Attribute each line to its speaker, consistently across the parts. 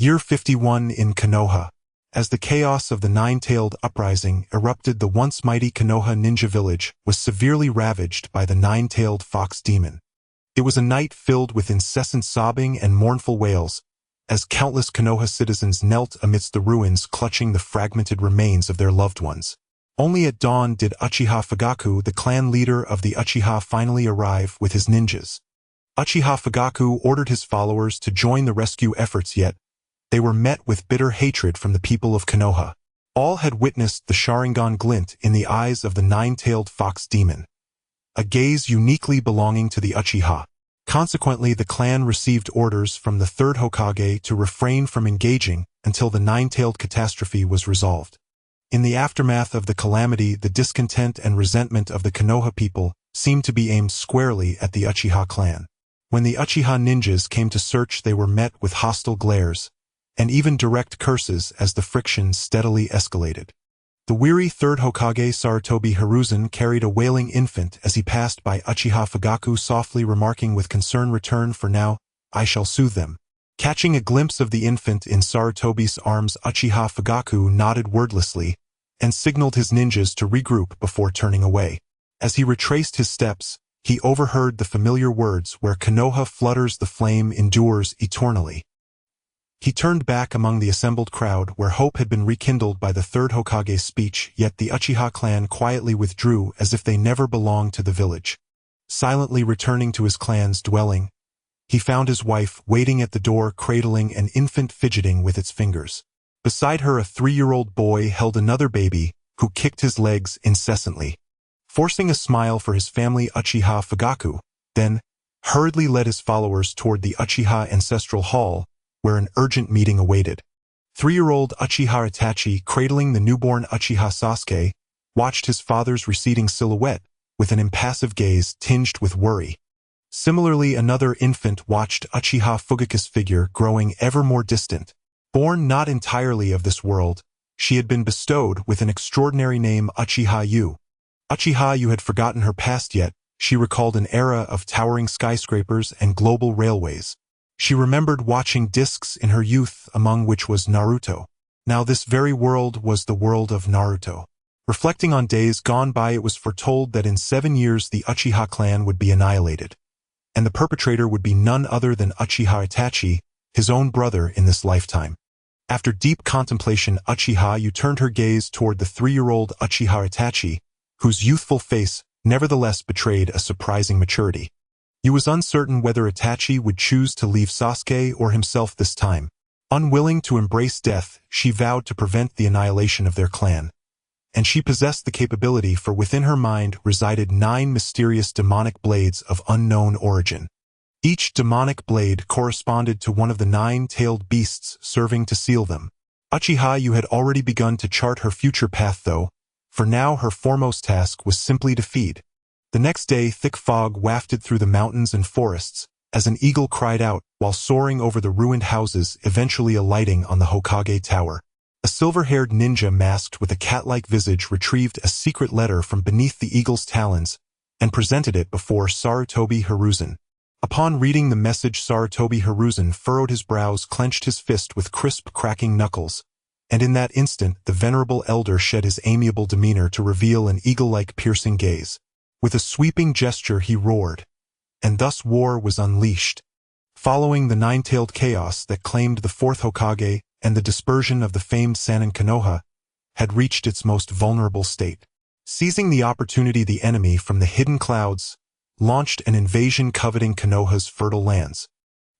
Speaker 1: Year 51 in Konoha. As the chaos of the nine-tailed uprising erupted, the once mighty Konoha ninja village was severely ravaged by the nine-tailed fox demon. It was a night filled with incessant sobbing and mournful wails, as countless Konoha citizens knelt amidst the ruins clutching the fragmented remains of their loved ones. Only at dawn did Uchiha Fugaku, the clan leader of the Uchiha, finally arrive with his ninjas. Uchiha Fugaku ordered his followers to join the rescue efforts, yet they were met with bitter hatred from the people of Konoha. All had witnessed the Sharingan glint in the eyes of the nine-tailed fox demon, a gaze uniquely belonging to the Uchiha. Consequently, the clan received orders from the third Hokage to refrain from engaging until the nine-tailed catastrophe was resolved. In the aftermath of the calamity, the discontent and resentment of the Konoha people seemed to be aimed squarely at the Uchiha clan. When the Uchiha ninjas came to search, they were met with hostile glares and even direct curses as the friction steadily escalated. The weary third Hokage Sarutobi Hiruzen carried a wailing infant as he passed by Uchiha Fugaku, softly remarking with concern, "Return, for now I shall soothe them." Catching a glimpse of the infant in Sarutobi's arms, Uchiha Fugaku nodded wordlessly and signaled his ninjas to regroup before turning away. As he retraced his steps, he overheard the familiar words, "Where Konoha flutters, the flame endures eternally." He turned back among the assembled crowd, where hope had been rekindled by the third Hokage's speech, yet the Uchiha clan quietly withdrew as if they never belonged to the village. Silently returning to his clan's dwelling, he found his wife waiting at the door, cradling an infant fidgeting with its fingers. Beside her, a 3-year-old boy held another baby who kicked his legs incessantly. Forcing a smile for his family, Uchiha Fugaku then hurriedly led his followers toward the Uchiha Ancestral Hall, where an urgent meeting awaited. 3-year-old Uchiha Itachi, cradling the newborn Uchiha Sasuke, watched his father's receding silhouette with an impassive gaze tinged with worry. Similarly, another infant watched Uchiha Fugaku's figure growing ever more distant. Born not entirely of this world, she had been bestowed with an extraordinary name, Uchiha Yu. Uchiha Yu had forgotten her past, yet she recalled an era of towering skyscrapers and global railways. She remembered watching discs in her youth, among which was Naruto. Now this very world was the world of Naruto. Reflecting on days gone by, it was foretold that in 7 years the Uchiha clan would be annihilated, and the perpetrator would be none other than Uchiha Itachi, his own brother in this lifetime. After deep contemplation, Uchiha Yu turned her gaze toward the 3-year-old Uchiha Itachi, whose youthful face nevertheless betrayed a surprising maturity. Yu was uncertain whether Itachi would choose to leave Sasuke or himself this time. Unwilling to embrace death, she vowed to prevent the annihilation of their clan. And she possessed the capability, for within her mind resided 9 mysterious demonic blades of unknown origin. Each demonic blade corresponded to one of the 9-tailed beasts serving to seal them. Uchiha Yu had already begun to chart her future path, though, for now her foremost task was simply to feed. The next day, thick fog wafted through the mountains and forests, as an eagle cried out while soaring over the ruined houses, eventually alighting on the Hokage Tower. A silver-haired ninja masked with a cat-like visage retrieved a secret letter from beneath the eagle's talons and presented it before Sarutobi Hiruzen. Upon reading the message, Sarutobi Hiruzen furrowed his brows, clenched his fist with crisp, cracking knuckles, and in that instant the venerable elder shed his amiable demeanor to reveal an eagle-like piercing gaze. With a sweeping gesture he roared, and thus war was unleashed. Following the 9-tailed chaos that claimed the 4th Hokage and the dispersion of the famed Sannin Konoha had reached its most vulnerable state. Seizing the opportunity, the enemy from the hidden clouds launched an invasion coveting Konoha's fertile lands.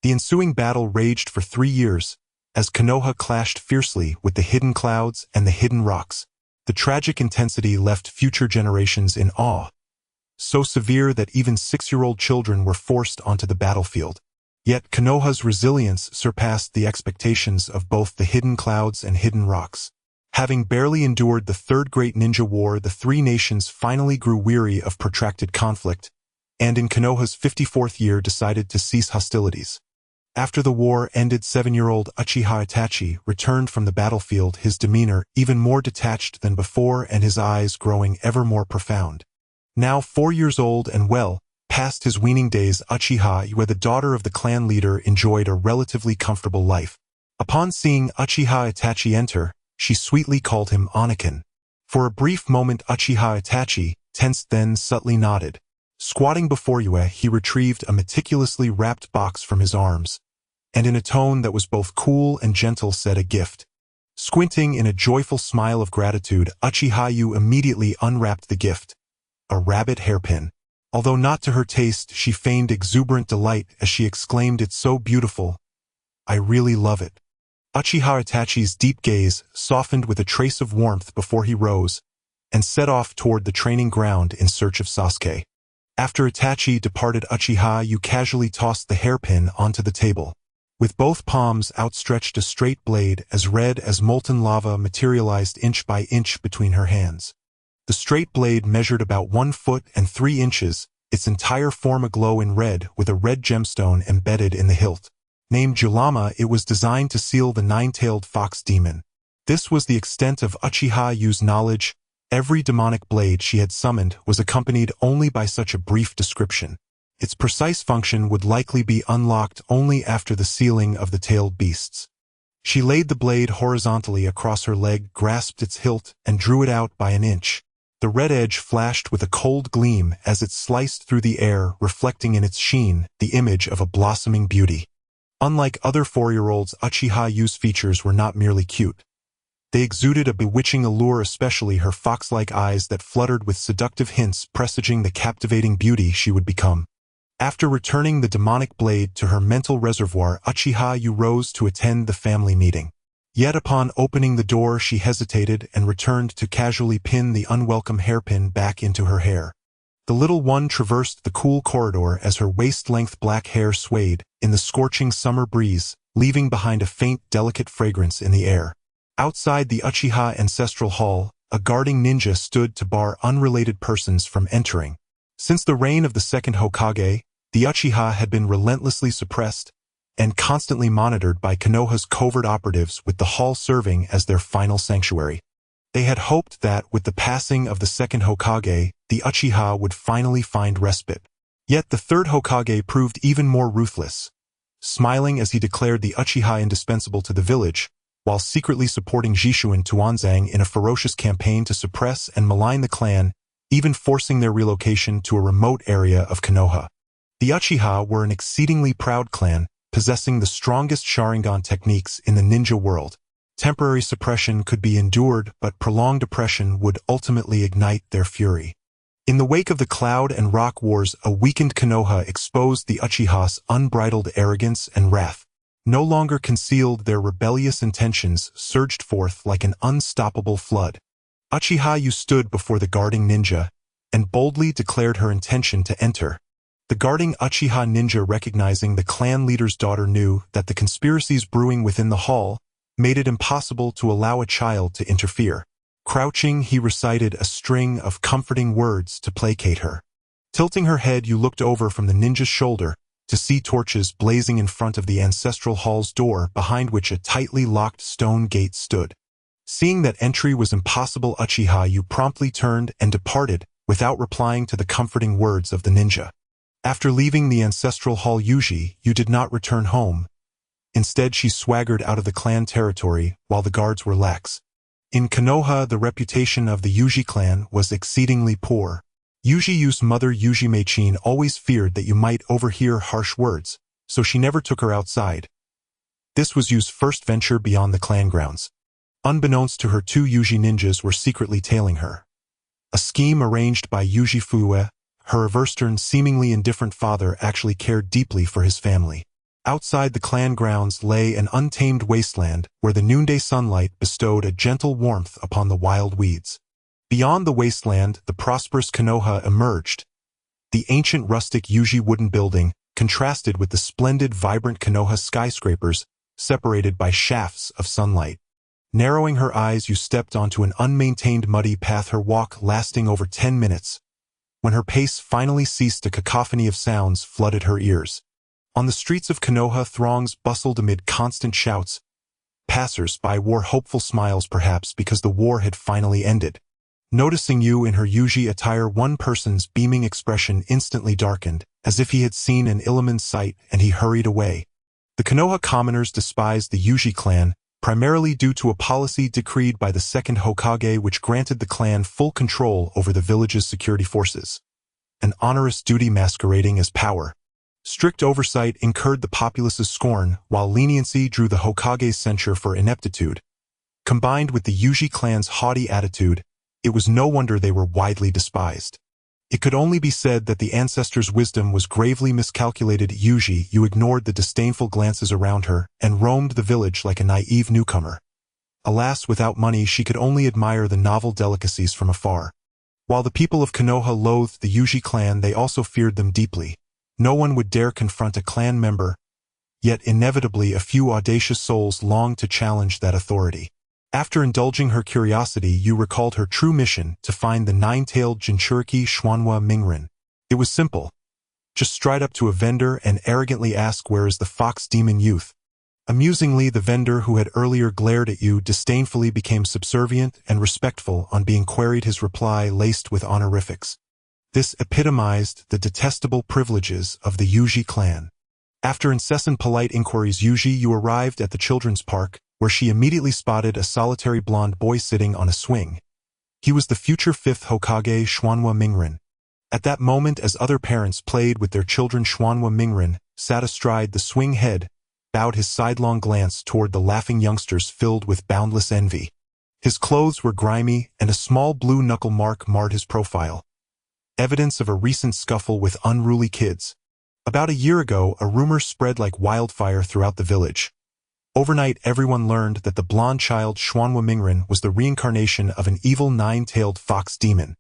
Speaker 1: The ensuing battle raged for 3 years, as Konoha clashed fiercely with the hidden clouds and the hidden rocks. The tragic intensity left future generations in awe, so severe that even 6-year-old children were forced onto the battlefield. Yet Konoha's resilience surpassed the expectations of both the hidden clouds and hidden rocks. Having barely endured the Third Great Ninja War, the 3 nations finally grew weary of protracted conflict, and in Konoha's 54th year decided to cease hostilities. After the war ended, 7-year-old Uchiha Itachi returned from the battlefield, his demeanor even more detached than before and his eyes growing ever more profound. Now 4 years old and well past his weaning days, Uchiha Yu, the daughter of the clan leader, enjoyed a relatively comfortable life. Upon seeing Uchiha Itachi enter, she sweetly called him Anakin. For a brief moment Uchiha Itachi, tensed then subtly nodded. Squatting before Yue, he retrieved a meticulously wrapped box from his arms, and in a tone that was both cool and gentle said a gift. Squinting in a joyful smile of gratitude, Uchiha Yu immediately unwrapped the gift, a rabbit hairpin. Although not to her taste, she feigned exuberant delight as she exclaimed, "It's so beautiful. I really love it." Uchiha Itachi's deep gaze softened with a trace of warmth before he rose and set off toward the training ground in search of Sasuke. After Itachi departed, Uchiha Yu casually tossed the hairpin onto the table. With both palms outstretched, a straight blade as red as molten lava materialized inch by inch between her hands. The straight blade measured about 1 foot and 3 inches, its entire form aglow in red with a red gemstone embedded in the hilt. Named Julama, it was designed to seal the nine-tailed fox demon. This was the extent of Uchiha Yu's knowledge. Every demonic blade she had summoned was accompanied only by such a brief description. Its precise function would likely be unlocked only after the sealing of the tailed beasts. She laid the blade horizontally across her leg, grasped its hilt, and drew it out by an inch. The red edge flashed with a cold gleam as it sliced through the air, reflecting in its sheen the image of a blossoming beauty. Unlike other 4-year-olds, Uchiha Yu's features were not merely cute. They exuded a bewitching allure, especially her fox-like eyes that fluttered with seductive hints presaging the captivating beauty she would become. After returning the demonic blade to her mental reservoir, Uchiha Yu rose to attend the family meeting. Yet upon opening the door she hesitated and returned to casually pin the unwelcome hairpin back into her hair. The little one traversed the cool corridor as her waist-length black hair swayed in the scorching summer breeze, leaving behind a faint, delicate fragrance in the air. Outside the Uchiha Ancestral Hall, a guarding ninja stood to bar unrelated persons from entering. Since the reign of the second Hokage, the Uchiha had been relentlessly suppressed and constantly monitored by Konoha's covert operatives, with the hall serving as their final sanctuary. They had hoped that, with the passing of the second Hokage, the Uchiha would finally find respite. Yet the third Hokage proved even more ruthless, smiling as he declared the Uchiha indispensable to the village, while secretly supporting Jishu and Tuanzang in a ferocious campaign to suppress and malign the clan, even forcing their relocation to a remote area of Konoha. The Uchiha were an exceedingly proud clan, possessing the strongest Sharingan techniques in the ninja world. Temporary suppression could be endured, but prolonged oppression would ultimately ignite their fury. In the wake of the Cloud and Rock Wars, a weakened Konoha exposed the Uchiha's unbridled arrogance and wrath. No longer concealed, their rebellious intentions surged forth like an unstoppable flood. Uchiha Yu stood before the guarding ninja and boldly declared her intention to enter. The guarding Uchiha ninja, recognizing the clan leader's daughter, knew that the conspiracies brewing within the hall made it impossible to allow a child to interfere. Crouching, he recited a string of comforting words to placate her. Tilting her head, Yu looked over from the ninja's shoulder to see torches blazing in front of the ancestral hall's door, behind which a tightly locked stone gate stood. Seeing that entry was impossible, Uchiha Yu promptly turned and departed without replying to the comforting words of the ninja. After leaving the ancestral hall, Yuji did not return home. Instead, she swaggered out of the clan territory while the guards were lax. In Konoha, the reputation of the Yuji clan was exceedingly poor. Yuji Yu's mother, Yuji Meichin, always feared that you might overhear harsh words, so she never took her outside. This was Yu's first venture beyond the clan grounds. Unbeknownst to her, 2 Yuji ninjas were secretly tailing her. A scheme arranged by Yuji Fue. Her averse-turned, seemingly indifferent father actually cared deeply for his family. Outside the clan grounds lay an untamed wasteland where the noonday sunlight bestowed a gentle warmth upon the wild weeds. Beyond the wasteland, the prosperous Konoha emerged. The ancient rustic Yuji wooden building contrasted with the splendid, vibrant Konoha skyscrapers, separated by shafts of sunlight. Narrowing her eyes, Yu stepped onto an unmaintained muddy path, her walk lasting over 10 minutes. When her pace finally ceased, a cacophony of sounds flooded her ears. On the streets of Konoha, throngs bustled amid constant shouts. Passers-by wore hopeful smiles, perhaps because the war had finally ended. Noticing Yu in her Yuji attire, one person's beaming expression instantly darkened, as if he had seen an ill-omened sight, and he hurried away. The Konoha commoners despised the Uji clan, primarily due to a policy decreed by the second Hokage which granted the clan full control over the village's security forces. An onerous duty masquerading as power. Strict oversight incurred the populace's scorn, while leniency drew the Hokage's censure for ineptitude. Combined with the Uji clan's haughty attitude, it was no wonder they were widely despised. It could only be said that the ancestors' wisdom was gravely miscalculated. Uji, you ignored the disdainful glances around her and roamed the village like a naive newcomer. Alas, without money she could only admire the novel delicacies from afar. While the people of Konoha loathed the Uji clan, they also feared them deeply. No one would dare confront a clan member, yet inevitably a few audacious souls longed to challenge that authority. After indulging her curiosity, you recalled her true mission to find the nine-tailed Jinchuriki Schwanhua Mingren. It was simple. Just stride up to a vendor and arrogantly ask, "Where is the fox demon youth?" Amusingly, the vendor who had earlier glared at you disdainfully became subservient and respectful on being queried, his reply laced with honorifics. This epitomized the detestable privileges of the Uji clan. After incessant polite inquiries, you arrived at the children's park, where she immediately spotted a solitary blonde boy sitting on a swing. He was the future fifth Hokage, Schwanhua Mingren. At that moment, as other parents played with their children, Schwanhua Mingren sat astride the swing head, bowed his sidelong glance toward the laughing youngsters filled with boundless envy. His clothes were grimy, and a small blue knuckle mark marred his profile. Evidence of a recent scuffle with unruly kids. About a year ago, a rumor spread like wildfire throughout the village. Overnight, everyone learned that the blonde child Schwanhua Mingren was the reincarnation of an evil nine-tailed fox demon.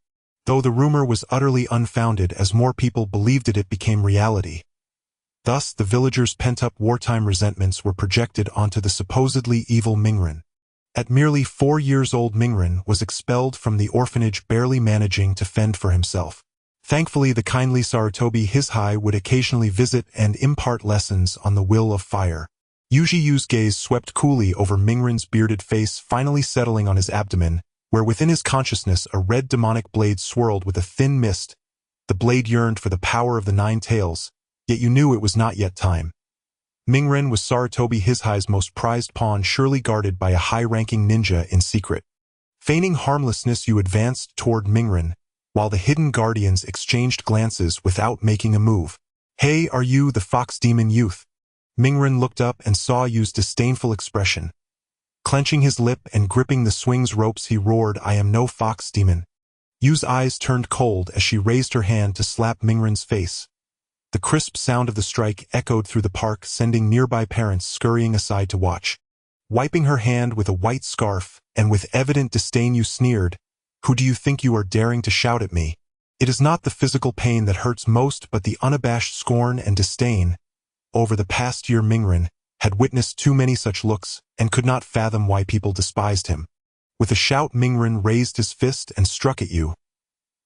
Speaker 1: Though the rumor was utterly unfounded, as more people believed it became reality. Thus, the villagers' pent-up wartime resentments were projected onto the supposedly evil Mingren. At merely 4 years old, Mingren was expelled from the orphanage, barely managing to fend for himself. Thankfully, the kindly Sarutobi Hizhai would occasionally visit and impart lessons on the will of fire. Yuji's gaze swept coolly over Mingren's bearded face, finally settling on his abdomen, where within his consciousness a red demonic blade swirled with a thin mist. The blade yearned for the power of the nine tails, yet you knew it was not yet time. Mingren was Sarutobi Hizhai's most prized pawn, surely guarded by a high-ranking ninja in secret. Feigning harmlessness, you advanced toward Mingren, while the hidden guardians exchanged glances without making a move. "Hey, are you the fox demon youth?" Mingren looked up and saw Yu's disdainful expression. Clenching his lip and gripping the swing's ropes, he roared, "I am no fox demon." Yu's eyes turned cold as she raised her hand to slap Mingren's face. The crisp sound of the strike echoed through the park, sending nearby parents scurrying aside to watch. Wiping her hand with a white scarf, and with evident disdain, you sneered, "Who do you think you are, daring to shout at me? It is not the physical pain that hurts most, but the unabashed scorn and disdain." Over the past year, Mingren had witnessed too many such looks, and could not fathom why people despised him. With a shout, Mingren raised his fist and struck at you.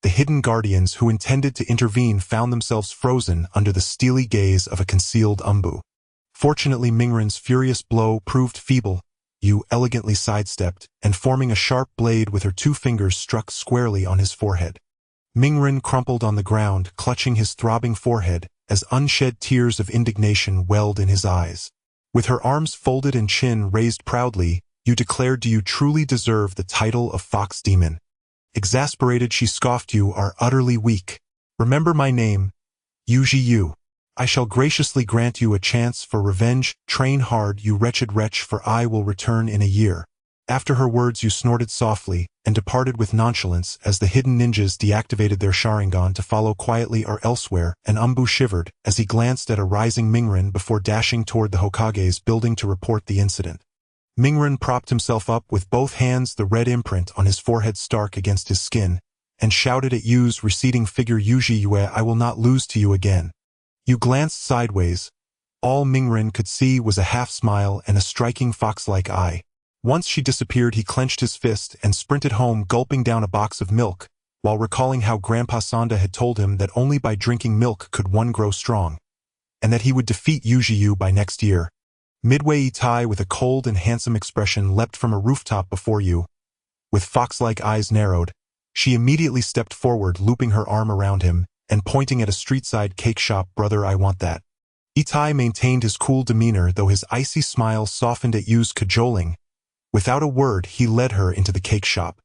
Speaker 1: The hidden guardians who intended to intervene found themselves frozen under the steely gaze of a concealed umbu. Fortunately, Mingren's furious blow proved feeble. You elegantly sidestepped, and forming a sharp blade with her 2 fingers, struck squarely on his forehead. Mingren crumpled on the ground, clutching his throbbing forehead, as unshed tears of indignation welled in his eyes. With her arms folded and chin raised proudly, you declared, "Do you truly deserve the title of Fox Demon?" Exasperated, she scoffed, "You are utterly weak. Remember my name, Uji. I shall graciously grant you a chance for revenge. Train hard, you wretched wretch, for I will return in a year." After her words, you snorted softly and departed with nonchalance as the hidden ninjas deactivated their Sharingan to follow quietly or elsewhere. An umbu shivered as he glanced at a rising Mingren before dashing toward the Hokage's building to report the incident. Mingren propped himself up with both hands, the red imprint on his forehead stark against his skin, and shouted at Yu's receding figure, "Uji, I will not lose to you again." You glanced sideways. All Mingren could see was a half-smile and a striking fox-like eye. Once she disappeared, he clenched his fist and sprinted home, gulping down a box of milk, while recalling how Grandpa Sanda had told him that only by drinking milk could one grow strong, and that he would defeat Uchiha by next year. Midway, Itai, with a cold and handsome expression, leapt from a rooftop before you. With fox-like eyes narrowed, she immediately stepped forward, looping her arm around him, and pointing at a street-side cake shop. "Brother, I want that." Itai maintained his cool demeanor though his icy smile softened at Yu's cajoling. Without a word, he led her into the cake shop.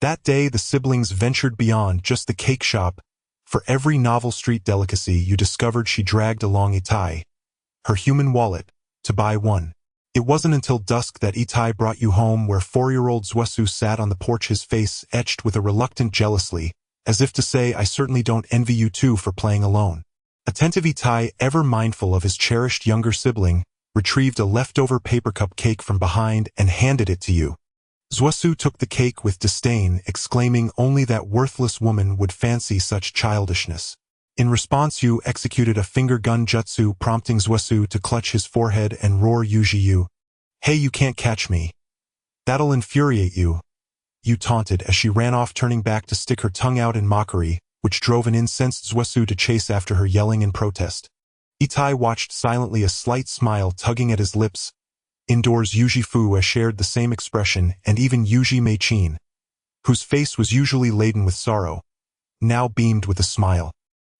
Speaker 1: That day, the siblings ventured beyond just the cake shop. For every novel street delicacy you discovered, she dragged along Itai, her human wallet, to buy one. It wasn't until dusk that Itai brought you home, where 4-year-old Zhusu sat on the porch, his face etched with a reluctant jealousy, as if to say, I certainly don't envy you two for playing alone. Attentive Itai, ever mindful of his cherished younger sibling, retrieved a leftover paper cup cake from behind and handed it to you. Zhusu took the cake with disdain, exclaiming only that worthless woman would fancy such childishness. In response, Yu executed a finger gun jutsu, prompting Zhusu to clutch his forehead and roar, Yu. Hey, you can't catch me. That'll infuriate you. Yu taunted as she ran off, turning back to stick her tongue out in mockery, which drove an incensed Zhusu to chase after her, yelling in protest. Itai watched silently, a slight smile tugging at his lips. Indoors, Yuji Fu shared the same expression, and even Yuji Meichin, whose face was usually laden with sorrow, now beamed with a smile.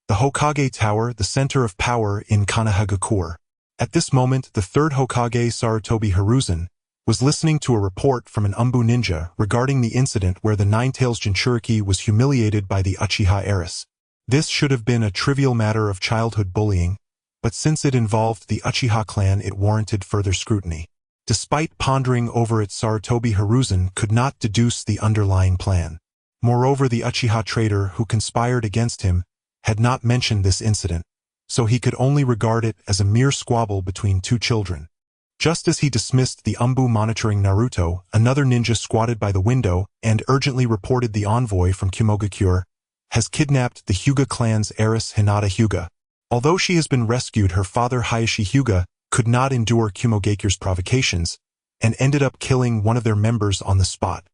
Speaker 1: The Hokage Tower, the center of power in Konohagakure. At this moment, the third Hokage, Sarutobi Hiruzen, was listening to a report from an Umbu ninja regarding the incident where the Nine-Tails Jinchuriki was humiliated by the Uchiha heiress. This should have been a trivial matter of childhood bullying, but since it involved the Uchiha clan, it warranted further scrutiny. Despite pondering over it, Sarutobi Hiruzen could not deduce the underlying plan. Moreover, the Uchiha traitor who conspired against him had not mentioned this incident, so he could only regard it as a mere squabble between two children. Just as he dismissed the Umbu monitoring Naruto, another ninja squatted by the window and urgently reported the envoy from Kumogakure has kidnapped the Hyuga clan's heiress Hinata Hyuga. Although she has been rescued, her father Hayashi Hyuga could not endure Kumogakure's provocations and ended up killing one of their members on the spot.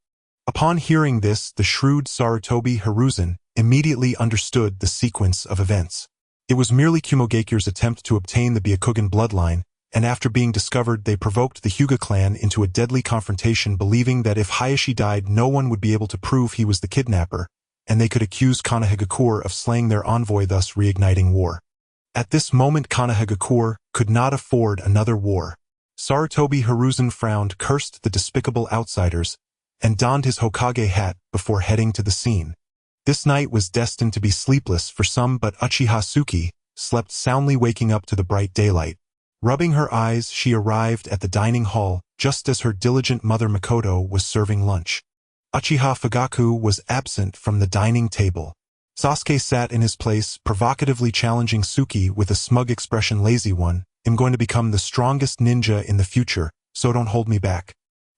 Speaker 1: Upon hearing this, the shrewd Sarutobi Hiruzen immediately understood the sequence of events. It was merely Kumogakure's attempt to obtain the Byakugan bloodline, and after being discovered, they provoked the Hyuga clan into a deadly confrontation, believing that if Hayashi died, no one would be able to prove he was the kidnapper, and they could accuse Konohagakure of slaying their envoy, thus reigniting war. At this moment, Konohagakure could not afford another war. Sarutobi Hiruzen frowned, cursed the despicable outsiders, and donned his Hokage hat before heading to the scene. This night was destined to be sleepless for some, but Uchiha Tsuki slept soundly, waking up to the bright daylight. Rubbing her eyes, she arrived at the dining hall just as her diligent mother Makoto was serving lunch. Uchiha Fugaku was absent from the dining table. Sasuke sat in his place, provocatively challenging Tsuki with a smug expression, lazy one, I'm going to become the strongest ninja in the future, so don't hold me back.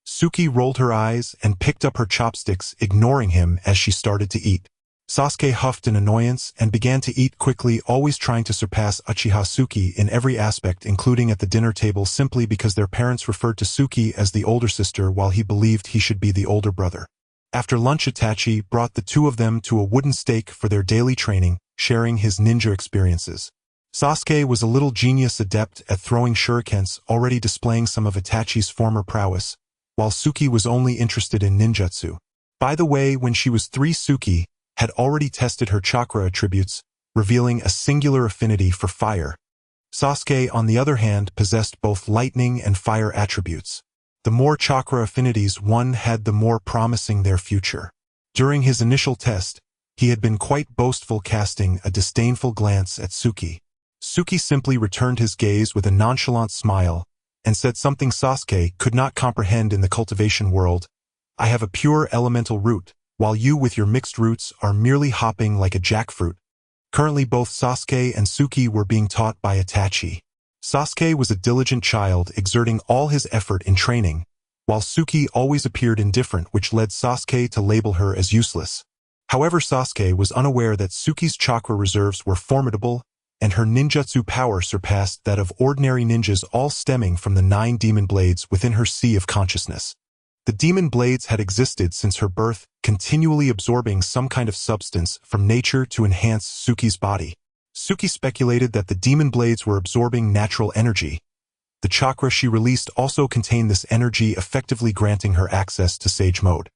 Speaker 1: Tsuki rolled her eyes and picked up her chopsticks, ignoring him as she started to eat. Sasuke huffed in annoyance and began to eat quickly, always trying to surpass Uchiha Tsuki in every aspect, including at the dinner table, simply because their parents referred to Tsuki as the older sister while he believed he should be the older brother. After lunch, Itachi brought the two of them to a wooden stake for their daily training, sharing his ninja experiences. Sasuke was a little genius adept at throwing shurikens, already displaying some of Itachi's former prowess, while Tsuki was only interested in ninjutsu. By the way, when she was 3, Tsuki had already tested her chakra attributes, revealing a singular affinity for fire. Sasuke, on the other hand, possessed both lightning and fire attributes. The more chakra affinities one had, the more promising their future. During his initial test, he had been quite boastful, casting a disdainful glance at Tsuki. Tsuki simply returned his gaze with a nonchalant smile and said something Sasuke could not comprehend in the cultivation world. I have a pure elemental root, while you with your mixed roots are merely hopping like a jackfruit. Currently both Sasuke and Tsuki were being taught by Itachi. Sasuke was a diligent child, exerting all his effort in training, while Tsuki always appeared indifferent, which led Sasuke to label her as useless. However, Sasuke was unaware that Tsuki's chakra reserves were formidable, and her ninjutsu power surpassed that of ordinary ninjas, all stemming from the 9 demon blades within her sea of consciousness. The demon blades had existed since her birth, continually absorbing some kind of substance from nature to enhance Tsuki's body. Tsuki speculated that the demon blades were absorbing natural energy. The chakra she released also contained this energy, effectively granting her access to Sage Mode.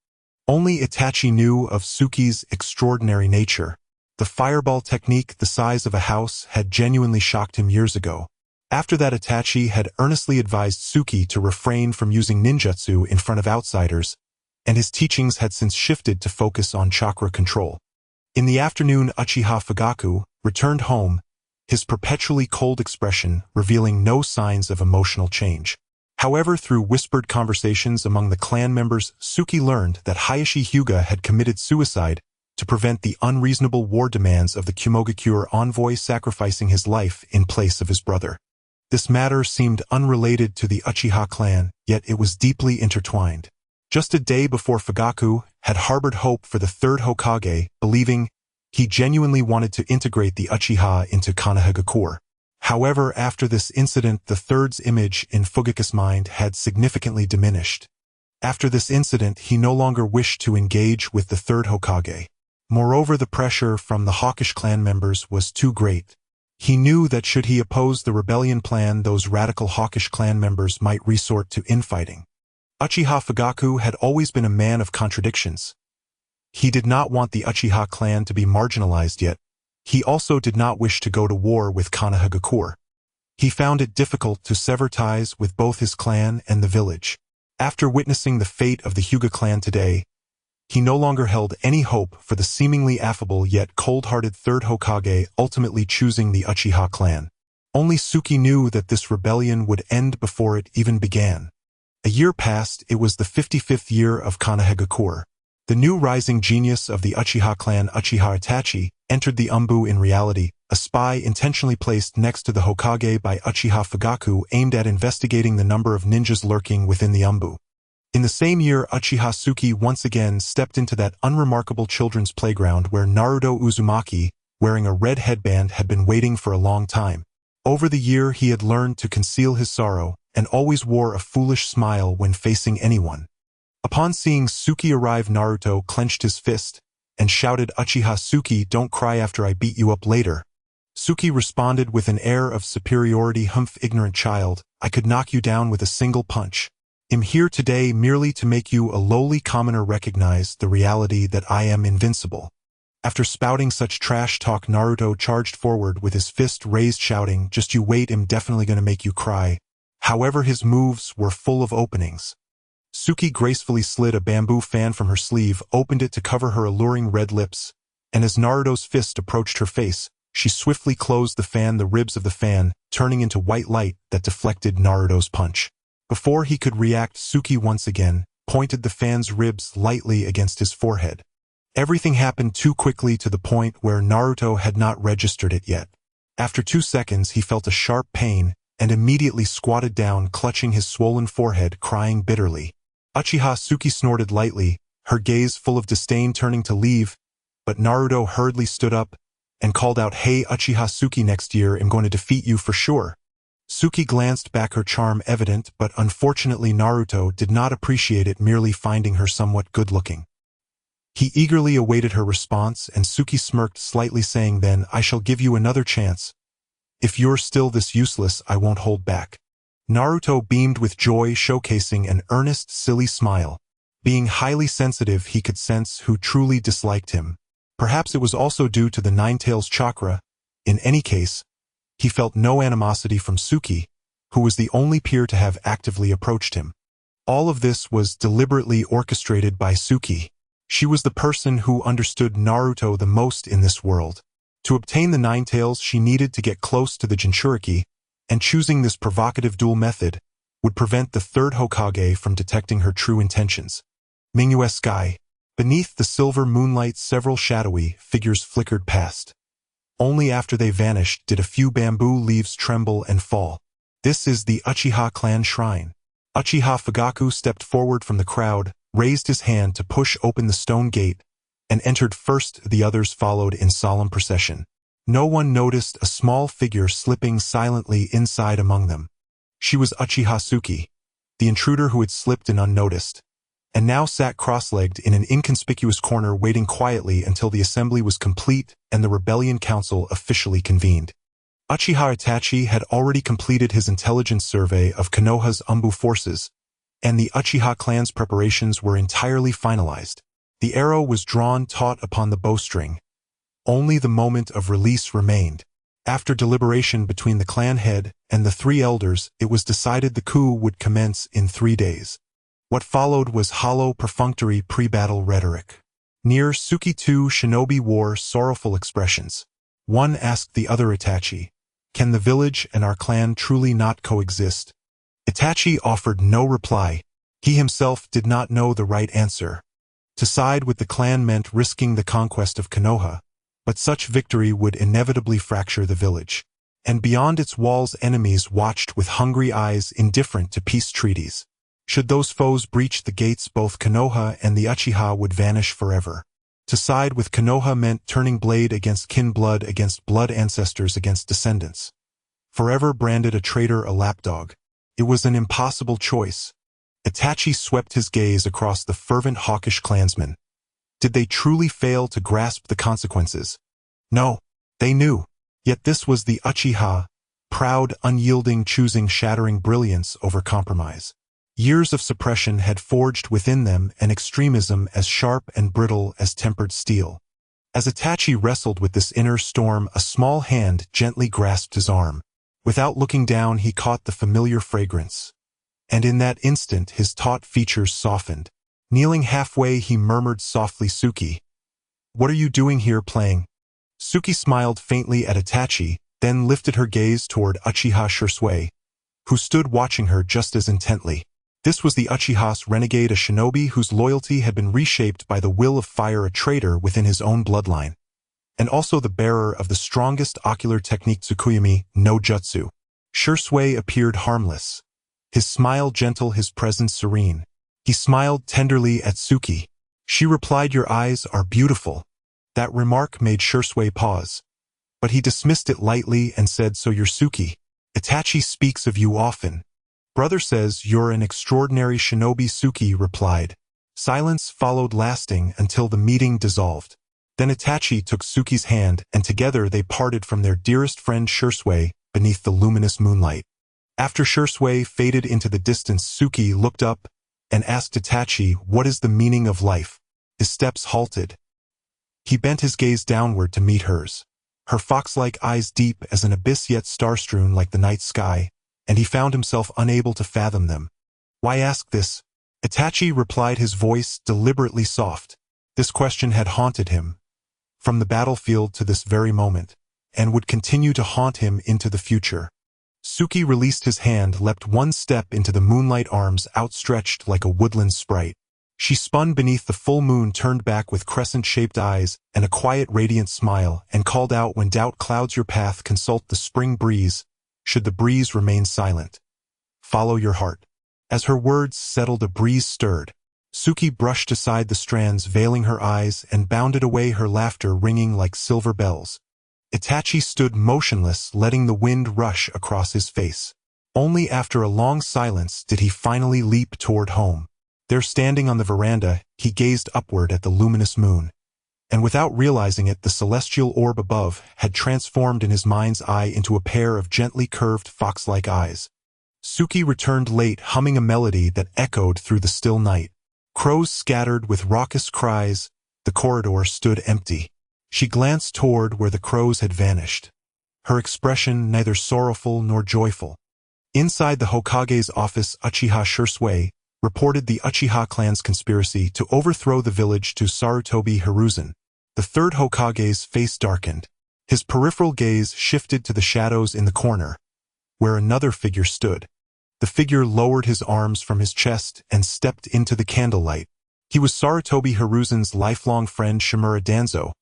Speaker 1: Only Itachi knew of Tsuki's extraordinary nature. The fireball technique, the size of a house, had genuinely shocked him years ago. After that, Itachi had earnestly advised Tsuki to refrain from using ninjutsu in front of outsiders, and his teachings had since shifted to focus on chakra control. In the afternoon, Uchiha Fugaku returned home, his perpetually cold expression revealing no signs of emotional change. However, through whispered conversations among the clan members, Tsuki learned that Hayashi Hyuga had committed suicide to prevent the unreasonable war demands of the Kumogakure envoy, sacrificing his life in place of his brother. This matter seemed unrelated to the Uchiha clan, yet it was deeply intertwined. Just a day before, Fugaku had harbored hope for the third Hokage, believing he genuinely wanted to integrate the Uchiha into Konohagakure. However, after this incident, the third's image in Fugaku's mind had significantly diminished. After this incident, he no longer wished to engage with the third Hokage. Moreover, the pressure from the hawkish clan members was too great. He knew that should he oppose the rebellion plan, those radical hawkish clan members might resort to infighting. Uchiha Fugaku had always been a man of contradictions. He did not want the Uchiha clan to be marginalized, yet he also did not wish to go to war with Konohagakure. He found it difficult to sever ties with both his clan and the village. After witnessing the fate of the Hyuga clan today, he no longer held any hope for the seemingly affable yet cold-hearted third Hokage ultimately choosing the Uchiha clan. Only Tsuki knew that this rebellion would end before it even began. A year passed. It was the 55th year of Konohagakure. The new rising genius of the Uchiha clan, Uchiha Itachi, entered the Umbu. In reality, a spy intentionally placed next to the Hokage by Uchiha Fugaku aimed at investigating the number of ninjas lurking within the Umbu. In the same year, Uchiha Tsuki once again stepped into that unremarkable children's playground where Naruto Uzumaki, wearing a red headband, had been waiting for a long time. Over the year, he had learned to conceal his sorrow and always wore a foolish smile when facing anyone. Upon seeing Tsuki arrive, Naruto clenched his fist and shouted, "Uchiha Tsuki, don't cry after I beat you up later." Tsuki responded with an air of superiority, "Humph, ignorant child, I could knock you down with a single punch. I'm here today merely to make you, a lowly commoner, recognize the reality that I am invincible." After spouting such trash talk, Naruto charged forward with his fist raised, shouting, "Just you wait, I'm definitely gonna make you cry." However, his moves were full of openings. Tsuki gracefully slid a bamboo fan from her sleeve, opened it to cover her alluring red lips, and as Naruto's fist approached her face, she swiftly closed the fan, the ribs of the fan turning into white light that deflected Naruto's punch. Before he could react, Tsuki once again pointed the fan's ribs lightly against his forehead. Everything happened too quickly to the point where Naruto had not registered it yet. After 2 seconds, he felt a sharp pain and immediately squatted down, clutching his swollen forehead, crying bitterly. Uchiha Tsuki snorted lightly, her gaze full of disdain, turning to leave, but Naruto hurriedly stood up and called out, "Hey, Uchiha Tsuki, next year I'm going to defeat you for sure." Tsuki glanced back, her charm evident, but unfortunately Naruto did not appreciate it, merely finding her somewhat good-looking. He eagerly awaited her response, and Tsuki smirked slightly, saying, "Then I shall give you another chance. If you're still this useless, I won't hold back." Naruto beamed with joy, showcasing an earnest, silly smile. Being highly sensitive, he could sense who truly disliked him. Perhaps it was also due to the Nine-Tails chakra. In any case, he felt no animosity from Tsuki, who was the only peer to have actively approached him. All of this was deliberately orchestrated by Tsuki. She was the person who understood Naruto the most in this world. To obtain the Nine-Tails, she needed to get close to the Jinchuriki, and choosing this provocative dual method would prevent the third Hokage from detecting her true intentions. Mingyue sky. Beneath the silver moonlight, several shadowy figures flickered past. Only after they vanished did a few bamboo leaves tremble and fall. "This is the Uchiha clan shrine." Uchiha Fugaku stepped forward from the crowd, raised his hand to push open the stone gate, and entered first. The others followed in solemn procession. No one noticed a small figure slipping silently inside among them. She was Uchiha Tsuki, the intruder who had slipped in unnoticed, and now sat cross-legged in an inconspicuous corner, waiting quietly until the assembly was complete and the rebellion council officially convened. Uchiha Itachi had already completed his intelligence survey of Konoha's Umbu forces, and the Uchiha clan's preparations were entirely finalized. The arrow was drawn taut upon the bowstring. Only the moment of release remained. After deliberation between the clan head and the three elders, it was decided the coup would commence in 3 days. What followed was hollow, perfunctory pre-battle rhetoric. Near Tsuki, two shinobi wore sorrowful expressions. One asked the other Itachi, "Can the village and our clan truly not coexist?" Itachi offered no reply. He himself did not know the right answer. To side with the clan meant risking the conquest of Konoha, but such victory would inevitably fracture the village. And beyond its walls, enemies watched with hungry eyes, indifferent to peace treaties. Should those foes breach the gates, both Konoha and the Uchiha would vanish forever. To side with Konoha meant turning blade against kin, blood against blood, ancestors against descendants. Forever branded a traitor, a lapdog. It was an impossible choice. Itachi swept his gaze across the fervent, hawkish clansmen. Did they truly fail to grasp the consequences? No, they knew. Yet this was the Uchiha, proud, unyielding, choosing shattering brilliance over compromise. Years of suppression had forged within them an extremism as sharp and brittle as tempered steel. As Itachi wrestled with this inner storm, a small hand gently grasped his arm. Without looking down, he caught the familiar fragrance. And in that instant, his taut features softened. Kneeling halfway, he murmured softly, "Tsuki, what are you doing here playing?" Tsuki smiled faintly at Itachi, then lifted her gaze toward Uchiha Sasuke, who stood watching her just as intently. This was the Uchiha's renegade, a shinobi whose loyalty had been reshaped by the will of fire, a traitor within his own bloodline, and also the bearer of the strongest ocular technique, Tsukuyomi no Jutsu. Sasuke appeared harmless, his smile gentle, his presence serene. He smiled tenderly at Tsuki. She replied, "Your eyes are beautiful." That remark made Sasuke pause, but he dismissed it lightly and said, "So you're Tsuki. Itachi speaks of you often. Brother says you're an extraordinary shinobi." Tsuki replied. Silence followed, lasting until the meeting dissolved. Then Itachi took Tsuki's hand, and together they parted from their dearest friend Sasuke beneath the luminous moonlight. After Sasuke faded into the distance, Tsuki looked up and asked Itachi, "What is the meaning of life?" His steps halted. He bent his gaze downward to meet hers, her fox-like eyes deep as an abyss yet star-strewn like the night sky, and he found himself unable to fathom them. "Why ask this?" Itachi replied, his voice deliberately soft. This question had haunted him from the battlefield to this very moment, and would continue to haunt him into the future. Tsuki released his hand, leapt one step into the moonlight, arms outstretched like a woodland sprite. She spun beneath the full moon, turned back with crescent-shaped eyes and a quiet, radiant smile, and called out, "When doubt clouds your path, consult the spring breeze. Should the breeze remain silent, follow your heart." As her words settled, a breeze stirred. Tsuki brushed aside the strands, veiling her eyes, and bounded away, her laughter ringing like silver bells. Itachi stood motionless, letting the wind rush across his face. Only after a long silence did he finally leap toward home. There, standing on the veranda, he gazed upward at the luminous moon. And without realizing it, the celestial orb above had transformed in his mind's eye into a pair of gently curved fox-like eyes. Tsuki returned late, humming a melody that echoed through the still night. Crows scattered with raucous cries. The corridor stood empty. She glanced toward where the crows had vanished, her expression neither sorrowful nor joyful. Inside the Hokage's office, Uchiha Sasuke reported the Uchiha clan's conspiracy to overthrow the village to Sarutobi Hiruzen. The third Hokage's face darkened. His peripheral gaze shifted to the shadows in the corner, where another figure stood. The figure lowered his arms from his chest and stepped into the candlelight. He was Sarutobi Hiruzen's lifelong friend, Shimura Danzo,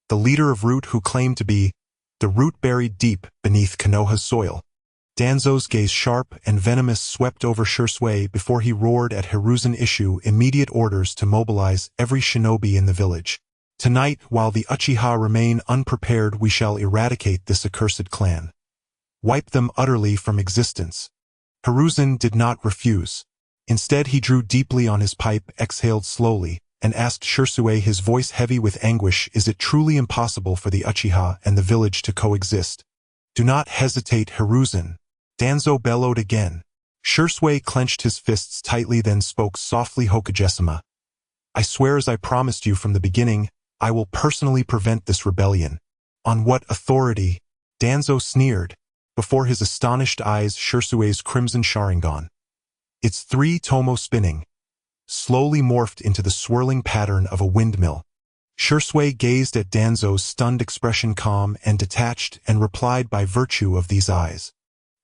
Speaker 1: the leader of Root, who claimed to be the root buried deep beneath Konoha's soil. Danzo's gaze, sharp and venomous, swept over Sasuke before he roared at Hiruzen, "Issue immediate orders to mobilize every shinobi in the village. Tonight, while the Uchiha remain unprepared, we shall eradicate this accursed clan. Wipe them utterly from existence." Hiruzen did not refuse. Instead, he drew deeply on his pipe, exhaled slowly, and asked Sasuke, his voice heavy with anguish, "Is it truly impossible for the Uchiha and the village to coexist?" "Do not hesitate, Hiruzen," Danzo bellowed again. Sasuke clenched his fists tightly, then spoke softly, "Hokage-sama, I swear, as I promised you from the beginning, I will personally prevent this rebellion." "On what authority?" Danzo sneered. Before his astonished eyes Shirsue's crimson Sharingan, its 3 tomo spinning, slowly morphed into the swirling pattern of a windmill. Shirsue gazed at Danzo's stunned expression, calm and detached, and replied by virtue of these eyes.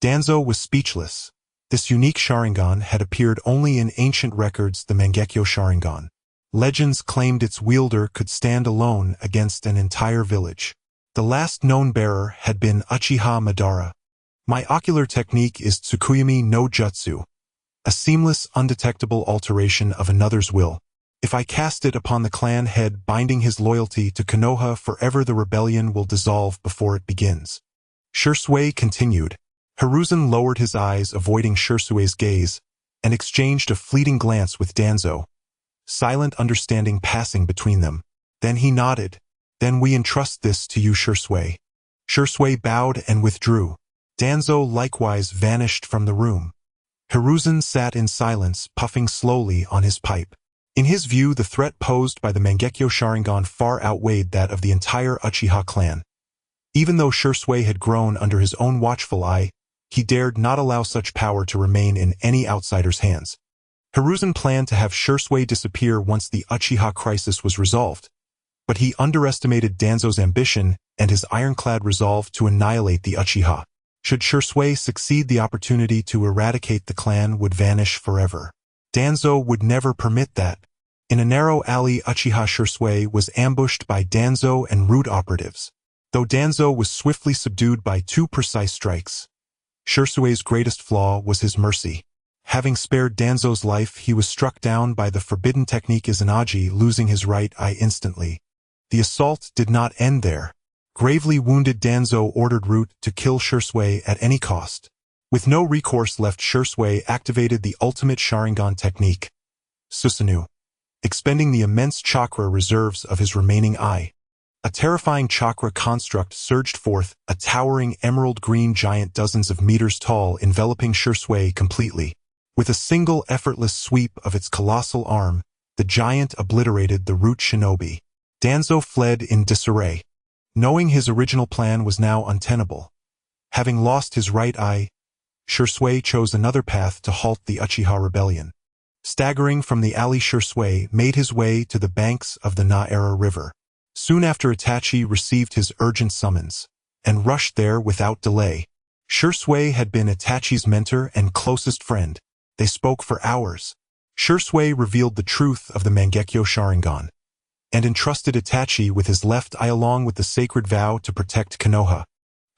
Speaker 1: Danzo was speechless. This unique Sharingan had appeared only in ancient records, the Mangekyo Sharingan. Legends claimed its wielder could stand alone against an entire village. The last known bearer had been Uchiha Madara. My ocular technique is Tsukuyami no Jutsu, a seamless, undetectable alteration of another's will. If I cast it upon the clan head, binding his loyalty to Konoha forever, the rebellion will dissolve before it begins. Shirsue continued. Hiruzen lowered his eyes, avoiding Shirsue's gaze, and exchanged a fleeting glance with Danzo, silent understanding passing between them. Then he nodded. Then we entrust this to you, Shirsue. Shirsue bowed and withdrew. Danzo likewise vanished from the room. Hiruzen sat in silence, puffing slowly on his pipe. In his view, the threat posed by the Mangekyo Sharingan far outweighed that of the entire Uchiha clan. Even though Shirsue had grown under his own watchful eye, he dared not allow such power to remain in any outsider's hands. Hiruzen planned to have Shirsue disappear once the Uchiha crisis was resolved, but he underestimated Danzo's ambition and his ironclad resolve to annihilate the Uchiha. Should Shirsue succeed, the opportunity to eradicate the clan would vanish forever. Danzo would never permit that. In a narrow alley, Uchiha Shirsue was ambushed by Danzo and root operatives. Though Danzo was swiftly subdued by 2 precise strikes, Shirsue's greatest flaw was his mercy. Having spared Danzo's life, he was struck down by the forbidden technique Izanagi, losing his right eye instantly. The assault did not end there. Gravely wounded, Danzo ordered Root to kill Shirsue at any cost. With no recourse left, Shirsue activated the ultimate Sharingan technique, Susanoo, expending the immense chakra reserves of his remaining eye. A terrifying chakra construct surged forth, a towering emerald-green giant dozens of meters tall, enveloping Shirsue completely. With a single effortless sweep of its colossal arm, the giant obliterated the Root shinobi. Danzo fled in disarray, knowing his original plan was now untenable. Having lost his right eye, Shirsue chose another path to halt the Uchiha rebellion. Staggering from the alley, Shirsue made his way to the banks of the Naera River. Soon after, Itachi received his urgent summons, and rushed there without delay. Shirsue had been Itachi's mentor and closest friend. They spoke for hours. Shirsue revealed the truth of the Mangekyo Sharingan, and entrusted Itachi with his left eye along with the sacred vow to protect Konoha.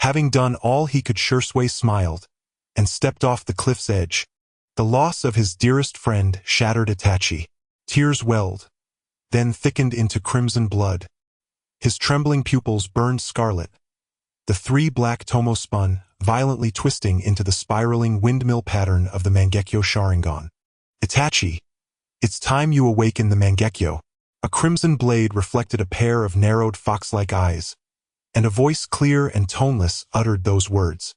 Speaker 1: Having done all he could, Shirsue smiled, and stepped off the cliff's edge. The loss of his dearest friend shattered Itachi. Tears welled, then thickened into crimson blood. His trembling pupils burned scarlet. The 3 black tomo spun, violently twisting into the spiraling windmill pattern of the Mangekyo Sharingan. Itachi, it's time you awaken the Mangekyo. A crimson blade reflected a pair of narrowed fox-like eyes, and a voice clear and toneless uttered those words.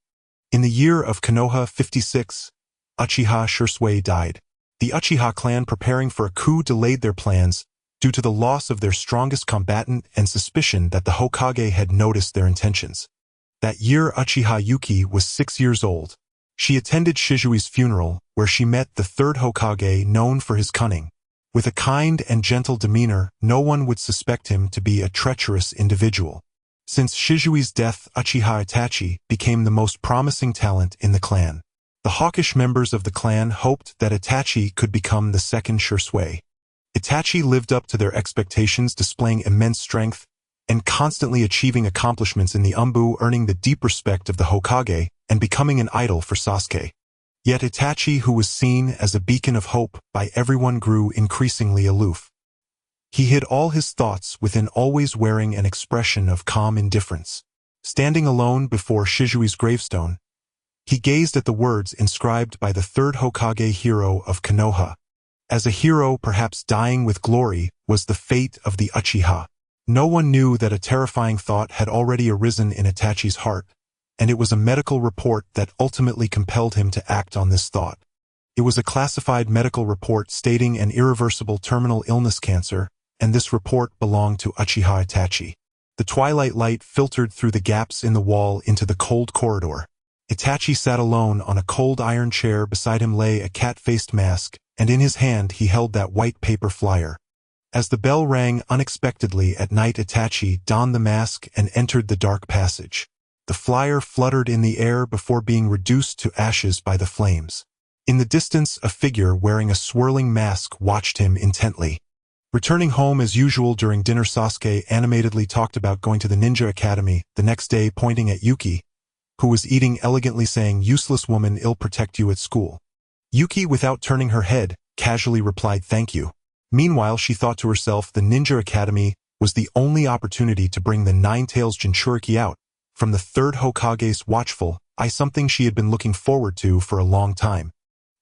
Speaker 1: In the year of Konoha 56, Uchiha Shirsue died. The Uchiha clan, preparing for a coup, delayed their plans due to the loss of their strongest combatant and suspicion that the Hokage had noticed their intentions. That year, Uchiha Yuki was 6 years old. She attended Shizui's funeral, where she met the 3rd Hokage, known for his cunning. With a kind and gentle demeanor, no one would suspect him to be a treacherous individual. Since Shizui's death, Uchiha Itachi became the most promising talent in the clan. The hawkish members of the clan hoped that Itachi could become the second Shirsue. Itachi lived up to their expectations, displaying immense strength and constantly achieving accomplishments in the Umbu, earning the deep respect of the Hokage and becoming an idol for Sasuke. Yet Itachi, who was seen as a beacon of hope by everyone, grew increasingly aloof. He hid all his thoughts within, always wearing an expression of calm indifference. Standing alone before Shizui's gravestone, he gazed at the words inscribed by the 3rd Hokage, hero of Konoha. As a hero, perhaps dying with glory, was the fate of the Uchiha. No one knew that a terrifying thought had already arisen in Itachi's heart, and it was a medical report that ultimately compelled him to act on this thought. It was a classified medical report stating an irreversible terminal illness, cancer, and this report belonged to Uchiha Itachi. The twilight light filtered through the gaps in the wall into the cold corridor. Itachi sat alone on a cold iron chair. Beside him lay a cat-faced mask, and in his hand he held that white paper flyer. As the bell rang unexpectedly at night, Itachi donned the mask and entered the dark passage. The flyer fluttered in the air before being reduced to ashes by the flames. In the distance, a figure wearing a swirling mask watched him intently. Returning home as usual during dinner, Sasuke animatedly talked about going to the ninja academy the next day, pointing at Yuki, who was eating elegantly, saying, "Useless woman, I'll protect you at school." Yuki, without turning her head, casually replied, "Thank you." Meanwhile, she thought to herself, the ninja academy was the only opportunity to bring the Nine-Tails Jinchuriki out from the third Hokage's watchful eye, something she had been looking forward to for a long time.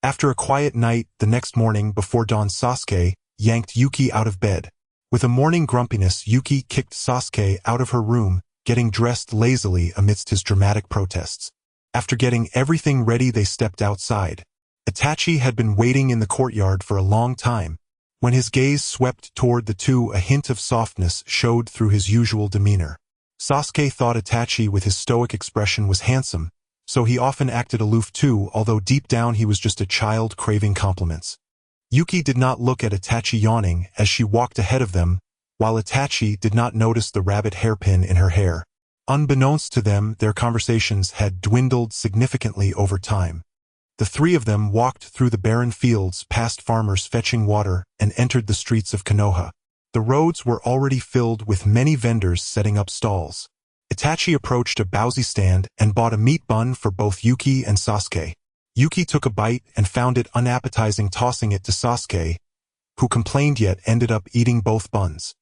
Speaker 1: After a quiet night, the next morning before dawn, Sasuke yanked Yuki out of bed. With a morning grumpiness, Yuki kicked Sasuke out of her room, getting dressed lazily amidst his dramatic protests. After getting everything ready, they stepped outside. Itachi had been waiting in the courtyard for a long time. When his gaze swept toward the two, a hint of softness showed through his usual demeanor. Sasuke thought Itachi with his stoic expression was handsome, so he often acted aloof too, although deep down he was just a child craving compliments. Yuki did not look at Itachi, yawning as she walked ahead of them, while Itachi did not notice the rabbit hairpin in her hair. Unbeknownst to them, their conversations had dwindled significantly over time. The three of them walked through the barren fields, past farmers fetching water, and entered the streets of Konoha. The roads were already filled with many vendors setting up stalls. Itachi approached a bowsy stand and bought a meat bun for both Yuki and Sasuke. Yuki took a bite and found it unappetizing, tossing it to Sasuke, who complained yet ended up eating both buns.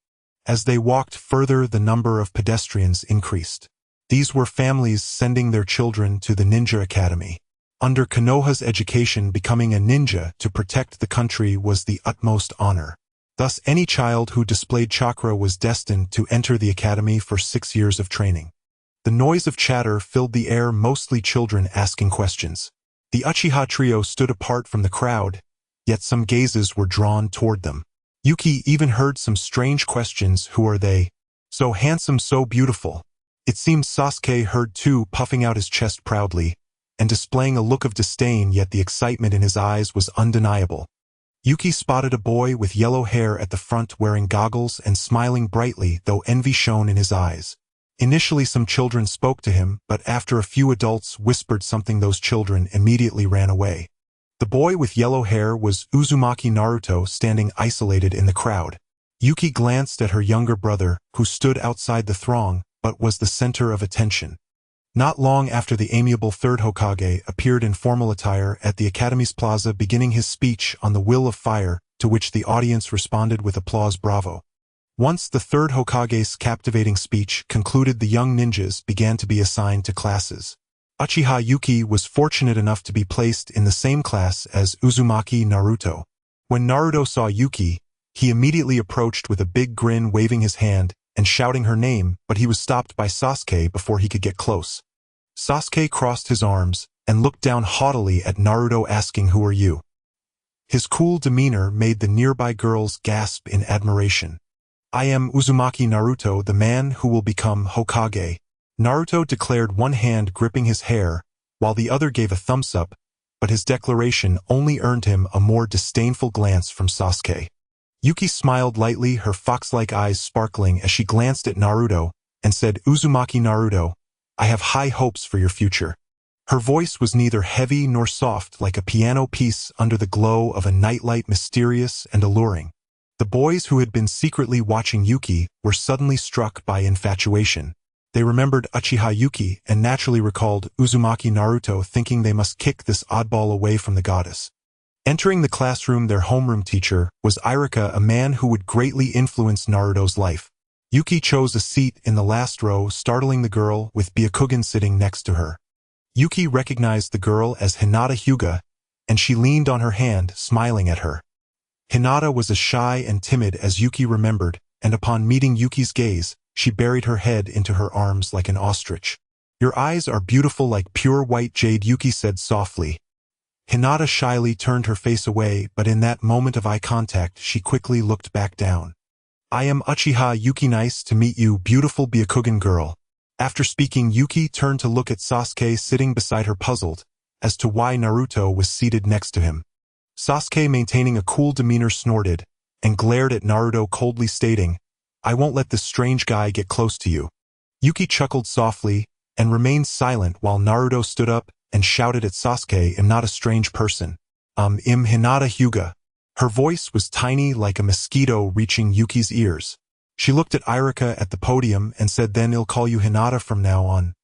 Speaker 1: As they walked further, the number of pedestrians increased. These were families sending their children to the ninja academy. Under Konoha's education, becoming a ninja to protect the country was the utmost honor. Thus, any child who displayed chakra was destined to enter the academy for 6 years of training. The noise of chatter filled the air, mostly children asking questions. The Uchiha trio stood apart from the crowd, yet some gazes were drawn toward them. Yuki even heard some strange questions. Who are they? So handsome, so beautiful. It seemed Sasuke heard too, puffing out his chest proudly, and displaying a look of disdain, yet the excitement in his eyes was undeniable. Yuki spotted a boy with yellow hair at the front, wearing goggles and smiling brightly, though envy shone in his eyes. Initially some children spoke to him, but after a few adults whispered something, those children immediately ran away. The boy with yellow hair was Uzumaki Naruto, standing isolated in the crowd. Yuki glanced at her younger brother, who stood outside the throng, but was the center of attention. Not long after, the amiable third Hokage appeared in formal attire at the Academy's plaza, beginning his speech on the will of fire, to which the audience responded with applause. Bravo. Once the third Hokage's captivating speech concluded, the young ninjas began to be assigned to classes. Uchiha Yuki was fortunate enough to be placed in the same class as Uzumaki Naruto. When Naruto saw Yuki, he immediately approached with a big grin, waving his hand and shouting her name, but he was stopped by Sasuke before he could get close. Sasuke crossed his arms and looked down haughtily at Naruto, asking, "Who are you?" His cool demeanor made the nearby girls gasp in admiration. "I am Uzumaki Naruto, the man who will become Hokage," Naruto declared, one hand gripping his hair, while the other gave a thumbs up, but his declaration only earned him a more disdainful glance from Sasuke. Yuki smiled lightly, her fox-like eyes sparkling as she glanced at Naruto, and said, "Uzumaki Naruto, I have high hopes for your future." Her voice was neither heavy nor soft, like a piano piece under the glow of a nightlight, mysterious and alluring. The boys who had been secretly watching Yuki were suddenly struck by infatuation. They remembered Uchiha Yuki and naturally recalled Uzumaki Naruto, thinking they must kick this oddball away from the goddess. Entering the classroom, their homeroom teacher was Irika, a man who would greatly influence Naruto's life. Yuki chose a seat in the last row, startling the girl with Byakugan sitting next to her. Yuki recognized the girl as Hinata Hyuga, and she leaned on her hand, smiling at her. Hinata was as shy and timid as Yuki remembered, and upon meeting Yuki's gaze, she buried her head into her arms like an ostrich. "Your eyes are beautiful like pure white jade," Yuki said softly. Hinata shyly turned her face away, but in that moment of eye contact, she quickly looked back down. I am Uchiha Yuki. Nice to meet you, beautiful Byakugan girl. After speaking, Yuki turned to look at Sasuke sitting beside her, puzzled as to why Naruto was seated next to him. Sasuke, maintaining a cool demeanor, snorted and glared at Naruto coldly, stating, I won't let this strange guy get close to you. Yuki chuckled softly and remained silent while Naruto stood up and shouted at Sasuke, I'm not a strange person. Im Hinata Hyuga. Her voice was tiny like a mosquito reaching Yuki's ears. She looked at Irika at the podium and said, then I'll call you Hinata from now on.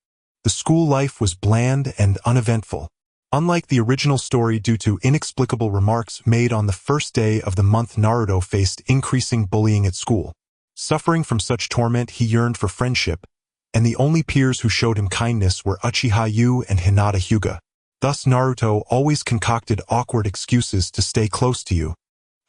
Speaker 1: The school life was bland and uneventful. Unlike the original story, due to inexplicable remarks made on the first day of the month, Naruto faced increasing bullying at school. Suffering from such torment, he yearned for friendship, and the only peers who showed him kindness were Uchiha Yu and Hinata Hyuga. Thus Naruto always concocted awkward excuses to stay close to you.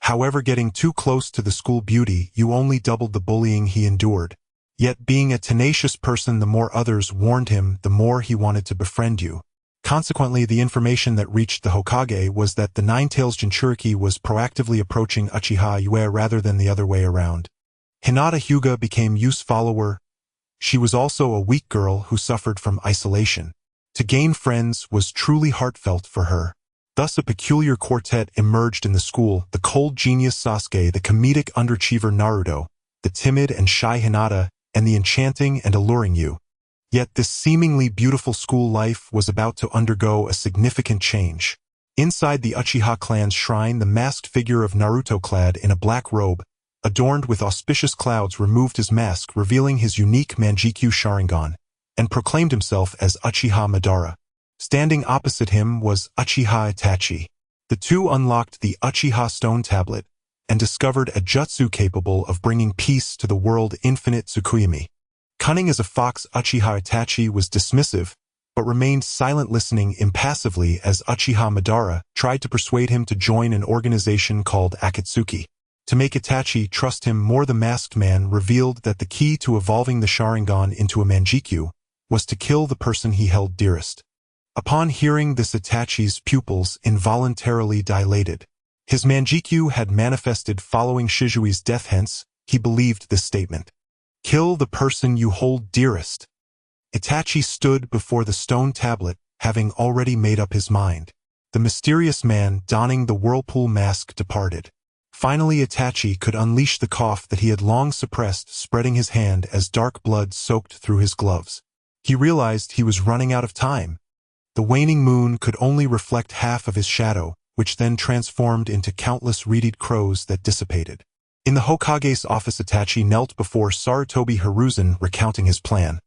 Speaker 1: However, getting too close to the school beauty, you only doubled the bullying he endured. Yet, being a tenacious person, the more others warned him, the more he wanted to befriend you. Consequently, the information that reached the Hokage was that the Nine-Tails Jinchuriki was proactively approaching Uchiha Yue rather than the other way around. Hinata Hyuga became Yu's follower. She was also a weak girl who suffered from isolation. To gain friends was truly heartfelt for her. Thus a peculiar quartet emerged in the school, the cold genius Sasuke, the comedic underachiever Naruto, the timid and shy Hinata, and the enchanting and alluring Yu. Yet this seemingly beautiful school life was about to undergo a significant change. Inside the Uchiha clan's shrine, the masked figure of Naruto, clad in a black robe, adorned with auspicious clouds, removed his mask, revealing his unique Manjikyu Sharingan, and proclaimed himself as Uchiha Madara. Standing opposite him was Uchiha Itachi. The two unlocked the Uchiha Stone Tablet and discovered a jutsu capable of bringing peace to the world, Infinite Tsukuyomi. Cunning as a fox, Uchiha Itachi was dismissive, but remained silent, listening impassively as Uchiha Madara tried to persuade him to join an organization called Akatsuki. To make Itachi trust him more, the masked man revealed that the key to evolving the Sharingan into a Manjikyu was to kill the person he held dearest. Upon hearing this, Itachi's pupils involuntarily dilated. His Manjikyu had manifested following Shizui's death, hence, he believed this statement. Kill the person you hold dearest. Itachi stood before the stone tablet, having already made up his mind. The mysterious man, donning the whirlpool mask, departed. Finally, Itachi could unleash the cough that he had long suppressed, spreading his hand as dark blood soaked through his gloves. He realized he was running out of time. The waning moon could only reflect half of his shadow, which then transformed into countless reeded crows that dissipated. In the Hokage's office, Itachi knelt before Sarutobi Hiruzen, recounting his plan.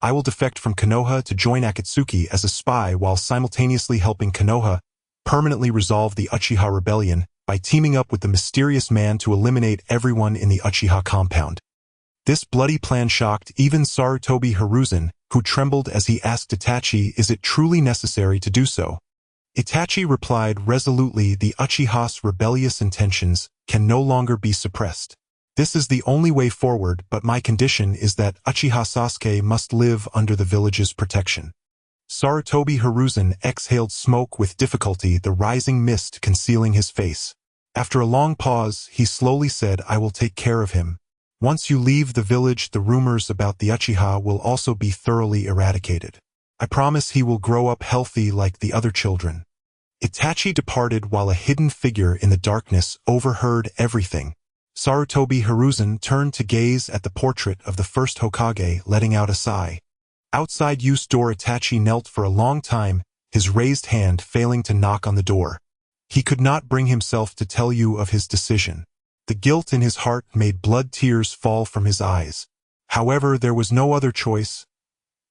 Speaker 1: I will defect from Konoha to join Akatsuki as a spy, while simultaneously helping Konoha permanently resolve the Uchiha rebellion by teaming up with the mysterious man to eliminate everyone in the Uchiha compound. This bloody plan shocked even Sarutobi Hiruzen, who trembled as he asked Itachi, is it truly necessary to do so? Itachi replied resolutely, the Uchiha's rebellious intentions can no longer be suppressed. This is the only way forward, but my condition is that Uchiha Sasuke must live under the village's protection. Sarutobi Hiruzen exhaled smoke with difficulty, the rising mist concealing his face. After a long pause, he slowly said, I will take care of him. Once you leave the village, the rumors about the Uchiha will also be thoroughly eradicated. I promise he will grow up healthy like the other children. Itachi departed while a hidden figure in the darkness overheard everything. Sarutobi Hiruzen turned to gaze at the portrait of the first Hokage, letting out a sigh. Outside Yu's door, Itachi knelt for a long time, his raised hand failing to knock on the door. He could not bring himself to tell Yu of his decision. The guilt in his heart made blood tears fall from his eyes. However, there was no other choice.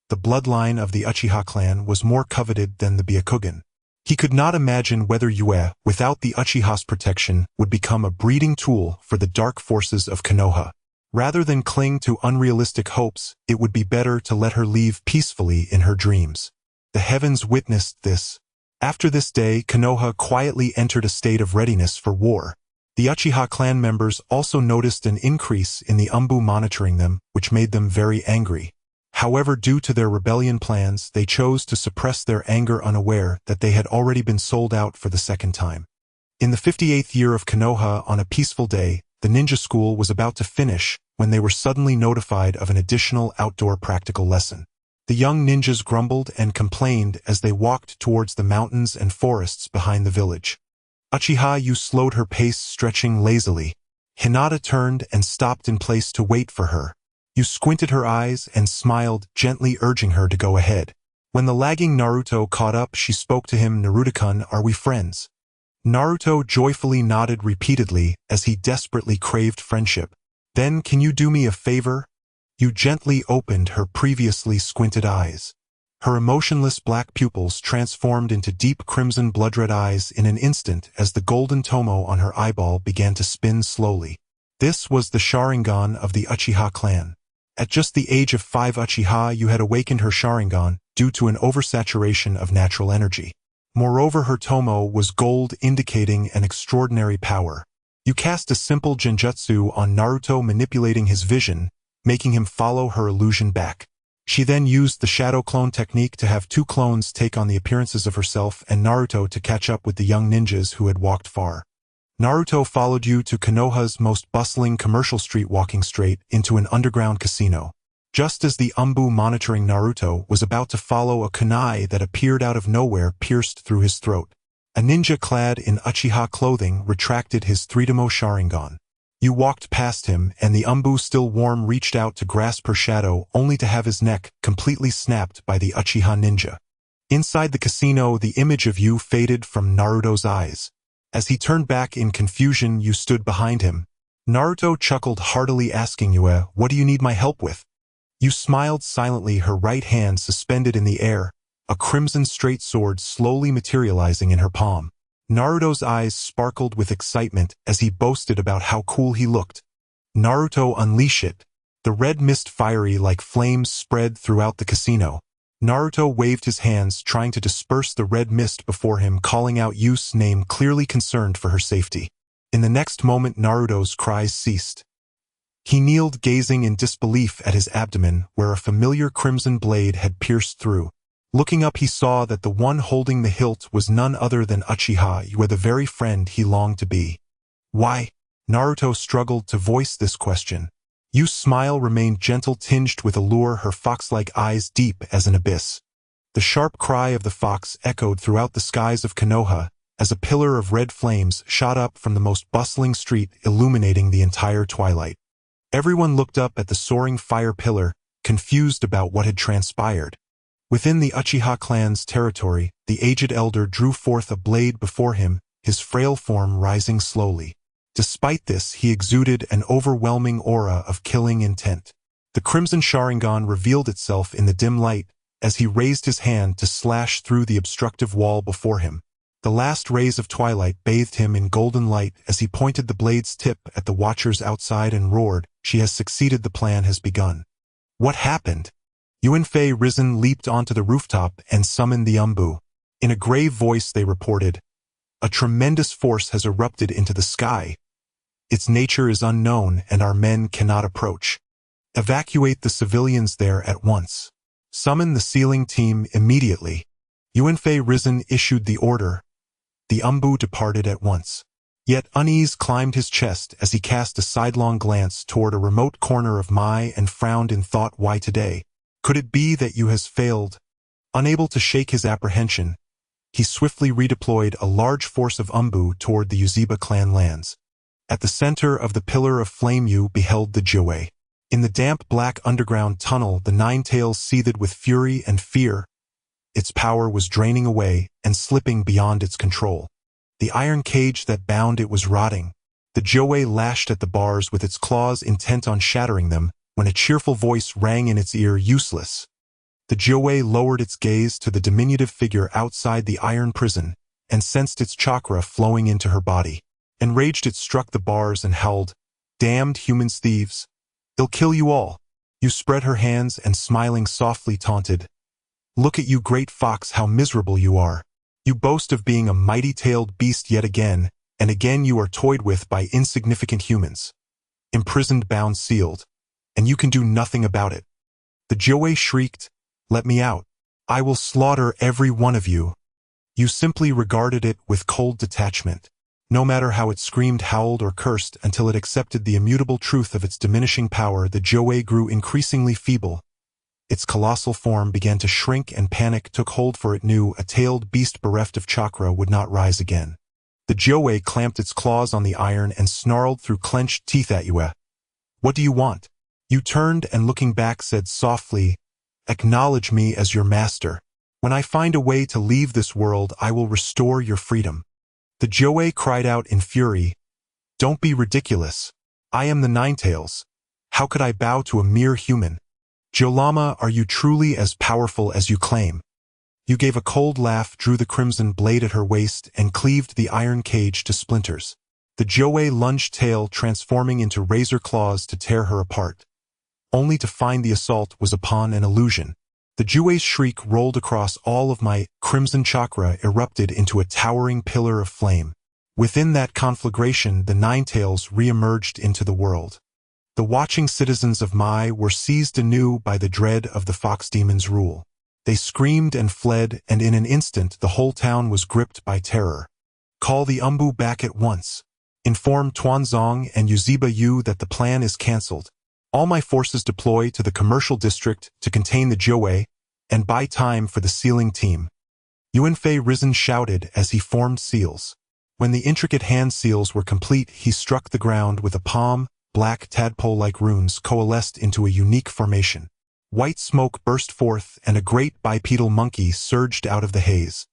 Speaker 1: The bloodline of the Uchiha clan was more coveted than the Byakugan. He could not imagine whether Yue, without the Uchiha's protection, would become a breeding tool for the dark forces of Konoha. Rather than cling to unrealistic hopes, it would be better to let her leave peacefully in her dreams. The heavens witnessed this. After this day, Konoha quietly entered a state of readiness for war. The Uchiha clan members also noticed an increase in the Umbu monitoring them, which made them very angry. However, due to their rebellion plans, they chose to suppress their anger, unaware that they had already been sold out for the second time. In the 58th year of Konoha, on a peaceful day, The ninja school was about to finish when they were suddenly notified of an additional outdoor practical lesson. The young ninjas grumbled and complained as they walked towards the mountains and forests behind the village. Uchiha Yu slowed her pace, stretching lazily. Hinata turned and stopped in place to wait for her. Yu squinted her eyes and smiled, gently urging her to go ahead. When the lagging Naruto caught up, she spoke to him. Naruto-kun, are we friends? Naruto joyfully nodded repeatedly as he desperately craved friendship. Then, can you do me a favor? Yu gently opened her previously squinted eyes. Her emotionless black pupils transformed into deep crimson blood-red eyes in an instant as the golden tomo on her eyeball began to spin slowly. This was the Sharingan of the Uchiha clan. At just the age of 5, Uchiha Yu had awakened her Sharingan due to an oversaturation of natural energy. Moreover, her tomo was gold, indicating an extraordinary power. You cast a simple genjutsu on Naruto, manipulating his vision, making him follow her illusion back. She then used the shadow clone technique to have 2 clones take on the appearances of herself and Naruto to catch up with the young ninjas who had walked far. Naruto followed you to Konoha's most bustling commercial street, walking straight into an underground casino. Just as the Umbu monitoring Naruto was about to follow, a kunai that appeared out of nowhere pierced through his throat. A ninja clad in Uchiha clothing retracted his 3-tomo Sharingan. You walked past him, and the Umbu, still warm, reached out to grasp her shadow, only to have his neck completely snapped by the Uchiha ninja. Inside the casino, the image of you faded from Naruto's eyes. As he turned back in confusion, you stood behind him. Naruto chuckled heartily, asking you, what do you need my help with? You smiled silently, her right hand suspended in the air, a crimson straight sword slowly materializing in her palm. Naruto's eyes sparkled with excitement as he boasted about how cool he looked. Naruto, unleash it. The red mist, fiery like flames, spread throughout the casino. Naruto waved his hands, trying to disperse the red mist before him, calling out Yu's name, clearly concerned for her safety. In the next moment, Naruto's cries ceased. He kneeled, gazing in disbelief at his abdomen, where a familiar crimson blade had pierced through. Looking up, he saw that the one holding the hilt was none other than Uchiha Yu, the very friend he longed to be. Why? Naruto struggled to voice this question. Yu's smile remained gentle, tinged with allure, her fox-like eyes deep as an abyss. The sharp cry of the fox echoed throughout the skies of Konoha as a pillar of red flames shot up from the most bustling street, illuminating the entire twilight. Everyone looked up at the soaring fire pillar, confused about what had transpired. Within the Uchiha clan's territory, the aged elder drew forth a blade before him, his frail form rising slowly. Despite this, he exuded an overwhelming aura of killing intent. The crimson Sharingan revealed itself in the dim light as he raised his hand to slash through the obstructive wall before him. The last rays of twilight bathed him in golden light as he pointed the blade's tip at the watchers outside and roared, "She has succeeded, the plan has begun." What happened? Yuanfei, risen, leaped onto the rooftop and summoned the Umbu. In a grave voice they reported, "A tremendous force has erupted into the sky. Its nature is unknown and our men cannot approach. Evacuate the civilians there at once. Summon the sealing team immediately." Yuanfei, risen, issued the order. The Umbu departed at once. Yet unease climbed his chest as he cast a sidelong glance toward a remote corner of Mai and frowned in thought. Why today? Could it be that Yu has failed? Unable to shake his apprehension, he swiftly redeployed a large force of Umbu toward the Uchiha clan lands. At the center of the pillar of flame, Yu beheld the Jiwei. In the damp black underground tunnel, the Nine Tails seethed with fury and fear. Its power was draining away and slipping beyond its control. The iron cage that bound it was rotting. The Jiwei lashed at the bars with its claws, intent on shattering them, when a cheerful voice rang in its ear, "Useless." The Jiwei lowered its gaze to the diminutive figure outside the iron prison and sensed its chakra flowing into her body. Enraged, it struck the bars and howled, "Damned humans, thieves! I'll kill you all." Yu spread her hands and, smiling softly, taunted, "Look at you, great fox, how miserable you are. You boast of being a mighty-tailed beast yet again, and again you are toyed with by insignificant humans. Imprisoned, bound, sealed, and you can do nothing about it." The Jiwei shrieked, "Let me out. I will slaughter every one of you." You simply regarded it with cold detachment. No matter how it screamed, howled, or cursed until it accepted the immutable truth of its diminishing power, the Joei grew increasingly feeble. Its colossal form began to shrink and panic took hold, for it knew a tailed beast bereft of chakra would not rise again. The Joei clamped its claws on the iron and snarled through clenched teeth at you. What do you want? You turned and looking back said softly, acknowledge me as your master. When I find a way to leave this world, I will restore your freedom. The Joei cried out in fury, don't be ridiculous. I am the Ninetales. How could I bow to a mere human? Jolama, are you truly as powerful as you claim? You gave a cold laugh, drew the crimson blade at her waist, and cleaved the iron cage to splinters. The Joei lunged, tail transforming into razor claws to tear her apart, only to find the assault was upon an illusion. The Joei's shriek rolled across all of my crimson chakra, erupted into a towering pillar of flame. Within that conflagration, the Ninetales re-emerged into the world. The watching citizens of Mai were seized anew by the dread of the fox demon's rule. They screamed and fled, and in an instant the whole town was gripped by terror. Call the Umbu back at once. Inform Tuanzong and Yuziba Yu that the plan is cancelled. All my forces deploy to the commercial district to contain the Joei and buy time for the sealing team. Yuanfei Risen shouted as he formed seals. When the intricate hand seals were complete, he struck the ground with a palm. Black tadpole-like runes coalesced into a unique formation. White smoke burst forth and a great bipedal monkey surged out of the haze.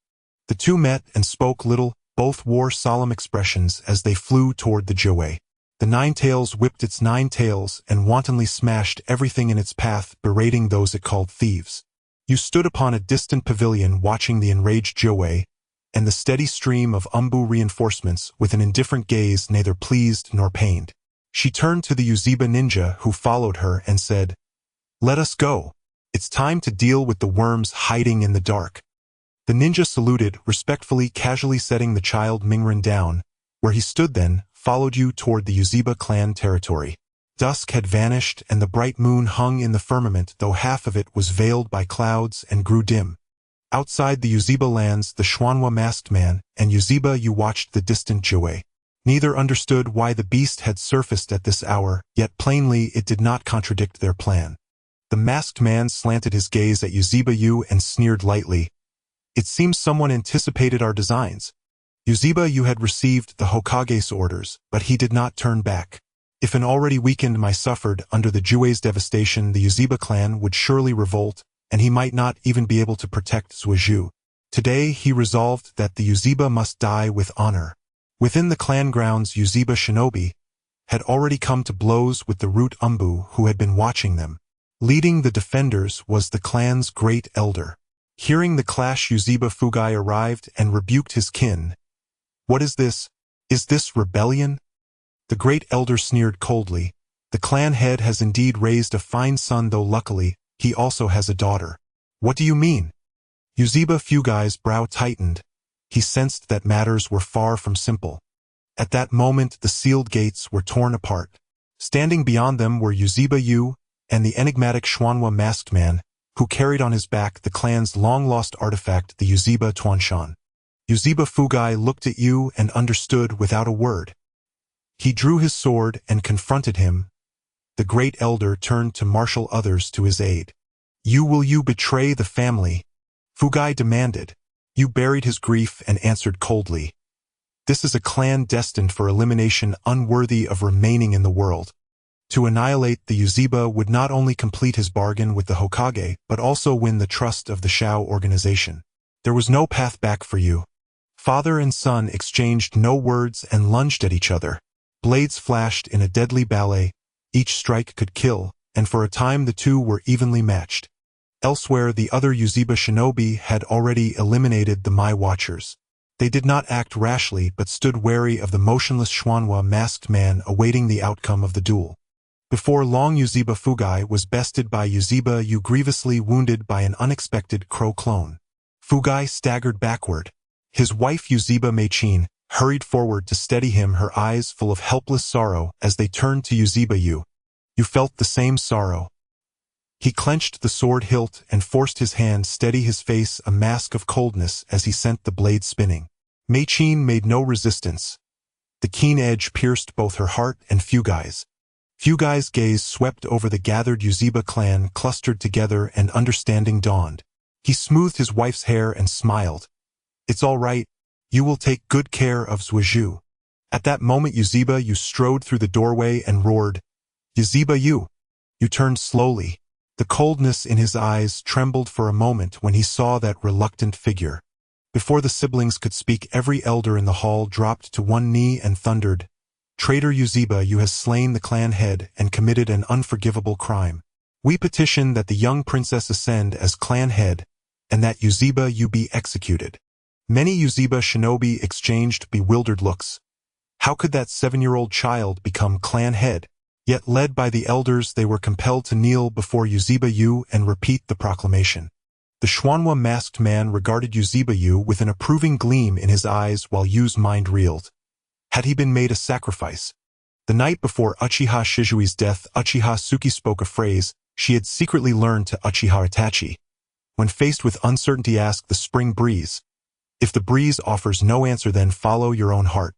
Speaker 1: The two met and spoke little, both wore solemn expressions as they flew toward the Joei. The Ninetales whipped its 9 tails and wantonly smashed everything in its path, berating those it called thieves. You stood upon a distant pavilion watching the enraged Joei and the steady stream of Umbu reinforcements with an indifferent gaze, neither pleased nor pained. She turned to the Yuziba ninja who followed her and said, let us go. It's time to deal with the worms hiding in the dark. The ninja saluted, respectfully, casually setting the child Mingren down, where he stood, then followed you toward the Yuziba clan territory. Dusk had vanished and the bright moon hung in the firmament, though half of it was veiled by clouds and grew dim. Outside the Yuziba lands, the Xuanhua masked man and Yuziba Yu watched the distant Joei. Neither understood why the beast had surfaced at this hour, yet plainly it did not contradict their plan. The masked man slanted his gaze at Yuziba Yu and sneered lightly. It seems someone anticipated our designs. Yuziba Yu had received the Hokage's orders, but he did not turn back. If an already weakened Mai suffered under the Joei's devastation, the Yuziba clan would surely revolt, and he might not even be able to protect Zuozhu. Today he resolved that the Yuziba must die with honor. Within the clan grounds, Yuziba shinobi had already come to blows with the root Umbu who had been watching them. Leading the defenders was the clan's great elder. Hearing the clash, Yuziba Fugai arrived and rebuked his kin. What is this? Is this rebellion? The great elder sneered coldly. The clan head has indeed raised a fine son, though luckily, he also has a daughter. What do you mean? Yuziba Fugai's brow tightened. He sensed that matters were far from simple. At that moment, the sealed gates were torn apart. Standing beyond them were Yuziba Yu and the enigmatic Xuanhua masked man, who carried on his back the clan's long-lost artifact, the Yuziba Tuanshan. Yuziba Fugai looked at Yu and understood without a word. He drew his sword and confronted him. The great elder turned to marshal others to his aid. Will you betray the family? Fugai demanded. Yu buried his grief and answered coldly. This is a clan destined for elimination, unworthy of remaining in the world. To annihilate the Yuziba would not only complete his bargain with the Hokage, but also win the trust of the Shao organization. There was no path back for you. Father and son exchanged no words and lunged at each other. Blades flashed in a deadly ballet. Each strike could kill, and for a time the two were evenly matched. Elsewhere, the other Yuziba shinobi had already eliminated the Mai Watchers. They did not act rashly but stood wary of the motionless Xuanhua masked man awaiting the outcome of the duel. Before long, Yuziba Fugai was bested by Yuziba Yu, grievously wounded by an unexpected crow clone. Fugai staggered backward. His wife Yuziba Meichin hurried forward to steady him, her eyes full of helpless sorrow as they turned to Yuziba Yu. You felt the same sorrow. He clenched the sword hilt and forced his hand steady his face, a mask of coldness as he sent the blade spinning. Meichin made no resistance. The keen edge pierced both her heart and Fugai's. Fugai's gaze swept over the gathered Uchiha clan clustered together, and understanding dawned. He smoothed his wife's hair and smiled. "It's all right. You will take good care of Zhuozhu." At that moment Uchiha Yu strode through the doorway and roared, "Uchiha Yu!" Yu turned slowly. The coldness in his eyes trembled for a moment when he saw that reluctant figure. Before the siblings could speak, every elder in the hall dropped to one knee and thundered, "Traitor Uchiha Yu has slain the clan head and committed an unforgivable crime. We petition that the young princess ascend as clan head, and that Uchiha Yu be executed." Many Uchiha shinobi exchanged bewildered looks. How could that 7-year-old child become clan head? Yet led by the elders they were compelled to kneel before Uchiha Yu and repeat the proclamation. The Xuanhua masked man regarded Uchiha Yu with an approving gleam in his eyes while Yu's mind reeled. Had he been made a sacrifice? The night before Uchiha Shizui's death, Uchiha Tsuki spoke a phrase she had secretly learned to Uchiha Itachi. When faced with uncertainty, ask the spring breeze. If the breeze offers no answer, then follow your own heart.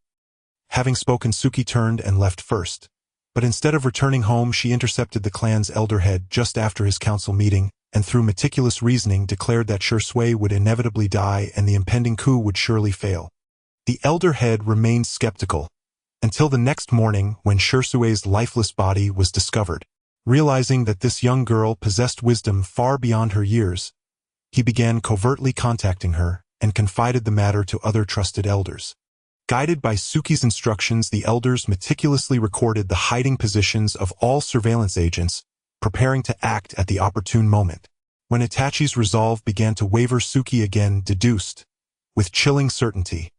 Speaker 1: Having spoken, Tsuki turned and left first. But instead of returning home, she intercepted the clan's elder head just after his council meeting, and through meticulous reasoning declared that Shui would inevitably die and the impending coup would surely fail. The elder head remained skeptical, until the next morning when Shui's lifeless body was discovered. Realizing that this young girl possessed wisdom far beyond her years, he began covertly contacting her and confided the matter to other trusted elders. Guided by Tsuki's instructions, the elders meticulously recorded the hiding positions of all surveillance agents, preparing to act at the opportune moment. When Itachi's resolve began to waver, Tsuki again deduced, with chilling certainty,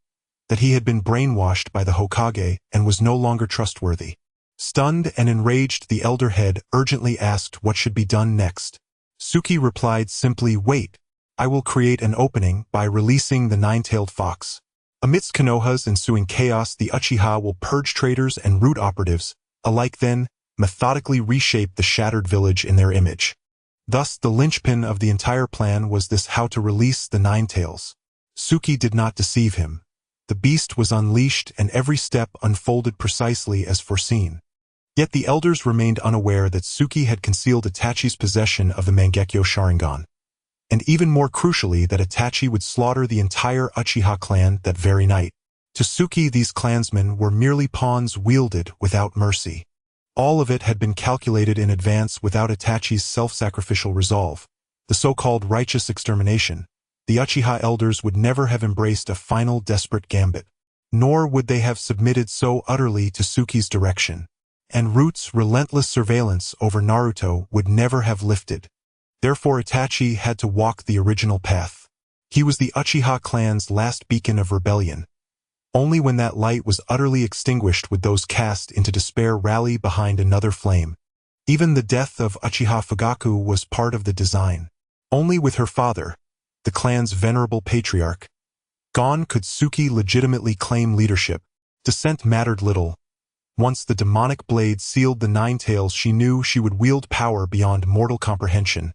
Speaker 1: that he had been brainwashed by the Hokage and was no longer trustworthy. Stunned and enraged, the elder head urgently asked what should be done next. Tsuki replied simply, "Wait. I will create an opening by releasing the nine-tailed fox. Amidst Konoha's ensuing chaos, the Uchiha will purge traitors and root operatives, alike then methodically reshape the shattered village in their image." Thus, the linchpin of the entire plan was this: how to release the nine tails. Tsuki did not deceive him. The beast was unleashed and every step unfolded precisely as foreseen. Yet the elders remained unaware that Tsuki had concealed Itachi's possession of the Mangekyo Sharingan. And even more crucially, that Itachi would slaughter the entire Uchiha clan that very night. To Tsuki, these clansmen were merely pawns wielded without mercy. All of it had been calculated in advance. Without Itachi's self-sacrificial resolve, the so-called righteous extermination, the Uchiha elders would never have embraced a final desperate gambit. Nor would they have submitted so utterly to Tsuki's direction. And Root's relentless surveillance over Naruto would never have lifted. Therefore, Itachi had to walk the original path. He was the Uchiha clan's last beacon of rebellion. Only when that light was utterly extinguished would those cast into despair rally behind another flame. Even the death of Uchiha Fugaku was part of the design. Only with her father, the clan's venerable patriarch, gone, could Tsuki legitimately claim leadership. Descent mattered little. Once the demonic blade sealed the nine tails, she knew she would wield power beyond mortal comprehension.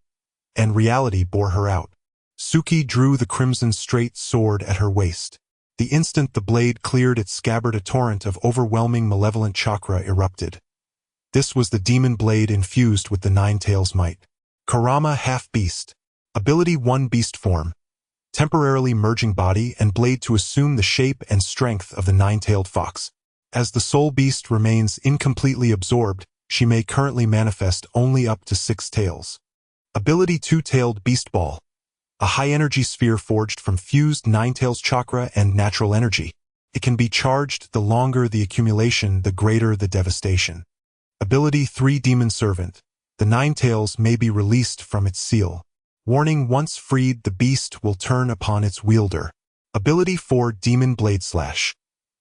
Speaker 1: And reality bore her out. Tsuki drew the crimson straight sword at her waist. The instant the blade cleared its scabbard, a torrent of overwhelming malevolent chakra erupted. This was the demon blade infused with the nine tails' might. Kurama half-beast. Ability 1: beast form. Temporarily merging body and blade to assume the shape and strength of the nine-tailed fox. As the soul beast remains incompletely absorbed, she may currently manifest only up to 6 tails. Ability 2: beast ball. A high-energy sphere forged from fused nine-tails chakra and natural energy. It can be charged. The longer the accumulation, the greater the devastation. Ability 3: demon servant. The nine tails may be released from its seal. Warning: once freed, the beast will turn upon its wielder. Ability 4: demon blade slash.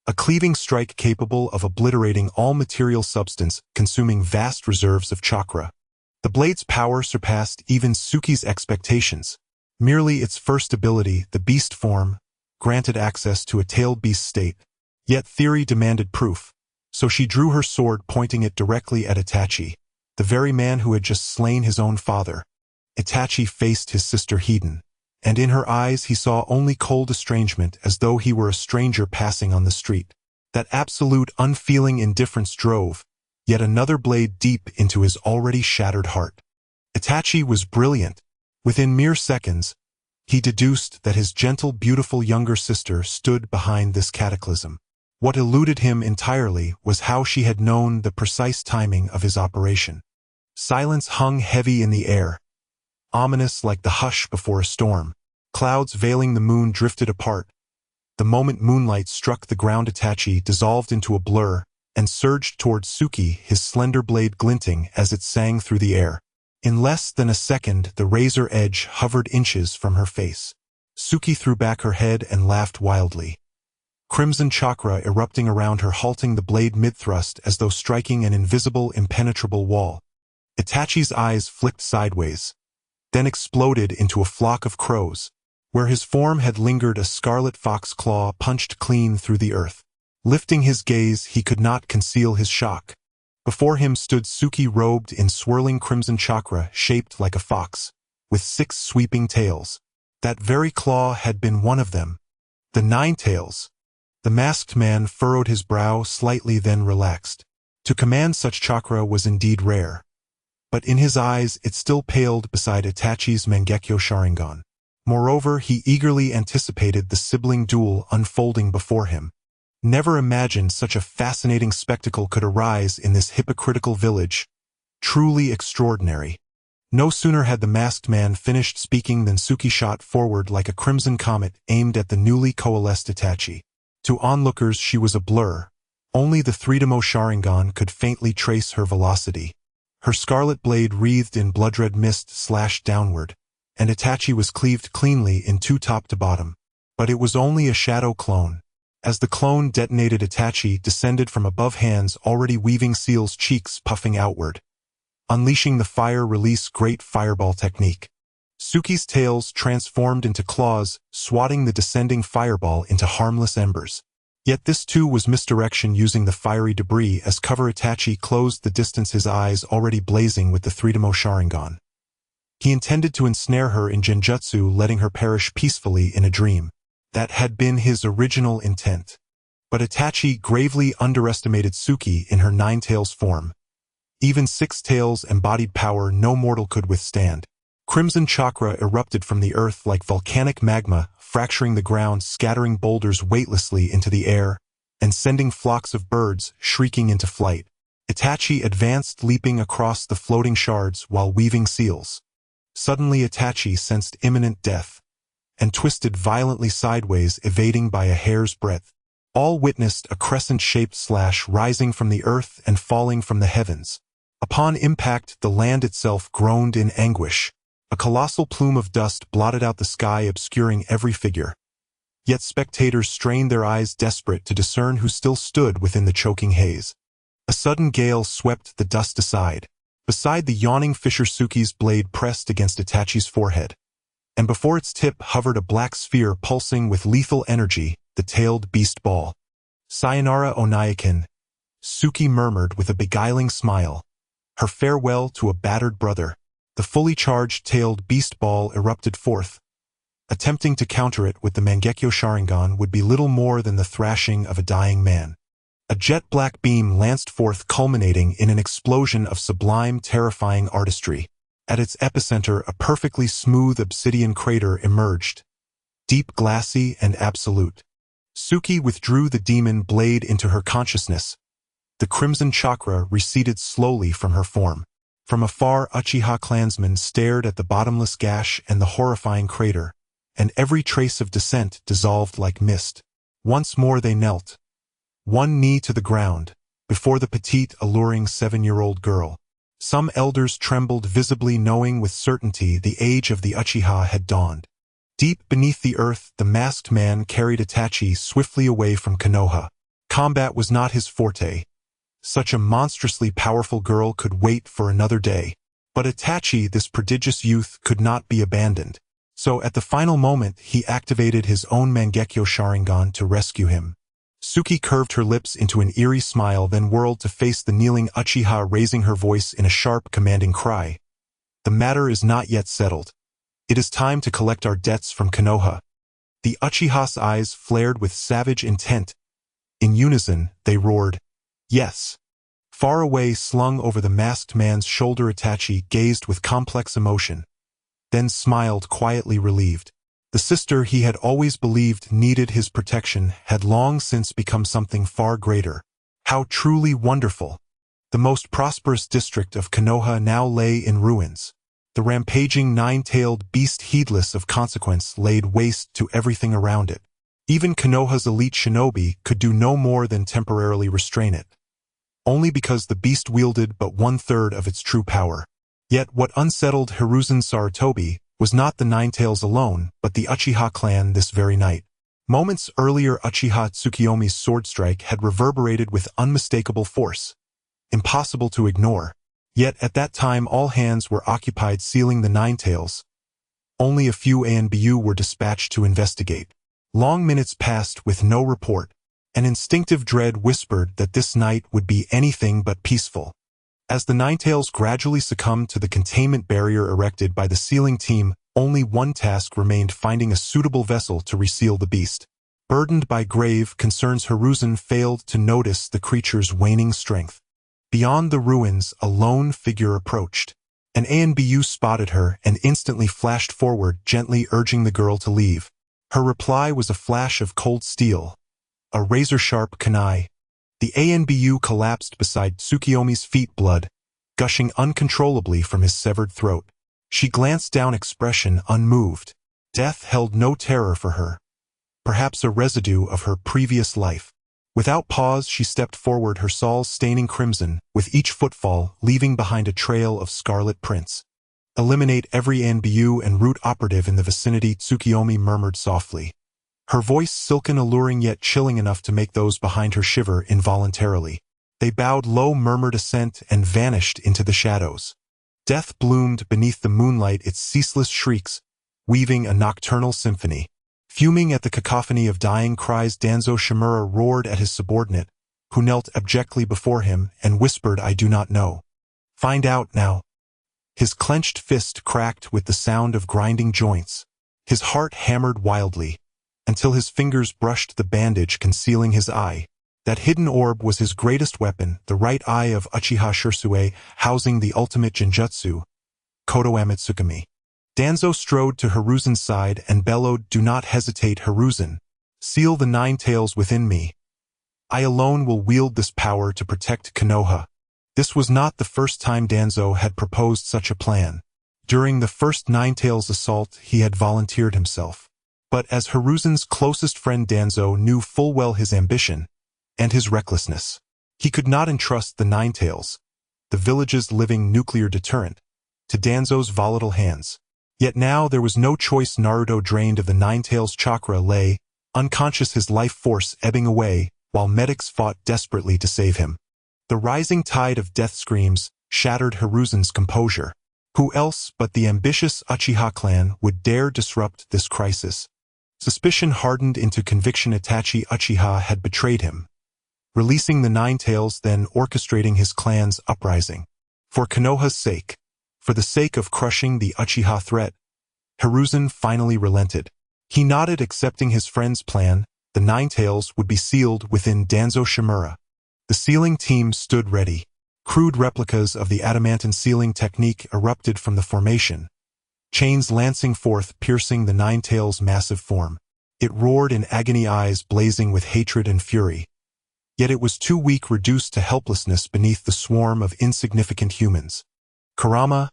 Speaker 1: A cleaving strike capable of obliterating all material substance, consuming vast reserves of chakra. The blade's power surpassed even Tsuki's expectations. Merely its first ability, the beast form, granted access to a tailed beast state. Yet theory demanded proof, so she drew her sword, pointing it directly at Itachi, the very man who had just slain his own father. Itachi faced his sister Hiden, and in her eyes he saw only cold estrangement, as though he were a stranger passing on the street. That absolute unfeeling indifference drove yet another blade deep into his already shattered heart. Itachi was brilliant. Within mere seconds, he deduced that his gentle, beautiful younger sister stood behind this cataclysm. What eluded him entirely was how she had known the precise timing of his operation. Silence hung heavy in the air, ominous like the hush before a storm. Clouds veiling the moon drifted apart. The moment moonlight struck the ground, Itachi dissolved into a blur and surged towards Tsuki, his slender blade glinting as it sang through the air. In less than a second, the razor edge hovered inches from her face. Tsuki threw back her head and laughed wildly. Crimson chakra erupting around her, halting the blade mid-thrust as though striking an invisible, impenetrable wall. Itachi's eyes flicked sideways, then exploded into a flock of crows. Where his form had lingered, a scarlet fox claw punched clean through the earth. Lifting his gaze, he could not conceal his shock. Before him stood Tsuki, robed in swirling crimson chakra, shaped like a fox, with 6 sweeping tails. That very claw had been one of them. The 9 tails. The masked man furrowed his brow slightly, then relaxed. To command such chakra was indeed rare. But in his eyes it still paled beside Itachi's Mangekyo Sharingan. Moreover, he eagerly anticipated the sibling duel unfolding before him. Never imagined such a fascinating spectacle could arise in this hypocritical village. Truly extraordinary. No sooner had the masked man finished speaking than Tsuki shot forward like a crimson comet aimed at the newly coalesced Itachi. To onlookers she was a blur. Only the Threedemo Sharingan could faintly trace her velocity. Her scarlet blade wreathed in blood-red mist slashed downward, and Itachi was cleaved cleanly in 2 top to bottom. But it was only a shadow clone. As the clone detonated, Itachi descended from above, hands already weaving seals, cheeks puffing outward, unleashing the fire release great fireball technique. Tsuki's tails transformed into claws, swatting the descending fireball into harmless embers. Yet this too was misdirection, using the fiery debris as cover. Itachi closed the distance, his eyes already blazing with the Threedemo Sharingan. He intended to ensnare her in genjutsu, letting her perish peacefully in a dream. That had been his original intent. But Itachi gravely underestimated Tsuki in her 9 tails form. Even 6 tails embodied power no mortal could withstand. Crimson chakra erupted from the earth like volcanic magma, fracturing the ground, scattering boulders weightlessly into the air, and sending flocks of birds shrieking into flight. Itachi advanced, leaping across the floating shards while weaving seals. Suddenly Itachi sensed imminent death, and twisted violently sideways, evading by a hair's breadth. All witnessed a crescent-shaped slash rising from the earth and falling from the heavens. Upon impact, the land itself groaned in anguish. A colossal plume of dust blotted out the sky, obscuring every figure. Yet spectators strained their eyes, desperate to discern who still stood within the choking haze. A sudden gale swept the dust aside. Beside the yawning fissure, Tsuki's blade pressed against Itachi's forehead, and before its tip hovered a black sphere pulsing with lethal energy, the tailed beast ball. "Sayonara, Onaikin," Tsuki murmured with a beguiling smile, her farewell to a battered brother. The fully charged tailed beast ball erupted forth. Attempting to counter it with the Mangekyo Sharingan would be little more than the thrashing of a dying man. A jet-black beam lanced forth, culminating in an explosion of sublime, terrifying artistry. At its epicenter, a perfectly smooth obsidian crater emerged, deep, glassy, and absolute. Tsuki withdrew the demon blade into her consciousness. The crimson chakra receded slowly from her form. From afar, Uchiha clansmen stared at the bottomless gash and the horrifying crater, and every trace of descent dissolved like mist. Once more they knelt, one knee to the ground, before the petite, alluring 7-year-old girl. Some elders trembled visibly, knowing with certainty the age of the Uchiha had dawned. Deep beneath the earth, the masked man carried Itachi swiftly away from Konoha. Combat was not his forte. Such a monstrously powerful girl could wait for another day. But Itachi, this prodigious youth, could not be abandoned. So at the final moment, he activated his own Mangekyo Sharingan to rescue him. Tsuki curved her lips into an eerie smile, then whirled to face the kneeling Uchiha, raising her voice in a sharp, commanding cry. "The matter is not yet settled. It is time to collect our debts from Konoha." The Uchiha's eyes flared with savage intent, In unison, they roared, "Yes!" Far away, slung over the masked man's shoulder, Itachi gazed with complex emotion, then smiled, quietly relieved. The sister he had always believed needed his protection had long since become something far greater. How truly wonderful! The most prosperous district of Konoha now lay in ruins. The rampaging nine-tailed beast, heedless of consequence, laid waste to everything around it. Even Konoha's elite shinobi could do no more than temporarily restrain it, only because the beast wielded but one-third of its true power. Yet what unsettled Hiruzen Sarutobi was not the Nine-Tails alone, but the Uchiha clan this very night. Moments earlier, Uchiha Tsukiyomi's sword strike had reverberated with unmistakable force, impossible to ignore. Yet at that time all hands were occupied sealing the Nine-Tails. Only a few ANBU were dispatched to investigate. Long minutes passed with no report. An instinctive dread whispered that this night would be anything but peaceful. As the Nine-Tails gradually succumbed to the containment barrier erected by the sealing team, only one task remained: finding a suitable vessel to reseal the beast. Burdened by grave concerns, Hiruzen failed to notice the creature's waning strength. Beyond the ruins, a lone figure approached. An ANBU spotted her and instantly flashed forward, gently urging the girl to leave. Her reply was a flash of cold steel, a razor-sharp kunai. The ANBU collapsed beside Tsukiyomi's feet, blood gushing uncontrollably from his severed throat. She glanced down, expression unmoved. Death held no terror for her, perhaps a residue of her previous life. Without pause, she stepped forward, her soul staining crimson, with each footfall leaving behind a trail of scarlet prints. "Eliminate every ANBU and root operative in the vicinity," Tsukiyomi murmured softly, her voice silken, alluring yet chilling enough to make those behind her shiver involuntarily. They bowed low, murmured assent, and vanished into the shadows. Death bloomed beneath the moonlight, its ceaseless shrieks weaving a nocturnal symphony. Fuming at the cacophony of dying cries, Danzo Shimura roared at his subordinate, who knelt abjectly before him, and whispered, "I do not know." "Find out now." His clenched fist cracked with the sound of grinding joints. His heart hammered wildly, until his fingers brushed the bandage concealing his eye. That hidden orb was his greatest weapon, the right eye of Uchiha Sasuke, housing the ultimate genjutsu, Kodo Amitsukami. Danzo strode to Hiruzen's side and bellowed, "Do not hesitate, Hiruzen. Seal the Nine-Tails within me. I alone will wield this power to protect Konoha." This was not the first time Danzo had proposed such a plan. During the first Nine-Tails assault, he had volunteered himself. But as Hiruzen's closest friend, Danzo knew full well his ambition and his recklessness. He could not entrust the Nine-Tails, the village's living nuclear deterrent, to Danzo's volatile hands. Yet now there was no choice. Naruto, drained of the Nine-Tails chakra, lay unconscious, his life force ebbing away, while medics fought desperately to save him. The rising tide of death screams shattered Hiruzen's composure. Who else but the ambitious Uchiha clan would dare disrupt this crisis? Suspicion hardened into conviction. Itachi Uchiha had betrayed him, releasing the Nine-Tails, then orchestrating his clan's uprising. For Konoha's sake, for the sake of crushing the Uchiha threat, Hiruzen finally relented. He nodded, accepting his friend's plan. The Nine-Tails would be sealed within Danzo Shimura. The sealing team stood ready. Crude replicas of the adamantine sealing technique erupted from the formation, chains lancing forth, piercing the Nine-Tails' massive form. It roared in agony, eyes blazing with hatred and fury. Yet it was too weak, reduced to helplessness beneath the swarm of insignificant humans. "Kurama,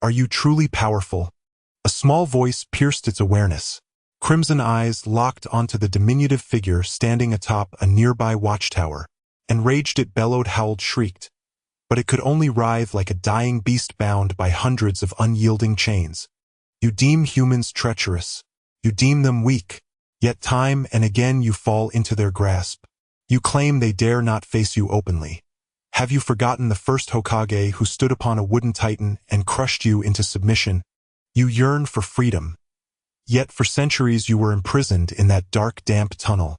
Speaker 1: are you truly powerful?" A small voice pierced its awareness. Crimson eyes locked onto the diminutive figure standing atop a nearby watchtower. Enraged, it bellowed, howled, shrieked. But it could only writhe like a dying beast bound by hundreds of unyielding chains. "You deem humans treacherous. You deem them weak. Yet time and again you fall into their grasp. You claim they dare not face you openly. Have you forgotten the first Hokage who stood upon a wooden titan and crushed you into submission? You yearn for freedom. Yet for centuries you were imprisoned in that dark, damp tunnel.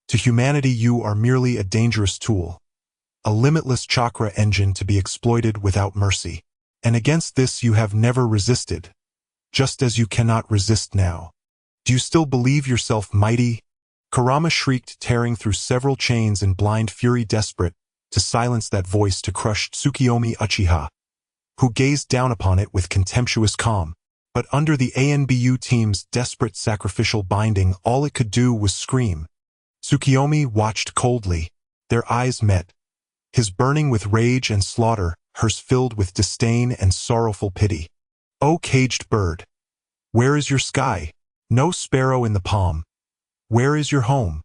Speaker 1: To humanity you are merely a dangerous tool, a limitless chakra engine to be exploited without mercy. And against this you have never resisted, just as you cannot resist now. Do you still believe yourself mighty, Kurama shrieked, tearing through several chains in blind fury, desperate to silence that voice, to crush Tsukiyomi Uchiha, who gazed down upon it with contemptuous calm. But under the ANBU team's desperate sacrificial binding, all it could do was scream. Tsukiyomi watched coldly. Their eyes met, his burning with rage and slaughter, hers filled with disdain and sorrowful pity. "O caged bird, where is your sky? No sparrow in the palm. Where is your home?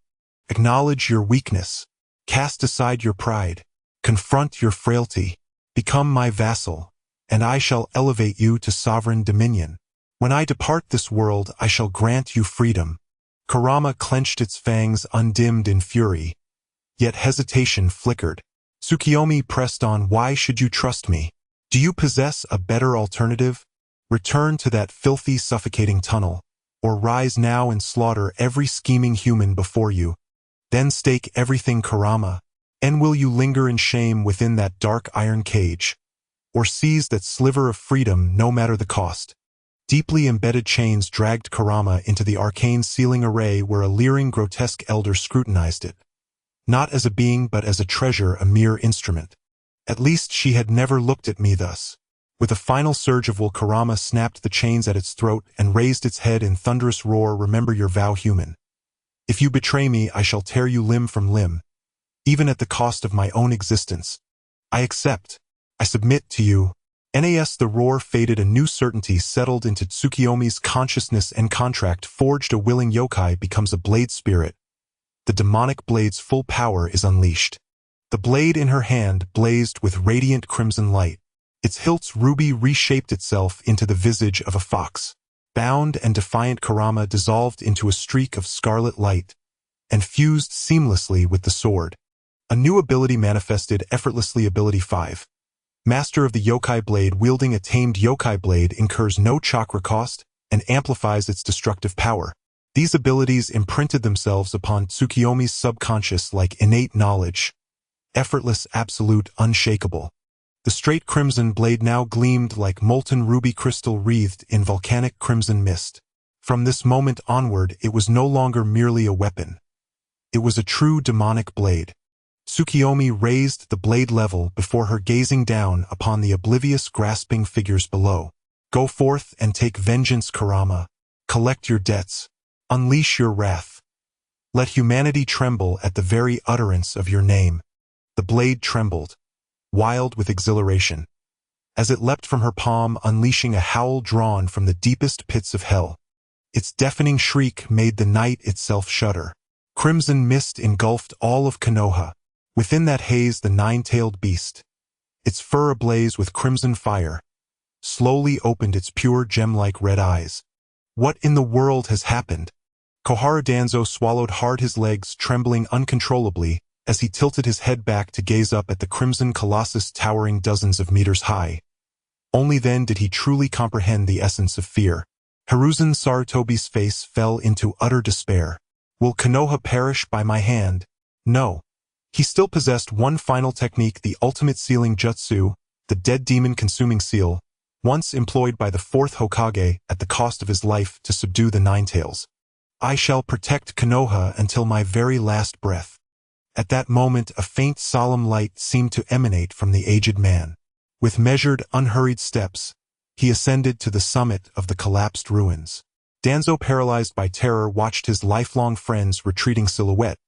Speaker 1: Acknowledge your weakness. Cast aside your pride. Confront your frailty. Become my vassal, and I shall elevate you to sovereign dominion. When I depart this world, I shall grant you freedom." Kurama clenched its fangs, undimmed in fury. Yet hesitation flickered. Tsukiyomi pressed on. "Why should you trust me? Do you possess a better alternative? Return to that filthy, suffocating tunnel, or rise now and slaughter every scheming human before you. Then stake everything, Kurama. And will you linger in shame within that dark iron cage, or seize that sliver of freedom no matter the cost?" Deeply embedded chains dragged Kurama into the arcane ceiling array, where a leering, grotesque elder scrutinized it. Not as a being, but as a treasure, a mere instrument. At least she had never looked at me thus. With a final surge of will, Kurama snapped the chains at its throat and raised its head in thunderous roar. "Remember your vow, human. If you betray me, I shall tear you limb from limb, even at the cost of my own existence. I accept. I submit to you." Nas the roar faded. A new certainty settled into Tsukiyomi's consciousness. And contract forged. A willing yokai becomes a blade spirit. The demonic blade's full power is unleashed. The blade in her hand blazed with radiant crimson light. Its hilt's ruby reshaped itself into the visage of a fox. Bound and defiant, Kurama dissolved into a streak of scarlet light and fused seamlessly with the sword. A new ability manifested effortlessly. Ability 5. Master of the Yokai Blade. Wielding a tamed yokai blade incurs no chakra cost and amplifies its destructive power. These abilities imprinted themselves upon Tsukiyomi's subconscious like innate knowledge. Effortless, absolute, unshakable. The straight crimson blade now gleamed like molten ruby crystal wreathed in volcanic crimson mist. From this moment onward, it was no longer merely a weapon. It was a true demonic blade. Tsukiyomi raised the blade level before her, gazing down upon the oblivious, grasping figures below. "Go forth and take vengeance, Kurama. Collect your debts. Unleash your wrath. Let humanity tremble at the very utterance of your name." The blade trembled, wild with exhilaration, as it leapt from her palm, unleashing a howl drawn from the deepest pits of hell. Its deafening shriek made the night itself shudder. Crimson mist engulfed all of Konoha. Within that haze, the nine-tailed beast, its fur ablaze with crimson fire, slowly opened its pure gem-like red eyes. "What in the world has happened?" Kohara Danzo swallowed hard, his legs trembling uncontrollably as he tilted his head back to gaze up at the crimson colossus towering dozens of meters high. Only then did he truly comprehend the essence of fear. Hiruzen Sarutobi's face fell into utter despair. Will Konoha perish by my hand? No. He still possessed one final technique, the ultimate sealing jutsu, the dead demon consuming seal, once employed by the fourth Hokage at the cost of his life to subdue the Ninetales. "I shall protect Konoha until my very last breath." At that moment, a faint, solemn light seemed to emanate from the aged man. With measured, unhurried steps, he ascended to the summit of the collapsed ruins. Danzo, paralyzed by terror, watched his lifelong friend's retreating silhouette,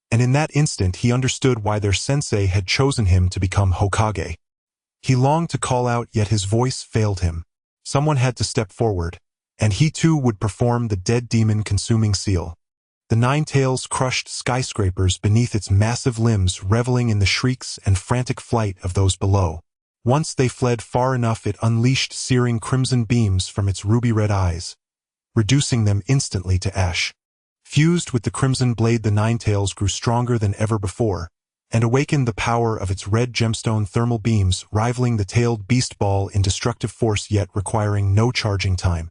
Speaker 1: and in that instant he understood why their sensei had chosen him to become Hokage. He longed to call out, yet his voice failed him. Someone had to step forward, and he too would perform the dead demon consuming seal. The Ninetales crushed skyscrapers beneath its massive limbs, reveling in the shrieks and frantic flight of those below. Once they fled far enough, it unleashed searing crimson beams from its ruby-red eyes, reducing them instantly to ash. Fused with the crimson blade, the Ninetales grew stronger than ever before, and awakened the power of its red gemstone thermal beams, rivaling the tailed beast ball in destructive force, yet requiring no charging time.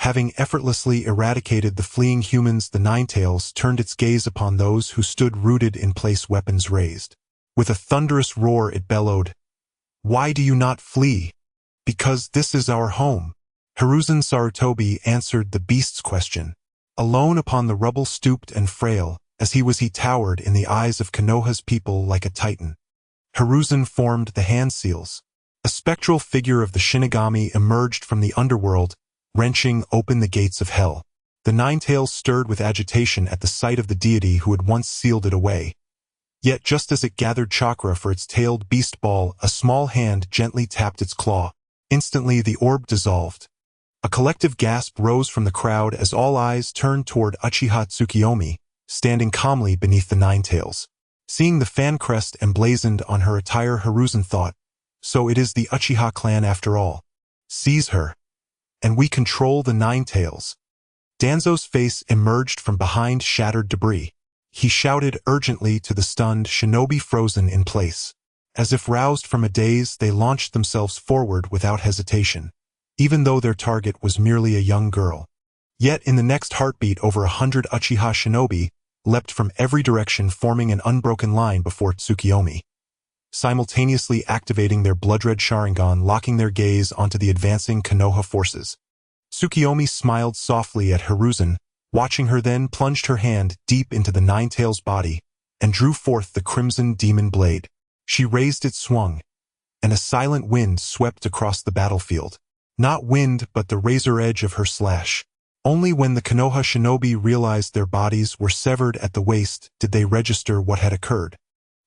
Speaker 1: Having effortlessly eradicated the fleeing humans, the Ninetales turned its gaze upon those who stood rooted in place, weapons raised. With a thunderous roar, it bellowed, "Why do you not flee?" "Because this is our home." Hiruzen Sarutobi answered the beast's question. Alone upon the rubble stooped and frail, as he towered in the eyes of Konoha's people like a titan. Hiruzen formed the hand seals. A spectral figure of the Shinigami emerged from the underworld, wrenching open the gates of hell. The Nine Tails stirred with agitation at the sight of the deity who had once sealed it away. Yet just as it gathered chakra for its tailed beast ball, a small hand gently tapped its claw. Instantly the orb dissolved. A collective gasp rose from the crowd as all eyes turned toward Uchiha Tsuki, standing calmly beneath the Nine Tails. Seeing the fan crest emblazoned on her attire, Hiruzen thought, so it is the Uchiha clan after all. Seize her. And we control the Nine Tails. Danzo's face emerged from behind shattered debris. He shouted urgently to the stunned shinobi frozen in place. As if roused from a daze, they launched themselves forward without hesitation, even though their target was merely a young girl. Yet in the next heartbeat, over 100 Uchiha shinobi leapt from every direction, forming an unbroken line before Tsukiyomi, simultaneously activating their blood-red Sharingan, locking their gaze onto the advancing Konoha forces. Tsukiyomi smiled softly at Hiruzen, watching her, then plunged her hand deep into the Nine Tails' body and drew forth the crimson demon blade. She raised it, swung, and a silent wind swept across the battlefield. Not wind, but the razor edge of her slash. Only when the Konoha shinobi realized their bodies were severed at the waist did they register what had occurred.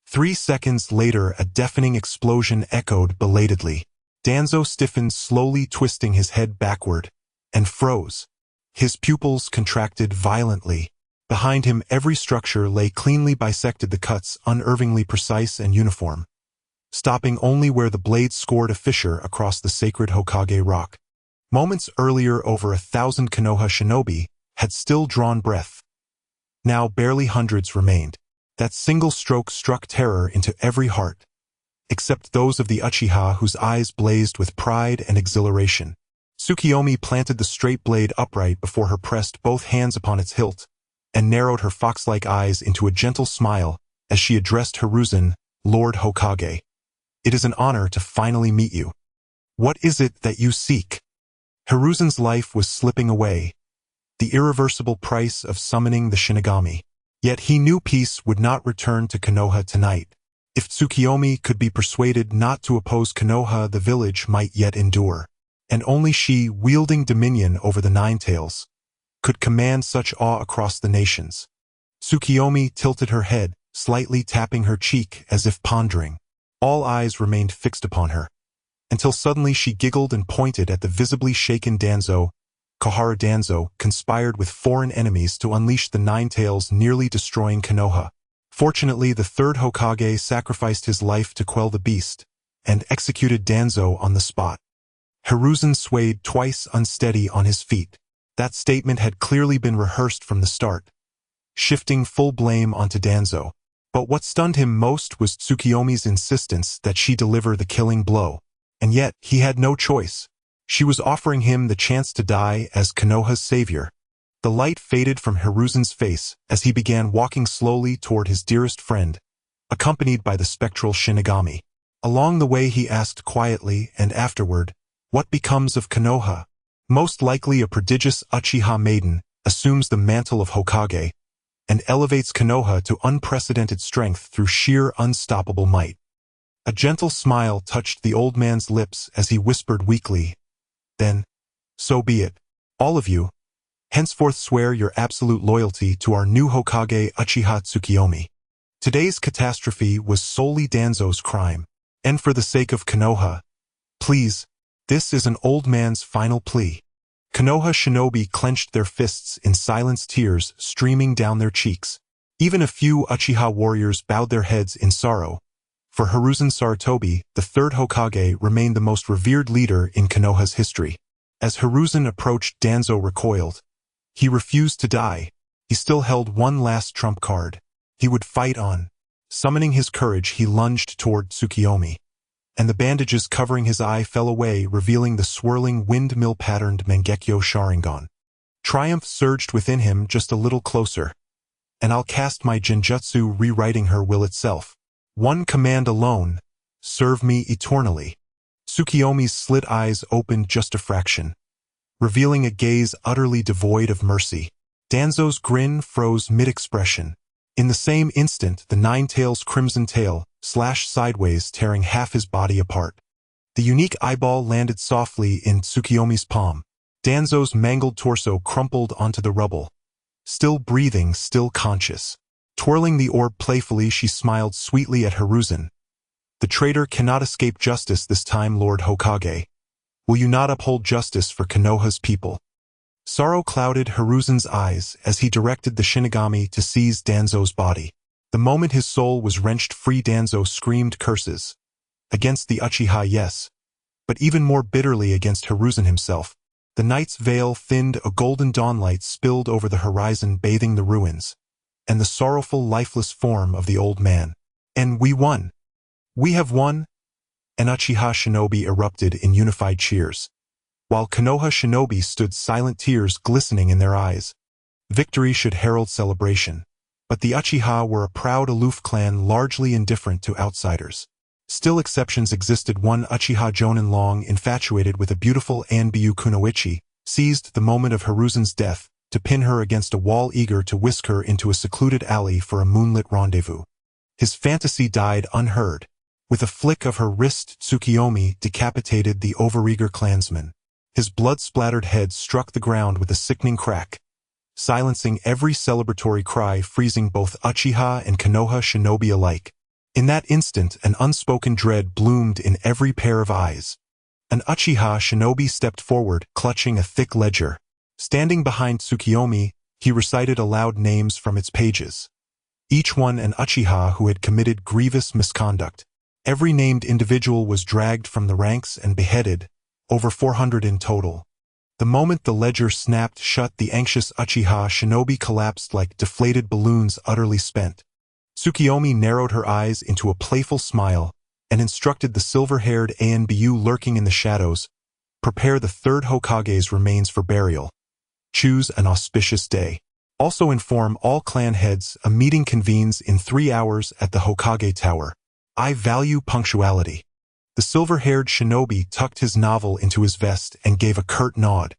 Speaker 1: 3 seconds later, a deafening explosion echoed belatedly. Danzo stiffened, slowly twisting his head backward, and froze. His pupils contracted violently. Behind him, every structure lay cleanly bisected, the cuts unnervingly precise and uniform, stopping only where the blade scored a fissure across the sacred Hokage rock. Moments earlier, over 1,000 Konoha shinobi had still drawn breath. Now barely hundreds remained. That single stroke struck terror into every heart, except those of the Uchiha, whose eyes blazed with pride and exhilaration. Tsukiyomi planted the straight blade upright before her, pressed both hands upon its hilt, and narrowed her fox-like eyes into a gentle smile as she addressed Hiruzen, Lord Hokage. It is an honor to finally meet you. What is it that you seek? Hiruzen's life was slipping away, the irreversible price of summoning the Shinigami. Yet he knew peace would not return to Konoha tonight. If Tsukiyomi could be persuaded not to oppose Konoha, the village might yet endure. And only she, wielding dominion over the Nine Tails, could command such awe across the nations. Tsukiyomi tilted her head, slightly tapping her cheek as if pondering. All eyes remained fixed upon her, until suddenly she giggled and pointed at the visibly shaken Danzo. Kohara Danzo conspired with foreign enemies to unleash the Nine Tails, nearly destroying Konoha. Fortunately, the third Hokage sacrificed his life to quell the beast, and executed Danzo on the spot. Hiruzen swayed twice, unsteady on his feet. That statement had clearly been rehearsed from the start, shifting full blame onto Danzo. But what stunned him most was Tsukiyomi's insistence that she deliver the killing blow. And yet, he had no choice. She was offering him the chance to die as Konoha's savior. The light faded from Hiruzen's face as he began walking slowly toward his dearest friend, accompanied by the spectral Shinigami. Along the way he asked quietly, and afterward, what becomes of Konoha? Most likely a prodigious Uchiha maiden assumes the mantle of Hokage and elevates Konoha to unprecedented strength through sheer unstoppable might. A gentle smile touched the old man's lips as he whispered weakly, then, so be it. All of you, henceforth swear your absolute loyalty to our new Hokage, Uchiha Tsukiyomi. Today's catastrophe was solely Danzo's crime, and for the sake of Konoha, please, this is an old man's final plea. Konoha shinobi clenched their fists in silence, tears streaming down their cheeks. Even a few Uchiha warriors bowed their heads in sorrow. For Hiruzen Sarutobi, the third Hokage remained the most revered leader in Konoha's history. As Hiruzen approached, Danzo recoiled. He refused to die. He still held one last trump card. He would fight on. Summoning his courage, he lunged toward Tsukiyomi, and the bandages covering his eye fell away, revealing the swirling windmill-patterned Mangekyo Sharingan. Triumph surged within him, just a little closer. And I'll cast my Genjutsu, rewriting her will itself. One command alone, serve me eternally. Tsukiyomi's slit eyes opened just a fraction, revealing a gaze utterly devoid of mercy. Danzo's grin froze mid-expression. In the same instant, the Nine-Tails' crimson tail slashed sideways, tearing half his body apart. The unique eyeball landed softly in Tsukiyomi's palm. Danzo's mangled torso crumpled onto the rubble. Still breathing, still conscious. Twirling the orb playfully, she smiled sweetly at Hiruzen. The traitor cannot escape justice this time, Lord Hokage. Will you not uphold justice for Konoha's people? Sorrow clouded Hiruzen's eyes as he directed the Shinigami to seize Danzo's body. The moment his soul was wrenched free, Danzo screamed curses. Against the Uchiha, yes, but even more bitterly against Hiruzen himself. The night's veil thinned, a golden dawnlight spilled over the horizon, bathing the ruins, and the sorrowful, lifeless form of the old man. And we won! We have won! An Uchiha shinobi erupted in unified cheers, while Konoha shinobi stood silent, tears glistening in their eyes. Victory should herald celebration, but the Uchiha were a proud, aloof clan largely indifferent to outsiders. Still, exceptions existed. One Uchiha Jonin, long infatuated with a beautiful Anbyu Kunoichi, seized the moment of Hiruzen's death to pin her against a wall, eager to whisk her into a secluded alley for a moonlit rendezvous. His fantasy died unheard. With a flick of her wrist, Tsukiyomi decapitated the overeager clansman. His blood-splattered head struck the ground with a sickening crack, silencing every celebratory cry, freezing both Uchiha and Konoha shinobi alike. In that instant, an unspoken dread bloomed in every pair of eyes. An Uchiha shinobi stepped forward, clutching a thick ledger. Standing behind Tsukiyomi, he recited aloud names from its pages. Each one an Uchiha who had committed grievous misconduct. Every named individual was dragged from the ranks and beheaded, over 400 in total. The moment the ledger snapped shut, the anxious Uchiha shinobi collapsed like deflated balloons, utterly spent. Tsukiyomi narrowed her eyes into a playful smile and instructed the silver-haired Anbyu lurking in the shadows, prepare the third Hokage's remains for burial. Choose an auspicious day. Also inform all clan heads a meeting convenes in 3 hours at the Hokage Tower. I value punctuality. The silver-haired shinobi tucked his novel into his vest and gave a curt nod.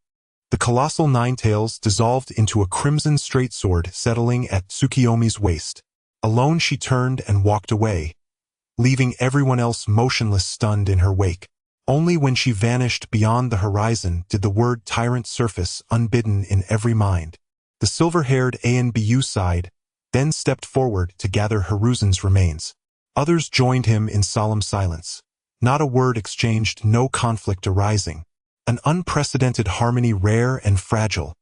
Speaker 1: The colossal Nine-Tails dissolved into a crimson straight sword, settling at Tsukiyomi's waist. Alone she turned and walked away, leaving everyone else motionless, stunned in her wake. Only when she vanished beyond the horizon did the word tyrant surface unbidden in every mind. The silver-haired Anbyu sighed, then stepped forward to gather Hiruzen's remains. Others joined him in solemn silence. Not a word exchanged, no conflict arising. An unprecedented harmony, rare and fragile.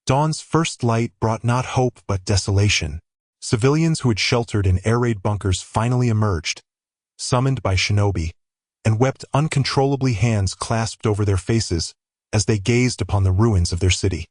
Speaker 1: Dawn's first light brought not hope but desolation. Civilians who had sheltered in air raid bunkers finally emerged, summoned by shinobi, and wept uncontrollably, hands clasped over their faces as they gazed upon the ruins of their city.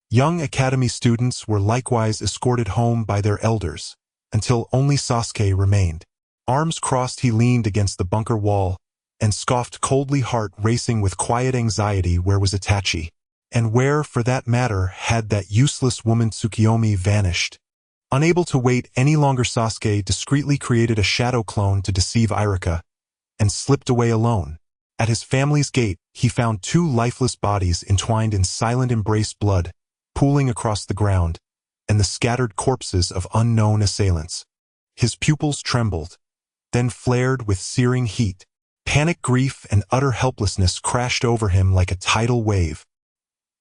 Speaker 1: Young academy students were likewise escorted home by their elders, until only Sasuke remained. Arms crossed, he leaned against the bunker wall and scoffed coldly, heart racing with quiet anxiety. Where was Itachi? And where, for that matter, had that useless woman Tsukiyomi vanished? Unable to wait any longer, Sasuke discreetly created a shadow clone to deceive Iruka and slipped away alone. At his family's gate, he found 2 lifeless bodies entwined in silent embrace, blood pooling across the ground, and the scattered corpses of unknown assailants. His pupils trembled, then flared with searing heat. Panic, grief, and utter helplessness crashed over him like a tidal wave.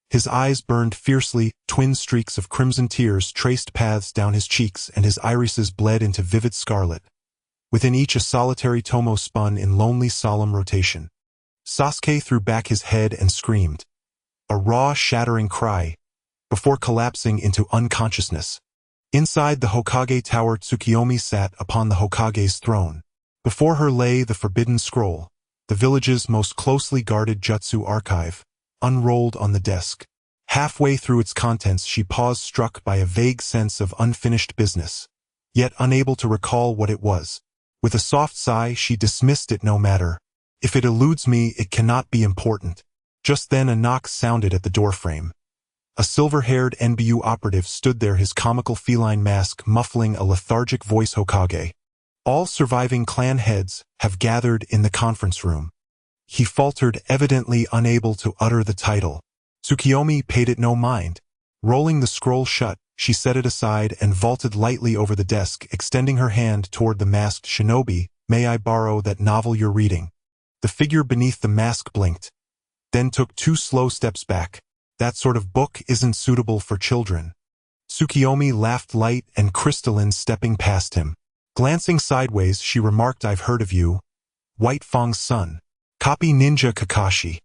Speaker 1: His eyes burned fiercely, twin streaks of crimson tears traced paths down his cheeks, and his irises bled into vivid scarlet. Within each a solitary tomo spun in lonely, solemn rotation. Sasuke threw back his head and screamed, a raw, shattering cry, before collapsing into unconsciousness. Inside the Hokage Tower, Tsukiyomi sat upon the Hokage's throne. Before her lay the forbidden scroll, the village's most closely guarded jutsu archive, unrolled on the desk. Halfway through its contents she paused, struck by a vague sense of unfinished business, yet unable to recall what it was. With a soft sigh she dismissed it. No matter. If it eludes me, it cannot be important. Just then a knock sounded at the doorframe. A silver-haired Anbyu operative stood there, his comical feline mask muffling a lethargic voice. Hokage. All surviving clan heads have gathered in the conference room. He faltered, evidently unable to utter the title. Tsukiyomi paid it no mind. Rolling the scroll shut, She set it aside and vaulted lightly over the desk, extending her hand toward the masked shinobi. "May I borrow that novel you're reading?" The figure beneath the mask blinked, then took 2 slow steps back. "That sort of book isn't suitable for children." Tsukiyomi laughed light and crystalline, stepping past him. Glancing sideways, she remarked, "I've heard of you. White Fang's son. Copy Ninja Kakashi."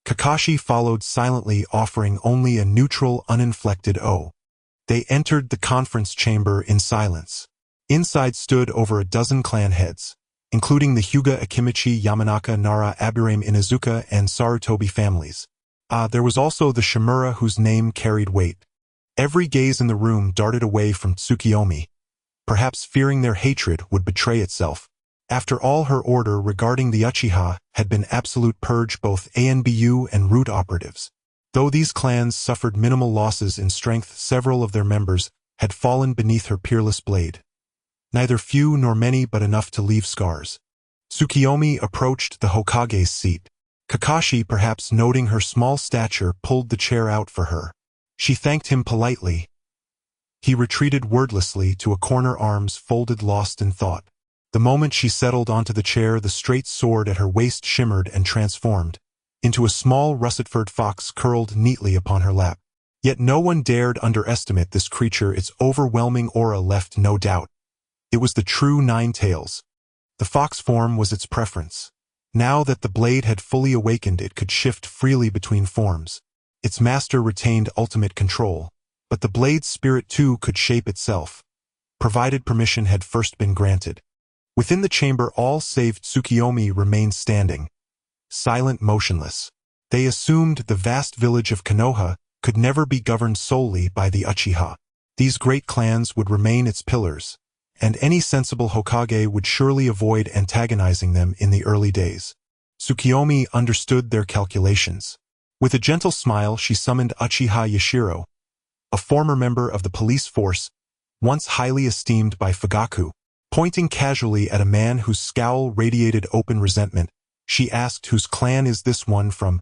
Speaker 1: Kakashi followed silently, offering only a neutral, uninflected "O." They entered the conference chamber in silence. Inside stood over a dozen clan heads, including the Hyuga Akimichi, Yamanaka, Nara, Aburame, Inuzuka, and Sarutobi families. There was also the Shimura, whose name carried weight. Every gaze in the room darted away from Tsukiyomi, perhaps fearing their hatred would betray itself. After all, her order regarding the Uchiha had been absolute purge both ANBU and root operatives. Though these clans suffered minimal losses in strength, several of their members had fallen beneath her peerless blade. Neither few nor many, but enough to leave scars. Tsukiyomi approached the Hokage's seat. Kakashi, perhaps noting her small stature, pulled the chair out for her. She thanked him politely. He retreated wordlessly to a corner, arms folded, lost in thought. The moment she settled onto the chair, the straight sword at her waist shimmered and transformed into a small russet-furred fox curled neatly upon her lap. Yet no one dared underestimate this creature. Its overwhelming aura left no doubt. It was the true Nine Tails. The fox form was its preference. Now that the blade had fully awakened, it could shift freely between forms. Its master retained ultimate control, but the blade's spirit too could shape itself, provided permission had first been granted. Within the chamber, all save Tsukiyomi remained standing, silent, motionless. They assumed the vast village of Konoha could never be governed solely by the Uchiha. These great clans would remain its pillars, and any sensible Hokage would surely avoid antagonizing them in the early days. Tsukiyomi understood their calculations. With a gentle smile, she summoned Uchiha Yashiro, a former member of the police force, once highly esteemed by Fugaku. Pointing casually at a man whose scowl radiated open resentment, she asked, "Whose clan is this one from?"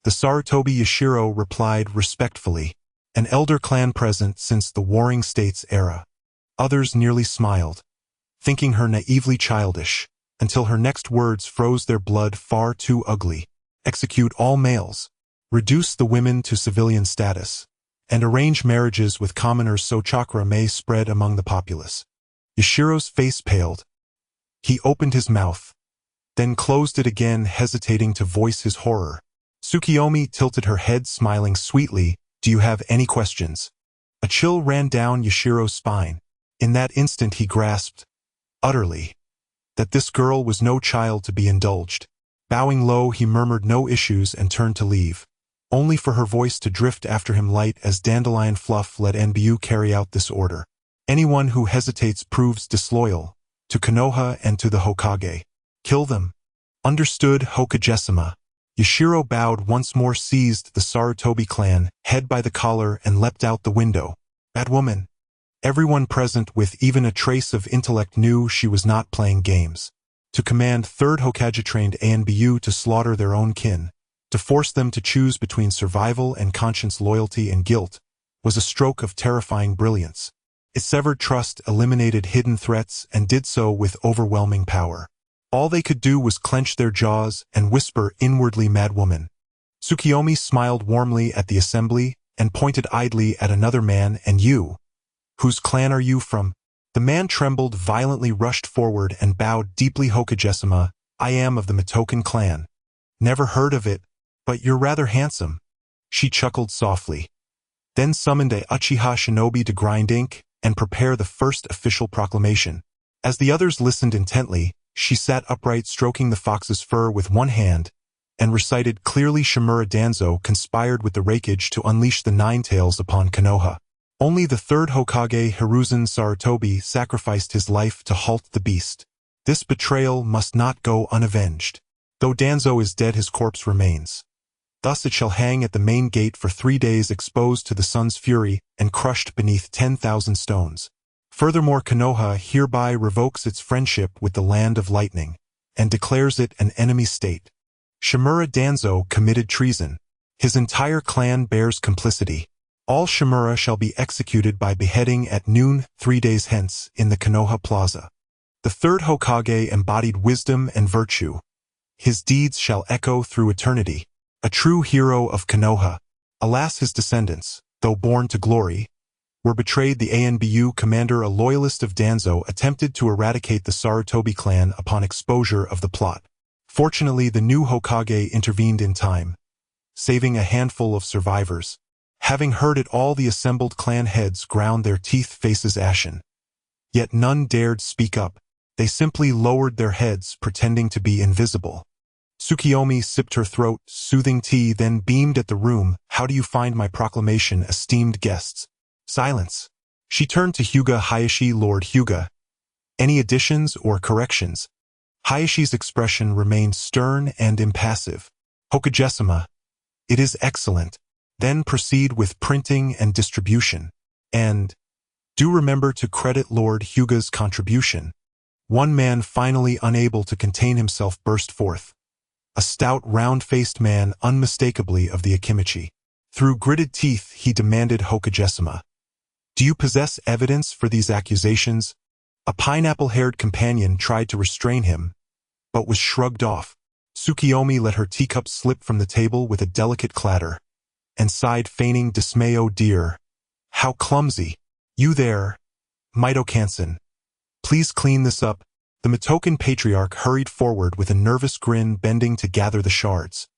Speaker 1: The Sarutobi. Yashiro replied respectfully, "An elder clan present since the Warring States era." Others nearly smiled, thinking her naively childish, until her next words froze their blood. "Far too ugly. Execute all males. Reduce the women to civilian status, and arrange marriages with commoners so chakra may spread among the populace." Yashiro's face paled. He opened his mouth, then closed it again, hesitating to voice his horror. Tsukiyomi tilted her head, smiling sweetly. "Do you have any questions?" A chill ran down Yashiro's spine. In that instant he grasped, utterly, that this girl was no child to be indulged. Bowing low, he murmured no issues and turned to leave, only for her voice to drift after him light as dandelion fluff. "Let NBU carry out this order. Anyone who hesitates proves disloyal to Konoha and to the Hokage. Kill them." "Understood, Hokage-sama." Yashiro bowed once more, seized the Sarutobi clan head by the collar, and leapt out the window. "Bad woman." Everyone present, with even a trace of intellect, knew she was not playing games. To command 3rd Hokage-trained ANBU to slaughter their own kin, to force them to choose between survival and conscience, loyalty and guilt, was a stroke of terrifying brilliance. It severed trust, eliminated hidden threats, and did so with overwhelming power. All they could do was clench their jaws and whisper inwardly, "Madwoman." Tsukiyomi smiled warmly at the assembly and pointed idly at another man. "And you? Whose clan are you from?" The man trembled violently, rushed forward, and bowed deeply. "Hokage-sama, I am of the Mitoken clan." "Never heard of it, but you're rather handsome." She chuckled softly, then summoned a Uchiha shinobi to grind ink and prepare the first official proclamation. As the others listened intently, she sat upright, stroking the fox's fur with one hand, and recited clearly, "Shimura Danzo conspired with the Raikage to unleash the Nine Tails upon Konoha. Only the 3rd Hokage, Hiruzen Sarutobi, sacrificed his life to halt the beast. This betrayal must not go unavenged. Though Danzo is dead, his corpse remains. Thus it shall hang at the main gate for 3 days, exposed to the sun's fury and crushed beneath 10,000 stones. Furthermore, Konoha hereby revokes its friendship with the Land of Lightning and declares it an enemy state. Shimura Danzo committed treason. His entire clan bears complicity. All Shimura shall be executed by beheading at noon 3 days hence in the Konoha Plaza. The third Hokage embodied wisdom and virtue. His deeds shall echo through eternity. A true hero of Konoha. Alas, his descendants, though born to glory, were betrayed. The ANBU commander, a loyalist of Danzo, attempted to eradicate the Sarutobi clan upon exposure of the plot. Fortunately, the new Hokage intervened in time, saving a handful of survivors. Having heard it all, the assembled clan heads ground their teeth, faces ashen. Yet none dared speak up. They simply lowered their heads, pretending to be invisible. Tsukiyomi sipped her throat, soothing tea, then beamed at the room. How do you find my proclamation, esteemed guests? Silence. She turned to Hyuga Hayashi. Lord Hyuga, any additions or corrections? Hayashi's expression remained stern and impassive. Hokage-sama, it is excellent. Then proceed with printing and distribution. And do remember to credit Lord Hyuga's contribution. One man, finally unable to contain himself, burst forth. A stout, round-faced man, unmistakably of the Akimichi. Through gritted teeth, he demanded, Hokage-sama, do you possess evidence for these accusations? A pineapple-haired companion tried to restrain him, but was shrugged off. Tsukiyomi let her teacup slip from the table with a delicate clatter, and sighed, feigning dismay. Oh dear, how clumsy. You there, Mito-kansen. Please clean this up. The Mitoken patriarch hurried forward with a nervous grin, bending to gather the shards.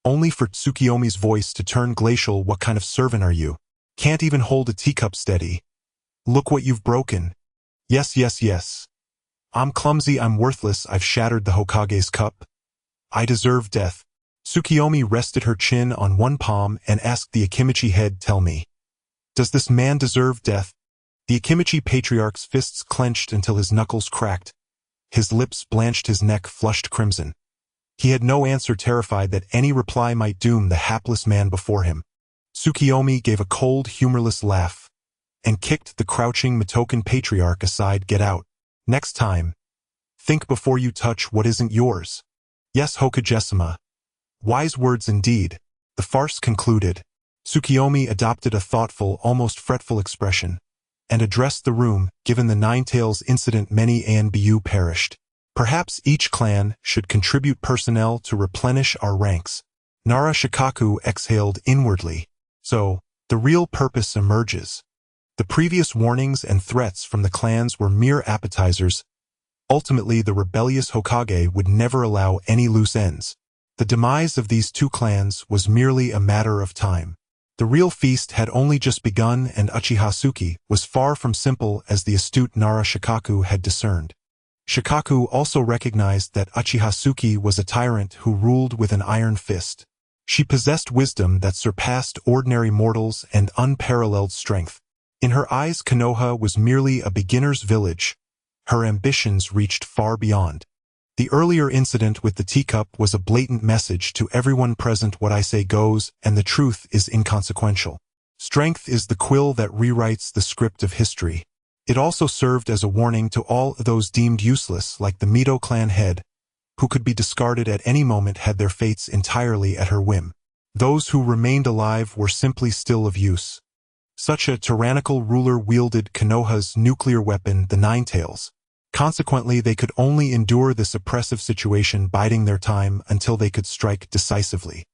Speaker 1: Only for Tsukiyomi's voice to turn glacial. What kind of servant are you? Can't even hold a teacup steady. Look what you've broken. Yes. I'm clumsy, I'm worthless, I've shattered the Hokage's cup. I deserve death. Tsukiyomi rested her chin on one palm and asked the Akimichi head, tell me, does this man deserve death? The Akimichi patriarch's fists clenched until his knuckles cracked. His lips blanched, his neck flushed crimson. He had no answer, terrified that any reply might doom the hapless man before him. Tsukiyomi gave a cold, humorless laugh and kicked the crouching Mitoken patriarch aside. Get out. Next time, think before you touch what isn't yours. Yes, Hokage-sama. Wise words indeed. The farce concluded. Tsukiyomi adopted a thoughtful, almost fretful expression and addressed the room. Given the Nine-Tails incident, many ANBU perished. Perhaps each clan should contribute personnel to replenish our ranks. Nara Shikaku exhaled inwardly. So, the real purpose emerges. The previous warnings and threats from the clans were mere appetizers. Ultimately, the rebellious Hokage would never allow any loose ends. The demise of these two clans was merely a matter of time. The real feast had only just begun, and Uchiha Tsuki was far from simple as the astute Nara Shikaku had discerned. Shikaku also recognized that Uchiha Tsuki was a tyrant who ruled with an iron fist. She possessed wisdom that surpassed ordinary mortals and unparalleled strength. In her eyes, Konoha was merely a beginner's village. Her ambitions reached far beyond. The earlier incident with the teacup was a blatant message to everyone present: what I say goes, and the truth is inconsequential. Strength is the quill that rewrites the script of history. It also served as a warning to all those deemed useless, like the Mito clan head, who could be discarded at any moment had their fates entirely at her whim. Those who remained alive were simply still of use. Such a tyrannical ruler wielded Konoha's nuclear weapon, the Nine-Tails. Consequently, they could only endure this oppressive situation, biding their time until they could strike decisively.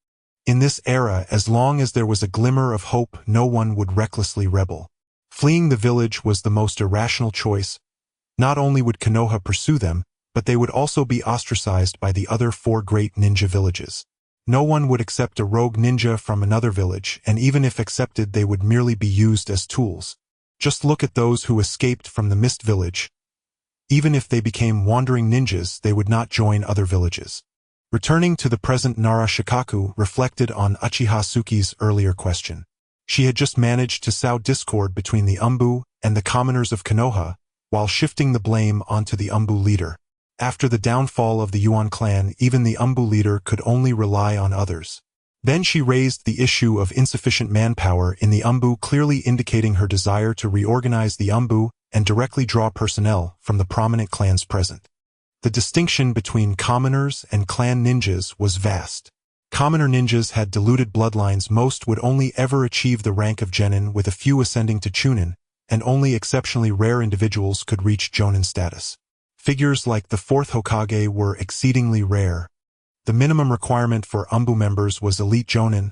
Speaker 1: In this era, as long as there was a glimmer of hope, no one would recklessly rebel. Fleeing the village was the most irrational choice. Not only would Konoha pursue them, but they would also be ostracized by the other 4 great ninja villages. No one would accept a rogue ninja from another village, and even if accepted, they would merely be used as tools. Just look at those who escaped from the Mist Village. Even if they became wandering ninjas, they would not join other villages. Returning to the present, Nara Shikaku reflected on Uchiha Tsuki's earlier question. She had just managed to sow discord between the Umbu and the commoners of Konoha, while shifting the blame onto the Umbu leader. After the downfall of the Yuan clan, even the Umbu leader could only rely on others. Then she raised the issue of insufficient manpower in the Umbu, clearly indicating her desire to reorganize the Umbu and directly draw personnel from the prominent clans present. The distinction between commoners and clan ninjas was vast. Commoner ninjas had diluted bloodlines. Most would only ever achieve the rank of genin, with a few ascending to chunin, and only exceptionally rare individuals could reach jonin status. Figures like the fourth Hokage were exceedingly rare. The minimum requirement for Umbu members was elite jonin,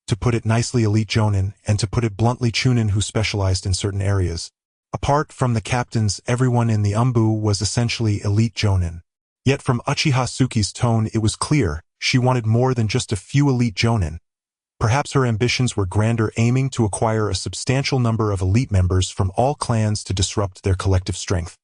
Speaker 1: to put it nicely elite jonin, and to put it bluntly chunin, who specialized in certain areas. Apart from the captains, everyone in the Umbu was essentially elite jonin. Yet from Uchiha Tsuki's tone it was clear she wanted more than just a few elite jonin. Perhaps her ambitions were grander, aiming to acquire a substantial number of elite members from all clans to disrupt their collective strength.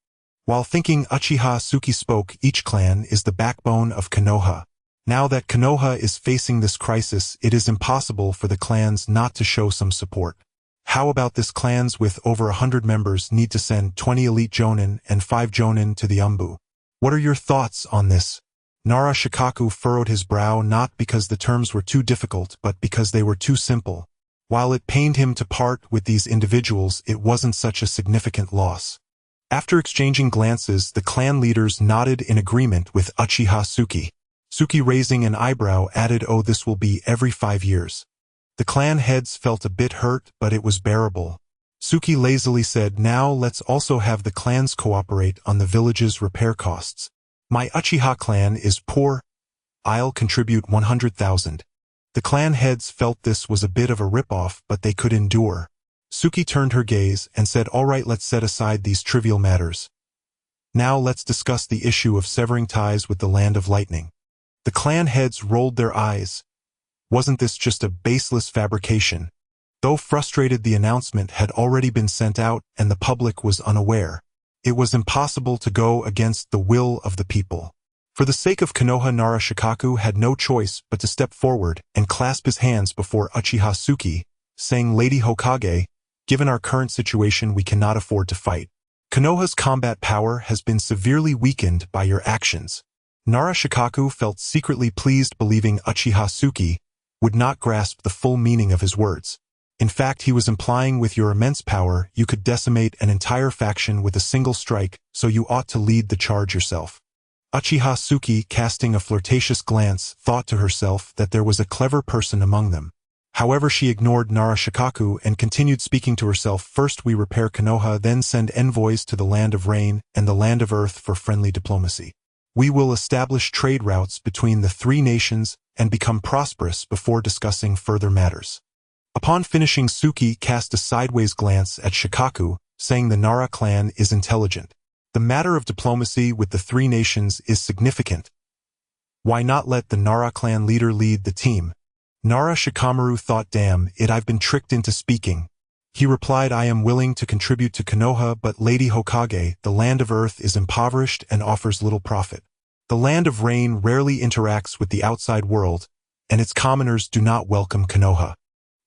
Speaker 1: While thinking, Uchiha Tsuki spoke, each clan is the backbone of Konoha. Now that Konoha is facing this crisis, it is impossible for the clans not to show some support. How about this? Clans with over 100 members need to send 20 elite jonin and 5 jonin to the Umbu. What are your thoughts on this? Nara Shikaku furrowed his brow, not because the terms were too difficult, but because they were too simple. While it pained him to part with these individuals, it wasn't such a significant loss. After exchanging glances, the clan leaders nodded in agreement with Uchiha Tsuki. Tsuki, raising an eyebrow, added, "Oh, this will be every 5 years. The clan heads felt a bit hurt, but it was bearable. Tsuki lazily said, "Now let's also have the clans cooperate on the village's repair costs. My Uchiha clan is poor. I'll contribute 100,000. The clan heads felt this was a bit of a rip-off, but they could endure. Tsuki turned her gaze and said, "All right, let's set aside these trivial matters. Now let's discuss the issue of severing ties with the Land of Lightning." The clan heads rolled their eyes. Wasn't this just a baseless fabrication? Though frustrated, the announcement had already been sent out and the public was unaware. It was impossible to go against the will of the people. For the sake of Konoha, Nara Shikaku had no choice but to step forward and clasp his hands before Uchiha Tsuki, saying, "Lady Hokage, given our current situation, we cannot afford to fight. Konoha's combat power has been severely weakened by your actions." Nara Shikaku felt secretly pleased, believing Uchiha Tsuki would not grasp the full meaning of his words. In fact, he was implying, with your immense power, you could decimate an entire faction with a single strike, so you ought to lead the charge yourself. Uchiha Tsuki, casting a flirtatious glance, thought to herself that there was a clever person among them. However, she ignored Nara Shikaku and continued speaking to herself. "First we repair Konoha, then send envoys to the Land of Rain and the Land of Earth for friendly diplomacy. We will establish trade routes between the 3 nations and become prosperous before discussing further matters." Upon finishing, Tsuki cast a sideways glance at Shikaku, saying the Nara clan is intelligent. The matter of diplomacy with the 3 nations is significant. Why not let the Nara clan leader lead the team? Nara Shikamaru thought, "Damn it, I've been tricked into speaking." He replied, "I am willing to contribute to Konoha, but Lady Hokage, the Land of Earth is impoverished and offers little profit. The Land of Rain rarely interacts with the outside world, and its commoners do not welcome Konoha.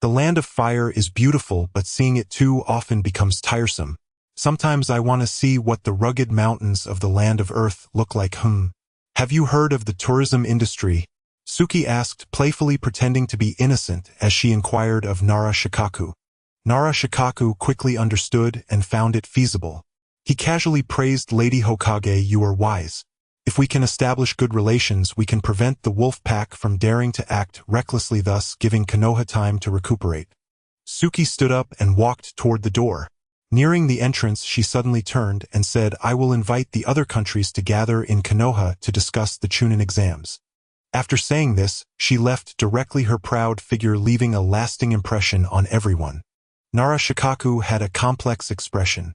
Speaker 1: The Land of Fire is beautiful, but seeing it too often becomes tiresome. Sometimes I want to see what the rugged mountains of the Land of Earth look like. Have you heard of the tourism industry?" Tsuki asked, playfully pretending to be innocent as she inquired of Nara Shikaku. Nara Shikaku quickly understood and found it feasible. He casually praised, "Lady Hokage, you are wise. If we can establish good relations, we can prevent the wolf pack from daring to act recklessly, thus giving Konoha time to recuperate." Tsuki stood up and walked toward the door. Nearing the entrance, she suddenly turned and said, "I will invite the other countries to gather in Konoha to discuss the Chunin exams." After saying this, she left directly, her proud figure leaving a lasting impression on everyone. Nara Shikaku had a complex expression.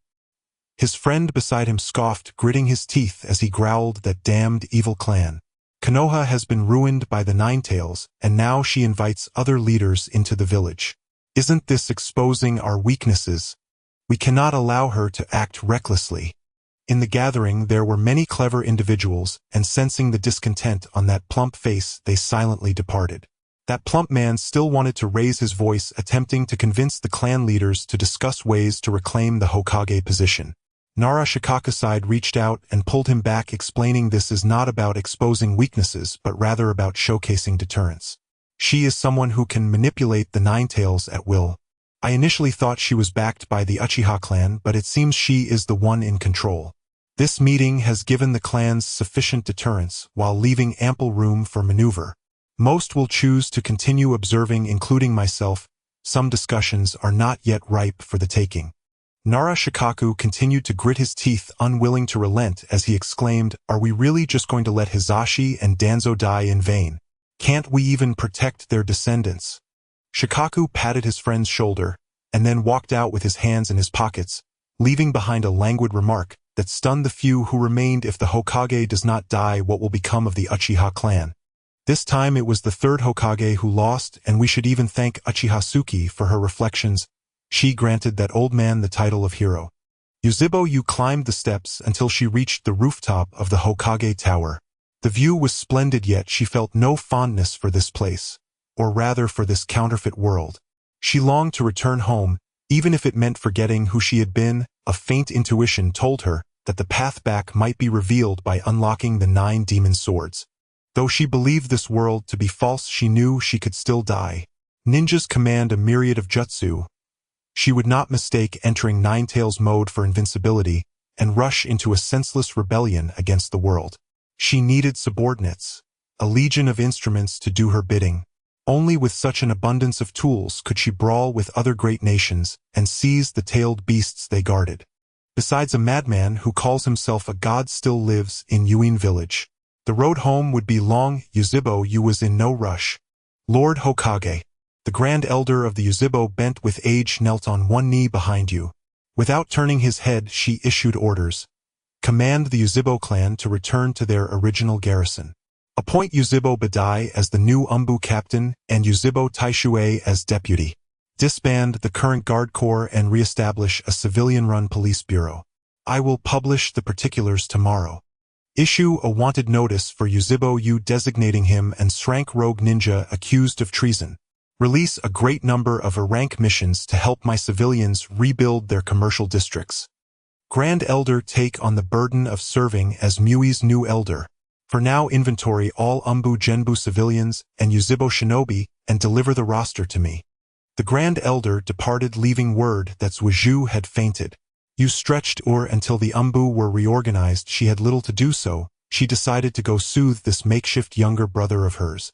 Speaker 1: His friend beside him scoffed, gritting his teeth as he growled, "That damned evil clan. Konoha has been ruined by the Ninetales, and now she invites other leaders into the village. Isn't this exposing our weaknesses? We cannot allow her to act recklessly." In the gathering there were many clever individuals, and sensing the discontent on that plump face, they silently departed. That plump man still wanted to raise his voice, attempting to convince the clan leaders to discuss ways to reclaim the Hokage position. Nara Shikaku reached out and pulled him back, explaining this is not about exposing weaknesses, but rather about showcasing deterrence. She is someone who can manipulate the Ninetales at will. I initially thought she was backed by the Uchiha clan, but it seems she is the one in control. This meeting has given the clans sufficient deterrence, while leaving ample room for maneuver. Most will choose to continue observing, including myself. Some discussions are not yet ripe for the taking. Nara Shikaku continued to grit his teeth, unwilling to relent, as he exclaimed, "Are we really just going to let Hizashi and Danzo die in vain? Can't we even protect their descendants?" Shikaku patted his friend's shoulder, and then walked out with his hands in his pockets, leaving behind a languid remark that stunned the few who remained. "If the Hokage does not die, what will become of the Uchiha clan?" This time it was the third Hokage who lost, and we should even thank Uchiha Tsuki for her reflections. She granted that old man the title of hero. Yuzhibo climbed the steps until she reached the rooftop of the Hokage Tower. The view was splendid, yet she felt no fondness for this place, or rather for this counterfeit world. She longed to return home, even if it meant forgetting who she had been. A faint intuition told her that the path back might be revealed by unlocking the 9 demon swords. Though she believed this world to be false, she knew she could still die. Ninjas command a myriad of jutsu. She would not mistake entering Ninetales mode for invincibility and rush into a senseless rebellion against the world. She needed subordinates, a legion of instruments to do her bidding. Only with such an abundance of tools could she brawl with other great nations and seize the tailed beasts they guarded. Besides, a madman who calls himself a god still lives in Yuin village. The road home would be long. Yuzhibo was in no rush. "Lord Hokage." The Grand Elder of the Yuzhibo, bent with age, knelt on one knee behind you. Without turning his head, she issued orders. "Command the Yuzhibo clan to return to their original garrison. Appoint Yuzhibo Badai as the new Umbu captain and Yuzhibo Taishue as deputy. Disband the current guard corps and re-establish a civilian-run police bureau. I will publish the particulars tomorrow. Issue a wanted notice for Yuzhibo designating him an rank rogue ninja accused of treason. Release a great number of rank missions to help my civilians rebuild their commercial districts. Grand Elder, take on the burden of serving as Mui's new elder. For now, inventory all Umbu Genbu civilians and Yuzhibo shinobi and deliver the roster to me." The Grand Elder departed, leaving word that Suiju had fainted. Yu stretched until the Umbu were reorganized. She had little to do, so she decided to go soothe this makeshift younger brother of hers.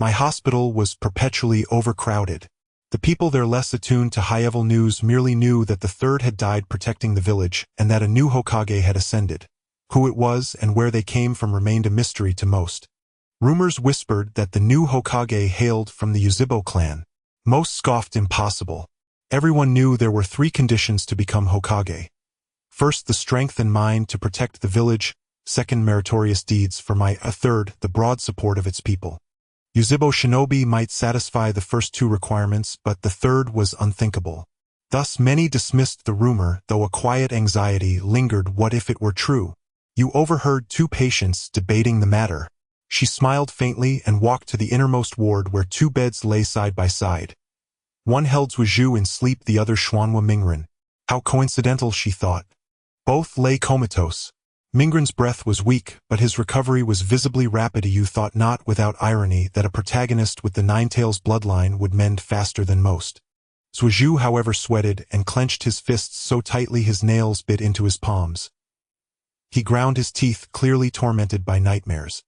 Speaker 1: My hospital was perpetually overcrowded. The people there, less attuned to high-level news, merely knew that the third had died protecting the village and that a new Hokage had ascended. Who it was and where they came from remained a mystery to most. Rumors whispered that the new Hokage hailed from the Yuzhibo clan. Most scoffed. Impossible. Everyone knew there were 3 conditions to become Hokage. First, the strength and mind to protect the village. Second, meritorious deeds for my third, the broad support of its people. Yuzhibo shinobi might satisfy the first 2 requirements, but the third was unthinkable. Thus many dismissed the rumor, though a quiet anxiety lingered. What if it were true? You overheard 2 patients debating the matter. She smiled faintly and walked to the innermost ward where 2 beds lay side by side. One held Suiju in sleep, the other Xuanhua Mingren. How coincidental, she thought. Both lay comatose. Mingren's breath was weak, but his recovery was visibly rapid. You thought not without irony that a protagonist with the Ninetales bloodline would mend faster than most. Suiju, however, sweated and clenched his fists so tightly his nails bit into his palms. He ground his teeth, clearly tormented by nightmares.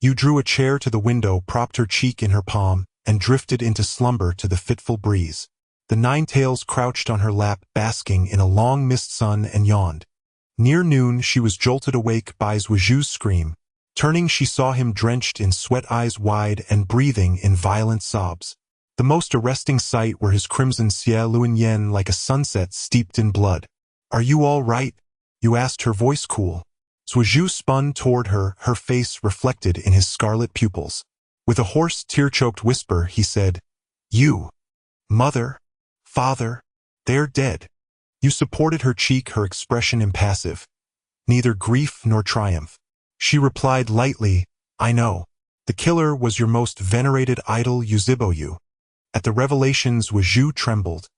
Speaker 1: Yu drew a chair to the window, propped her cheek in her palm, and drifted into slumber to the fitful breeze. The Ninetales crouched on her lap, basking in a long mist sun, and yawned. Near noon, she was jolted awake by Suiju's scream. Turning, she saw him drenched in sweat, eyes wide and breathing in violent sobs. The most arresting sight were his crimson Xie Yen like a sunset steeped in blood. "Are you all right?" Yu asked, her voice cool. Suiju spun toward her, her face reflected in his scarlet pupils. With a hoarse, tear-choked whisper, he said, "You, mother, father, they're dead." Yu supported her cheek, her expression impassive. Neither grief nor triumph. She replied lightly, "I know. The killer was your most venerated idol, Yuzhibo. At the revelations, Suiju trembled.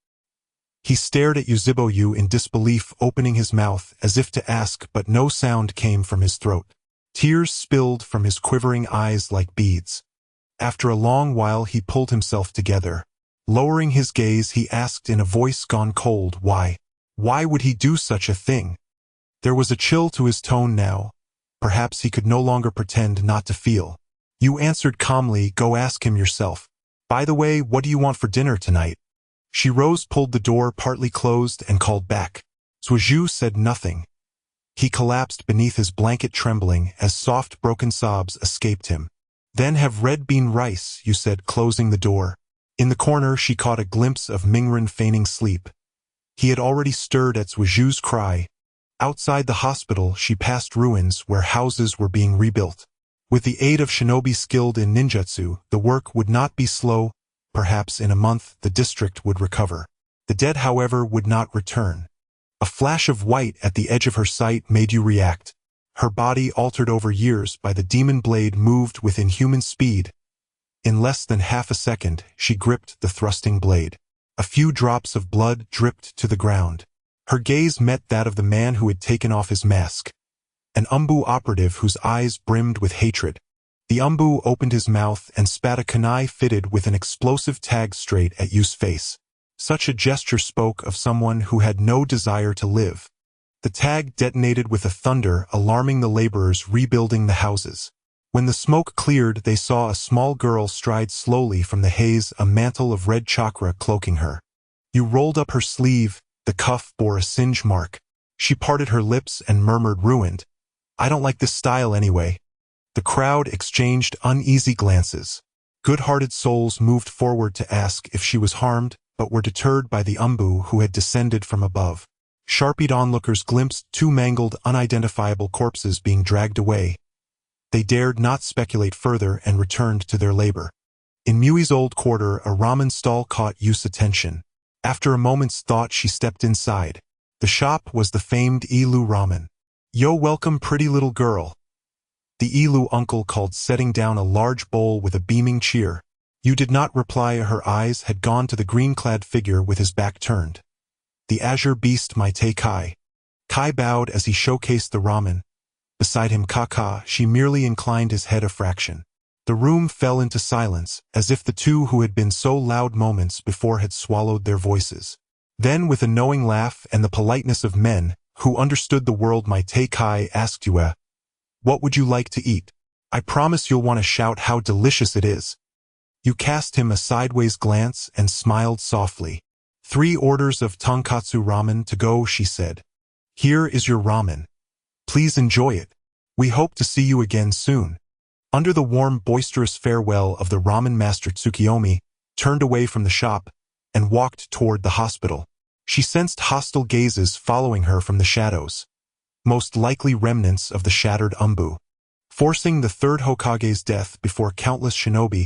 Speaker 1: He stared at Yuzhibo in disbelief, opening his mouth as if to ask, but no sound came from his throat. Tears spilled from his quivering eyes like beads. After a long while he pulled himself together. Lowering his gaze, he asked in a voice gone cold, "Why? Why would he do such a thing?" There was a chill to his tone now. Perhaps he could no longer pretend not to feel. You answered calmly, go ask him yourself. By the way, what do you want for dinner tonight? She rose, pulled the door partly closed, and called back. Suju said nothing. He collapsed beneath his blanket, trembling as soft, broken sobs escaped him. Then have red bean rice, you said, closing the door. In the corner she caught a glimpse of Mingren feigning sleep. He had already stirred at Suju's cry. Outside the hospital she passed ruins where houses were being rebuilt. With the aid of shinobi skilled in ninjutsu, the work would not be slow. Perhaps in a month the district would recover. The dead, however, would not return. A flash of white at the edge of her sight made you react. Her body, altered over years by the demon blade, moved with inhuman speed. In less than half a second, she gripped the thrusting blade. A few drops of blood dripped to the ground. Her gaze met that of the man who had taken off his mask. An Umbu operative whose eyes brimmed with hatred. The Umbu opened his mouth and spat a kunai fitted with an explosive tag straight at Yu's face. Such a gesture spoke of someone who had no desire to live. The tag detonated with a thunder, alarming the laborers rebuilding the houses. When the smoke cleared, they saw a small girl stride slowly from the haze, a mantle of red chakra cloaking her. You rolled up her sleeve, the cuff bore a singe mark. She parted her lips and murmured, ruined. I don't like this style anyway. The crowd exchanged uneasy glances. Good-hearted souls moved forward to ask if she was harmed, but were deterred by the Umbu who had descended from above. Sharp-eyed onlookers glimpsed two mangled, unidentifiable corpses being dragged away. They dared not speculate further and returned to their labor. In Mui's old quarter, a ramen stall caught Yu's attention. After a moment's thought, she stepped inside. The shop was the famed Ilu Ramen. Yo, welcome, pretty little girl. The Ilu uncle called, setting down a large bowl with a beaming cheer. Yu did not reply. Her eyes had gone to the green-clad figure with his back turned. The azure beast Maite Kai. Kai bowed as he showcased the ramen. Beside him Kaka, she merely inclined his head a fraction. The room fell into silence, as if the two who had been so loud moments before had swallowed their voices. Then, with a knowing laugh and the politeness of men who understood the world, Maite Kai asked Yue, what would you like to eat? I promise you'll want to shout how delicious it is. You cast him a sideways glance and smiled softly. 3 orders of tonkatsu ramen to go, she said. Here is your ramen. Please enjoy it. We hope to see you again soon. Under the warm, boisterous farewell of the ramen master, Tsukiyomi turned away from the shop and walked toward the hospital. She sensed hostile gazes following her from the shadows. Most likely remnants of the shattered Umbu. Forcing the third Hokage's death before countless shinobi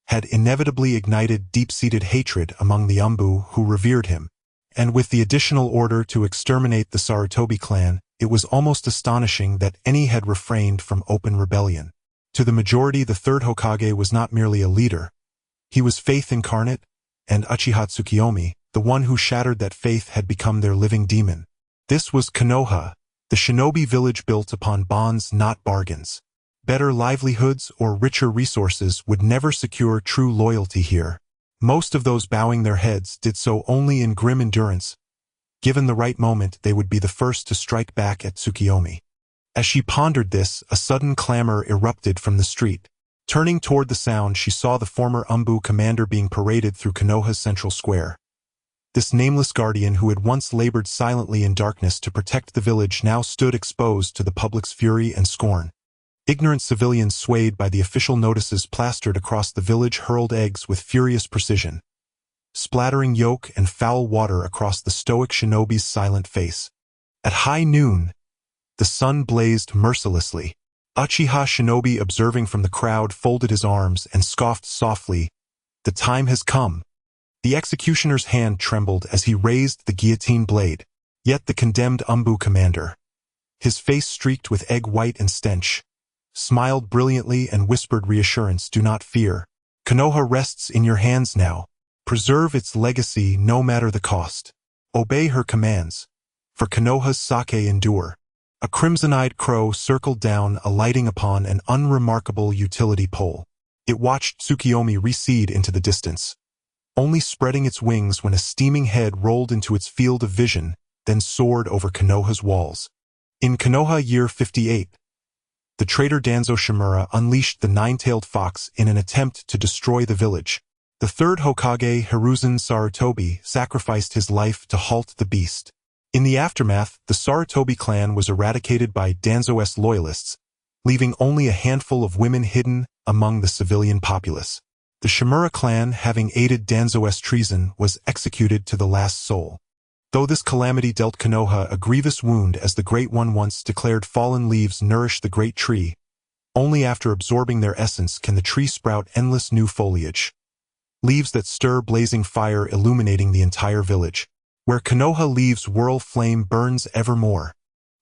Speaker 1: had inevitably ignited deep-seated hatred among the Umbu who revered him. And with the additional order to exterminate the Sarutobi clan, it was almost astonishing that any had refrained from open rebellion. To the majority, the third Hokage was not merely a leader. He was faith incarnate, and Uchiha Tsukiyomi, the one who shattered that faith, had become their living demon. This was Konoha, the shinobi village built upon bonds, not bargains. Better livelihoods or richer resources would never secure true loyalty here. Most of those bowing their heads did so only in grim endurance. Given the right moment, they would be the first to strike back at Tsukiyomi. As she pondered this, a sudden clamor erupted from the street. Turning toward the sound, she saw the former Umbu commander being paraded through Konoha's central square. This nameless guardian who had once labored silently in darkness to protect the village now stood exposed to the public's fury and scorn. Ignorant civilians, swayed by the official notices plastered across the village, hurled eggs with furious precision, splattering yolk and foul water across the stoic shinobi's silent face. At high noon, the sun blazed mercilessly. Uchiha Shinobi, observing from the crowd, folded his arms and scoffed softly. The time has come. The executioner's hand trembled as he raised the guillotine blade. Yet the condemned Umbu commander, his face streaked with egg white and stench, smiled brilliantly and whispered reassurance, do not fear. Konoha rests in your hands now. Preserve its legacy no matter the cost. Obey her commands, for Konoha's sake endure. A crimson-eyed crow circled down, alighting upon an unremarkable utility pole. It watched Tsukiyomi recede into the distance, only spreading its wings when a steaming head rolled into its field of vision, then soared over Konoha's walls. In Konoha Year 58, The traitor Danzo Shimura unleashed the nine-tailed fox in an attempt to destroy the village. The third Hokage, Hiruzen Sarutobi, sacrificed his life to halt the beast. In the aftermath, the Sarutobi clan was eradicated by Danzo's loyalists, leaving only a handful of women hidden among the civilian populace. The Shimura clan, having aided Danzo's treason, was executed to the last soul. Though this calamity dealt Konoha a grievous wound, as the Great One once declared, fallen leaves nourish the great tree. Only after absorbing their essence can the tree sprout endless new foliage. Leaves that stir blazing fire, illuminating the entire village. Where Konoha leaves whirl, flame burns evermore.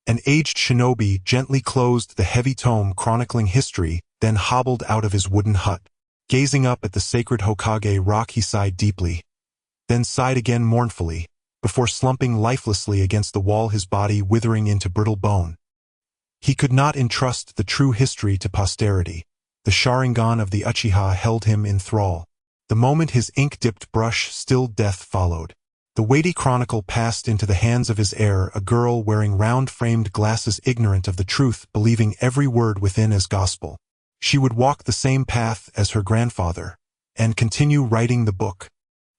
Speaker 1: An aged shinobi gently closed the heavy tome chronicling history, then hobbled out of his wooden hut. Gazing up at the sacred Hokage rock, he sighed deeply, then sighed again mournfully, before slumping lifelessly against the wall, his body withering into brittle bone. He could not entrust the true history to posterity. The Sharingan of the Uchiha held him in thrall. The moment his ink-dipped brush stilled, death followed. The weighty chronicle passed into the hands of his heir, a girl wearing round-framed glasses, ignorant of the truth, believing every word within as gospel. She would walk the same path as her grandfather, and continue writing the book.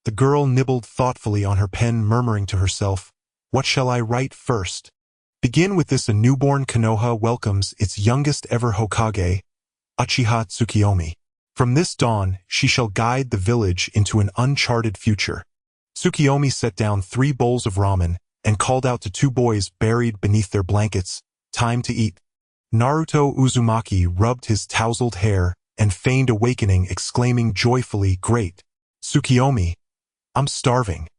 Speaker 1: The girl nibbled thoughtfully on her pen, murmuring to herself, "What shall I write first?" Begin with this: a newborn Konoha welcomes its youngest ever Hokage, Uchiha Tsukiyomi. From this dawn, she shall guide the village into an uncharted future. Tsukiyomi set down 3 bowls of ramen and called out to 2 boys buried beneath their blankets, "Time to eat." Naruto Uzumaki rubbed his tousled hair and feigned awakening, exclaiming joyfully, "Great, Tsukiyomi, I'm starving."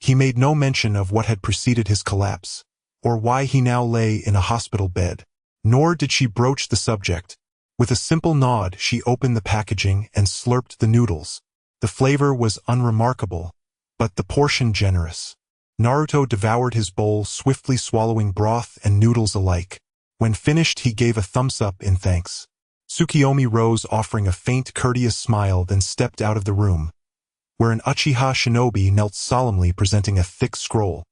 Speaker 1: He made no mention of what had preceded his collapse, or why he now lay in a hospital bed. Nor did she broach the subject. With a simple nod, she opened the packaging and slurped the noodles. The flavor was unremarkable, but the portion generous. Naruto devoured his bowl, swiftly swallowing broth and noodles alike. When finished, he gave a thumbs up in thanks. Tsukiyomi rose, offering a faint, courteous smile, then stepped out of the room, where an Uchiha shinobi knelt solemnly, presenting a thick scroll.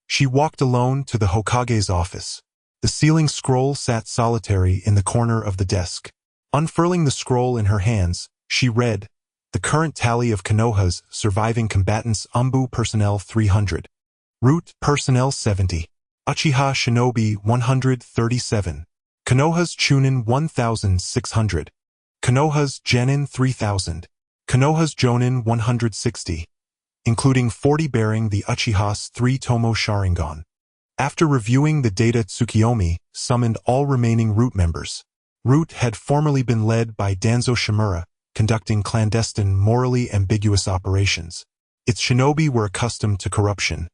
Speaker 1: She walked alone to the Hokage's office. The sealing scroll sat solitary in the corner of the desk. Unfurling the scroll in her hands, she read, "The current tally of Konoha's surviving combatants: Umbu personnel 300. Root personnel 70. Uchiha shinobi 137. Konoha's chunin 1,600. Konoha's genin 3,000. Konoha's jonin 160. Including 40 bearing the Uchiha's 3 Tomo Sharingan." After reviewing the data, Tsukiyomi summoned all remaining Root members. Root had formerly been led by Danzo Shimura, conducting clandestine, morally ambiguous operations. Its shinobi were accustomed to corruption,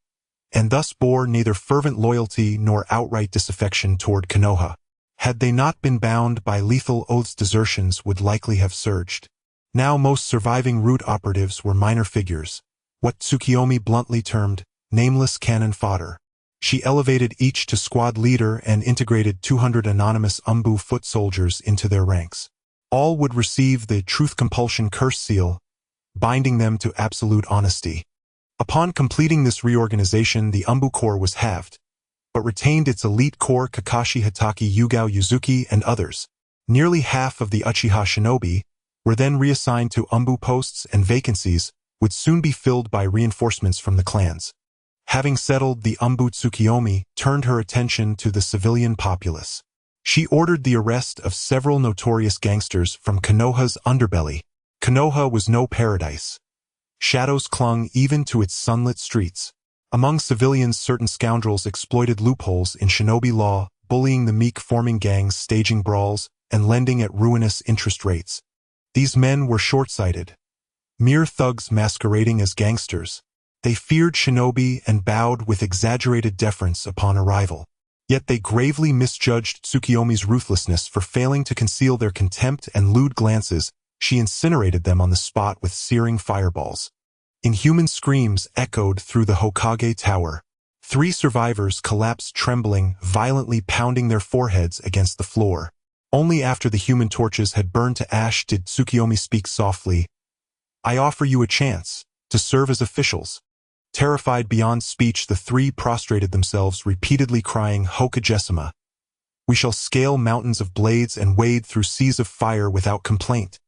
Speaker 1: and thus bore neither fervent loyalty nor outright disaffection toward Konoha. Had they not been bound by lethal oaths, desertions would likely have surged. Now most surviving Root operatives were minor figures, what Tsukiyomi bluntly termed nameless cannon fodder. She elevated each to squad leader and integrated 200 anonymous Umbu foot soldiers into their ranks. All would receive the Truth Compulsion Curse seal, binding them to absolute honesty. Upon completing this reorganization, the Umbu Corps was halved, but retained its elite core: Kakashi Hatake, Yugao Yuzuki, and others. Nearly half of the Uchiha shinobi were then reassigned to Umbu posts, and vacancies would soon be filled by reinforcements from the clans. Having settled the Umbu, Tsukiyomi turned her attention to the civilian populace. She ordered the arrest of several notorious gangsters from Konoha's underbelly. Konoha was no paradise. Shadows clung even to its sunlit streets. Among civilians, certain scoundrels exploited loopholes in shinobi law, bullying the meek, forming gangs, staging brawls, and lending at ruinous interest rates. These men were short-sighted, mere thugs masquerading as gangsters. They feared shinobi and bowed with exaggerated deference upon arrival. Yet they gravely misjudged Tsukiyomi's ruthlessness. For failing to conceal their contempt and lewd glances, she incinerated them on the spot with searing fireballs. Inhuman screams echoed through the Hokage Tower. 3 survivors collapsed trembling, violently pounding their foreheads against the floor. Only after the human torches had burned to ash did Tsukiyomi speak softly, "I offer you a chance to serve as officials." Terrified beyond speech, the 3 prostrated themselves, repeatedly crying Hokagesima. We shall scale mountains of blades and wade through seas of fire without complaint.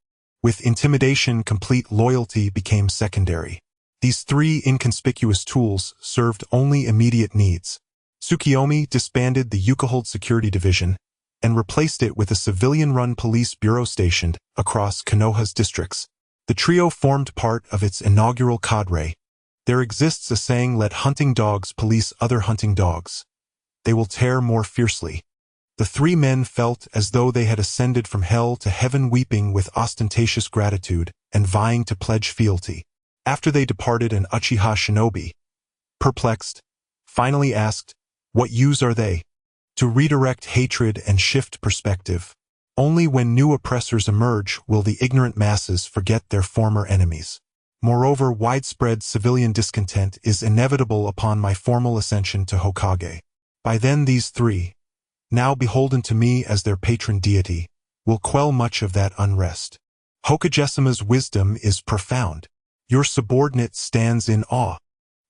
Speaker 1: With intimidation, complete loyalty became secondary. These three inconspicuous tools served only immediate needs. Tsukiyomi disbanded the Yukahold Security Division and replaced it with a civilian-run police bureau stationed across Konoha's districts. The trio formed part of its inaugural cadre. There exists a saying, "Let hunting dogs police other hunting dogs. They will tear more fiercely." The three men felt as though they had ascended from hell to heaven, weeping with ostentatious gratitude and vying to pledge fealty. After they departed, an Uchiha shinobi, perplexed, finally asked, "What use are they?" To redirect hatred and shift perspective. Only when new oppressors emerge will the ignorant masses forget their former enemies. Moreover, widespread civilian discontent is inevitable upon my formal ascension to Hokage. By then these three, now beholden to me as their patron deity, will quell much of that unrest. Hokage-sama's wisdom is profound. Your subordinate stands in awe.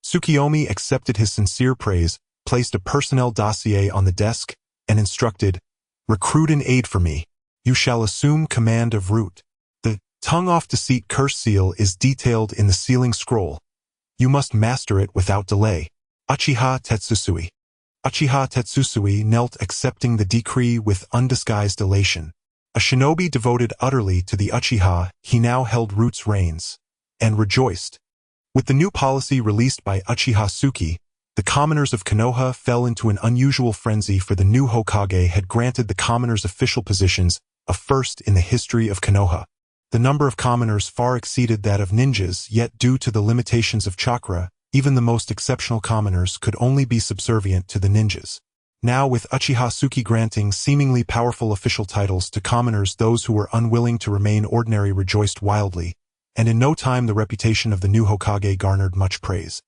Speaker 1: Tsukiyomi accepted his sincere praise, placed a personnel dossier on the desk, and instructed, "Recruit an aide for me. You shall assume command of route." The tongue-off deceit curse seal is detailed in the sealing scroll. You must master it without delay. Uchiha Tsuki. Uchiha Tsuki knelt, accepting the decree with undisguised elation. A shinobi devoted utterly to the Uchiha, he now held Root's reins, and rejoiced. With the new policy released by Uchiha Tsuki, the commoners of Konoha fell into an unusual frenzy, for the new Hokage had granted the commoners official positions, a first in the history of Konoha. The number of commoners far exceeded that of ninjas, yet due to the limitations of chakra, even the most exceptional commoners could only be subservient to the ninjas. Now, with Uchiha Tsuki granting seemingly powerful official titles to commoners, those who were unwilling to remain ordinary rejoiced wildly, and in no time the reputation of the new Hokage garnered much praise.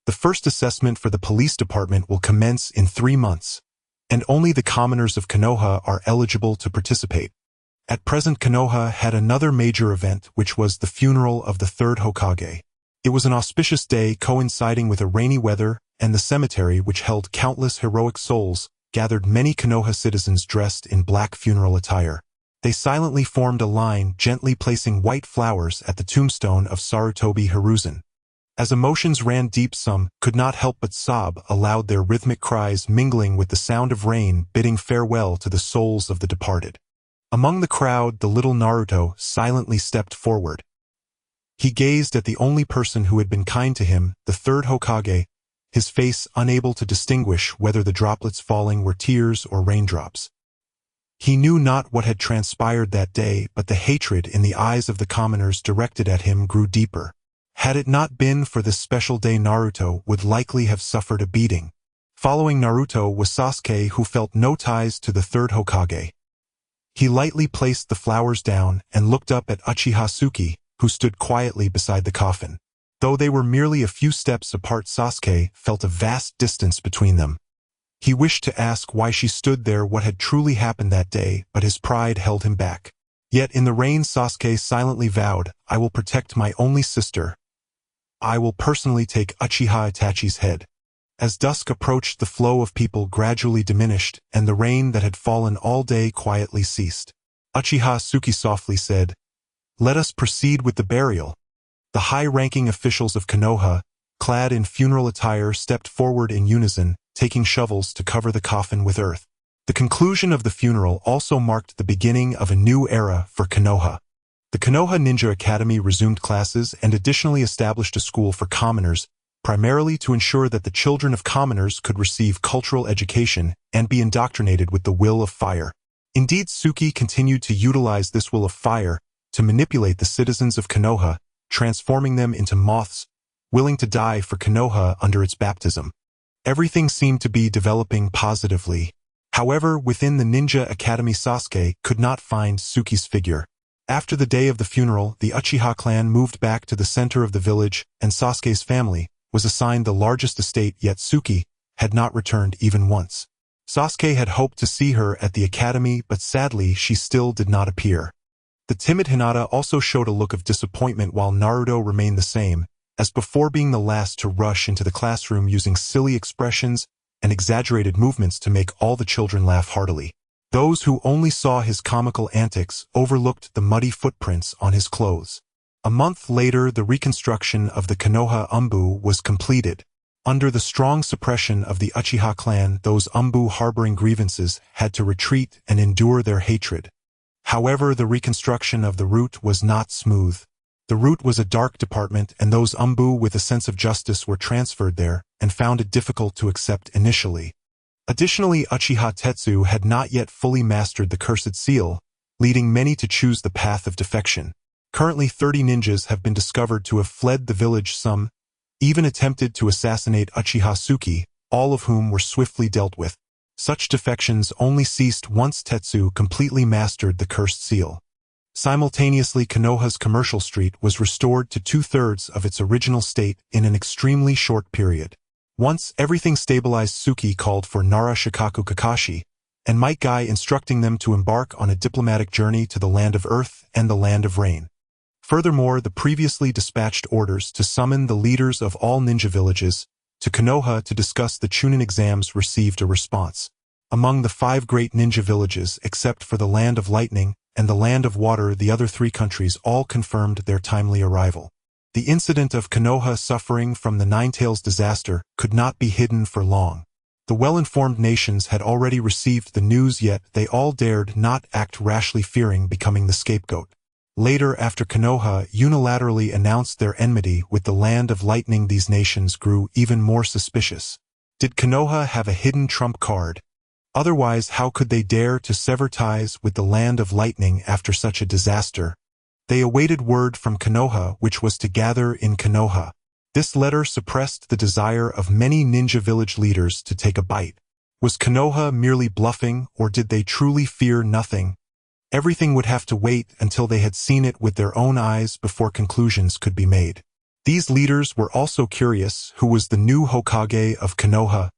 Speaker 1: The first assessment for the police department will commence in 3 months, and only the commoners of Konoha are eligible to participate. At present, Konoha had another major event, which was the funeral of the third Hokage. It was an auspicious day coinciding with a rainy weather, and the cemetery, which held countless heroic souls, gathered many Konoha citizens dressed in black funeral attire. They silently formed a line, gently placing white flowers at the tombstone of Sarutobi Hiruzen. As emotions ran deep, some could not help but sob aloud, their rhythmic cries mingling with the sound of rain, bidding farewell to the souls of the departed. Among the crowd, the little Naruto silently stepped forward. He gazed at the only person who had been kind to him, the third Hokage, his face unable to distinguish whether the droplets falling were tears or raindrops. He knew not what had transpired that day, but the hatred in the eyes of the commoners directed at him grew deeper. Had it not been for this special day, Naruto would likely have suffered a beating. Following Naruto was Sasuke, who felt no ties to the third Hokage. He lightly placed the flowers down and looked up at Uchiha Tsuki, who stood quietly beside the coffin. Though they were merely a few steps apart, Sasuke felt a vast distance between them. He wished to ask why she stood there, what had truly happened that day, but his pride held him back. Yet in the rain, Sasuke silently vowed, "I will protect my only sister. I will personally take Uchiha Itachi's head." As dusk approached, the flow of people gradually diminished, and the rain that had fallen all day quietly ceased. Uchiha Tsuki softly said, "Let us proceed with the burial." The high-ranking officials of Konoha, clad in funeral attire, stepped forward in unison, taking shovels to cover the coffin with earth. The conclusion of the funeral also marked the beginning of a new era for Konoha. The Konoha Ninja Academy resumed classes and additionally established a school for commoners, primarily to ensure that the children of commoners could receive cultural education and be indoctrinated with the will of fire. Indeed, Tsuki continued to utilize this will of fire to manipulate the citizens of Konoha, transforming them into moths, willing to die for Konoha under its baptism. Everything seemed to be developing positively. However, within the Ninja Academy, Sasuke could not find Tsuki's figure. After the day of the funeral, the Uchiha clan moved back to the center of the village, and Sasuke's family was assigned the largest estate, yet Tsuki had not returned even once. Sasuke had hoped to see her at the academy, but sadly she still did not appear. The timid Hinata also showed a look of disappointment, while Naruto remained the same as before, being the last to rush into the classroom, using silly expressions and exaggerated movements to make all the children laugh heartily. Those who only saw his comical antics overlooked the muddy footprints on his clothes. A month later, the reconstruction of the Konoha Umbu was completed. Under the strong suppression of the Uchiha clan, those Umbu harboring grievances had to retreat and endure their hatred. However, the reconstruction of the route was not smooth. The route was a dark department, and those Umbu with a sense of justice were transferred there and found it difficult to accept initially. Additionally, Uchiha Tetsu had not yet fully mastered the Cursed Seal, leading many to choose the path of defection. Currently, 30 ninjas have been discovered to have fled the village. Some even attempted to assassinate Uchiha Tsuki, all of whom were swiftly dealt with. Such defections only ceased once Tetsu completely mastered the Cursed Seal. Simultaneously, Konoha's commercial street was restored to 2/3 of its original state in an extremely short period. Once everything stabilized, Tsuki called for Nara Shikaku Kakashi and Might Guy, instructing them to embark on a diplomatic journey to the Land of Earth and the Land of Rain. Furthermore, the previously dispatched orders to summon the leaders of all ninja villages to Konoha to discuss the Chunin exams received a response. Among the 5 great ninja villages, except for the Land of Lightning and the Land of Water, the other 3 countries all confirmed their timely arrival. The incident of Konoha suffering from the Ninetales disaster could not be hidden for long. The well-informed nations had already received the news, yet they all dared not act rashly, fearing becoming the scapegoat. Later, after Konoha unilaterally announced their enmity with the Land of Lightning, these nations grew even more suspicious. Did Konoha have a hidden trump card? Otherwise, how could they dare to sever ties with the Land of Lightning after such a disaster? They awaited word from Konoha, which was to gather in Konoha. This letter suppressed the desire of many ninja village leaders to take a bite. Was Konoha merely bluffing, or did they truly fear nothing? Everything would have to wait until they had seen it with their own eyes before conclusions could be made. These leaders were also curious who was the new Hokage of Konoha.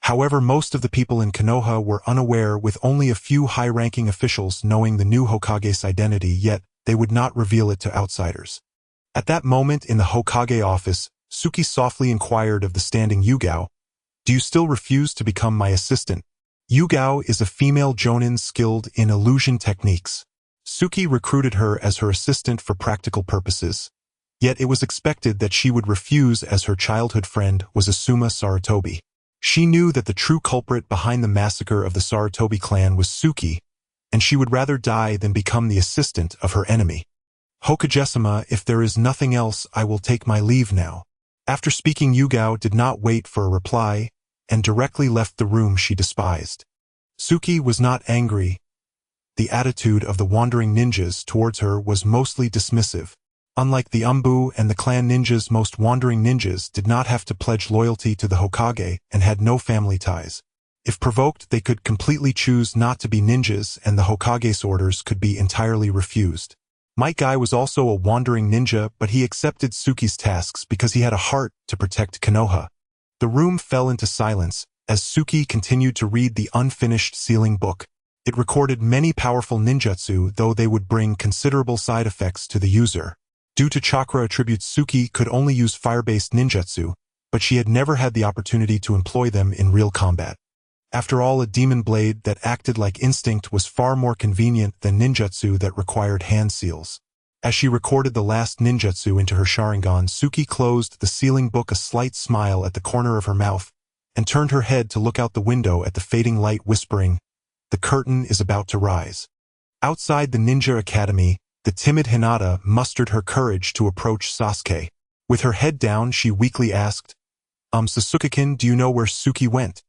Speaker 1: However, most of the people in Konoha were unaware, with only a few high-ranking officials knowing the new Hokage's identity, yet they would not reveal it to outsiders. At that moment in the Hokage office, Tsuki softly inquired of the standing Yugao, "Do you still refuse to become my assistant?" Yugao is a female jonin skilled in illusion techniques. Tsuki recruited her as her assistant for practical purposes. Yet it was expected that she would refuse, as her childhood friend was Asuma Sarutobi. She knew that the true culprit behind the massacre of the Sarutobi clan was Tsuki, and she would rather die than become the assistant of her enemy. "Hokage-sama, if there is nothing else, I will take my leave now." After speaking, Yugao did not wait for a reply, and directly left the room she despised. Tsuki was not angry. The attitude of the wandering ninjas towards her was mostly dismissive. Unlike the Umbu and the clan ninjas, most wandering ninjas did not have to pledge loyalty to the Hokage and had no family ties. If provoked, they could completely choose not to be ninjas, and the Hokage's orders could be entirely refused. Might Guy was also a wandering ninja, but he accepted Tsuki's tasks because he had a heart to protect Konoha. The room fell into silence as Tsuki continued to read the unfinished sealing book. It recorded many powerful ninjutsu, though they would bring considerable side effects to the user. Due to chakra attributes, Tsuki could only use fire-based ninjutsu, but she had never had the opportunity to employ them in real combat. After all, a demon blade that acted like instinct was far more convenient than ninjutsu that required hand seals. As she recorded the last ninjutsu into her Sharingan, Tsuki closed the sealing book, a slight smile at the corner of her mouth, and turned her head to look out the window at the fading light, whispering, "The curtain is about to rise." Outside the ninja academy, the timid Hinata mustered her courage to approach Sasuke. With her head down, she weakly asked, Sasuke-kun, do you know where Tsuki went?"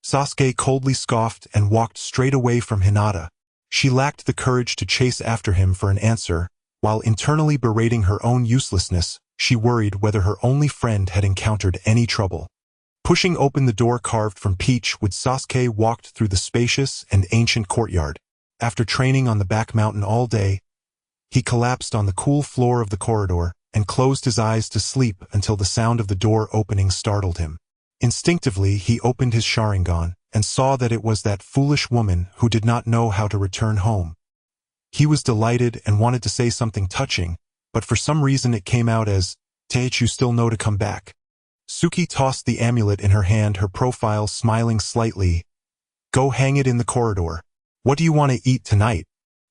Speaker 1: Sasuke coldly scoffed and walked straight away from Hinata. She lacked the courage to chase after him for an answer. While internally berating her own uselessness, she worried whether her only friend had encountered any trouble. Pushing open the door carved from peach wood, Sasuke walked through the spacious and ancient courtyard. After training on the back mountain all day, he collapsed on the cool floor of the corridor and closed his eyes to sleep until the sound of the door opening startled him. Instinctively, he opened his Sharingan and saw that it was that foolish woman who did not know how to return home. He was delighted and wanted to say something touching, but for some reason it came out as, "You still know to come back." Tsuki tossed the amulet in her hand, her profile smiling slightly. "Go hang it in the corridor." What do you want to eat tonight?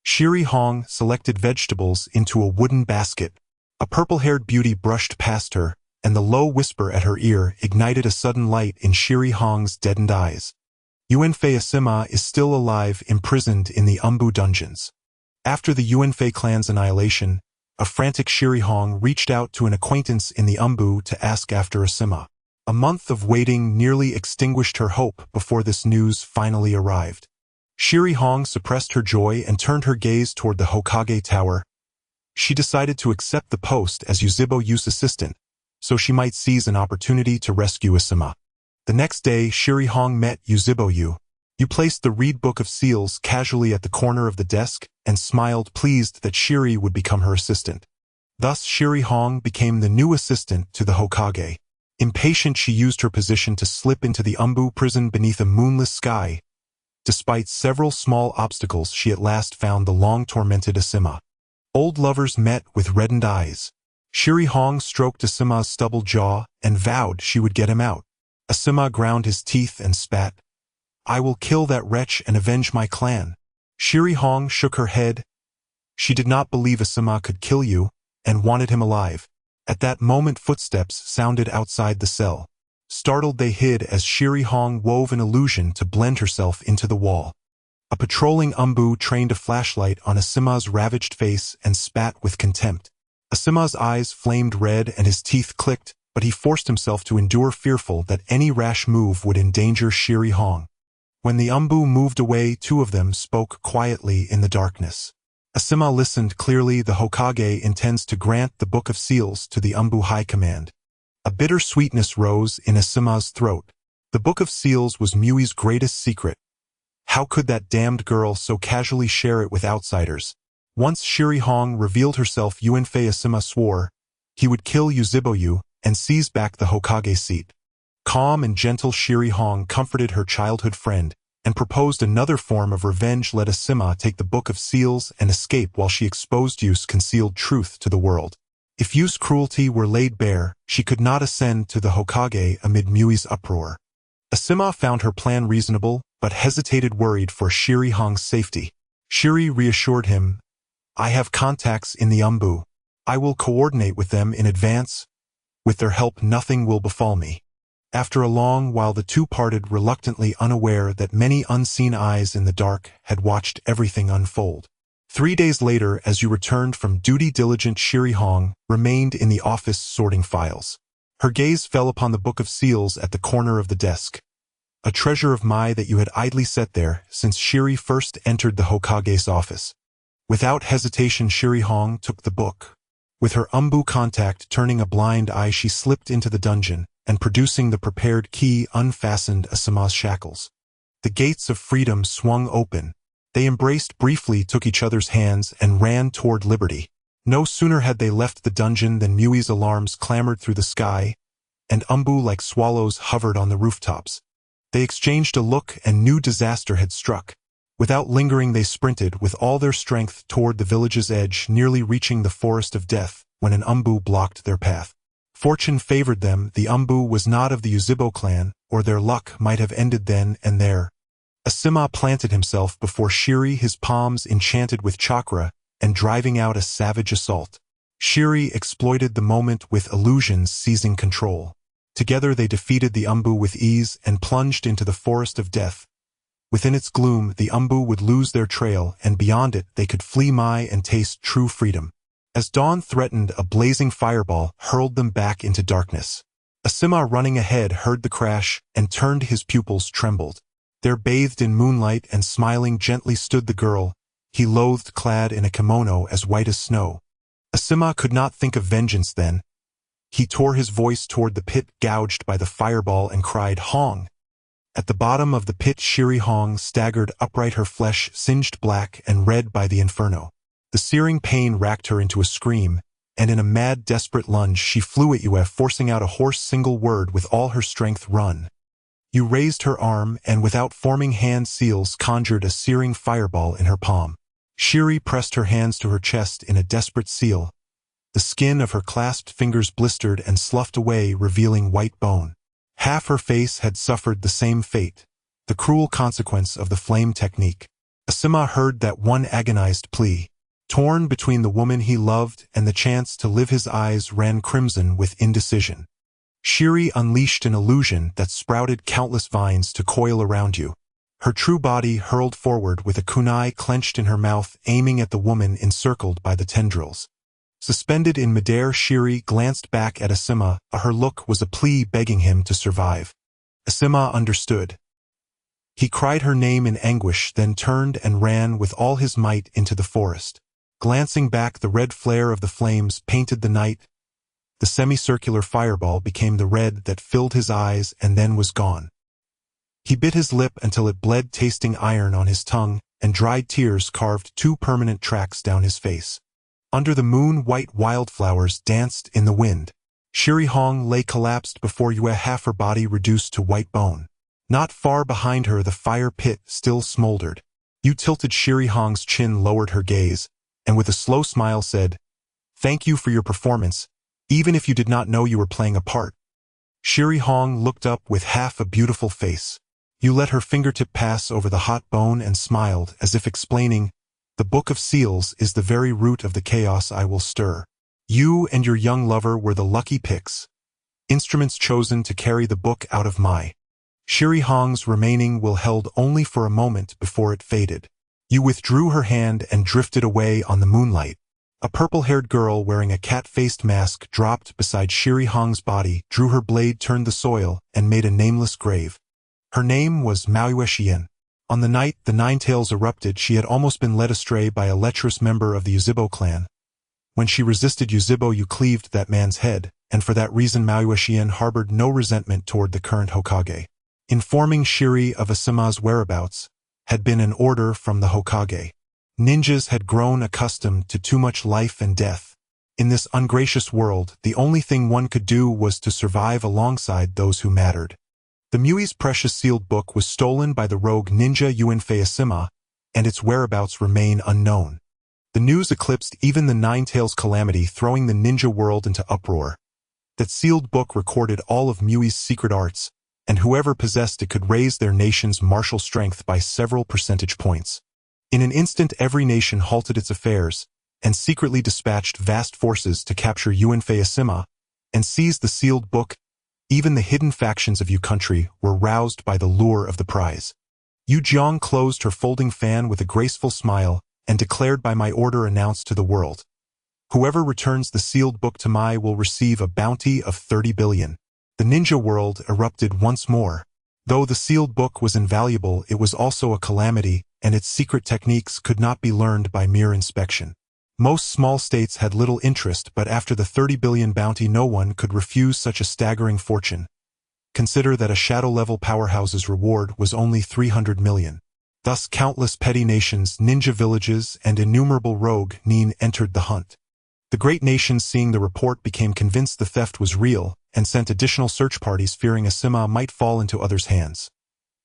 Speaker 1: Shiri Hong selected vegetables into a wooden basket. A purple-haired beauty brushed past her, and the low whisper at her ear ignited a sudden light in Shiri Hong's deadened eyes. Yuanfei Asima is still alive, imprisoned in the Umbu dungeons. After the Yuanfei clan's annihilation, a frantic Shiri Hong reached out to an acquaintance in the Umbu to ask after Asima. A month of waiting nearly extinguished her hope before this news finally arrived. Shiri Hong suppressed her joy and turned her gaze toward the Hokage Tower. She decided to accept the post as Yuzhibo Yu's assistant, so she might seize an opportunity to rescue Asima. The next day, Shiri Hong met Yuzhibo Yu. You placed the read book of seals casually at the corner of the desk and smiled, pleased that Shiri would become her assistant. Thus, Shiri Hong became the new assistant to the Hokage. Impatient, she used her position to slip into the Umbu prison beneath a moonless sky. Despite several small obstacles, she at last found the long-tormented Asima. Old lovers met with reddened eyes. Shiri Hong stroked Asima's stubble jaw and vowed she would get him out. Asima ground his teeth and spat. I will kill that wretch and avenge my clan. Shiri Hong shook her head. She did not believe Asima could kill you, and wanted him alive. At that moment, footsteps sounded outside the cell. Startled, they hid as Shiri Hong wove an illusion to blend herself into the wall. A patrolling Umbu trained a flashlight on Asima's ravaged face and spat with contempt. Asima's eyes flamed red and his teeth clicked, but he forced himself to endure, fearful that any rash move would endanger Shiri Hong. When the Umbu moved away, two of them spoke quietly in the darkness. Asima listened clearly. The Hokage intends to grant the Book of Seals to the Umbu High Command. A bitter sweetness rose in Asima's throat. The Book of Seals was Mui's greatest secret. How could that damned girl so casually share it with outsiders? Once Shiri Hong revealed herself, Yuanfei Asima swore he would kill Yuzhibo Yu and seize back the Hokage seat. Calm and gentle, Shiri Hong comforted her childhood friend and proposed another form of revenge. Let Asima take the Book of Seals and escape while she exposed Yu's concealed truth to the world. If Yu's cruelty were laid bare, she could not ascend to the Hokage amid Mui's uproar. Asima found her plan reasonable, but hesitated, worried for Shiri Hong's safety. Shiri reassured him, I have contacts in the Umbu. I will coordinate with them in advance. With their help, nothing will befall me. After a long while, the two parted, reluctantly, unaware that many unseen eyes in the dark had watched everything unfold. 3 days later, as you returned from duty, diligent Shiri Hong remained in the office sorting files. Her gaze fell upon the Book of Seals at the corner of the desk. A treasure of Mai that you had idly set there since Shiri first entered the Hokage's office. Without hesitation, Shiri Hong took the book. With her Umbu contact turning a blind eye, she slipped into the dungeon and, producing the prepared key, unfastened Asima's shackles. The gates of freedom swung open. They embraced briefly, took each other's hands, and ran toward liberty. No sooner had they left the dungeon than Mui's alarms clamored through the sky, and Umbu like swallows hovered on the rooftops. They exchanged a look and knew disaster had struck. Without lingering, they sprinted with all their strength toward the village's edge, nearly reaching the forest of death when an Umbu blocked their path. Fortune favored them. The Umbu was not of the Yuzhibo clan, or their luck might have ended then and there. Asima planted himself before Shiri, his palms enchanted with chakra, and driving out a savage assault. Shiri exploited the moment with illusions, seizing control. Together they defeated the Umbu with ease and plunged into the forest of death. Within its gloom, the Umbu would lose their trail, and beyond it they could flee Mai and taste true freedom. As dawn threatened, a blazing fireball hurled them back into darkness. Asima, running ahead, heard the crash, and turned. His pupils trembled. There, bathed in moonlight and smiling gently, stood the girl he loathed, clad in a kimono as white as snow. Asima could not think of vengeance then. He tore his voice toward the pit gouged by the fireball and cried, Hong! At the bottom of the pit, Shiri Hong staggered upright, her flesh singed black and red by the inferno. The searing pain racked her into a scream, and in a mad, desperate lunge she flew at you, forcing out a hoarse single word with all her strength, run. You raised her arm and, without forming hand seals, conjured a searing fireball in her palm. Shiri pressed her hands to her chest in a desperate seal. The skin of her clasped fingers blistered and sloughed away, revealing white bone. Half her face had suffered the same fate, the cruel consequence of the flame technique. Asima heard that one agonized plea. Torn between the woman he loved and the chance to live, his eyes ran crimson with indecision. Shiri unleashed an illusion that sprouted countless vines to coil around you. Her true body hurled forward with a kunai clenched in her mouth, aiming at the woman encircled by the tendrils. Suspended in midair, Shiri glanced back at Asima. Her look was a plea begging him to survive. Asima understood. He cried her name in anguish, then turned and ran with all his might into the forest. Glancing back, the red flare of the flames painted the night. The semicircular fireball became the red that filled his eyes and then was gone. He bit his lip until it bled, tasting iron on his tongue, and dried tears carved 2 permanent tracks down his face. Under the moon, white wildflowers danced in the wind. Shiri Hong lay collapsed before Yue, half her body reduced to white bone. Not far behind her, the fire pit still smoldered. Yu tilted. Shiri Hong's chin lowered her gaze, and with a slow smile said, "Thank you for your performance, even if you did not know you were playing a part." Shiri Hong looked up with half a beautiful face. Yu let her fingertip pass over the hot bone and smiled, as if explaining, "The Book of Seals is the very root of the chaos I will stir. You and your young lover were the lucky picks, instruments chosen to carry the book out of my." Shiri Hong's remaining will held only for a moment before it faded. Yu withdrew her hand and drifted away on the moonlight. A purple-haired girl wearing a cat-faced mask dropped beside Shiri Hong's body, drew her blade, turned the soil, and made a nameless grave. Her name was Maoyue Xian. On the night the Nine Tails erupted, she had almost been led astray by a lecherous member of the Uzibo clan. When she resisted Uzibo, Yu cleaved that man's head, and for that reason Maoyue Xian harbored no resentment toward the current Hokage. Informing Shiri of Asima's whereabouts had been an order from the Hokage. Ninjas had grown accustomed to too much life and death. In this ungracious world, the only thing one could do was to survive alongside those who mattered. The Mui's precious sealed book was stolen by the rogue ninja Yuanfei Asima, and its whereabouts remain unknown. The news eclipsed even the Nine Tails calamity, throwing the ninja world into uproar. That sealed book recorded all of Mui's secret arts, and whoever possessed it could raise their nation's martial strength by several percentage points. In an instant, every nation halted its affairs and secretly dispatched vast forces to capture Yuanfei Asima and seize the sealed book. Even the hidden factions of Yu country were roused by the lure of the prize. Yu Jiang closed her folding fan with a graceful smile and declared, "By my order announced to the world, whoever returns the sealed book to Mai will receive a bounty of 30 billion. The ninja world erupted once more. Though the sealed book was invaluable, it was also a calamity, and its secret techniques could not be learned by mere inspection. Most small states had little interest, but after the 30 billion bounty, no one could refuse such a staggering fortune. Consider that a shadow-level powerhouse's reward was only 300 million. Thus countless petty nations, ninja villages, and innumerable rogue nin entered the hunt. The great nations, seeing the report, became convinced the theft was real, and sent additional search parties, fearing Asima might fall into others' hands.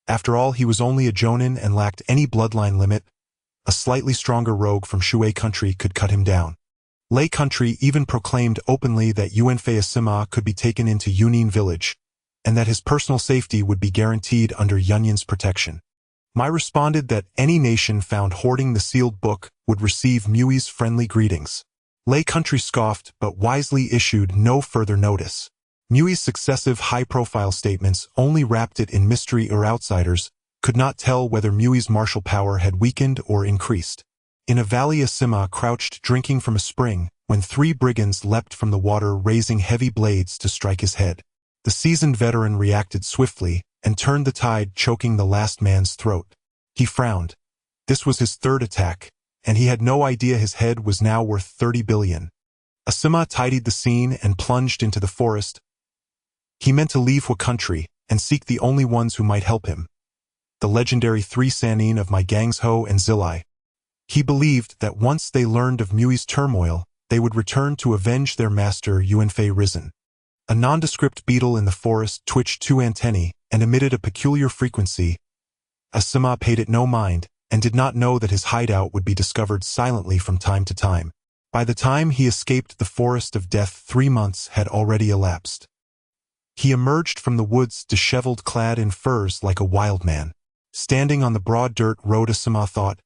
Speaker 1: After all, he was only a jonin and lacked any bloodline limit. A slightly stronger rogue from Shui country could cut him down. Lei country even proclaimed openly that Yuanfei Asima could be taken into Yunin village, and that his personal safety would be guaranteed under Yunyin's protection. Mai responded that any nation found hoarding the sealed book would receive Mui's friendly greetings. Lei country scoffed but wisely issued no further notice. Mui's successive high-profile statements only wrapped it in mystery, or outsiders could not tell whether Mui's martial power had weakened or increased. In a valley, Asima crouched drinking from a spring when 3 brigands leapt from the water, raising heavy blades to strike his head. The seasoned veteran reacted swiftly and turned the tide, choking the last man's throat. He frowned. This was his 3rd attack, and he had no idea his head was now worth 30 billion. Asima tidied the scene and plunged into the forest. He meant to leave Hu country and seek the only ones who might help him, the legendary 3 Sannin of my gangs Ho and Zilai. He believed that once they learned of Mui's turmoil, they would return to avenge their master Yuanfei risen. A nondescript beetle in the forest twitched 2 antennae and emitted a peculiar frequency. Asima paid it no mind and did not know that his hideout would be discovered silently from time to time. By the time he escaped the forest of death, 3 months had already elapsed. He emerged from the woods disheveled, clad in furs like a wild man. Standing on the broad dirt road, Asima thought,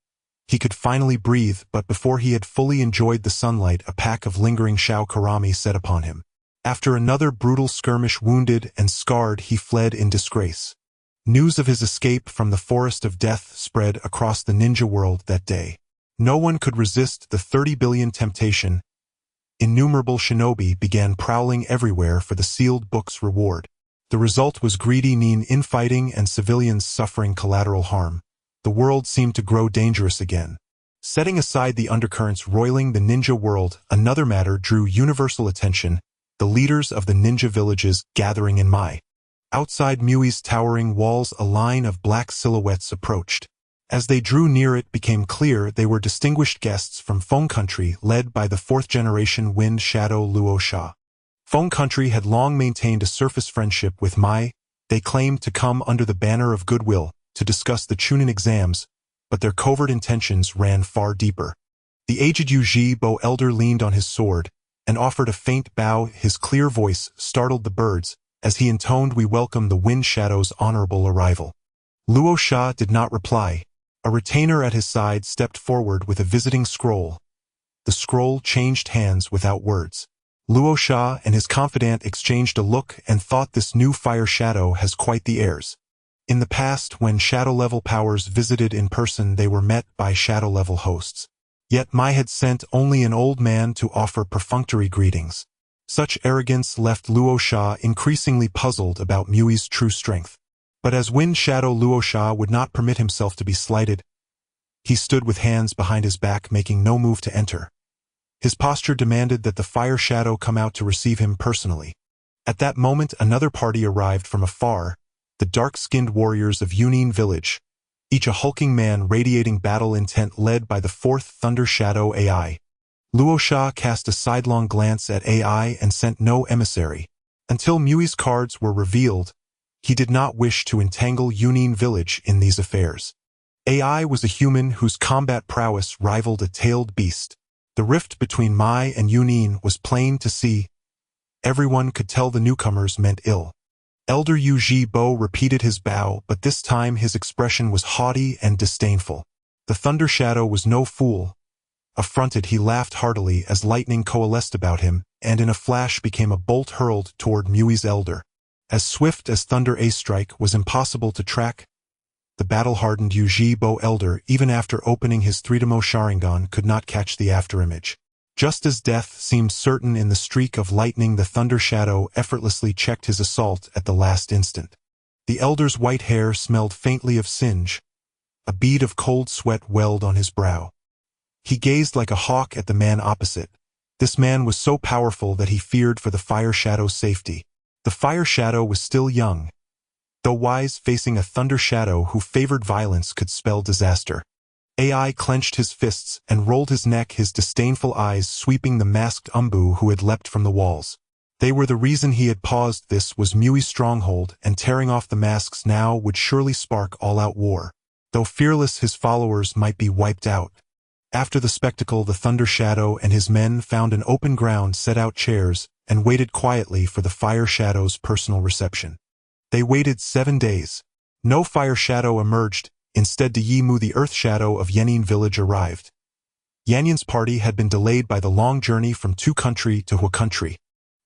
Speaker 1: He could finally breathe, but before he had fully enjoyed the sunlight, a pack of lingering Shao Kurami set upon him. After another brutal skirmish, wounded and scarred, he fled in disgrace. News of his escape from the forest of death spread across the ninja world that day. No one could resist the 30 billion temptation. Innumerable shinobi began prowling everywhere for the sealed book's reward. The result was greedy infighting and civilians suffering collateral harm. The world seemed to grow dangerous again. Setting aside the undercurrents roiling the ninja world, another matter drew universal attention: the leaders of the ninja villages gathering in Mai. Outside Mui's towering walls, a line of black silhouettes approached. As they drew near, it became clear they were distinguished guests from Feng Country, led by the fourth-generation Wind Shadow Luo Sha. Feng Country had long maintained a surface friendship with Mai. They claimed to come under the banner of goodwill to discuss the Chunin exams, but their covert intentions ran far deeper. The aged Uchiha elder leaned on his sword and offered a faint bow. His clear voice startled the birds as he intoned, "We welcome the Wind Shadow's honorable arrival." Luo Sha did not reply. A retainer at his side stepped forward with a visiting scroll. The scroll changed hands without words. Luo Sha and his confidant exchanged a look and thought, this new fire shadow has quite the airs. In the past, when shadow-level powers visited in person, they were met by shadow-level hosts. Yet Mai had sent only an old man to offer perfunctory greetings. Such arrogance left Luo Sha increasingly puzzled about Mui's true strength. But as Wind Shadow, Luo Sha would not permit himself to be slighted. He stood with hands behind his back, making no move to enter. His posture demanded that the fire shadow come out to receive him personally. At that moment, another party arrived from afar, the dark-skinned warriors of Yunin village, each a hulking man radiating battle intent, led by the fourth Thunder Shadow AI. Luo Sha cast a sidelong glance at AI and sent no emissary. Until Mui's cards were revealed, he did not wish to entangle Yunin village in these affairs. AI was a human whose combat prowess rivaled a tailed beast. The rift between Mai and Yunin was plain to see. Everyone could tell the newcomers meant ill. Elder Uchiha repeated his bow, but this time his expression was haughty and disdainful. The Thunder Shadow was no fool. Affronted, he laughed heartily as lightning coalesced about him, and in a flash became a bolt hurled toward Mui's elder. As swift as Thunder A strike was impossible to track, the battle-hardened Uchiha elder, even after opening his 3-demo Sharingan, could not catch the afterimage. Just as death seemed certain in the streak of lightning, the Thunder Shadow effortlessly checked his assault at the last instant. The elder's white hair smelled faintly of singe. A bead of cold sweat welled on his brow. He gazed like a hawk at the man opposite. This man was so powerful that he feared for the Fire Shadow's safety. The Fire Shadow was still young. Though wise, facing a Thunder Shadow who favored violence could spell disaster. AI clenched his fists and rolled his neck, his disdainful eyes sweeping the masked Umbu who had leapt from the walls. They were the reason he had paused. This was Mui's stronghold, and tearing off the masks now would surely spark all-out war. Though fearless, his followers might be wiped out. After the spectacle, the Thunder Shadow and his men found an open ground, set out chairs, and waited quietly for the Fire Shadow's personal reception. They waited 7 days. No Fire Shadow emerged. Instead, Yimu, the Earth Shadow of Yenin village, arrived. Yanyan's party had been delayed by the long journey from Tu Country to Hu Country.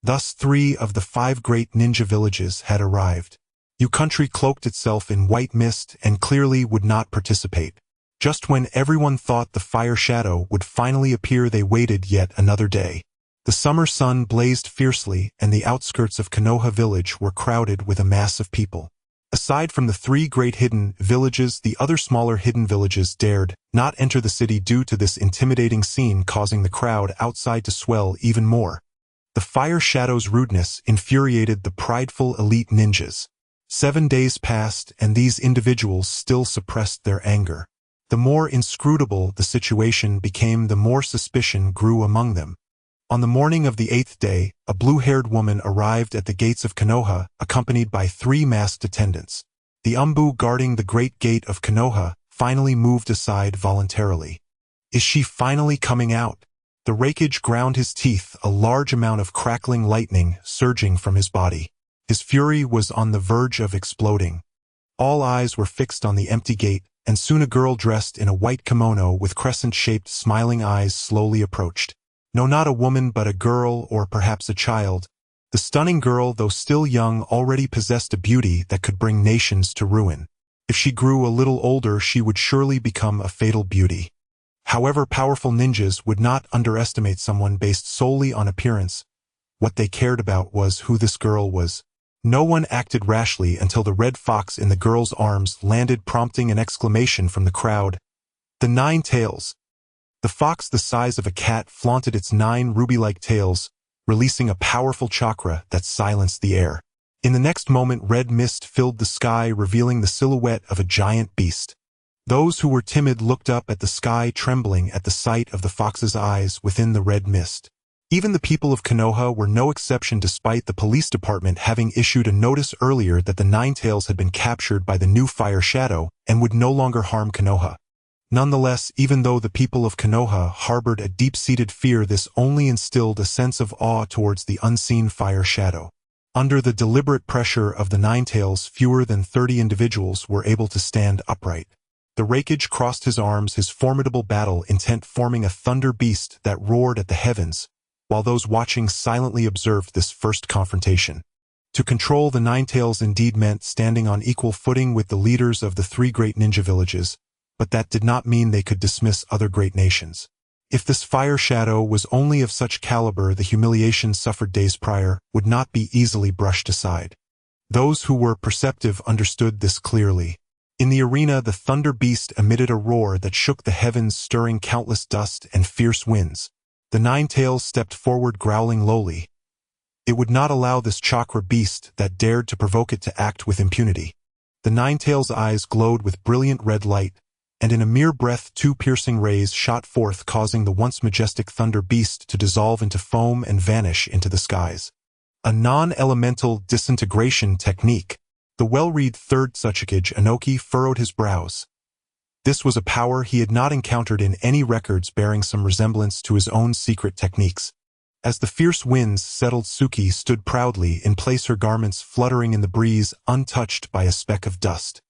Speaker 1: Thus, 3 of the 5 great ninja villages had arrived. Yu Country cloaked itself in white mist and clearly would not participate. Just when everyone thought the Fire Shadow would finally appear, they waited yet another day. The summer sun blazed fiercely, and the outskirts of Konoha village were crowded with a mass of people. Aside from the 3 great hidden villages, the other smaller hidden villages dared not enter the city due to this intimidating scene, causing the crowd outside to swell even more. The Fire Shadow's rudeness infuriated the prideful elite ninjas. 7 days passed, and these individuals still suppressed their anger. The more inscrutable the situation became, the more suspicion grew among them. On the morning of the 8th day, a blue-haired woman arrived at the gates of Konoha, accompanied by 3 masked attendants. The Umbu guarding the great gate of Konoha finally moved aside voluntarily. Is she finally coming out? The Raikage ground his teeth, a large amount of crackling lightning surging from his body. His fury was on the verge of exploding. All eyes were fixed on the empty gate, and soon a girl dressed in a white kimono with crescent-shaped smiling eyes slowly approached. No, not a woman but a girl, or perhaps a child. The stunning girl, though still young, already possessed a beauty that could bring nations to ruin. If she grew a little older, she would surely become a fatal beauty. However, powerful ninjas would not underestimate someone based solely on appearance. What they cared about was who this girl was. No one acted rashly until the red fox in the girl's arms landed, prompting an exclamation from the crowd. The 9 tails. The fox, the size of a cat, flaunted its 9 ruby-like tails, releasing a powerful chakra that silenced the air. In the next moment, red mist filled the sky, revealing the silhouette of a giant beast. Those who were timid looked up at the sky, trembling at the sight of the fox's eyes within the red mist. Even the people of Konoha were no exception, despite the police department having issued a notice earlier that the 9 tails had been captured by the new Fire Shadow and would no longer harm Konoha. Nonetheless, even though the people of Konoha harbored a deep-seated fear, this only instilled a sense of awe towards the unseen Fire Shadow. Under the deliberate pressure of the 9 tails, fewer than 30 individuals were able to stand upright. The rampage crossed his arms, his formidable battle intent forming a thunder beast that roared at the heavens, while those watching silently observed this first confrontation. To control the 9 tails indeed meant standing on equal footing with the leaders of the 3 great ninja villages, but that did not mean they could dismiss other great nations. If this Fire Shadow was only of such caliber, the humiliation suffered days prior would not be easily brushed aside. Those who were perceptive understood this clearly. In the arena, the Thunder Beast emitted a roar that shook the heavens, stirring countless dust and fierce winds. The 9 tails stepped forward, growling lowly. It would not allow this chakra beast that dared to provoke it to act with impunity. The 9 tails' eyes glowed with brilliant red light, and in a mere breath 2 piercing rays shot forth, causing the once majestic Thunder Beast to dissolve into foam and vanish into the skies. A non-elemental disintegration technique. The well-read third Tsuchikage Inoki furrowed his brows. This was a power he had not encountered in any records, bearing some resemblance to his own secret techniques. As the fierce winds settled, Tsuki stood proudly in place, her garments fluttering in the breeze, untouched by a speck of dust.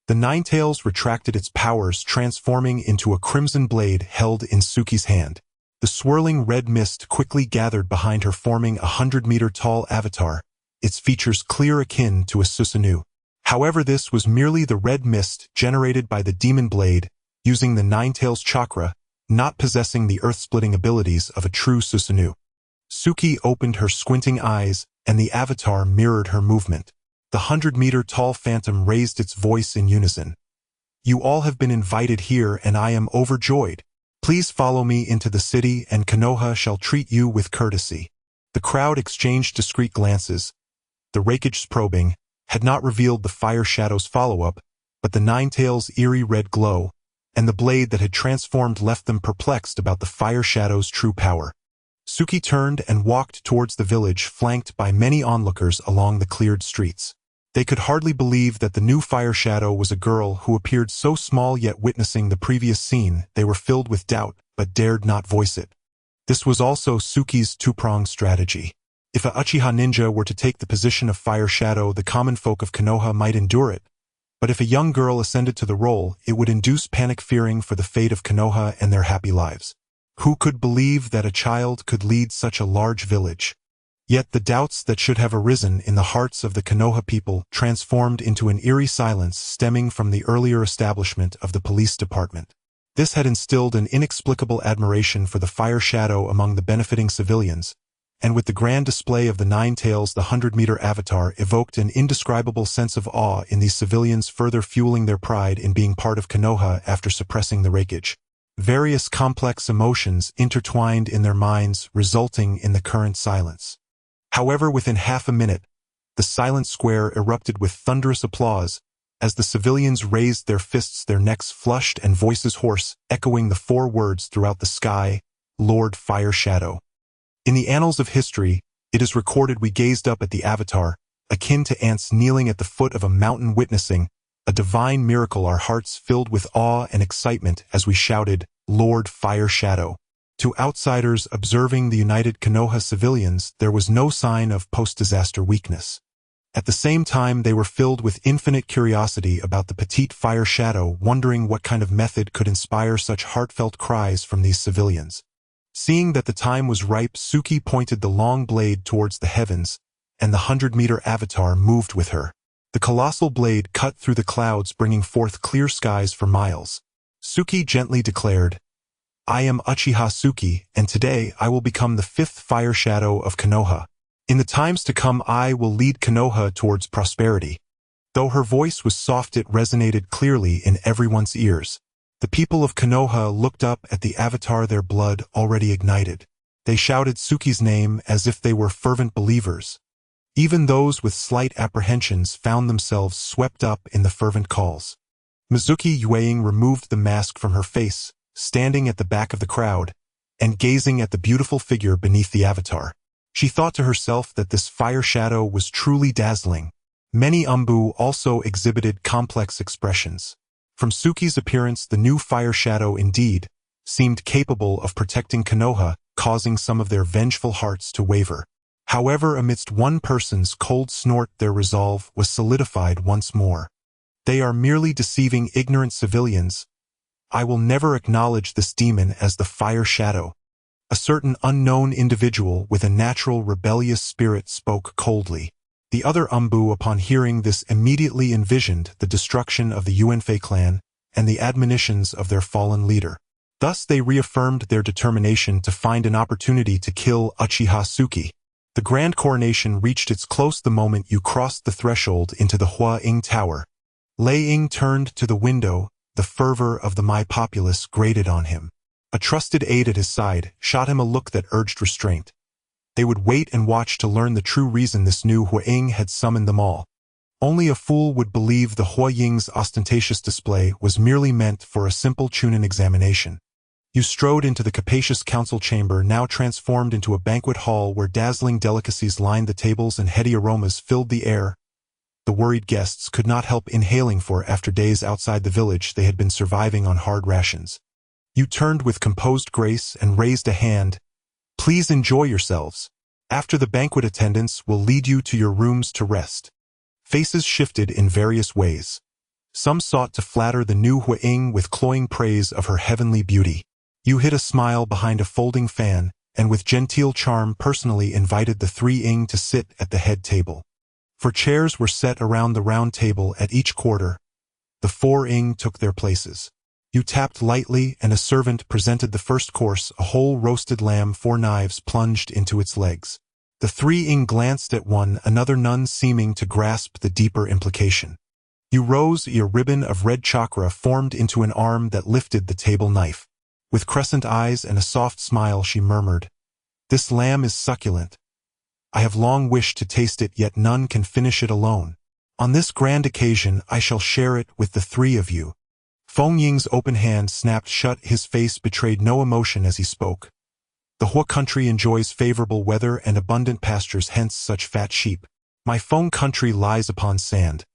Speaker 1: The 9 tails retracted its powers, transforming into a crimson blade held in Tsuki's hand. The swirling red mist quickly gathered behind her, forming a 100-meter-tall avatar, its features clear, akin to a Susanoo. However, this was merely the red mist generated by the demon blade, using the 9 tails chakra, not possessing the earth-splitting abilities of a true Susanoo. Tsuki opened her squinting eyes, and the avatar mirrored her movement. The 100-meter-tall phantom raised its voice in unison. "You all have been invited here, and I am overjoyed. Please follow me into the city, and Konoha shall treat you with courtesy." The crowd exchanged discreet glances. The rampage's probing had not revealed the Fire Shadow's follow-up, but the 9 tails' eerie red glow, and the blade that had transformed left them perplexed about the Fire Shadow's true power. Tsuki turned and walked towards the village, flanked by many onlookers along the cleared streets. They could hardly believe that the new Fire Shadow was a girl who appeared so small, yet witnessing the previous scene, they were filled with doubt, but dared not voice it. This was also Tsuki's two-pronged strategy. If a Uchiha ninja were to take the position of Fire Shadow, the common folk of Konoha might endure it, but if a young girl ascended to the role, it would induce panic, fearing for the fate of Konoha and their happy lives. Who could believe that a child could lead such a large village? Yet the doubts that should have arisen in the hearts of the Konoha people transformed into an eerie silence stemming from the earlier establishment of the police department. This had instilled an inexplicable admiration for the Fire Shadow among the benefiting civilians, and with the grand display of the 9 tails, the 100-meter avatar evoked an indescribable sense of awe in these civilians, further fueling their pride in being part of Konoha after suppressing the rampage. Various complex emotions intertwined in their minds, resulting in the current silence. However, within half a minute, the silent square erupted with thunderous applause as the civilians raised their fists, their necks flushed and voices hoarse, echoing the 4 words throughout the sky: "Lord Fire Shadow." In the annals of history, it is recorded we gazed up at the avatar, akin to ants kneeling at the foot of a mountain witnessing a divine miracle, our hearts filled with awe and excitement as we shouted, "Lord Fire Shadow." To outsiders observing the united Konoha civilians, there was no sign of post-disaster weakness. At the same time, they were filled with infinite curiosity about the petite fire shadow, wondering what kind of method could inspire such heartfelt cries from these civilians. Seeing that the time was ripe, Tsuki pointed the long blade towards the heavens, and the 100-meter avatar moved with her. The colossal blade cut through the clouds, bringing forth clear skies for miles. Tsuki gently declared, "I am Uchiha Tsuki, and today I will become the 5th fire shadow of Konoha. In the times to come, I will lead Konoha towards prosperity." Though her voice was soft, it resonated clearly in everyone's ears. The people of Konoha looked up at the avatar, their blood already ignited. They shouted Tsuki's name as if they were fervent believers. Even those with slight apprehensions found themselves swept up in the fervent calls. Mizuki Yueying removed the mask from her face, standing at the back of the crowd, and gazing at the beautiful figure beneath the avatar. She thought to herself that this fire shadow was truly dazzling. Many Umbu also exhibited complex expressions. From Tsuki's appearance, the new fire shadow indeed seemed capable of protecting Konoha, causing some of their vengeful hearts to waver. However, amidst one person's cold snort, their resolve was solidified once more. "They are merely deceiving ignorant civilians. I will never acknowledge this demon as the fire shadow." A certain unknown individual with a natural rebellious spirit spoke coldly. The other Umbu, upon hearing this, immediately envisioned the destruction of the Uenfei clan and the admonitions of their fallen leader. Thus they reaffirmed their determination to find an opportunity to kill Uchiha Tsuki. The grand coronation reached its close the moment you crossed the threshold into the Hua Ying Tower. Lei Ying turned to the window, the fervor of the Mai populace grated on him. A trusted aide at his side shot him a look that urged restraint. They would wait and watch to learn the true reason this new Hua Ying had summoned them all. Only a fool would believe the Hua Ying's ostentatious display was merely meant for a simple Chunin examination. You strode into the capacious council chamber, now transformed into a banquet hall where dazzling delicacies lined the tables and heady aromas filled the air. The worried guests could not help inhaling, for after days outside the village they had been surviving on hard rations. You turned with composed grace and raised a hand. "Please enjoy yourselves. After the banquet, attendants will lead you to your rooms to rest." Faces shifted in various ways. Some sought to flatter the new Hua Ying with cloying praise of her heavenly beauty. You hid a smile behind a folding fan, and with genteel charm personally invited the 3 Ying to sit at the head table. For chairs were set around the round table at each quarter. The 4 Ying took their places. You tapped lightly, and a servant presented the first course, a whole roasted lamb, 4 knives plunged into its legs. The 3 Ying glanced at one another, none seeming to grasp the deeper implication. You rose, your ribbon of red chakra formed into an arm that lifted the table knife. With crescent eyes and a soft smile, she murmured, "This lamb is succulent. I have long wished to taste it, yet none can finish it alone. On this grand occasion, I shall share it with the 3 of you." Feng Ying's open hand snapped shut. His face betrayed no emotion as he spoke. "The Hua country enjoys favorable weather and abundant pastures, hence such fat sheep. My Feng country lies upon sand.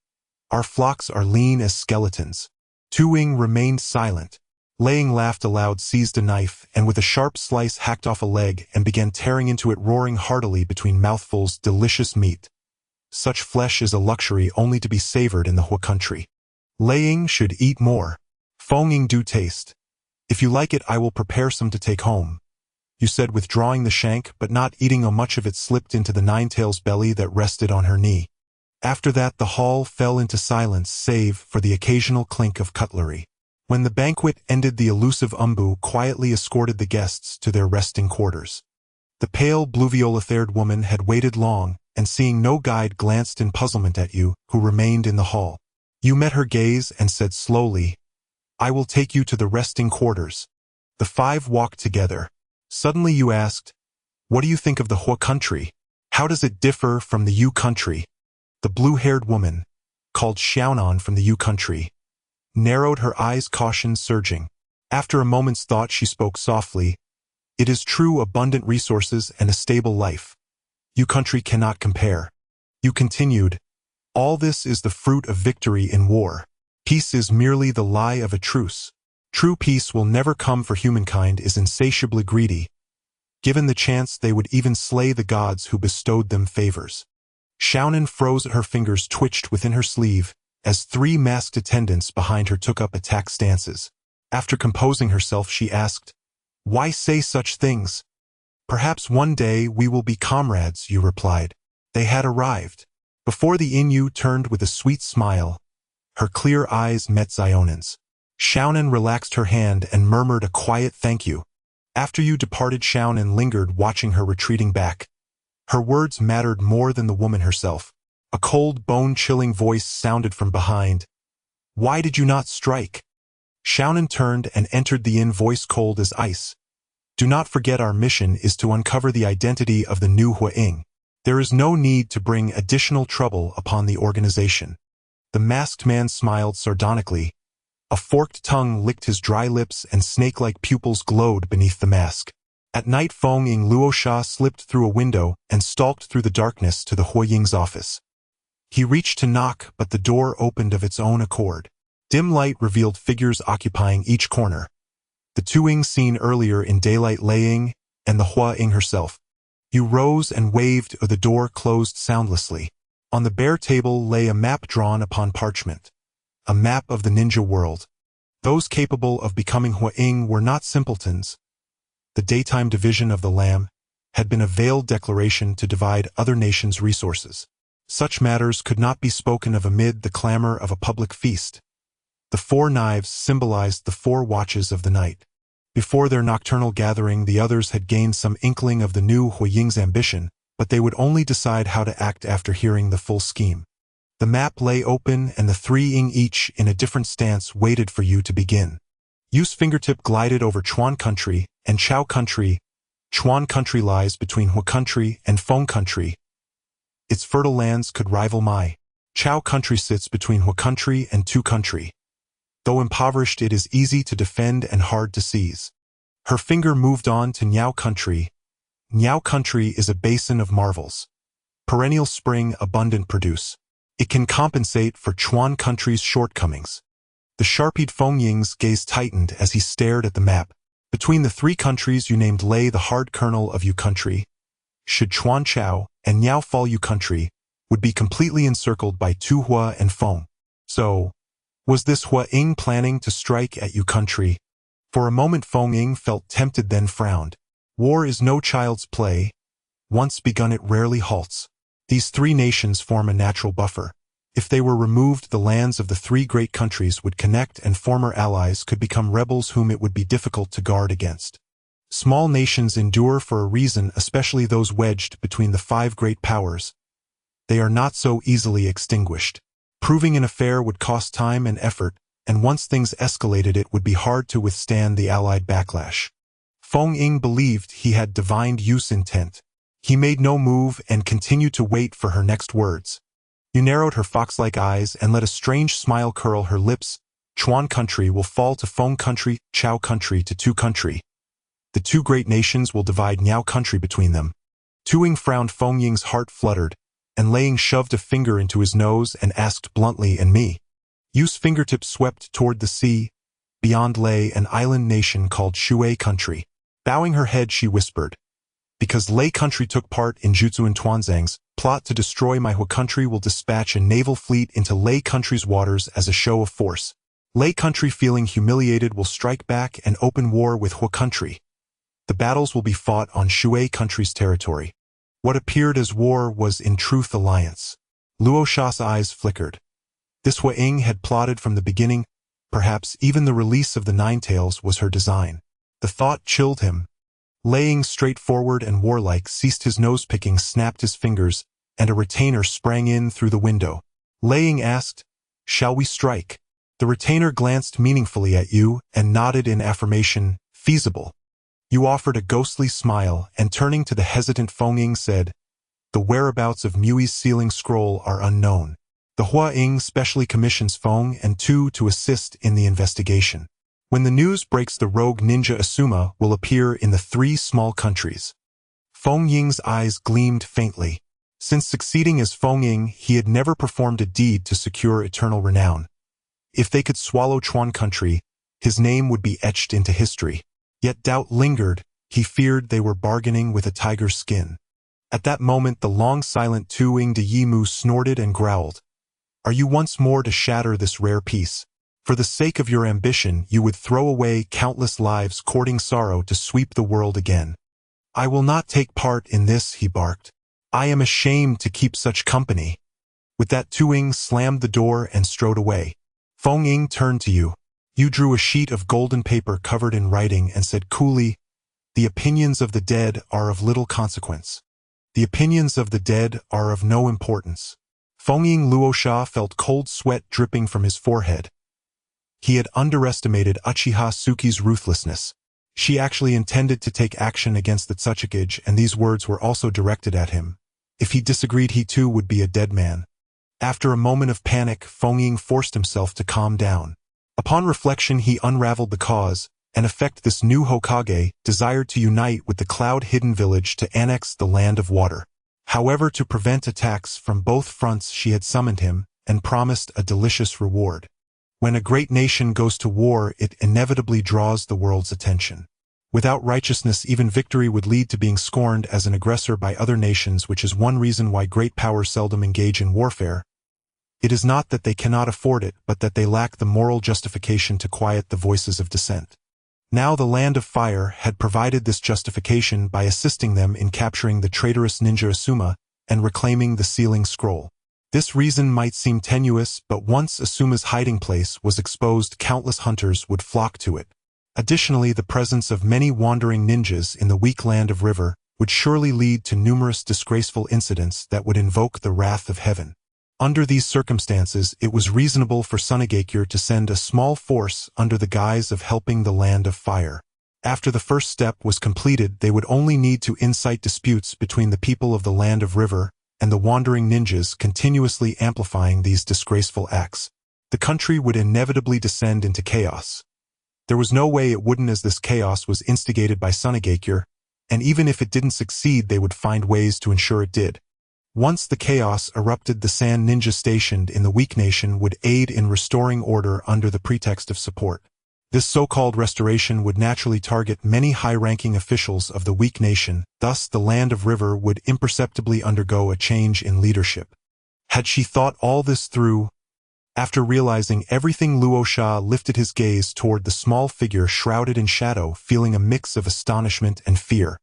Speaker 1: Our flocks are lean as skeletons." Tu Ying remained silent. Lei Ying laughed aloud, seized a knife, and with a sharp slice hacked off a leg and began tearing into it, roaring heartily between mouthfuls, "Delicious meat. Such flesh is a luxury only to be savored in the Hua country. Lei Ying should eat more. Feng Ying, do taste. If you like it, I will prepare some to take home," you said, withdrawing the shank, but not eating. Much of it slipped into the Nine-Tails' belly that rested on her knee. After that, the hall fell into silence, save for the occasional clink of cutlery. When the banquet ended, the elusive Umbu quietly escorted the guests to their resting quarters. The pale, blue-violet-haired woman had waited long, and seeing no guide, glanced in puzzlement at you, who remained in the hall. You met her gaze and said slowly, "I will take you to the resting quarters." The 5 walked together. Suddenly you asked, "What do you think of the Hua country? How does it differ from the Yu country?" The blue-haired woman, called Xiaonan from the Yu country, narrowed her eyes, caution surging. After a moment's thought, she spoke softly, "It is true, abundant resources and a stable life. Yu country cannot compare." You continued, "All this is the fruit of victory in war. Peace is merely the lie of a truce. True peace will never come, for humankind is insatiably greedy. Given the chance, they would even slay the gods who bestowed them favors." Xiaonan froze. Her fingers twitched within her sleeve as 3 masked attendants behind her took up attack stances. After composing herself, she asked, "Why say such things?" "Perhaps one day we will be comrades," Yu replied. They had arrived. Before the Inyu turned with a sweet smile. Her clear eyes met Xionan's. Xiaonan relaxed her hand and murmured a quiet thank you. After Yu departed, Xiaonan lingered, watching her retreating back. Her words mattered more than the woman herself. A cold, bone-chilling voice sounded from behind. "Why did you not strike?" Xiaonan turned and entered the inn, voice cold as ice. "Do not forget our mission is to uncover the identity of the new Huaying. There is no need to bring additional trouble upon the organization." The masked man smiled sardonically. A forked tongue licked his dry lips and snake-like pupils glowed beneath the mask. At night, Feng Ying Luosha slipped through a window and stalked through the darkness to the Huaying's office. He reached to knock, but the door opened of its own accord. Dim light revealed figures occupying each corner. The 2 Ying seen earlier in daylight, Laying and the Hua Ying herself. Yu rose and waved, or the door closed soundlessly. On the bare table lay a map drawn upon parchment. A map of the ninja world. Those capable of becoming Huaying were not simpletons. The daytime division of the Lamb had been a veiled declaration to divide other nations' resources. Such matters could not be spoken of amid the clamor of a public feast. The 4 knives symbolized the 4 watches of the night. Before their nocturnal gathering, the others had gained some inkling of the new Huaying's ambition, but they would only decide how to act after hearing the full scheme. The map lay open, and the 3 Ying, each in a different stance, waited for you to begin. Yu's fingertip glided over Chuan country and Chao country. Chuan country lies between Hua country and Feng country. Its fertile lands could rival Mai. Chao country sits between Hua country and Tu country. Though impoverished, it is easy to defend and hard to seize. Her finger moved on to Niao country. Niao country is a basin of marvels. Perennial spring, abundant produce. It can compensate for Chuan country's shortcomings. The sharp-eyed Feng Ying's gaze tightened as he stared at the map. Between the 3 countries you named lay the hard kernel of Yu country. Should Chuan Chao and Niao fall, Yu country would be completely encircled by Tu Hua and Feng. So, was this Hua Ying planning to strike at Yu country? For a moment Feng Ying felt tempted, then frowned. War is no child's play. Once begun, it rarely halts. These 3 nations form a natural buffer. If they were removed, the lands of the 3 great countries would connect, and former allies could become rebels whom it would be difficult to guard against. Small nations endure for a reason, especially those wedged between the 5 great powers. They are not so easily extinguished. Proving an affair would cost time and effort, and once things escalated, it would be hard to withstand the allied backlash. Feng Ying believed he had divined Yu's intent. He made no move and continued to wait for her next words. Yu narrowed her fox-like eyes and let a strange smile curl her lips. Chuan country will fall to Feng country, Chao country to Tu country. The 2 great nations will divide Niao country between them. Tu Ying frowned. Feng Ying's heart fluttered, and Laying shoved a finger into his nose and asked bluntly, "And me?" Yu's fingertips swept toward the sea. Beyond lay an island nation called Shui country. Bowing her head, she whispered, "Because Lei country took part in Jutsu and Tuanzang's plot to destroy my Hua country, will dispatch a naval fleet into Lei country's waters as a show of force. Lei country, feeling humiliated, will strike back and open war with Hua country. The battles will be fought on Shui country's territory." What appeared as war was in truth alliance. Luosha's eyes flickered. This Hua Ying had plotted from the beginning. Perhaps even the release of the Nine Tails was her design. The thought chilled him. Laying straightforward and warlike, ceased his nose-picking, snapped his fingers, and a retainer sprang in through the window. Laying asked, "Shall we strike?" The retainer glanced meaningfully at Yu and nodded in affirmation, "Feasible." Yu offered a ghostly smile and, turning to the hesitant Feng Ying, said, "The whereabouts of Mui's sealing scroll are unknown. The Hua Ying specially commissions Feng and Tu to assist in the investigation. When the news breaks, the rogue ninja Asuma will appear in the 3 small countries." Feng Ying's eyes gleamed faintly. Since succeeding as Feng Ying, he had never performed a deed to secure eternal renown. If they could swallow Chuan country, his name would be etched into history. Yet doubt lingered. He feared they were bargaining with a tiger's skin. At that moment the long silent Tu-ing de Yimu snorted and growled. Are you once more to shatter this rare peace? For the sake of your ambition you would throw away countless lives courting sorrow to sweep the world again. I will not take part in this, he barked. I am ashamed to keep such company. With that Tu-ing slammed the door and strode away. Feng-ing turned to you. You drew a sheet of golden paper covered in writing and said coolly, the opinions of the dead are of little consequence. The opinions of the dead are of no importance. Feng-ing Luosha felt cold sweat dripping from his forehead. He had underestimated Uchiha Tsuki's ruthlessness. She actually intended to take action against the Tsuchikage, and these words were also directed at him. If he disagreed, he too would be a dead man. After a moment of panic, Feng-ing forced himself to calm down. Upon reflection, he unraveled the cause. In effect, this new Hokage desired to unite with the cloud-hidden village to annex the land of water. However, to prevent attacks from both fronts, she had summoned him and promised a delicious reward. When a great nation goes to war, it inevitably draws the world's attention. Without righteousness, even victory would lead to being scorned as an aggressor by other nations, which is one reason why great powers seldom engage in warfare. It is not that they cannot afford it, but that they lack the moral justification to quiet the voices of dissent. Now the Land of Fire had provided this justification by assisting them in capturing the traitorous ninja Asuma and reclaiming the sealing scroll. This reason might seem tenuous, but once Asuma's hiding place was exposed, countless hunters would flock to it. Additionally, the presence of many wandering ninjas in the weak land of River would surely lead to numerous disgraceful incidents that would invoke the wrath of heaven. Under these circumstances, it was reasonable for Sunigakure to send a small force under the guise of helping the Land of Fire. After the first step was completed, they would only need to incite disputes between the people of the Land of River and the wandering ninjas, continuously amplifying these disgraceful acts. The country would inevitably descend into chaos. There was no way it wouldn't, as this chaos was instigated by Sunigakure, and even if it didn't succeed, they would find ways to ensure it did. Once the chaos erupted, the Sand Ninja stationed in the weak nation would aid in restoring order under the pretext of support. This so-called restoration would naturally target many high-ranking officials of the weak nation, thus the Land of River would imperceptibly undergo a change in leadership. Had she thought all this through? After realizing everything, Luosha lifted his gaze toward the small figure shrouded in shadow, feeling a mix of astonishment and fear.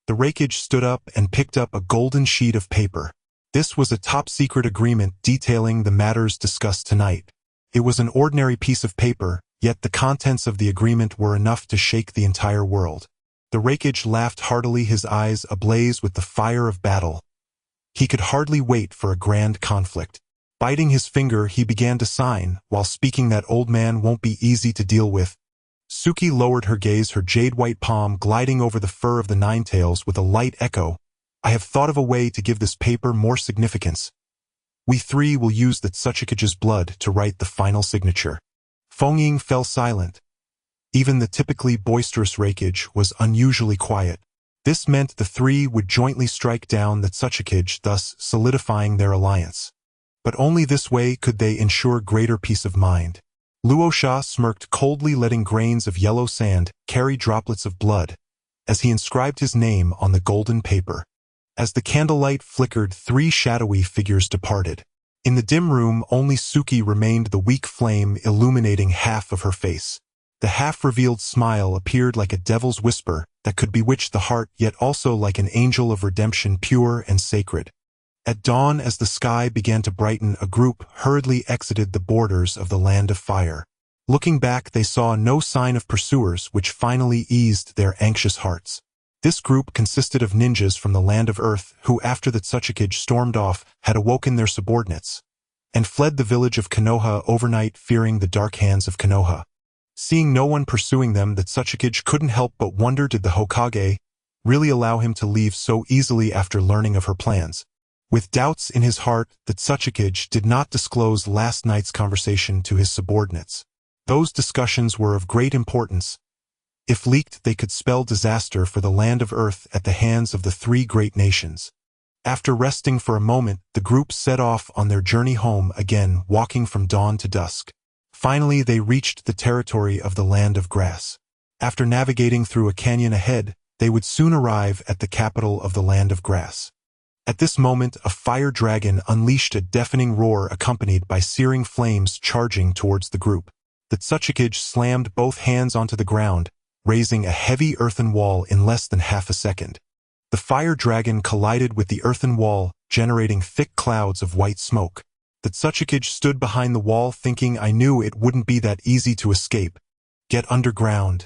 Speaker 1: The Raikage stood up and picked up a golden sheet of paper. This was a top-secret agreement detailing the matters discussed tonight. It was an ordinary piece of paper, yet the contents of the agreement were enough to shake the entire world. The Raikage laughed heartily, his eyes ablaze with the fire of battle. He could hardly wait for a grand conflict. Biting his finger, he began to sign. While speaking, that old man won't be easy to deal with. Tsuki lowered her gaze, her jade-white palm gliding over the fur of the Ninetales with a light echo. I have thought of a way to give this paper more significance. We three will use the Tsuchikage's blood to write the final signature. Feng-ing fell silent. Even the typically boisterous Raikage was unusually quiet. This meant the three would jointly strike down the Tsuchikage, thus solidifying their alliance. But only this way could they ensure greater peace of mind. Luosha smirked coldly, letting grains of yellow sand carry droplets of blood as he inscribed his name on the golden paper. As the candlelight flickered, three shadowy figures departed. In the dim room, only Tsuki remained, the weak flame illuminating half of her face. The half-revealed smile appeared like a devil's whisper that could bewitch the heart, yet also like an angel of redemption, pure and sacred. At dawn, as the sky began to brighten, a group hurriedly exited the borders of the Land of Fire. Looking back, they saw no sign of pursuers, which finally eased their anxious hearts. This group consisted of ninjas from the Land of Earth who, after the Tsuchikage stormed off, had awoken their subordinates and fled the village of Konoha overnight, fearing the dark hands of Konoha. Seeing no one pursuing them, the Tsuchikage couldn't help but wonder, did the Hokage really allow him to leave so easily after learning of her plans? With doubts in his heart, the Tsuchikage did not disclose last night's conversation to his subordinates. Those discussions were of great importance. If leaked, they could spell disaster for the Land of Earth at the hands of the three great nations. After resting for a moment, the group set off on their journey home again, walking from dawn to dusk. Finally, they reached the territory of the Land of Grass. After navigating through a canyon ahead, they would soon arrive at the capital of the Land of Grass. At this moment, a fire dragon unleashed a deafening roar accompanied by searing flames charging towards the group. The Tsuchikage slammed both hands onto the ground, raising a heavy earthen wall in less than half a second. The fire dragon collided with the earthen wall, generating thick clouds of white smoke. The Tsuchikage stood behind the wall thinking, I knew it wouldn't be that easy to escape. Get underground.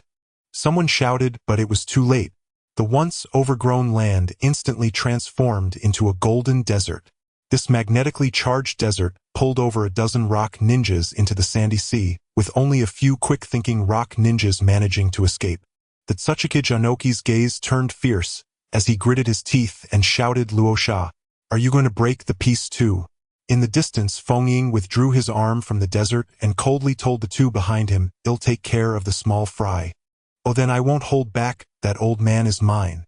Speaker 1: Someone shouted, but it was too late. The once overgrown land instantly transformed into a golden desert. This magnetically charged desert pulled over a dozen rock ninjas into the sandy sea, with only a few quick-thinking rock ninjas managing to escape. The Tsuchikage Anoki's gaze turned fierce as he gritted his teeth and shouted, Luosha, are you going to break the peace too? In the distance, Feng Ying withdrew his arm from the desert and coldly told the two behind him, I'll take care of the small fry. Oh, then I won't hold back, that old man is mine.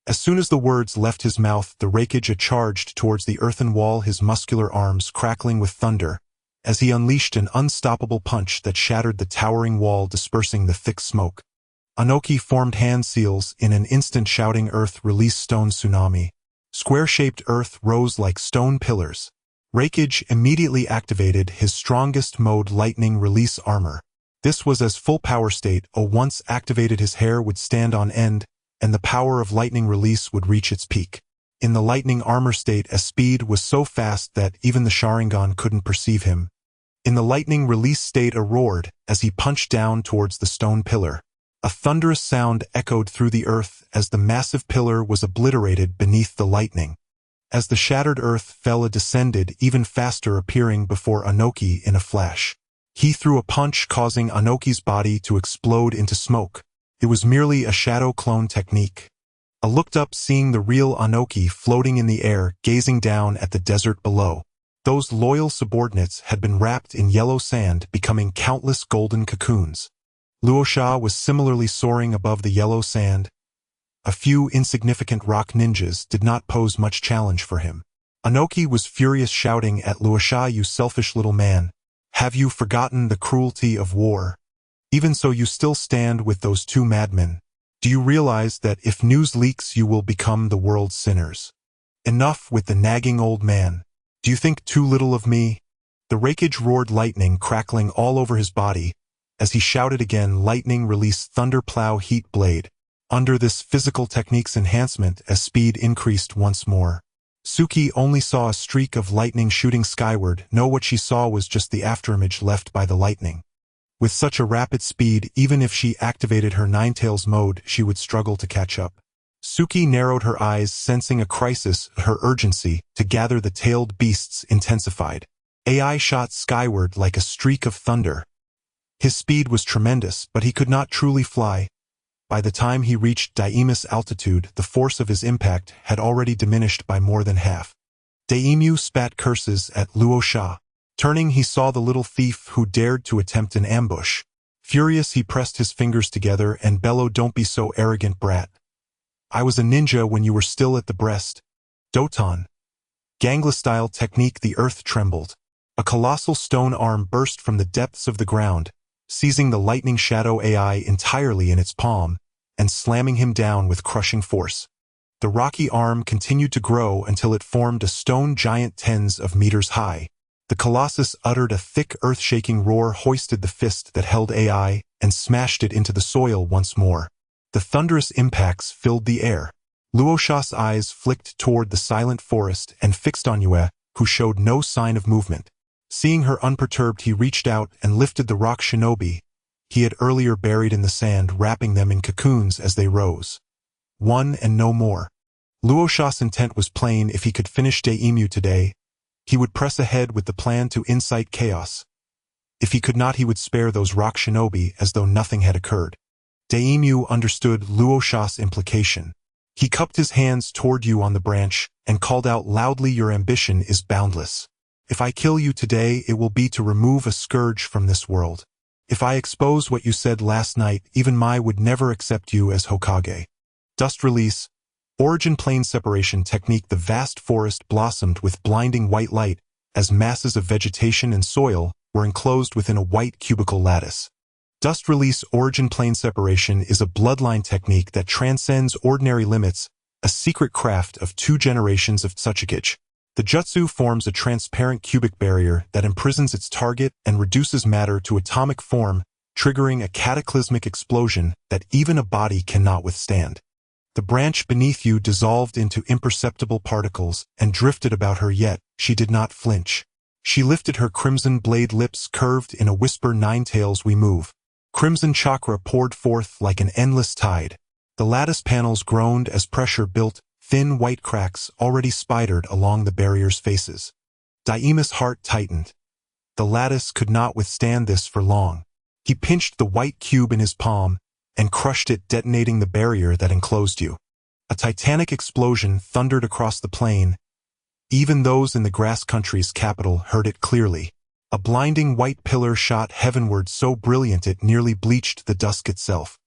Speaker 1: As soon as the words left his mouth, the Raikage charged towards the earthen wall, his muscular arms crackling with thunder, as he unleashed an unstoppable punch that shattered the towering wall, dispersing the thick smoke. Anoki formed hand seals in an instant, shouting, Earth, release stone tsunami. Square-shaped earth rose like stone pillars. Raikage immediately activated his strongest mode, lightning release armor. This was as full power state. Once activated, his hair would stand on end, and the power of lightning release would reach its peak. In the lightning armor state, his speed was so fast that even the Sharingan couldn't perceive him. In the lightning release state, he roared as he punched down towards the stone pillar. A thunderous sound echoed through the earth as the massive pillar was obliterated beneath the lightning. As the shattered earth fell, it descended even faster, appearing before Anoki in a flash. He threw a punch, causing Anoki's body to explode into smoke. It was merely a shadow clone technique. I looked up, seeing the real Anoki floating in the air, gazing down at the desert below. Those loyal subordinates had been wrapped in yellow sand, becoming countless golden cocoons. Luosha was similarly soaring above the yellow sand. A few insignificant rock ninjas did not pose much challenge for him. Anoki was furious, shouting at Luosha, you selfish little man. Have you forgotten the cruelty of war? Even so, you still stand with those two madmen. Do you realize that if news leaks, you will become the world's sinners? Enough with the nagging old man. Do you think too little of me? The Raikage roared, lightning crackling all over his body, as he shouted again, lightning release thunder plow heat blade. Under this physical technique's enhancement, as speed increased once more. Tsuki only saw a streak of lightning shooting skyward. No, what she saw was just the afterimage left by the lightning. With such a rapid speed, even if she activated her Ninetales mode, she would struggle to catch up. Tsuki narrowed her eyes, sensing a crisis. Her urgency to gather the tailed beasts intensified. AI shot skyward like a streak of thunder. His speed was tremendous, but he could not truly fly. By the time he reached Daemus altitude, the force of his impact had already diminished by more than half. Daemyu spat curses at Luosha. Turning, he saw the little thief who dared to attempt an ambush. Furious, he pressed his fingers together and bellowed, don't be so arrogant, brat. I was a ninja when you were still at the breast. Doton. Gangla-style technique. The earth trembled. A colossal stone arm burst from the depths of the ground, seizing the lightning shadow AI entirely in its palm, and slamming him down with crushing force. The rocky arm continued to grow until it formed a stone giant tens of meters high. The Colossus uttered a thick earth-shaking roar, hoisted the fist that held AI, and smashed it into the soil once more. The thunderous impacts filled the air. Luosha's eyes flicked toward the silent forest and fixed on Yue, who showed no sign of movement. Seeing her unperturbed, he reached out and lifted the rock shinobi he had earlier buried in the sand, wrapping them in cocoons as they rose. One and no more. Luosha's intent was plain. If he could finish Daemyu today, he would press ahead with the plan to incite chaos. If he could not, he would spare those rock shinobi as though nothing had occurred. Daemyu understood Luosha's implication. He cupped his hands toward you on the branch and called out loudly, your ambition is boundless. If I kill you today, it will be to remove a scourge from this world. If I expose what you said last night, even Mai would never accept you as Hokage. Dust release. Origin plane separation technique. The vast forest blossomed with blinding white light as masses of vegetation and soil were enclosed within a white cubical lattice. Dust release origin plane separation is a bloodline technique that transcends ordinary limits a secret craft of 2 generations of Tsuchikage. The jutsu forms a transparent cubic barrier that imprisons its target and reduces matter to atomic form, triggering a cataclysmic explosion that even a body cannot withstand. The branch beneath you dissolved into imperceptible particles and drifted about her, yet she did not flinch. She lifted her crimson blade, lips curved in a whisper, "Nine tails, we move." Crimson chakra poured forth like an endless tide. The lattice panels groaned as pressure built, thin white cracks already spidered along the barrier's faces. Daima's heart tightened. The lattice could not withstand this for long. He pinched the white cube in his palm and crushed it, detonating the barrier that enclosed you. A titanic explosion thundered across the plain. Even those in the grass country's capital heard it clearly. A blinding white pillar shot heavenward, so brilliant it nearly bleached the dusk itself.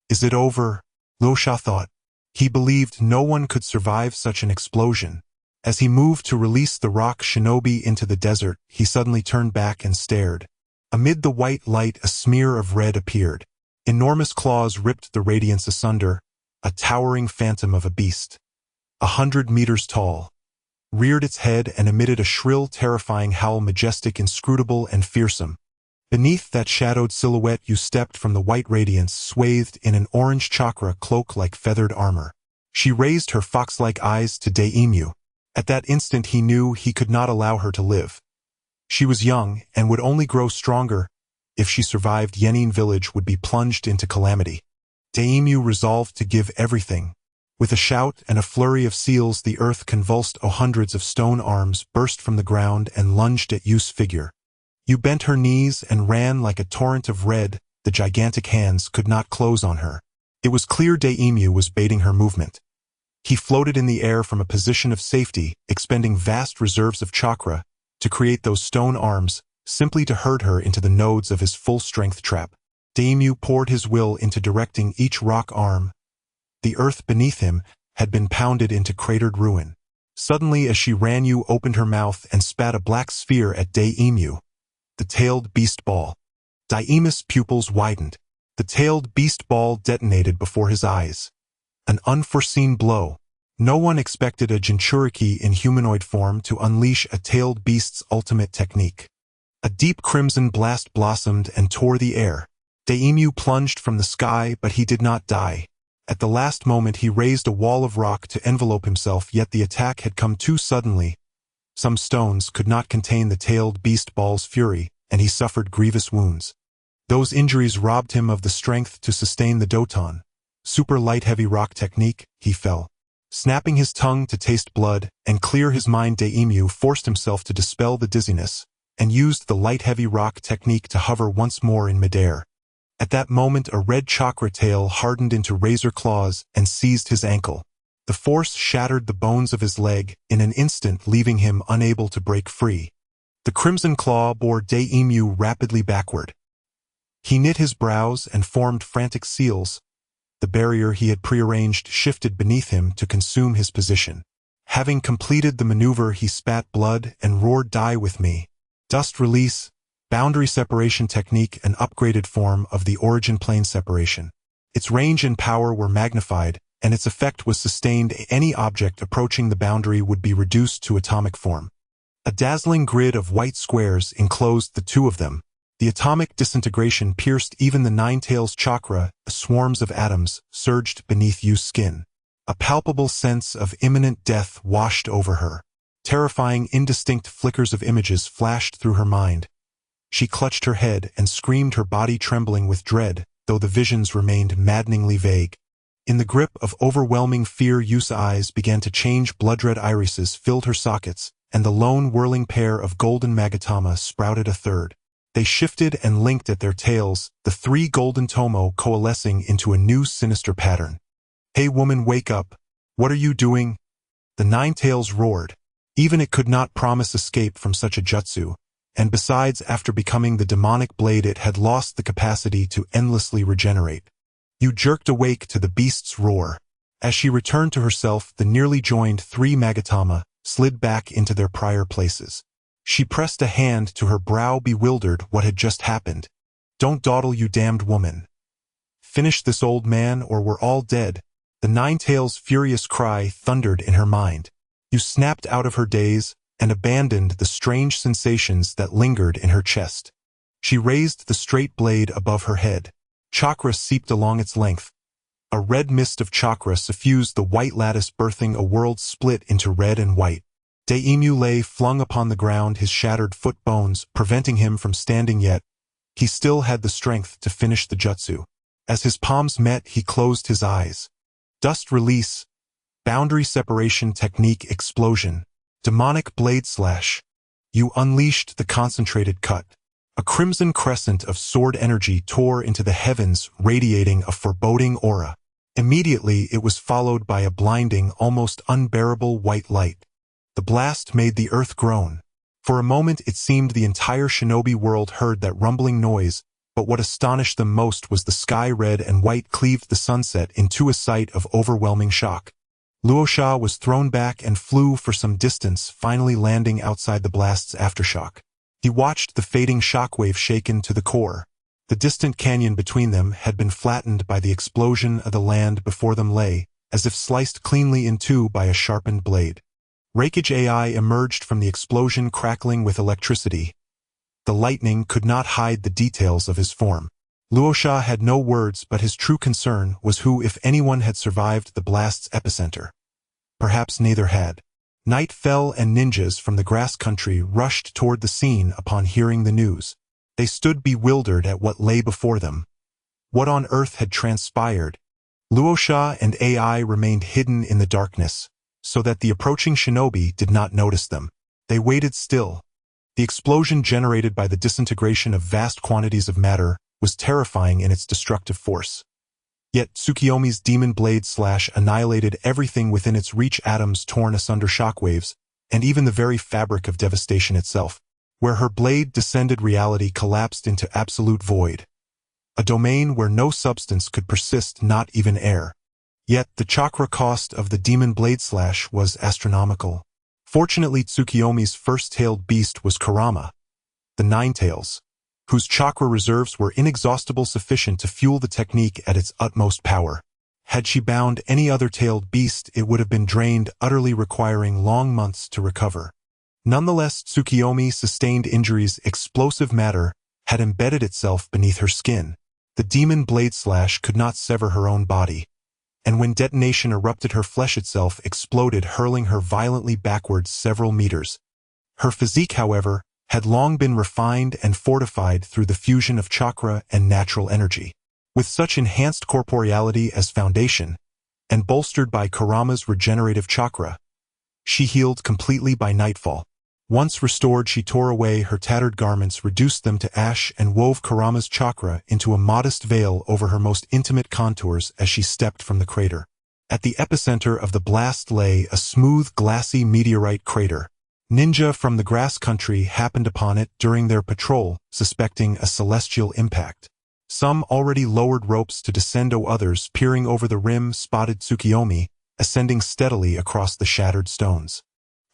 Speaker 1: Is it over? Luosha thought. He believed no one could survive such an explosion. As he moved to release the rock shinobi into the desert, he suddenly turned back and stared. Amid the white light, a smear of red appeared. Enormous claws ripped the radiance asunder, a towering phantom of a beast. 100 meters tall. Reared its head and emitted a shrill, terrifying howl, majestic, inscrutable, and fearsome. Beneath that shadowed silhouette you stepped from the white radiance, swathed in an orange chakra cloak like feathered armor. She raised her fox-like eyes to Daimyo. At that instant he knew he could not allow her to live. She was young and would only grow stronger. If she survived, Yenin village would be plunged into calamity. Daimyo resolved to give everything. With a shout and a flurry of seals, the earth convulsed. Hundreds of stone arms burst from the ground and lunged at Yu's figure. Yu bent her knees and ran like a torrent of red. The gigantic hands could not close on her. It was clear Daimyo was baiting her movement. He floated in the air from a position of safety, expending vast reserves of chakra to create those stone arms, simply to herd her into the nodes of his full-strength trap. Daimyo poured his will into directing each rock arm. The earth beneath him had been pounded into cratered ruin. Suddenly, as she ran, Yu opened her mouth and spat a black sphere at Daimyo. The tailed beast ball. Daima's pupils widened. The tailed beast ball detonated before his eyes. An unforeseen blow. No one expected a Jinchuriki in humanoid form to unleash a tailed beast's ultimate technique. A deep crimson blast blossomed and tore the air. Daimyo plunged from the sky, but he did not die. At the last moment he raised a wall of rock to envelope himself, yet the attack had come too suddenly. Some stones could not contain the tailed beast ball's fury, and he suffered grievous wounds. Those injuries robbed him of the strength to sustain the Doton. Super light heavy rock technique, he fell. Snapping his tongue to taste blood and clear his mind, Daimyo forced himself to dispel the dizziness, and used the light heavy rock technique to hover once more in midair. At that moment a red chakra tail hardened into razor claws and seized his ankle. The force shattered the bones of his leg in an instant, leaving him unable to break free. The crimson claw bore Daimyo rapidly backward. He knit his brows and formed frantic seals. The barrier he had prearranged shifted beneath him to consume his position. Having completed the maneuver, he spat blood and roared, "Die with me." Dust release, boundary separation technique, an upgraded form of the origin plane separation. Its range and power were magnified, and its effect was sustained. Any object approaching the boundary would be reduced to atomic form. A dazzling grid of white squares enclosed the two of them. The atomic disintegration pierced even the Nine Tails chakra. Swarms of atoms surged beneath Yu's skin. A palpable sense of imminent death washed over her. Terrifying, indistinct flickers of images flashed through her mind. She clutched her head and screamed, her body trembling with dread, though the visions remained maddeningly vague. In the grip of overwhelming fear, Yu's eyes began to change. Blood-red irises filled her sockets, and the lone whirling pair of golden magatama sprouted a third. They shifted and linked at their tails, the 3 golden tomo coalescing into a new sinister pattern. "Hey woman, wake up! What are you doing?" The Nine Tails roared. Even it could not promise escape from such a jutsu, and besides, after becoming the demonic blade, it had lost the capacity to endlessly regenerate. Yu jerked awake to the beast's roar. As she returned to herself, the nearly joined 3 magatama slid back into their prior places. She pressed a hand to her brow, bewildered. What had just happened? "Don't dawdle, you damned woman. Finish this old man or we're all dead." The The Nine-Tails' furious cry thundered in her mind. You snapped out of her daze and abandoned the strange sensations that lingered in her chest. She raised the straight blade above her head. Chakra seeped along its length. A red mist of chakra suffused the white lattice, birthing a world split into red and white. Daimyo lay flung upon the ground, his shattered foot bones preventing him from standing yet. He still had the strength to finish the jutsu. As his palms met, he closed his eyes. Dust release, boundary separation technique explosion, demonic blade slash. You unleashed the concentrated cut. A crimson crescent of sword energy tore into the heavens, radiating a foreboding aura. Immediately, it was followed by a blinding, almost unbearable white light. The blast made the earth groan. For a moment, it seemed the entire shinobi world heard that rumbling noise, but what astonished them most was the sky. Red and white cleaved the sunset into a sight of overwhelming shock. Luosha was thrown back and flew for some distance, finally landing outside the blast's aftershock. He watched the fading shockwave shaken to the core. The distant canyon between them had been flattened by the explosion of the land before them lay, as if sliced cleanly in two by a sharpened blade. Raikage AI emerged from the explosion, crackling with electricity. The lightning could not hide the details of his form. Luosha had no words, but his true concern was who, if anyone, had survived the blast's epicenter. Perhaps neither had. Night fell and ninjas from the grass country rushed toward the scene upon hearing the news. They stood bewildered at what lay before them. What on earth had transpired? Luosha and AI remained hidden in the darkness, so that the approaching shinobi did not notice them. They waited still. The explosion generated by the disintegration of vast quantities of matter was terrifying in its destructive force. Yet Tsukiyomi's demon blade slash annihilated everything within its reach, atoms torn asunder, shockwaves, and even the very fabric of devastation itself. Where her blade descended, reality collapsed into absolute void. A domain where no substance could persist, not even air. Yet the chakra cost of the demon blade slash was astronomical. Fortunately, Tsukiyomi's first-tailed beast was Kurama, the Nine-Tails, whose chakra reserves were inexhaustible, sufficient to fuel the technique at its utmost power. Had she bound any other tailed beast, it would have been drained utterly, requiring long months to recover. Nonetheless, Tsukiyomi sustained injuries. Explosive matter had embedded itself beneath her skin. The demon blade slash could not sever her own body, and when detonation erupted, her flesh itself exploded, hurling her violently backwards several meters. Her physique, however, had long been refined and fortified through the fusion of chakra and natural energy. With such enhanced corporeality as foundation, and bolstered by Kurama's regenerative chakra, she healed completely by nightfall. Once restored, she tore away her tattered garments, reduced them to ash, and wove Kurama's chakra into a modest veil over her most intimate contours as she stepped from the crater. At the epicenter of the blast lay a smooth, glassy meteorite crater. Ninja from the grass country happened upon it during their patrol, suspecting a celestial impact. Some already lowered ropes to descend, others, peering over the rim, spotted Tsukiyomi, ascending steadily across the shattered stones.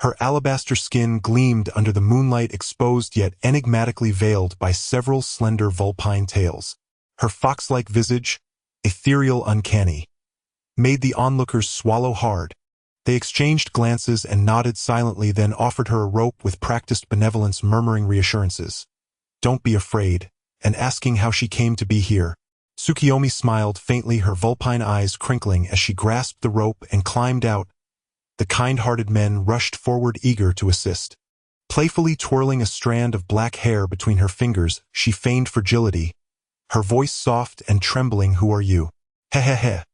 Speaker 1: Her alabaster skin gleamed under the moonlight, exposed yet enigmatically veiled by several slender vulpine tails. Her fox-like visage, ethereal, uncanny, made the onlookers swallow hard. They exchanged glances and nodded silently, then offered her a rope with practiced benevolence, murmuring reassurances. "Don't be afraid," and asking how she came to be here. Tsukiyomi smiled faintly, her vulpine eyes crinkling as she grasped the rope and climbed out. The kind-hearted men rushed forward, eager to assist. Playfully twirling a strand of black hair between her fingers, she feigned fragility, her voice soft and trembling. "Who are you?" "Heh.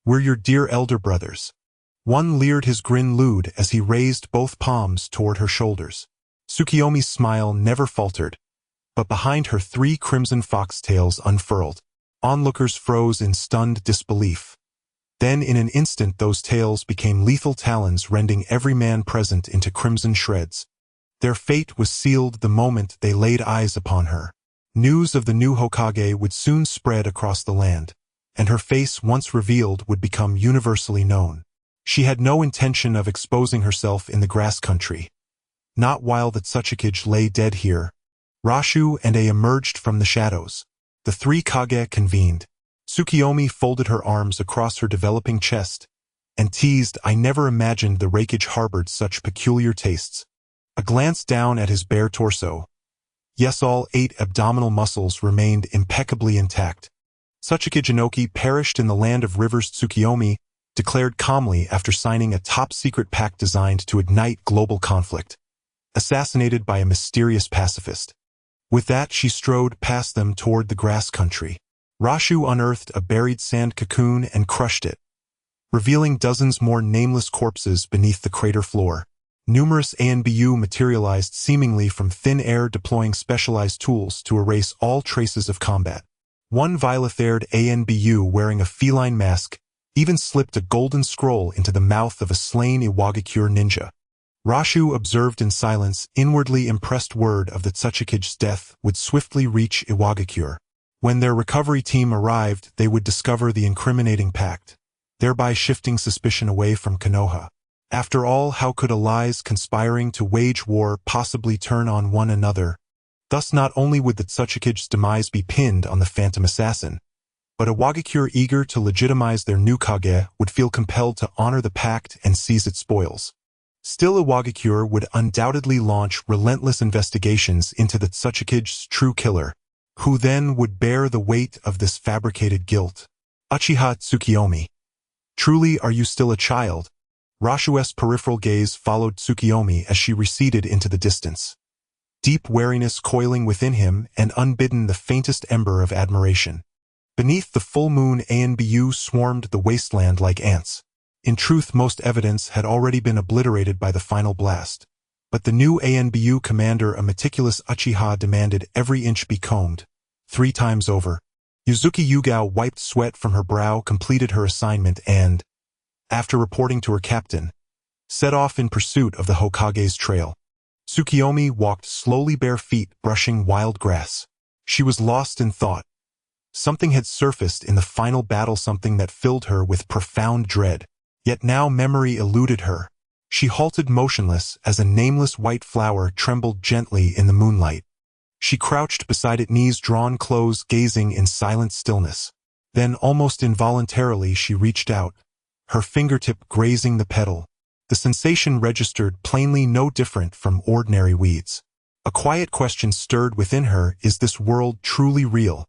Speaker 1: We're your dear elder brothers." One leered, his grin lewd as he raised both palms toward her shoulders. Tsukiyomi's smile never faltered, but behind her 3 crimson foxtails unfurled. Onlookers froze in stunned disbelief. Then in an instant those tails became lethal talons, rending every man present into crimson shreds. Their fate was sealed the moment they laid eyes upon her. News of the new Hokage would soon spread across the land, and her face, once revealed, would become universally known. She had no intention of exposing herself in the grass country. Not while the Tsuchikage lay dead here. Rashu and A emerged from the shadows. The 3 Kage convened. Tsukiyomi folded her arms across her developing chest and teased, "I never imagined the rakeage harbored such peculiar tastes." A glance down at his bare torso. Yes, all 8 abdominal muscles remained impeccably intact. Tsuchika Jinoki perished in the land of rivers. Tsukiyomi declared calmly after signing a top-secret pact designed to ignite global conflict. Assassinated by a mysterious pacifist. With that, she strode past them toward the grass country. Rashu unearthed a buried sand cocoon and crushed it, revealing dozens more nameless corpses beneath the crater floor. Numerous ANBU materialized seemingly from thin air, deploying specialized tools to erase all traces of combat. One violet-haired ANBU wearing a feline mask even slipped a golden scroll into the mouth of a slain Iwagakure ninja. Rashu observed in silence, inwardly impressed. Word of the Tsuchika's death would swiftly reach Iwagakure. When their recovery team arrived, they would discover the incriminating pact, thereby shifting suspicion away from Konoha. After all, how could allies conspiring to wage war possibly turn on one another? Thus not only would the Tsuchika's demise be pinned on the phantom assassin, but Iwagakure, eager to legitimize their new Kage, would feel compelled to honor the pact and seize its spoils. Still, Iwagakure would undoubtedly launch relentless investigations into the Tsuchika's true killer, who then would bear the weight of this fabricated guilt. Uchiha Tsukiyomi. Truly, are you still a child? Rashu's peripheral gaze followed Tsukiyomi as she receded into the distance. Deep wariness coiling within him and unbidden the faintest ember of admiration. Beneath the full moon, ANBU swarmed the wasteland like ants. In truth, most evidence had already been obliterated by the final blast. But the new ANBU commander, a meticulous Uchiha, demanded every inch be combed. 3 times over. Yuzuki Yugao wiped sweat from her brow, completed her assignment and, after reporting to her captain, set off in pursuit of the Hokage's trail. Tsukiyomi walked slowly, bare feet, brushing wild grass. She was lost in thought. Something had surfaced in the final battle, something that filled her with profound dread. Yet now memory eluded her. She halted motionless as a nameless white flower trembled gently in the moonlight. She crouched beside it, knees drawn close, gazing in silent stillness. Then, almost involuntarily, she reached out, her fingertip grazing the petal. The sensation registered plainly no different from ordinary weeds. A quiet question stirred within her: is this world truly real?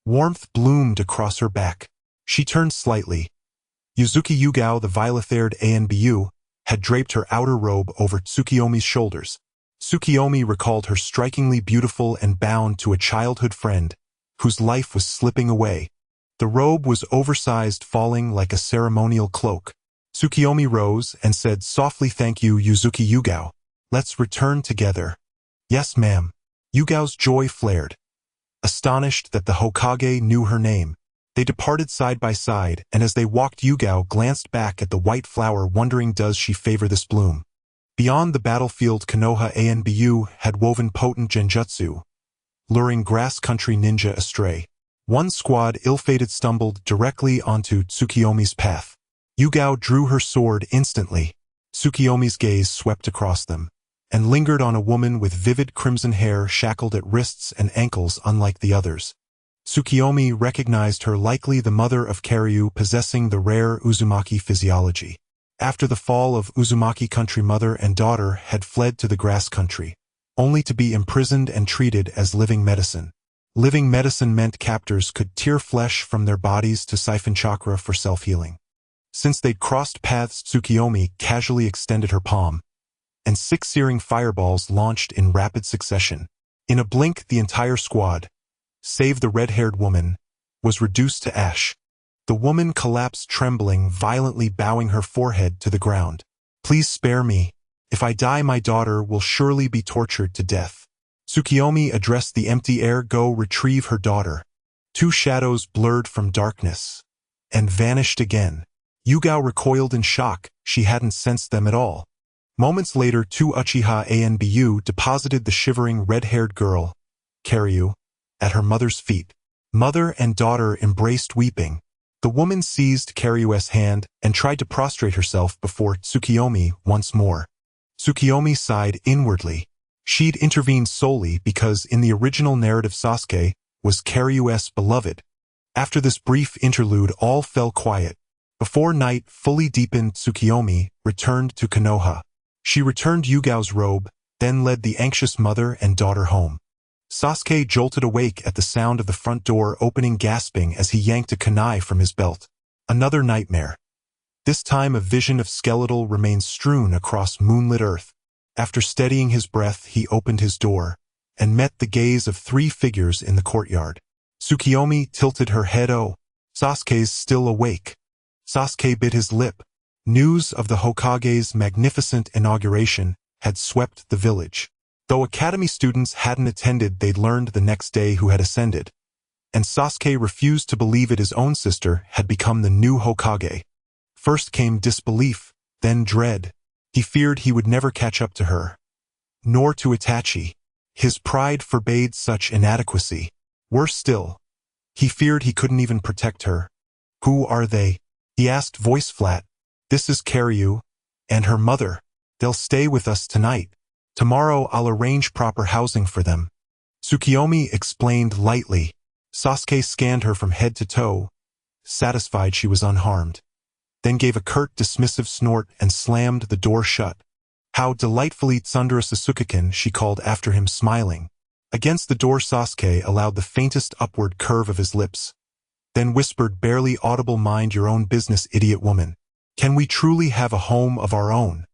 Speaker 1: Warmth bloomed across her back. She turned slightly. Yuzuki Yugao, the violet-haired ANBU, had draped her outer robe over Tsukiyomi's shoulders. Tsukiyomi recalled her strikingly beautiful and bound to a childhood friend, whose life was slipping away. The robe was oversized, falling like a ceremonial cloak. Tsukiyomi rose and said softly, "Thank you, Yuzuki Yugao. Let's return together." "Yes, ma'am." Yugao's joy flared. Astonished that the Hokage knew her name, they departed side by side, and as they walked, Yugao glanced back at the white flower, wondering, does she favor this bloom? Beyond the battlefield, Konoha ANBU had woven potent genjutsu, luring grass country ninja astray. One squad, ill-fated, stumbled directly onto Tsukiyomi's path. Yugao drew her sword instantly. Tsukiyomi's gaze swept across them, and lingered on a woman with vivid crimson hair shackled at wrists and ankles unlike the others. Tsukiyomi recognized her, likely the mother of Karyu, possessing the rare Uzumaki physiology. After the fall of Uzumaki, country mother and daughter had fled to the grass country, only to be imprisoned and treated as living medicine. Living medicine meant captors could tear flesh from their bodies to siphon chakra for self-healing. Since they'd crossed paths, Tsukiyomi casually extended her palm, and 6 searing fireballs launched in rapid succession. In a blink, the entire squad, save the red-haired woman, was reduced to ash. The woman collapsed, trembling, violently bowing her forehead to the ground. "Please spare me. If I die, my daughter will surely be tortured to death." Tsukiyomi addressed the empty air. "Go retrieve her daughter." 2 shadows blurred from darkness and vanished again. Yugao recoiled in shock. She hadn't sensed them at all. Moments later, 2 Uchiha ANBU deposited the shivering red-haired girl, Karyu, at her mother's feet. Mother and daughter embraced, weeping. The woman seized Karyu's hand and tried to prostrate herself before Tsukiyomi once more. Tsukiyomi sighed inwardly. She'd intervened solely because in the original narrative Sasuke was Karyu's beloved. After this brief interlude, all fell quiet. Before night fully deepened, Tsukiyomi returned to Konoha. She returned Yugao's robe, then led the anxious mother and daughter home. Sasuke jolted awake at the sound of the front door opening, gasping as he yanked a kunai from his belt. Another nightmare. This time a vision of skeletal remains strewn across moonlit earth. After steadying his breath, he opened his door and met the gaze of 3 figures in the courtyard. Tsukiyomi tilted her head. "Oh, Sasuke's still awake." Sasuke bit his lip. News of the Hokage's magnificent inauguration had swept the village. Though academy students hadn't attended, they'd learned the next day who had ascended. And Sasuke refused to believe it. His own sister had become the new Hokage. First came disbelief, then dread. He feared he would never catch up to her, nor to Itachi. His pride forbade such inadequacy. Worse still, he feared he couldn't even protect her. "Who are they?" he asked, voice flat. "This is Karyu and her mother. They'll stay with us tonight. Tomorrow I'll arrange proper housing for them," Tsukiyomi explained lightly. Sasuke scanned her from head to toe, satisfied she was unharmed, then gave a curt, dismissive snort and slammed the door shut. "How delightfully Tsundere Sasuke-kun," she called after him, smiling. Against the door, Sasuke allowed the faintest upward curve of his lips, then whispered, barely audible, "Mind your own business, idiot woman. Can we truly have a home of our own?"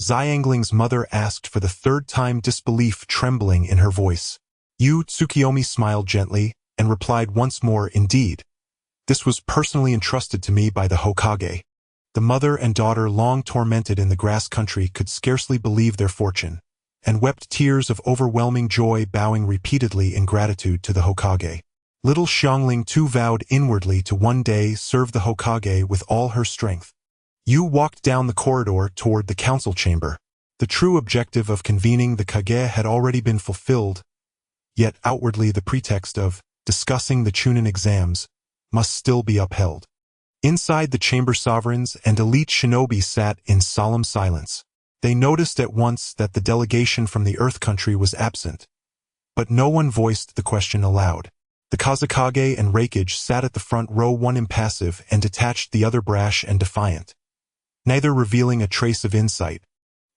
Speaker 1: Xiangling's mother asked for the 3rd time, disbelief trembling in her voice. Tsukiyomi smiled gently and replied once more, "Indeed. This was personally entrusted to me by the Hokage." The mother and daughter, long tormented in the grass country, could scarcely believe their fortune, and wept tears of overwhelming joy, bowing repeatedly in gratitude to the Hokage. Little Xiangling too vowed inwardly to one day serve the Hokage with all her strength. Yu walked down the corridor toward the council chamber. The true objective of convening the Kage had already been fulfilled, yet outwardly the pretext of discussing the Chunin exams must still be upheld. Inside the chamber, sovereigns and elite shinobi sat in solemn silence. They noticed at once that the delegation from the Earth Country was absent, but no one voiced the question aloud. The Kazekage and Raikage sat at the front row, one impassive and detached, the other brash and defiant, neither revealing a trace of insight.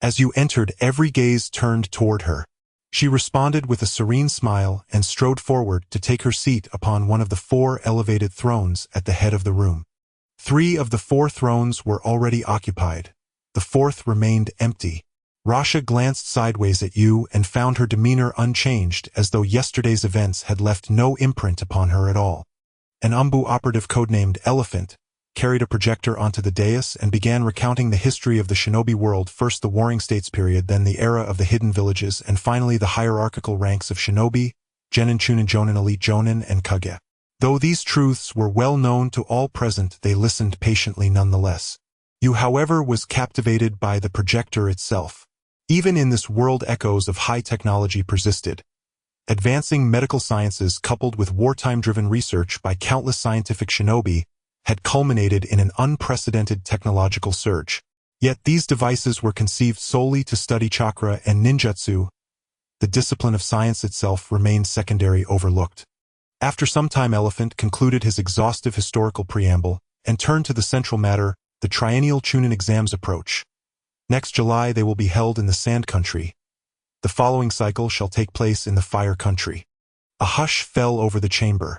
Speaker 1: As you entered, every gaze turned toward her. She responded with a serene smile and strode forward to take her seat upon one of the 4 elevated thrones at the head of the room. 3 of the 4 thrones were already occupied. The 4th remained empty. Rasha glanced sideways at Yu and found her demeanor unchanged, as though yesterday's events had left no imprint upon her at all. An Umbu operative codenamed Elephant carried a projector onto the dais and began recounting the history of the shinobi world, first the Warring States period, then the era of the hidden villages, and finally the hierarchical ranks of shinobi, Genin, Chunin, Jonin, Elite Jonin, and Kage. Though these truths were well known to all present, they listened patiently nonetheless. Yu, however, was captivated by the projector itself. Even in this world, echoes of high technology persisted. Advancing medical sciences coupled with wartime-driven research by countless scientific shinobi had culminated in an unprecedented technological surge. Yet these devices were conceived solely to study chakra and ninjutsu. The discipline of science itself remained secondary, overlooked. After some time, Elephant concluded his exhaustive historical preamble and turned to the central matter: the triennial Chunin exams approach. Next July they will be held in the Sand Country. The following cycle shall take place in the Fire Country. A hush fell over the chamber.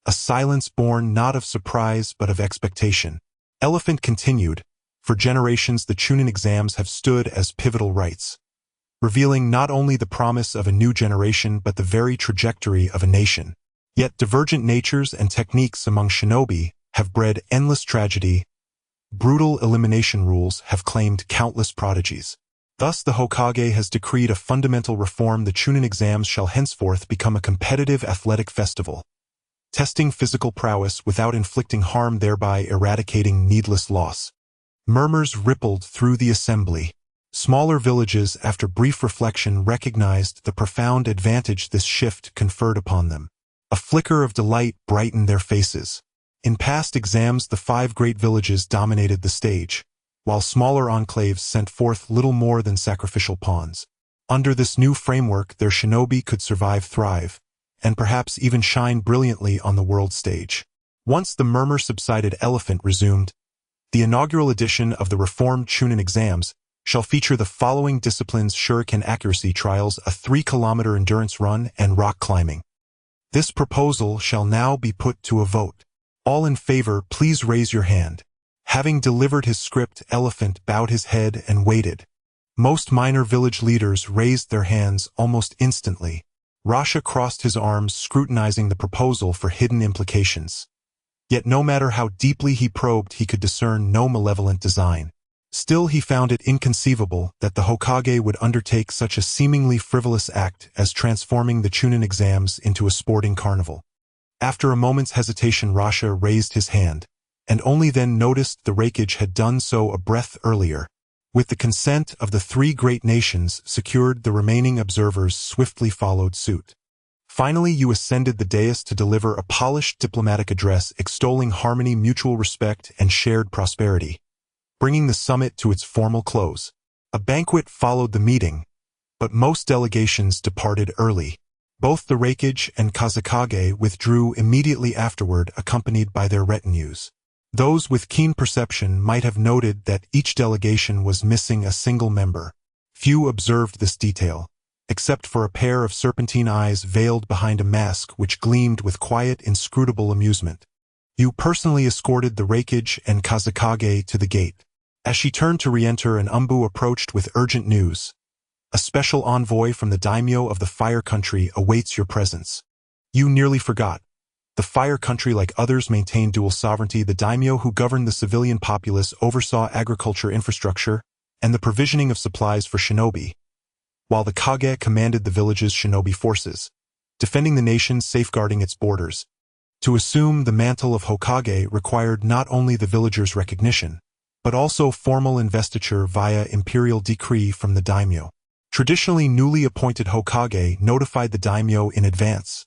Speaker 1: A silence born not of surprise but of expectation. Elephant continued, "For generations the Chunin exams have stood as pivotal rites, revealing not only the promise of a new generation but the very trajectory of a nation. Yet divergent natures and techniques among shinobi have bred endless tragedy. Brutal elimination rules have claimed countless prodigies. Thus the Hokage has decreed a fundamental reform. The Chunin exams shall henceforth become a competitive athletic festival, testing physical prowess without inflicting harm, thereby eradicating needless loss." Murmurs rippled through the assembly. Smaller villages, after brief reflection, recognized the profound advantage this shift conferred upon them. A flicker of delight brightened their faces. In past exams, the 5 great villages dominated the stage, while smaller enclaves sent forth little more than sacrificial pawns. Under this new framework, their shinobi could survive, thrive, and perhaps even shine brilliantly on the world stage. Once the murmur subsided, Elephant resumed. The inaugural edition of the reformed Chunin exams shall feature the following disciplines: shuriken accuracy trials, a 3-kilometer endurance run, and rock climbing. This proposal shall now be put to a vote. All in favor, please raise your hand. Having delivered his script, Elephant bowed his head and waited. Most minor village leaders raised their hands almost instantly. Rasha crossed his arms, scrutinizing the proposal for hidden implications. Yet no matter how deeply he probed, he could discern no malevolent design. Still, he found it inconceivable that the Hokage would undertake such a seemingly frivolous act as transforming the Chunin exams into a sporting carnival. After a moment's hesitation, Rasha raised his hand, and only then noticed the rampage had done so a breath earlier. With the consent of the 3 great nations secured, the remaining observers swiftly followed suit. Finally, you ascended the dais to deliver a polished diplomatic address extolling harmony, mutual respect, and shared prosperity, bringing the summit to its formal close. A banquet followed the meeting, but most delegations departed early. Both the rampage and Kazekage withdrew immediately afterward, accompanied by their retinues. Those with keen perception might have noted that each delegation was missing a single member. Few observed this detail, except for a pair of serpentine eyes veiled behind a mask which gleamed with quiet, inscrutable amusement. You personally escorted the rampage and Kazekage to the gate. As she turned to re-enter, an Umbu approached with urgent news. A special envoy from the daimyo of the Fire Country awaits your presence. You nearly forgot. The Fire Country, like others, maintained dual sovereignty. The daimyo, who governed the civilian populace, oversaw agriculture infrastructure and the provisioning of supplies for shinobi, while the Kage commanded the village's shinobi forces, defending the nation, safeguarding its borders. To assume the mantle of Hokage required not only the villagers' recognition, but also formal investiture via imperial decree from the daimyo. Traditionally, newly appointed Hokage notified the daimyo in advance.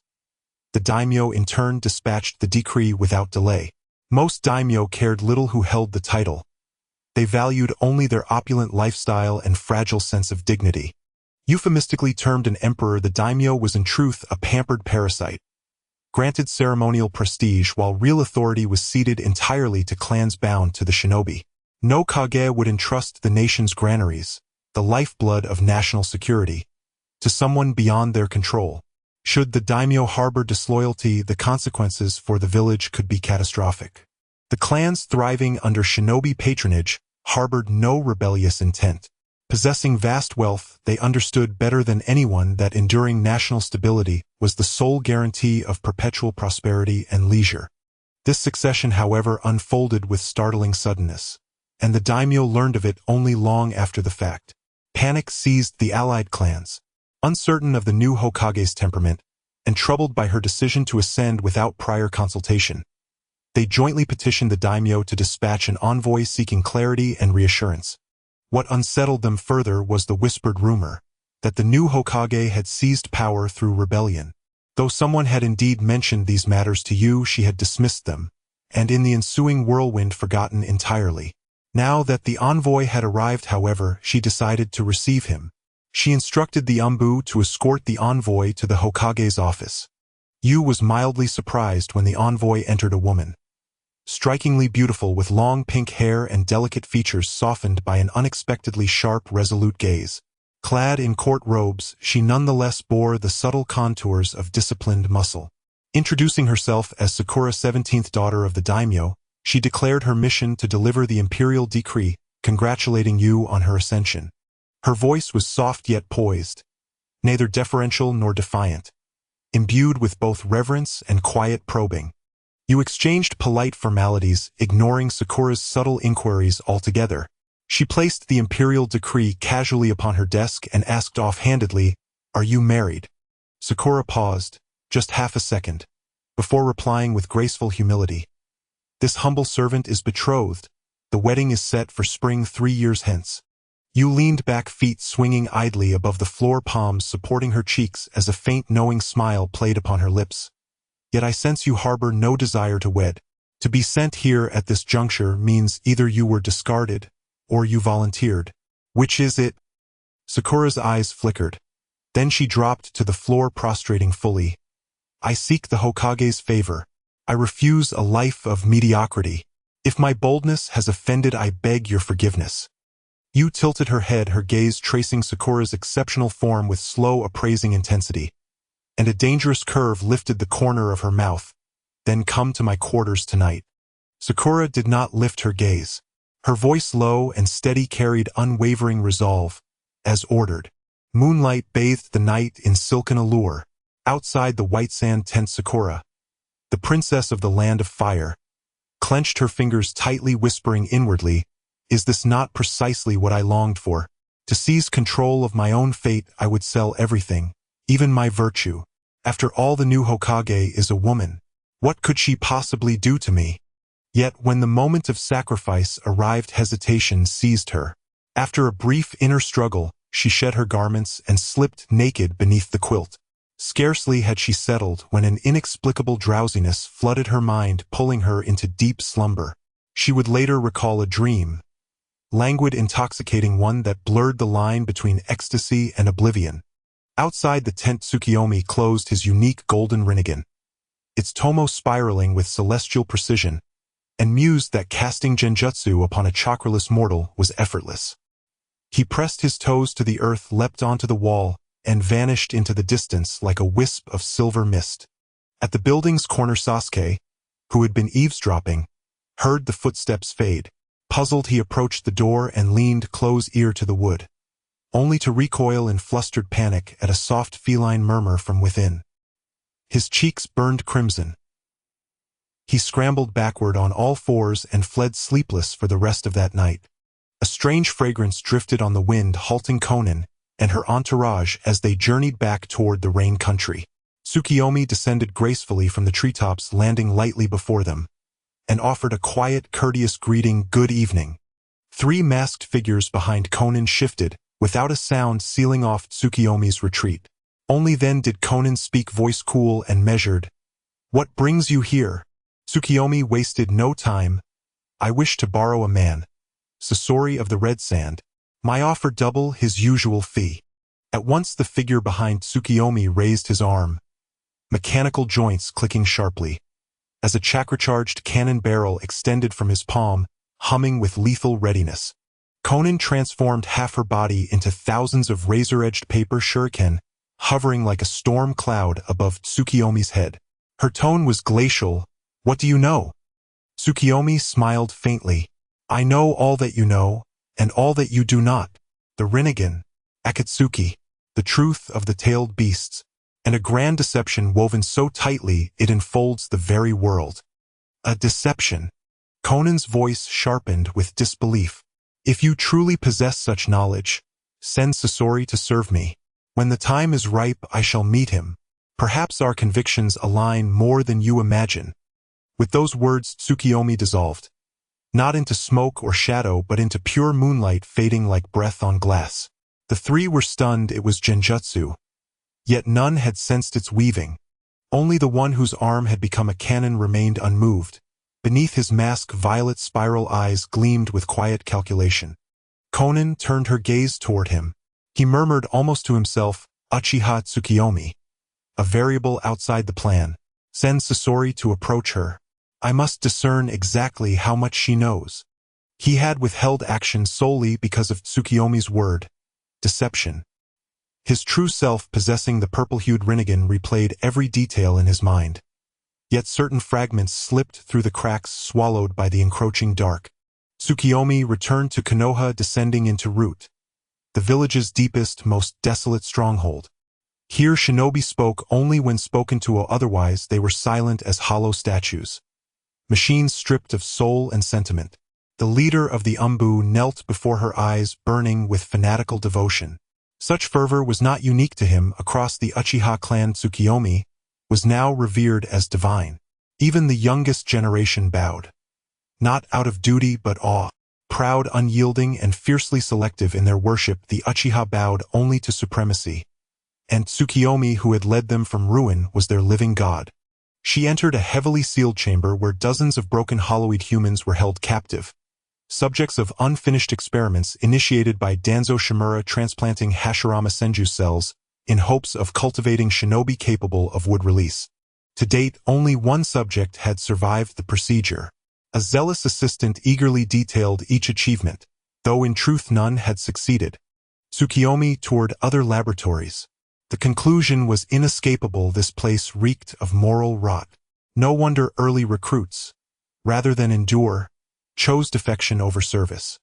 Speaker 1: The daimyo in turn dispatched the decree without delay. Most daimyo cared little who held the title. They valued only their opulent lifestyle and fragile sense of dignity. Euphemistically termed an emperor, the daimyo was in truth a pampered parasite, granted ceremonial prestige while real authority was ceded entirely to clans bound to the shinobi. No Kage would entrust the nation's granaries, the lifeblood of national security, to someone beyond their control. Should the daimyo harbor disloyalty, the consequences for the village could be catastrophic. The clans thriving under shinobi patronage harbored no rebellious intent. Possessing vast wealth, they understood better than anyone that enduring national stability was the sole guarantee of perpetual prosperity and leisure. This succession, however, unfolded with startling suddenness, and the daimyo learned of it only long after the fact. Panic seized the allied clans. Uncertain of the new Hokage's temperament, and troubled by her decision to ascend without prior consultation, they jointly petitioned the daimyo to dispatch an envoy seeking clarity and reassurance. What unsettled them further was the whispered rumor that the new Hokage had seized power through rebellion. Though someone had indeed mentioned these matters to you, she had dismissed them, and in the ensuing whirlwind forgotten entirely. Now that the envoy had arrived, however, she decided to receive him. She instructed the Umbu to escort the envoy to the Hokage's office. Yu was mildly surprised when the envoy entered, a woman, strikingly beautiful with long pink hair and delicate features softened by an unexpectedly sharp, resolute gaze. Clad in court robes, she nonetheless bore the subtle contours of disciplined muscle. Introducing herself as Sakura, 17th daughter of the daimyo, she declared her mission to deliver the imperial decree, congratulating Yu on her ascension. Her voice was soft yet poised, neither deferential nor defiant, imbued with both reverence and quiet probing. You exchanged polite formalities, ignoring Sakura's subtle inquiries altogether. She placed the imperial decree casually upon her desk and asked offhandedly, "Are you married?" Sakura paused, just half a second, before replying with graceful humility, "This humble servant is betrothed. The wedding is set for spring 3 years hence." You leaned back, feet swinging idly above the floor, palms supporting her cheeks as a faint knowing smile played upon her lips. "Yet I sense you harbor no desire to wed. To be sent here at this juncture means either you were discarded, or you volunteered. Which is it?" Sakura's eyes flickered. Then she dropped to the floor, prostrating fully. "I seek the Hokage's favor." I refuse a life of mediocrity. If my boldness has offended, I beg your forgiveness. Yu tilted her head, her gaze tracing Sakura's exceptional form with slow, appraising intensity, and a dangerous curve lifted the corner of her mouth. Then come to my quarters tonight. Sakura did not lift her gaze. Her voice low and steady carried unwavering resolve. As ordered. Moonlight bathed the night in silken allure. Outside the white sand tent, Sakura, the princess of the land of fire, clenched her fingers tightly, whispering inwardly, "Is this not precisely what I longed for? To seize control of my own fate, I would sell everything, even my virtue. After all, the new Hokage is a woman. What could she possibly do to me?" Yet when the moment of sacrifice arrived, hesitation seized her. After a brief inner struggle, she shed her garments and slipped naked beneath the quilt. Scarcely had she settled when an inexplicable drowsiness flooded her mind, pulling her into deep slumber. She would later recall a dream, languid, intoxicating one that blurred the line between ecstasy and oblivion. Outside the tent, Tsukiyomi closed his unique golden rinnegan, its tomo spiraling with celestial precision, and mused that casting genjutsu upon a chakraless mortal was effortless. He pressed his toes to the earth, leapt onto the wall, and vanished into the distance like a wisp of silver mist. At the building's corner, Sasuke, who had been eavesdropping, heard the footsteps fade. Puzzled, he approached the door and leaned close ear to the wood, only to recoil in flustered panic at a soft feline murmur from within. His cheeks burned crimson. He scrambled backward on all fours and fled sleepless for the rest of that night. A strange fragrance drifted on the wind, halting Konan and her entourage as they journeyed back toward the rain country. Tsukiyomi descended gracefully from the treetops, landing lightly before them, and offered a quiet, courteous greeting, "Good evening." Three masked figures behind Konan shifted, without a sound, sealing off Tsukiyomi's retreat. Only then did Konan speak, voice cool and measured. "What brings you here?" Tsukiyomi wasted no time. "I wish to borrow a man, Sasori of the Red Sand. My offer double his usual fee." At once the figure behind Tsukiyomi raised his arm, mechanical joints clicking sharply, as a chakra-charged cannon barrel extended from his palm, humming with lethal readiness. Konan transformed half her body into thousands of razor-edged paper shuriken, hovering like a storm cloud above Tsukiyomi's head. Her tone was glacial. "What do you know?" Tsukiyomi smiled faintly. "I know all that you know, and all that you do not. The Rinnegan, Akatsuki, the truth of the tailed beasts, and a grand deception woven so tightly it enfolds the very world." "A deception?" Konan's voice sharpened with disbelief. "If you truly possess such knowledge, send Sasori to serve me. When the time is ripe, I shall meet him. Perhaps our convictions align more than you imagine." With those words, Tsukiyomi dissolved, not into smoke or shadow, but into pure moonlight, fading like breath on glass. The three were stunned. It was genjutsu, yet none had sensed its weaving. Only the one whose arm had become a cannon remained unmoved. Beneath his mask, violet spiral eyes gleamed with quiet calculation. Konan turned her gaze toward him. He murmured almost to himself, "Uchiha Tsukiyomi. A variable outside the plan. Send Sasori to approach her. I must discern exactly how much she knows." He had withheld action solely because of Tsukiyomi's word, deception. His true self, possessing the purple-hued Rinnegan, replayed every detail in his mind. Yet certain fragments slipped through the cracks, swallowed by the encroaching dark. Tsukiyomi returned to Konoha, descending into Root, the village's deepest, most desolate stronghold. Here shinobi spoke only when spoken to, otherwise they were silent as hollow statues. Machines stripped of soul and sentiment. The leader of the Umbu knelt before her, eyes burning with fanatical devotion. Such fervor was not unique to him. Across the Uchiha clan, Tsukiyomi was now revered as divine. Even the youngest generation bowed, not out of duty but awe. Proud, unyielding, and fiercely selective in their worship, the Uchiha bowed only to supremacy. And Tsukiyomi, who had led them from ruin, was their living god. She entered a heavily sealed chamber where dozens of broken hollowed humans were held captive, subjects of unfinished experiments initiated by Danzo Shimura, transplanting Hashirama Senju cells in hopes of cultivating shinobi capable of wood release. To date, only one subject had survived the procedure. A zealous assistant eagerly detailed each achievement, though in truth none had succeeded. Tsukiyomi toured other laboratories. The conclusion was inescapable: this place reeked of moral rot. No wonder early recruits, rather than endure, chose defection over service.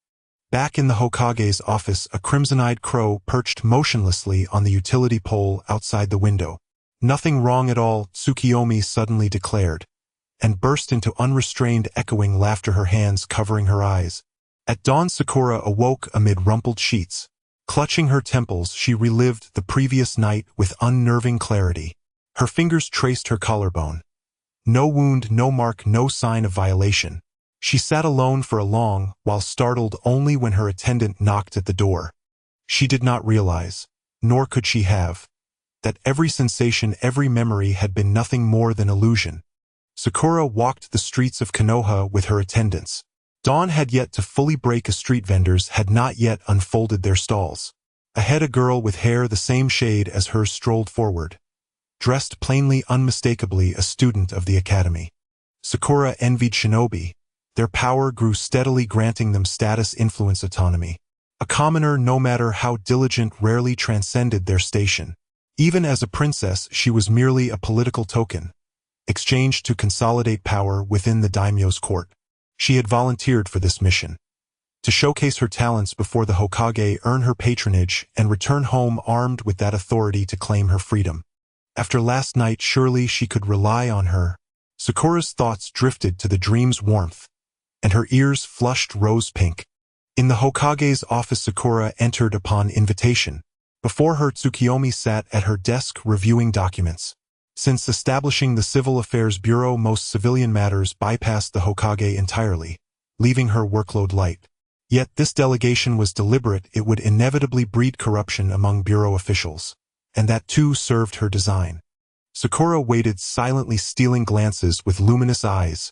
Speaker 1: Back in the Hokage's office, a crimson-eyed crow perched motionlessly on the utility pole outside the window. "Nothing wrong at all," Tsukiyomi suddenly declared, and burst into unrestrained echoing laughter, her hands covering her eyes. At dawn, Sakura awoke amid rumpled sheets. Clutching her temples, she relived the previous night with unnerving clarity. Her fingers traced her collarbone. No wound, no mark, no sign of violation. She sat alone for a long while, startled only when her attendant knocked at the door. She did not realize, nor could she have, that every sensation, every memory had been nothing more than illusion. Sakura walked the streets of Konoha with her attendants. Dawn had yet to fully break. Street vendors had not yet unfolded their stalls. Ahead, a girl with hair the same shade as hers strolled forward, dressed plainly, unmistakably a student of the academy. Sakura envied shinobi. Their power grew steadily, granting them status, influence, autonomy. A commoner, no matter how diligent, rarely transcended their station. Even as a princess, she was merely a political token, exchanged to consolidate power within the daimyo's court. She had volunteered for this mission, to showcase her talents before the Hokage, earn her patronage, and return home armed with that authority to claim her freedom. After last night, surely she could rely on her. Sakura's thoughts drifted to the dream's warmth, and her ears flushed rose-pink. In the Hokage's office, Sakura entered upon invitation. Before her, Tsukiyomi sat at her desk reviewing documents. Since establishing the Civil Affairs Bureau, most civilian matters bypassed the Hokage entirely, leaving her workload light. Yet this delegation was deliberate. It would inevitably breed corruption among bureau officials, and that too served her design. Sakura waited silently, stealing glances with luminous eyes,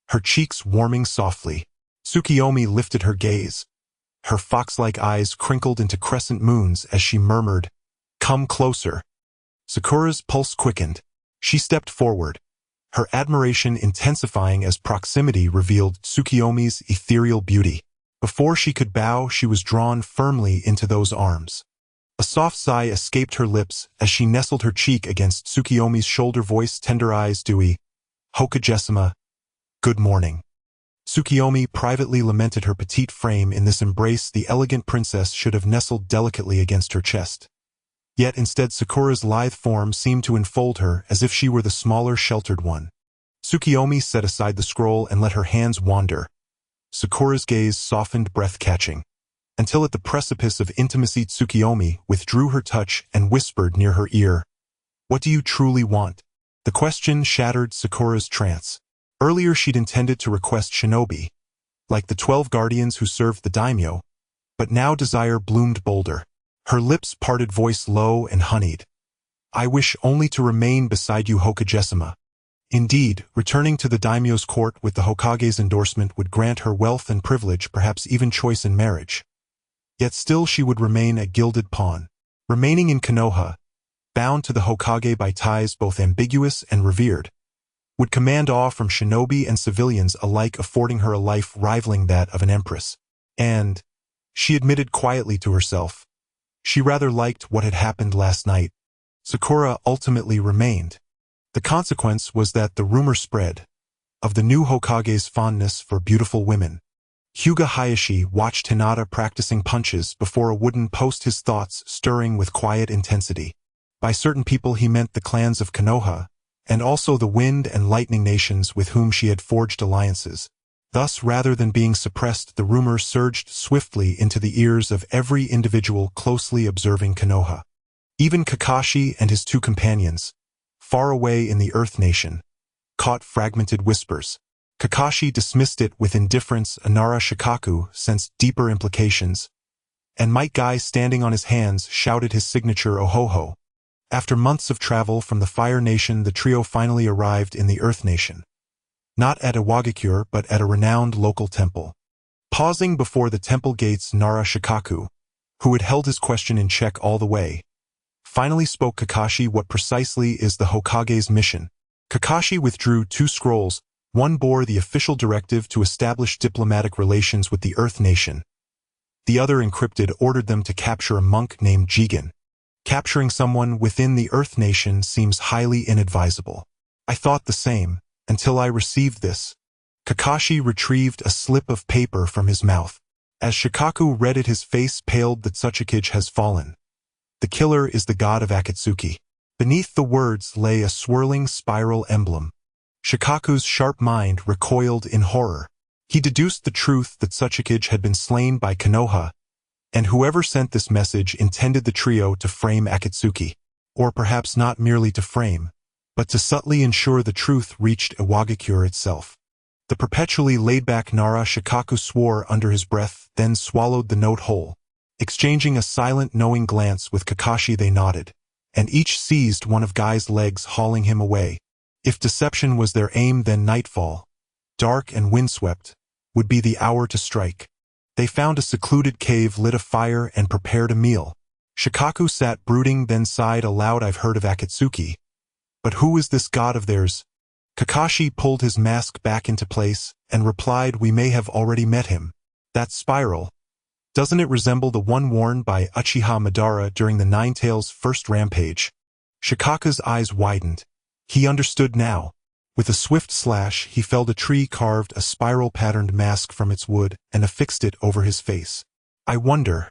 Speaker 1: her cheeks warming softly. Tsukiyomi lifted her gaze. Her fox-like eyes crinkled into crescent moons as she murmured, "Come closer." Sakura's pulse quickened. She stepped forward, her admiration intensifying as proximity revealed Tsukiyomi's ethereal beauty. Before she could bow, she was drawn firmly into those arms. A soft sigh escaped her lips as she nestled her cheek against Tsukiyomi's shoulder, voice tender, eyes dewy. "Hokage-sama, good morning." Tsukiyomi privately lamented her petite frame in this embrace. The elegant princess should have nestled delicately against her chest. Yet instead, Sakura's lithe form seemed to enfold her as if she were the smaller, sheltered one. Tsukiyomi set aside the scroll and let her hands wander. Sakura's gaze softened, breath-catching, until at the precipice of intimacy, Tsukiyomi withdrew her touch and whispered near her ear, "What do you truly want?" The question shattered Sakura's trance. Earlier she'd intended to request shinobi, like the 12 guardians who served the daimyo, but now desire bloomed bolder. Her lips parted, voice low and honeyed. "I wish only to remain beside you, Hokage-sama." Indeed, returning to the daimyo's court with the Hokage's endorsement would grant her wealth and privilege, perhaps even choice in marriage. Yet still she would remain a gilded pawn. Remaining in Konoha, bound to the Hokage by ties both ambiguous and revered, would command awe from shinobi and civilians alike, affording her a life rivaling that of an empress. And, she admitted quietly to herself, she rather liked what had happened last night. Sakura ultimately remained. The consequence was that the rumor spread of the new Hokage's fondness for beautiful women. Hyuga Hayashi watched Hinata practicing punches before a wooden post, his thoughts stirring with quiet intensity. By certain people he meant the clans of Konoha, and also the Wind and Lightning nations with whom she had forged alliances. Thus, rather than being suppressed, the rumor surged swiftly into the ears of every individual closely observing Konoha. Even Kakashi and his two companions, far away in the Earth Nation, caught fragmented whispers. Kakashi dismissed it with indifference. Inara Shikaku sensed deeper implications, and Might Guy, standing on his hands, shouted his signature "Ohoho." After months of travel from the Fire Nation, the trio finally arrived in the Earth Nation. Not at Iwagakure, but at a renowned local temple. Pausing before the temple gates, Nara Shikaku, who had held his question in check all the way, finally spoke. "Kakashi, what precisely is the Hokage's mission?" Kakashi withdrew 2 scrolls. One bore the official directive to establish diplomatic relations with the Earth Nation. The other, encrypted, ordered them to capture a monk named Jigen. Capturing someone within the Earth Nation seems highly inadvisable. I thought the same, until I received this. Kakashi retrieved a slip of paper from his mouth. As Shikaku read it, his face paled. The Tsuchikage has fallen. The killer is the god of Akatsuki. Beneath the words lay a swirling spiral emblem. Shikaku's sharp mind recoiled in horror. He deduced the truth that Tsuchikage had been slain by Konoha, and whoever sent this message intended the trio to frame Akatsuki. Or perhaps not merely to frame, but to subtly ensure the truth reached Iwagakure itself. The perpetually laid-back Nara Shikaku swore under his breath, then swallowed the note whole. Exchanging a silent, knowing glance with Kakashi, they nodded, and each seized one of Guy's legs, hauling him away. If deception was their aim, then nightfall, dark and windswept, would be the hour to strike. They found a secluded cave, lit a fire, and prepared a meal. Shikaku sat brooding, then sighed aloud. I've heard of Akatsuki, but who is this god of theirs? Kakashi pulled his mask back into place and replied, we may have already met him. That spiral, doesn't it resemble the one worn by Uchiha Madara during the Nine Tails' first rampage? Shikaku's eyes widened. He understood now. With a swift slash, he felled a tree, carved a spiral-patterned mask from its wood, and affixed it over his face. I wonder,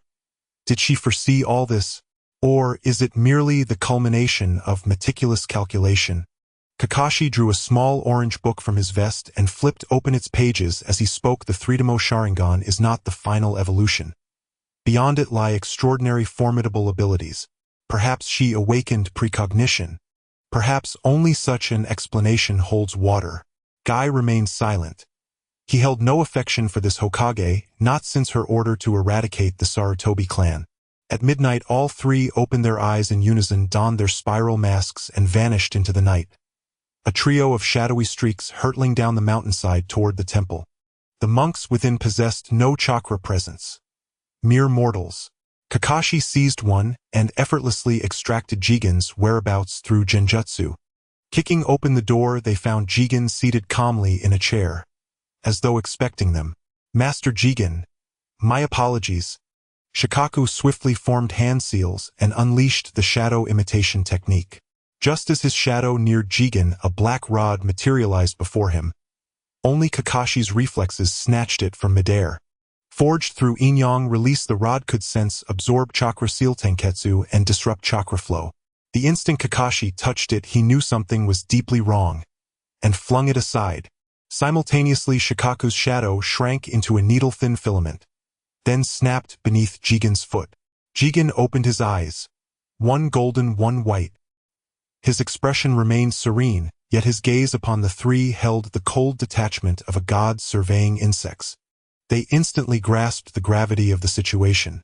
Speaker 1: did she foresee all this? Or is it merely the culmination of meticulous calculation? Kakashi drew a small orange book from his vest and flipped open its pages as he spoke. The Three-Demo Sharingan is not the final evolution. Beyond it lie extraordinary, formidable abilities. Perhaps she awakened precognition. Perhaps only such an explanation holds water. Guy remained silent. He held no affection for this Hokage, not since her order to eradicate the Sarutobi clan. At midnight, all three opened their eyes in unison, donned their spiral masks, and vanished into the night. A trio of shadowy streaks hurtling down the mountainside toward the temple. The monks within possessed no chakra presence. Mere mortals. Kakashi seized one and effortlessly extracted Jigen's whereabouts through genjutsu. Kicking open the door, they found Jigen seated calmly in a chair, as though expecting them. Master Jigen, my apologies. Shikaku swiftly formed hand seals and unleashed the shadow imitation technique. Just as his shadow neared Jigen, a black rod materialized before him. Only Kakashi's reflexes snatched it from midair. Forged through yin-yang release, the rod could sense, absorb chakra, seal tenketsu, and disrupt chakra flow. The instant Kakashi touched it, he knew something was deeply wrong, and flung it aside. Simultaneously, Shikaku's shadow shrank into a needle-thin filament, then snapped beneath Jigen's foot. Jigen opened his eyes, one golden, one white. His expression remained serene, yet his gaze upon the three held the cold detachment of a god surveying insects. They instantly grasped the gravity of the situation.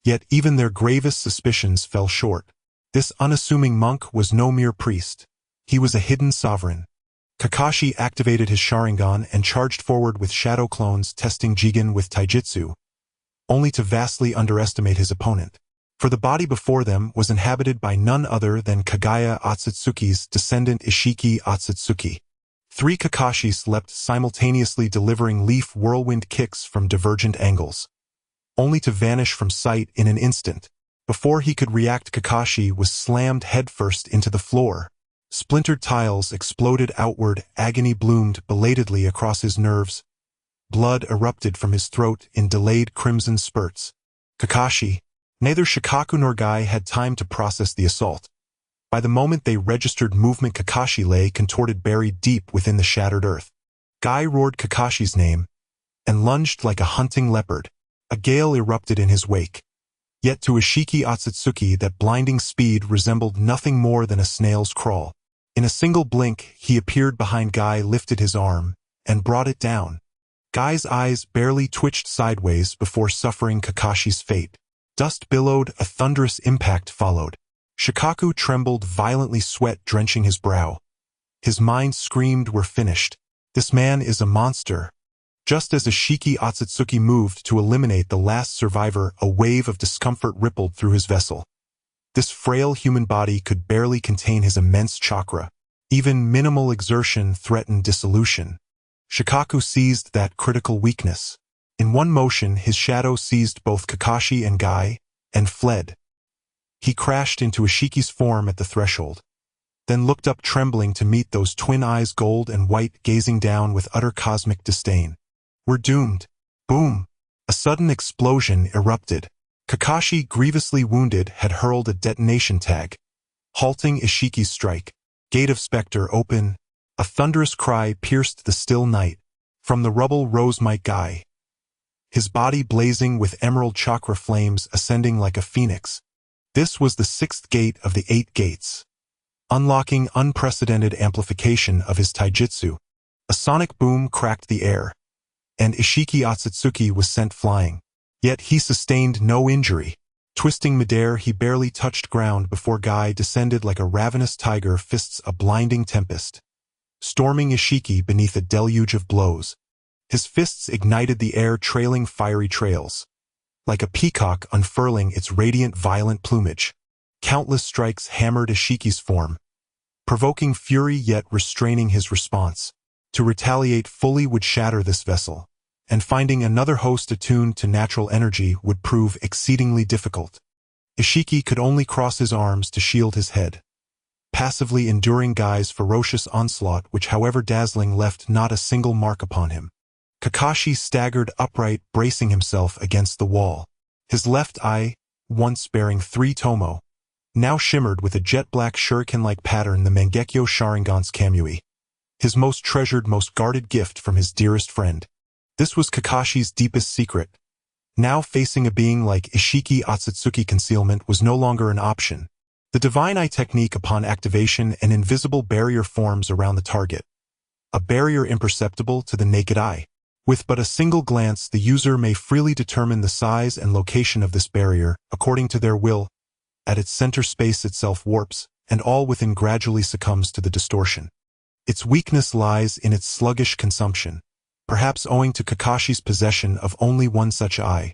Speaker 1: Yet even their gravest suspicions fell short. This unassuming monk was no mere priest. He was a hidden sovereign. Kakashi activated his Sharingan and charged forward with shadow clones, testing Jigen with taijutsu, only to vastly underestimate his opponent. For the body before them was inhabited by none other than Kagaya Otsutsuki's descendant Ishiki Otsutsuki. Three Kakashis leapt simultaneously, delivering leaf whirlwind kicks from divergent angles, only to vanish from sight in an instant. Before he could react, Kakashi was slammed headfirst into the floor. Splintered tiles exploded outward, agony bloomed belatedly across his nerves. Blood erupted from his throat in delayed crimson spurts. Kakashi, neither Shikaku nor Guy had time to process the assault. By the moment they registered movement, Kakashi lay contorted, buried deep within the shattered earth. Guy roared Kakashi's name and lunged like a hunting leopard. A gale erupted in his wake. Yet to Ishiki Otsutsuki, that blinding speed resembled nothing more than a snail's crawl. In a single blink, he appeared behind Guy, lifted his arm, and brought it down. Guy's eyes barely twitched sideways before suffering Kakashi's fate. Dust billowed, a thunderous impact followed. Shikaku trembled violently, sweat drenching his brow. His mind screamed, we're finished. This man is a monster. Just as Ishiki Otsutsuki moved to eliminate the last survivor, a wave of discomfort rippled through his vessel. This frail human body could barely contain his immense chakra. Even minimal exertion threatened dissolution. Shikaku seized that critical weakness. In one motion, his shadow seized both Kakashi and Guy, and fled. He crashed into Ishiki's form at the threshold, then looked up trembling to meet those twin eyes, gold and white, gazing down with utter cosmic disdain. "We're doomed." Boom! A sudden explosion erupted. Kakashi, grievously wounded, had hurled a detonation tag, halting Ishiki's strike. Gate of Spectre open. A thunderous cry pierced the still night. From the rubble rose Might Guy, his body blazing with emerald chakra flames ascending like a phoenix. This was the 6th gate of the 8 gates, unlocking unprecedented amplification of his taijutsu. A sonic boom cracked the air, and Ishiki Otsutsuki was sent flying. Yet he sustained no injury. Twisting midair, he barely touched ground before Guy descended like a ravenous tiger, fists a blinding tempest, storming Ishiki beneath a deluge of blows. His fists ignited the air, trailing fiery trails, like a peacock unfurling its radiant, violent plumage. Countless strikes hammered Ishiki's form, provoking fury yet restraining his response. To retaliate fully would shatter this vessel, and finding another host attuned to natural energy would prove exceedingly difficult. Ishiki could only cross his arms to shield his head, passively enduring Guy's ferocious onslaught, which, however dazzling, left not a single mark upon him. Kakashi staggered upright, bracing himself against the wall. His left eye, once bearing 3 tomo, now shimmered with a jet-black shuriken-like pattern, the Mangekyo Sharingan's Kamui, his most treasured, most guarded gift from his dearest friend. This was Kakashi's deepest secret. Now facing a being like Ishiki Otsutsuki, concealment was no longer an option. The Divine Eye technique, upon activation, an invisible barrier forms around the target, a barrier imperceptible to the naked eye. With but a single glance, the user may freely determine the size and location of this barrier, according to their will. At its center, space itself warps, and all within gradually succumbs to the distortion. Its weakness lies in its sluggish consumption, perhaps owing to Kakashi's possession of only one such eye.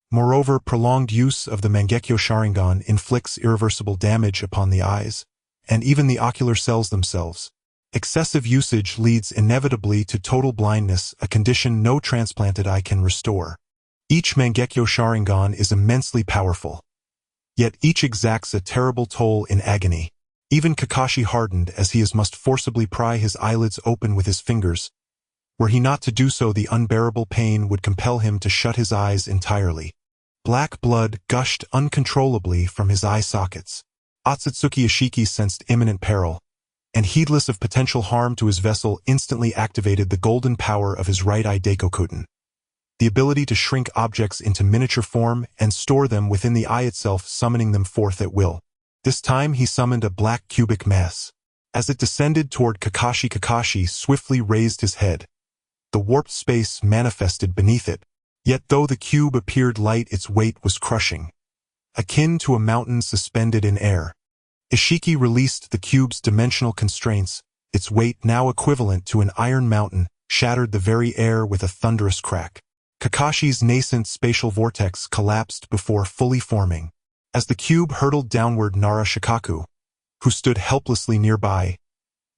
Speaker 1: Moreover, prolonged use of the Mangekyo Sharingan inflicts irreversible damage upon the eyes, and even the ocular cells themselves. Excessive usage leads inevitably to total blindness, a condition no transplanted eye can restore. Each Mangekyo Sharingan is immensely powerful, yet each exacts a terrible toll in agony. Even Kakashi hardened, as he must forcibly pry his eyelids open with his fingers. Were he not to do so, the unbearable pain would compel him to shut his eyes entirely. Black blood gushed uncontrollably from his eye sockets. Otsutsuki Ishiki sensed imminent peril, and heedless of potential harm to his vessel, instantly activated the golden power of his right eye Daikokuten, the ability to shrink objects into miniature form and store them within the eye itself, summoning them forth at will. This time he summoned a black cubic mass. As it descended toward Kakashi, Kakashi swiftly raised his head. The warped space manifested beneath it. Yet though the cube appeared light, its weight was crushing, akin to a mountain suspended in air. Ishiki released the cube's dimensional constraints. Its weight, now equivalent to an iron mountain, shattered the very air with a thunderous crack. Kakashi's nascent spatial vortex collapsed before fully forming. As the cube hurtled downward, Nara Shikaku, who stood helplessly nearby,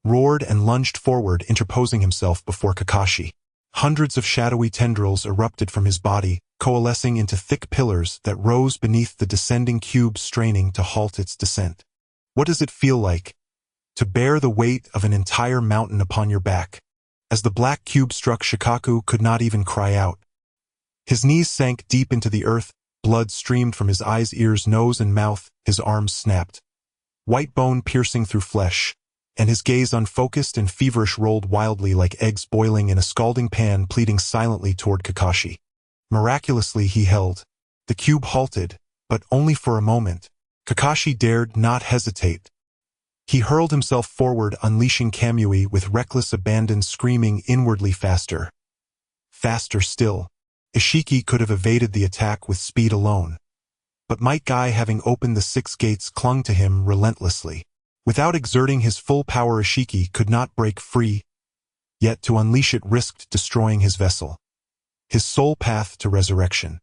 Speaker 1: roared and lunged forward, interposing himself before Kakashi. Hundreds of shadowy tendrils erupted from his body, coalescing into thick pillars that rose beneath the descending cube, straining to halt its descent. What does it feel like to bear the weight of an entire mountain upon your back? As the black cube struck, Shikaku could not even cry out. His knees sank deep into the earth, blood streamed from his eyes, ears, nose, and mouth, his arms snapped, white bone piercing through flesh, and his gaze, unfocused and feverish, rolled wildly like eggs boiling in a scalding pan, pleading silently toward Kakashi. Miraculously he held. The cube halted, but only for a moment. Kakashi dared not hesitate. He hurled himself forward, unleashing Kamui with reckless abandon, screaming inwardly, faster. Faster still. Ishiki could have evaded the attack with speed alone, but Might Guy, having opened the 6 gates, clung to him relentlessly. Without exerting his full power, Ishiki could not break free, yet to unleash it risked destroying his vessel, his sole path to resurrection.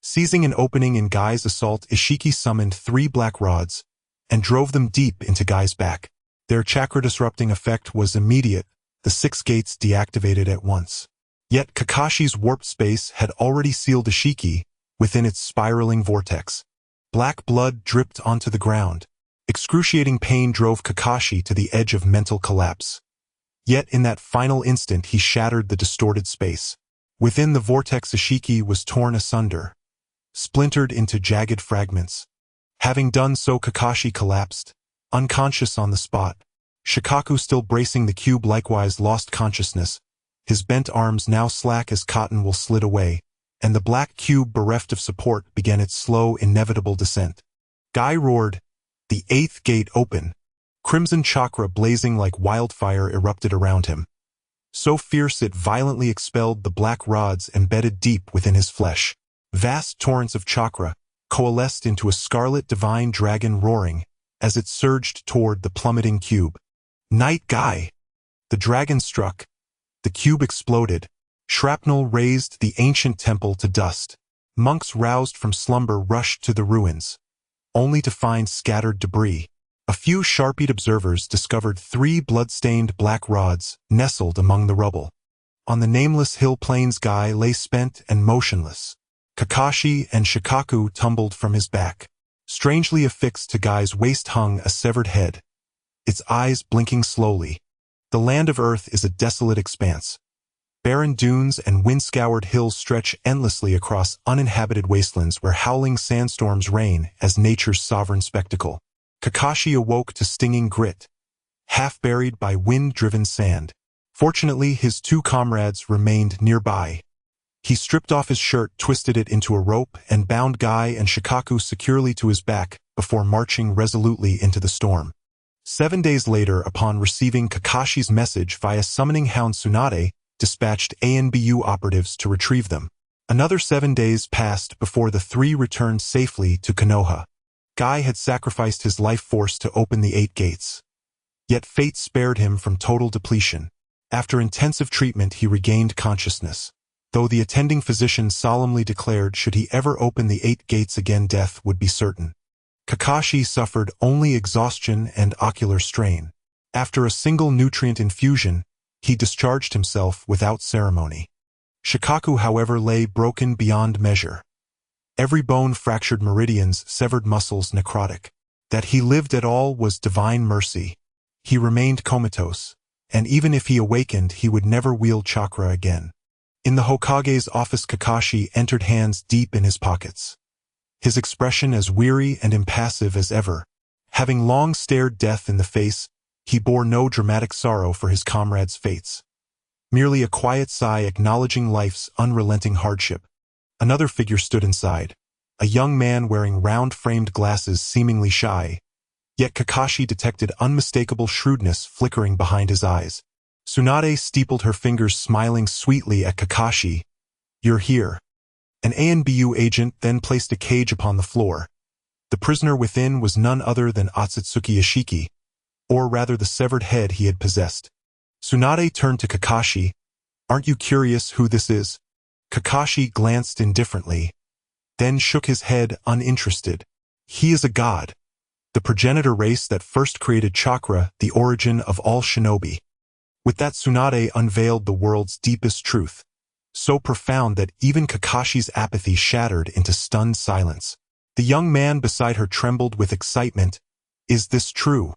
Speaker 1: Seizing an opening in Guy's assault, Ishiki summoned 3 black rods and drove them deep into Guy's back. Their chakra-disrupting effect was immediate, the 6 gates deactivated at once. Yet Kakashi's warped space had already sealed Ishiki within its spiraling vortex. Black blood dripped onto the ground. Excruciating pain drove Kakashi to the edge of mental collapse. Yet in that final instant he shattered the distorted space. Within the vortex Ishiki was torn asunder, splintered into jagged fragments. Having done so, Kakashi collapsed, unconscious on the spot. Shikaku, still bracing the cube, likewise lost consciousness, his bent arms now slack as cotton wool slid away, and the black cube, bereft of support, began its slow, inevitable descent. Guy roared, the 8th gate open. Crimson chakra blazing like wildfire erupted around him. So fierce it violently expelled the black rods embedded deep within his flesh. Vast torrents of chakra coalesced into a scarlet divine dragon roaring as it surged toward the plummeting cube. Night Guy! The dragon struck. The cube exploded. Shrapnel razed the ancient temple to dust. Monks roused from slumber rushed to the ruins, only to find scattered debris. A few sharp-eyed observers discovered 3 blood-stained black rods nestled among the rubble. On the nameless hill plains, Guy lay spent and motionless. Kakashi and Shikaku tumbled from his back. Strangely affixed to Guy's waist hung a severed head, its eyes blinking slowly. The land of Earth is a desolate expanse. Barren dunes and wind-scoured hills stretch endlessly across uninhabited wastelands where howling sandstorms reign as nature's sovereign spectacle. Kakashi awoke to stinging grit, half buried by wind-driven sand. Fortunately, his 2 comrades remained nearby. He stripped off his shirt, twisted it into a rope, and bound Guy and Shikaku securely to his back before marching resolutely into the storm. 7 days later, upon receiving Kakashi's message via summoning hound, Tsunade dispatched ANBU operatives to retrieve them. Another 7 days passed before the 3 returned safely to Konoha. Guy had sacrificed his life force to open the 8 gates. Yet fate spared him from total depletion. After intensive treatment, he regained consciousness. Though the attending physician solemnly declared should he ever open the 8 gates again, death would be certain. Kakashi suffered only exhaustion and ocular strain. After a single nutrient infusion, he discharged himself without ceremony. Shikaku, however, lay broken beyond measure. Every bone fractured, meridians severed, muscles necrotic. That he lived at all was divine mercy. He remained comatose, and even if he awakened, he would never wield chakra again. In the Hokage's office, Kakashi entered, hands deep in his pockets, his expression as weary and impassive as ever. Having long stared death in the face, he bore no dramatic sorrow for his comrades' fates. Merely a quiet sigh acknowledging life's unrelenting hardship. Another figure stood inside, a young man wearing round-framed glasses, seemingly shy. Yet Kakashi detected unmistakable shrewdness flickering behind his eyes. Tsunade steepled her fingers, smiling sweetly at Kakashi. You're here. An ANBU agent then placed a cage upon the floor. The prisoner within was none other than Otsutsuki Ishiki, or rather the severed head he had possessed. Tsunade turned to Kakashi. Aren't you curious who this is? Kakashi glanced indifferently, then shook his head, uninterested. He is a god. The progenitor race that first created chakra, the origin of all shinobi. With that, Tsunade unveiled the world's deepest truth, so profound that even Kakashi's apathy shattered into stunned silence. The young man beside her trembled with excitement. Is this true?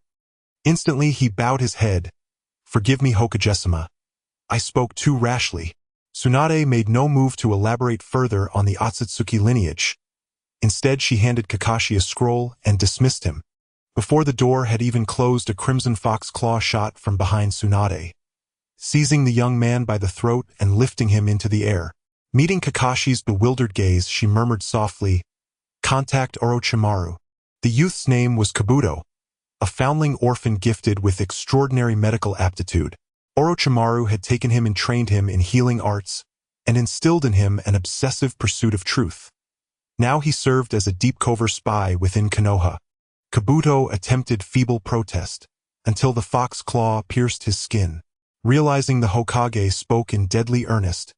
Speaker 1: Instantly he bowed his head. Forgive me, Hokage-sama. I spoke too rashly. Tsunade made no move to elaborate further on the Otsutsuki lineage. Instead, she handed Kakashi a scroll and dismissed him. Before the door had even closed, a crimson fox claw shot from behind Tsunade, seizing the young man by the throat and lifting him into the air. Meeting Kakashi's bewildered gaze, she murmured softly, "Contact Orochimaru." The youth's name was Kabuto, a foundling orphan gifted with extraordinary medical aptitude. Orochimaru had taken him and trained him in healing arts, and instilled in him an obsessive pursuit of truth. Now he served as a deep-cover spy within Konoha. Kabuto attempted feeble protest, until the fox claw pierced his skin. Realizing the Hokage spoke in deadly earnest,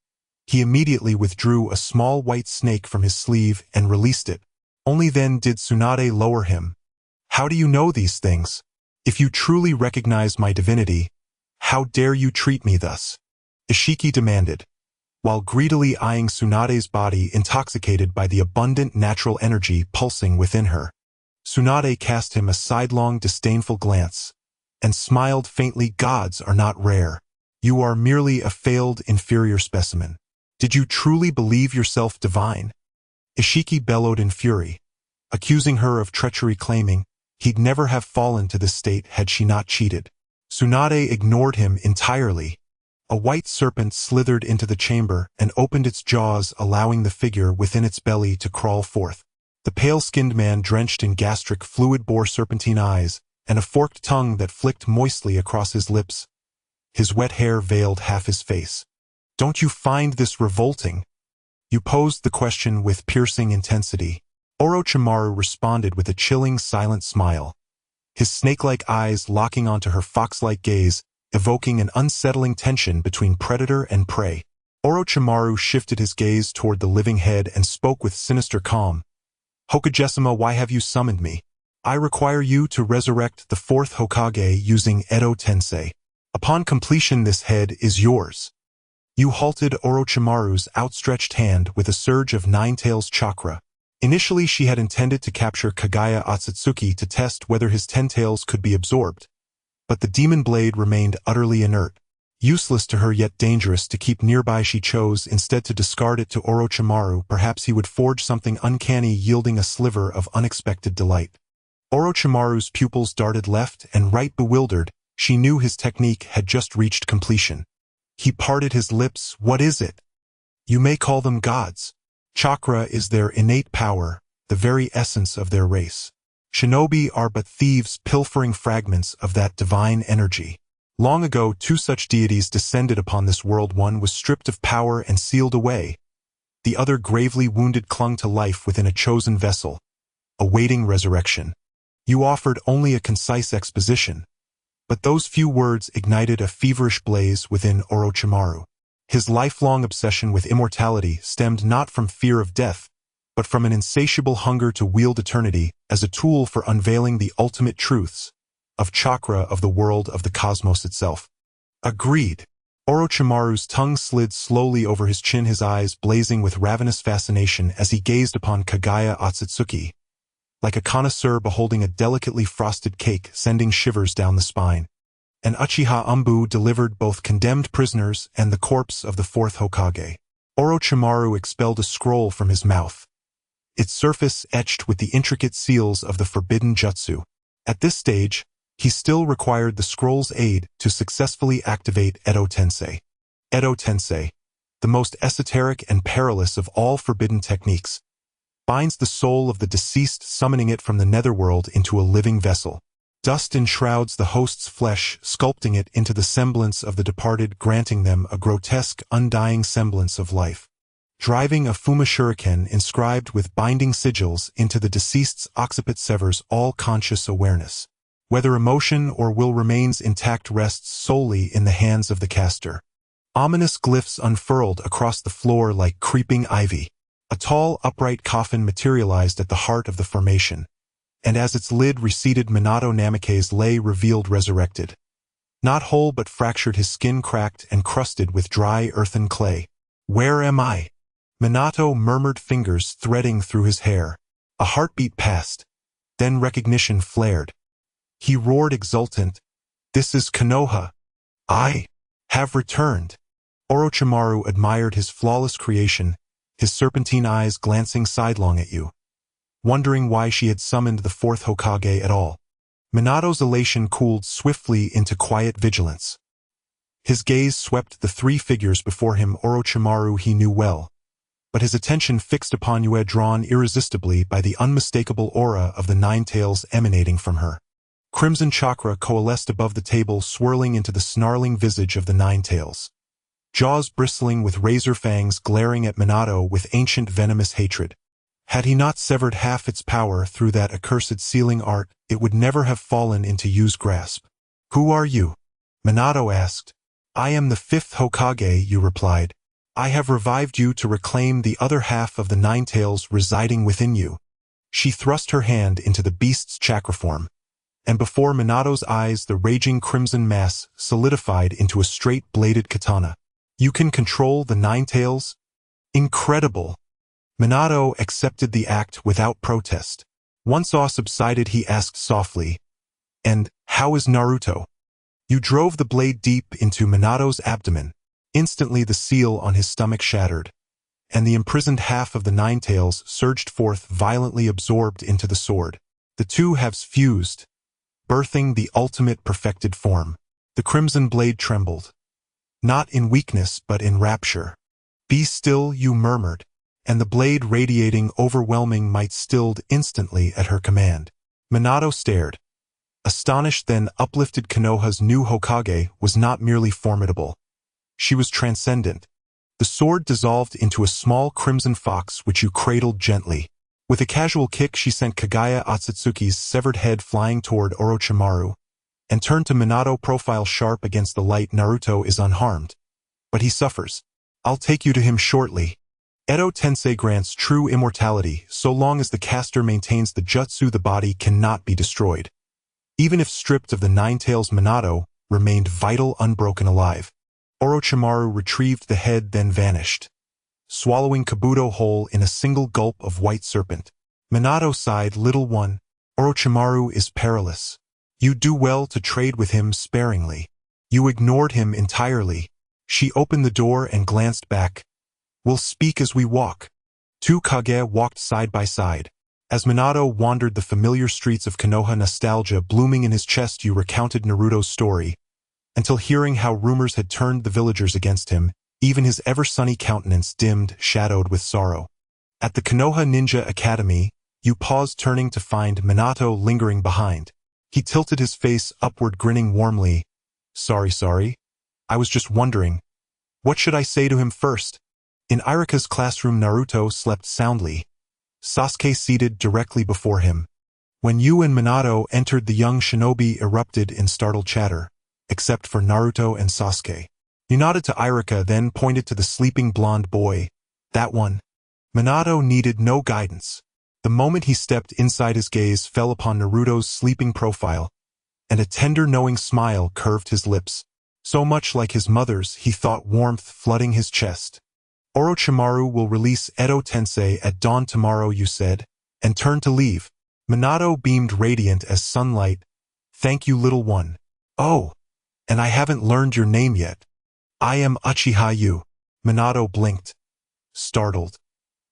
Speaker 1: he immediately withdrew a small white snake from his sleeve and released it. Only then did Tsunade lower him. How do you know these things? If you truly recognize my divinity, how dare you treat me thus? Ishiki demanded, while greedily eyeing Tsunade's body intoxicated by the abundant natural energy pulsing within her. Tsunade cast him a sidelong disdainful glance, and smiled faintly. Gods are not rare. You are merely a failed inferior specimen. Did you truly believe yourself divine? Ishiki bellowed in fury, accusing her of treachery, claiming he'd never have fallen to this state had she not cheated. Tsunade ignored him entirely. A white serpent slithered into the chamber and opened its jaws, allowing the figure within its belly to crawl forth. The pale-skinned man, drenched in gastric fluid, bore serpentine eyes and a forked tongue that flicked moistly across his lips. His wet hair veiled half his face. Don't you find this revolting? You posed the question with piercing intensity. Orochimaru responded with a chilling, silent smile, his snake-like eyes locking onto her fox-like gaze, evoking an unsettling tension between predator and prey. Orochimaru shifted his gaze toward the living head and spoke with sinister calm. Hokage-sama, why have you summoned me? I require you to resurrect the fourth Hokage using Edo Tensei. Upon completion, this head is yours. You halted Orochimaru's outstretched hand with a surge of Nine-Tails chakra. Initially, she had intended to capture Kagaya Otsutsuki to test whether his 10 tails could be absorbed, but the demon blade remained utterly inert. Useless to her, yet dangerous to keep nearby, she chose instead to discard it to Orochimaru. Perhaps he would forge something uncanny, yielding a sliver of unexpected delight. Orochimaru's pupils darted left and right, bewildered. She knew his technique had just reached completion. He parted his lips. What is it? You may call them gods. Chakra is their innate power, the very essence of their race. Shinobi are but thieves pilfering fragments of that divine energy. Long ago, two such deities descended upon this world. One was stripped of power and sealed away. The other, gravely wounded, clung to life within a chosen vessel, awaiting resurrection. You offered only a concise exposition, but those few words ignited a feverish blaze within Orochimaru. His lifelong obsession with immortality stemmed not from fear of death, but from an insatiable hunger to wield eternity as a tool for unveiling the ultimate truths of chakra, of the world, of the cosmos itself. Agreed. Orochimaru's tongue slid slowly over his chin, his eyes blazing with ravenous fascination as he gazed upon Kagaya Otsutsuki, like a connoisseur beholding a delicately frosted cake, sending shivers down the spine. An Uchiha Umbu delivered both condemned prisoners and the corpse of the fourth Hokage. Orochimaru expelled a scroll from his mouth, its surface etched with the intricate seals of the forbidden jutsu. At this stage, he still required the scroll's aid to successfully activate Edo Tensei. Edo Tensei, the most esoteric and perilous of all forbidden techniques, binds the soul of the deceased, summoning it from the netherworld into a living vessel. Dust enshrouds the host's flesh, sculpting it into the semblance of the departed, granting them a grotesque, undying semblance of life. Driving a Fuma shuriken inscribed with binding sigils into the deceased's occiput severs all conscious awareness. Whether emotion or will remains intact rests solely in the hands of the caster. Ominous glyphs unfurled across the floor like creeping ivy. A tall, upright coffin materialized at the heart of the formation, and as its lid receded, Minato Namikaze lay revealed, resurrected. Not whole but fractured, his skin cracked and crusted with dry earthen clay. Where am I? Minato murmured, fingers threading through his hair. A heartbeat passed, then recognition flared. He roared exultant, "This is Konoha! I have returned!" Orochimaru admired his flawless creation, his serpentine eyes glancing sidelong at you, wondering why she had summoned the fourth Hokage at all. Minato's elation cooled swiftly into quiet vigilance. His gaze swept the three figures before him. Orochimaru he knew well, but his attention fixed upon Yue, drawn irresistibly by the unmistakable aura of the Nine Tails emanating from her. Crimson chakra coalesced above the table, swirling into the snarling visage of the Nine Tails. Jaws bristling with razor fangs glaring at Minato with ancient venomous hatred. Had he not severed half its power through that accursed sealing art, it would never have fallen into Yu's grasp. "Who are you?" Minato asked. "I am the fifth Hokage," Yu replied. "I have revived you to reclaim the other half of the Nine Tails residing within you." She thrust her hand into the beast's chakra form, and before Minato's eyes the raging crimson mass solidified into a straight-bladed katana. You can control the nine tails? Incredible! Minato accepted the act without protest. Once awe subsided, he asked softly, "And how is Naruto?" You drove the blade deep into Minato's abdomen. Instantly the seal on his stomach shattered, and the imprisoned half of the nine tails surged forth, violently absorbed into the sword. The two halves fused, birthing the ultimate perfected form. The crimson blade trembled, not in weakness but in rapture. "Be still," you murmured, and the blade, radiating overwhelming might, stilled instantly at her command. Minato stared, astonished, then uplifted. Konoha's new Hokage was not merely formidable. She was transcendent. The sword dissolved into a small crimson fox which you cradled gently. With a casual kick she sent Kagaya Otsutsuki's severed head flying toward Orochimaru, and turned to Minato, profile sharp against the light. "Naruto is unharmed, but he suffers. I'll take you to him shortly." Edo Tensei grants true immortality. So long as the caster maintains the jutsu, the body cannot be destroyed. Even if stripped of the nine tails, Minato remained vital, unbroken, alive. Orochimaru retrieved the head, then vanished, swallowing Kabuto whole in a single gulp of white serpent. Minato sighed, "Little one, Orochimaru is perilous. You do well to trade with him sparingly. You ignored him entirely." She opened the door and glanced back. "We'll speak as we walk." Two Kage walked side by side. As Minato wandered the familiar streets of Konoha, nostalgia blooming in his chest, you recounted Naruto's story, until hearing how rumors had turned the villagers against him, even his ever-sunny countenance dimmed, shadowed with sorrow. At the Konoha Ninja Academy, you paused, turning to find Minato lingering behind. He tilted his face upward, grinning warmly. Sorry. I was just wondering. What should I say to him first?" In Irika's classroom, Naruto slept soundly, Sasuke seated directly before him. When you and Minato entered, the young shinobi erupted in startled chatter, except for Naruto and Sasuke. You nodded to Irika, then pointed to the sleeping blonde boy. "That one." Minato needed no guidance. The moment he stepped inside, his gaze fell upon Naruto's sleeping profile, and a tender, knowing smile curved his lips. So much like his mother's, he thought, warmth flooding his chest. "Orochimaru will release Edo Tensei at dawn tomorrow," you said, and turned to leave. Minato beamed, radiant as sunlight. "Thank you, little one. Oh, and I haven't learned your name yet." "I am Uchiha Yu." Minato blinked, startled,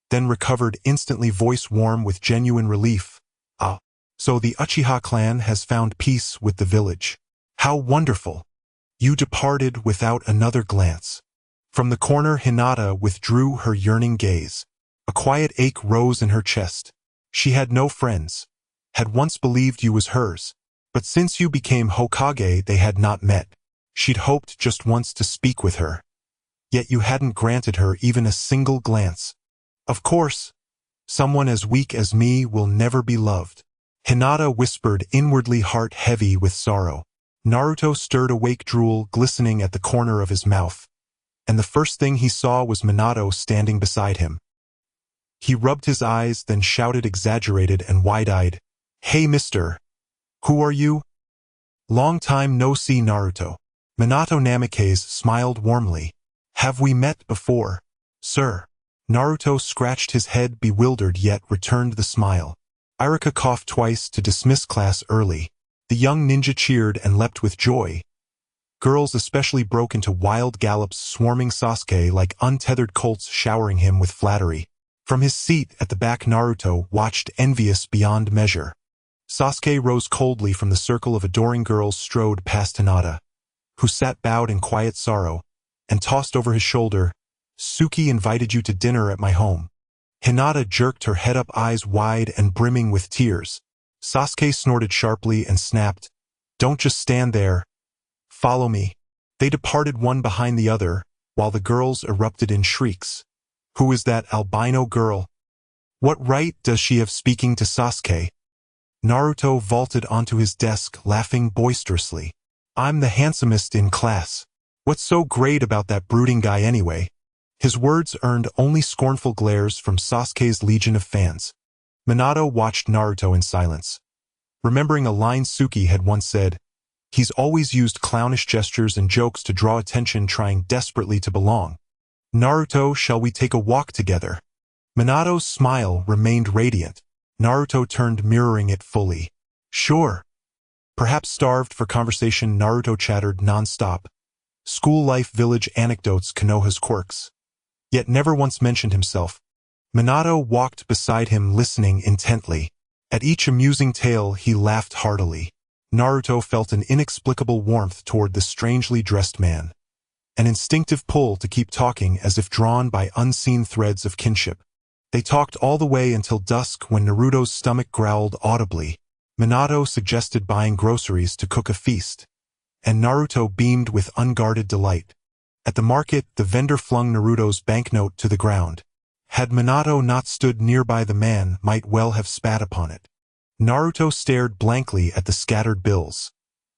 Speaker 1: then recovered instantly, voice warm with genuine relief. "Ah, so the Uchiha clan has found peace with the village. How wonderful." You departed without another glance. From the corner, Hinata withdrew her yearning gaze. A quiet ache rose in her chest. She had no friends, had once believed you was hers, but since you became Hokage they had not met. She'd hoped just once to speak with her, yet you hadn't granted her even a single glance. "Of course, someone as weak as me will never be loved," Hinata whispered, inwardly heart heavy with sorrow. Naruto stirred awake, drool glistening at the corner of his mouth, and the first thing he saw was Minato standing beside him. He rubbed his eyes, then shouted, exaggerated and wide-eyed, "Hey, mister! Who are you?" "Long time no see, Naruto." Minato Namikaze smiled warmly. "Have we met before, sir?" Naruto scratched his head, bewildered, yet returned the smile. Irika coughed twice to dismiss class early. The young ninja cheered and leapt with joy. Girls especially broke into wild gallops, swarming Sasuke like untethered colts, showering him with flattery. From his seat at the back, Naruto watched, envious beyond measure. Sasuke rose coldly from the circle of adoring girls, strode past Hinata, who sat bowed in quiet sorrow, and tossed over his shoulder, "Tsuki invited you to dinner at my home." Hinata jerked her head up, eyes wide and brimming with tears. Sasuke snorted sharply and snapped, "Don't just stand there. Follow me." They departed one behind the other, while the girls erupted in shrieks. "Who is that albino girl? What right does she have speaking to Sasuke?" Naruto vaulted onto his desk, laughing boisterously. "I'm the handsomest in class. What's so great about that brooding guy anyway?" His words earned only scornful glares from Sasuke's legion of fans. Minato watched Naruto in silence. remembering a line Tsuki had once said. He's always used clownish gestures and jokes to draw attention, trying desperately to belong. Naruto, shall we take a walk together? Minato's smile remained radiant. Naruto turned, mirroring it fully. Sure. Perhaps starved for conversation, Naruto chattered non-stop. School life, village anecdotes, Konoha's quirks. Yet never once mentioned himself. Minato walked beside him, listening intently. At each amusing tale, he laughed heartily. Naruto felt an inexplicable warmth toward the strangely dressed man. An instinctive pull to keep talking, as if drawn by unseen threads of kinship. They talked all the way until dusk, when Naruto's stomach growled audibly. Minato suggested buying groceries to cook a feast, and Naruto beamed with unguarded delight. At the market, the vendor flung Naruto's banknote to the ground. Had Minato not stood nearby, the man might well have spat upon it. Naruto stared blankly at the scattered bills.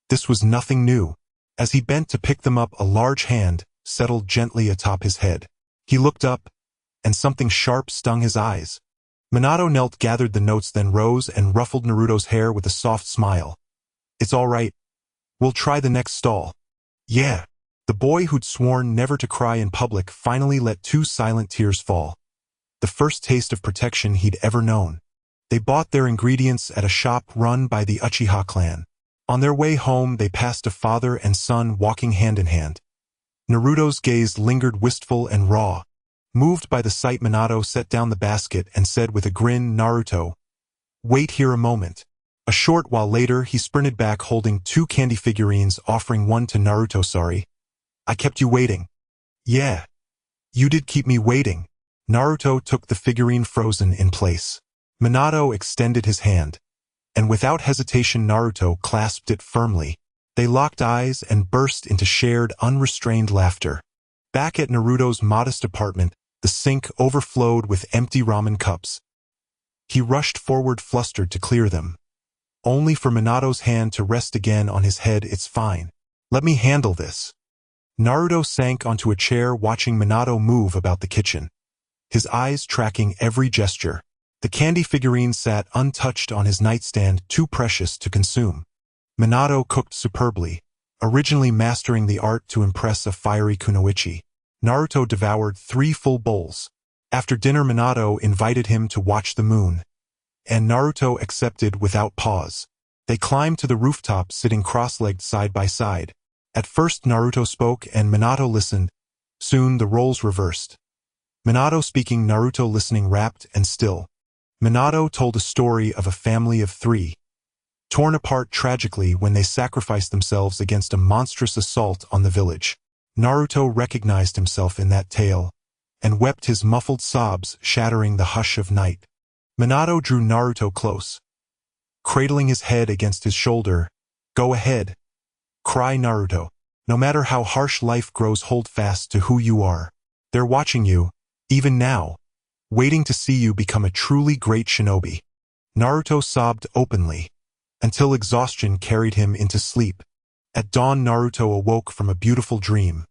Speaker 1: This was nothing new. As he bent to pick them up, a large hand settled gently atop his head. He looked up, and something sharp stung his eyes. Minato knelt, gathered the notes, then rose and ruffled Naruto's hair with a soft smile. It's all right. We'll try the next stall. Yeah. The boy who'd sworn never to cry in public finally let 2 silent tears fall. The first taste of protection he'd ever known. They bought their ingredients at a shop run by the Uchiha clan. On their way home, they passed a father and son walking hand in hand. Naruto's gaze lingered, wistful and raw. Moved by the sight, Minato set down the basket and said with a grin, Naruto, wait here a moment. A short while later, he sprinted back holding 2 candy figurines, offering one to Naruto. Sorry. I kept you waiting. Yeah. You did keep me waiting. Naruto took the figurine, frozen in place. Minato extended his hand, and without hesitation Naruto clasped it firmly. They locked eyes and burst into shared, unrestrained laughter. Back at Naruto's modest apartment, the sink overflowed with empty ramen cups. He rushed forward, flustered, to clear them, only for Minato's hand to rest again on his head. It's fine. Let me handle this. Naruto sank onto a chair, watching Minato move about the kitchen, his eyes tracking every gesture. The candy figurine sat untouched on his nightstand, too precious to consume. Minato cooked superbly, originally mastering the art to impress a fiery kunoichi. Naruto devoured 3 full bowls. After dinner, Minato invited him to watch the moon, and Naruto accepted without pause. They climbed to the rooftop, sitting cross-legged side by side. At first Naruto spoke and Minato listened. Soon the roles reversed. Minato speaking, Naruto listening, rapt and still. Minato told a story of a family of 3, torn apart tragically when they sacrificed themselves against a monstrous assault on the village. Naruto recognized himself in that tale, and wept, his muffled sobs shattering the hush of night. Minato drew Naruto close, cradling his head against his shoulder. Go ahead. Cry, Naruto. No matter how harsh life grows, hold fast to who you are. They're watching you, even now, waiting to see you become a truly great shinobi. Naruto sobbed openly, until exhaustion carried him into sleep. At dawn, Naruto awoke from a beautiful dream.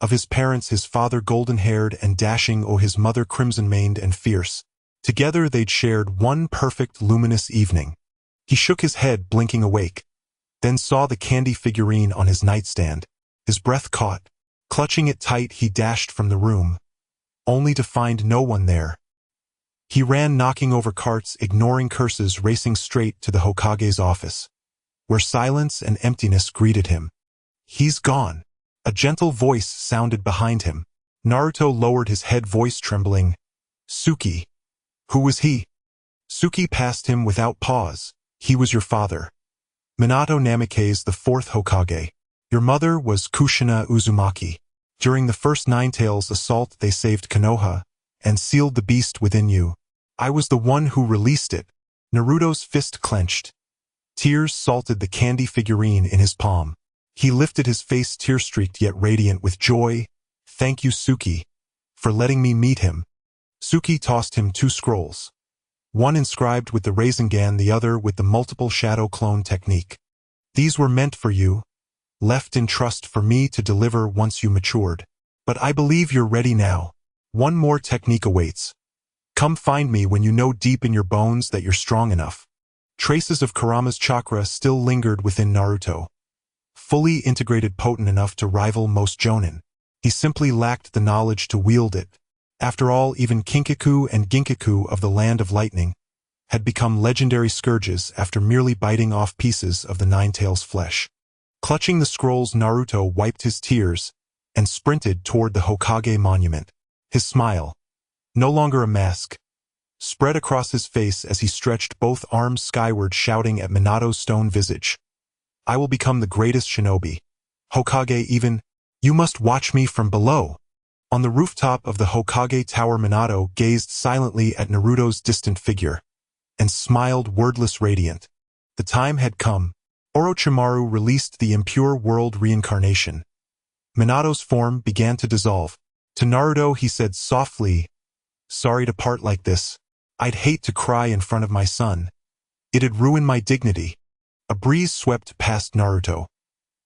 Speaker 1: Of his parents, his father golden-haired and dashing, his mother crimson-maned and fierce. Together they'd shared one perfect, luminous evening. He shook his head, blinking awake, then saw the candy figurine on his nightstand. His breath caught. Clutching it tight, he dashed from the room, only to find no one there. He ran, knocking over carts, ignoring curses, racing straight to the Hokage's office, where silence and emptiness greeted him. He's gone. A gentle voice sounded behind him. Naruto lowered his head, voice trembling. Tsuki. Who was he? Tsuki passed him without pause. He was your father. Minato Namikaze, the 4th Hokage. Your mother was Kushina Uzumaki. During the first Ninetales assault, they saved Konoha and sealed the beast within you. I was the one who released it. Naruto's fist clenched. Tears salted the candy figurine in his palm. He lifted his face, tear-streaked yet radiant with joy. Thank you, Tsuki, for letting me meet him. Tsuki tossed him 2 scrolls, one inscribed with the Rasengan, the other with the multiple shadow clone technique. These were meant for you, left in trust for me to deliver once you matured. But I believe you're ready now. One more technique awaits. Come find me when you know deep in your bones that you're strong enough. Traces of Kurama's chakra still lingered within Naruto, fully integrated, potent enough to rival most jonin. He simply lacked the knowledge to wield it. After all, even Kinkaku and Ginkaku of the Land of Lightning had become legendary scourges after merely biting off pieces of the Nine-Tails' flesh. Clutching the scrolls, Naruto wiped his tears and sprinted toward the Hokage monument. His smile, no longer a mask, spread across his face as he stretched both arms skyward, shouting at Minato's stone visage. I will become the greatest shinobi. Hokage, even, you must watch me from below. On the rooftop of the Hokage Tower, Minato gazed silently at Naruto's distant figure and smiled, wordless, radiant. The time had come. Orochimaru released the impure world reincarnation. Minato's form began to dissolve. To Naruto he said softly, sorry to part like this. I'd hate to cry in front of my son. It'd ruin my dignity. A breeze swept past Naruto.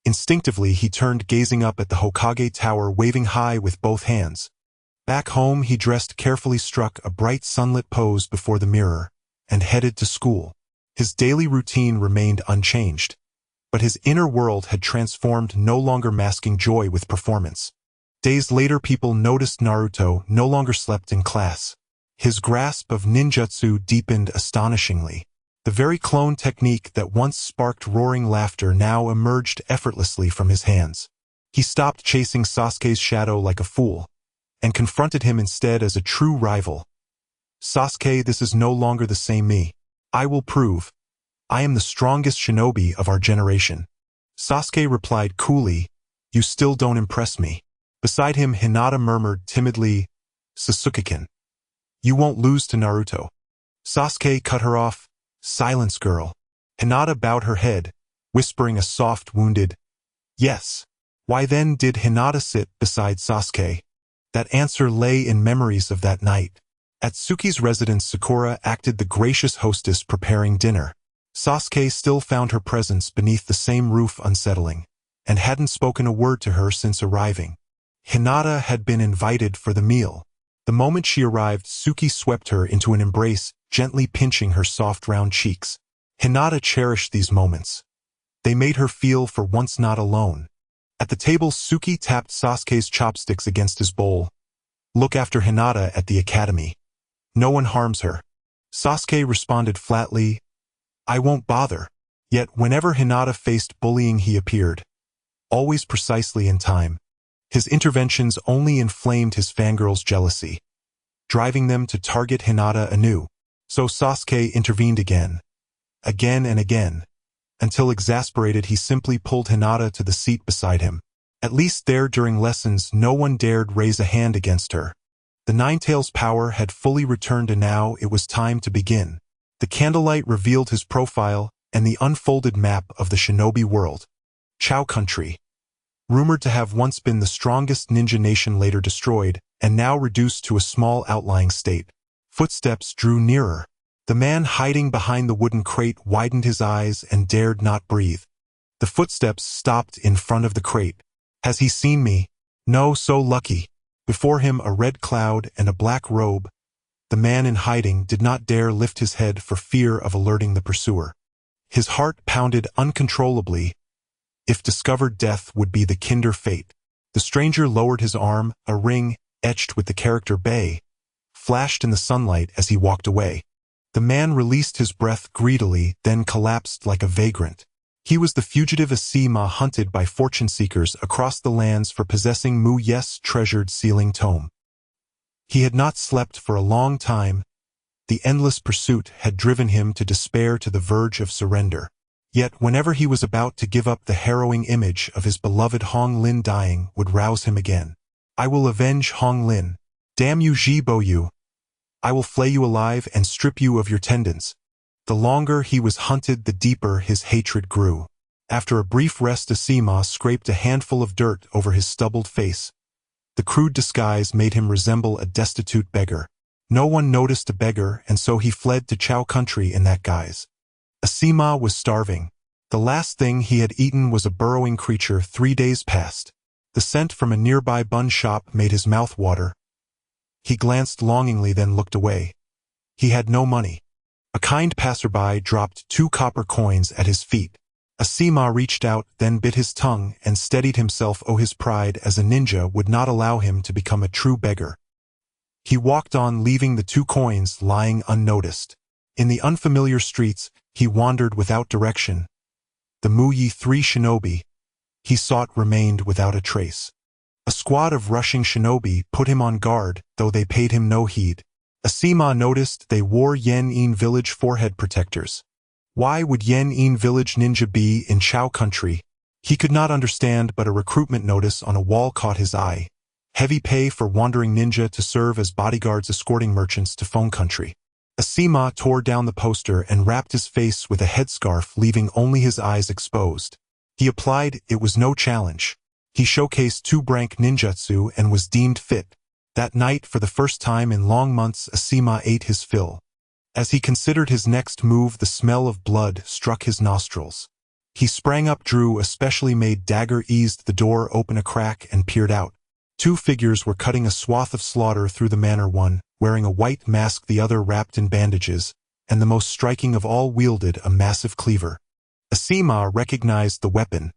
Speaker 1: Instinctively he turned, gazing up at the Hokage Tower, waving high with both hands. Back home he dressed carefully, struck a bright sunlit pose before the mirror, and headed to school. His daily routine remained unchanged, but his inner world had transformed, no longer masking joy with performance. Days later people noticed Naruto no longer slept in class. His grasp of ninjutsu deepened astonishingly. The very clone technique that once sparked roaring laughter now emerged effortlessly from his hands. He stopped chasing Sasuke's shadow like a fool, and confronted him instead as a true rival. Sasuke, this is no longer the same me. I will prove. I am the strongest shinobi of our generation. Sasuke replied coolly, you still don't impress me. Beside him, Hinata murmured timidly, Sasuke-kun, you won't lose to Naruto. Sasuke cut her off. Silence, girl. Hinata bowed her head, whispering a soft, wounded, yes. Why then did Hinata sit beside Sasuke? That answer lay in memories of that night. At Tsuki's residence, Sakura acted the gracious hostess preparing dinner. Sasuke still found her presence beneath the same roof unsettling, and hadn't spoken a word to her since arriving. Hinata had been invited for the meal. The moment she arrived, Tsuki swept her into an embrace, gently pinching her soft round cheeks. Hinata cherished these moments. They made her feel for once not alone. At the table, Tsuki tapped Sasuke's chopsticks against his bowl. Look after Hinata at the academy. No one harms her. Sasuke responded flatly, I won't bother. Yet whenever Hinata faced bullying he appeared, always precisely in time. His interventions only inflamed his fangirls' jealousy, driving them to target Hinata anew. So Sasuke intervened again and again, until exasperated he simply pulled Hinata to the seat beside him. At least there during lessons no one dared raise a hand against her. The Nine-Tails' power had fully returned and now it was time to begin. The candlelight revealed his profile and the unfolded map of the shinobi world. Chao Country, rumored to have once been the strongest ninja nation, later destroyed, and now reduced to a small outlying state. Footsteps drew nearer. The man hiding behind the wooden crate widened his eyes and dared not breathe. The footsteps stopped in front of the crate. Has he seen me? No, so lucky. Before him, a red cloud and a black robe. The man in hiding did not dare lift his head for fear of alerting the pursuer. His heart pounded uncontrollably. If discovered, death would be the kinder fate. The stranger lowered his arm, a ring, etched with the character Bei, flashed in the sunlight as he walked away. The man released his breath greedily, then collapsed like a vagrant. He was the fugitive Asima hunted by fortune-seekers across the lands for possessing Mu Ye's treasured sealing tome. He had not slept for a long time. The endless pursuit had driven him to despair, to the verge of surrender. Yet whenever he was about to give up, the harrowing image of his beloved Hong Lin dying would rouse him again. I will avenge Hong Lin. Damn you, Jibo you. I will flay you alive and strip you of your tendons. The longer he was hunted, the deeper his hatred grew. After a brief rest, Asima scraped a handful of dirt over his stubbled face. The crude disguise made him resemble a destitute beggar. No one noticed a beggar, and so he fled to Chao Country in that guise. Asima was starving. The last thing he had eaten was a burrowing creature 3 days past. The scent from a nearby bun shop made his mouth water. He glanced longingly, then looked away. He had no money. A kind passerby dropped 2 copper coins at his feet. Asima reached out, then bit his tongue and steadied himself. His pride as a ninja would not allow him to become a true beggar. He walked on, leaving the 2 coins lying unnoticed. In the unfamiliar streets, he wandered without direction. The Muyi 3 shinobi he sought remained without a trace. A squad of rushing shinobi put him on guard, though they paid him no heed. Asima noticed they wore Yen-in village forehead protectors. Why would Yen-in village ninja be in Chao country? He could not understand, but a recruitment notice on a wall caught his eye. Heavy pay for wandering ninja to serve as bodyguards escorting merchants to Feng country. Asima tore down the poster and wrapped his face with a headscarf, leaving only his eyes exposed. He applied. It was no challenge. He showcased 2 brank ninjutsu and was deemed fit. That night, for the first time in long months, Asima ate his fill. As he considered his next move, the smell of blood struck his nostrils. He sprang up, drew a specially made dagger, eased the door open a crack, and peered out. 2 figures were cutting a swath of slaughter through the manor, one wearing a white mask, the other wrapped in bandages, and the most striking of all wielded a massive cleaver. Asima recognized the weapon,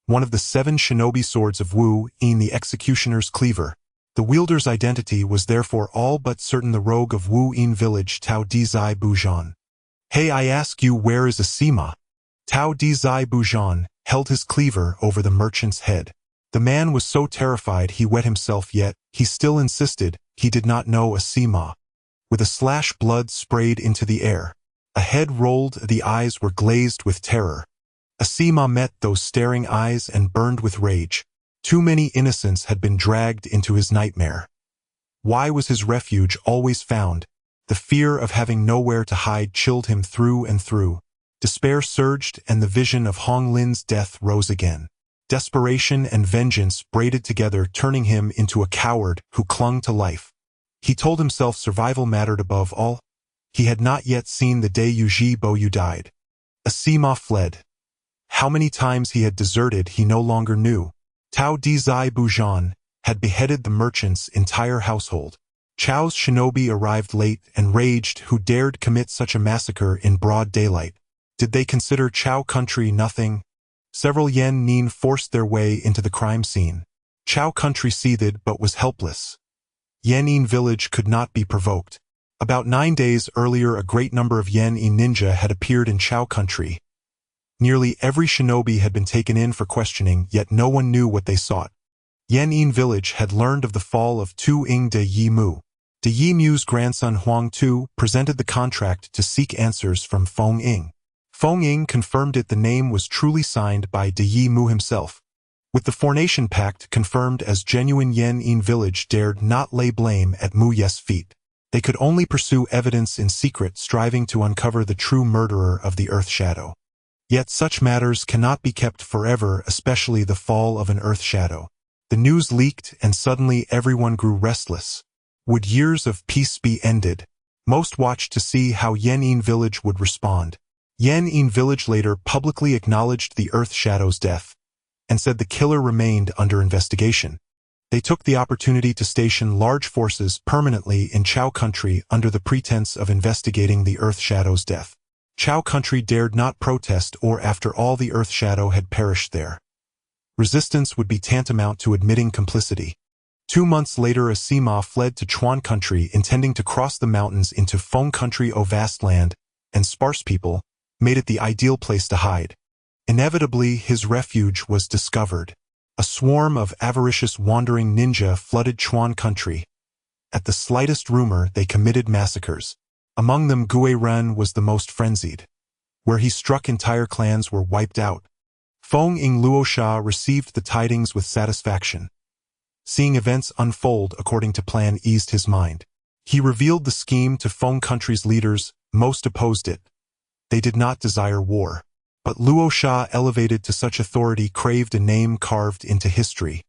Speaker 1: one of the 7 shinobi swords of Wu-in, the executioner's cleaver. The wielder's identity was therefore all but certain, the rogue of Wu-in village, Tao Dizai Bujan. "Hey, I ask you, where is Asima?" Tao Dizai Bujan held his cleaver over the merchant's head. The man was so terrified he wet himself, yet he still insisted he did not know Asima. With a slash, blood sprayed into the air. A head rolled, the eyes were glazed with terror. Asima met those staring eyes and burned with rage. Too many innocents had been dragged into his nightmare. Why was his refuge always found? The fear of having nowhere to hide chilled him through and through. Despair surged, and the vision of Hong Lin's death rose again. Desperation and vengeance braided together, turning him into a coward who clung to life. He told himself survival mattered above all. He had not yet seen the day Yuji Boyu died. Asima fled. How many times he had deserted he no longer knew. Tao Dizai Bujan had beheaded the merchant's entire household. Chao's shinobi arrived late and raged. Who dared commit such a massacre in broad daylight? Did they consider Chao country nothing? Several Yen-nin forced their way into the crime scene. Chao country seethed but was helpless. Yen-in village could not be provoked. About 9 days earlier, a great number of Yen-in ninja had appeared in Chao country. Nearly every shinobi had been taken in for questioning, yet no one knew what they sought. Yen-in village had learned of the fall of Tu-ing de Yi-mu. De Yi-mu's grandson Huang Tu presented the contract to seek answers from Feng-ing. Feng-ing confirmed it. The name was truly signed by De Yi-mu himself. With the Formation Pact confirmed as genuine, Yen-in village dared not lay blame at Mu-ye's feet. They could only pursue evidence in secret, striving to uncover the true murderer of the Earth Shadow. Yet such matters cannot be kept forever, especially the fall of an Earth Shadow. The news leaked, and suddenly everyone grew restless. Would years of peace be ended? Most watched to see how Yen-in village would respond. Yen-in village later publicly acknowledged the Earth Shadow's death, and said the killer remained under investigation. They took the opportunity to station large forces permanently in Chao country under the pretense of investigating the Earth Shadow's death. Chao country dared not protest, or after all the Earth Shadow had perished there. Resistance would be tantamount to admitting complicity. 2 months later, Asima fled to Chuan country, intending to cross the mountains into Feng country. Vast land and sparse people made it the ideal place to hide. Inevitably, his refuge was discovered. A swarm of avaricious wandering ninja flooded Chuan country. At the slightest rumor, they committed massacres. Among them, Gue Ren was the most frenzied. Where he struck, entire clans were wiped out. Feng-ing Luosha received the tidings with satisfaction. Seeing events unfold according to plan eased his mind. He revealed the scheme to Feng country's leaders. Most opposed it. They did not desire war. But Luosha, elevated to such authority, craved a name carved into history.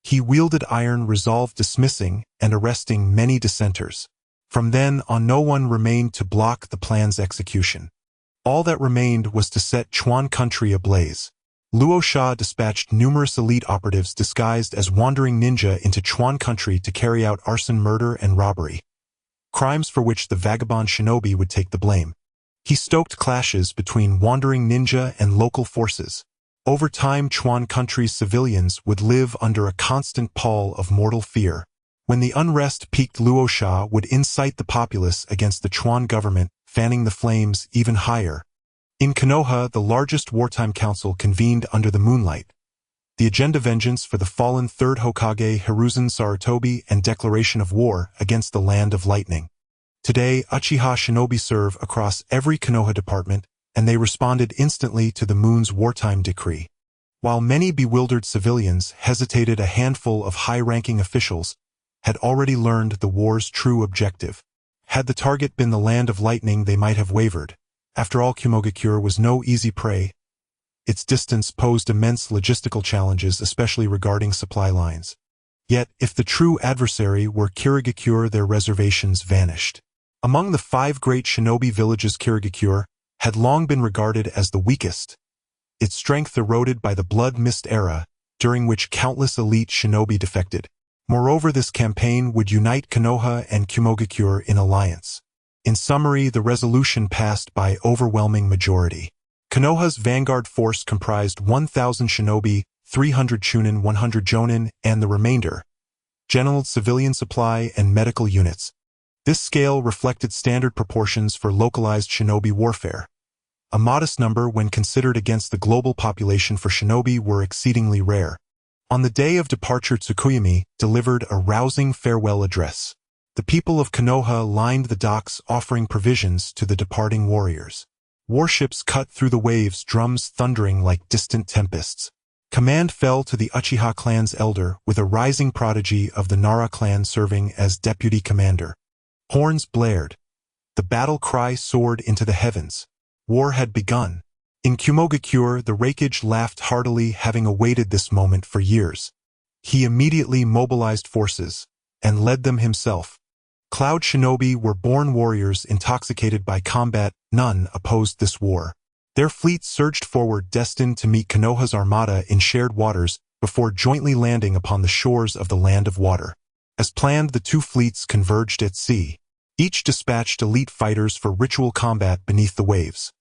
Speaker 1: He wielded iron resolve, dismissing and arresting many dissenters. From then on, no one remained to block the plan's execution. All that remained was to set Chuan country ablaze. Luosha dispatched numerous elite operatives disguised as wandering ninja into Chuan country to carry out arson, murder, and robbery. Crimes for which the vagabond shinobi would take the blame. He stoked clashes between wandering ninja and local forces. Over time, Chuan country's civilians would live under a constant pall of mortal fear. When the unrest peaked, Luo Sha would incite the populace against the Chuan government, fanning the flames even higher. In Konoha, the largest wartime council convened under the moonlight. The agenda: vengeance for the fallen third Hokage Hiruzen Sarutobi and declaration of war against the Land of Lightning. Today, Uchiha shinobi serve across every Konoha department, and they responded instantly to the moon's wartime decree. While many bewildered civilians hesitated, a handful of high-ranking officials had already learned the war's true objective. Had the target been the Land of Lightning, they might have wavered. After all, Kumogakure was no easy prey. Its distance posed immense logistical challenges, especially regarding supply lines. Yet, if the true adversary were Kirigakure, their reservations vanished. Among the 5 great shinobi villages, Kirigakure had long been regarded as the weakest, its strength eroded by the Blood Mist era, during which countless elite shinobi defected. Moreover, this campaign would unite Konoha and Kumogakure in alliance. In summary, the resolution passed by overwhelming majority. Konoha's vanguard force comprised 1,000 shinobi, 300 chunin, 100 jonin, and the remainder general civilian supply and medical units. This scale reflected standard proportions for localized shinobi warfare. A modest number when considered against the global population for shinobi were exceedingly rare. On the day of departure, Tsukuyomi delivered a rousing farewell address. The people of Konoha lined the docks, offering provisions to the departing warriors. Warships cut through the waves, drums thundering like distant tempests. Command fell to the Uchiha clan's elder, with a rising prodigy of the Nara clan serving as deputy commander. Horns blared. The battle cry soared into the heavens. War had begun. In Kumogakure, the Raikage laughed heartily, having awaited this moment for years. He immediately mobilized forces and led them himself. Cloud shinobi were born warriors intoxicated by combat. None opposed this war. Their fleet surged forward, destined to meet Konoha's armada in shared waters before jointly landing upon the shores of the Land of Water. As planned, the two fleets converged at sea. Each dispatched elite fighters for ritual combat beneath the waves.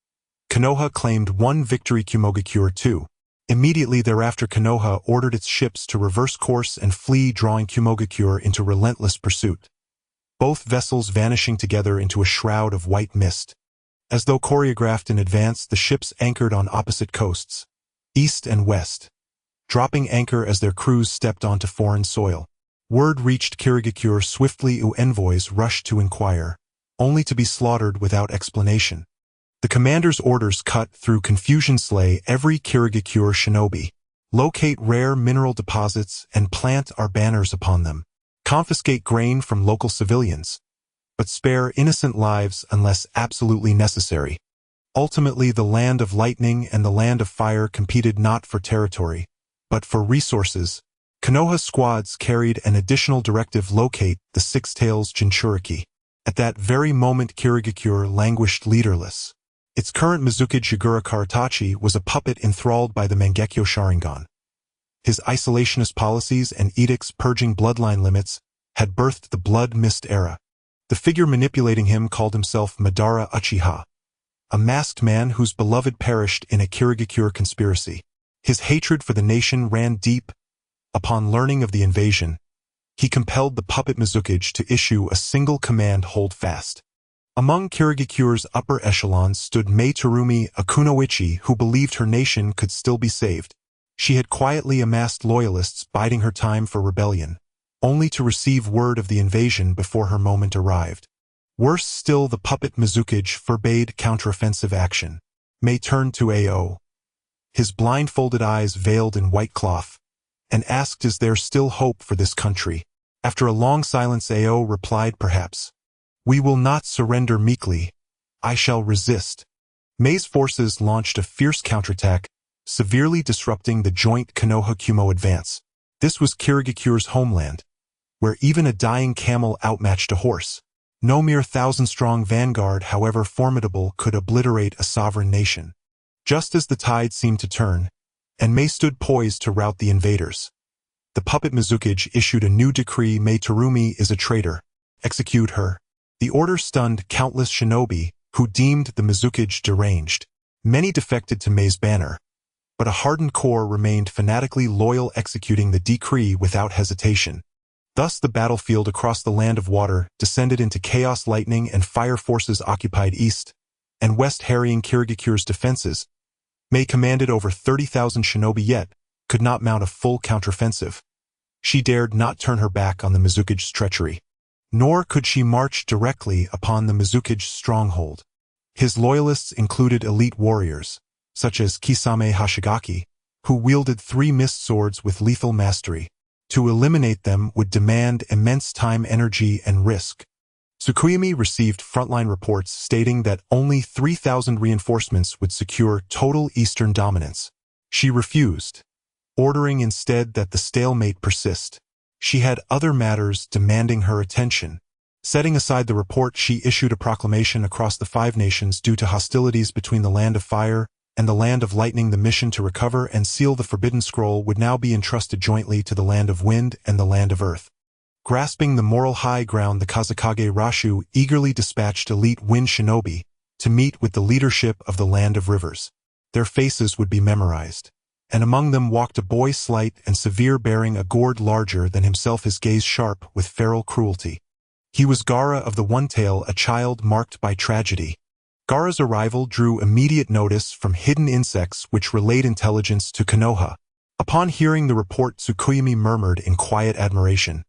Speaker 1: Konoha claimed one victory, Kumogakure 2. Immediately thereafter, Konoha ordered its ships to reverse course and flee, drawing Kumogakure into relentless pursuit. Both vessels vanishing together into a shroud of white mist. As though choreographed in advance, the ships anchored on opposite coasts, east and west, dropping anchor as their crews stepped onto foreign soil. Word reached Kirigakure swiftly. Envoys rushed to inquire, only to be slaughtered without explanation. The commander's orders cut through confusion: slay every Kirigakure shinobi, locate rare mineral deposits and plant our banners upon them, confiscate grain from local civilians, but spare innocent lives unless absolutely necessary. Ultimately, the Land of Lightning and the Land of Fire competed not for territory, but for resources. Konoha's squads carried an additional directive: locate the Six Tails Jinchuriki. At that very moment, Kirigakure languished leaderless. Its current Mizukage Yagura Karatachi was a puppet enthralled by the Mangekyo Sharingan. His isolationist policies and edicts purging bloodline limits had birthed the Blood Mist era. The figure manipulating him called himself Madara Uchiha, a masked man whose beloved perished in a Kirigakure conspiracy. His hatred for the nation ran deep. Upon learning of the invasion, he compelled the puppet Mizukage to issue a single command: hold fast. Among Kirigakure's upper echelons stood Mei Terumi, a kunoichi who believed her nation could still be saved. She had quietly amassed loyalists, biding her time for rebellion, only to receive word of the invasion before her moment arrived. Worse still, the puppet Mizukage forbade counteroffensive action. Mei turned to Ao, his blindfolded eyes veiled in white cloth, and asked, "Is there still hope for this country?" After a long silence, Ao replied, "Perhaps. We will not surrender meekly. I shall resist." Mei's forces launched a fierce counterattack, severely disrupting the joint Konoha-Kumo advance. This was Kirigakure's homeland, where even a dying camel outmatched a horse. No mere 1,000-strong vanguard, however formidable, could obliterate a sovereign nation. Just as the tide seemed to turn, and Mei stood poised to rout the invaders, the puppet Mizukage issued a new decree: Mei Terumi is a traitor. Execute her. The order stunned countless shinobi, who deemed the Mizukage deranged. Many defected to Mei's banner, but a hardened core remained fanatically loyal, executing the decree without hesitation. Thus the battlefield across the land of water descended into chaos. Lightning and fire forces occupied east and west, harrying Kirigakure's defenses. Mei commanded over 30,000 shinobi yet could not mount a full counteroffensive. She dared not turn her back on the Mizukage's treachery, nor could she march directly upon the Mizukage's stronghold. His loyalists included elite warriors, such as Kisame Hashigaki, who wielded 3 mist swords with lethal mastery. To eliminate them would demand immense time, energy, and risk. Tsukuyomi received frontline reports stating that only 3,000 reinforcements would secure total eastern dominance. She refused, ordering instead that the stalemate persist. She had other matters demanding her attention. Setting aside the report, she issued a proclamation across the 5 nations due to hostilities between the Land of Fire and the Land of Lightning. The mission to recover and seal the Forbidden Scroll would now be entrusted jointly to the Land of Wind and the Land of Earth. Grasping the moral high ground, the Kazakage Rashu eagerly dispatched elite wind shinobi to meet with the leadership of the Land of Rivers. Their faces would be memorized, and among them walked a boy slight and severe, bearing a gourd larger than himself, his gaze sharp with feral cruelty. He was Gaara of the One Tail, a child marked by tragedy. Gaara's arrival drew immediate notice from hidden insects which relayed intelligence to Konoha. Upon hearing the report, Tsukuyomi murmured in quiet admiration.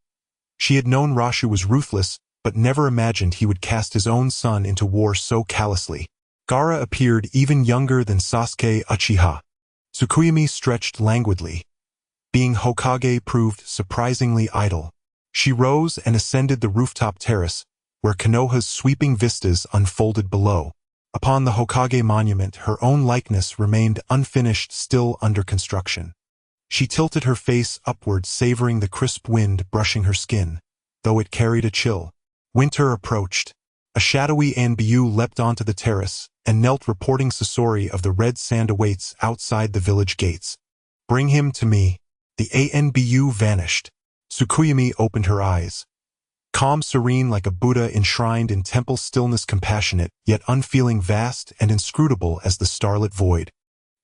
Speaker 1: She had known Rashu was ruthless, but never imagined he would cast his own son into war so callously. Gaara appeared even younger than Sasuke Uchiha. Tsukuyomi stretched languidly. Being Hokage proved surprisingly idle. She rose and ascended the rooftop terrace, where Konoha's sweeping vistas unfolded below. Upon the Hokage monument, her own likeness remained unfinished, still under construction. She tilted her face upward, savoring the crisp wind brushing her skin, though it carried a chill. Winter approached. A shadowy Anbu leapt onto the terrace and knelt, reporting Sasori of the Red Sand awaits outside the village gates. Bring him to me. The Anbu vanished. Tsukuyomi opened her eyes. Calm, serene like a Buddha enshrined in temple stillness, compassionate, yet unfeeling, vast and inscrutable as the starlit void.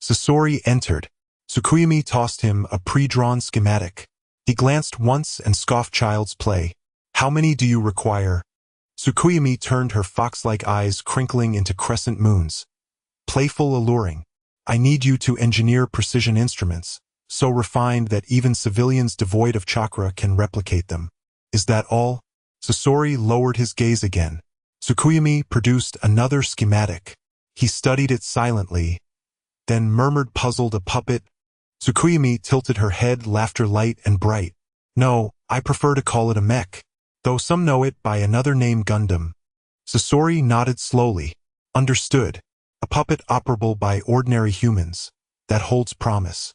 Speaker 1: Sasori entered. Tsukuyomi tossed him a pre-drawn schematic. He glanced once and scoffed, child's play. How many do you require? Tsukuyomi turned, her fox-like eyes crinkling into crescent moons. Playful, alluring. I need you to engineer precision instruments, so refined that even civilians devoid of chakra can replicate them. Is that all? Sasori lowered his gaze again. Tsukuyomi produced another schematic. He studied it silently, then murmured, puzzled, a puppet? Tsukuyomi tilted her head, laughter light and bright. No, I prefer to call it a mech, though some know it by another name, Gundam. Sasori nodded slowly. Understood. A puppet operable by ordinary humans. That holds promise.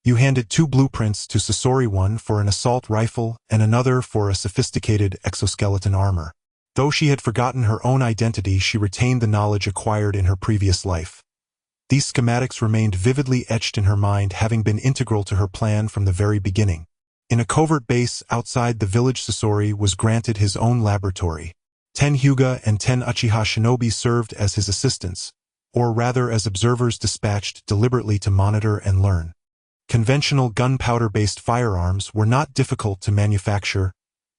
Speaker 1: You handed 2 blueprints to Sasori, one for an assault rifle and another for a sophisticated exoskeleton armor. Though she had forgotten her own identity, she retained the knowledge acquired in her previous life. These schematics remained vividly etched in her mind, having been integral to her plan from the very beginning. In a covert base outside the village, Sasori was granted his own laboratory. 10 Hyuga and 10 Uchiha shinobi served as his assistants, or rather as observers dispatched deliberately to monitor and learn. Conventional gunpowder-based firearms were not difficult to manufacture.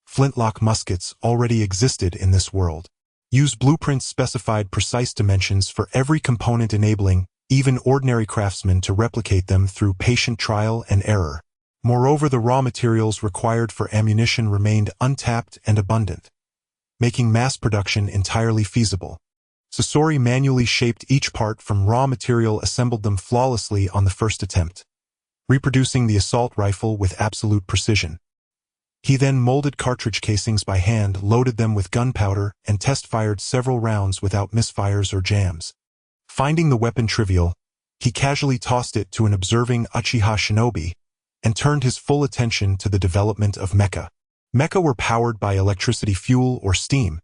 Speaker 1: Flintlock muskets already existed in this world. Use blueprints specified precise dimensions for every component, enabling even ordinary craftsmen to replicate them through patient trial and error. Moreover, the raw materials required for ammunition remained untapped and abundant, making mass production entirely feasible. Sasori manually shaped each part from raw material, assembled them flawlessly on the first attempt, reproducing the assault rifle with absolute precision. He then molded cartridge casings by hand, loaded them with gunpowder, and test-fired several rounds without misfires or jams. Finding the weapon trivial, he casually tossed it to an observing Uchiha shinobi and turned his full attention to the development of mecha. Mecha were powered by electricity, fuel, or steam,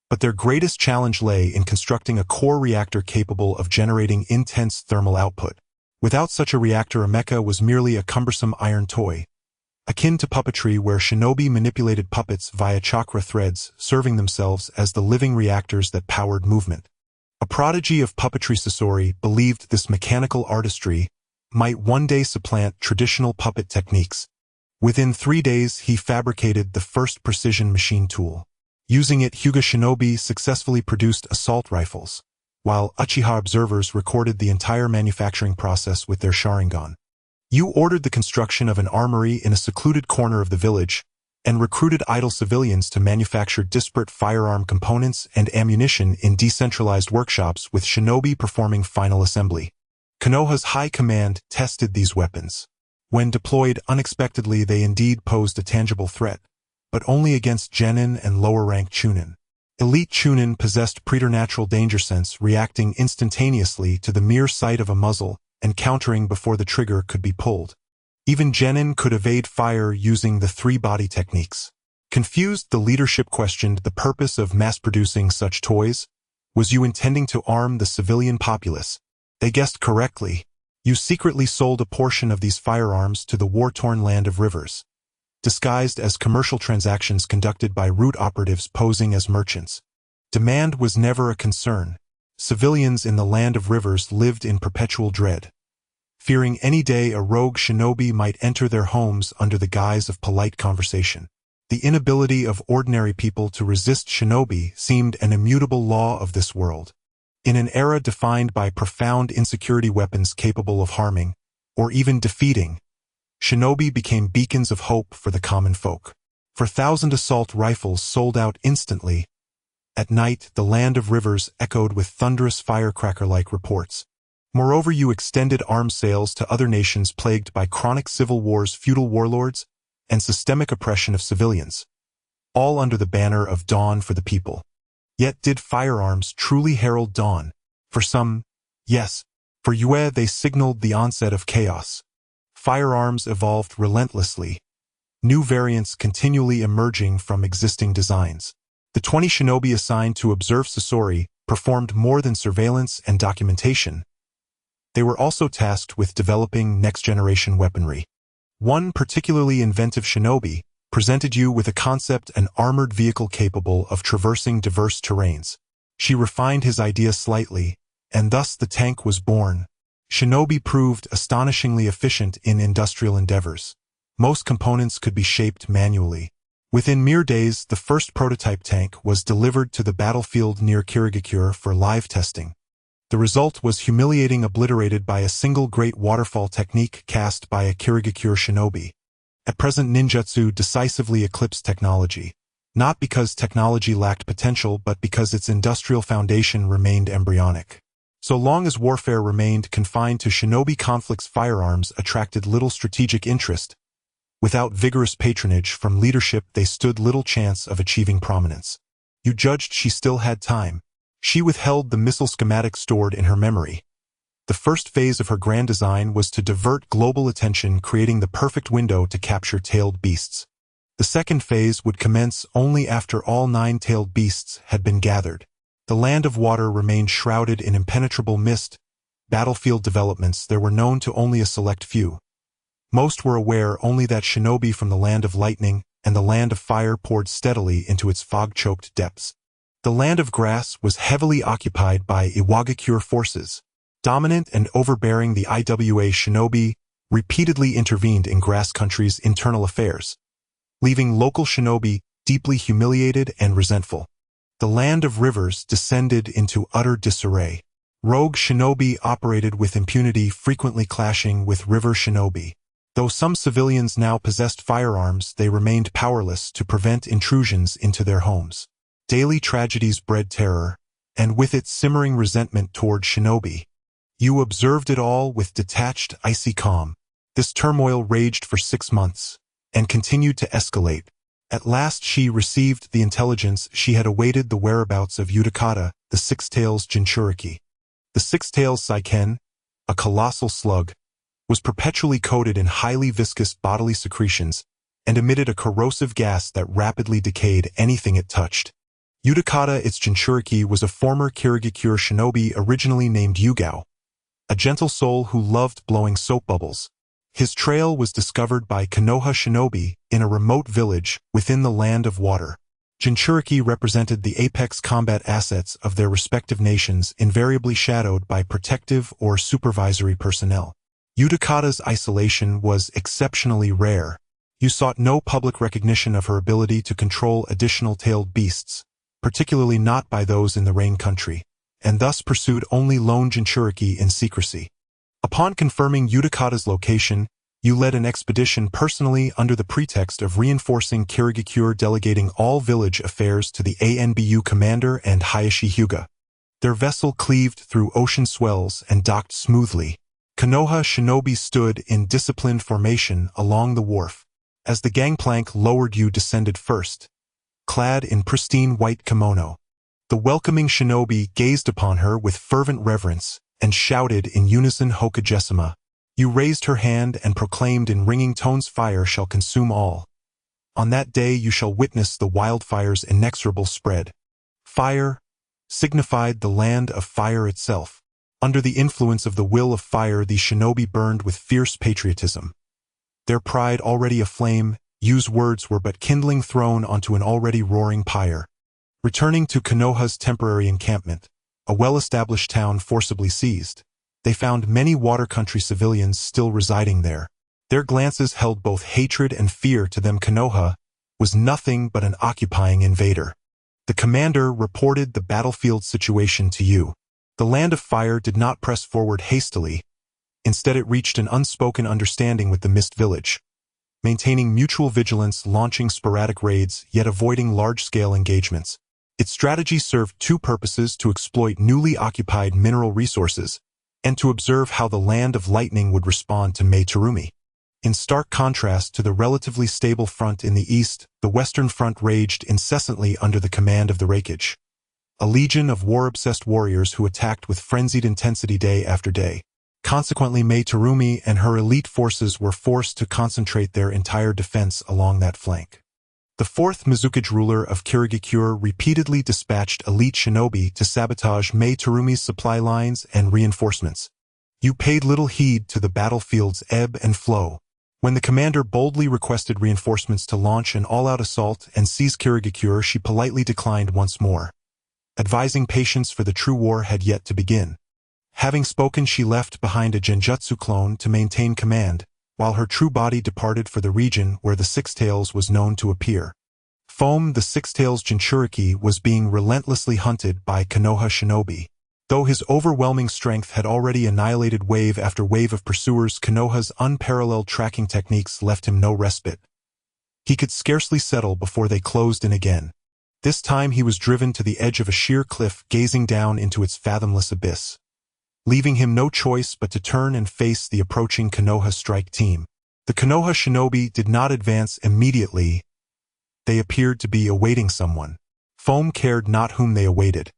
Speaker 1: but their greatest challenge lay in constructing a core reactor capable of generating intense thermal output. Without such a reactor, a mecha was merely a cumbersome iron toy, akin to puppetry, where shinobi manipulated puppets via chakra threads, serving themselves as the living reactors that powered movement. A prodigy of puppetry, Sasori believed this mechanical artistry might one day supplant traditional puppet techniques. Within 3 days, he fabricated the first precision machine tool. Using it, Hyuga shinobi successfully produced assault rifles, while Uchiha observers recorded the entire manufacturing process with their Sharingan. You ordered the construction of an armory in a secluded corner of the village, and recruited idle civilians to manufacture disparate firearm components and ammunition in decentralized workshops with shinobi performing final assembly. Konoha's high command tested these weapons. When deployed unexpectedly, they indeed posed a tangible threat, but only against genin and lower-ranked chunin. Elite chunin possessed preternatural danger sense, reacting instantaneously to the mere sight of a muzzle and countering before the trigger could be pulled. Even genin could evade fire using the three-body techniques. Confused, the leadership questioned the purpose of mass-producing such toys. Was you intending to arm the civilian populace? They guessed correctly. You secretly sold a portion of these firearms to the war-torn land of rivers, disguised as commercial transactions conducted by root operatives posing as merchants. Demand was never a concern. Civilians in the land of rivers lived in perpetual dread, fearing any day a rogue shinobi might enter their homes under the guise of polite conversation. The inability of ordinary people to resist shinobi seemed an immutable law of this world. In an era defined by profound insecurity, weapons capable of harming, or even defeating, shinobi became beacons of hope for the common folk. 4,000 assault rifles sold out instantly. At night, the land of rivers echoed with thunderous firecracker-like reports. Moreover, you extended arms sales to other nations plagued by chronic civil wars, feudal warlords, and systemic oppression of civilians, all under the banner of dawn for the people. Yet did firearms truly herald dawn? For some, yes. For Yue, they signaled the onset of chaos. Firearms evolved relentlessly, new variants continually emerging from existing designs. The 20 shinobi assigned to observe Sasori performed more than surveillance and documentation. They were also tasked with developing next-generation weaponry. One particularly inventive shinobi presented you with a concept, an armored vehicle capable of traversing diverse terrains. She refined his idea slightly, and thus the tank was born. Shinobi proved astonishingly efficient in industrial endeavors. Most components could be shaped manually. Within mere days, the first prototype tank was delivered to the battlefield near Kirigakure for live testing. The result was humiliating, obliterated by a single great waterfall technique cast by a Kirigakure shinobi. At present, ninjutsu decisively eclipsed technology, not because technology lacked potential but because its industrial foundation remained embryonic. So long as warfare remained confined to shinobi conflicts, firearms attracted little strategic interest. Without vigorous patronage from leadership, they stood little chance of achieving prominence. You judged she still had time. She withheld the missile schematic stored in her memory. The first phase of her grand design was to divert global attention, creating the perfect window to capture tailed beasts. The second phase would commence only after all 9 tailed beasts had been gathered. The land of water remained shrouded in impenetrable mist. Battlefield developments there were known to only a select few. Most were aware only that shinobi from the land of lightning and the land of fire poured steadily into its fog-choked depths. The land of grass was heavily occupied by Iwagakure forces. Dominant and overbearing, the Iwa shinobi repeatedly intervened in grass country's internal affairs, leaving local shinobi deeply humiliated and resentful. The land of rivers descended into utter disarray. Rogue shinobi operated with impunity, frequently clashing with river shinobi. Though some civilians now possessed firearms, they remained powerless to prevent intrusions into their homes. Daily tragedies bred terror, and with it simmering resentment toward shinobi. You observed it all with detached, icy calm. This turmoil raged for 6 months, and continued to escalate. At last she received the intelligence she had awaited: the whereabouts of Uchiha, the Six-Tails Jinchuriki. The Six-Tails Saiken, a colossal slug, was perpetually coated in highly viscous bodily secretions and emitted a corrosive gas that rapidly decayed anything it touched. Uchiha, its Jinchuriki, was a former Kirigakure shinobi originally named Yugao, a gentle soul who loved blowing soap bubbles. His trail was discovered by Konoha shinobi in a remote village within the land of water. Jinchuriki represented the apex combat assets of their respective nations, invariably shadowed by protective or supervisory personnel. Utakata's isolation was exceptionally rare. You sought no public recognition of her ability to control additional tailed beasts, particularly not by those in the Rain Country, and thus pursued only lone Jinchuriki in secrecy. Upon confirming Utakata's location, you led an expedition personally under the pretext of reinforcing Kirigakure, delegating all village affairs to the ANBU commander and Hayashi Hyuga. Their vessel cleaved through ocean swells and docked smoothly. Konoha shinobi stood in disciplined formation along the wharf. As the gangplank lowered, you descended first, clad in pristine white kimono. The welcoming shinobi gazed upon her with fervent reverence and shouted in unison Hokagesima. You raised her hand and proclaimed in ringing tones, "Fire shall consume all. On that day you shall witness the wildfire's inexorable spread." Fire signified the land of fire itself. Under the influence of the will of fire, the shinobi burned with fierce patriotism. Their pride already aflame, Yu's words were but kindling thrown onto an already roaring pyre. Returning to Konoha's temporary encampment, a well-established town forcibly seized, they found many water country civilians still residing there. Their glances held both hatred and fear. To them, Konoha was nothing but an occupying invader. The commander reported the battlefield situation to you. The land of fire did not press forward hastily. Instead, it reached an unspoken understanding with the Mist Village, maintaining mutual vigilance, launching sporadic raids, yet avoiding large-scale engagements. Its strategy served two purposes: to exploit newly occupied mineral resources, and to observe how the Land of Lightning would respond to Mei Terumi. In stark contrast to the relatively stable front in the east, the Western Front raged incessantly under the command of the Raikage, a legion of war-obsessed warriors who attacked with frenzied intensity day after day. Consequently, Mei Terumi and her elite forces were forced to concentrate their entire defense along that flank. The fourth Mizukage ruler of Kirigakure repeatedly dispatched elite shinobi to sabotage Mei Terumi's supply lines and reinforcements. You paid little heed to the battlefield's ebb and flow. When the commander boldly requested reinforcements to launch an all-out assault and seize Kirigakure, she politely declined once more, advising patience, for the true war had yet to begin. Having spoken, she left behind a genjutsu clone to maintain command, while her true body departed for the region where the Six Tails was known to appear. Foam, the Six Tails Jinchuriki, was being relentlessly hunted by Konoha shinobi. Though his overwhelming strength had already annihilated wave after wave of pursuers, Konoha's unparalleled tracking techniques left him no respite. He could scarcely settle before they closed in again. This time he was driven to the edge of a sheer cliff, gazing down into its fathomless abyss, leaving him no choice but to turn and face the approaching Konoha strike team. The Konoha shinobi did not advance immediately. They appeared to be awaiting someone. Foam cared not whom they awaited.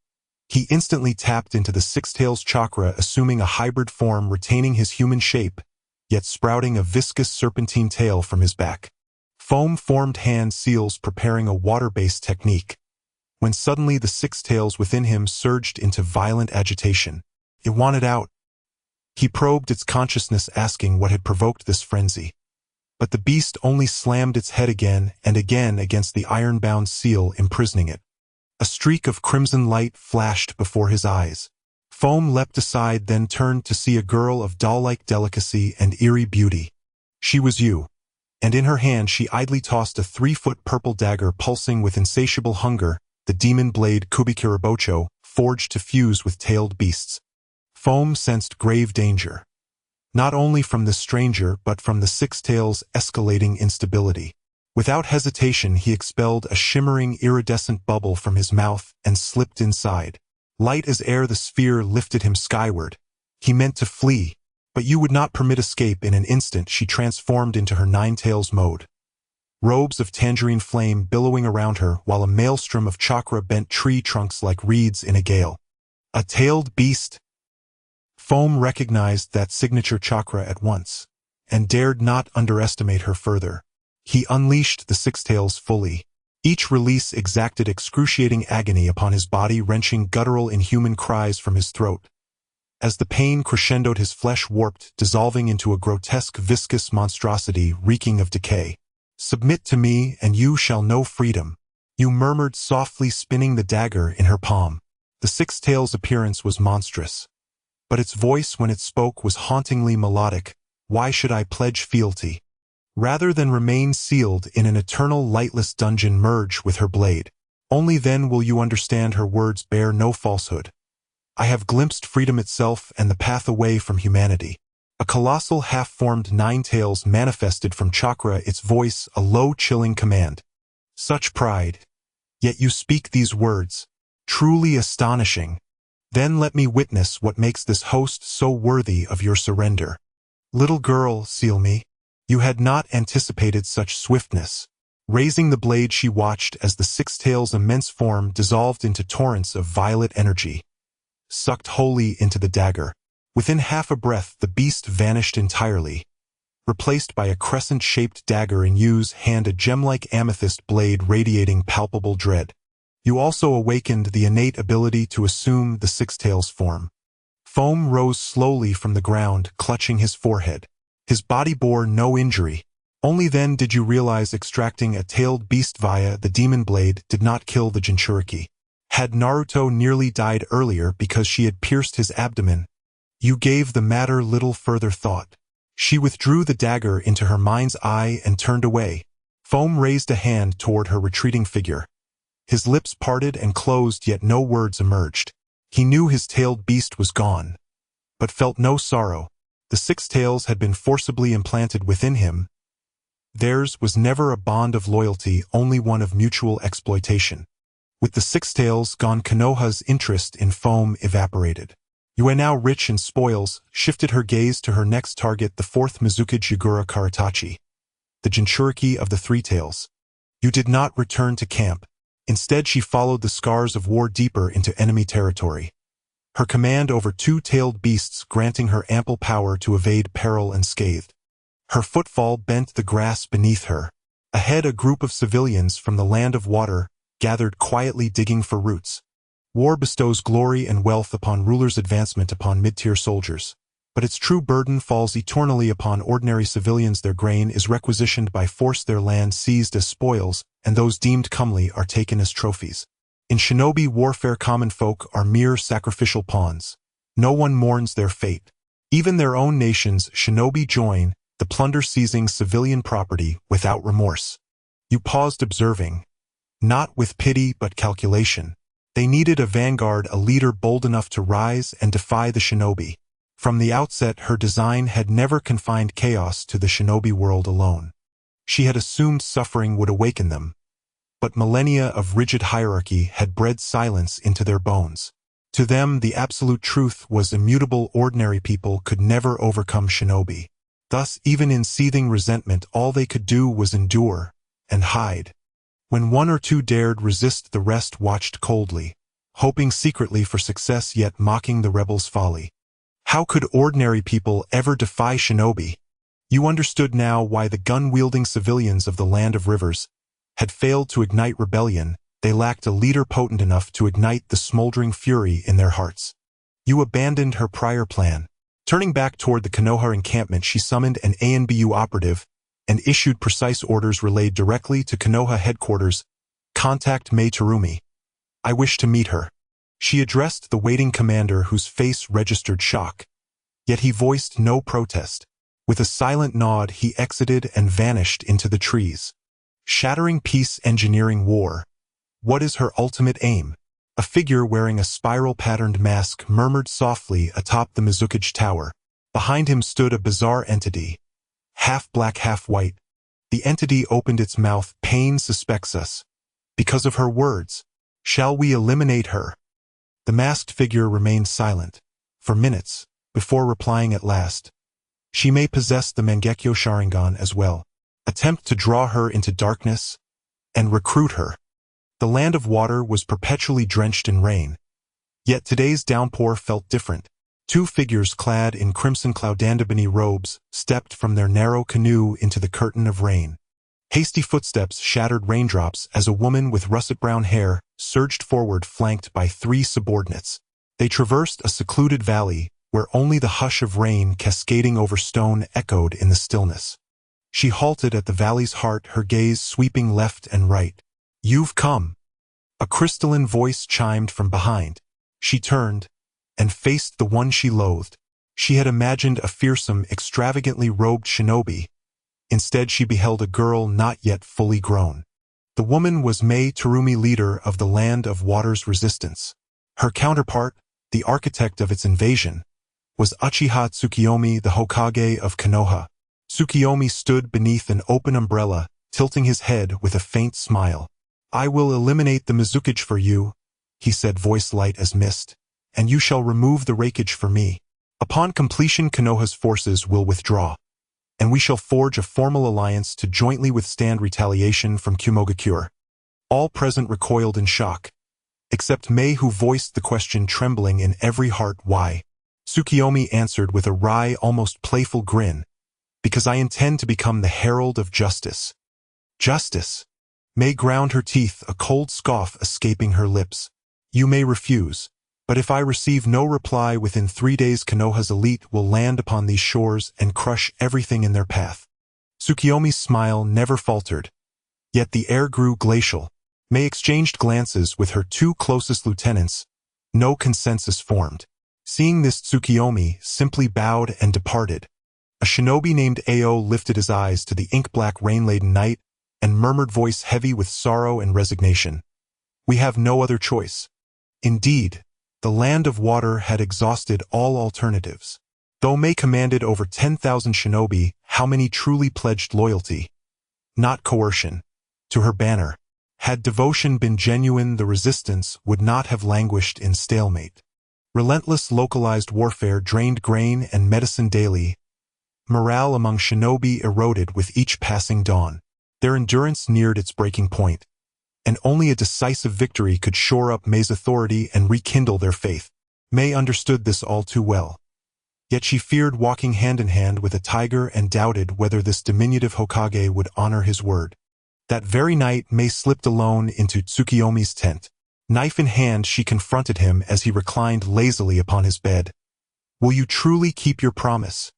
Speaker 1: He instantly tapped into the Six Tails chakra, assuming a hybrid form, retaining his human shape, yet sprouting a viscous serpentine tail from his back. Foam formed hand seals, preparing a water-based technique, when suddenly the Six Tails within him surged into violent agitation. It wanted out. He probed its consciousness, asking what had provoked this frenzy. But the beast only slammed its head again and again against the iron-bound seal, imprisoning it. A streak of crimson light flashed before his eyes. Foam leapt aside, then turned to see a girl of doll-like delicacy and eerie beauty. She was you, and in her hand she idly tossed a 3-foot purple dagger pulsing with insatiable hunger, the demon blade Kubikirabocho, forged to fuse with tailed beasts. Foam sensed grave danger, not only from this stranger but from the Six Tails' escalating instability. Without hesitation, he expelled a shimmering iridescent bubble from his mouth and slipped inside. Light as air, the sphere lifted him skyward. He meant to flee, but you would not permit escape. In an instant, she transformed into her Nine-Tails mode. Robes of tangerine flame billowing around her, while a maelstrom of chakra bent tree trunks like reeds in a gale. A tailed beast? Foam recognized that signature chakra at once, and dared not underestimate her further. He unleashed the Six Tails fully. Each release exacted excruciating agony upon his body, wrenching guttural inhuman cries from his throat. As the pain crescendoed, his flesh warped, dissolving into a grotesque viscous monstrosity reeking of decay. "Submit to me, and you shall know freedom." You murmured softly, spinning the dagger in her palm. The six-tails' appearance was monstrous, but its voice when it spoke was hauntingly melodic. Why should I pledge fealty? Rather than remain sealed in an eternal lightless dungeon, merge with her blade. Only then will you understand her words bear no falsehood. I have glimpsed freedom itself and the path away from humanity. A colossal half-formed nine-tails manifested from chakra, its voice a low chilling command. Such pride. Yet you speak these words. Truly astonishing. Then let me witness what makes this host so worthy of your surrender. Little girl, seal me. You had not anticipated such swiftness. Raising the blade, she watched as the six-tails' immense form dissolved into torrents of violet energy, sucked wholly into the dagger. Within half a breath, the beast vanished entirely, replaced by a crescent-shaped dagger in Yu's hand, a gem-like amethyst blade radiating palpable dread. You also awakened the innate ability to assume the six-tails form. Foam rose slowly from the ground, clutching his forehead. His body bore no injury. Only then did you realize extracting a tailed beast via the demon blade did not kill the Jinchuriki. Had Naruto nearly died earlier because she had pierced his abdomen? You gave the matter little further thought. She withdrew the dagger into her mind's eye and turned away. Foam raised a hand toward her retreating figure. His lips parted and closed, yet no words emerged. He knew his tailed beast was gone, but felt no sorrow. The six tails had been forcibly implanted within him. Theirs was never a bond of loyalty, only one of mutual exploitation. With the six tails gone, Konoha's interest in Foam evaporated. Yue, now rich in spoils, shifted her gaze to her next target, the fourth Mizukage Yagura Karatachi, the Jinchuriki of the Three Tails. You did not return to camp. Instead, she followed the scars of war deeper into enemy territory. Her command over two-tailed beasts granting her ample power to evade peril unscathed. Her footfall bent the grass beneath her. Ahead, a group of civilians from the land of water gathered quietly, digging for roots. War bestows glory and wealth upon rulers, advancement upon mid-tier soldiers. But its true burden falls eternally upon ordinary civilians. Their grain is requisitioned by force, their land seized as spoils, and those deemed comely are taken as trophies. In shinobi warfare, common folk are mere sacrificial pawns. No one mourns their fate. Even their own nation's shinobi join the plunder, seizing civilian property without remorse. You paused, observing, not with pity but calculation. They needed a vanguard, a leader bold enough to rise and defy the shinobi. From the outset, her design had never confined chaos to the shinobi world alone. She had assumed suffering would awaken them, but millennia of rigid hierarchy had bred silence into their bones. To them, the absolute truth was immutable. Ordinary people could never overcome shinobi. Thus, even in seething resentment, all they could do was endure and hide. When one or two dared resist, the rest watched coldly, hoping secretly for success yet mocking the rebels' folly. How could ordinary people ever defy shinobi? You understood now why the gun-wielding civilians of the Land of Rivers had failed to ignite rebellion. They lacked a leader potent enough to ignite the smoldering fury in their hearts. You abandoned her prior plan. Turning back toward the Konoha encampment, she summoned an ANBU operative and issued precise orders relayed directly to Konoha headquarters. Contact Mei Terumi. I wish to meet her. She addressed the waiting commander, whose face registered shock. Yet he voiced no protest. With a silent nod, he exited and vanished into the trees. Shattering peace, engineering war. What is her ultimate aim? A figure wearing a spiral-patterned mask murmured softly atop the Mizukage Tower. Behind him stood a bizarre entity, half black, half white. The entity opened its mouth. Pain suspects us. Because of her words. Shall we eliminate her? The masked figure remained silent for minutes before replying at last. She may possess the Mangekyo Sharingan as well. Attempt to draw her into darkness and recruit her. The Land of Water was perpetually drenched in rain. Yet today's downpour felt different. Two figures clad in crimson Cloudandabany robes stepped from their narrow canoe into the curtain of rain. Hasty footsteps shattered raindrops as a woman with russet-brown hair surged forward, flanked by three subordinates. They traversed a secluded valley where only the hush of rain cascading over stone echoed in the stillness. She halted at the valley's heart, her gaze sweeping left and right. You've come. A crystalline voice chimed from behind. She turned and faced the one she loathed. She had imagined a fearsome, extravagantly robed shinobi. Instead, she beheld a girl not yet fully grown. The woman was Mei Terumi, leader of the Land of Water's resistance. Her counterpart, the architect of its invasion, was Uchiha Tsuki, the Hokage of Konoha. Tsukiyomi stood beneath an open umbrella, tilting his head with a faint smile. I will eliminate the Mizukage for you, he said, voice light as mist, and you shall remove the Raikage for me. Upon completion, Konoha's forces will withdraw, and we shall forge a formal alliance to jointly withstand retaliation from Kumogakure. All present recoiled in shock, except Mei, who voiced the question, trembling in every heart. Why? Tsukiyomi answered with a wry, almost playful grin. Because I intend to become the herald of justice. Justice? Mei ground her teeth, a cold scoff escaping her lips. You may refuse, but if I receive no reply within 3 days, Konoha's elite will land upon these shores and crush everything in their path. Tsukiyomi's smile never faltered, yet the air grew glacial. Mei exchanged glances with her 2 closest lieutenants. No consensus formed. Seeing this, Tsukiyomi simply bowed and departed. A shinobi named Ao lifted his eyes to the ink-black rain-laden night and murmured, voice heavy with sorrow and resignation. We have no other choice. Indeed, the Land of Water had exhausted all alternatives. Though Mei commanded over 10,000 shinobi, how many truly pledged loyalty, not coercion, to her banner? Had devotion been genuine, the resistance would not have languished in stalemate. Relentless localized warfare drained grain and medicine daily. Morale among shinobi eroded with each passing dawn. Their endurance neared its breaking point, and only a decisive victory could shore up Mei's authority and rekindle their faith. Mei understood this all too well. Yet she feared walking hand in hand with a tiger and doubted whether this diminutive Hokage would honor his word. That very night, Mei slipped alone into Tsukiyomi's tent. Knife in hand, she confronted him as he reclined lazily upon his bed. Will you truly keep your promise?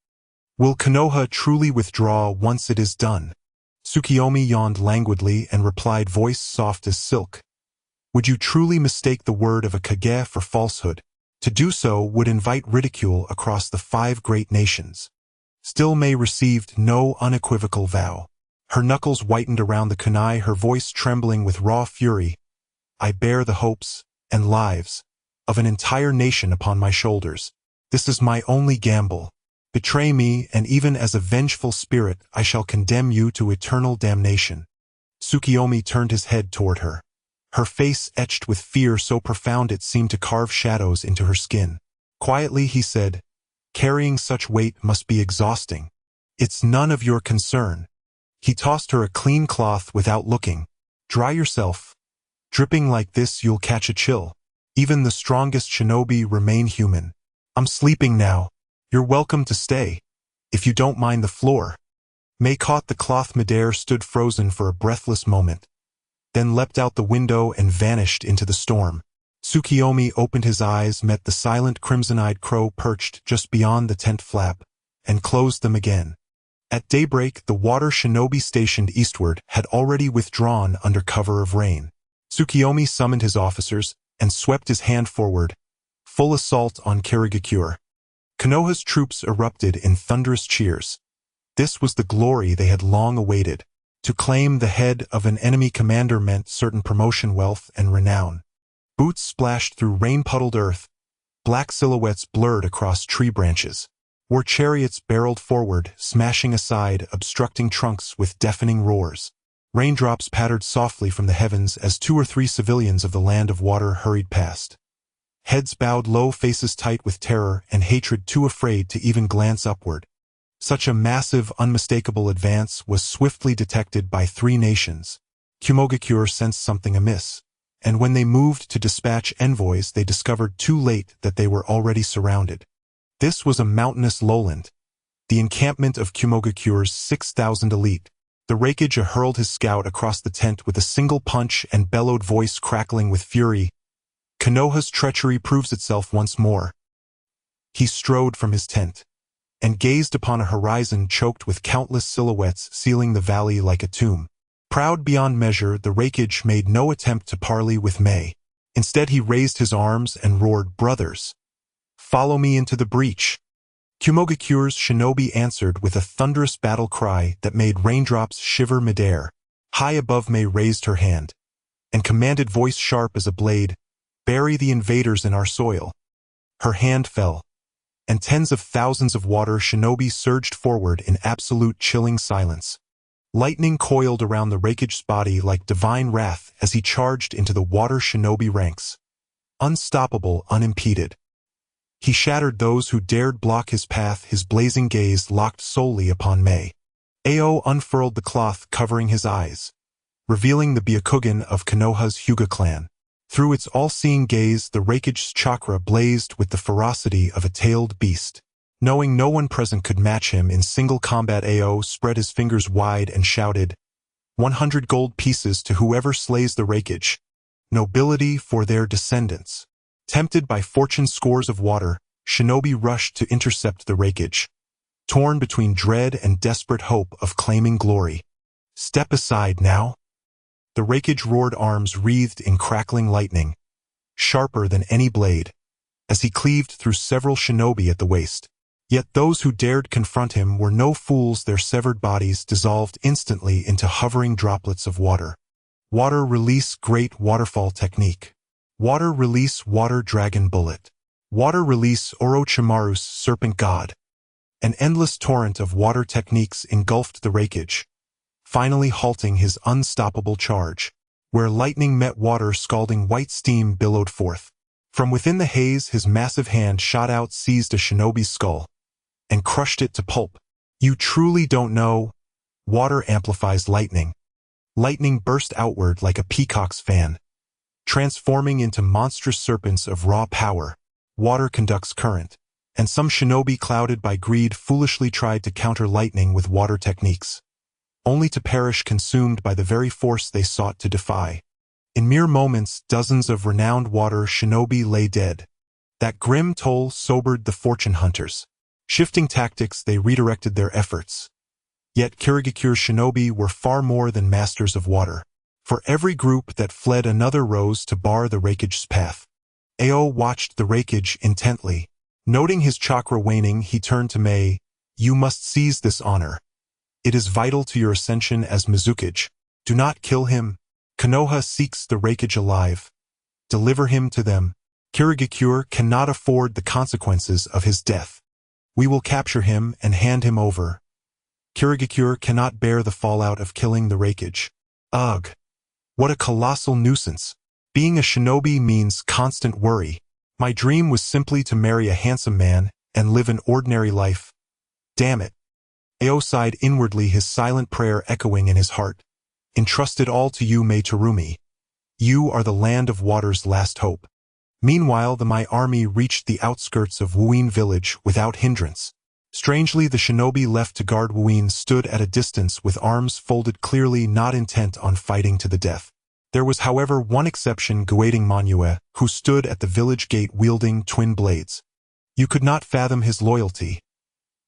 Speaker 1: Will Konoha truly withdraw once it is done? Tsukiyomi yawned languidly and replied, voice soft as silk. Would you truly mistake the word of a Kage for falsehood? To do so would invite ridicule across the 5 great nations. Still, Mei received no unequivocal vow. Her knuckles whitened around the kunai, her voice trembling with raw fury. I bear the hopes and lives of an entire nation upon my shoulders. This is my only gamble. Betray me, and even as a vengeful spirit, I shall condemn you to eternal damnation. Tsukiyomi turned his head toward her. Her face etched with fear so profound it seemed to carve shadows into her skin. Quietly he said, carrying such weight must be exhausting. It's none of your concern. He tossed her a clean cloth without looking. Dry yourself. Dripping like this, you'll catch a chill. Even the strongest shinobi remain human. I'm sleeping now. You're welcome to stay, if you don't mind the floor. Mei caught the cloth midair, stood frozen for a breathless moment, then leapt out the window and vanished into the storm. Tsukiyomi opened his eyes, met the silent crimson-eyed crow perched just beyond the tent flap, and closed them again. At daybreak, the water shinobi stationed eastward had already withdrawn under cover of rain. Tsukiyomi summoned his officers and swept his hand forward. Full assault on Kurama. Konoha's troops erupted in thunderous cheers. This was the glory they had long awaited. To claim the head of an enemy commander meant certain promotion, wealth, and renown. Boots splashed through rain-puddled earth. Black silhouettes blurred across tree branches. War chariots barreled forward, smashing aside, obstructing trunks with deafening roars. Raindrops pattered softly from the heavens as 2 or 3 civilians of the Land of Water hurried past. Heads bowed low, faces tight with terror and hatred, too afraid to even glance upward. Such a massive, unmistakable advance was swiftly detected by 3 nations. Kumogakure sensed something amiss, and when they moved to dispatch envoys, they discovered too late that they were already surrounded. This was a mountainous lowland, the encampment of Kumogakure's 6,000 elite. The Raikage hurled his scout across the tent with a single punch and bellowed, voice crackling with fury. Konoha's treachery proves itself once more. He strode from his tent and gazed upon a horizon choked with countless silhouettes, sealing the valley like a tomb. Proud beyond measure, the Raikage made no attempt to parley with Mei. Instead, he raised his arms and roared, "Brothers, follow me into the breach." Kumogakure's shinobi answered with a thunderous battle cry that made raindrops shiver midair. High above, Mei raised her hand and commanded, voice sharp as a blade, "Bury the invaders in our soil." Her hand fell, and tens of thousands of water shinobi surged forward in absolute chilling silence. Lightning coiled around the Raikage's body like divine wrath as he charged into the water shinobi ranks. Unstoppable, unimpeded. He shattered those who dared block his path, his blazing gaze locked solely upon Mei. Ao unfurled the cloth covering his eyes, revealing the Byakugan of Konoha's Hyuga clan. Through its all-seeing gaze, the Raikage's chakra blazed with the ferocity of a tailed beast. Knowing no one present could match him in single combat, Ao spread his fingers wide and shouted, 100 gold pieces to whoever slays the Raikage. Nobility for their descendants." Tempted by fortune's scores of water, shinobi rushed to intercept the Raikage, torn between dread and desperate hope of claiming glory. "Step aside now." The Raikage roared, arms wreathed in crackling lightning, sharper than any blade, as he cleaved through several shinobi at the waist. Yet those who dared confront him were no fools. Their severed bodies dissolved instantly into hovering droplets of water. Water release, great waterfall technique. Water release, water dragon bullet. Water release, Orochimaru's serpent god. An endless torrent of water techniques engulfed the Raikage, finally halting his unstoppable charge. Where lightning met water, scalding white steam billowed forth. From within the haze, his massive hand shot out, seized a shinobi's skull, and crushed it to pulp. "You truly don't know? Water amplifies lightning." Lightning burst outward like a peacock's fan, transforming into monstrous serpents of raw power. Water conducts current, and some shinobi clouded by greed foolishly tried to counter lightning with water techniques, only to perish consumed by the very force they sought to defy. In mere moments, dozens of renowned water shinobi lay dead. That grim toll sobered the fortune hunters. Shifting tactics, they redirected their efforts. Yet Kirigakure's shinobi were far more than masters of water. For every group that fled, another rose to bar the Raikage's path. Ao watched the Raikage intently. Noting his chakra waning, he turned to Mei. "You must seize this honor. It is vital to your ascension as Mizukage. Do not kill him. Konoha seeks the Raikage alive. Deliver him to them. Kirigakure cannot afford the consequences of his death. We will capture him and hand him over. Kirigakure cannot bear the fallout of killing the Raikage." Ugh! What a colossal nuisance. Being a shinobi means constant worry. My dream was simply to marry a handsome man and live an ordinary life. Damn it. Ao sighed inwardly, his silent prayer echoing in his heart. "Entrusted all to you, Mei Terumi. You are the land of water's last hope." Meanwhile, the Mai army reached the outskirts of Wuin village without hindrance. Strangely, the shinobi left to guard Wuin stood at a distance with arms folded, clearly not intent on fighting to the death. There was, however, one exception, Guading Manue, who stood at the village gate wielding twin blades. You could not fathom his loyalty.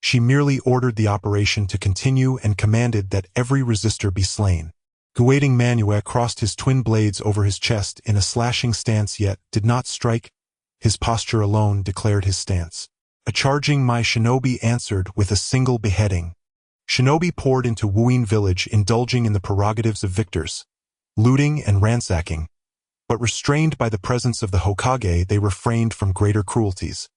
Speaker 1: She merely ordered the operation to continue and commanded that every resistor be slain. Guading Manue crossed his twin blades over his chest in a slashing stance, yet did not strike. His posture alone declared his stance. A charging Mai shinobi answered with a single beheading. Shinobi poured into Wuin village, indulging in the prerogatives of victors, looting and ransacking. But restrained by the presence of the Hokage, they refrained from greater cruelties.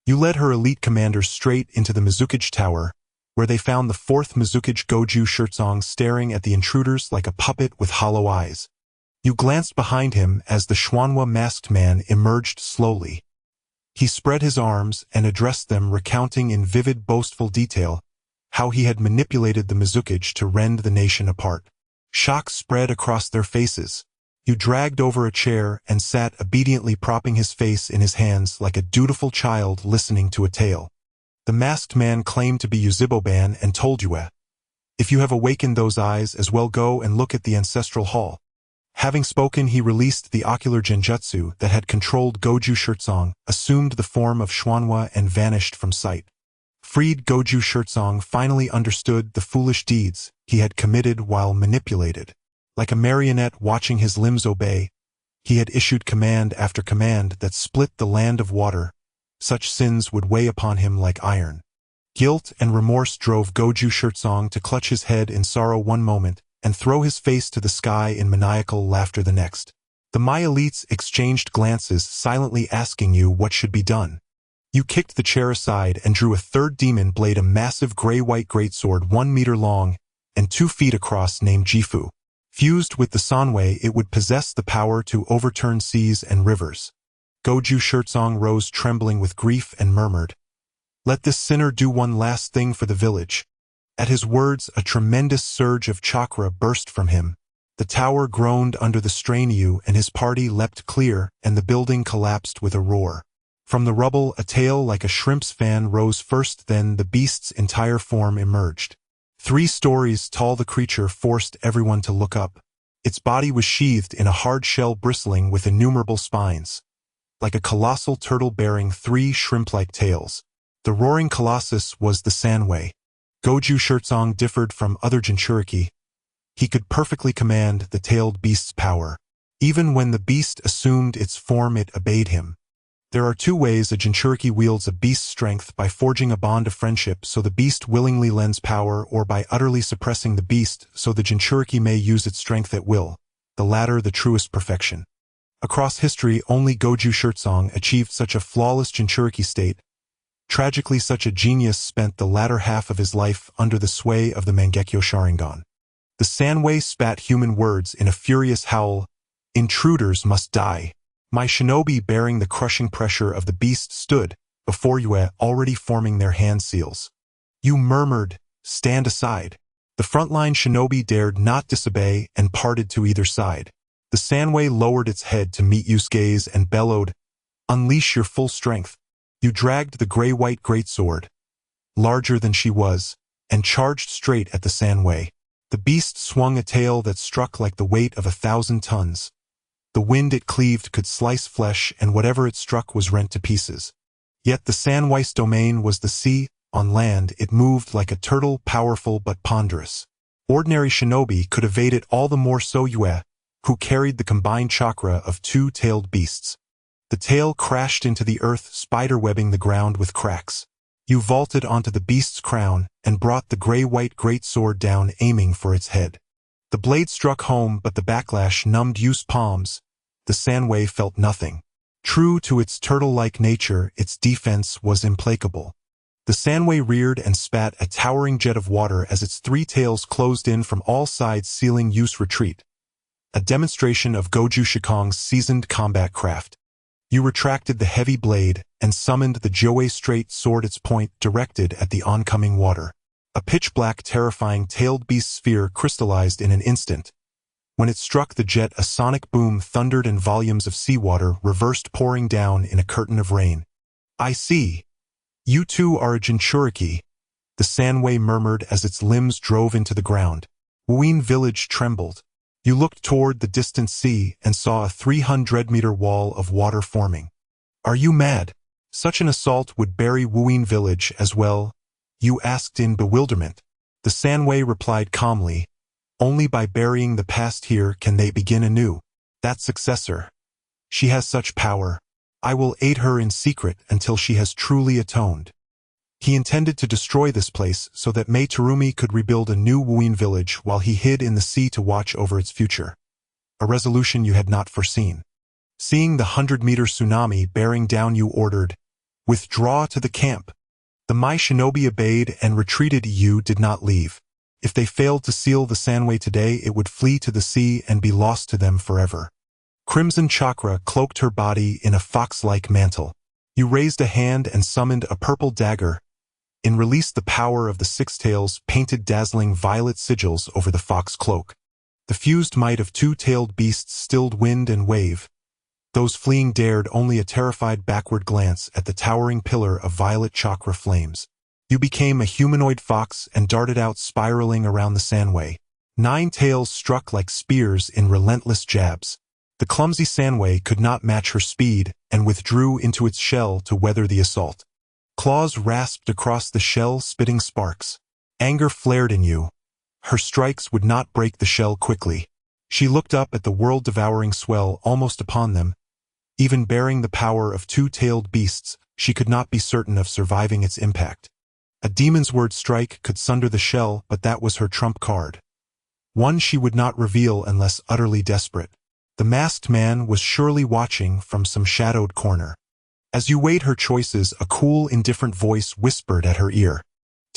Speaker 1: You led her elite commanders straight into the Mizukage Tower, where they found the fourth Mizukage Goju Shirtsong staring at the intruders like a puppet with hollow eyes. You glanced behind him as the Schwanwa masked man emerged slowly. He spread his arms and addressed them, recounting in vivid, boastful detail how he had manipulated the Mizukage to rend the nation apart. Shock spread across their faces. You dragged over a chair and sat obediently, propping his face in his hands like a dutiful child listening to a tale. The masked man claimed to be Yuziboban and told you, "If you have awakened those eyes, as well go and look at the ancestral hall." Having spoken, he released the ocular genjutsu that had controlled Goju Shirtsong, assumed the form of Schwanwa, and vanished from sight. Freed Goju Shirtsong finally understood the foolish deeds he had committed while manipulated. Like a marionette watching his limbs obey, he had issued command after command that split the land of water. Such sins would weigh upon him like iron. Guilt and remorse drove Goju Shirtsong to clutch his head in sorrow one moment and throw his face to the sky in maniacal laughter the next. The Mai elites exchanged glances, silently asking you what should be done. You kicked the chair aside and drew a third demon blade, a massive gray-white greatsword 1 meter long and 2 feet across, named Jifu. Fused with the Sanwei, it would possess the power to overturn seas and rivers. Goju Shirtsong rose trembling with grief and murmured, "Let this sinner do one last thing for the village." At his words, a tremendous surge of chakra burst from him. The tower groaned under the strain, and his party leapt clear, and the building collapsed with a roar. From the rubble, a tail like a shrimp's fan rose first, then the beast's entire form emerged. 3 stories tall, the creature forced everyone to look up. Its body was sheathed in a hard shell bristling with innumerable spines, like a colossal turtle bearing 3 shrimp-like tails. The roaring colossus was the Sanwei. Goju Shirtsong differed from other Jinchuriki. He could perfectly command the tailed beast's power. Even when the beast assumed its form, it obeyed him. There are 2 ways a Jinchuriki wields a beast's strength: by forging a bond of friendship so the beast willingly lends power, or by utterly suppressing the beast so the Jinchuriki may use its strength at will, the latter the truest perfection. Across history, only Goju Shirtsong achieved such a flawless Jinchuriki state. Tragically, such a genius spent the latter half of his life under the sway of the Mangekyo Sharingan. The Sanwei spat human words in a furious howl. "Intruders must die." My shinobi, bearing the crushing pressure of the beast, stood before Yue, already forming their hand seals. You murmured, "Stand aside." The frontline shinobi dared not disobey and parted to either side. The Sanwei lowered its head to meet Yu's gaze and bellowed, "Unleash your full strength." You dragged the gray-white greatsword, larger than she was, and charged straight at the Sanwei. The beast swung a tail that struck like the weight of 1,000 tons. The wind it cleaved could slice flesh, and whatever it struck was rent to pieces. Yet the Sanwei's domain was the sea. On land, it moved like a turtle, powerful but ponderous. Ordinary shinobi could evade it, all the more so Yue, who carried the combined chakra of 2 tailed beasts. The tail crashed into the earth, spiderwebbing the ground with cracks. You vaulted onto the beast's crown and brought the gray-white greatsword down, aiming for its head. The blade struck home, but the backlash numbed Yu's palms. The Sanwei felt nothing. True to its turtle-like nature, its defense was implacable. The Sanwei reared and spat a towering jet of water as its 3 tails closed in from all sides, sealing Yu's retreat. A demonstration of Goju Shikong's seasoned combat craft. You retracted the heavy blade and summoned the Joei straight sword, its point directed at the oncoming water. A pitch-black, terrifying tailed beast sphere crystallized in an instant. When it struck the jet, a sonic boom thundered and volumes of seawater reversed, pouring down in a curtain of rain. "I see. You too are a Jinchuriki," the Sanwei murmured as its limbs drove into the ground. Wuin village trembled. You looked toward the distant sea and saw a 300-meter wall of water forming. "Are you mad? Such an assault would bury Wuin village as well?" You asked in bewilderment. The Sanwei replied calmly, "Only by burying the past here can they begin anew. That successor, she has such power. I will aid her in secret until she has truly atoned." He intended to destroy this place so that Mei Terumi could rebuild a new Wuin village while he hid in the sea to watch over its future. A resolution you had not foreseen. Seeing the 100-meter tsunami bearing down, you ordered, "Withdraw to the camp." The Mai shinobi obeyed and retreated. You did not leave. If they failed to seal the Sanwei today, it would flee to the sea and be lost to them forever. Crimson chakra cloaked her body in a fox-like mantle. You raised a hand and summoned a purple dagger, and released the power of the 6 tails, painted dazzling violet sigils over the fox cloak. The fused might of 2-tailed beasts stilled wind and wave. Those fleeing dared only a terrified backward glance at the towering pillar of violet chakra flames. You became a humanoid fox and darted out, spiraling around the Sanwei. 9 tails struck like spears in relentless jabs. The clumsy Sanwei could not match her speed and withdrew into its shell to weather the assault. Claws rasped across the shell, spitting sparks. Anger flared in you. Her strikes would not break the shell quickly. She looked up at the world-devouring swell almost upon them. Even bearing the power of two-tailed beasts, she could not be certain of surviving its impact. A demon's word strike could sunder the shell, but that was her trump card. One she would not reveal unless utterly desperate. The masked man was surely watching from some shadowed corner. As you weighed her choices, a cool, indifferent voice whispered at her ear.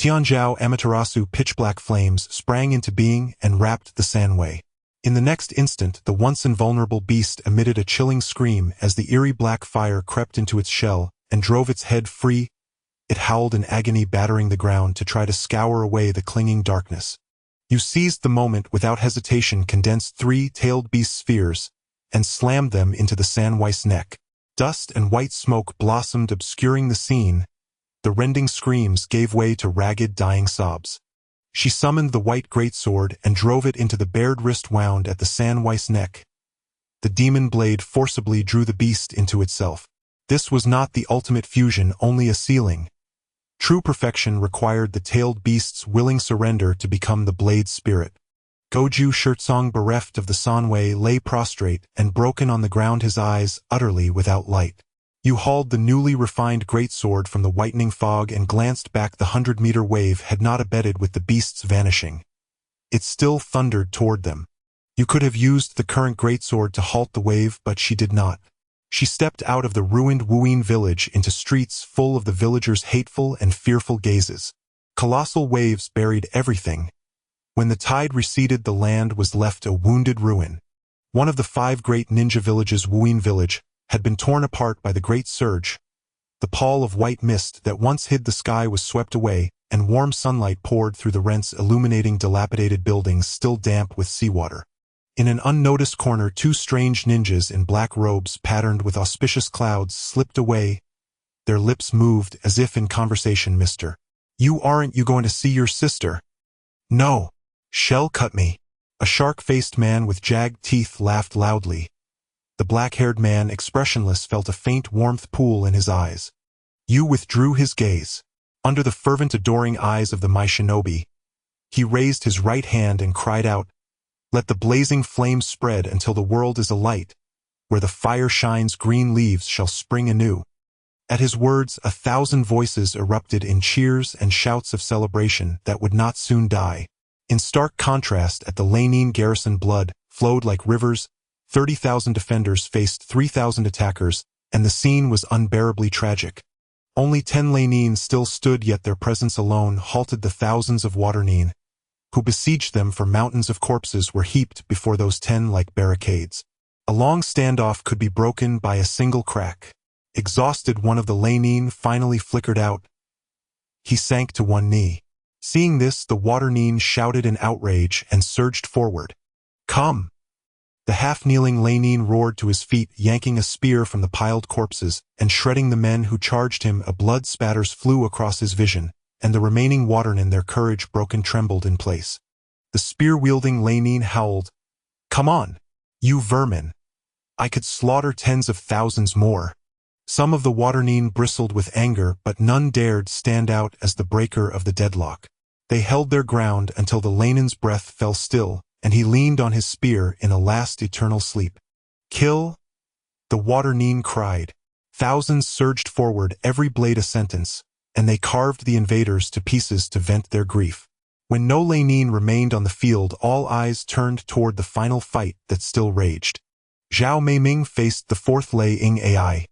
Speaker 1: Tianzhao Amaterasu pitch-black flames sprang into being and wrapped the Sanwei. In the next instant, the once invulnerable beast emitted a chilling scream as the eerie black fire crept into its shell and drove its head free. It howled in agony, battering the ground to try to scour away the clinging darkness. You seized the moment without hesitation, condensed three-tailed beast spheres, and slammed them into the Sanwei's neck. Dust and white smoke blossomed, obscuring the scene. The rending screams gave way to ragged, dying sobs. She summoned the white greatsword and drove it into the bared wrist wound at the Sanwei's neck. The demon blade forcibly drew the beast into itself. This was not the ultimate fusion, only a sealing. True perfection required the tailed beast's willing surrender to become the blade's spirit. Goju Shirtsong, bereft of the Sanwei, lay prostrate and broken on the ground, his eyes utterly without light. You hauled the newly refined greatsword from the whitening fog and glanced back. The 100-meter wave had not abated with the beast's vanishing. It still thundered toward them. You could have used the current greatsword to halt the wave, but she did not. She stepped out of the ruined Wuyin village into streets full of the villagers' hateful and fearful gazes. Colossal waves buried everything. When the tide receded, the land was left a wounded ruin. One of the 5 great ninja villages, Wuyin village, had been torn apart by the great surge. The pall of white mist that once hid the sky was swept away, and warm sunlight poured through the rents, illuminating dilapidated buildings still damp with seawater. In an unnoticed corner, 2 strange ninjas in black robes patterned with auspicious clouds slipped away. Their lips moved as if in conversation. "Mister, aren't you going to see your sister?" "No. Shell cut me." A shark-faced man with jagged teeth laughed loudly. The black-haired man, expressionless, felt a faint warmth pool in his eyes. You withdrew his gaze. Under the fervent, adoring eyes of the Mai Shinobi, he raised his right hand and cried out, "Let the blazing flames spread until the world is alight. Where the fire shines, green leaves shall spring anew." At his words, 1,000 voices erupted in cheers and shouts of celebration that would not soon die. In stark contrast, at the Lenin garrison, blood flowed like rivers. 30,000 defenders faced 3,000 attackers, and the scene was unbearably tragic. Only 10 Lenin still stood, yet their presence alone halted the thousands of Waternin who besieged them, for mountains of corpses were heaped before those 10 like barricades. A long standoff could be broken by a single crack. Exhausted, one of the Lenin finally flickered out. He sank to one knee. Seeing this, the Waternin shouted in outrage and surged forward. "Come!" The half-kneeling Lenin roared to his feet, yanking a spear from the piled corpses and shredding the men who charged him. A blood spatters flew across his vision, and the remaining Waternin, their courage broken, trembled in place. The spear-wielding Lenin howled, "Come on, you vermin! I could slaughter tens of thousands more." Some of the Waternin bristled with anger, but none dared stand out as the breaker of the deadlock. They held their ground until the Lenin's breath fell still, and he leaned on his spear in a last eternal sleep. "Kill!" the Waternin cried. Thousands surged forward, every blade a sentence, and they carved the invaders to pieces to vent their grief. When no Lenin remained on the field, all eyes turned toward the final fight that still raged. Zhao Meiming faced the 4th Lei Ying AI.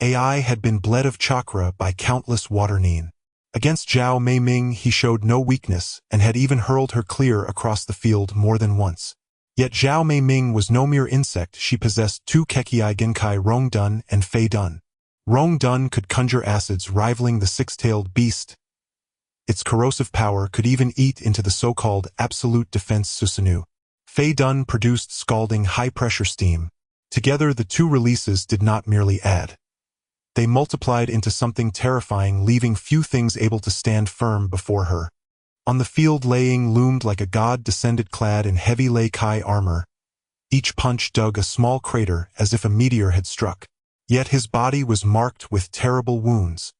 Speaker 1: AI had been bled of chakra by countless Waternin. Against Zhao Meiming he showed no weakness and had even hurled her clear across the field more than once. Yet Zhao Meiming was no mere insect. She possessed 2 Kekiai Genkai, Rongdun and Fei Dun. Rongdun could conjure acids rivaling the 6-tailed beast. Its corrosive power could even eat into the so-called absolute defense Susanoo. Fei Dun produced scalding high-pressure steam. Together the 2 releases did not merely add. They multiplied into something terrifying, leaving few things able to stand firm before her. On the field, Lei Ying loomed like a god descended, clad in heavy Lei Kai armor. Each punch dug a small crater as if a meteor had struck. Yet his body was marked with terrible wounds.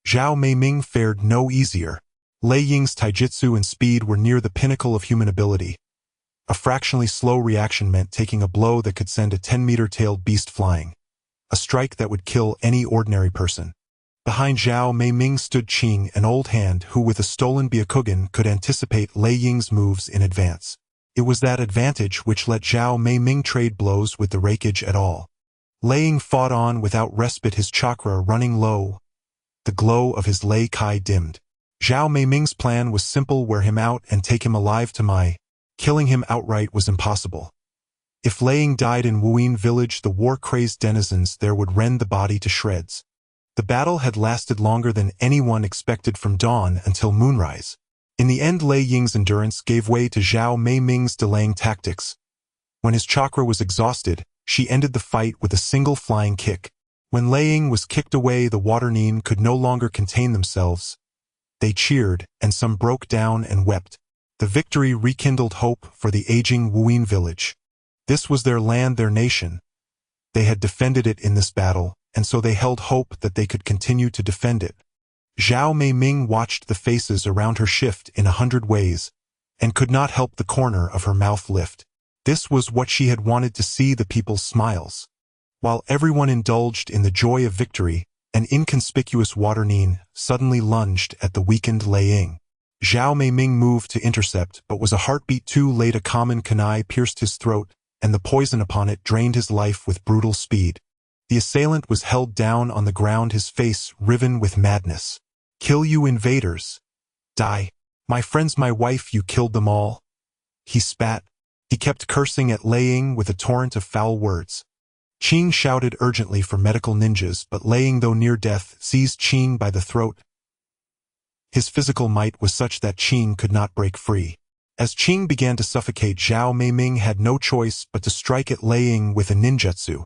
Speaker 1: Zhao Meiming fared no easier. Lei Ying's taijutsu and speed were near the pinnacle of human ability. A fractionally slow reaction meant taking a blow that could send a 10-meter-tailed beast flying. A strike that would kill any ordinary person. Behind Zhao Meiming stood Qing, an old hand who with a stolen Byakugan could anticipate Lei Ying's moves in advance. It was that advantage which let Zhao Meiming trade blows with the rakeage at all. Lei Ying fought on without respite, his chakra running low. The glow of his Lei Kai dimmed. Zhao Meiming's plan was simple: wear him out and take him alive to Mai. Killing him outright was impossible. If Lei Ying died in Wuyin village, the war-crazed denizens there would rend the body to shreds. The battle had lasted longer than anyone expected, from dawn until moonrise. In the end, Lei Ying's endurance gave way to Zhao Meiming's delaying tactics. When his chakra was exhausted, she ended the fight with a single flying kick. When Lei Ying was kicked away, the water nin could no longer contain themselves. They cheered, and some broke down and wept. The victory rekindled hope for the aging Wuyin village. This was their land, their nation. They had defended it in this battle, and so they held hope that they could continue to defend it. Zhao Meiming watched the faces around her shift in 100 ways, and could not help the corner of her mouth lift. This was what she had wanted to see, the people's smiles. While everyone indulged in the joy of victory, an inconspicuous water nin suddenly lunged at the weakened Lei Ying. Zhao Meiming moved to intercept, but was a heartbeat too late. A common kunai pierced his throat, and the poison upon it drained his life with brutal speed. The assailant was held down on the ground, his face riven with madness. "Kill, you invaders! Die! My friends, my wife, you killed them all!" He spat. He kept cursing at Lei Ying with a torrent of foul words. Qing shouted urgently for medical ninjas, but Lei Ying, though near death, seized Qing by the throat. His physical might was such that Qing could not break free. As Qing began to suffocate, Zhao Meiming had no choice but to strike at Lei Ying with a ninjutsu.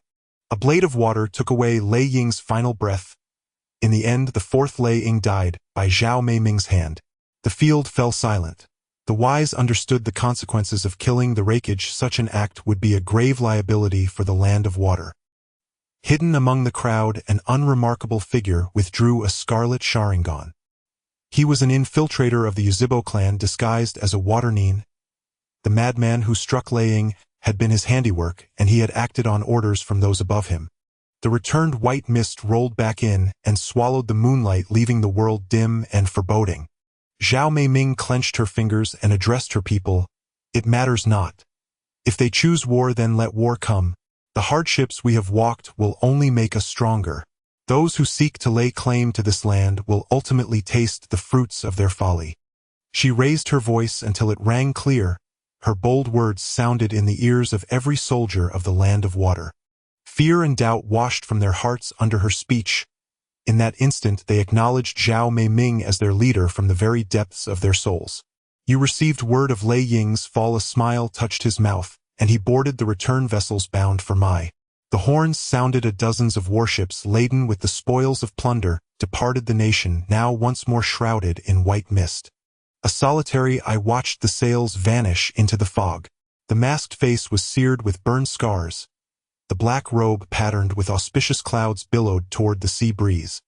Speaker 1: A blade of water took away Lei Ying's final breath. In the end, the fourth Lei Ying died by Zhao Meiming's hand. The field fell silent. The wise understood the consequences of killing the rakeage. Such an act would be a grave liability for the land of water. Hidden among the crowd, an unremarkable figure withdrew a scarlet Sharingan. He was an infiltrator of the Yuzhibo clan disguised as a water nin. The madman who struck Lei Ying had been his handiwork, and he had acted on orders from those above him. The returned white mist rolled back in and swallowed the moonlight, leaving the world dim and foreboding. Zhao Meiming clenched her fingers and addressed her people. "It matters not. If they choose war, then let war come. The hardships we have walked will only make us stronger. Those who seek to lay claim to this land will ultimately taste the fruits of their folly." She raised her voice until it rang clear. Her bold words sounded in the ears of every soldier of the land of water. Fear and doubt washed from their hearts under her speech. In that instant, they acknowledged Zhao Meiming as their leader from the very depths of their souls. "You received word of Lei Ying's fall." A smile touched his mouth, and he boarded the return vessels bound for Mai. The horns sounded. Dozens of warships laden with the spoils of plunder departed the nation, now once more shrouded in white mist. A solitary eye watched the sails vanish into the fog. The masked face was seared with burn scars. The black robe patterned with auspicious clouds billowed toward the sea breeze.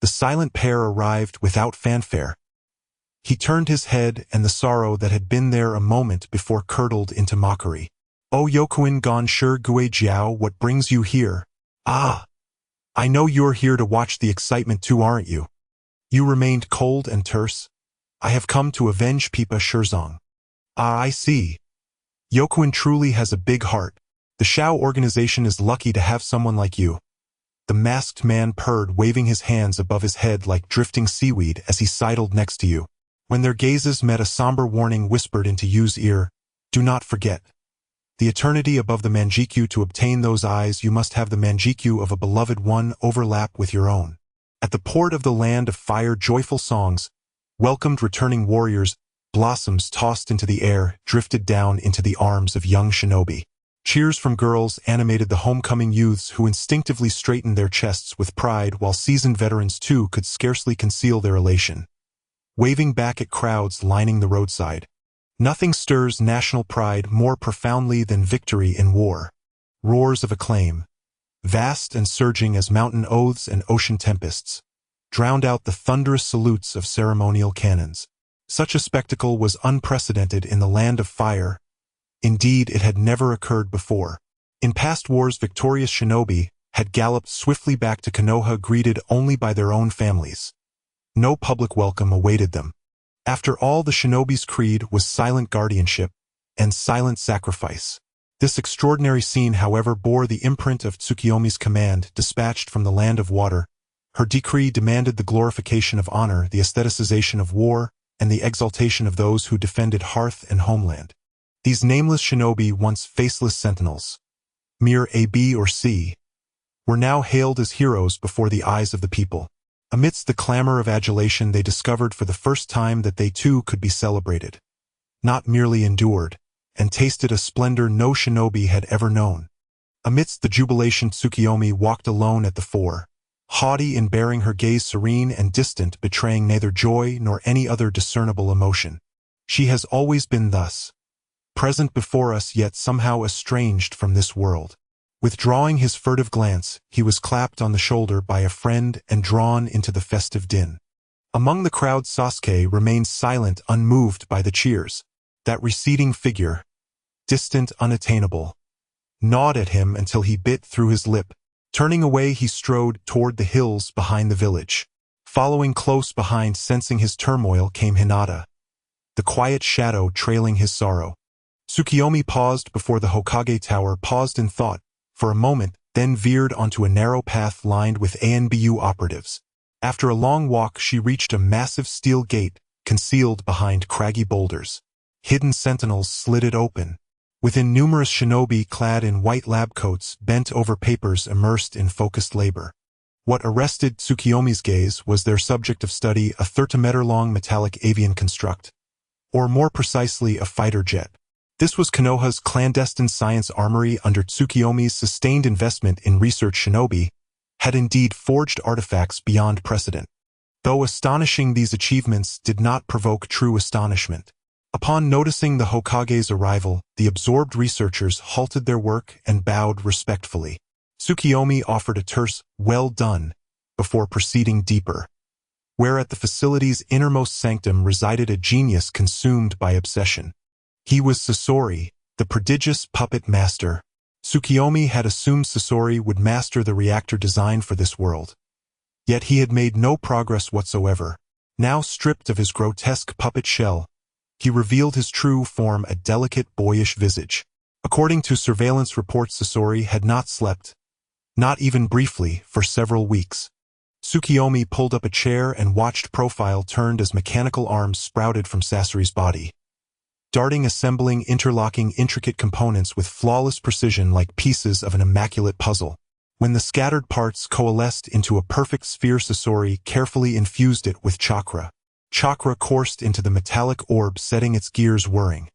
Speaker 1: The silent pair arrived without fanfare. He turned his head, and the sorrow that had been there a moment before curdled into mockery. "Oh, Yokuin Gon Shi Gui Jiao, what brings you here?" "Ah, I know you're here to watch the excitement too, aren't you?" You remained cold and terse. "I have come to avenge Pipa Shirzong." "Ah, I see. Yokuin truly has a big heart. The Shao organization is lucky to have someone like you." The masked man purred, waving his hands above his head like drifting seaweed as he sidled next to you. When their gazes met, a somber warning whispered into Yu's ear. "Do not forget. The eternity above the Manjikyu. To obtain those eyes, you must have the Manjikyu of a beloved one overlap with your own." At the port of the land of fire, joyful songs welcomed returning warriors. Blossoms tossed into the air, drifted down into the arms of young shinobi. Cheers from girls animated the homecoming youths, who instinctively straightened their chests with pride, while seasoned veterans too could scarcely conceal their elation, waving back at crowds lining the roadside. Nothing stirs national pride more profoundly than victory in war. Roars of acclaim, vast and surging as mountain oaths and ocean tempests, drowned out the thunderous salutes of ceremonial cannons. Such a spectacle was unprecedented in the land of fire. Indeed, it had never occurred before. In past wars, victorious shinobi had galloped swiftly back to Konoha greeted only by their own families. No public welcome awaited them. After all, the shinobi's creed was silent guardianship and silent sacrifice. This extraordinary scene, however, bore the imprint of Tsukiyomi's command dispatched from the land of water. Her decree demanded the glorification of honor, the aestheticization of war, and the exaltation of those who defended hearth and homeland. These nameless shinobi, once faceless sentinels, mere A, B, or C, were now hailed as heroes before the eyes of the people. Amidst the clamor of adulation, they discovered for the first time that they too could be celebrated, not merely endured, and tasted a splendor no shinobi had ever known. Amidst the jubilation, Tsukiyomi walked alone at the fore, haughty in bearing, her gaze serene and distant, betraying neither joy nor any other discernible emotion. She has always been thus, present before us, yet somehow estranged from this world. Withdrawing his furtive glance, he was clapped on the shoulder by a friend and drawn into the festive din. Among the crowd, Sasuke remained silent, unmoved by the cheers. That receding figure, distant, unattainable, gnawed at him until he bit through his lip. Turning away, he strode toward the hills behind the village. Following close behind, sensing his turmoil, came Hinata, the quiet shadow trailing his sorrow. Tsukiyomi paused before the Hokage tower, paused in thought for a moment, then veered onto a narrow path lined with ANBU operatives. After a long walk, she reached a massive steel gate concealed behind craggy boulders. Hidden sentinels slid it open. Within, numerous shinobi clad in white lab coats bent over papers immersed in focused labor. What arrested Tsukiyomi's gaze was their subject of study, a 30-meter-long metallic avian construct, or more precisely, a fighter jet. This was Konoha's clandestine science armory. Under Tsukiyomi's sustained investment in research, shinobi had indeed forged artifacts beyond precedent. Though astonishing, these achievements did not provoke true astonishment. Upon noticing the Hokage's arrival, the absorbed researchers halted their work and bowed respectfully. Tsukiyomi offered a terse, "Well done," before proceeding deeper. Where at the facility's innermost sanctum resided a genius consumed by obsession. He was Sasori, the prodigious puppet master. Tsukiyomi had assumed Sasori would master the reactor design for this world. Yet he had made no progress whatsoever. Now stripped of his grotesque puppet shell, he revealed his true form, a delicate, boyish visage. According to surveillance reports, Sasori had not slept, not even briefly, for several weeks. Tsukiyomi pulled up a chair and watched. Profile turned as mechanical arms sprouted from Sasori's body, darting, assembling, interlocking intricate components with flawless precision like pieces of an immaculate puzzle. When the scattered parts coalesced into a perfect sphere, Sasori carefully infused it with chakra. Chakra coursed into the metallic orb, setting its gears whirring.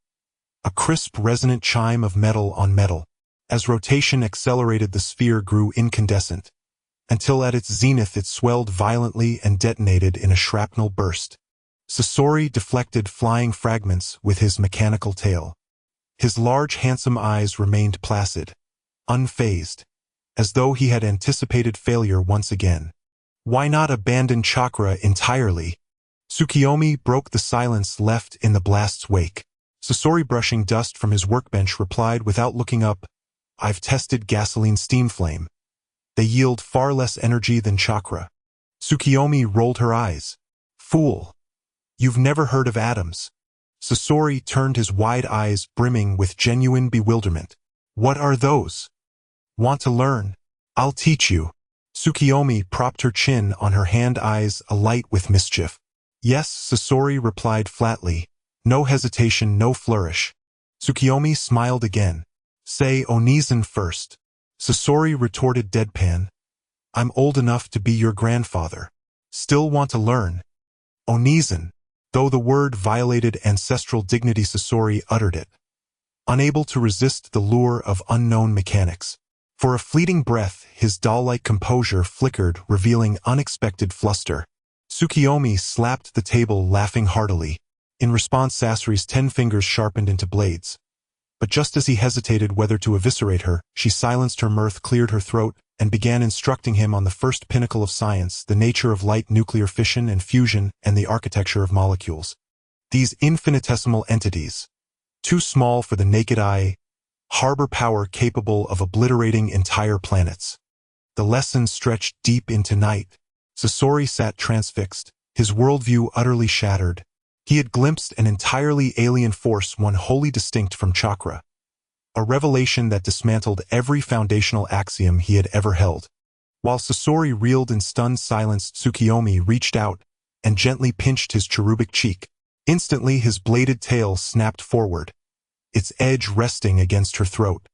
Speaker 1: A crisp, resonant chime of metal on metal. As rotation accelerated, the sphere grew incandescent, until at its zenith it swelled violently and detonated in a shrapnel burst. Sasori deflected flying fragments with his mechanical tail. His large, handsome eyes remained placid, unfazed, as though he had anticipated failure once again. Why not abandon chakra entirely? Tsukiyomi broke the silence left in the blast's wake. Sasori, brushing dust from his workbench, replied without looking up, "I've tested gasoline steam flame. They yield far less energy than chakra." Tsukiyomi rolled her eyes. "Fool! You've never heard of atoms." Sasori turned, his wide eyes brimming with genuine bewilderment. "What are those? Want to learn? I'll teach you." Tsukiyomi propped her chin on her hand, eyes alight with mischief. "Yes," Sasori replied flatly. No hesitation, no flourish. Tsukiyomi smiled again. "Say Onizen first." Sasori retorted deadpan. "I'm old enough to be your grandfather. Still want to learn?" Onizen. Though the word violated ancestral dignity, Sasori uttered it, unable to resist the lure of unknown mechanics. For a fleeting breath, his doll-like composure flickered, revealing unexpected fluster. Tsukiyomi slapped the table, laughing heartily. In response, Sasori's 10 fingers sharpened into blades. But just as he hesitated whether to eviscerate her, she silenced her mirth, cleared her throat, and began instructing him on the first pinnacle of science, the nature of light, nuclear fission and fusion, and the architecture of molecules. These infinitesimal entities, Too small for the naked eye, harbor power capable of obliterating entire planets. The lesson stretched deep into night. Sasori sat transfixed, his worldview utterly shattered. He had glimpsed an entirely alien force, one wholly distinct from chakra. A revelation that dismantled every foundational axiom he had ever held. While Sasori reeled in stunned silence, Tsukiyomi reached out and gently pinched his cherubic cheek. Instantly his bladed tail snapped forward, its edge resting against her throat.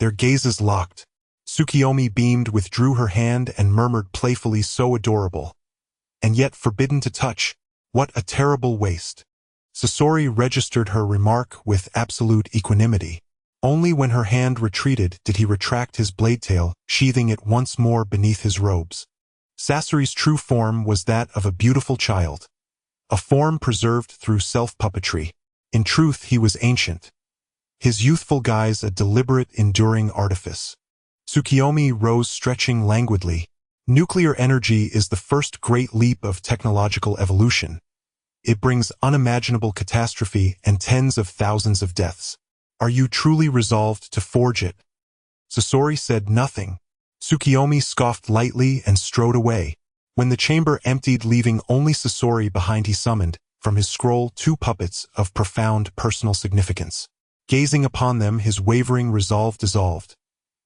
Speaker 1: Their gazes locked. Tsukiyomi beamed, withdrew her hand, and murmured playfully, "So adorable. And yet forbidden to touch. What a terrible waste." Sasori registered her remark with absolute equanimity. Only when her hand retreated did he retract his blade tail, sheathing it once more beneath his robes. Sasori's true form was that of a beautiful child. A form preserved through self-puppetry. In truth, he was ancient. His youthful guise a deliberate, enduring artifice. Tsukiyomi rose, stretching languidly. Nuclear energy is the first great leap of technological evolution. It brings unimaginable catastrophe and tens of thousands of deaths. Are you truly resolved to forge it? Sasori said nothing. Tsukiyomi scoffed lightly and strode away. When the chamber emptied, leaving only Sasori behind, he summoned, from his scroll, 2 puppets of profound personal significance. Gazing upon them, his wavering resolve dissolved,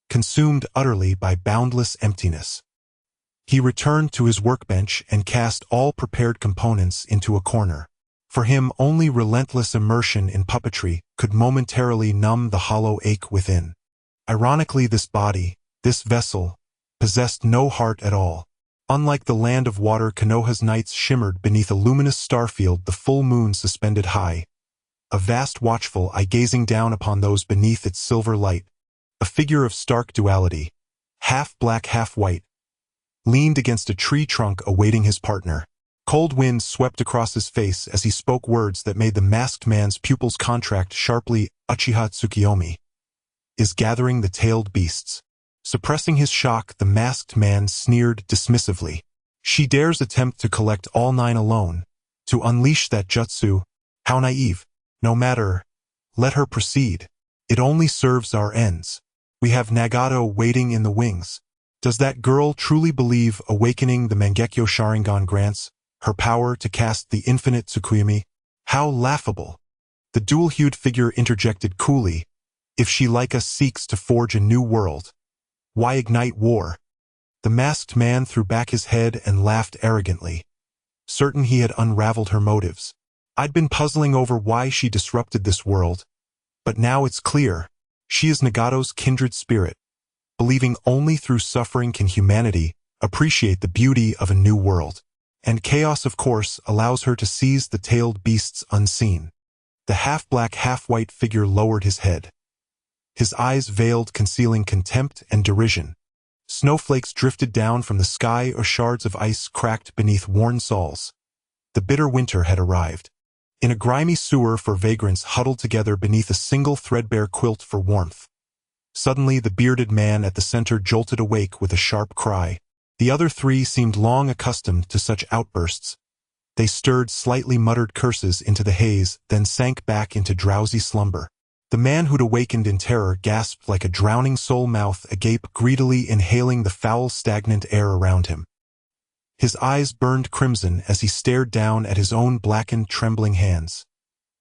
Speaker 1: consumed utterly by boundless emptiness. He returned to his workbench and cast all prepared components into a corner. For him, only relentless immersion in puppetry could momentarily numb the hollow ache within. Ironically, this body, this vessel, possessed no heart at all. Unlike the land of water, Konoha's nights shimmered beneath a luminous starfield, the full moon suspended high. A vast watchful eye gazing down upon those beneath its silver light. A figure of stark duality, half black, half white, leaned against a tree trunk awaiting his partner. Cold wind swept across his face as he spoke words that made the masked man's pupils contract sharply. Uchiha Tsukiyomi is gathering the tailed beasts. Suppressing his shock, the masked man sneered dismissively. She dares attempt to collect all 9 alone, to unleash that jutsu. How naive. No matter. Let her proceed. It only serves our ends. We have Nagato waiting in the wings. Does that girl truly believe awakening the Mangekyo Sharingan grants her power to cast the infinite Tsukuyomi? How laughable. The dual-hued figure interjected coolly. If she like us seeks to forge a new world, why ignite war? The masked man threw back his head and laughed arrogantly, certain he had unraveled her motives. I'd been puzzling over why she disrupted this world, but now it's clear. She is Nagato's kindred spirit. Believing only through suffering can humanity appreciate the beauty of a new world. And chaos, of course, allows her to seize the tailed beasts unseen. The half-black, half-white figure lowered his head. His eyes veiled, concealing contempt and derision. Snowflakes drifted down from the sky, or shards of ice cracked beneath worn soles. The bitter winter had arrived. In a grimy sewer for vagrants huddled together beneath a single threadbare quilt for warmth. Suddenly the bearded man at the center jolted awake with a sharp cry. The other 3 seemed long accustomed to such outbursts. They stirred slightly, muttered curses into the haze, then sank back into drowsy slumber. The man who'd awakened in terror gasped like a drowning soul, mouth agape, greedily inhaling the foul, stagnant air around him. His eyes burned crimson as he stared down at his own blackened, trembling hands.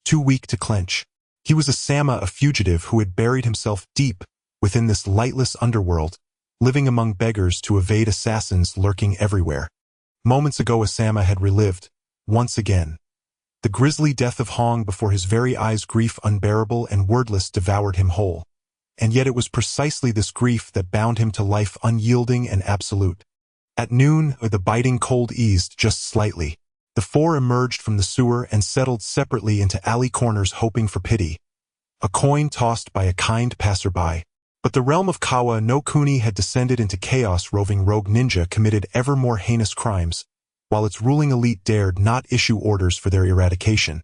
Speaker 1: Too weak to clench. He was a fugitive who had buried himself deep within this lightless underworld, living among beggars to evade assassins lurking everywhere. Moments ago, Asama had relived, once again, the grisly death of Hong before his very eyes. Grief unbearable and wordless devoured him whole. And yet it was precisely this grief that bound him to life, unyielding and absolute. At noon, the biting cold eased just slightly. The 4 emerged from the sewer and settled separately into alley corners, hoping for pity. A coin tossed by a kind passerby. But the realm of Kawa no Kuni had descended into chaos. Roving rogue ninja committed ever more heinous crimes, while its ruling elite dared not issue orders for their eradication,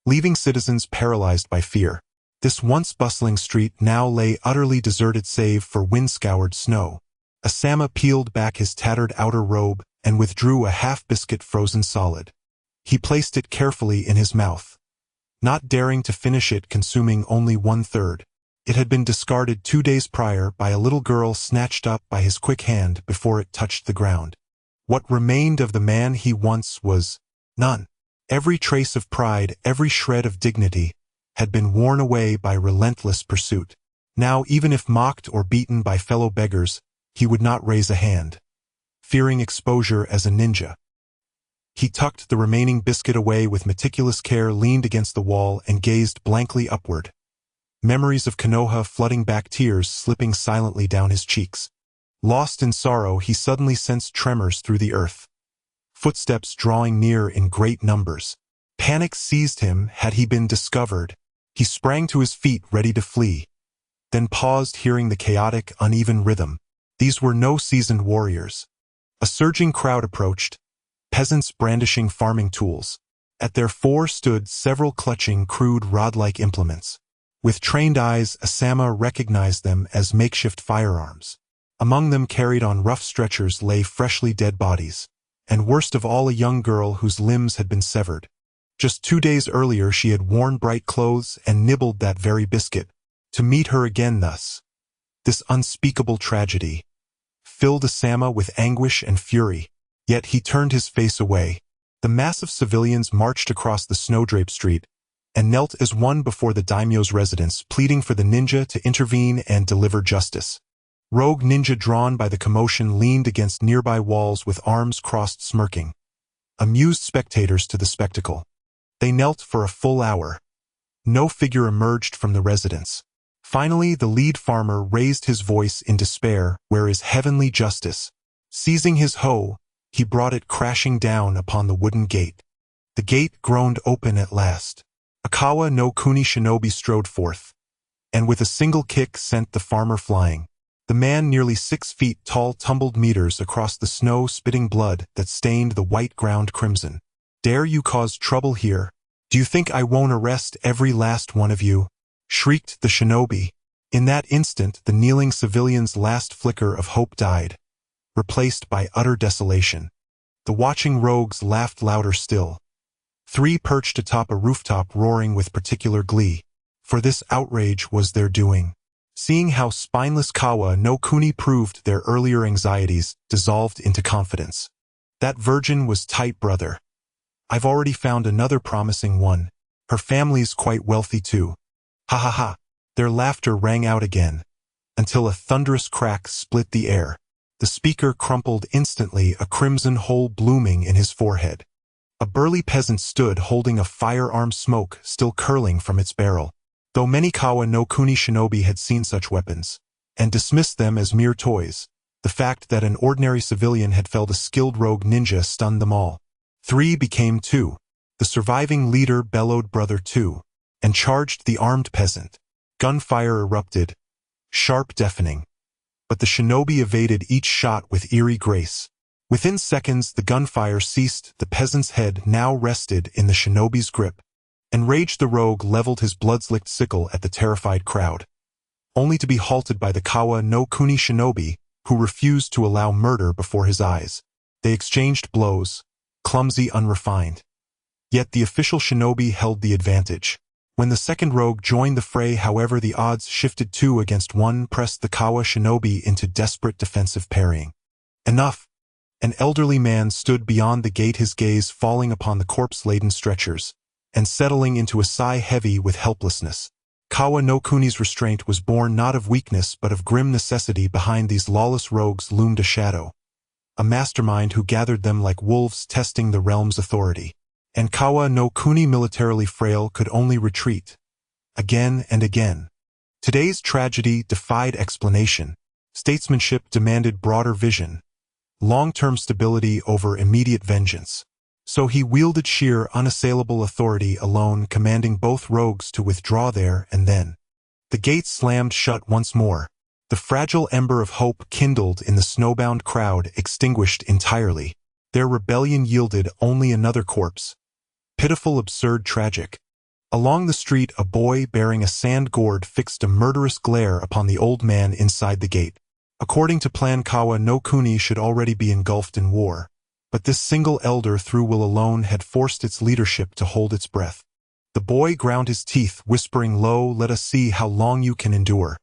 Speaker 1: leaving citizens paralyzed by fear. This once bustling street now lay utterly deserted save for wind-scoured snow. Asama peeled back his tattered outer robe and withdrew a half-biscuit frozen solid. He placed it carefully in his mouth. not daring to finish it, consuming only 1/3. It had been discarded 2 days prior by a little girl, snatched up by his quick hand before it touched the ground. What remained of the man he once was? None. Every trace of pride, every shred of dignity, had been worn away by relentless pursuit. Now, even if mocked or beaten by fellow beggars, he would not raise a hand, fearing exposure as a ninja. He tucked the remaining biscuit away with meticulous care, leaned against the wall, and gazed blankly upward. Memories of Konoha flooding back, tears slipping silently down his cheeks. Lost in sorrow, he suddenly sensed tremors through the earth. Footsteps drawing near in great numbers. Panic seized him. Had he been discovered? He sprang to his feet, ready to flee, then paused, hearing the chaotic, uneven rhythm. These were no seasoned warriors. A surging crowd approached, peasants brandishing farming tools. At their fore stood several clutching crude rod-like implements. With trained eyes, Asama recognized them as makeshift firearms. Among them, carried on rough stretchers, lay freshly dead bodies, and worst of all, a young girl whose limbs had been severed. Just 2 days earlier she had worn bright clothes and nibbled that very biscuit. To meet her again thus, this unspeakable tragedy, filled Asama with anguish and fury. Yet he turned his face away. The mass of civilians marched across the snow-draped street and knelt as one before the daimyo's residence, pleading for the ninja to intervene and deliver justice. Rogue ninja, drawn by the commotion, leaned against nearby walls with arms crossed, smirking, amused spectators to the spectacle. They knelt for a full hour. No figure emerged from the residence. Finally, the lead farmer raised his voice in despair. Where is heavenly justice? Seizing his hoe, he brought it crashing down upon the wooden gate. The gate groaned open at last. Akawa no Kuni shinobi strode forth, and with a single kick sent the farmer flying. The man, nearly 6 feet tall, tumbled meters across the snow, spitting blood that stained the white ground crimson. Dare you cause trouble here? Do you think I won't arrest every last one of you? Shrieked the shinobi. In that instant, the kneeling civilian's last flicker of hope died, replaced by utter desolation. The watching rogues laughed louder still. 3 perched atop a rooftop, roaring with particular glee, for this outrage was their doing. Seeing how spineless Kawa no Kuni proved, their earlier anxieties dissolved into confidence. That virgin was tight, brother. I've already found another promising one. Her family's quite wealthy too. Ha ha ha. Their laughter rang out again, until a thunderous crack split the air. The speaker crumpled instantly, a crimson hole blooming in his forehead. A burly peasant stood holding a firearm, smoke still curling from its barrel. Though many Kawa no Kuni shinobi had seen such weapons, and dismissed them as mere toys, the fact that an ordinary civilian had felled a skilled rogue ninja stunned them all. 3 became 2. The surviving leader bellowed, "Brother 2," and charged the armed peasant. Gunfire erupted, sharp, deafening. But the shinobi evaded each shot with eerie grace. Within seconds, the gunfire ceased. The peasant's head now rested in the shinobi's grip. Enraged, the rogue leveled his blood-slicked sickle at the terrified crowd, only to be halted by the Kawa no Kuni shinobi, who refused to allow murder before his eyes. They exchanged blows, clumsy, unrefined. Yet the official shinobi held the advantage. When the second rogue joined the fray, however, the odds shifted 2 against 1, pressed the Kawa shinobi into desperate defensive parrying. Enough! An elderly man stood beyond the gate, his gaze falling upon the corpse-laden stretchers, and settling into a sigh heavy with helplessness. Kawa no Kuni's restraint was born not of weakness but of grim necessity. Behind these lawless rogues loomed a shadow, a mastermind who gathered them like wolves, testing the realm's authority. And Kawa no Kuni, militarily frail, could only retreat, again and again. Today's tragedy defied explanation. Statesmanship demanded broader vision, long-term stability over immediate vengeance. So he wielded sheer, unassailable authority alone, commanding both rogues to withdraw there and then. The gates slammed shut once more. The fragile ember of hope kindled in the snowbound crowd extinguished entirely. Their rebellion yielded only another corpse. Pitiful, absurd, tragic. Along the street, a boy bearing a sand gourd fixed a murderous glare upon the old man inside the gate. According to plan, Kawa no Kuni should already be engulfed in war. But this single elder through will alone had forced its leadership to hold its breath. The boy ground his teeth, whispering low, "Let us see how long you can endure."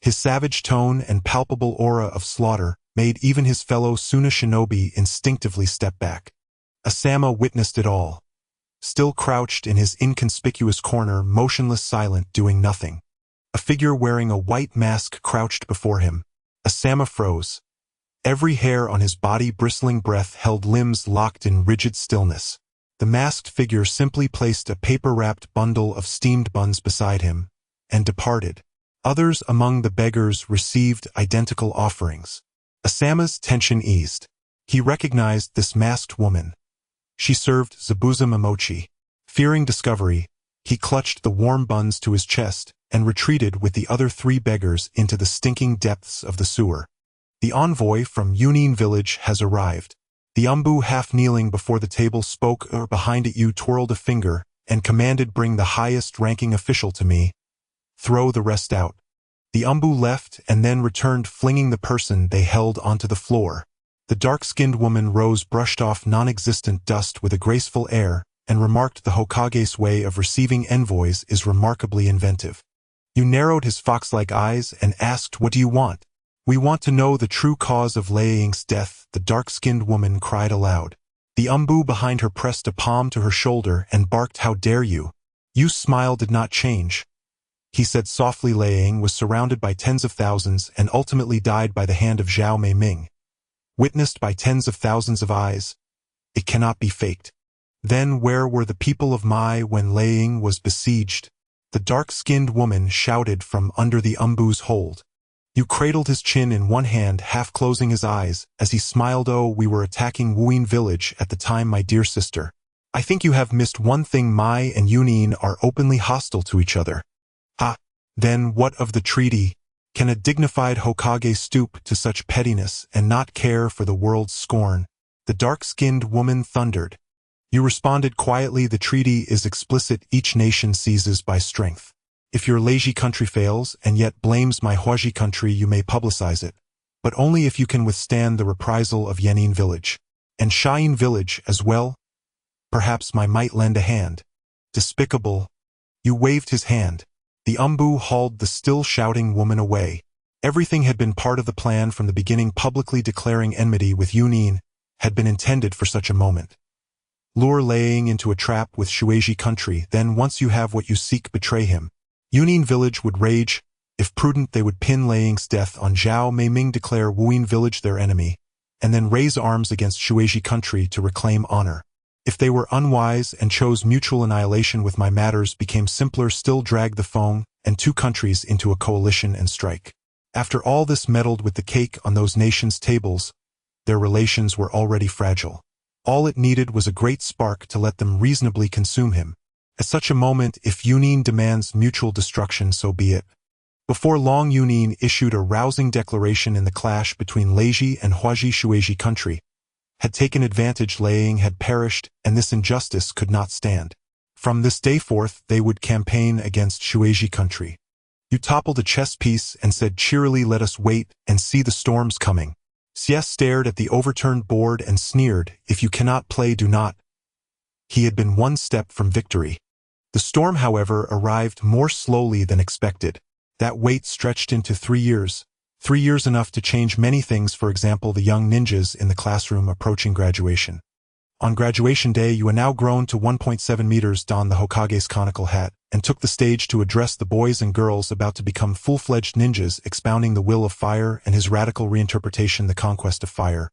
Speaker 1: His savage tone and palpable aura of slaughter made even his fellow Suna shinobi instinctively step back. Asama witnessed it all, still crouched in his inconspicuous corner, motionless, silent, doing nothing. A figure wearing a white mask crouched before him. Asama froze. Every hair on his body bristling, breath held, limbs locked in rigid stillness. The masked figure simply placed a paper-wrapped bundle of steamed buns beside him and departed. Others among the beggars received identical offerings. Asama's tension eased. He recognized this masked woman. She served Zabuza Momochi. Fearing discovery, he clutched the warm buns to his chest and retreated with the other 3 beggars into the stinking depths of the sewer. The envoy from Yunin village has arrived. The Umbu, half kneeling before the table, spoke, behind it you twirled a finger and commanded, "Bring the highest-ranking official to me. Throw the rest out." The Umbu left and then returned, flinging the person they held onto the floor. The dark-skinned woman rose, brushed off non-existent dust with a graceful air, and remarked, "The Hokage's way of receiving envoys is remarkably inventive." You narrowed his fox-like eyes and asked, "What do you want?" "We want to know the true cause of Lei Ying's death," the dark-skinned woman cried aloud. The Umbu behind her pressed a palm to her shoulder and barked, "How dare you!" Yu's smile did not change. He said softly, "Lei Ying was surrounded by tens of thousands and ultimately died by the hand of Zhao Meiming. Witnessed by tens of thousands of eyes. It cannot be faked." "Then where were the people of Mai when Lei Ying was besieged?" the dark-skinned woman shouted from under the Umbu's hold. Yu cradled his chin in one hand, half closing his eyes, as he smiled. "Oh, we were attacking Wuyin village at the time, my dear sister. I think you have missed one thing. Mai and Yunin are openly hostile to each other." "Ah, then what of the treaty? Can a dignified Hokage stoop to such pettiness and not care for the world's scorn?" the dark-skinned woman thundered. You responded quietly, "The treaty is explicit. Each nation seizes by strength. If your Leiji country fails and yet blames my Huaji country, you may publicize it, but only if you can withstand the reprisal of Yenin village. And Shiyin village as well. Perhaps I might lend a hand." "Despicable." You waved his hand. The Umbu hauled the still shouting woman away. Everything had been part of the plan from the beginning. Publicly declaring enmity with Yunin had been intended for such a moment. Lure Lei Ying into a trap with Shueiji country, then once you have what you seek, betray him. Yunin village would rage. If prudent, they would pin Lei Ying's death on Zhao Meiming, declare Wuyin village their enemy, and then raise arms against Shueiji country to reclaim honor. If they were unwise and chose mutual annihilation with my matters became simpler still, drag the Feng and 2 countries into a coalition and strike. After all this meddled with the cake on those nations' tables, their relations were already fragile. All it needed was a great spark to let them reasonably consume him. At such a moment, if Yunin demands mutual destruction, so be it. Before long, Yunin issued a rousing declaration in the clash between Leiji and Huaji. Shueiji country had taken advantage. Lei Ying had perished, and this injustice could not stand. From this day forth, they would campaign against Shueiji country. You toppled a chess piece and said cheerily, "Let us wait and see the storms coming." Xie stared at the overturned board and sneered, "If you cannot play, do not." He had been one step from victory. The storm, however, arrived more slowly than expected. That wait stretched into 3 years. 3 years enough to change many things, for example, the young ninjas in the classroom approaching graduation. On graduation day, you had now grown to 1.7 meters, donned the Hokage's conical hat, and took the stage to address the boys and girls about to become full-fledged ninjas, expounding the will of fire and his radical reinterpretation, the conquest of fire.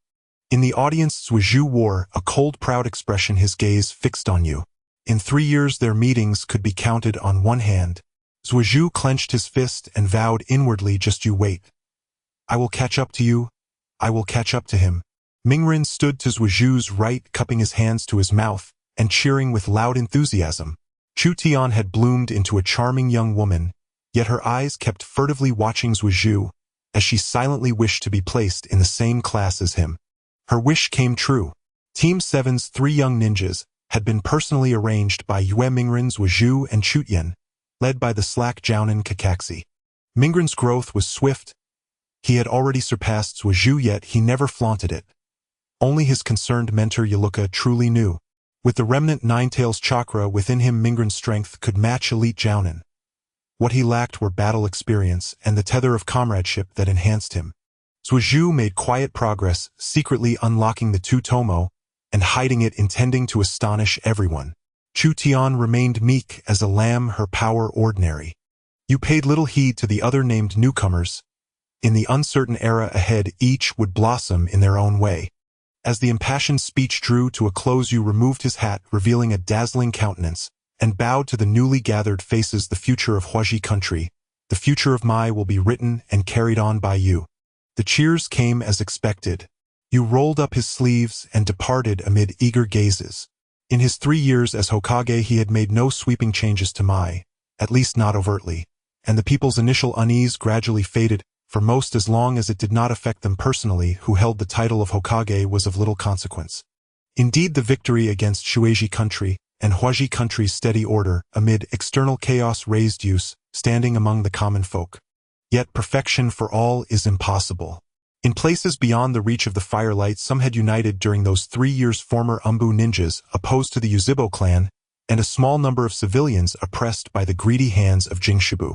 Speaker 1: In the audience, Zhuju wore a cold, proud expression, his gaze fixed on you. In 3 years, their meetings could be counted on one hand. Zhuju clenched his fist and vowed inwardly, "Just you wait. I will catch up to you. I will catch up to him." Mingren stood to Zhuju's right, cupping his hands to his mouth and cheering with loud enthusiasm. Chu Tian had bloomed into a charming young woman, yet her eyes kept furtively watching Zhuju as she silently wished to be placed in the same class as him. Her wish came true. Team 7's 3 young ninjas had been personally arranged by Yue Mingren, Zhuju, and Chutian, led by the slack Jiaonan Kakaxi. Mingren's growth was swift. He had already surpassed Zhuju, yet he never flaunted it. Only his concerned mentor Yaluka truly knew. With the remnant Ninetales chakra within him, Mingren's strength could match elite Jounin. What he lacked were battle experience and the tether of comradeship that enhanced him. Suizhu made quiet progress, secretly unlocking the Tomo and hiding it, intending to astonish everyone. Chu Tian remained meek as a lamb, her power ordinary. You paid little heed to the other named newcomers. In the uncertain era ahead, each would blossom in their own way. As the impassioned speech drew to a close, Yu removed his hat, revealing a dazzling countenance, and bowed to the newly gathered faces. The future of Huaji country, the future of Mai, will be written and carried on by you. The cheers came as expected. Yu rolled up his sleeves and departed amid eager gazes. In his 3 years as Hokage, he had made no sweeping changes to Mai, at least not overtly, and the people's initial unease gradually faded. For most, as long as it did not affect them personally, who held the title of Hokage was of little consequence. Indeed, the victory against Shueiji country and Huaji country's steady order amid external chaos raised use, standing among the common folk. Yet perfection for all is impossible. In places beyond the reach of the firelight, some had united during those 3 years. Former Umbu ninjas opposed to the Yuzhibo clan, and a small number of civilians oppressed by the greedy hands of Jingshibu.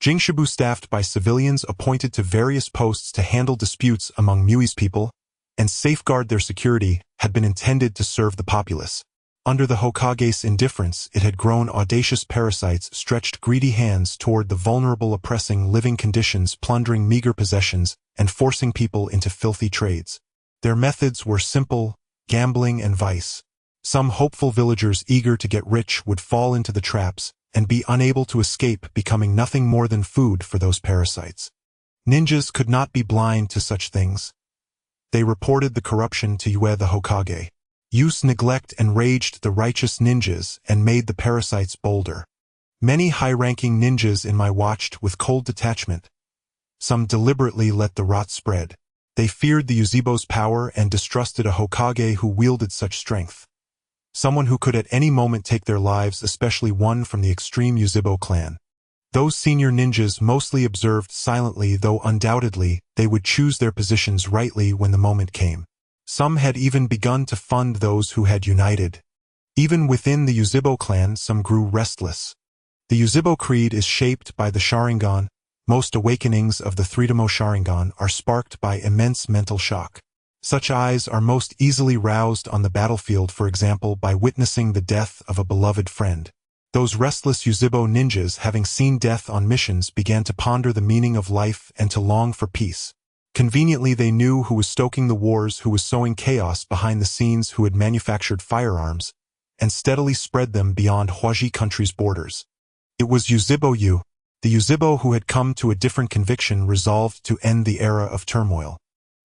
Speaker 1: Jingshibu, staffed by civilians appointed to various posts to handle disputes among Mui's people and safeguard their security, had been intended to serve the populace. Under the Hokage's indifference, it had grown. Audacious parasites stretched greedy hands toward the vulnerable, oppressing living conditions, plundering meager possessions, and forcing people into filthy trades. Their methods were simple: gambling and vice. Some hopeful villagers eager to get rich would fall into the traps and be unable to escape, becoming nothing more than food for those parasites. Ninjas could not be blind to such things. They reported the corruption to Yue the Hokage. Yu's neglect enraged the righteous ninjas and made the parasites bolder. Many high-ranking ninjas in my watched with cold detachment. Some deliberately let the rot spread. They feared the Yuzhibo's power and distrusted a Hokage who wielded such strength. Someone who could at any moment take their lives, especially one from the extreme Yuzhibo clan. Those senior ninjas mostly observed silently, though undoubtedly they would choose their positions rightly when the moment came. Some had even begun to fund those who had united. Even within the Yuzhibo clan, some grew restless. The Yuzhibo creed is shaped by the Sharingan. Most awakenings of the Threetomo Sharingan are sparked by immense mental shock. Such eyes are most easily roused on the battlefield, for example, by witnessing the death of a beloved friend. Those restless Yuzhibo ninjas, having seen death on missions, began to ponder the meaning of life and to long for peace. Conveniently, they knew who was stoking the wars, who was sowing chaos behind the scenes, who had manufactured firearms and steadily spread them beyond Huaji country's borders. It was Yuzhibo Yu, the Yuzhibo who had come to a different conviction, resolved to end the era of turmoil.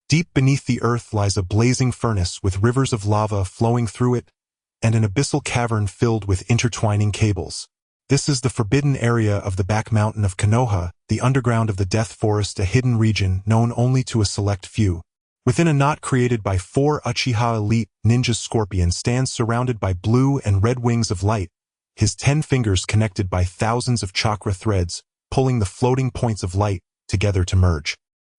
Speaker 1: Deep beneath the earth lies a blazing furnace with rivers of lava flowing through it, and an abyssal cavern filled with intertwining cables. This is the forbidden area of the back mountain of Konoha, the underground of the Death Forest, a hidden region known only to a select few. Within a knot created by 4 Uchiha elite ninjas, Scorpion stands surrounded by blue and red wings of light, his 10 fingers connected by thousands of chakra threads, pulling the floating points of light together to merge.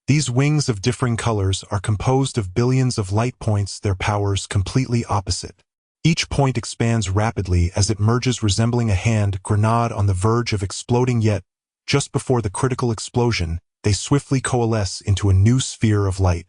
Speaker 1: These wings of differing colors are composed of billions of light points, their powers completely opposite. Each point expands rapidly as it merges, resembling a hand grenade on the verge of exploding, yet, just before the critical explosion, they swiftly coalesce into a new sphere of light.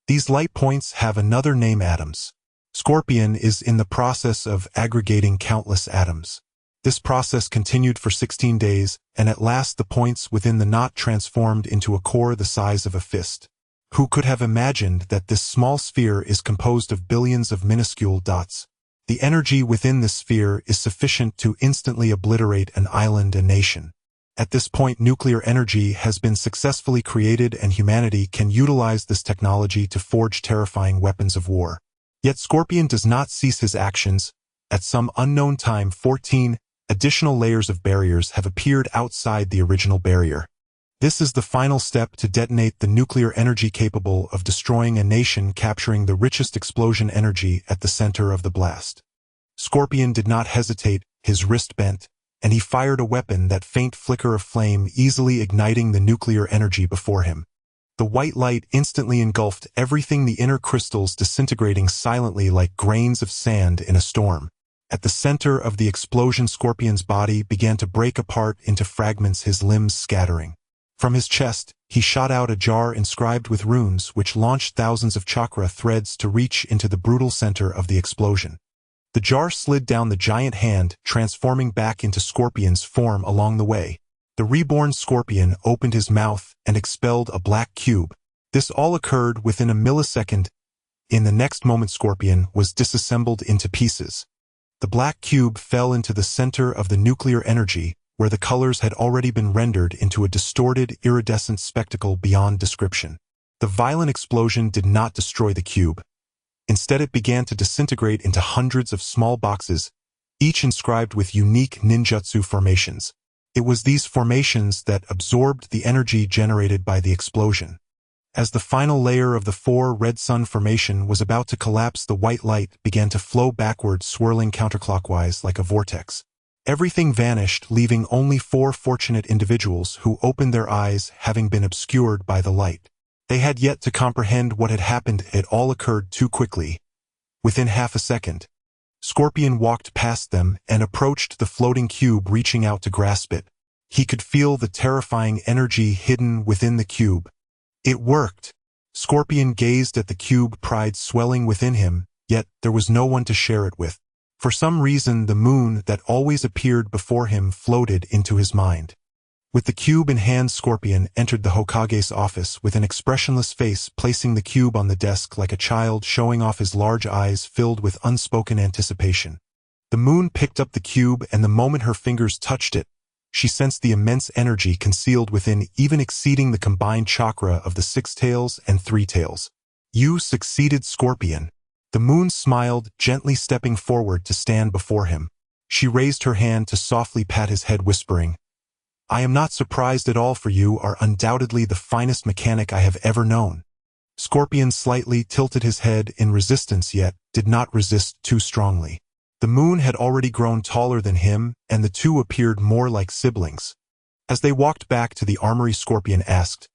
Speaker 1: These light points have another name: atoms. Scorpion is in the process of aggregating countless atoms. This process continued for 16 days, and at last the points within the knot transformed into a core the size of a fist. Who could have imagined that this small sphere is composed of billions of minuscule dots? The energy within this sphere is sufficient to instantly obliterate an island, a nation. At this point, nuclear energy has been successfully created, and humanity can utilize this technology to forge terrifying weapons of war. Yet Scorpion does not cease his actions. At some unknown time, 14 additional layers of barriers have appeared outside the original barrier. This is the final step to detonate the nuclear energy capable of destroying a nation, capturing the richest explosion energy at the center of the blast. Scorpion did not hesitate, his wrist bent, and he fired a weapon, that faint flicker of flame easily igniting the nuclear energy before him. The white light instantly engulfed everything, the inner crystals disintegrating silently like grains of sand in a storm. At the center of the explosion, Scorpion's body began to break apart into fragments, his limbs scattering. From his chest, he shot out a jar inscribed with runes which launched thousands of chakra threads to reach into the brutal center of the explosion. The jar slid down the giant hand, transforming back into Scorpion's form along the way. The reborn Scorpion opened his mouth and expelled a black cube. This all occurred within a millisecond. In the next moment, Scorpion was disassembled into pieces. The black cube fell into the center of the nuclear energy, where the colors had already been rendered into a distorted, iridescent spectacle beyond description. The violent explosion did not destroy the cube. Instead, it began to disintegrate into hundreds of small boxes, each inscribed with unique ninjutsu formations. It was these formations that absorbed the energy generated by the explosion. As the final layer of the 4 red sun formation was about to collapse, the white light began to flow backwards, swirling counterclockwise like a vortex. Everything vanished, leaving only 4 fortunate individuals who opened their eyes, having been obscured by the light. They had yet to comprehend what had happened. It all occurred too quickly. Within half a second, Scorpion walked past them and approached the floating cube, reaching out to grasp it. He could feel the terrifying energy hidden within the cube. It worked. Scorpion gazed at the cube, pride swelling within him, yet there was no one to share it with. For some reason, the moon that always appeared before him floated into his mind. With the cube in hand, Scorpion entered the Hokage's office with an expressionless face, placing the cube on the desk like a child, showing off his large eyes filled with unspoken anticipation. The moon picked up the cube, and the moment her fingers touched it, she sensed the immense energy concealed within, even exceeding the combined chakra of the 6 tails and 3 tails. You succeeded, Scorpion. The moon smiled, gently stepping forward to stand before him. She raised her hand to softly pat his head, whispering, I am not surprised at all, for you are undoubtedly the finest mechanic I have ever known. Scorpion slightly tilted his head in resistance, yet did not resist too strongly. The moon had already grown taller than him, and the two appeared more like siblings. As they walked back to the armory, Scorpion asked,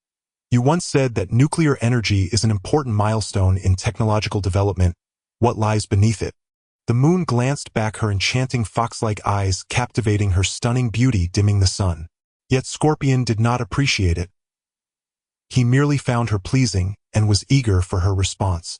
Speaker 1: You once said that nuclear energy is an important milestone in technological development. What lies beneath it? The moon glanced back, her enchanting fox-like eyes captivating her stunning beauty, dimming the sun. Yet Scorpion did not appreciate it. He merely found her pleasing and was eager for her response.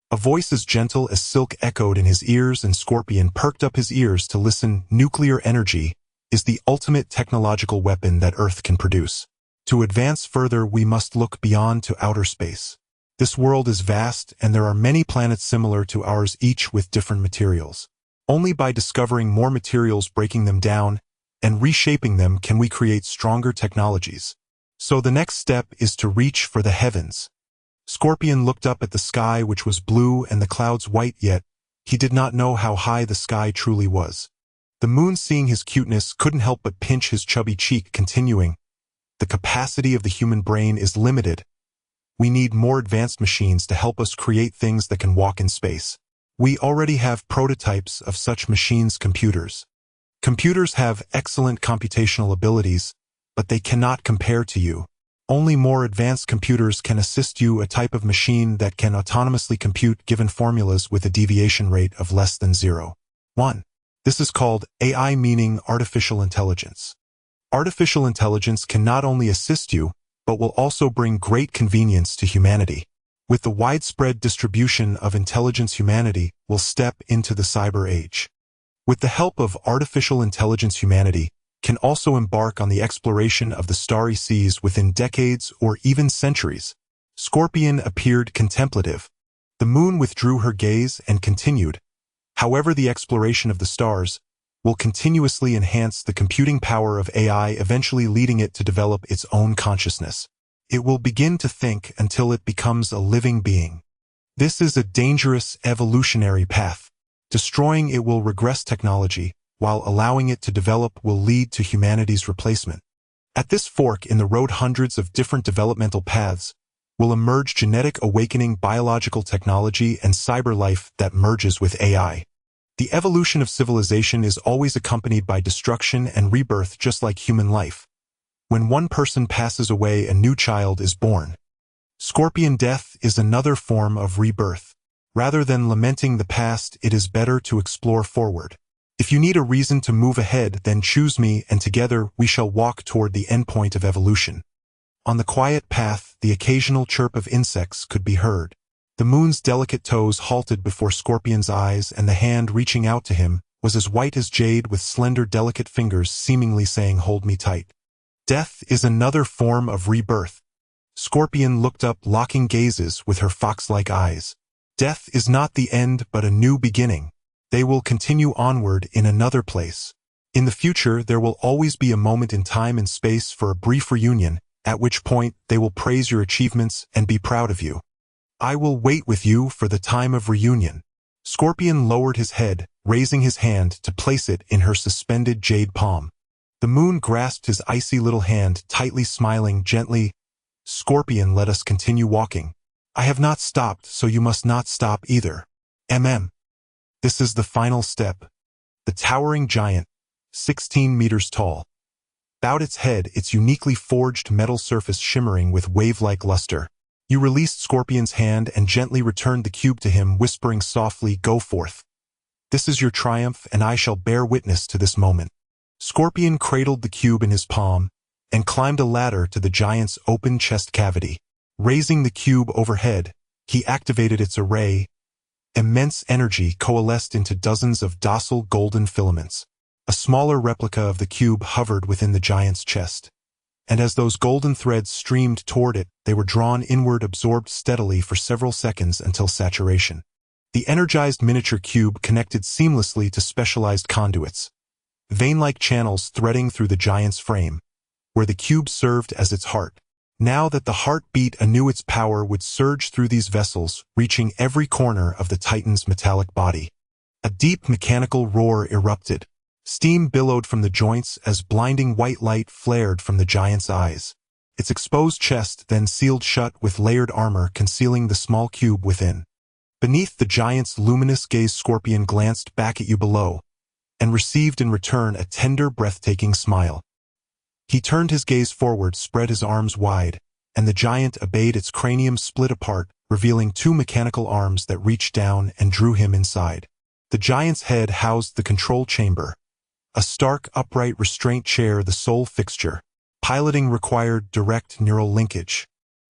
Speaker 1: A voice as gentle as silk echoed in his ears, and Scorpion perked up his ears to listen. Nuclear energy is the ultimate technological weapon that Earth can produce. To advance further, we must look beyond to outer space. This world is vast, and there are many planets similar to ours, each with different materials. Only by discovering more materials, breaking them down, and reshaping them can we create stronger technologies. So the next step is to reach for the heavens. Scorpion looked up at the sky, which was blue and the clouds white, yet he did not know how high the sky truly was. The moon, seeing his cuteness, couldn't help but pinch his chubby cheek, continuing, The capacity of the human brain is limited. We need more advanced machines to help us create things that can walk in space. We already have prototypes of such machines, computers. Computers have excellent computational abilities, but they cannot compare to you. Only more advanced computers can assist you, a type of machine that can autonomously compute given formulas with a deviation rate of less than 0.1. This is called AI, meaning artificial intelligence. Artificial intelligence can not only assist you, but will also bring great convenience to humanity. With the widespread distribution of intelligence, humanity will step into the cyber age. With the help of artificial intelligence, humanity can also embark on the exploration of the starry seas within decades or even centuries. Scorpion appeared contemplative. The moon withdrew her gaze and continued, However, the exploration of the stars will continuously enhance the computing power of AI, eventually leading it to develop its own consciousness. It will begin to think until it becomes a living being. This is a dangerous evolutionary path. Destroying it will regress technology, while allowing it to develop will lead to humanity's replacement. At this fork in the road, hundreds of different developmental paths will emerge: genetic awakening, biological technology, and cyber life that merges with AI. The evolution of civilization is always accompanied by destruction and rebirth, just like human life. When one person passes away, a new child is born. Scorpion death is another form of rebirth. Rather than lamenting the past, it is better to explore forward. If you need a reason to move ahead, then choose me, and together we shall walk toward the endpoint of evolution. On the quiet path, the occasional chirp of insects could be heard. The moon's delicate toes halted before Scorpion's eyes, and the hand reaching out to him was as white as jade, with slender, delicate fingers seemingly saying, "Hold me tight." Death is another form of rebirth. Scorpion looked up, locking gazes with her fox-like eyes. Death is not the end, but a new beginning. They will continue onward in another place. In the future, there will always be a moment in time and space for a brief reunion, at which point they will praise your achievements and be proud of you. I will wait with you for the time of reunion. Scorpion lowered his head, raising his hand to place it in her suspended jade palm. The moon grasped his icy little hand, tightly, smiling gently. Scorpion, let us continue walking. I have not stopped, so you must not stop either. This is the final step. The towering giant, 16 meters tall, bowed its head, its uniquely forged metal surface shimmering with wave-like luster. You released Scorpion's hand and gently returned the cube to him, whispering softly, "Go forth. This is your triumph, and I shall bear witness to this moment." Scorpion cradled the cube in his palm and climbed a ladder to the giant's open chest cavity. Raising the cube overhead, he activated its array. Immense energy coalesced into dozens of docile golden filaments. A smaller replica of the cube hovered within the giant's chest, and as those golden threads streamed toward it, they were drawn inward, absorbed steadily for several seconds until saturation. The energized miniature cube connected seamlessly to specialized conduits, vein-like channels threading through the giant's frame, where the cube served as its heart. Now that the heart beat anew, its power would surge through these vessels, reaching every corner of the Titan's metallic body. A deep mechanical roar erupted. Steam billowed from the joints as blinding white light flared from the giant's eyes. Its exposed chest then sealed shut with layered armor, concealing the small cube within. Beneath the giant's luminous gaze, Scorpion glanced back at you below and received in return a tender, breathtaking smile. He turned his gaze forward, spread his arms wide, and the giant obeyed. Its cranium split apart, revealing two mechanical arms that reached down and drew him inside. The giant's head housed the control chamber, a stark, upright restraint chair, the sole fixture. Piloting required direct neural linkage,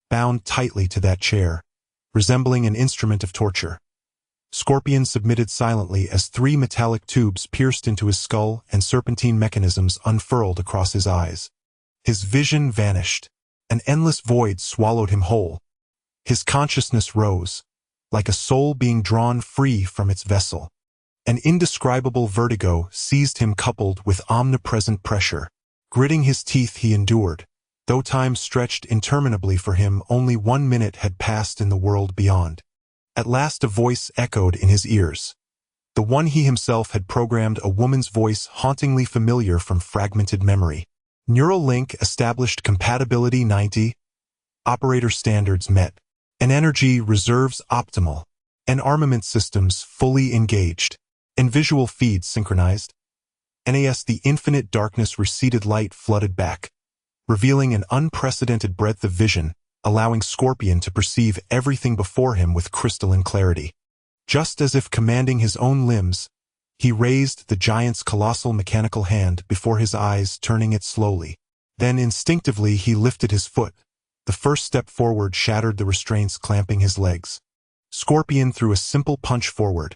Speaker 1: bound tightly to that chair, resembling an instrument of torture. Scorpion submitted silently as three metallic tubes pierced into his skull and serpentine mechanisms unfurled across his eyes. His vision vanished. An endless void swallowed him whole. His consciousness rose, like a soul being drawn free from its vessel. An indescribable vertigo seized him, coupled with omnipresent pressure. Gritting his teeth, he endured. Though time stretched interminably for him, only 1 minute had passed in the world beyond. At last a voice echoed in his ears. The one he himself had programmed, a woman's voice hauntingly familiar from fragmented memory. Neural link established, compatibility 90. Operator standards met. And energy reserves optimal. And armament systems fully engaged. And visual feeds synchronized. NAS, the infinite darkness receded, light flooded back, revealing an unprecedented breadth of vision, allowing Scorpion to perceive everything before him with crystalline clarity. Just as if commanding his own limbs, he raised the giant's colossal mechanical hand before his eyes, turning it slowly. Then instinctively he lifted his foot. The first step forward shattered the restraints clamping his legs. Scorpion threw a simple punch forward,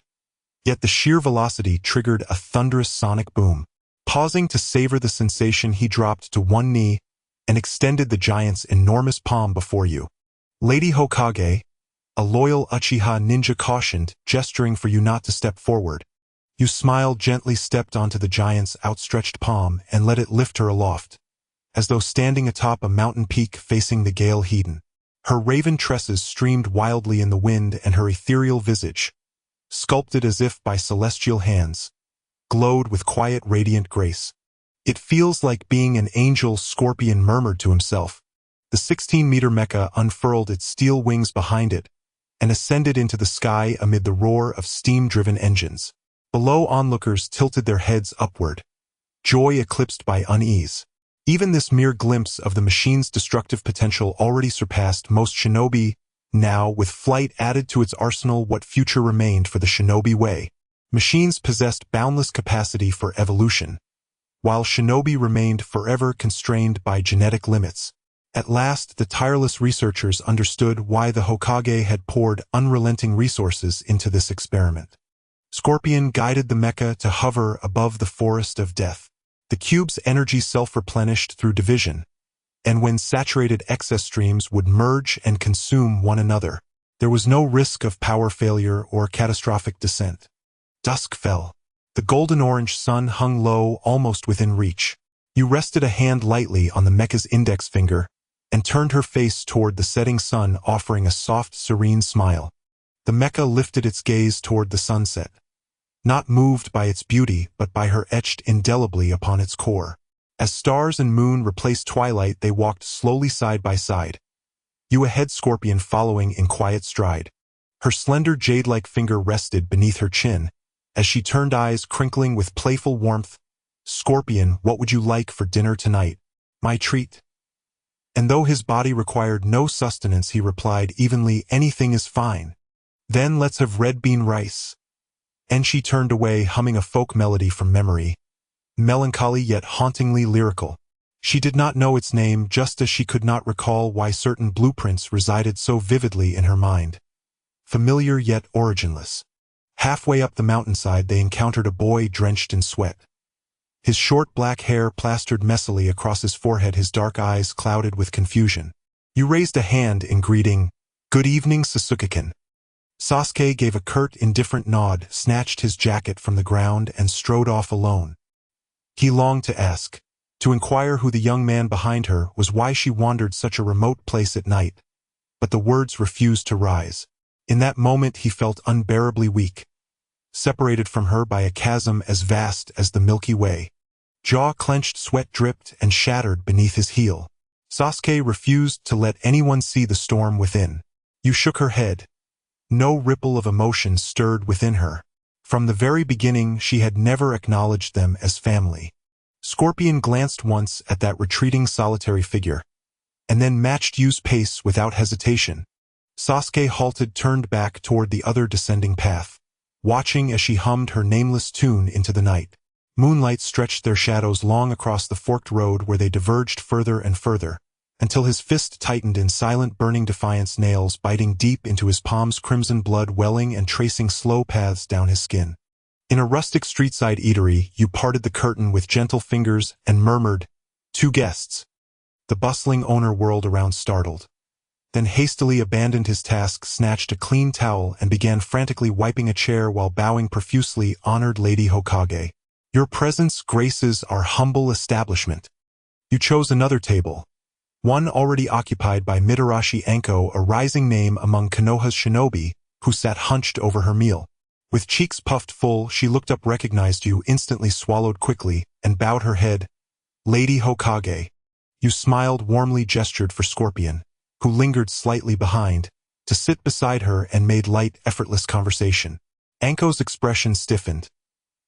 Speaker 1: yet the sheer velocity triggered a thunderous sonic boom. Pausing to savor the sensation, he dropped to one knee and extended the giant's enormous palm before you. "Lady Hokage," a loyal Uchiha ninja cautioned, gesturing for you not to step forward. You smiled, gently stepped onto the giant's outstretched palm and let it lift her aloft, as though standing atop a mountain peak facing the gale Hedon. Her raven tresses streamed wildly in the wind, and her ethereal visage, sculpted as if by celestial hands, glowed with quiet, radiant grace. "It feels like being an angel," Scorpion murmured to himself. The 16-meter mecha unfurled its steel wings behind it and ascended into the sky amid the roar of steam-driven engines. Below, onlookers tilted their heads upward, joy eclipsed by unease. Even this mere glimpse of the machine's destructive potential already surpassed most shinobi. Now, with flight added to its arsenal, what future remained for the shinobi way? Machines possessed boundless capacity for evolution, while shinobi remained forever constrained by genetic limits. At last, the tireless researchers understood why the Hokage had poured unrelenting resources into this experiment. Scorpion guided the mecha to hover above the forest of death. The cube's energy self-replenished through division, and when saturated excess streams would merge and consume one another, there was no risk of power failure or catastrophic descent. Dusk fell. The golden-orange sun hung low, almost within reach. You rested a hand lightly on the mecha's index finger and turned her face toward the setting sun, offering a soft, serene smile. The mecha lifted its gaze toward the sunset, not moved by its beauty but by her etched indelibly upon its core. As stars and moon replaced twilight, they walked slowly side by side, you ahead, Scorpion following in quiet stride. Her slender jade-like finger rested beneath her chin as she turned, eyes crinkling with playful warmth. Scorpion, what would you like for dinner tonight? My treat. And though his body required no sustenance, he replied evenly, anything is fine. Then let's have red bean rice. And she turned away, humming a folk melody from memory, melancholy yet hauntingly lyrical. She did not know its name, just as she could not recall why certain blueprints resided so vividly in her mind. Familiar yet originless. Halfway up the mountainside, they encountered a boy drenched in sweat. His short black hair plastered messily across his forehead, his dark eyes clouded with confusion. You raised a hand in greeting. Good evening, Sasuke-kun. Sasuke gave a curt, indifferent nod, snatched his jacket from the ground, and strode off alone. He longed to ask, to inquire who the young man behind her was, why she wandered such a remote place at night, but the words refused to rise. In that moment he felt unbearably weak, separated from her by a chasm as vast as the Milky Way. Jaw clenched, sweat dripped and shattered beneath his heel. Sasuke refused to let anyone see the storm within. You shook her head. No ripple of emotion stirred within her. From the very beginning she had never acknowledged them as family. Scorpion glanced once at that retreating solitary figure, and then matched Yu's pace without hesitation. Sasuke halted, turned back toward the other descending path, watching as she hummed her nameless tune into the night. Moonlight stretched their shadows long across the forked road where they diverged further and further, until his fist tightened in silent burning defiance, nails biting deep into his palms, crimson blood welling and tracing slow paths down his skin. In a rustic street-side eatery, you parted the curtain with gentle fingers and murmured, 2 guests. The bustling owner whirled around, startled, then hastily abandoned his task, snatched a clean towel, and began frantically wiping a chair while bowing profusely. Honored Lady Hokage, your presence graces our humble establishment. You chose another table, one already occupied by Mitarashi Anko, a rising name among Konoha's shinobi, who sat hunched over her meal. With cheeks puffed full, she looked up, recognized you, instantly swallowed quickly, and bowed her head. Lady Hokage. You smiled, warmly gestured for Scorpion, who lingered slightly behind, to sit beside her and made light, effortless conversation. Anko's expression stiffened,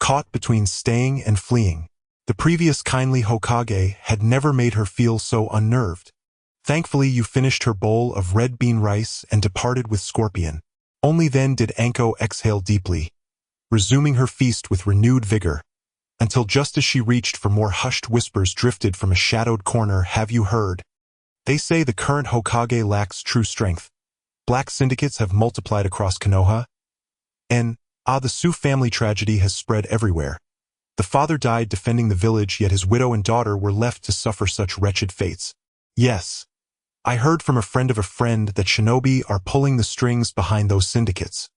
Speaker 1: caught between staying and fleeing. The previous kindly Hokage had never made her feel so unnerved. Thankfully, you finished her bowl of red bean rice and departed with Scorpion. Only then did Anko exhale deeply, resuming her feast with renewed vigor, until just as she reached for more, hushed whispers drifted from a shadowed corner. Have you heard? They say the current Hokage lacks true strength. Black syndicates have multiplied across Konoha, and, the Su family tragedy has spread everywhere. The father died defending the village, yet his widow and daughter were left to suffer such wretched fates. Yes, I heard from a friend of a friend that shinobi are pulling the strings behind those syndicates.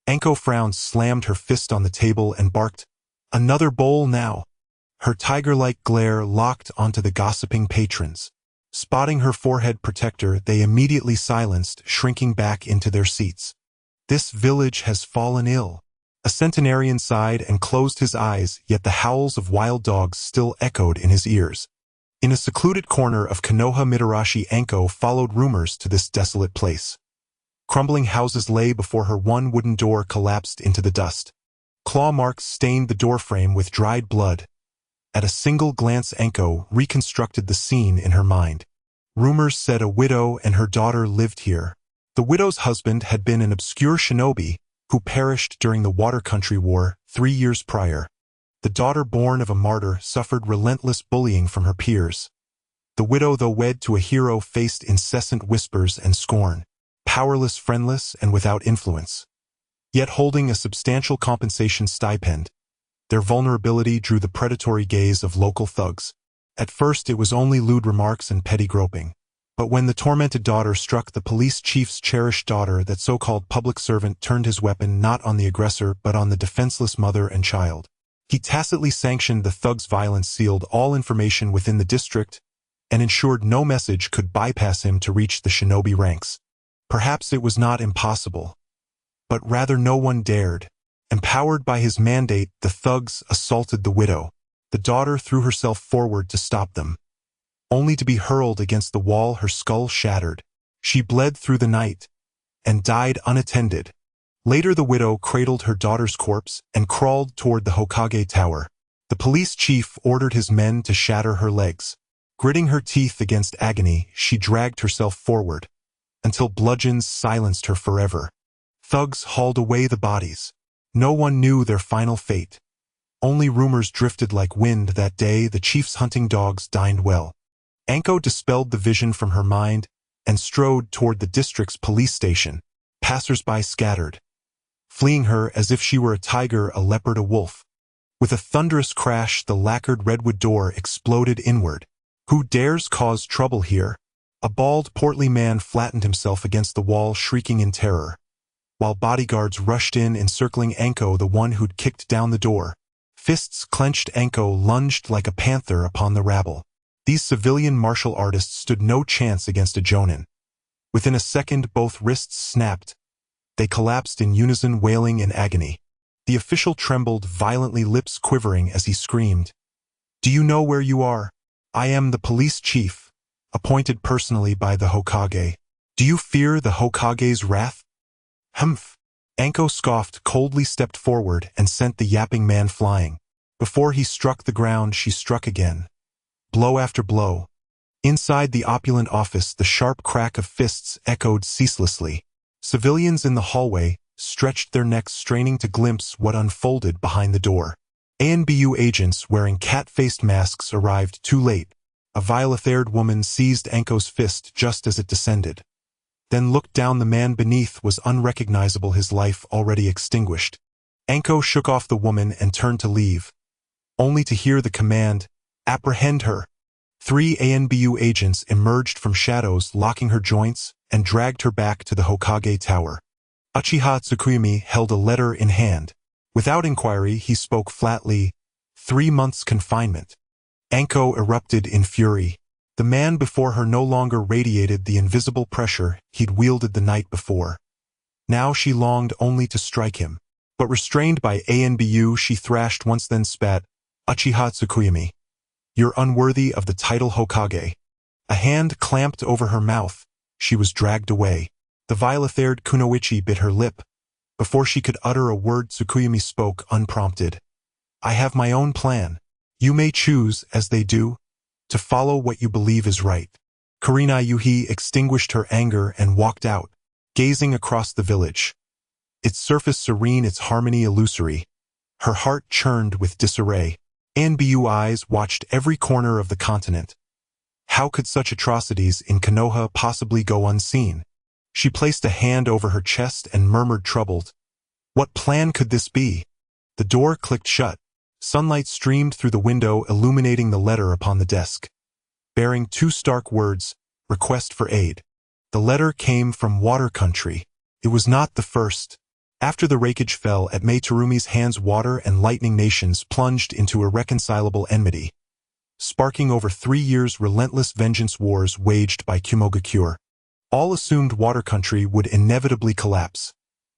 Speaker 1: Anko frowned, slammed her fist on the table, and barked, another bowl now. Her tiger-like glare locked onto the gossiping patrons. Spotting her forehead protector, they immediately silenced, shrinking back into their seats. This village has fallen ill. A centenarian sighed and closed his eyes, yet the howls of wild dogs still echoed in his ears. In a secluded corner of Konoha, Mitarashi Anko followed rumors to this desolate place. Crumbling houses lay before her, one wooden door collapsed into the dust. Claw marks stained the doorframe with dried blood. At a single glance, Anko reconstructed the scene in her mind. Rumors said a widow and her daughter lived here. The widow's husband had been an obscure shinobi who perished during the Water Country War 3 years prior. The daughter born of a martyr suffered relentless bullying from her peers. The widow, though wed to a hero, faced incessant whispers and scorn, powerless, friendless, and without influence. Yet holding a substantial compensation stipend, their vulnerability drew the predatory gaze of local thugs. At first it was only lewd remarks and petty groping. But when the tormented daughter struck the police chief's cherished daughter, that so-called public servant turned his weapon not on the aggressor but on the defenseless mother and child. He tacitly sanctioned the thug's violence, sealed all information within the district, and ensured no message could bypass him to reach the shinobi ranks. Perhaps it was not impossible, but rather no one dared. Empowered by his mandate, the thugs assaulted the widow. The daughter threw herself forward to stop them, only to be hurled against the wall, her skull shattered. She bled through the night and died unattended. Later the widow cradled her daughter's corpse and crawled toward the Hokage tower. The police chief ordered his men to shatter her legs. Gritting her teeth against agony, she dragged herself forward, until bludgeons silenced her forever. Thugs hauled away the bodies. No one knew their final fate. Only rumors drifted like wind that day. The chief's hunting dogs dined well. Anko dispelled the vision from her mind and strode toward the district's police station. Passers-by scattered, fleeing her as if she were a tiger, a leopard, a wolf. With a thunderous crash, the lacquered redwood door exploded inward. Who dares cause trouble here? A bald, portly man flattened himself against the wall, shrieking in terror, while bodyguards rushed in, encircling Anko, the one who'd kicked down the door. Fists clenched, Anko lunged like a panther upon the rabble. These civilian martial artists stood no chance against a jonin. Within a second, both wrists snapped. They collapsed in unison, wailing in agony. The official trembled violently, lips quivering as he screamed, "Do you know where you are? I am the police chief, appointed personally by the Hokage. Do you fear the Hokage's wrath?" "Humph." Anko scoffed, coldly stepped forward, and sent the yapping man flying. Before he struck the ground, she struck again. Blow after blow. Inside the opulent office, the sharp crack of fists echoed ceaselessly. Civilians in the hallway stretched their necks, straining to glimpse what unfolded behind the door. ANBU agents wearing cat-faced masks arrived too late. A violet-haired woman seized Anko's fist just as it descended, then looked down. The man beneath was unrecognizable, his life already extinguished. Anko shook off the woman and turned to leave, only to hear the command, "Apprehend her." 3 ANBU agents emerged from shadows, locking her joints, and dragged her back to the Hokage tower. Uchiha Tsuki held a letter in hand. Without inquiry, he spoke flatly, 3 months confinement. Anko erupted in fury. The man before her no longer radiated the invisible pressure he'd wielded the night before. Now she longed only to strike him. But restrained by ANBU, she thrashed once, then spat, "Uchiha Tsuki, you're unworthy of the title Hokage." A hand clamped over her mouth. She was dragged away. The violet-haired Kunoichi bit her lip. Before she could utter a word, Tsukuyomi spoke unprompted. "I have my own plan. You may choose, as they do, to follow what you believe is right." Kurina Yuhi extinguished her anger and walked out, gazing across the village. Its surface serene, its harmony illusory. Her heart churned with disarray. ANBU eyes watched every corner of the continent. How could such atrocities in Konoha possibly go unseen? She placed a hand over her chest and murmured, troubled, "What plan could this be?" The door clicked shut. Sunlight streamed through the window, illuminating the letter upon the desk, bearing 2 stark words, "Request for aid." The letter came from Water Country. It was not the first. After the wreckage fell at Meiterumi's hands, Water and Lightning nations plunged into irreconcilable enmity, sparking over 3 years relentless vengeance wars waged by Kumogakure. All assumed Water Country would inevitably collapse,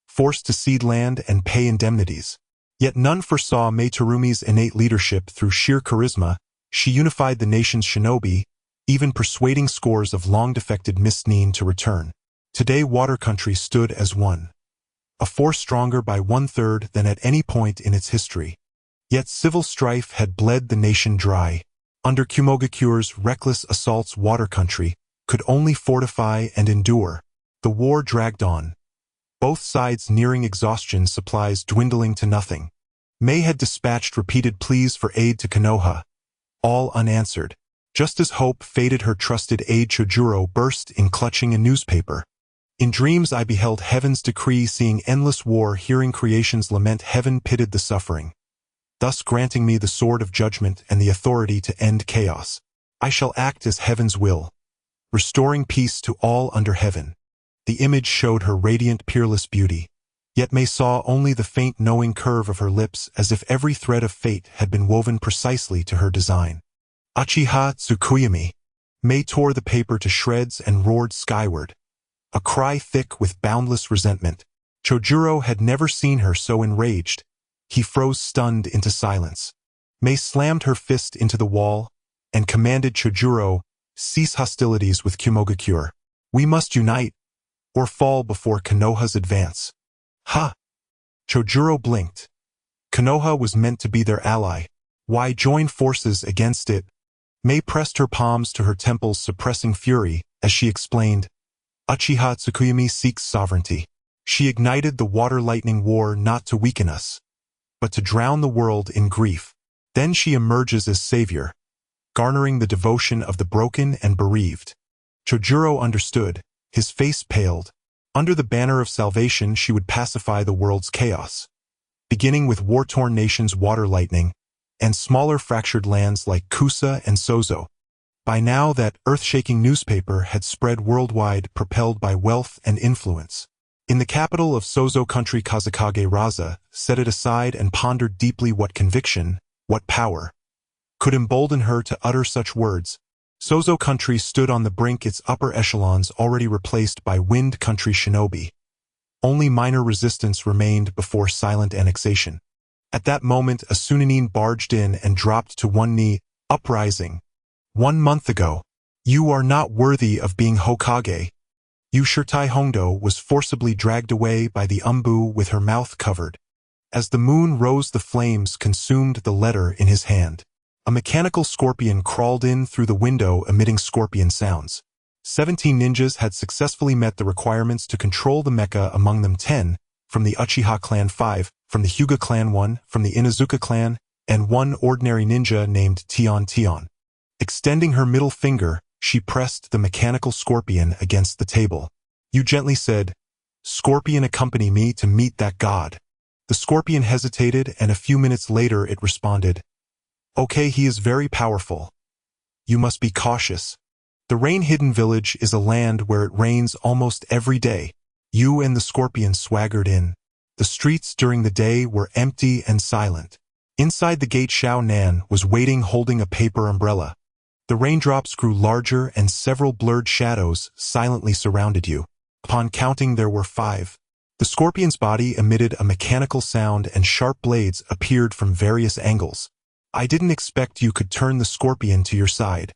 Speaker 1: forced to cede land and pay indemnities. Yet none foresaw Meiterumi's innate leadership. Through sheer charisma, she unified the nation's shinobi, even persuading scores of long-defected misnin to return. Today Water Country stood as one, a force stronger by 1/3 than at any point in its history. Yet civil strife had bled the nation dry. Under Kumogakure's reckless assaults, Water Country could only fortify and endure. The war dragged on, both sides nearing exhaustion, supplies dwindling to nothing. May had dispatched repeated pleas for aid to Konoha, all unanswered. Just as hope faded, her trusted aide Chojuro burst in, clutching a newspaper. In dreams I beheld heaven's decree, seeing endless war, hearing creation's lament. Heaven pitied the suffering, thus granting me the sword of judgment and the authority to end chaos. I shall act as heaven's will, restoring peace to all under heaven. The image showed her radiant, peerless beauty, yet May saw only the faint, knowing curve of her lips, as if every thread of fate had been woven precisely to her design. Uchiha Tsuki. May tore the paper to shreds and roared skyward, a cry thick with boundless resentment. Chojuro had never seen her so enraged. He froze stunned into silence. May slammed her fist into the wall and commanded Chojuro, cease hostilities with Kumogakure. We must unite, or fall before Konoha's advance. Ha! Chojuro blinked. Konoha was meant to be their ally. Why join forces against it? May pressed her palms to her temples, suppressing fury, as she explained, Uchiha Tsuki seeks sovereignty. She ignited the water lightning war not to weaken us, but to drown the world in grief. Then she emerges as savior, garnering the devotion of the broken and bereaved. Chojuro understood. His face paled. Under the banner of salvation, she would pacify the world's chaos, beginning with war-torn nations' water lightning, and smaller fractured lands like Kusa and Sozo. By now that earth-shaking newspaper had spread worldwide, propelled by wealth and influence. In the capital of Sozo country, Kazekage Raza set it aside and pondered deeply what conviction, what power, could embolden her to utter such words. Sozo country stood on the brink, its upper echelons already replaced by Wind country shinobi. Only minor resistance remained before silent annexation. At that moment, a synonym barged in and dropped to one knee, uprising. 1 month ago, you are not worthy of being Hokage. Shirtai Hondo was forcibly dragged away by the Umbu with her mouth covered. As the moon rose, the flames consumed the letter in his hand. A mechanical scorpion crawled in through the window, emitting scorpion sounds. 17 ninjas had successfully met the requirements to control the mecha, among them 10 from the Uchiha clan, 5 from the Hyuga clan, 1 from the Inuzuka clan, and 1 ordinary ninja named Tion. Extending her middle finger, she pressed the mechanical scorpion against the table. You gently said, Scorpion, accompany me to meet that god. The scorpion hesitated, and a few minutes later it responded, Okay, he is very powerful. You must be cautious. The rain-hidden village is a land where it rains almost every day. You and the scorpion swaggered in. The streets during the day were empty and silent. Inside the gate, Xiao Nan was waiting, holding a paper umbrella. The raindrops grew larger and several blurred shadows silently surrounded you. Upon counting, there were 5. The scorpion's body emitted a mechanical sound and sharp blades appeared from various angles. I didn't expect you could turn the scorpion to your side.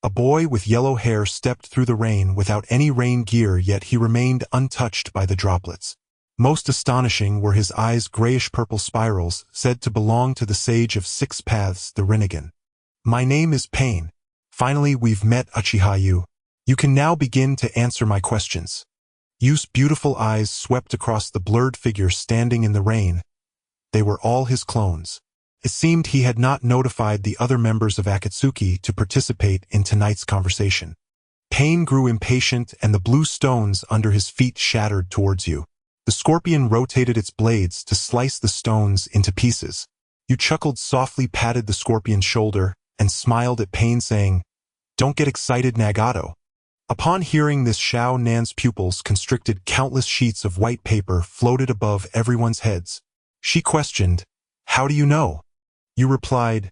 Speaker 1: A boy with yellow hair stepped through the rain without any rain gear, yet he remained untouched by the droplets. Most astonishing were his eyes, grayish-purple spirals, said to belong to the Sage of 6 Paths, the Rinnegan. My name is Pain. Finally, we've met, Uchiha Yu. You can now begin to answer my questions. Yu's beautiful eyes swept across the blurred figure standing in the rain. They were all his clones. It seemed he had not notified the other members of Akatsuki to participate in tonight's conversation. Pain grew impatient, and the blue stones under his feet shattered towards you. The scorpion rotated its blades to slice the stones into pieces. You chuckled softly, patted the scorpion's shoulder, and smiled at Pain, saying, Don't get excited, Nagato. Upon hearing this, Xiao Nan's pupils constricted. Countless sheets of white paper floated above everyone's heads. She questioned, How do you know? You replied,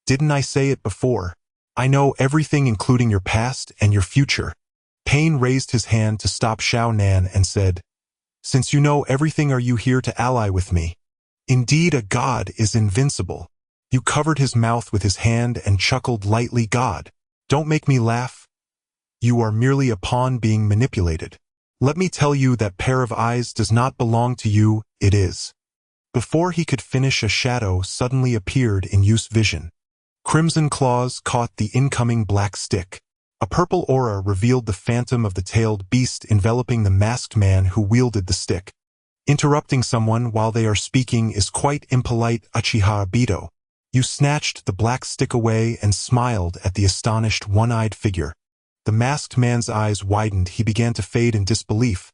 Speaker 1: Didn't I say it before? I know everything, including your past and your future. Pain raised his hand to stop Xiao Nan and said, Since you know everything, are you here to ally with me? Indeed, a god is invincible. You covered his mouth with his hand and chuckled lightly. God, don't make me laugh. You are merely a pawn being manipulated. Let me tell you, that pair of eyes does not belong to you, it is. Before he could finish, a shadow suddenly appeared in Yu's vision. Crimson claws caught the incoming black stick. A purple aura revealed the phantom of the tailed beast enveloping the masked man who wielded the stick. Interrupting someone while they are speaking is quite impolite, Uchiha Obito. You snatched the black stick away and smiled at the astonished one-eyed figure. The masked man's eyes widened. He began to fade in disbelief,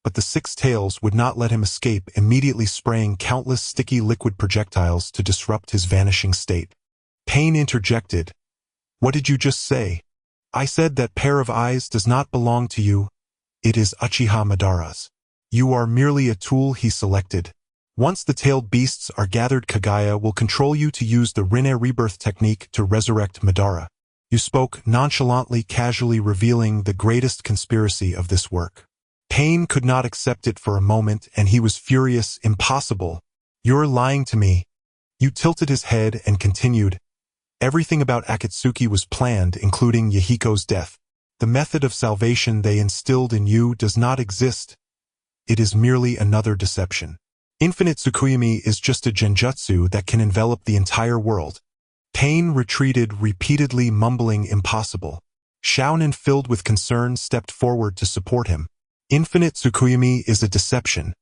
Speaker 1: but the six tails would not let him escape, immediately spraying countless sticky liquid projectiles to disrupt his vanishing state. Pain interjected. What did you just say? I said that pair of eyes does not belong to you. It is Uchiha Madara's. You are merely a tool he selected. Once the tailed beasts are gathered, Kagaya will control you to use the Rinne rebirth technique to resurrect Madara. You spoke nonchalantly, casually revealing the greatest conspiracy of this work. Pain could not accept it for a moment, and he was furious. Impossible. You're lying to me. You tilted his head and continued. Everything about Akatsuki was planned, including Yahiko's death. The method of salvation they instilled in you does not exist. It is merely another deception. Infinite Tsukuyomi is just a genjutsu that can envelop the entire world. Pain retreated, repeatedly mumbling impossible. Shaonin, filled with concern, stepped forward to support him. Infinite Tsukuyomi is a deception.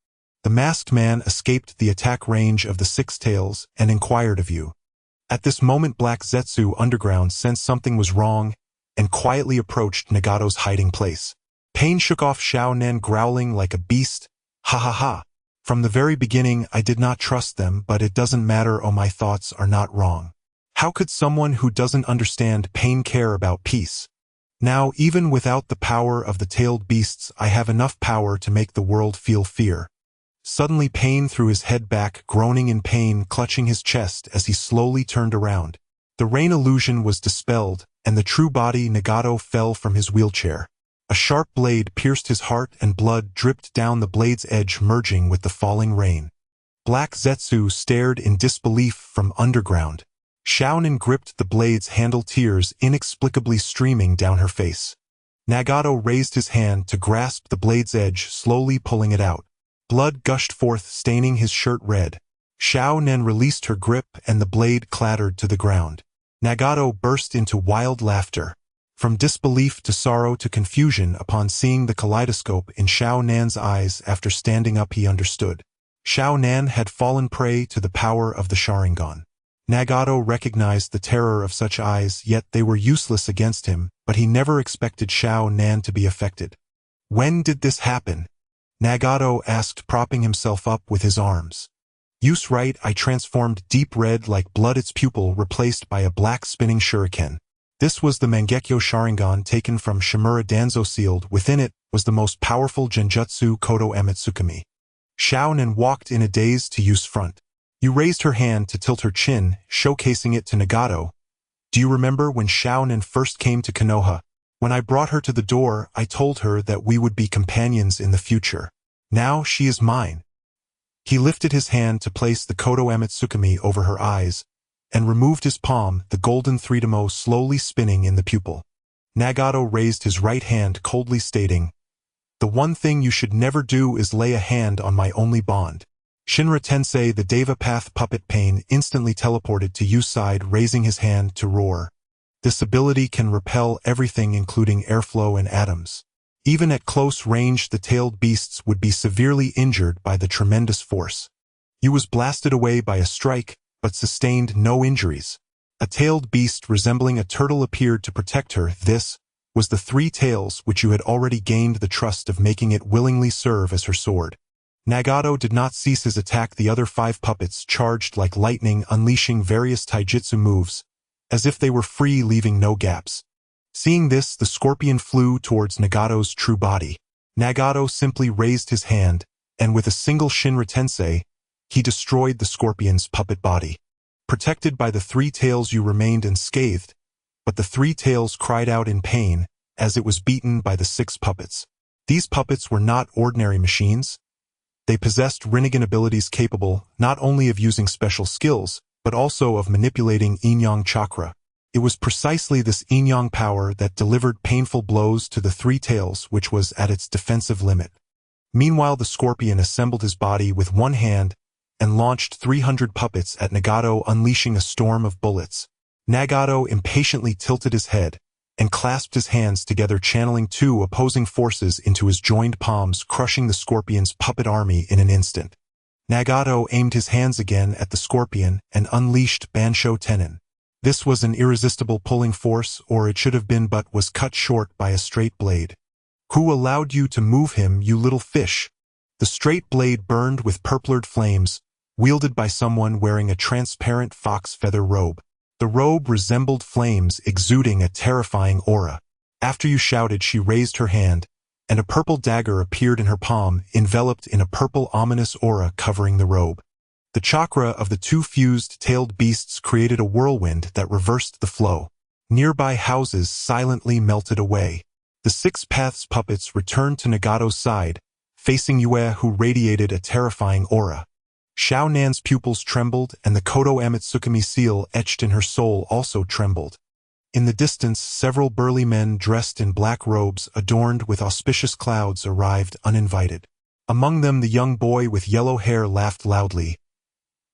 Speaker 1: The masked man escaped the attack range of the six tails and inquired of you. At this moment, Black Zetsu Underground sensed something was wrong and quietly approached Nagato's hiding place. Pain shook off Shaonin, growling like a beast. Ha ha ha. From the very beginning, I did not trust them, but it doesn't matter. Oh, my thoughts are not wrong. How could someone who doesn't understand pain care about peace? Now, even without the power of the tailed beasts, I have enough power to make the world feel fear. Suddenly, Pain threw his head back, groaning in pain, clutching his chest as he slowly turned around. The rain illusion was dispelled, and the true body Nagato fell from his wheelchair. A sharp blade pierced his heart and blood dripped down the blade's edge, merging with the falling rain. Black Zetsu stared in disbelief from underground. Shaonin gripped the blade's handle, tears inexplicably streaming down her face. Nagato raised his hand to grasp the blade's edge, slowly pulling it out. Blood gushed forth, staining his shirt red. Shaonin released her grip and the blade clattered to the ground. Nagato burst into wild laughter. From disbelief to sorrow to confusion upon seeing the kaleidoscope in Shaonin's eyes after standing up, he understood. Shaonin had fallen prey to the power of the Sharingan. Nagato recognized the terror of such eyes, yet they were useless against him, but he never expected Shaonin to be affected. When did this happen? Nagato asked, propping himself up with his arms. Use right, I transformed deep red like blood, its pupil replaced by a black spinning shuriken. This was the Mangekyo Sharingan taken from Shimura Danzo. Sealed within it was the most powerful genjutsu Kodo Ematsukami. Shaonin walked in a daze to Yu's front. Yu raised her hand to tilt her chin, showcasing it to Nagato. Do you remember when Shaonin first came to Konoha? When I brought her to the door, I told her that we would be companions in the future. Now she is mine. He lifted his hand to place the Kodo Ematsukami over her eyes, and removed his palm, the golden threedemo slowly spinning in the pupil. Nagato raised his right hand, coldly stating, The one thing you should never do is lay a hand on my only bond. Shinra Tensei, the Deva Path puppet. Pain instantly teleported to Yu's side, raising his hand to roar. This ability can repel everything, including airflow and atoms. Even at close range, the tailed beasts would be severely injured by the tremendous force. Yu was blasted away by a strike, but sustained no injuries. A tailed beast resembling a turtle appeared to protect her. This was the three tails which Yu had already gained the trust of, making it willingly serve as her sword. Nagato did not cease his attack. The other five puppets charged like lightning, unleashing various taijutsu moves, as if they were free, leaving no gaps. Seeing this, the scorpion flew towards Nagato's true body. Nagato simply raised his hand, and with a single Shinra Tensei, he destroyed the scorpion's puppet body. Protected by the three tails, Yu remained unscathed, but the three tails cried out in pain as it was beaten by the six puppets. These puppets were not ordinary machines. They possessed Rinnegan abilities capable not only of using special skills, but also of manipulating yin-yang chakra. It was precisely this yin-yang power that delivered painful blows to the three tails, which was at its defensive limit. Meanwhile, the scorpion assembled his body with one hand and launched 300 puppets at Nagato, unleashing a storm of bullets. Nagato impatiently tilted his head, and clasped his hands together, channeling two opposing forces into his joined palms, crushing the scorpion's puppet army in an instant. Nagato aimed his hands again at the scorpion and unleashed Bansho Tenin. This was an irresistible pulling force, or it should have been, but was cut short by a straight blade. "Who allowed you to move him, you little fish?" The straight blade burned with purplured flames, wielded by someone wearing a transparent fox feather robe. The robe resembled flames, exuding a terrifying aura. "After you shouted," she raised her hand, and a purple dagger appeared in her palm, enveloped in a purple ominous aura covering the robe. The chakra of the two fused-tailed beasts created a whirlwind that reversed the flow. Nearby houses silently melted away. The Six Paths puppets returned to Nagato's side, facing Yue, who radiated a terrifying aura. Xiao Nan's pupils trembled, and the Kodo Amatsukami seal etched in her soul also trembled. In the distance, several burly men dressed in black robes adorned with auspicious clouds arrived uninvited. Among them, the young boy with yellow hair laughed loudly.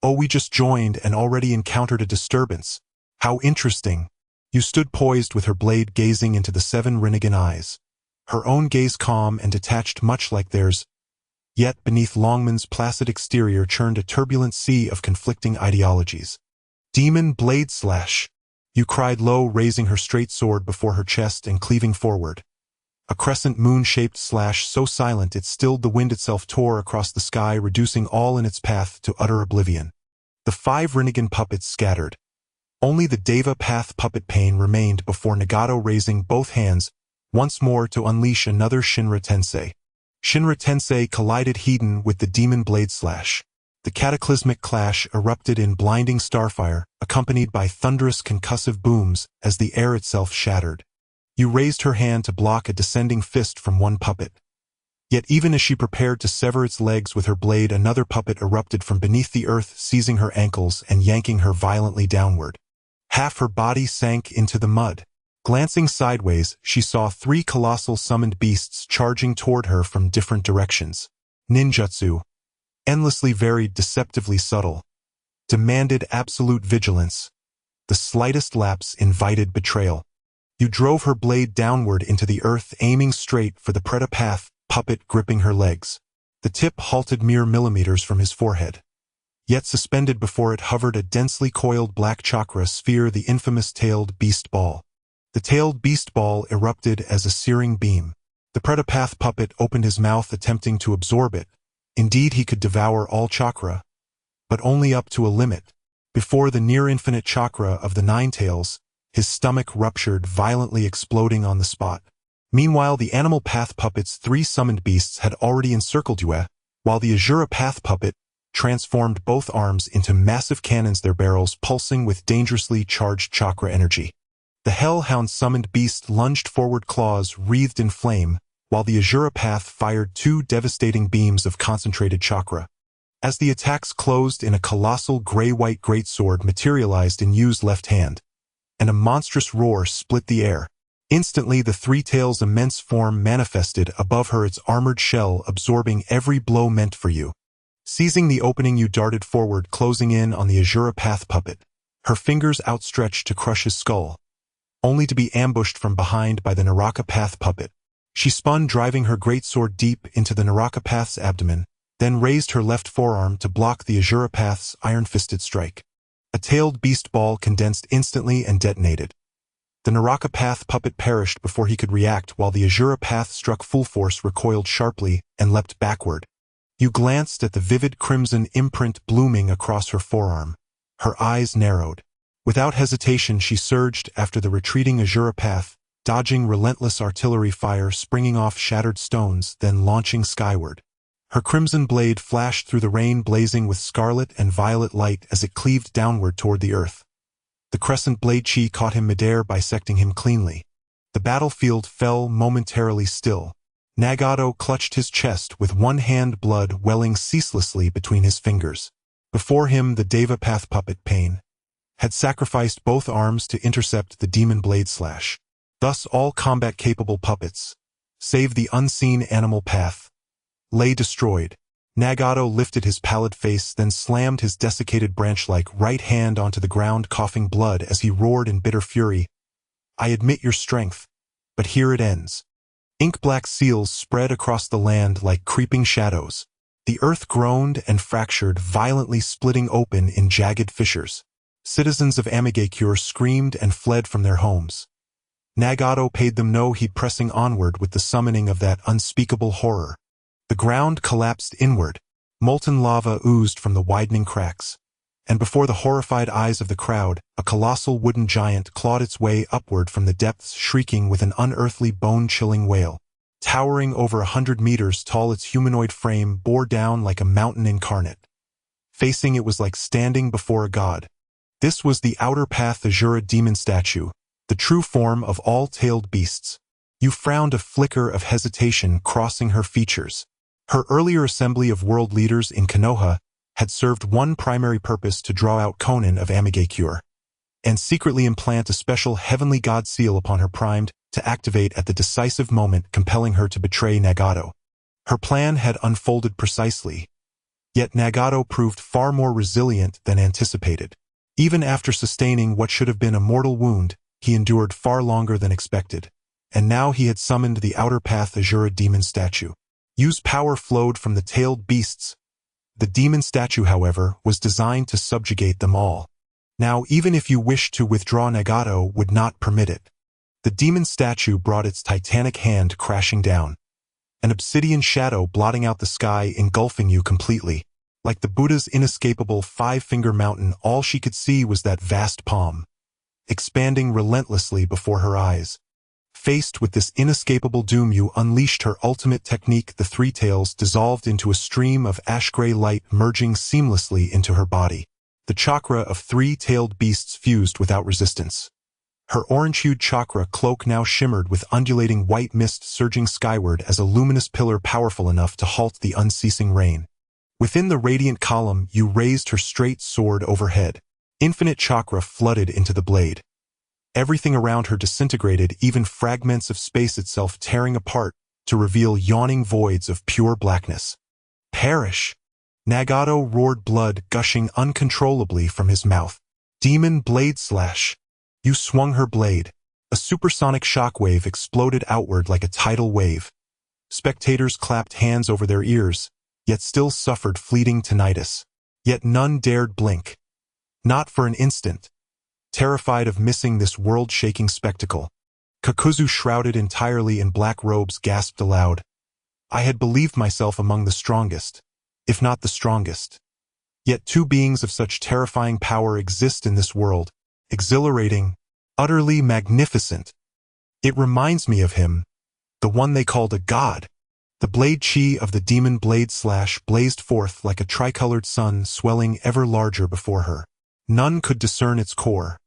Speaker 1: "Oh, we just joined and already encountered a disturbance. How interesting." You stood poised with her blade gazing into the seven Rinnegan eyes. Her own gaze calm and detached, much like theirs. Yet beneath Longman's placid exterior churned a turbulent sea of conflicting ideologies. "Demon blade slash!" You cried low, raising her straight sword before her chest and cleaving forward. A crescent moon-shaped slash so silent it stilled the wind itself tore across the sky, reducing all in its path to utter oblivion. The five Rinnegan puppets scattered. Only the Deva Path puppet Pain remained before Nagato, raising both hands once more to unleash another Shinra Tensei. Shinra Tensei collided Hedon with the demon blade slash. The cataclysmic clash erupted in blinding starfire, accompanied by thunderous concussive booms as the air itself shattered. You raised her hand to block a descending fist from one puppet. Yet even as she prepared to sever its legs with her blade, another puppet erupted from beneath the earth, seizing her ankles and yanking her violently downward. Half her body sank into the mud. Glancing sideways, she saw three colossal summoned beasts charging toward her from different directions. Ninjutsu, endlessly varied, deceptively subtle, demanded absolute vigilance. The slightest lapse invited betrayal. You drove her blade downward into the earth, aiming straight for the Preta Path puppet gripping her legs. The tip halted mere millimeters from his forehead. Yet suspended before it hovered a densely coiled black chakra sphere, the infamous tailed beast ball. The tailed beast ball erupted as a searing beam. The Preta Path puppet opened his mouth, attempting to absorb it. Indeed, he could devour all chakra, but only up to a limit. Before the near-infinite chakra of the Nine Tails, his stomach ruptured, violently exploding on the spot. Meanwhile, the Animal Path puppet's three summoned beasts had already encircled Yue, while the Azura Path puppet transformed both arms into massive cannons, their barrels pulsing with dangerously charged chakra energy. The Hellhound summoned beast lunged forward, claws wreathed in flame, while the Azura Path fired two devastating beams of concentrated chakra. As the attacks closed in, a colossal gray-white greatsword materialized in Yu's left hand, and a monstrous roar split the air. Instantly, the Three Tails' immense form manifested above her, its armored shell absorbing every blow meant for Yu. Seizing the opening, Yu darted forward, closing in on the Azura Path puppet, her fingers outstretched to crush his skull, only to be ambushed from behind by the Naraka Path puppet. She spun, driving her greatsword deep into the Naraka Path's abdomen, then raised her left forearm to block the Azura Path's iron-fisted strike. A tailed beast ball condensed instantly and detonated. The Naraka Path puppet perished before he could react, while the Azura Path struck full force, recoiled sharply, and leapt backward. You glanced at the vivid crimson imprint blooming across her forearm. Her eyes narrowed. Without hesitation, she surged after the retreating Azura Path, dodging relentless artillery fire, springing off shattered stones, then launching skyward. Her crimson blade flashed through the rain, blazing with scarlet and violet light as it cleaved downward toward the earth. The crescent blade chi caught him midair, bisecting him cleanly. The battlefield fell momentarily still. Nagato clutched his chest with one hand, blood welling ceaselessly between his fingers. Before him, the Deva Path puppet Pain had sacrificed both arms to intercept the demon blade slash. Thus all combat-capable puppets, save the unseen Animal Path, lay destroyed. Nagato lifted his pallid face, then slammed his desiccated branch-like right hand onto the ground, coughing blood as he roared in bitter fury. I admit your strength, but here it ends. Ink-black seals spread across the land like creeping shadows. The earth groaned and fractured, violently splitting open in jagged fissures. Citizens of Amigakure screamed and fled from their homes. Nagato paid them no heed, pressing onward with the summoning of that unspeakable horror. The ground collapsed inward. Molten lava oozed from the widening cracks. And before the horrified eyes of the crowd, a colossal wooden giant clawed its way upward from the depths, shrieking with an unearthly, bone-chilling wail. Towering over 100 meters tall, its humanoid frame bore down like a mountain incarnate. Facing it was like standing before a god. This was the Outer Path Azura demon statue, the true form of all tailed beasts. You frowned, a flicker of hesitation crossing her features. Her earlier assembly of world leaders in Konoha had served one primary purpose: to draw out Konin of Amigakure, and secretly implant a special heavenly god seal upon her, primed to activate at the decisive moment, compelling her to betray Nagato. Her plan had unfolded precisely, yet Nagato proved far more resilient than anticipated. Even after sustaining what should have been a mortal wound, he endured far longer than expected, and now he had summoned the Outer Path Azura demon statue. Yu's power flowed from the tailed beasts. The demon statue, however, was designed to subjugate them all. Now, even if you wished to withdraw, Nagato would not permit it. The demon statue brought its titanic hand crashing down, an obsidian shadow blotting out the sky, engulfing you completely. Like the Buddha's inescapable five-finger mountain, all she could see was that vast palm, expanding relentlessly before her eyes. Faced with this inescapable doom, Yu unleashed her ultimate technique. The three tails dissolved into a stream of ash-gray light, merging seamlessly into her body. The chakra of three-tailed beasts fused without resistance. Her orange-hued chakra cloak now shimmered with undulating white mist, surging skyward as a luminous pillar powerful enough to halt the unceasing rain. Within the radiant column, Yu raised her straight sword overhead. Infinite chakra flooded into the blade. Everything around her disintegrated, even fragments of space itself tearing apart to reveal yawning voids of pure blackness. Perish! Nagato roared, blood gushing uncontrollably from his mouth. Demon blade slash! Yu swung her blade. A supersonic shockwave exploded outward like a tidal wave. Spectators clapped hands over their ears, yet still suffered fleeting tinnitus. Yet none dared blink. Not for an instant. Terrified of missing this world-shaking spectacle, Kakuzu, shrouded entirely in black robes, gasped aloud. I had believed myself among the strongest, if not the strongest. Yet two beings of such terrifying power exist in this world, exhilarating, utterly magnificent. It reminds me of him, the one they called a god. The blade chi of the demon blade slash blazed forth like a tricolored sun, swelling ever larger before her. None could discern its core,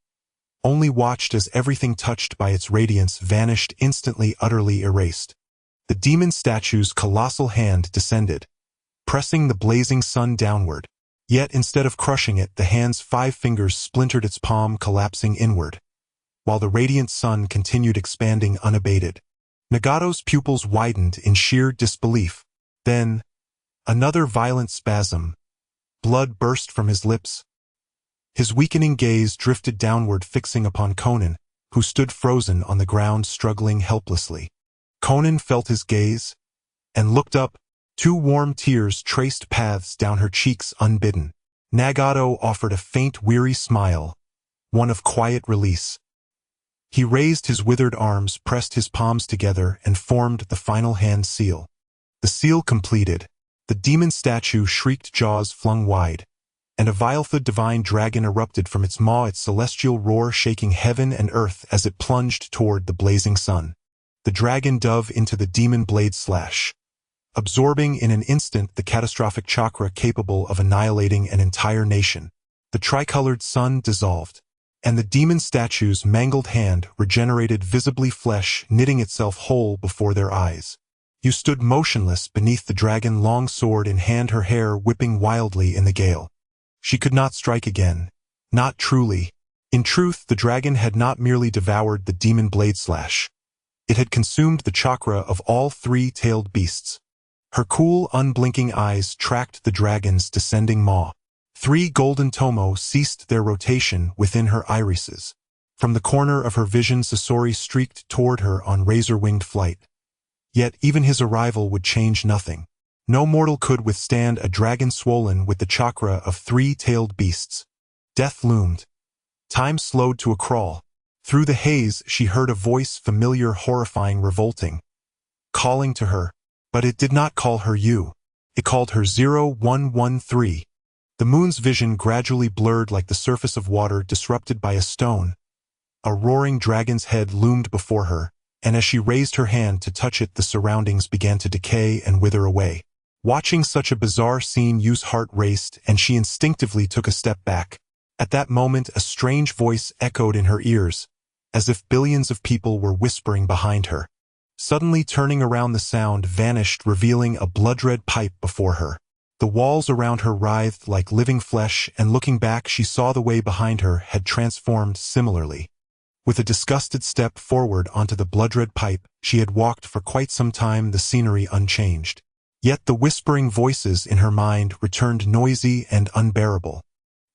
Speaker 1: only watched as everything touched by its radiance vanished instantly, utterly erased. The demon statue's colossal hand descended, pressing the blazing sun downward. Yet instead of crushing it, the hand's 5 fingers splintered its palm, collapsing inward, while the radiant sun continued expanding unabated. Nagato's pupils widened in sheer disbelief. Then, another violent spasm. Blood burst from his lips. His weakening gaze drifted downward, fixing upon Konin, who stood frozen on the ground, struggling helplessly. Konin felt his gaze and looked up. 2 warm tears traced paths down her cheeks unbidden. Nagato offered a faint, weary smile, one of quiet release. He raised his withered arms, pressed his palms together, and formed the final hand seal. The seal completed, the demon statue shrieked, jaws flung wide, and a vilethid divine dragon erupted from its maw, its celestial roar shaking heaven and earth as it plunged toward the blazing sun. The dragon dove into the demon blade slash, absorbing in an instant the catastrophic chakra capable of annihilating an entire nation. The tricolored sun dissolved, and the demon statue's mangled hand regenerated, visibly flesh knitting itself whole before their eyes. You stood motionless beneath the dragon, long sword in hand, her hair whipping wildly in the gale. She could not strike again. Not truly. In truth, the dragon had not merely devoured the demon blade slash. It had consumed the chakra of all 3-tailed beasts. Her cool, unblinking eyes tracked the dragon's descending maw. 3 golden tomo ceased their rotation within her irises. From the corner of her vision, Sasori streaked toward her on razor-winged flight. Yet even his arrival would change nothing. No mortal could withstand a dragon swollen with the chakra of three-tailed beasts. Death loomed. Time slowed to a crawl. Through the haze, she heard a voice, familiar, horrifying, revolting, calling to her. But it did not call her you. It called her 0113. The moon's vision gradually blurred like the surface of water disrupted by a stone. A roaring dragon's head loomed before her, and as she raised her hand to touch it, the surroundings began to decay and wither away. Watching such a bizarre scene, Yu's heart raced, and she instinctively took a step back. At that moment, a strange voice echoed in her ears, as if billions of people were whispering behind her. Suddenly turning around, the sound vanished, revealing a blood-red pipe before her. The walls around her writhed like living flesh, and looking back, she saw the way behind her had transformed similarly. With a disgusted step forward onto the blood-red pipe, she had walked for quite some time, the scenery unchanged. Yet the whispering voices in her mind returned, noisy and unbearable.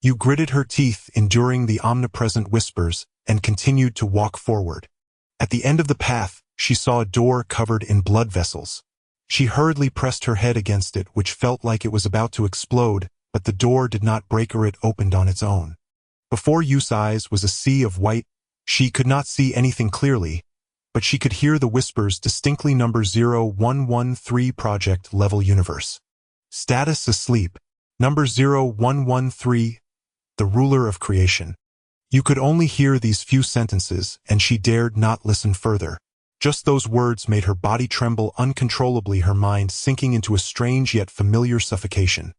Speaker 1: Yu gritted her teeth, enduring the omnipresent whispers, and continued to walk forward. At the end of the path, she saw a door covered in blood vessels. She hurriedly pressed her head against it, which felt like it was about to explode, but the door did not break, or it opened on its own. Before Yu's eyes was a sea of white. She could not see anything clearly, but she could hear the whispers distinctly. Number 0113, Project Level Universe. Status asleep. Number 0113, the ruler of creation. You could only hear these few sentences, and she dared not listen further. Just those words made her body tremble uncontrollably, her mind sinking into a strange yet familiar suffocation.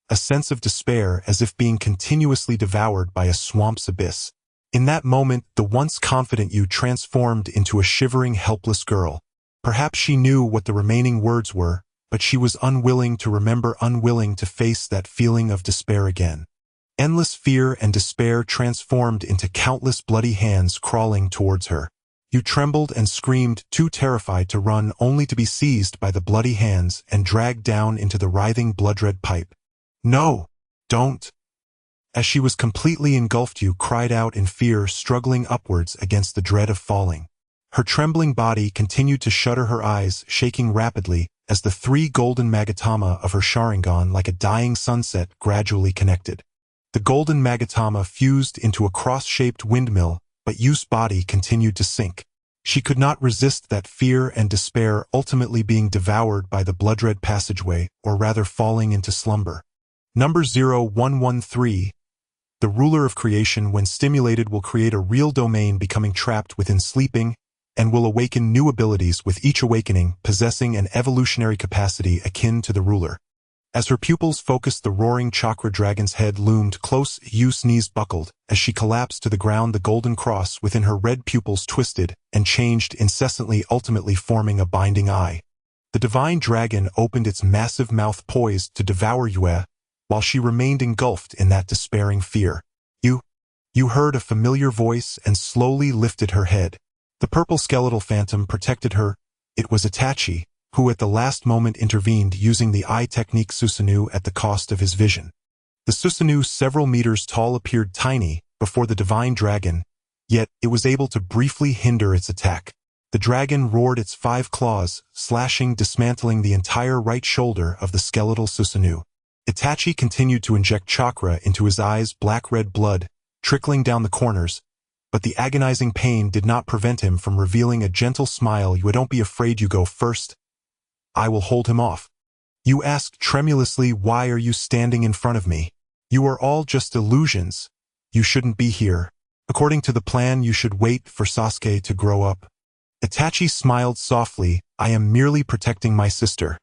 Speaker 1: A sense of despair, as if being continuously devoured by a swamp's abyss. In that moment, the once confident Yu transformed into a shivering, helpless girl. Perhaps she knew what the remaining words were, but she was unwilling to remember, unwilling to face that feeling of despair again. Endless fear and despair transformed into countless bloody hands crawling towards her. Yu trembled and screamed, too terrified to run, only to be seized by the bloody hands and dragged down into the writhing blood-red pipe. "No! Don't!" As she was completely engulfed, Yu cried out in fear, struggling upwards against the dread of falling. Her trembling body continued to shudder, her eyes shaking rapidly as the three golden magatama of her Sharingan, like a dying sunset, gradually connected. The golden magatama fused into a cross-shaped windmill, but Yu's body continued to sink. She could not resist that fear and despair, ultimately being devoured by the blood-red passageway, or rather falling into slumber. Number 0113. The ruler of creation, when stimulated, will create a real domain, becoming trapped within sleeping, and will awaken new abilities, with each awakening possessing an evolutionary capacity akin to the ruler. As her pupils focused, the roaring chakra dragon's head loomed close. Yu's knees buckled. As she collapsed to the ground, the golden cross within her red pupils twisted and changed incessantly, ultimately forming a binding eye. The divine dragon opened its massive mouth, poised to devour Yue, while she remained engulfed in that despairing fear. You heard a familiar voice and slowly lifted her head. The purple skeletal phantom protected her. It was Itachi, who at the last moment intervened, using the eye technique Susanoo at the cost of his vision. The Susanoo, several meters tall, appeared tiny before the divine dragon, yet it was able to briefly hinder its attack. The dragon roared its 5 claws, slashing, dismantling the entire right shoulder of the skeletal Susanoo. Itachi continued to inject chakra into his eyes, black-red blood trickling down the corners, but the agonizing pain did not prevent him from revealing a gentle smile. "You don't be afraid, you go first. I will hold him off." Yu asked tremulously, "Why are you standing in front of me? You are all just illusions. You shouldn't be here. According to the plan, you should wait for Sasuke to grow up." Itachi smiled softly, "I am merely protecting my sister."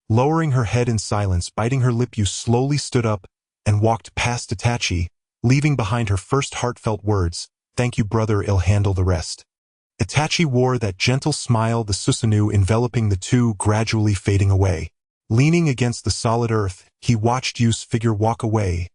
Speaker 1: Lowering her head in silence, biting her lip, Yu slowly stood up and walked past Itachi, leaving behind her first heartfelt words, "Thank you, brother, I'll handle the rest." Itachi wore that gentle smile, the Susanoo enveloping the two, gradually fading away. Leaning against the solid earth, he watched Yu's figure walk away.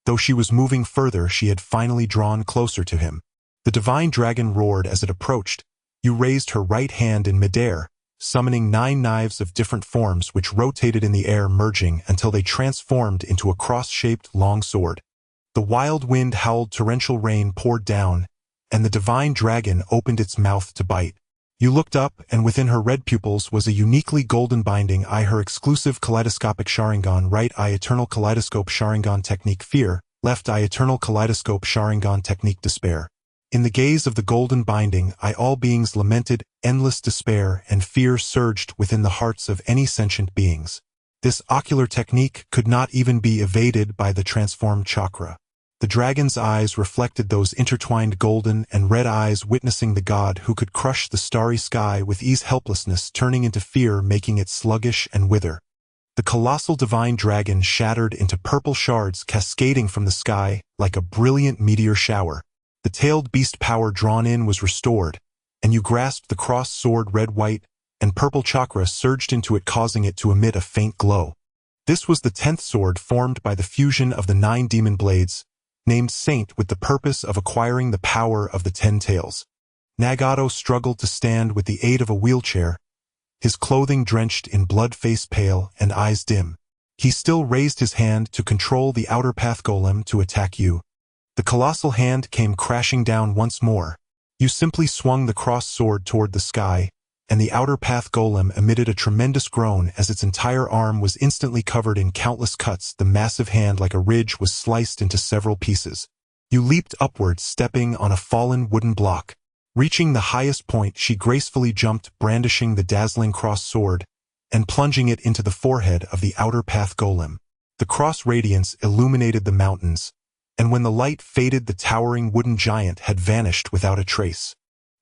Speaker 1: Though she was moving further, she had finally drawn closer to him. The divine dragon roared as it approached. Yu raised her right hand in midair, summoning 9 knives of different forms which rotated in the air, merging until they transformed into a cross-shaped long sword. The wild wind howled, torrential rain poured down, and the divine dragon opened its mouth to bite. You looked up, and within her red pupils was a uniquely golden binding eye, her exclusive kaleidoscopic Sharingan right eye eternal kaleidoscope Sharingan technique fear, left eye eternal kaleidoscope Sharingan technique despair. In the gaze of the golden binding eye all beings lamented, endless despair and fear surged within the hearts of any sentient beings. This ocular technique could not even be evaded by the transformed chakra. The dragon's eyes reflected those intertwined golden and red eyes witnessing the god who could crush the starry sky with ease, helplessness turning into fear, making it sluggish and wither. The colossal divine dragon shattered into purple shards cascading from the sky like a brilliant meteor shower. The tailed beast power drawn in was restored, and you grasped the cross sword red-white, and purple chakra surged into it, causing it to emit a faint glow. This was the 10th sword formed by the fusion of the 9 demon blades, named Saint with the purpose of acquiring the power of the 10 tails. Nagato struggled to stand with the aid of a wheelchair, his clothing drenched in blood, face pale and eyes dim. He still raised his hand to control the outer path golem to attack you. The colossal hand came crashing down once more. You simply swung the cross sword toward the sky, and the outer path golem emitted a tremendous groan as its entire arm was instantly covered in countless cuts. The massive hand like a ridge was sliced into several pieces. You leaped upward, stepping on a fallen wooden block. Reaching the highest point, she gracefully jumped, brandishing the dazzling cross sword, and plunging it into the forehead of the outer path golem. The cross radiance illuminated the mountains, and when the light faded, the towering wooden giant had vanished without a trace.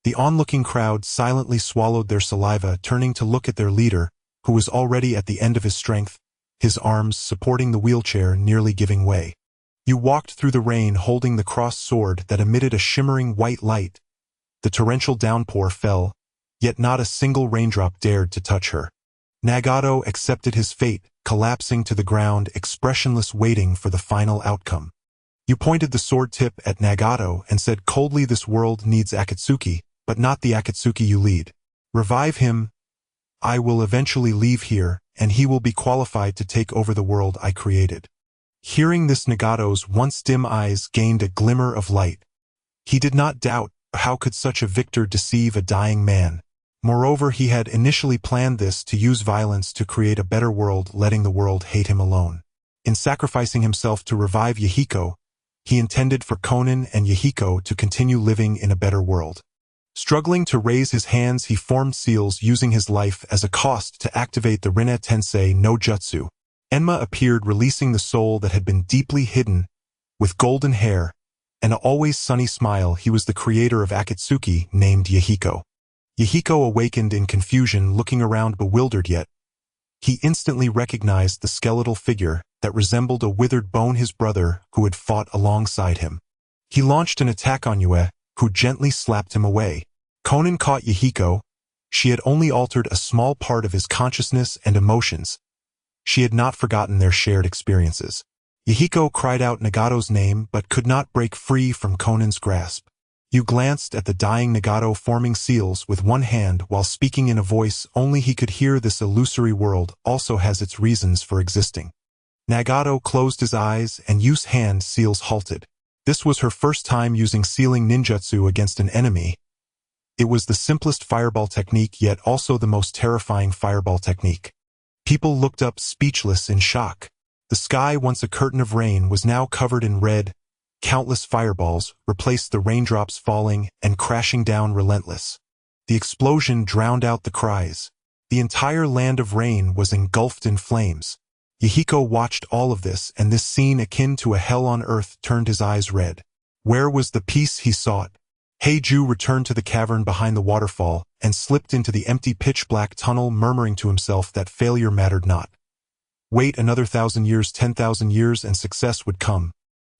Speaker 1: The onlooking crowd silently swallowed their saliva, turning to look at their leader, who was already at the end of his strength, his arms supporting the wheelchair nearly giving way. You walked through the rain holding the cross sword that emitted a shimmering white light. The torrential downpour fell, yet not a single raindrop dared to touch her. Nagato accepted his fate, collapsing to the ground, expressionless, waiting for the final outcome. You pointed the sword tip at Nagato and said coldly, "This world needs Akatsuki, but not the Akatsuki you lead. Revive him. I will eventually leave here, and he will be qualified to take over the world I created." Hearing this, Nagato's once dim eyes gained a glimmer of light. He did not doubt. How could such a victor deceive a dying man? Moreover, he had initially planned this to use violence to create a better world, letting the world hate him alone. In sacrificing himself to revive Yahiko, he intended for Konan and Yahiko to continue living in a better world. Struggling to raise his hands, he formed seals, using his life as a cost to activate the Rinne Tensei no Jutsu. Enma appeared, releasing the soul that had been deeply hidden. With golden hair and an always sunny smile, he was the creator of Akatsuki, named Yahiko. Yahiko awakened in confusion, looking around bewildered, yet he instantly recognized the skeletal figure that resembled a withered bone, his brother who had fought alongside him. He launched an attack on Yue, who gently slapped him away. Konan caught Yahiko. She had only altered a small part of his consciousness and emotions. She had not forgotten their shared experiences. Yahiko cried out Nagato's name but could not break free from Konan's grasp. You glanced at the dying Nagato, forming seals with one hand while speaking in a voice only he could hear. This illusory world also has its reasons for existing. Nagato closed his eyes, and Yu's hand seals halted. This was her first time using sealing ninjutsu against an enemy. It was the simplest fireball technique, yet also the most terrifying fireball technique. People looked up, speechless in shock. The sky, once a curtain of rain, was now covered in red. Countless fireballs replaced the raindrops, falling and crashing down relentless. The explosion drowned out the cries. The entire land of rain was engulfed in flames. Yahiko watched all of this, and this scene, akin to a hell on earth, turned his eyes red. Where was the peace he sought? Heiju returned to the cavern behind the waterfall and slipped into the empty pitch-black tunnel, murmuring to himself that failure mattered not. Wait another 1,000 years, 10,000 years, and success would come.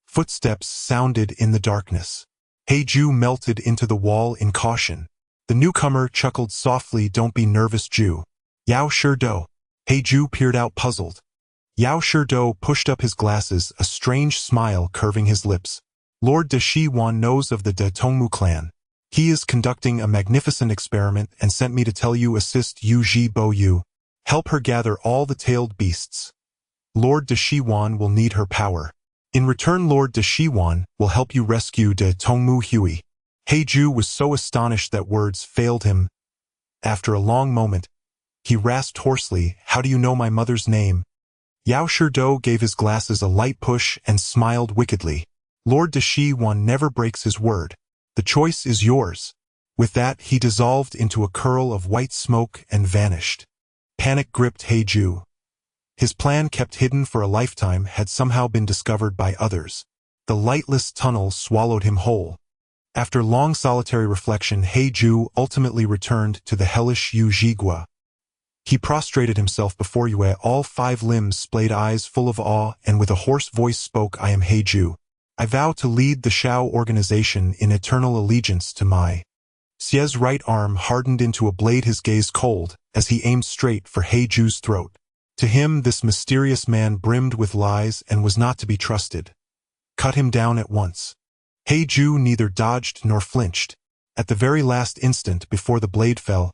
Speaker 1: Footsteps sounded in the darkness. Heiju melted into the wall in caution. The newcomer chuckled softly, "Don't be nervous, Ju. Yao Shurdo." Heiju peered out, puzzled. Yao Shurdo pushed up his glasses, a strange smile curving his lips. "Lord De Shi-wan knows of the De Tongmu clan. He is conducting a magnificent experiment and sent me to tell you, assist Yu Ji Bo Yu. Help her gather all the tailed beasts. Lord De Shi-wan will need her power. In return, Lord De Shi-wan will help you rescue De Tongmu Hui." Heiju was so astonished that words failed him. After a long moment, he rasped hoarsely, "How do you know my mother's name?" Yao Shirdo gave his glasses a light push and smiled wickedly. "Lord Dashi-wan never breaks his word. The choice is yours." With that, he dissolved into a curl of white smoke and vanished. Panic gripped Heiju. His plan, kept hidden for a lifetime, had somehow been discovered by others. The lightless tunnel swallowed him whole. After long solitary reflection, Heiju ultimately returned to the hellish Yujigwa. He prostrated himself before Yue, all 5 limbs splayed, eyes full of awe, and with a hoarse voice spoke, "I am Heiju. I vow to lead the Shao organization in eternal allegiance to my..." Xie's right arm hardened into a blade, his gaze cold, as he aimed straight for Heiju's throat. To him, this mysterious man brimmed with lies and was not to be trusted. Cut him down at once. Heiju neither dodged nor flinched. At the very last instant before the blade fell,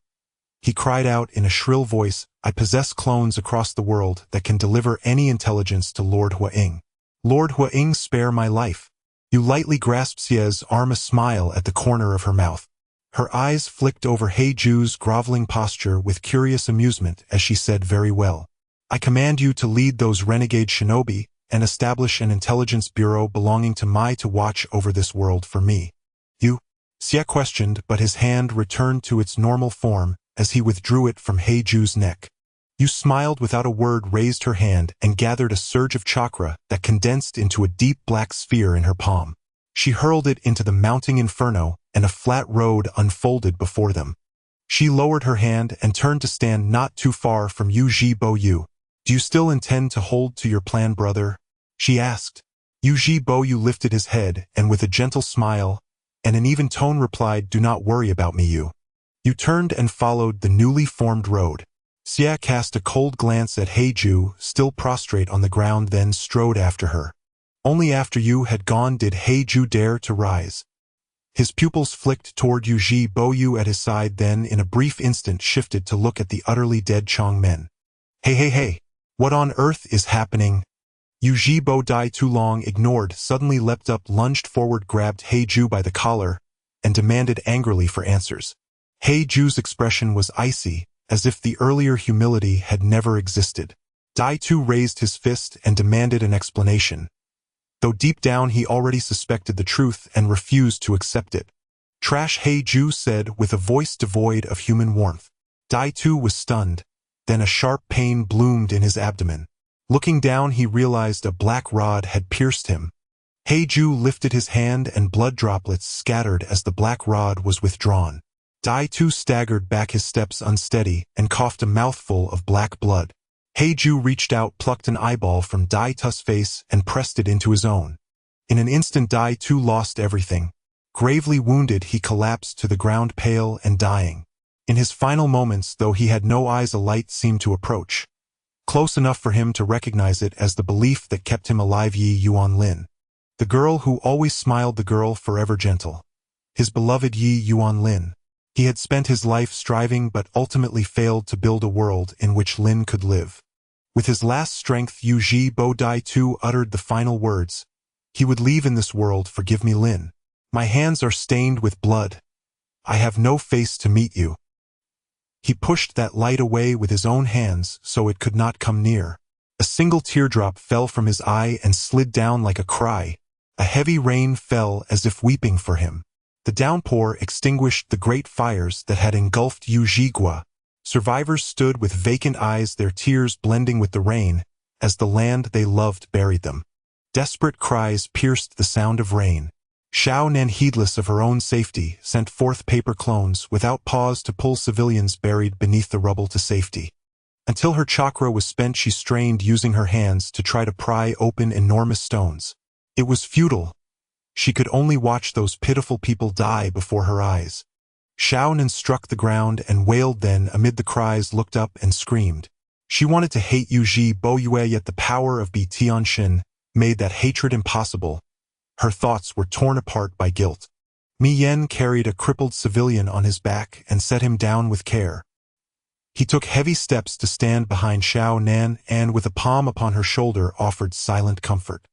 Speaker 1: he cried out in a shrill voice, "I possess clones across the world that can deliver any intelligence to Lord Huaying. Lord Huaying, spare my life." Yu lightly grasped Xie's arm, a smile at the corner of her mouth. Her eyes flicked over Heiju's groveling posture with curious amusement as she said, "Very well. I command you to lead those renegade shinobi and establish an intelligence bureau belonging to my to watch over this world for me." "You?" Xie questioned, but his hand returned to its normal form as he withdrew it from Heiju's neck. Yu smiled without a word, raised her hand, and gathered a surge of chakra that condensed into a deep black sphere in her palm. She hurled it into the mounting inferno, and a flat road unfolded before them. She lowered her hand and turned to stand not too far from Yu Ji-bo-yu. "Do you still intend to hold to your plan, brother?" she asked. Yu Ji-bo-yu lifted his head, and with a gentle smile and an even tone replied, "Do not worry about me, Yu." Yu turned and followed the newly formed road. Xie cast a cold glance at Heiju, still prostrate on the ground, then strode after her. Only after Yu had gone did Heiju dare to rise. His pupils flicked toward Yu Ji-bo-yu at his side, then in a brief instant shifted to look at the utterly dead Chongmen. Hey, what on earth is happening?" Yu Ji-bo, too long ignored, suddenly leapt up, lunged forward, grabbed Heiju by the collar, and demanded angrily for answers. Heiju's expression was icy, as if the earlier humility had never existed. Dai Tu raised his fist and demanded an explanation, though deep down he already suspected the truth and refused to accept it. "Trash," Heiju said with a voice devoid of human warmth. Dai Tu was stunned, then a sharp pain bloomed in his abdomen. Looking down, he realized a black rod had pierced him. Heiju lifted his hand and blood droplets scattered as the black rod was withdrawn. Dai Tu staggered back, his steps unsteady, and coughed a mouthful of black blood. Heiju reached out, plucked an eyeball from Dai Tu's face, and pressed it into his own. In an instant, Dai Tu lost everything. Gravely wounded, he collapsed to the ground, pale and dying. In his final moments, though he had no eyes, a light seemed to approach. Close enough for him to recognize it as the belief that kept him alive: Yi Yuan Lin. The girl who always smiled, the girl forever gentle. His beloved Yi Yuan Lin. He had spent his life striving but ultimately failed to build a world in which Lin could live. With his last strength, Yu Ji-bo Dai Tu uttered the final words. He would leave in this world. "Forgive me, Lin. My hands are stained with blood. I have no face to meet you." He pushed that light away with his own hands so it could not come near. A single teardrop fell from his eye and slid down like a cry. A heavy rain fell as if weeping for him. The downpour extinguished the great fires that had engulfed Yujigwa. Survivors stood with vacant eyes, their tears blending with the rain, as the land they loved buried them. Desperate cries pierced the sound of rain. Xiao Nan, heedless of her own safety, sent forth paper clones without pause to pull civilians buried beneath the rubble to safety. Until her chakra was spent, she strained, using her hands to try to pry open enormous stones. It was futile. She could only watch those pitiful people die before her eyes. Xiao Nan struck the ground and wailed, then, amid the cries, looked up and screamed. She wanted to hate Yu Ji-bo-yu, yet the power of Bi Tianxin made that hatred impossible. Her thoughts were torn apart by guilt. Mi Yen carried a crippled civilian on his back and set him down with care. He took heavy steps to stand behind Xiao Nan and, with a palm upon her shoulder, offered silent comfort.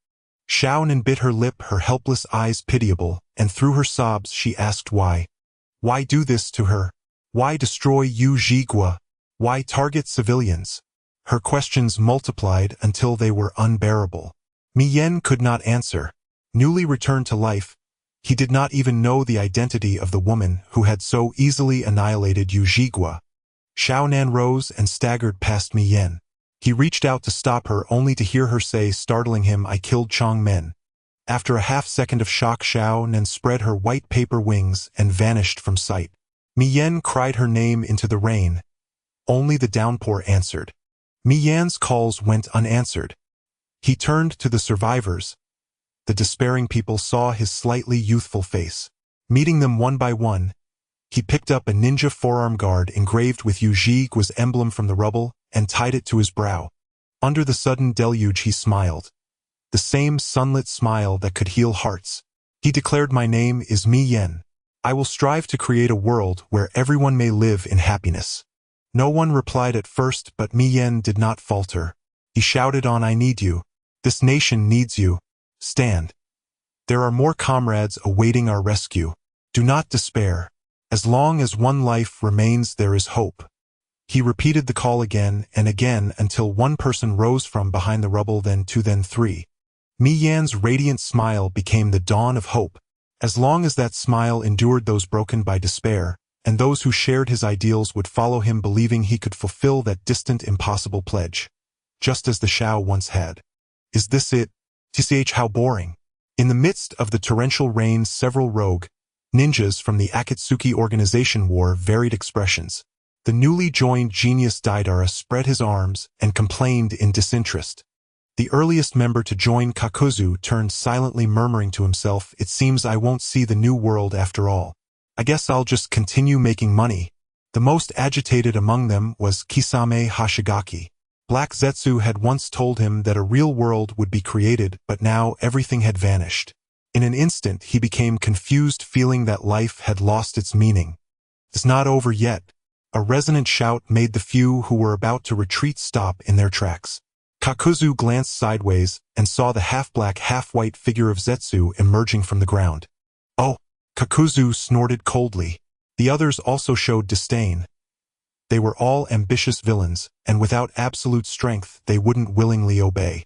Speaker 1: Xiaonan bit her lip, her helpless eyes pitiable, and through her sobs she asked why. Why do this to her? Why destroy Yu Jigua? Why target civilians? Her questions multiplied until they were unbearable. Mi Yen could not answer. Newly returned to life, he did not even know the identity of the woman who had so easily annihilated Yu Jigua. Xiaonan rose and staggered past Mi Yen. He reached out to stop her only to hear her say, startling him, I killed Chong Men. After a half-second of shock, Xiaonan spread her white paper wings and vanished from sight. Mi Yen cried her name into the rain. Only the downpour answered. Mi Yan's calls went unanswered. He turned to the survivors. The despairing people saw his slightly youthful face. Meeting them one by one, he picked up a ninja forearm guard engraved with Yu Jigua's emblem from the rubble and tied it to his brow. Under the sudden deluge he smiled. The same sunlit smile that could heal hearts. He declared, my name is Mi Yen. I will strive to create a world where everyone may live in happiness. No one replied at first, but Mi Yen did not falter. He shouted on, I need you. This nation needs you. Stand. There are more comrades awaiting our rescue. Do not despair. As long as one life remains, there is hope. He repeated the call again and again until one person rose from behind the rubble, then two, then three. Mi Yan's radiant smile became the dawn of hope. As long as that smile endured, those broken by despair, and those who shared his ideals would follow him, believing he could fulfill that distant, impossible pledge. Just as the Shao once had. Is this it? Tch, how boring. In the midst of the torrential rain, several rogue ninjas from the Akatsuki organization wore varied expressions. The newly joined genius Daidara spread his arms and complained in disinterest. The earliest member to join Kakuzu turned silently, murmuring to himself, it seems I won't see the new world after all. I guess I'll just continue making money. The most agitated among them was Kisame Hashigaki. Black Zetsu had once told him that a real world would be created, but now everything had vanished. In an instant he became confused, feeling that life had lost its meaning. It's not over yet. A resonant shout made the few who were about to retreat stop in their tracks. Kakuzu glanced sideways and saw the half-black, half-white figure of Zetsu emerging from the ground. Oh! Kakuzu snorted coldly. The others also showed disdain. They were all ambitious villains, and without absolute strength they wouldn't willingly obey.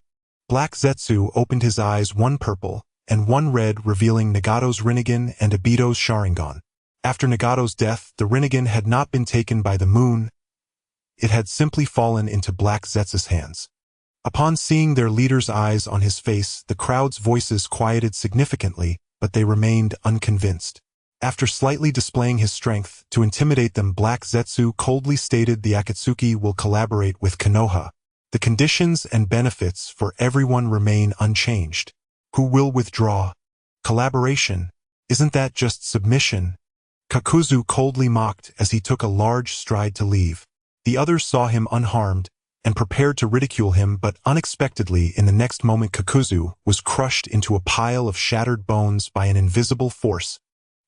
Speaker 1: Black Zetsu opened his eyes, one purple and one red, revealing Nagato's Rinnegan and Obito's Sharingan. After Nagato's death, the Rinnegan had not been taken by the moon. It had simply fallen into Black Zetsu's hands. Upon seeing their leader's eyes on his face, the crowd's voices quieted significantly, but they remained unconvinced. After slightly displaying his strength to intimidate them, Black Zetsu coldly stated the Akatsuki will collaborate with Konoha. The conditions and benefits for everyone remain unchanged. Who will withdraw? Collaboration? Isn't that just submission? Kakuzu coldly mocked as he took a large stride to leave. The others saw him unharmed and prepared to ridicule him, but unexpectedly in the next moment Kakuzu was crushed into a pile of shattered bones by an invisible force.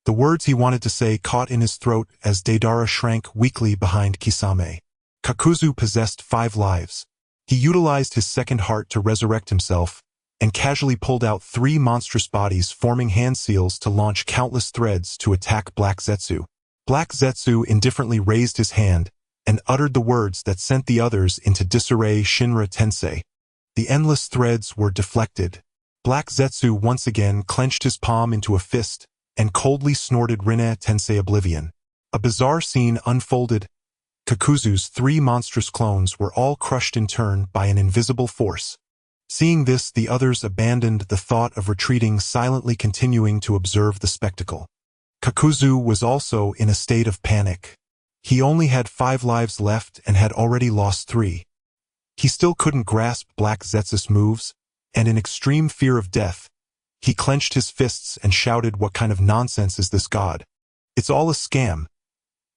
Speaker 1: The words he wanted to say caught in his throat as Deidara shrank weakly behind Kisame. Kakuzu possessed 5 lives. He utilized his second heart to resurrect himself, and casually pulled out 3 monstrous bodies forming hand seals to launch countless threads to attack Black Zetsu. Black Zetsu indifferently raised his hand and uttered the words that sent the others into disarray, Shinra Tensei. The endless threads were deflected. Black Zetsu once again clenched his palm into a fist and coldly snorted Rinne Tensei Oblivion. A bizarre scene unfolded. Kakuzu's 3 monstrous clones were all crushed in turn by an invisible force. Seeing this, the others abandoned the thought of retreating, silently continuing to observe the spectacle. Kakuzu was also in a state of panic. He only had 5 lives left and had already lost 3. He still couldn't grasp Black Zetsu's moves, and in extreme fear of death, he clenched his fists and shouted, "What kind of nonsense is this, God? It's all a scam.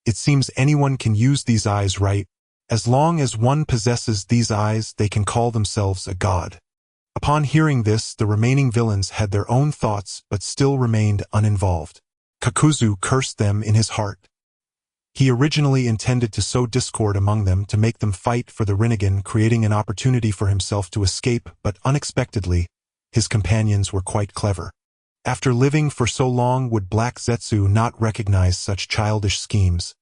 Speaker 1: It seems anyone can use these eyes, right? As long as one possesses these eyes, they can call themselves a god." Upon hearing this, the remaining villains had their own thoughts but still remained uninvolved. Kakuzu cursed them in his heart. He originally intended to sow discord among them to make them fight for the Rinnegan, creating an opportunity for himself to escape, but unexpectedly, his companions were quite clever. After living for so long, would Black Zetsu not recognize such childish schemes?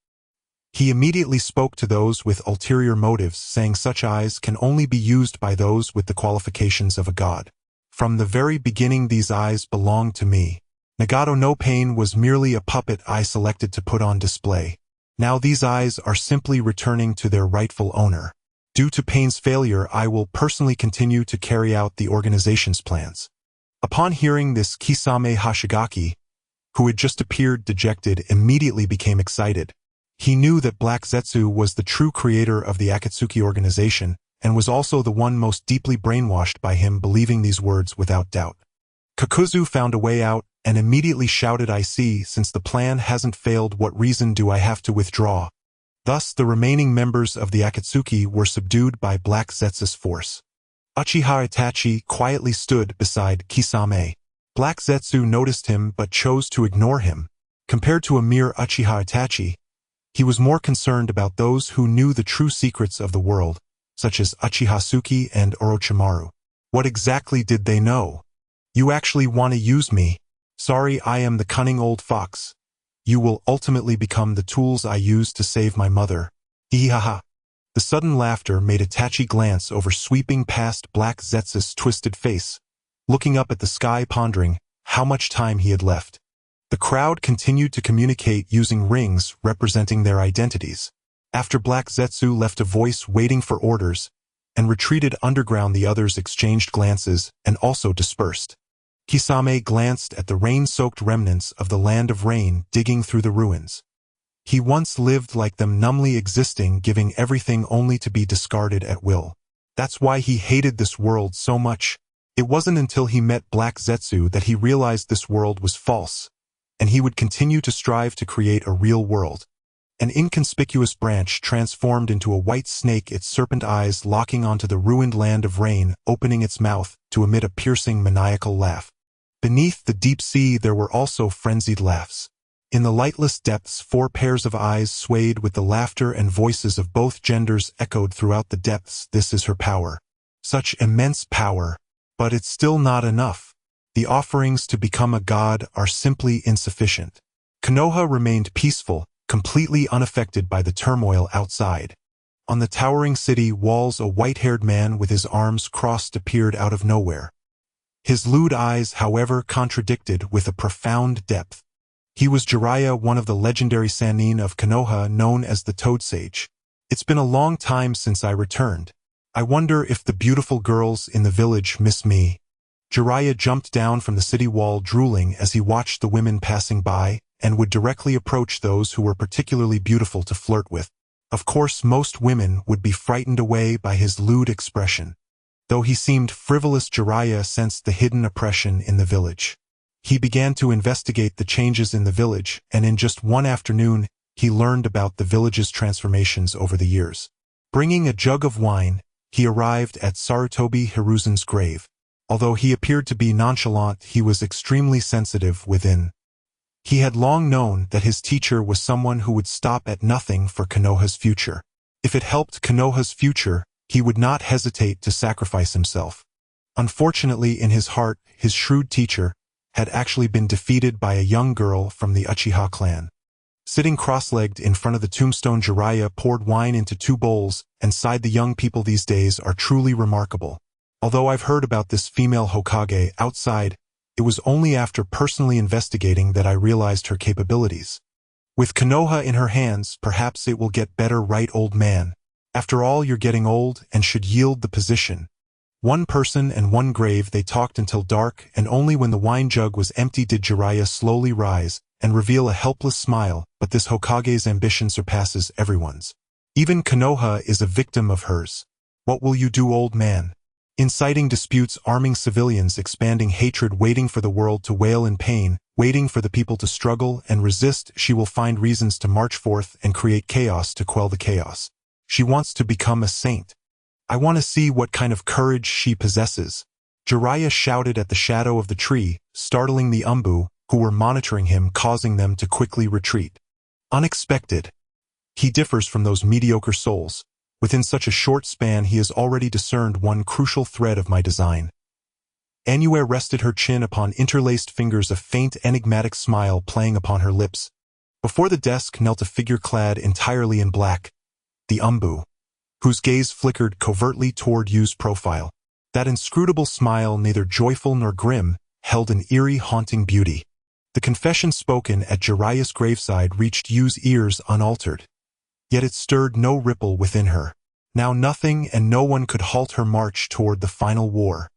Speaker 1: He immediately spoke to those with ulterior motives, saying such eyes can only be used by those with the qualifications of a god. From the very beginning these eyes belonged to me. Nagato no Pain was merely a puppet I selected to put on display. Now these eyes are simply returning to their rightful owner. Due to Pain's failure, I will personally continue to carry out the organization's plans. Upon hearing this, Kisame Hashigaki, who had just appeared dejected, immediately became excited. He knew that Black Zetsu was the true creator of the Akatsuki organization, and was also the one most deeply brainwashed by him, believing these words without doubt. Kakuzu found a way out, and immediately shouted, "I see, since the plan hasn't failed, what reason do I have to withdraw?" Thus the remaining members of the Akatsuki were subdued by Black Zetsu's force. Uchiha Itachi quietly stood beside Kisame. Black Zetsu noticed him but chose to ignore him. Compared to a mere Uchiha Itachi, he was more concerned about those who knew the true secrets of the world, such as Uchiha Tsuki and Orochimaru. What exactly did they know? You actually want to use me? Sorry, I am the cunning old fox. You will ultimately become the tools I use to save my mother. Hihaha. The sudden laughter made Itachi glance over, sweeping past Black Zetsu's twisted face, looking up at the sky, pondering how much time he had left. The crowd continued to communicate using rings representing their identities. After Black Zetsu left a voice waiting for orders and retreated underground, the others exchanged glances and also dispersed. Kisame glanced at the rain-soaked remnants of the land of rain digging through the ruins. He once lived like them, numbly existing, giving everything only to be discarded at will. That's why he hated this world so much. It wasn't until he met Black Zetsu that he realized this world was false, and he would continue to strive to create a real world. An inconspicuous branch transformed into a white snake, its serpent eyes locking onto the ruined land of rain, opening its mouth to emit a piercing, maniacal laugh. Beneath the deep sea there were also frenzied laughs. In the lightless depths 4 pairs of eyes swayed with the laughter, and voices of both genders echoed throughout the depths. This is her power. Such immense power. But it's still not enough. The offerings to become a god are simply insufficient. Konoha remained peaceful, completely unaffected by the turmoil outside. On the towering city walls, a white-haired man with his arms crossed appeared out of nowhere. His lewd eyes, however, contradicted with a profound depth. He was Jiraiya, one of the legendary Sannin of Konoha, known as the Toad Sage. It's been a long time since I returned. I wonder if the beautiful girls in the village miss me. Jiraiya jumped down from the city wall, drooling as he watched the women passing by, and would directly approach those who were particularly beautiful to flirt with. Of course, most women would be frightened away by his lewd expression. Though he seemed frivolous, Jiraiya sensed the hidden oppression in the village. He began to investigate the changes in the village, and in just one afternoon, he learned about the village's transformations over the years. Bringing a jug of wine, he arrived at Sarutobi Hiruzen's grave. Although he appeared to be nonchalant, he was extremely sensitive within. He had long known that his teacher was someone who would stop at nothing for Konoha's future. If it helped Konoha's future, he would not hesitate to sacrifice himself. Unfortunately, in his heart, his shrewd teacher had actually been defeated by a young girl from the Uchiha clan. Sitting cross-legged in front of the tombstone, Jiraiya poured wine into 2 bowls and sighed. The young people these days are truly remarkable. Although I've heard about this female Hokage outside, it was only after personally investigating that I realized her capabilities. With Konoha in her hands, perhaps it will get better, right, old man? After all, you're getting old and should yield the position. 1 person and 1 grave. They talked until dark, and only when the wine jug was empty did Jiraiya slowly rise and reveal a helpless smile. But this Hokage's ambition surpasses everyone's. Even Konoha is a victim of hers. What will you do, old man? Inciting disputes, arming civilians, expanding hatred, waiting for the world to wail in pain, waiting for the people to struggle and resist. She will find reasons to march forth and create chaos to quell the chaos. She wants to become a saint. I want to see what kind of courage she possesses. Jiraiya shouted at the shadow of the tree, startling the Umbu, who were monitoring him, causing them to quickly retreat. Unexpected. He differs from those mediocre souls. Within such a short span he has already discerned one crucial thread of my design. Anue rested her chin upon interlaced fingers, a faint enigmatic smile playing upon her lips. Before the desk knelt a figure clad entirely in black, the Umbu, whose gaze flickered covertly toward Yu's profile. That inscrutable smile, neither joyful nor grim, held an eerie, haunting beauty. The confession spoken at Jiraiya's graveside reached Yu's ears unaltered. Yet it stirred no ripple within her. Now nothing and no one could halt her march toward the final war.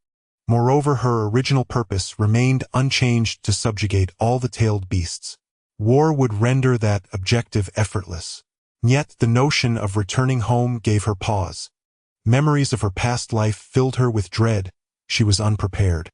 Speaker 1: Moreover, her original purpose remained unchanged, to subjugate all the tailed beasts. War would render that objective effortless. Yet the notion of returning home gave her pause. Memories of her past life filled her with dread. She was unprepared.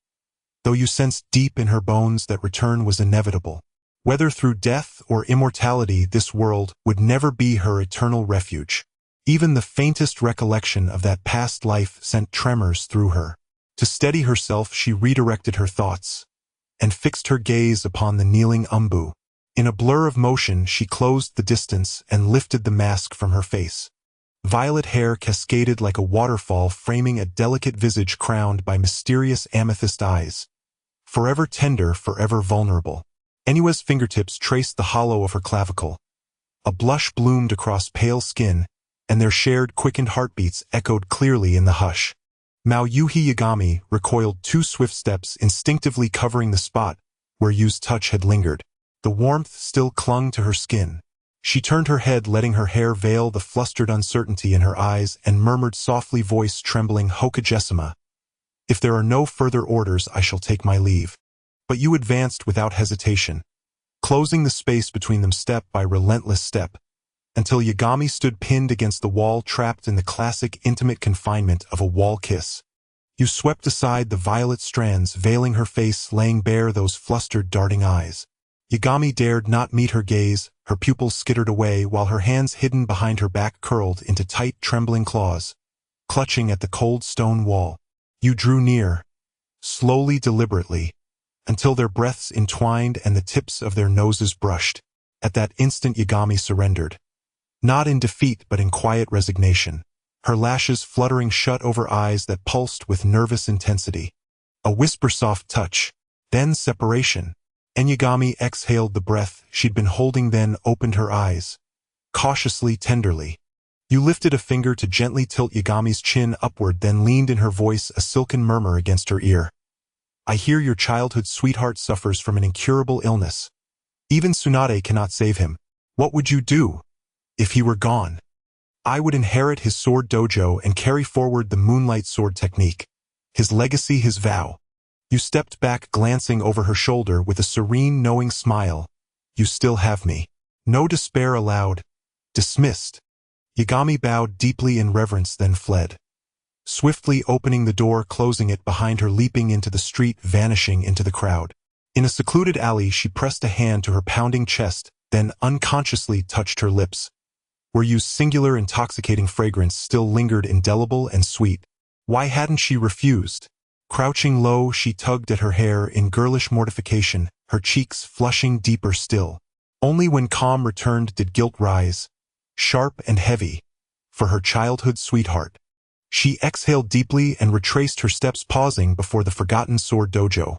Speaker 1: Though you sensed deep in her bones that return was inevitable. Whether through death or immortality, this world would never be her eternal refuge. Even the faintest recollection of that past life sent tremors through her. To steady herself, she redirected her thoughts and fixed her gaze upon the kneeling Umbu. In a blur of motion, she closed the distance and lifted the mask from her face. Violet hair cascaded like a waterfall, framing a delicate visage crowned by mysterious amethyst eyes. Forever tender, forever vulnerable. Anue's fingertips traced the hollow of her clavicle. A blush bloomed across pale skin, and their shared quickened heartbeats echoed clearly in the hush. Mayuhi Yagami recoiled 2 swift steps, instinctively covering the spot where Yu's touch had lingered. The warmth still clung to her skin. She turned her head, letting her hair veil the flustered uncertainty in her eyes, and murmured softly, voice trembling, "Hokagesima. If there are no further orders, I shall take my leave." But Yu advanced without hesitation, closing the space between them step by relentless step, until Yagami stood pinned against the wall, trapped in the classic intimate confinement of a wall kiss. Yu swept aside the violet strands, veiling her face, laying bare those flustered, darting eyes. Yagami dared not meet her gaze. Her pupils skittered away, while her hands hidden behind her back curled into tight, trembling claws, clutching at the cold stone wall. Yu drew near, slowly, deliberately, until their breaths entwined and the tips of their noses brushed. At that instant, Yagami surrendered. Not in defeat, but in quiet resignation, her lashes fluttering shut over eyes that pulsed with nervous intensity. A whisper-soft touch, then separation. And Yagami exhaled the breath she'd been holding, then opened her eyes, cautiously, tenderly. Yu lifted a finger to gently tilt Yagami's chin upward, then leaned in, her voice a silken murmur against her ear. "I hear your childhood sweetheart suffers from an incurable illness. Even Tsunade cannot save him. What would you do if he were gone?" "I would inherit his sword dojo and carry forward the moonlight sword technique. His legacy, his vow." Yu stepped back, glancing over her shoulder with a serene, knowing smile. "You still have me." No despair allowed. Dismissed. Yagami bowed deeply in reverence, then fled, swiftly opening the door, closing it behind her, leaping into the street, vanishing into the crowd. In a secluded alley, she pressed a hand to her pounding chest, then unconsciously touched her lips, where Yu's singular, intoxicating fragrance still lingered, indelible and sweet. Why hadn't she refused? Crouching low, she tugged at her hair in girlish mortification, her cheeks flushing deeper still. Only when calm returned did guilt rise, sharp and heavy, for her childhood sweetheart. She exhaled deeply and retraced her steps, pausing before the forgotten sword dojo.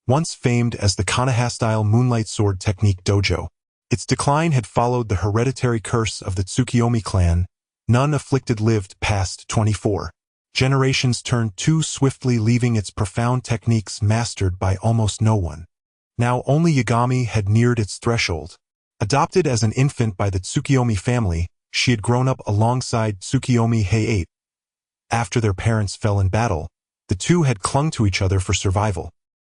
Speaker 1: Once famed as the Konoha-style moonlight sword technique dojo, its decline had followed the hereditary curse of the Tsukiyomi clan. None afflicted lived past 24. Generations turned too swiftly, leaving its profound techniques mastered by almost no one. Now only Yagami had neared its threshold. Adopted as an infant by the Tsukiyomi family, she had grown up alongside Tsukiyomi Heiei. After their parents fell in battle, the two had clung to each other for survival.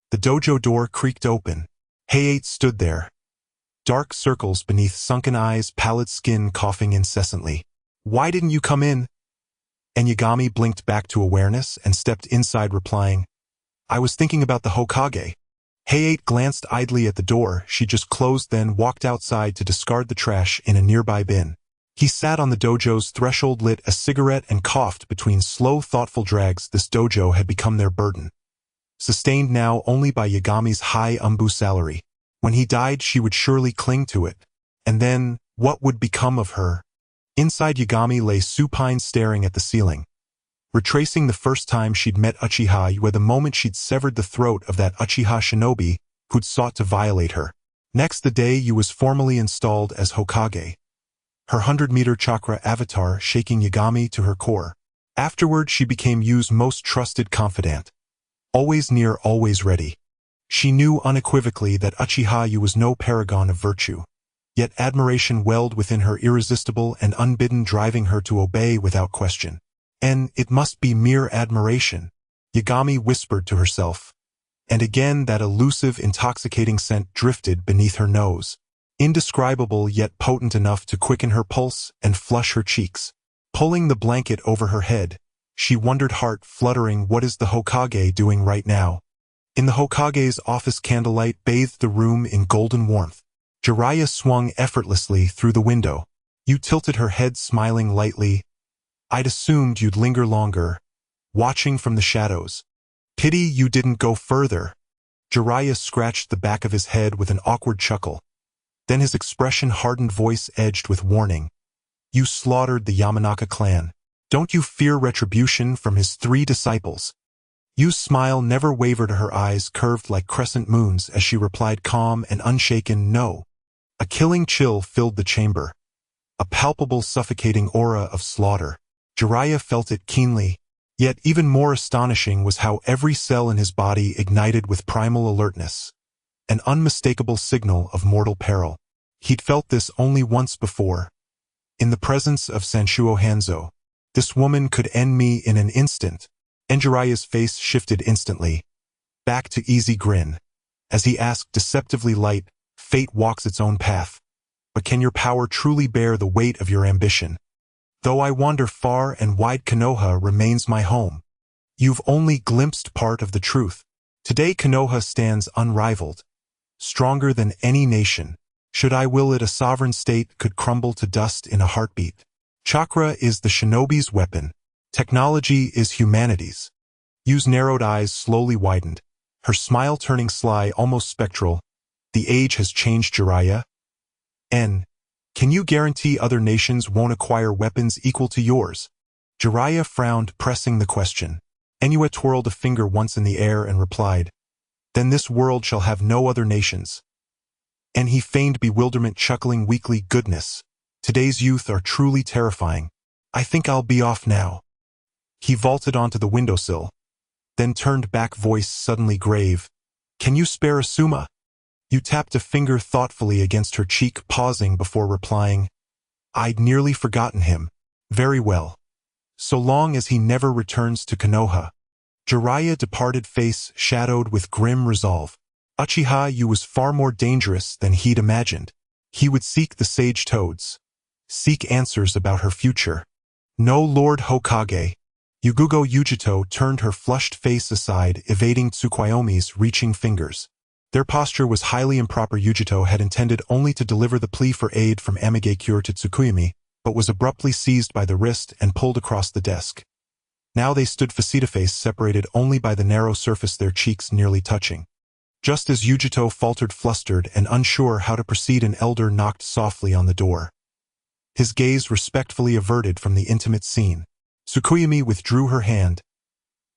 Speaker 1: The dojo door creaked open. Heiei stood there, dark circles beneath sunken eyes, pallid skin, coughing incessantly. "Why didn't you come in?" And Yagami blinked back to awareness and stepped inside, replying, "I was thinking about the Hokage." Heiei glanced idly at the door she just closed, then walked outside to discard the trash in a nearby bin. He sat on the dojo's threshold, lit a cigarette, and coughed between slow, thoughtful drags. This dojo had become their burden, sustained now only by Yagami's high Umbu salary. When he died, she would surely cling to it. And then, what would become of her? Inside, Yagami lay supine, staring at the ceiling, retracing the first time she'd met Uchiha Yue, the moment she'd severed the throat of that Uchiha shinobi who'd sought to violate her. Next, the day Yu was formally installed as Hokage, her 100-meter chakra avatar shaking Yagami to her core. Afterward, she became Yu's most trusted confidant. Always near, always ready. She knew unequivocally that Uchiha Yu was no paragon of virtue, yet admiration welled within her, irresistible and unbidden, driving her to obey without question. And it must be mere admiration, Yagami whispered to herself. And again that elusive, intoxicating scent drifted beneath her nose, indescribable yet potent enough to quicken her pulse and flush her cheeks. Pulling the blanket over her head, she wondered, heart fluttering, what is the Hokage doing right now? In the Hokage's office, candlelight bathed the room in golden warmth. Jiraiya swung effortlessly through the window. Yu tilted her head, smiling lightly. I'd assumed you'd linger longer, watching from the shadows. Pity you didn't go further. Jiraiya scratched the back of his head with an awkward chuckle. Then his expression-hardened voice edged with warning. You slaughtered the Yamanaka clan. Don't you fear retribution from his 3 disciples? Yu's smile never wavered, her eyes curved like crescent moons as she replied, calm and unshaken, no. A killing chill filled the chamber, a palpable, suffocating aura of slaughter. Jiraiya felt it keenly, yet even more astonishing was how every cell in his body ignited with primal alertness, an unmistakable signal of mortal peril. He'd felt this only once before, in the presence of Sanshuo Hanzo. This woman could end me in an instant. And Jiraiya's face shifted instantly, back to easy grin, as he asked, deceptively light, fate walks its own path. But can your power truly bear the weight of your ambition? Though I wander far and wide, Konoha remains my home. You've only glimpsed part of the truth. Today Konoha stands unrivaled, stronger than any nation. Should I will it, a sovereign state could crumble to dust in a heartbeat. Chakra is the shinobi's weapon. Technology is humanity's. Yu's narrowed eyes slowly widened, her smile turning sly, almost spectral. The age has changed, Jiraiya. Can you guarantee other nations won't acquire weapons equal to yours? Jiraiya frowned, pressing the question. Eniwa twirled a finger once in the air and replied, then this world shall have no other nations. And he feigned bewilderment, chuckling weakly, goodness. Today's youth are truly terrifying. I think I'll be off now. He vaulted onto the windowsill, then turned back, voice suddenly grave. Can you spare a Suma? Yu tapped a finger thoughtfully against her cheek, pausing before replying. I'd nearly forgotten him. Very well. So long as he never returns to Konoha. Jiraiya departed, face shadowed with grim resolve. Uchiha Yu was far more dangerous than he'd imagined. He would seek the sage toads, seek answers about her future. No, Lord Hokage. Yugugo Yujito turned her flushed face aside, evading Tsukuyomi's reaching fingers. Their posture was highly improper. Yujito had intended only to deliver the plea for aid from Amigakure to Tsukuyomi, but was abruptly seized by the wrist and pulled across the desk. Now they stood face-to-face, separated only by the narrow surface, their cheeks nearly touching. Just as Yujito faltered, flustered and unsure how to proceed, an elder knocked softly on the door. His gaze respectfully averted from the intimate scene. Tsukuyomi withdrew her hand.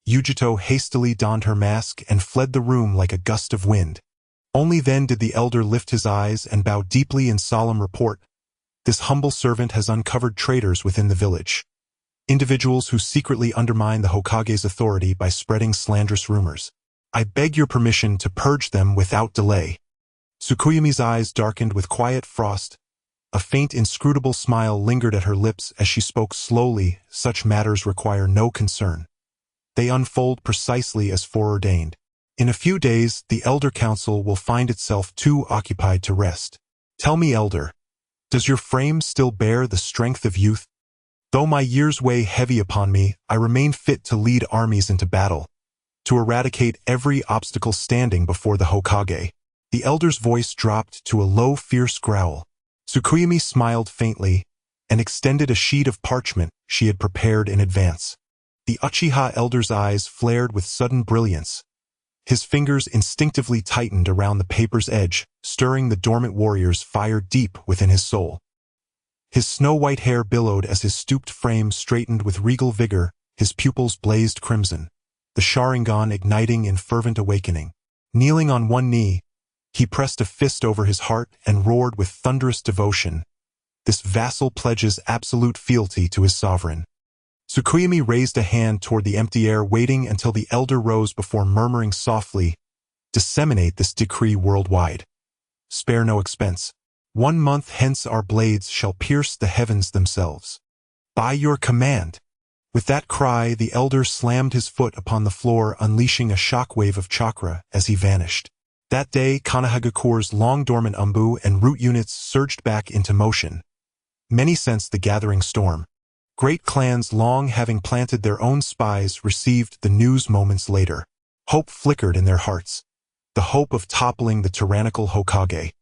Speaker 1: Yujito hastily donned her mask and fled the room like a gust of wind. Only then did the elder lift his eyes and bow deeply in solemn report. This humble servant has uncovered traitors within the village. Individuals who secretly undermine the Hokage's authority by spreading slanderous rumors. I beg your permission to purge them without delay. Tsukuyomi's eyes darkened with quiet frost. A faint, inscrutable smile lingered at her lips as she spoke slowly. Such matters require no concern. They unfold precisely as foreordained. In a few days, the Elder Council will find itself too occupied to rest. Tell me, Elder, does your frame still bear the strength of youth? Though my years weigh heavy upon me, I remain fit to lead armies into battle, to eradicate every obstacle standing before the Hokage. The Elder's voice dropped to a low, fierce growl. Tsukuyomi smiled faintly and extended a sheet of parchment she had prepared in advance. The Uchiha Elder's eyes flared with sudden brilliance. His fingers instinctively tightened around the paper's edge, stirring the dormant warrior's fire deep within his soul. His snow-white hair billowed as his stooped frame straightened with regal vigor, his pupils blazed crimson, the Sharingan igniting in fervent awakening. Kneeling on one knee, he pressed a fist over his heart and roared with thunderous devotion. This vassal pledges absolute fealty to his sovereign. Tsukuyomi raised a hand toward the empty air, waiting until the elder rose before murmuring softly, "Disseminate this decree worldwide. Spare no expense. 1 month hence our blades shall pierce the heavens themselves. By your command." With that cry, the elder slammed his foot upon the floor, unleashing a shockwave of chakra as he vanished. That day, Konohagakure's long-dormant Umbu and root units surged back into motion. Many sensed the gathering storm. Great clans long having planted their own spies received the news moments later. Hope flickered in their hearts, the hope of toppling the tyrannical Hokage.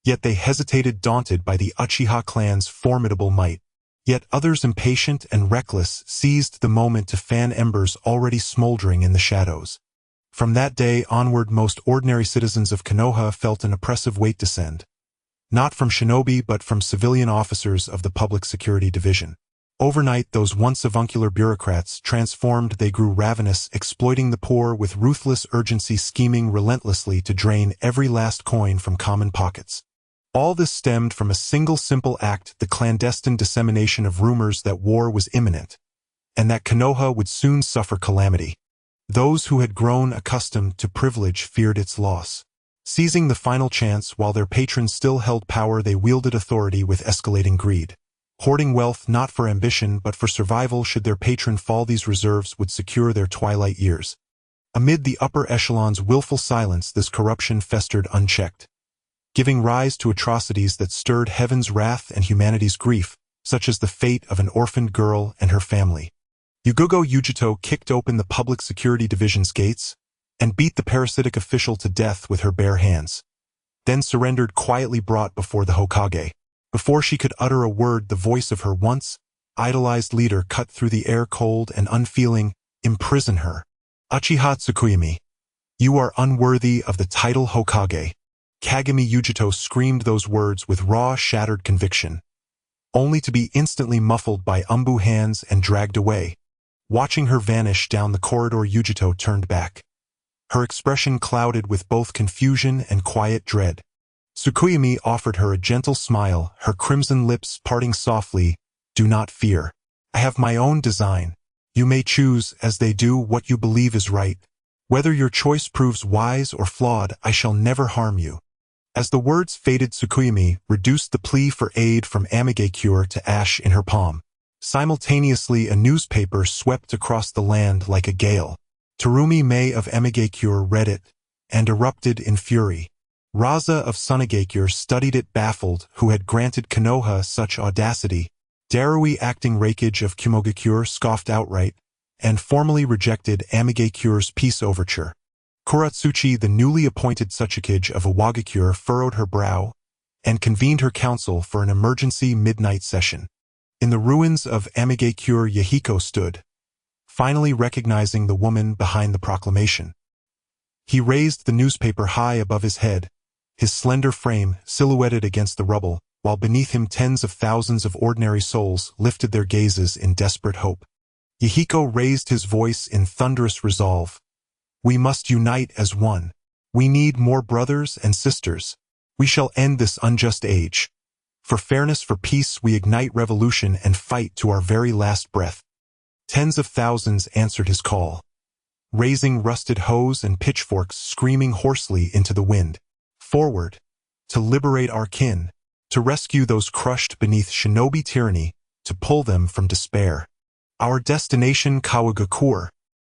Speaker 1: Yet they hesitated, daunted by the Uchiha clan's formidable might. Yet others, impatient and reckless, seized the moment to fan embers already smoldering in the shadows. From that day onward, most ordinary citizens of Konoha felt an oppressive weight descend. Not from shinobi, but from civilian officers of the Public Security Division. Overnight, those once avuncular bureaucrats transformed. They grew ravenous, exploiting the poor with ruthless urgency, scheming relentlessly to drain every last coin from common pockets. All this stemmed from a single simple act: the clandestine dissemination of rumors that war was imminent, and that Konoha would soon suffer calamity. Those who had grown accustomed to privilege feared its loss. Seizing the final chance while their patrons still held power, they wielded authority with escalating greed. Hoarding wealth not for ambition but for survival. Should their patron fall, these reserves would secure their twilight years. Amid the upper echelon's willful silence, this corruption festered unchecked, giving rise to atrocities that stirred heaven's wrath and humanity's grief, such as the fate of an orphaned girl and her family. Yugogo Yujito kicked open the Public Security Division's gates and beat the parasitic official to death with her bare hands, then surrendered quietly, brought before the Hokage. Before she could utter a word, the voice of her once idolized leader cut through the air, cold and unfeeling. "Imprison her. Uchiha Tsukuyomi. You are unworthy of the title Hokage." Kagami Yujito screamed those words with raw, shattered conviction, only to be instantly muffled by Umbu hands and dragged away. Watching her vanish down the corridor, Yujito turned back, her expression clouded with both confusion and quiet dread. Tsukuyomi offered her a gentle smile, her crimson lips parting softly. "Do not fear. I have my own design. You may choose, as they do, what you believe is right. Whether your choice proves wise or flawed, I shall never harm you." As the words faded, Tsukuyomi reduced the plea for aid from Amigakure to ash in her palm. Simultaneously, a newspaper swept across the land like a gale. Terumi Mei of Amigakure read it and erupted in fury. Raza of Sunagakure studied it, baffled, who had granted Konoha such audacity. Darui, acting Raikage of Kumogakure, scoffed outright and formally rejected Amigakure's peace overture. Kuratsuchi, the newly appointed Tsuchikage of Iwagakure, furrowed her brow and convened her council for an emergency midnight session. In the ruins of Amigakure, Yahiko stood, finally recognizing the woman behind the proclamation. He raised the newspaper high above his head, his slender frame silhouetted against the rubble, while beneath him tens of thousands of ordinary souls lifted their gazes in desperate hope. Yahiko raised his voice in thunderous resolve. "We must unite as one. We need more brothers and sisters. We shall end this unjust age. For fairness, for peace, we ignite revolution and fight to our very last breath." Tens of thousands answered his call, raising rusted hoes and pitchforks, screaming hoarsely into the wind. Forward, to liberate our kin, to rescue those crushed beneath shinobi tyranny, to pull them from despair. Our destination, Kawagakure.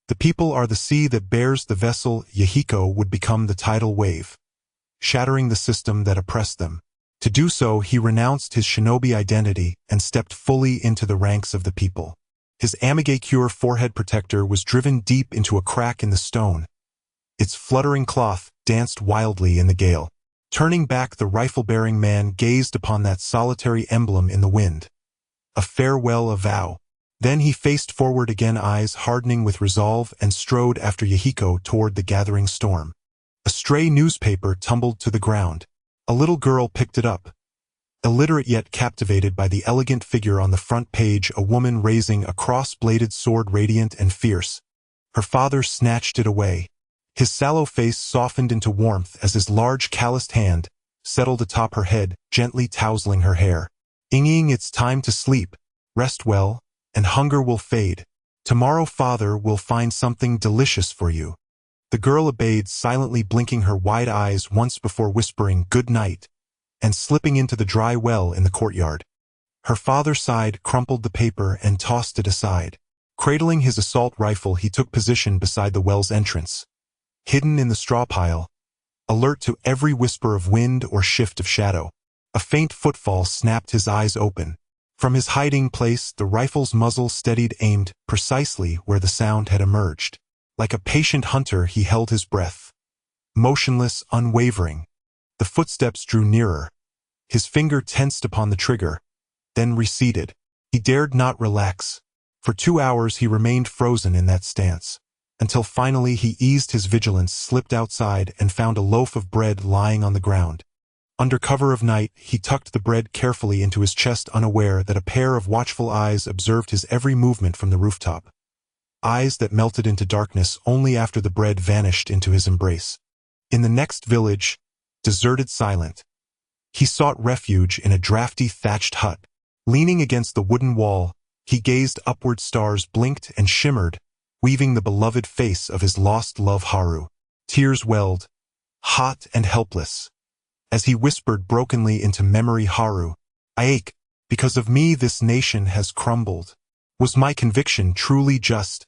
Speaker 1: The people are the sea that bears the vessel. Yahiko would become the tidal wave, shattering the system that oppressed them. To do so, he renounced his shinobi identity and stepped fully into the ranks of the people. His Amigakure forehead protector was driven deep into a crack in the stone. Its fluttering cloth danced wildly in the gale. Turning back, the rifle-bearing man gazed upon that solitary emblem in the wind. A farewell, a vow. Then he faced forward again, eyes hardening with resolve, and strode after Yahiko toward the gathering storm. A stray newspaper tumbled to the ground. A little girl picked it up, Illiterate yet captivated by the elegant figure on the front page, a woman raising a cross-bladed sword radiant and fierce. Her father snatched it away. His sallow face softened into warmth as his large calloused hand settled atop her head, gently tousling her hair. "Inging, it's time to sleep. Rest well, and hunger will fade. Tomorrow father will find something delicious for you." The girl obeyed, silently blinking her wide eyes once before whispering "good night" and slipping into the dry well in the courtyard. Her father sighed, crumpled the paper, and tossed it aside. Cradling his assault rifle, he took position beside the well's entrance. Hidden in the straw pile, alert to every whisper of wind or shift of shadow. A faint footfall snapped his eyes open. From his hiding place, the rifle's muzzle steadied, aimed precisely where the sound had emerged. Like a patient hunter, he held his breath. Motionless, unwavering. The footsteps drew nearer. His finger tensed upon the trigger, then receded. He dared not relax. For 2 hours he remained frozen in that stance, until finally he eased his vigilance, slipped outside, and found a loaf of bread lying on the ground. Under cover of night, he tucked the bread carefully into his chest, unaware that a pair of watchful eyes observed his every movement from the rooftop. Eyes that melted into darkness only after the bread vanished into his embrace. In the next village, deserted, silent, he sought refuge in a drafty thatched hut. Leaning against the wooden wall, he gazed upward. Stars blinked and shimmered, weaving the beloved face of his lost love Haru. Tears welled, hot and helpless, as he whispered brokenly into memory, "Haru, I ache. Because of me this nation has crumbled. Was my conviction truly just?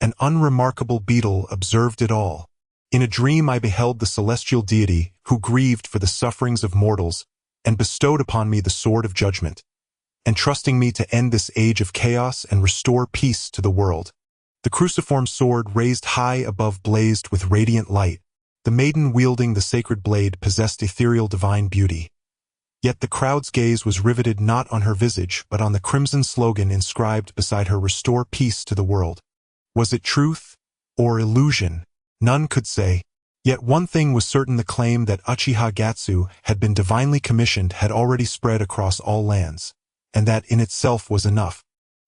Speaker 1: An unremarkable beetle observed it all. In a dream I beheld the celestial deity who grieved for the sufferings of mortals and bestowed upon me the sword of judgment, entrusting me to end this age of chaos and restore peace to the world." The cruciform sword raised high above blazed with radiant light. The maiden wielding the sacred blade possessed ethereal divine beauty. Yet the crowd's gaze was riveted not on her visage but on the crimson slogan inscribed beside her, "Restore peace to the world." Was it truth or illusion? None could say. Yet one thing was certain: the claim that Uchiha Gatsu had been divinely commissioned had already spread across all lands, and that in itself was enough.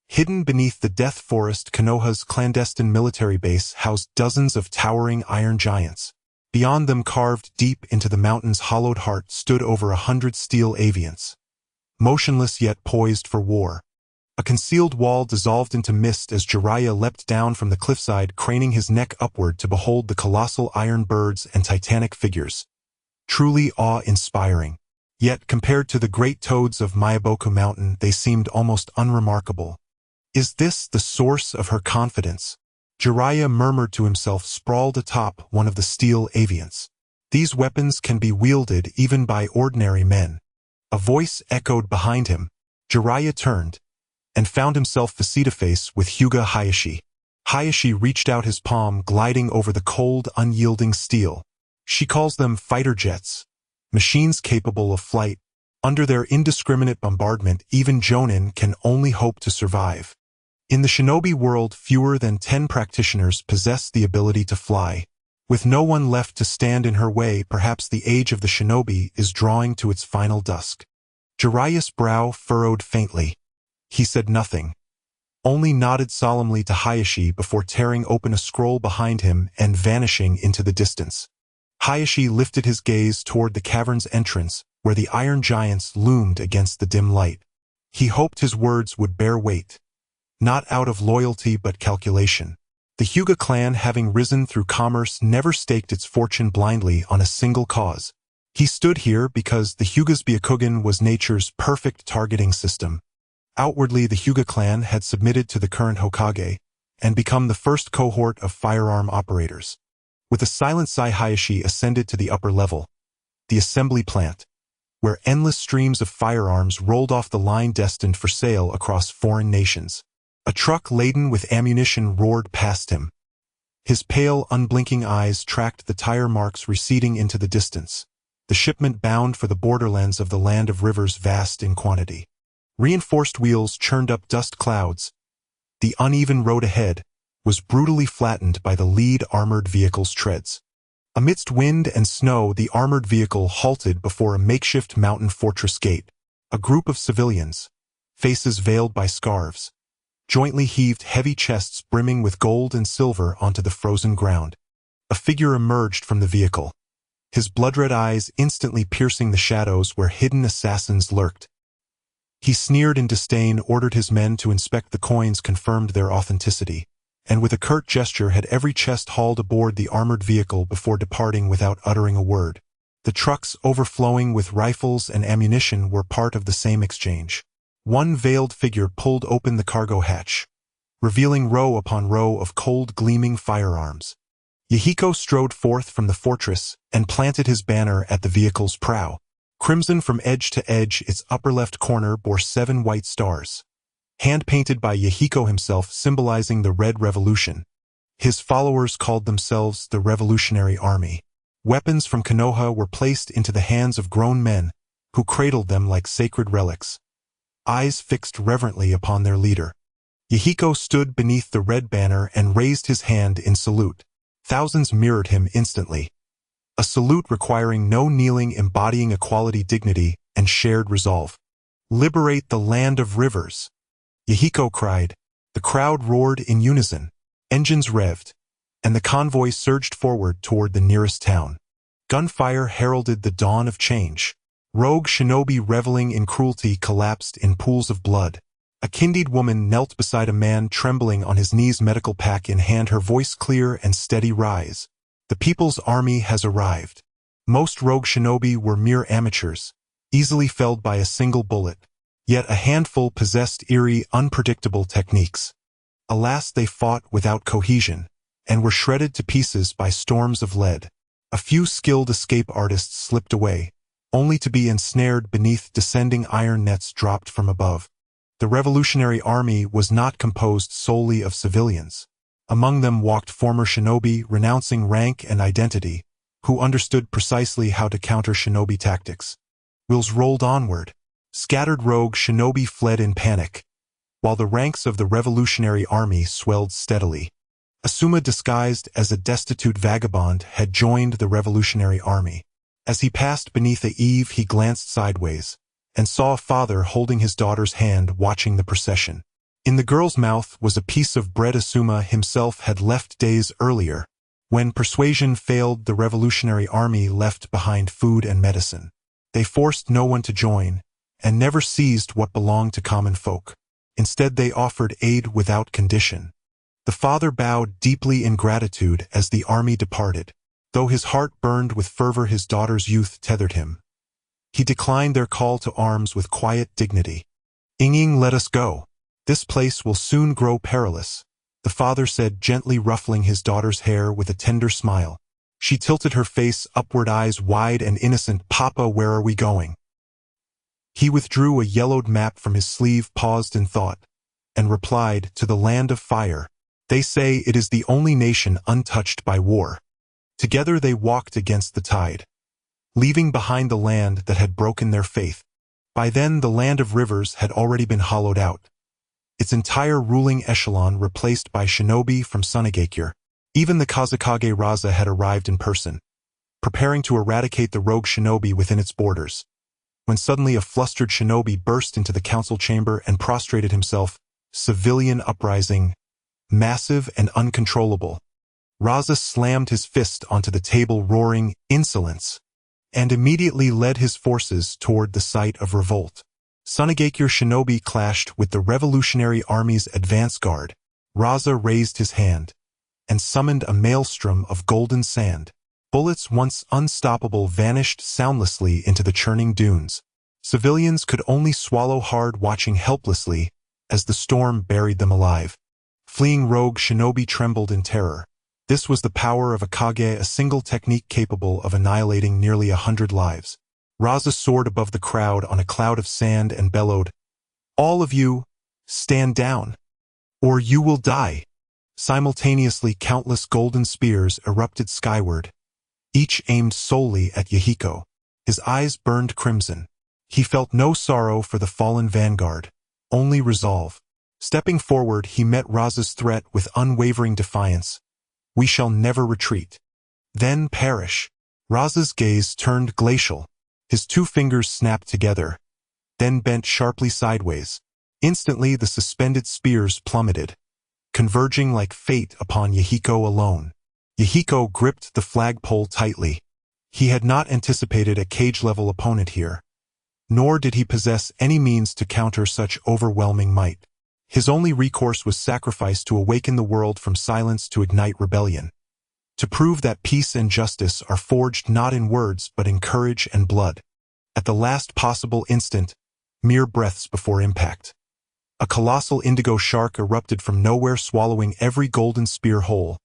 Speaker 1: Hidden beneath the Death Forest, Konoha's clandestine military base housed dozens of towering iron giants. Beyond them, carved deep into the mountain's hollowed heart, stood over 100 steel avians, motionless yet poised for war. A concealed wall dissolved into mist as Jiraiya leapt down from the cliffside, craning his neck upward to behold the colossal iron birds and titanic figures. Truly awe-inspiring. Yet, compared to the great toads of Myaboku Mountain, they seemed almost unremarkable. Is this the source of her confidence? Jiraiya murmured to himself, sprawled atop one of the steel avians. These weapons can be wielded even by ordinary men. A voice echoed behind him. Jiraiya turned and found himself face-to-face with Hyuga Hayashi. Hayashi reached out his palm, gliding over the cold, unyielding steel. She calls them fighter jets, machines capable of flight. Under their indiscriminate bombardment, even Jonin can only hope to survive. In the shinobi world, fewer than 10 practitioners possess the ability to fly. With no one left to stand in her way, perhaps the age of the shinobi is drawing to its final dusk. Jiraiya's brow furrowed faintly. He said nothing, only nodded solemnly to Hayashi before tearing open a scroll behind him and vanishing into the distance. Hayashi lifted his gaze toward the cavern's entrance, where the iron giants loomed against the dim light. He hoped his words would bear weight, not out of loyalty but calculation. The Hyuga clan, having risen through commerce, never staked its fortune blindly on a single cause. He stood here because the Hyuga's Byakugan was nature's perfect targeting system. Outwardly, the Hyuga clan had submitted to the current Hokage and become the first cohort of firearm operators. With a silent sigh, Hayashi ascended to the upper level, the assembly plant, where endless streams of firearms rolled off the line destined for sale across foreign nations. A truck laden with ammunition roared past him. His pale, unblinking eyes tracked the tire marks receding into the distance, the shipment bound for the borderlands of the land of rivers vast in quantity. Reinforced wheels churned up dust clouds. The uneven road ahead was brutally flattened by the lead armored vehicle's treads. Amidst wind and snow, the armored vehicle halted before a makeshift mountain fortress gate. A group of civilians, faces veiled by scarves, jointly heaved heavy chests brimming with gold and silver onto the frozen ground. A figure emerged from the vehicle, his blood-red eyes instantly piercing the shadows where hidden assassins lurked. He sneered in disdain, ordered his men to inspect the coins, confirmed their authenticity, and with a curt gesture had every chest hauled aboard the armored vehicle before departing without uttering a word. The trucks overflowing with rifles and ammunition were part of the same exchange. One veiled figure pulled open the cargo hatch, revealing row upon row of cold, gleaming firearms. Yahiko strode forth from the fortress and planted his banner at the vehicle's prow. Crimson from edge to edge, its upper left corner bore 7 white stars, hand-painted by Yahiko himself, symbolizing the Red Revolution. His followers called themselves the Revolutionary Army. Weapons from Konoha were placed into the hands of grown men, who cradled them like sacred relics, eyes fixed reverently upon their leader. Yahiko stood beneath the red banner and raised his hand in salute. Thousands mirrored him instantly. A salute requiring no kneeling, embodying equality, dignity, and shared resolve. "Liberate the land of rivers!" Yahiko cried. The crowd roared in unison. Engines revved, and the convoy surged forward toward the nearest town. Gunfire heralded the dawn of change. Rogue shinobi reveling in cruelty collapsed in pools of blood. A kindied woman knelt beside a man trembling on his knees, medical pack in hand, her voice clear and steady. "Rise. The people's army has arrived." Most rogue shinobi were mere amateurs, easily felled by a single bullet. Yet a handful possessed eerie, unpredictable techniques. Alas, they fought without cohesion, and were shredded to pieces by storms of lead. A few skilled escape artists slipped away, only to be ensnared beneath descending iron nets dropped from above. The Revolutionary Army was not composed solely of civilians. Among them walked former shinobi renouncing rank and identity, who understood precisely how to counter shinobi tactics. Wheels rolled onward. Scattered rogue shinobi fled in panic, while the ranks of the Revolutionary Army swelled steadily. Asuma, disguised as a destitute vagabond, had joined the Revolutionary Army. As he passed beneath a eave, he glanced sideways, and saw a father holding his daughter's hand watching the procession. In the girl's mouth was a piece of bread Asuma himself had left days earlier. When persuasion failed, the Revolutionary Army left behind food and medicine. They forced no one to join, and never seized what belonged to common folk. Instead, they offered aid without condition. The father bowed deeply in gratitude as the army departed. Though his heart burned with fervor, his daughter's youth tethered him. He declined their call to arms with quiet dignity. "Ying, let us go. This place will soon grow perilous," the father said, gently ruffling his daughter's hair with a tender smile. She tilted her face upward, eyes wide and innocent. "Papa, where are we going?" He withdrew a yellowed map from his sleeve, paused in thought, and replied, "To the land of fire. They say it is the only nation untouched by war." Together they walked against the tide, leaving behind the land that had broken their faith. By then the land of rivers had already been hollowed out, its entire ruling echelon replaced by shinobi from Sunigakure. Even the Kazekage Raza had arrived in person, preparing to eradicate the rogue shinobi within its borders, when suddenly a flustered shinobi burst into the council chamber and prostrated himself. Civilian uprising, massive and uncontrollable. Raza slammed his fist onto the table, roaring, "Insolence!" and immediately led his forces toward the site of revolt. Sunigakure shinobi clashed with the Revolutionary Army's advance guard. Raza raised his hand and summoned a maelstrom of golden sand. Bullets, once unstoppable, vanished soundlessly into the churning dunes. Civilians could only swallow hard, watching helplessly as the storm buried them alive. Fleeing rogue shinobi trembled in terror. This was the power of a Kage, a single technique capable of annihilating nearly 100 lives. Raza soared above the crowd on a cloud of sand and bellowed, "All of you, stand down, or you will die." Simultaneously, countless golden spears erupted skyward, each aimed solely at Yahiko. His eyes burned crimson. He felt no sorrow for the fallen vanguard, only resolve. Stepping forward, he met Raza's threat with unwavering defiance. "We shall never retreat. Then perish." Raza's gaze turned glacial. His two fingers snapped together, then bent sharply sideways. Instantly the suspended spears plummeted, converging like fate upon Yahiko alone. Yahiko gripped the flagpole tightly. He had not anticipated a cage-level opponent here, nor did he possess any means to counter such overwhelming might. His only recourse was sacrifice to awaken the world from silence to ignite rebellion, to prove that peace and justice are forged not in words but in courage and blood. At the last possible instant, mere breaths before impact, a colossal indigo shark erupted from nowhere, swallowing every golden spear whole,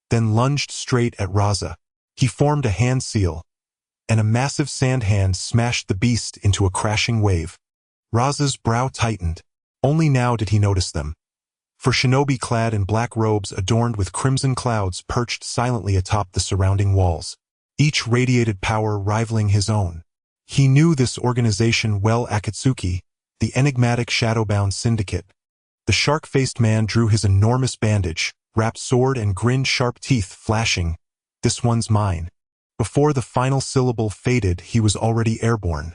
Speaker 1: then lunged straight at Raza. He formed a hand seal, and a massive sand hand smashed the beast into a crashing wave. Raza's brow tightened. Only now did he notice them. For shinobi clad in black robes adorned with crimson clouds perched silently atop the surrounding walls. Each radiated power rivaling his own. He knew this organization well, Akatsuki, the enigmatic shadow-bound syndicate. The shark-faced man drew his enormous bandage, wrapped sword and grinned, sharp teeth flashing. This one's mine. Before the final syllable faded, he was already airborne,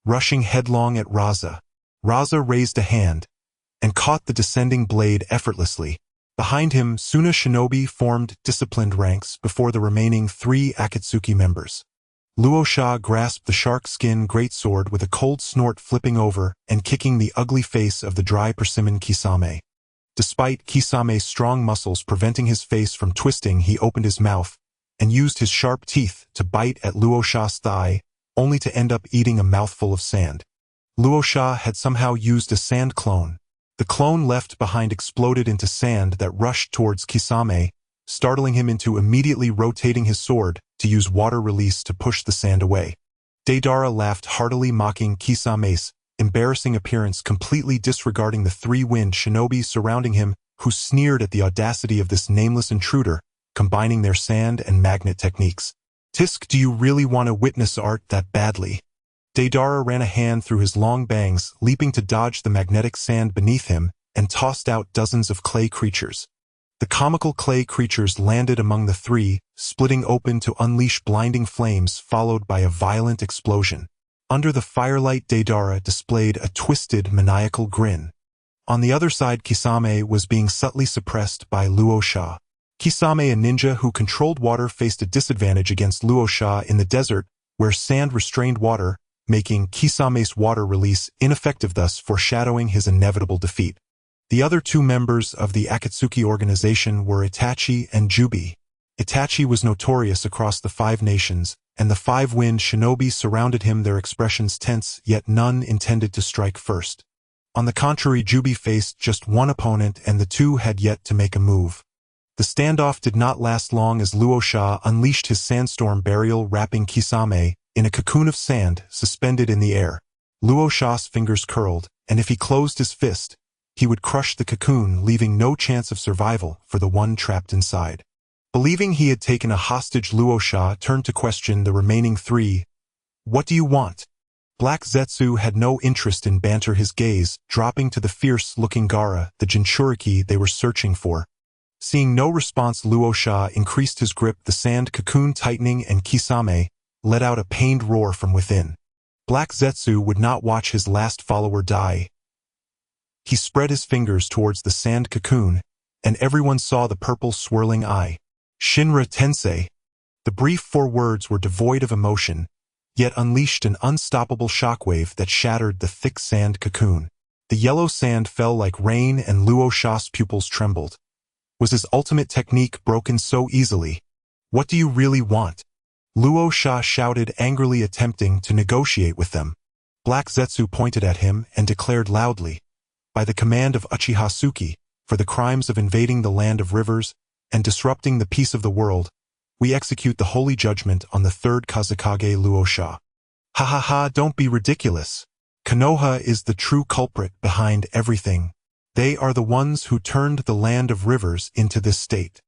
Speaker 1: rushing headlong at Raza. Raza raised a hand and caught the descending blade effortlessly. Behind him, Suna shinobi formed disciplined ranks before the remaining 3 Akatsuki members. Luosha grasped the shark-skin greatsword with a cold snort, flipping over and kicking the ugly face of the dry persimmon Kisame. Despite Kisame's strong muscles preventing his face from twisting, he opened his mouth and used his sharp teeth to bite at Luosha's thigh, only to end up eating a mouthful of sand. Luosha had somehow used a sand clone. The clone left behind exploded into sand that rushed towards Kisame, startling him into immediately rotating his sword to use water release to push the sand away. Deidara laughed heartily, mocking Kisame's embarrassing appearance, completely disregarding the 3 wind shinobi surrounding him, who sneered at the audacity of this nameless intruder, combining their sand and magnet techniques. Tisk, do you really want to witness art that badly? Deidara ran a hand through his long bangs, leaping to dodge the magnetic sand beneath him, and tossed out dozens of clay creatures. The comical clay creatures landed among the 3, splitting open to unleash blinding flames, followed by a violent explosion. Under the firelight, Deidara displayed a twisted, maniacal grin. On the other side, Kisame was being subtly suppressed by Luosha. Kisame, a ninja who controlled water, faced a disadvantage against Luosha in the desert, where sand restrained water, making Kisame's water release ineffective, thus foreshadowing his inevitable defeat. The other 2 members of the Akatsuki organization were Itachi and Jubi. Itachi was notorious across the 5 nations, and the 5 wind shinobi surrounded him, their expressions tense, yet none intended to strike first. On the contrary, Jubi faced just 1 opponent, and the 2 had yet to make a move. The standoff did not last long as Luosha unleashed his sandstorm burial, wrapping Kisame in a cocoon of sand suspended in the air. Luosha's fingers curled, and if he closed his fist, he would crush the cocoon, leaving no chance of survival for the one trapped inside. Believing he had taken a hostage, Luosha turned to question the remaining 3. What do you want? Black Zetsu had no interest in banter, his gaze dropping to the fierce-looking Gaara, the Jinchuriki they were searching for. Seeing no response, Luosha increased his grip, the sand cocoon tightening, and Kisame let out a pained roar from within. Black Zetsu would not watch his last follower die. He spread his fingers towards the sand cocoon, and everyone saw the purple swirling eye. Shinra Tensei. The brief 4 words were devoid of emotion, yet unleashed an unstoppable shockwave that shattered the thick sand cocoon. The yellow sand fell like rain, and Luosha's pupils trembled. Was his ultimate technique broken so easily? What do you really want? Luosha shouted angrily, attempting to negotiate with them. Black Zetsu pointed at him and declared loudly, by the command of Uchiha Tsuki, for the crimes of invading the land of rivers and disrupting the peace of the world, we execute the holy judgment on the 3rd Kazekage Luosha. Ha ha ha, don't be ridiculous. Konoha is the true culprit behind everything. They are the ones who turned the land of rivers into this state.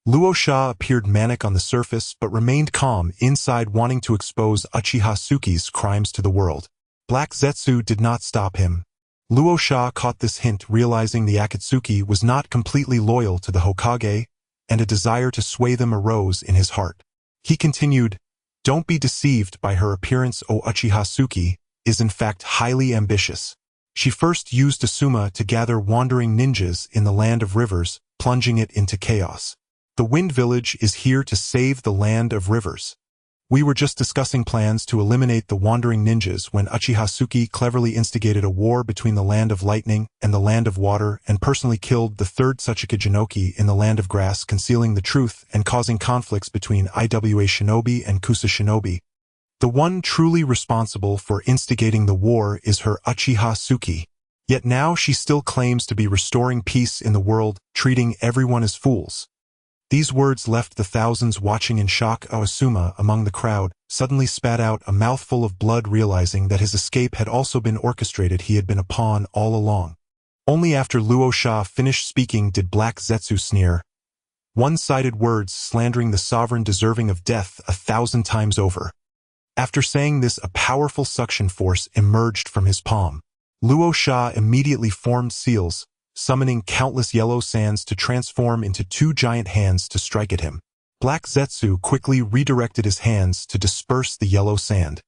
Speaker 1: Luosha appeared manic on the surface but remained calm inside, wanting to expose Uchiha Tsuki's crimes to the world. Black Zetsu did not stop him. Luosha caught this hint, realizing the Akatsuki was not completely loyal to the Hokage, and a desire to sway them arose in his heart. He continued, "Don't be deceived by her appearance, O Uchiha Tsuki. is in fact highly ambitious. She first used Asuma to gather wandering ninjas in the land of rivers, plunging it into chaos. The Wind Village is here to save the land of rivers. We were just discussing plans to eliminate the wandering ninjas when Uchiha Tsuki cleverly instigated a war between the land of lightning and the land of water and personally killed the third Tsuchika Jinoki in the land of grass, concealing the truth and causing conflicts between Iwa Shinobi and Kusa Shinobi. The one truly responsible for instigating the war is her Uchiha Tsuki. Yet now she still claims to be restoring peace in the world, treating everyone as fools. These words left the thousands watching in shock. Asuma, among the crowd, suddenly spat out a mouthful of blood, realizing that his escape had also been orchestrated. He had been a pawn all along. Only after Luo Sha finished speaking did Black Zetsu sneer. One-sided words slandering the sovereign deserving of death 1,000 times over. After saying this, a powerful suction force emerged from his palm. Luo Sha immediately formed seals, summoning countless yellow sands to transform into 2 giant hands to strike at him. Black Zetsu quickly redirected his hands to disperse the yellow sand.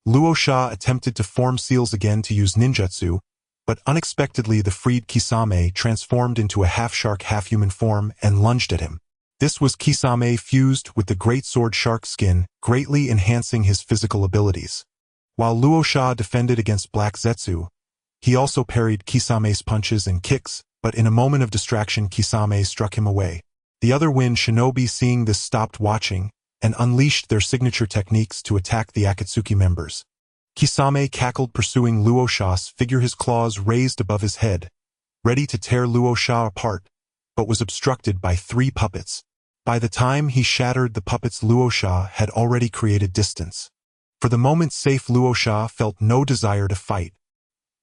Speaker 1: Luo Sha attempted to form seals again to use ninjutsu, but unexpectedly the freed Kisame transformed into a half-shark half-human form and lunged at him. This was Kisame fused with the great sword shark skin, greatly enhancing his physical abilities. While Luo Sha defended against Black Zetsu, he also parried Kisame's punches and kicks, but in a moment of distraction Kisame struck him away. The other Wind Shinobi, seeing this, stopped watching and unleashed their signature techniques to attack the Akatsuki members. Kisame cackled, pursuing Luo Sha's figure, his claws raised above his head, ready to tear Luo Sha apart, but was obstructed by 3 puppets. By the time he shattered the puppets, Luo Sha had already created distance. For the moment, safe Luo Sha felt no desire to fight.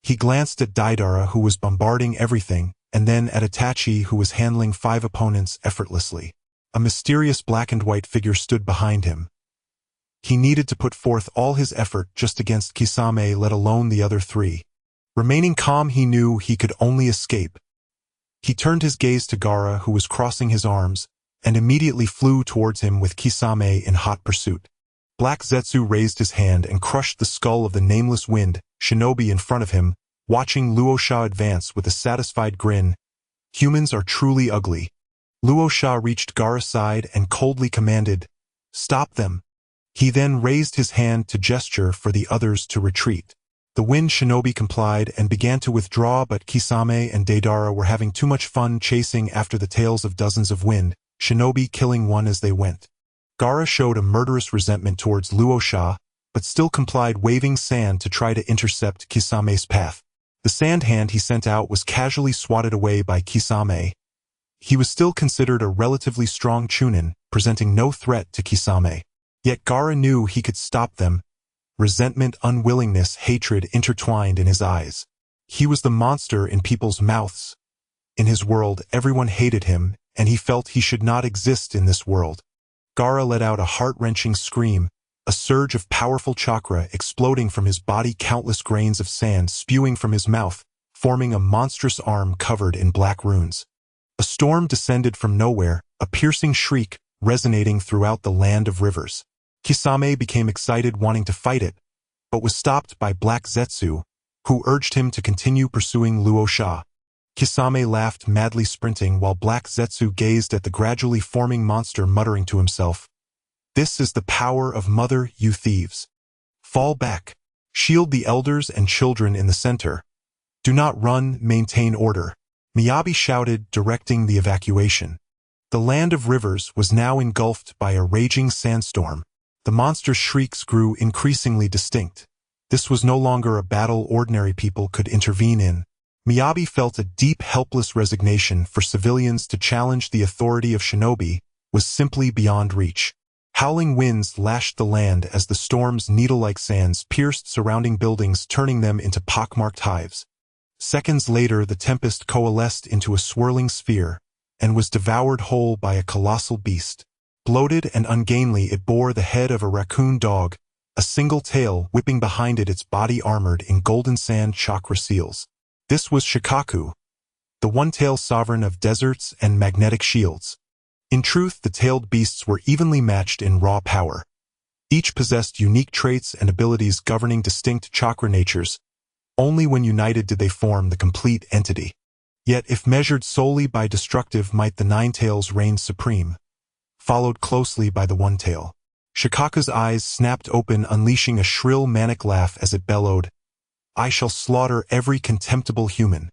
Speaker 1: He glanced at Deidara, who was bombarding everything, and then at Itachi, who was handling 5 opponents effortlessly. A mysterious black and white figure stood behind him. He needed to put forth all his effort just against Kisame, let alone the other 3. Remaining calm, he knew he could only escape. He turned his gaze to Gaara, who was crossing his arms, and immediately flew towards him with Kisame in hot pursuit. Black Zetsu raised his hand and crushed the skull of the nameless Wind Shinobi in front of him, watching Luo Sha advance with a satisfied grin. Humans are truly ugly. Luo Sha reached Gaara's side and coldly commanded, "Stop them." He then raised his hand to gesture for the others to retreat. The Wind Shinobi complied and began to withdraw, but Kisame and Deidara were having too much fun chasing after the tails of dozens of Wind Shinobi, killing one as they went. Gaara showed a murderous resentment towards Luo Sha, but still complied, waving sand to try to intercept Kisame's path. The sand hand he sent out was casually swatted away by Kisame. He was still considered a relatively strong Chunin, presenting no threat to Kisame. Yet Gaara knew he could stop them. Resentment, unwillingness, hatred intertwined in his eyes. He was the monster in people's mouths. In his world, everyone hated him, and he felt he should not exist in this world. Gaara let out a heart-wrenching scream, a surge of powerful chakra exploding from his body, countless grains of sand spewing from his mouth, forming a monstrous arm covered in black runes. A storm descended from nowhere, a piercing shriek resonating throughout the land of rivers. Kisame became excited, wanting to fight it, but was stopped by Black Zetsu, who urged him to continue pursuing Luo Sha. Kisame laughed, madly sprinting, while Black Zetsu gazed at the gradually forming monster, muttering to himself, "This is the power of Mother, you thieves. Fall back. Shield the elders and children in the center. Do not run, maintain order." Miyabi shouted, directing the evacuation. The land of rivers was now engulfed by a raging sandstorm. The monster's shrieks grew increasingly distinct. This was no longer a battle ordinary people could intervene in. Miyabi felt a deep, helpless resignation. For civilians to challenge the authority of shinobi was simply beyond reach. Howling winds lashed the land as the storm's needle-like sands pierced surrounding buildings, turning them into pockmarked hives. Seconds later, the tempest coalesced into a swirling sphere and was devoured whole by a colossal beast. Bloated and ungainly, it bore the head of a raccoon dog, a single tail whipping behind it, its body armored in golden sand chakra seals. This was Shikaku, the one-tailed sovereign of deserts and magnetic shields. In truth, the tailed beasts were evenly matched in raw power. Each possessed unique traits and abilities governing distinct chakra natures. Only when united did they form the complete entity. Yet if measured solely by destructive might, the nine tails reigned supreme, followed closely by the one tail. Shikaku's eyes snapped open, unleashing a shrill manic laugh as it bellowed, "I shall slaughter every contemptible human."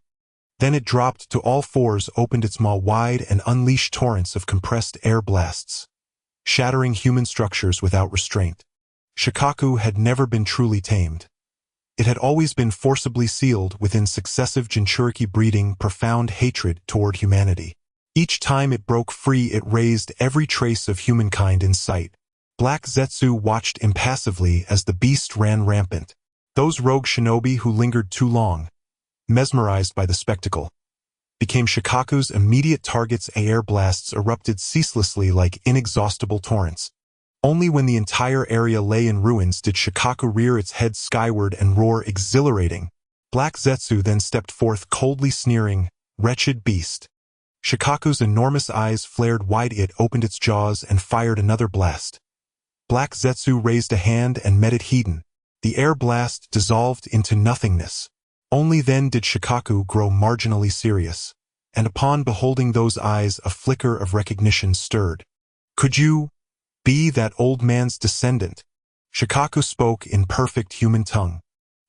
Speaker 1: Then it dropped to all fours, opened its maw wide, and unleashed torrents of compressed air blasts, shattering human structures without restraint. Shikaku had never been truly tamed. It had always been forcibly sealed within successive Jinchuriki, breeding profound hatred toward humanity. Each time it broke free, it razed every trace of humankind in sight. Black Zetsu watched impassively as the beast ran rampant. Those rogue shinobi who lingered too long, mesmerized by the spectacle, became Shikaku's immediate targets. Air blasts erupted ceaselessly like inexhaustible torrents. Only when the entire area lay in ruins did Shikaku rear its head skyward and roar exhilarating. Black Zetsu then stepped forth, coldly sneering, "Wretched beast." Shikaku's enormous eyes flared wide. It opened its jaws and fired another blast. Black Zetsu raised a hand and met it heeding. The air blast dissolved into nothingness. Only then did Shikaku grow marginally serious, and upon beholding those eyes a flicker of recognition stirred. "Could you be that old man's descendant?" Shikaku spoke in perfect human tongue.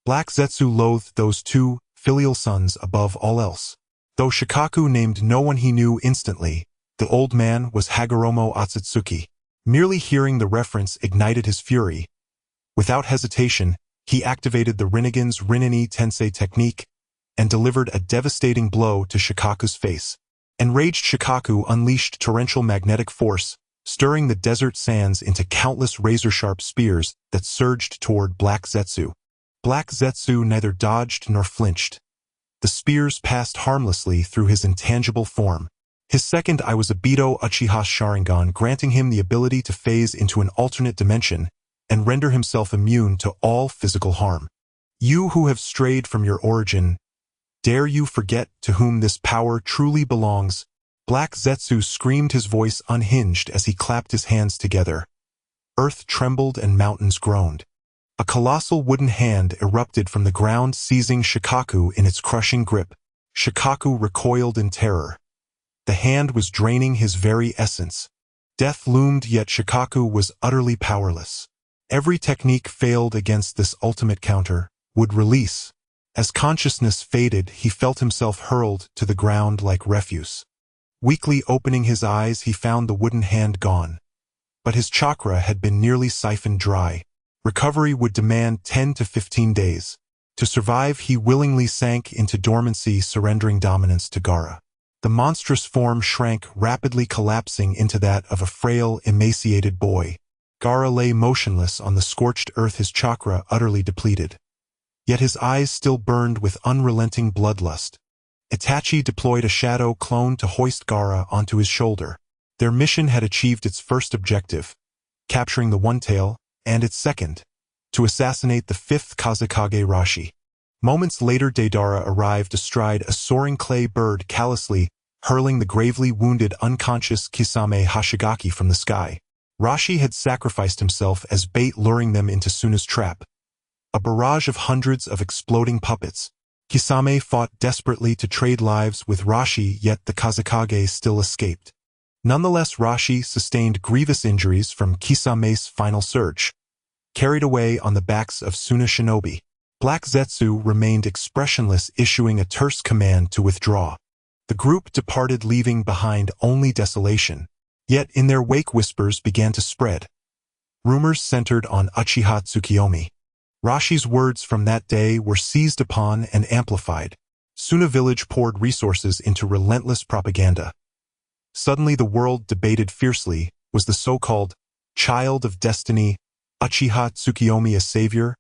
Speaker 1: Black Zetsu loathed those two filial sons above all else. Though Shikaku named no one, he knew instantly the old man was Hagoromo Otsutsuki. Merely hearing the reference ignited his fury. Without hesitation, he activated the Rinnegan's Rinnegan Tensei technique and delivered a devastating blow to Shikaku's face. Enraged Shikaku unleashed torrential magnetic force, stirring the desert sands into countless razor-sharp spears that surged toward Black Zetsu. Black Zetsu neither dodged nor flinched. The spears passed harmlessly through his intangible form. His second eye was a Beto Uchiha Sharingan, granting him the ability to phase into an alternate dimension and render himself immune to all physical harm. "You who have strayed from your origin, dare you forget to whom this power truly belongs?" Black Zetsu screamed, his voice unhinged as he clapped his hands together. Earth trembled and mountains groaned. A colossal wooden hand erupted from the ground, seizing Shikaku in its crushing grip. Shikaku recoiled in terror. The hand was draining his very essence. Death loomed, yet Shikaku was utterly powerless. Every technique failed against this ultimate counter, would release. As consciousness faded, he felt himself hurled to the ground like refuse. Weakly opening his eyes, he found the wooden hand gone. But his chakra had been nearly siphoned dry. Recovery would demand 10 to 15 days. To survive, he willingly sank into dormancy, surrendering dominance to Gaara. The monstrous form shrank, rapidly collapsing into that of a frail, emaciated boy. Gaara lay motionless on the scorched earth, his chakra utterly depleted. Yet his eyes still burned with unrelenting bloodlust. Itachi deployed a shadow clone to hoist Gaara onto his shoulder. Their mission had achieved its first objective, capturing the One Tail, and its second, to assassinate the fifth Kazekage Rashi. Moments later, Deidara arrived astride a soaring clay bird, callously hurling the gravely wounded, unconscious Kisame Hashigaki from the sky. Rashi had sacrificed himself as bait, luring them into Suna's trap. A barrage of hundreds of exploding puppets. Kisame fought desperately to trade lives with Rashi, yet the Kazekage still escaped. Nonetheless, Rashi sustained grievous injuries from Kisame's final surge, carried away on the backs of Suna shinobi. Black Zetsu remained expressionless, issuing a terse command to withdraw. The group departed, leaving behind only desolation. Yet in their wake whispers began to spread. Rumors centered on Uchiha Tsukiyomi. Rashi's words from that day were seized upon and amplified. Suna village poured resources into relentless propaganda. Suddenly the world debated fiercely, was the so-called child of destiny, Uchiha Tsukiyomi, a savior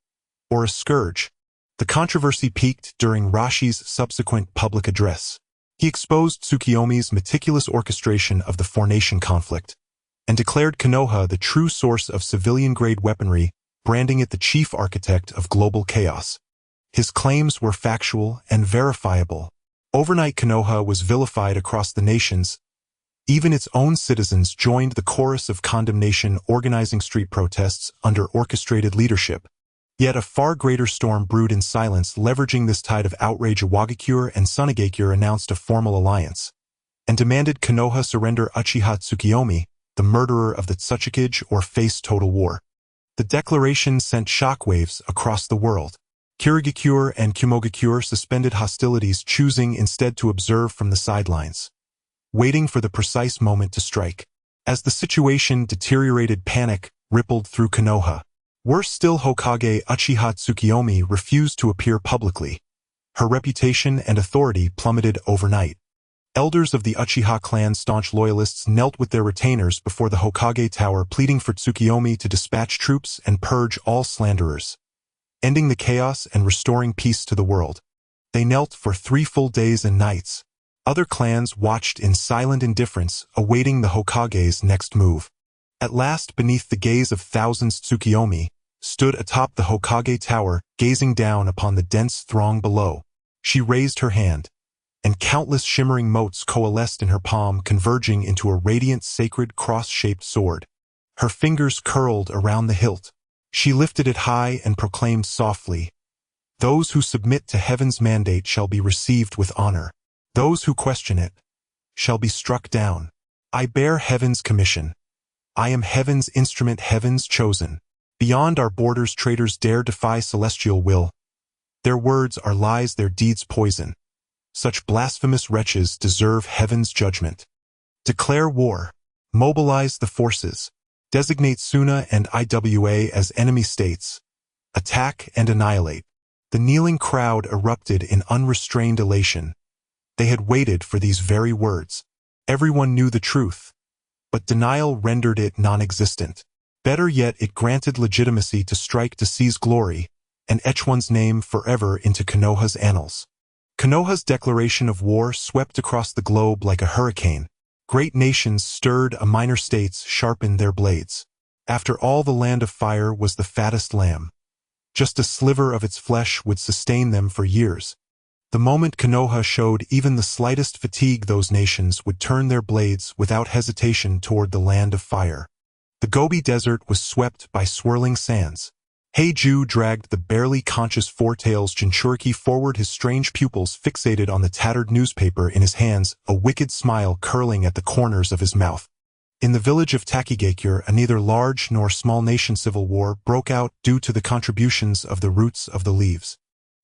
Speaker 1: or a scourge? The controversy peaked during Rashi's subsequent public address. He exposed Tsukiyomi's meticulous orchestration of the four-nation conflict and declared Konoha the true source of civilian-grade weaponry, branding it the chief architect of global chaos. His claims were factual and verifiable. Overnight, Konoha was vilified across the nations, Even its own citizens joined the chorus of condemnation, organizing street protests under orchestrated leadership. Yet a far greater storm brewed in silence. Leveraging this tide of outrage, Iwagakure and Sunagakure announced a formal alliance and demanded Konoha surrender Uchiha Tsukiyomi, the murderer of the Tsuchikage, or face total war. The declaration sent shockwaves across the world. Kirigakure and Kumogakure suspended hostilities, choosing instead to observe from the sidelines, waiting for the precise moment to strike. As the situation deteriorated, panic rippled through Konoha. Worse still, Hokage Uchiha Tsukiyomi refused to appear publicly. Her reputation and authority plummeted overnight. Elders of the Uchiha clan, staunch loyalists, knelt with their retainers before the Hokage tower, pleading for Tsukiyomi to dispatch troops and purge all slanderers, ending the chaos and restoring peace to the world. They knelt for 3 full days and nights. Other clans watched in silent indifference, awaiting the Hokage's next move. At last, beneath the gaze of thousands, Tsukiyomi stood atop the Hokage tower, gazing down upon the dense throng below. She raised her hand, and countless shimmering motes coalesced in her palm, converging into a radiant, sacred, cross-shaped sword. Her fingers curled around the hilt. She lifted it high and proclaimed softly, "Those who submit to heaven's mandate shall be received with honor. Those who question it shall be struck down. I bear heaven's commission. I am heaven's instrument, heaven's chosen. Beyond our borders, traitors dare defy celestial will. Their words are lies, their deeds poison. Such blasphemous wretches deserve heaven's judgment. Declare war. Mobilize the forces. Designate Suna and Iwa as enemy states. Attack and annihilate." The kneeling crowd erupted in unrestrained elation. They had waited for these very words. Everyone knew the truth, but denial rendered it non-existent. Better yet, it granted legitimacy to strike, to seize glory, and etch one's name forever into Konoha's annals. Konoha's declaration of war swept across the globe like a hurricane. Great nations stirred, minor states sharpened their blades. After all, the land of fire was the fattest lamb. Just a sliver of its flesh would sustain them for years. The moment Konoha showed even the slightest fatigue, those nations would turn their blades without hesitation toward the land of fire. The Gobi Desert was swept by swirling sands. Heiju dragged the barely conscious Four Tails Jinchuriki forward, his strange pupils fixated on the tattered newspaper in his hands, a wicked smile curling at the corners of his mouth. In the village of Takigakure, a neither large nor small nation civil war broke out due to the contributions of the roots of the leaves.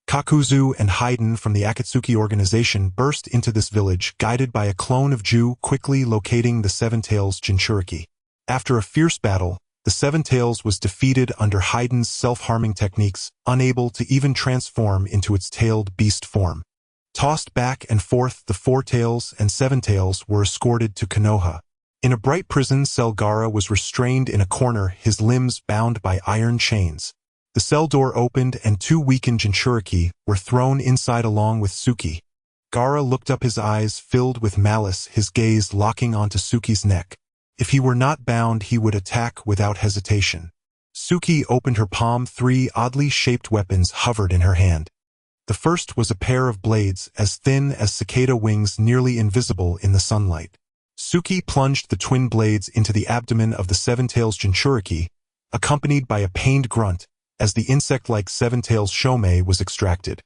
Speaker 1: Kakuzu and Haiden from the Akatsuki organization burst into this village, guided by a clone of Ju, quickly locating the Seven Tails Jinchuriki. After a fierce battle, the Seven Tails was defeated under Haiden's self-harming techniques, unable to even transform into its tailed beast form. Tossed back and forth, the Four Tails and Seven Tails were escorted to Konoha. In a bright prison cell, Gaara was restrained in a corner, his limbs bound by iron chains. The cell door opened and 2 weakened Jinchuriki were thrown inside along with Tsuki. Gaara looked up, his eyes filled with malice, his gaze locking onto Tsuki's neck. If he were not bound, he would attack without hesitation. Tsuki opened her palm. 3 oddly shaped weapons hovered in her hand. The first was a pair of blades as thin as cicada wings, nearly invisible in the sunlight. Tsuki plunged the twin blades into the abdomen of the Seven Tails Jinchuriki, accompanied by a pained grunt as the insect-like Seven Tails Shomei was extracted.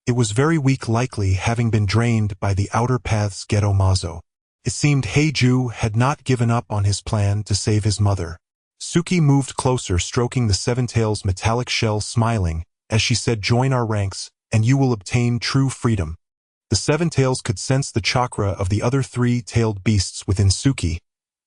Speaker 1: It was very weak, likely having been drained by the outer path's Geto Mazo. It seemed Heiju had not given up on his plan to save his mother. Tsuki moved closer, stroking the Seven Tails' metallic shell, smiling as she said, "Join our ranks, and you will obtain true freedom." The Seven Tails could sense the chakra of the other 3-tailed beasts within Tsuki,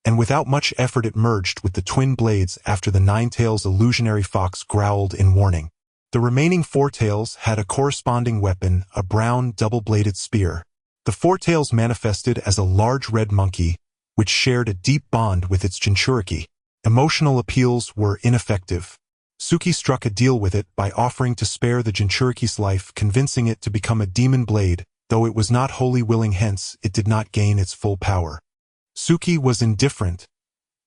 Speaker 1: and without much effort it merged with the twin blades after the 9 Tails illusionary fox growled in warning. The remaining 4 Tails had a corresponding weapon, a brown double-bladed spear. The 4 Tails manifested as a large red monkey, which shared a deep bond with its Jinchuriki. Emotional appeals were ineffective. Tsuki struck a deal with it by offering to spare the Jinchuriki's life, convincing it to become a demon blade, though it was not wholly willing, hence it did not gain its full power. Tsuki was indifferent.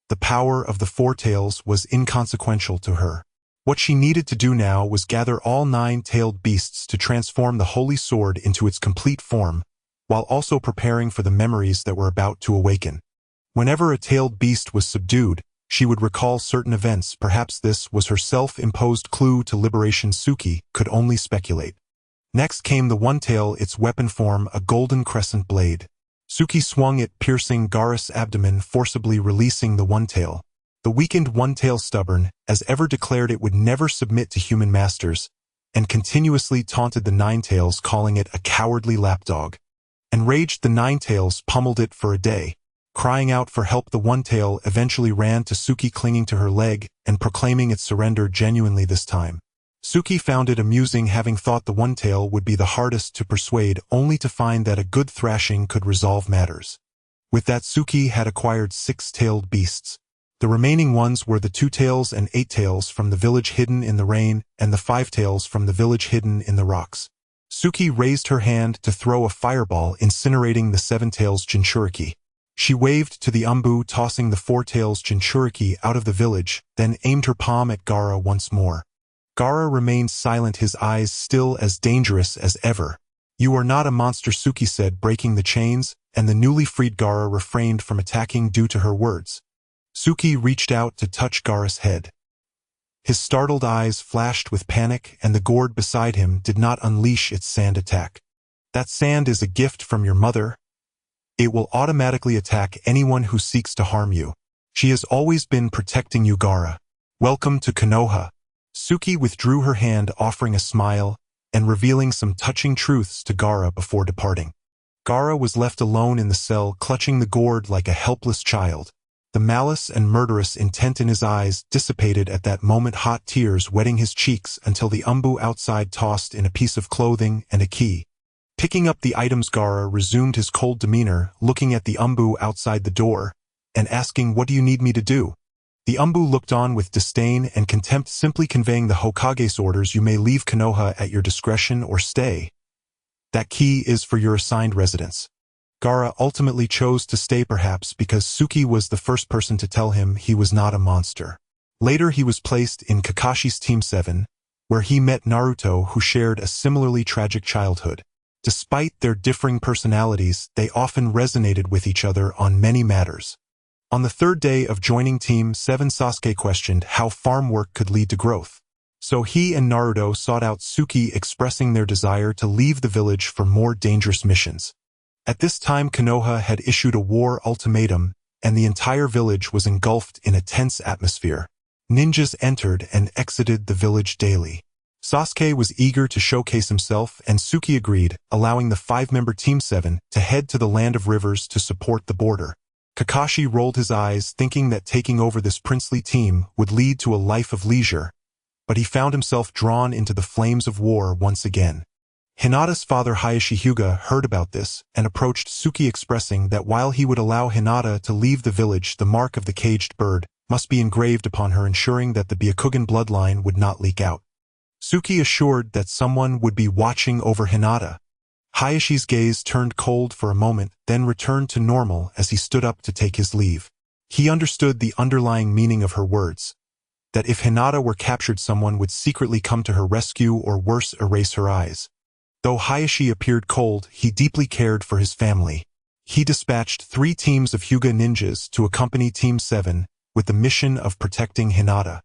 Speaker 1: The power of the 4 Tails was inconsequential to her. What she needed to do now was gather all 9-tailed beasts to transform the holy sword into its complete form, while also preparing for the memories that were about to awaken. Whenever a tailed beast was subdued, she would recall certain events. Perhaps this was her self-imposed clue to liberation. Tsuki could only speculate. Next came the one-tail, its weapon form a golden crescent blade. Tsuki swung it, piercing Gaara's abdomen, forcibly releasing the one-tail. The weakened one-tail, stubborn as ever, declared it would never submit to human masters, and continuously taunted the nine-tails, calling it a cowardly lapdog. Enraged, the nine-tails pummeled it for a day. Crying out for help, the one-tail eventually ran to Tsuki, clinging to her leg and proclaiming its surrender genuinely this time. Tsuki found it amusing, having thought the one-tail would be the hardest to persuade, only to find that a good thrashing could resolve matters. With that, Tsuki had acquired 6-tailed beasts. The remaining ones were the 2-tails and 8-tails from the village hidden in the rain, and the 5-tails from the village hidden in the rocks. Tsuki raised her hand to throw a fireball, incinerating the 7-tails Jinchuriki. She waved to the Umbu, tossing the 4-tails Jinchuriki out of the village, then aimed her palm at Gaara once more. Gaara remained silent, his eyes still as dangerous as ever. "You are not a monster," Tsuki said, breaking the chains, and the newly freed Gaara refrained from attacking due to her words. Tsuki reached out to touch Gaara's head. His startled eyes flashed with panic, and the gourd beside him did not unleash its sand attack. "That sand is a gift from your mother. It will automatically attack anyone who seeks to harm you. She has always been protecting you, Gaara. Welcome to Konoha." Tsuki withdrew her hand, offering a smile and revealing some touching truths to Gaara before departing. Gaara was left alone in the cell, clutching the gourd like a helpless child. The malice and murderous intent in his eyes dissipated at that moment, hot tears wetting his cheeks, until the Umbu outside tossed in a piece of clothing and a key. Picking up the items, Gaara resumed his cold demeanor, looking at the Umbu outside the door and asking, "What do you need me to do?" The Umbu looked on with disdain and contempt, simply conveying the Hokage's orders. "You may leave Konoha at your discretion or stay. That key is for your assigned residence." Gaara ultimately chose to stay, perhaps because Tsuki was the first person to tell him he was not a monster. Later he was placed in Kakashi's Team 7, where he met Naruto, who shared a similarly tragic childhood. Despite their differing personalities, they often resonated with each other on many matters. On the third day of joining Team 7, Sasuke questioned how farm work could lead to growth. So he and Naruto sought out Tsuki, expressing their desire to leave the village for more dangerous missions. At this time, Konoha had issued a war ultimatum, and the entire village was engulfed in a tense atmosphere. Ninjas entered and exited the village daily. Sasuke was eager to showcase himself, and Tsuki agreed, allowing the 5-member Team 7 to head to the Land of Rivers to support the border. Kakashi rolled his eyes, thinking that taking over this princely team would lead to a life of leisure, but he found himself drawn into the flames of war once again. Hinata's father Hayashi Hyuga heard about this and approached Tsuki, expressing that while he would allow Hinata to leave the village, the mark of the caged bird must be engraved upon her, ensuring that the Byakugan bloodline would not leak out. Tsuki assured that someone would be watching over Hinata. Hayashi's gaze turned cold for a moment, then returned to normal as he stood up to take his leave. He understood the underlying meaning of her words, that if Hinata were captured, someone would secretly come to her rescue, or worse, erase her eyes. Though Hayashi appeared cold, he deeply cared for his family. He dispatched 3 teams of Hyuga ninjas to accompany Team 7 with the mission of protecting Hinata.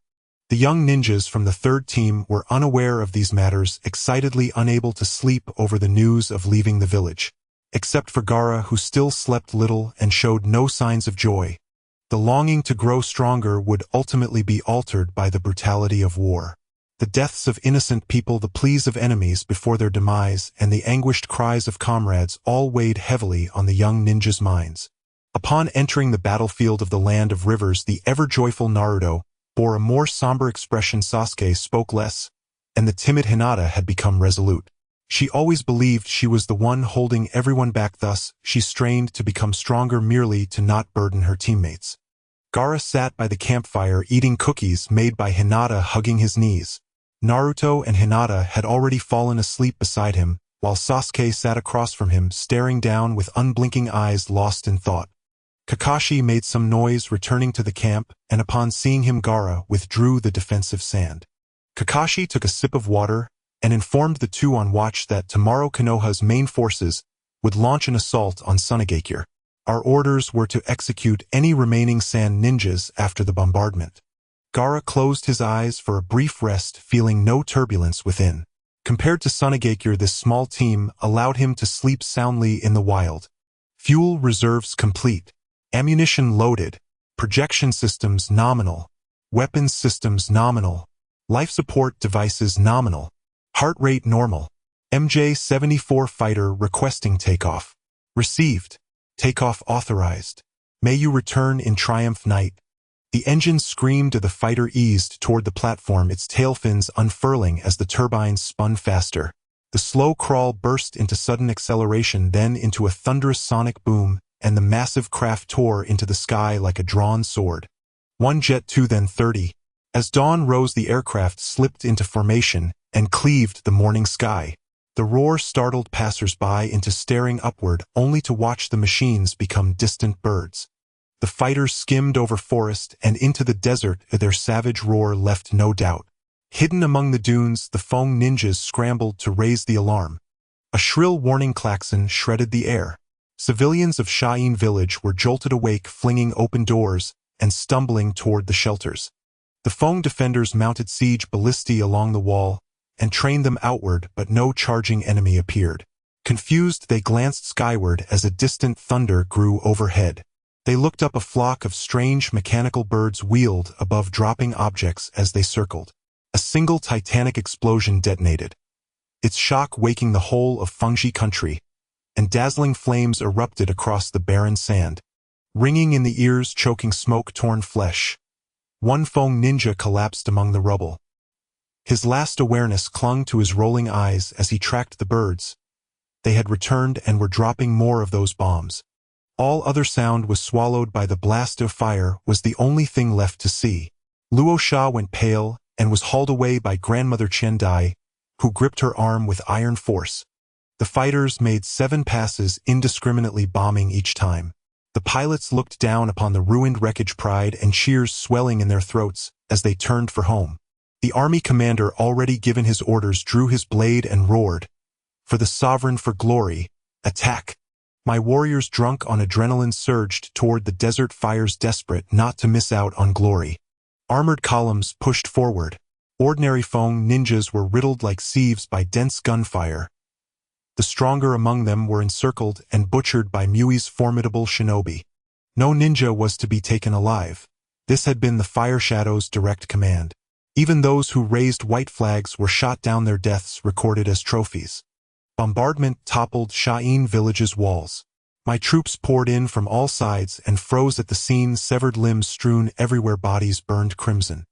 Speaker 1: The young ninjas from the 3rd team were unaware of these matters, excitedly unable to sleep over the news of leaving the village. Except for Gaara, who still slept little and showed no signs of joy. The longing to grow stronger would ultimately be altered by the brutality of war. The deaths of innocent people, the pleas of enemies before their demise, and the anguished cries of comrades all weighed heavily on the young ninjas' minds. Upon entering the battlefield of the Land of Rivers, the ever-joyful Naruto bore a more somber expression. Sasuke spoke less, and the timid Hinata had become resolute. She always believed she was the one holding everyone back, thus she strained to become stronger merely to not burden her teammates. Gaara sat by the campfire eating cookies made by Hinata, hugging his knees. Naruto and Hinata had already fallen asleep beside him, while Sasuke sat across from him, staring down with unblinking eyes, lost in thought. Kakashi made some noise returning to the camp, and upon seeing him, Gaara withdrew the defensive sand. Kakashi took a sip of water and informed the two on watch that tomorrow Konoha's main forces would launch an assault on Sunagakure. Our orders were to execute any remaining sand ninjas after the bombardment. Gaara closed his eyes for a brief rest, feeling no turbulence within. Compared to Sunagakure, this small team allowed him to sleep soundly in the wild. Fuel reserves complete. Ammunition loaded. Projection systems nominal. Weapons systems nominal. Life support devices nominal. Heart rate normal. MJ-74 fighter requesting takeoff. Received. Takeoff authorized. May you return in triumph, knight. The engine screamed as the fighter eased toward the platform, its tail fins unfurling as the turbines spun faster. The slow crawl burst into sudden acceleration, then into a thunderous sonic boom, and the massive craft tore into the sky like a drawn sword. One jet, two, then 30. As dawn rose, the aircraft slipped into formation and cleaved the morning sky. The roar startled passers-by into staring upward, only to watch the machines become distant birds. The fighters skimmed over forest and into the desert, their savage roar left no doubt. Hidden among the dunes, the Fong ninjas scrambled to raise the alarm. A shrill warning klaxon shredded the air. Civilians of Sha'in village were jolted awake, flinging open doors and stumbling toward the shelters. The Fong defenders mounted siege ballistae along the wall and trained them outward, but no charging enemy appeared. Confused, they glanced skyward as a distant thunder grew overhead. They looked up. A flock of strange mechanical birds wheeled above, dropping objects as they circled. A single titanic explosion detonated, its shock waking the whole of Fengji country, and dazzling flames erupted across the barren sand, ringing in the ears, choking smoke-torn flesh. One Fong ninja collapsed among the rubble. His last awareness clung to his rolling eyes as he tracked the birds. They had returned and were dropping more of those bombs. All other sound was swallowed by the blast of fire, was the only thing left to see. Luo Sha went pale and was hauled away by grandmother Chen Dai, who gripped her arm with iron force. The fighters made 7 passes, indiscriminately bombing each time. The pilots looked down upon the ruined wreckage, pride and cheers swelling in their throats as they turned for home. The army commander, already given his orders, drew his blade and roared, "For the sovereign, for glory, attack!" My warriors, drunk on adrenaline, surged toward the desert fires, desperate not to miss out on glory. Armored columns pushed forward. Ordinary Fong ninjas were riddled like sieves by dense gunfire. The stronger among them were encircled and butchered by Mui's formidable shinobi. No ninja was to be taken alive. This had been the Fire Shadow's direct command. Even those who raised white flags were shot down, their deaths recorded as trophies. Bombardment toppled Sha'in village's walls. My troops poured in from all sides and froze at the scene, severed limbs strewn everywhere, bodies burned crimson.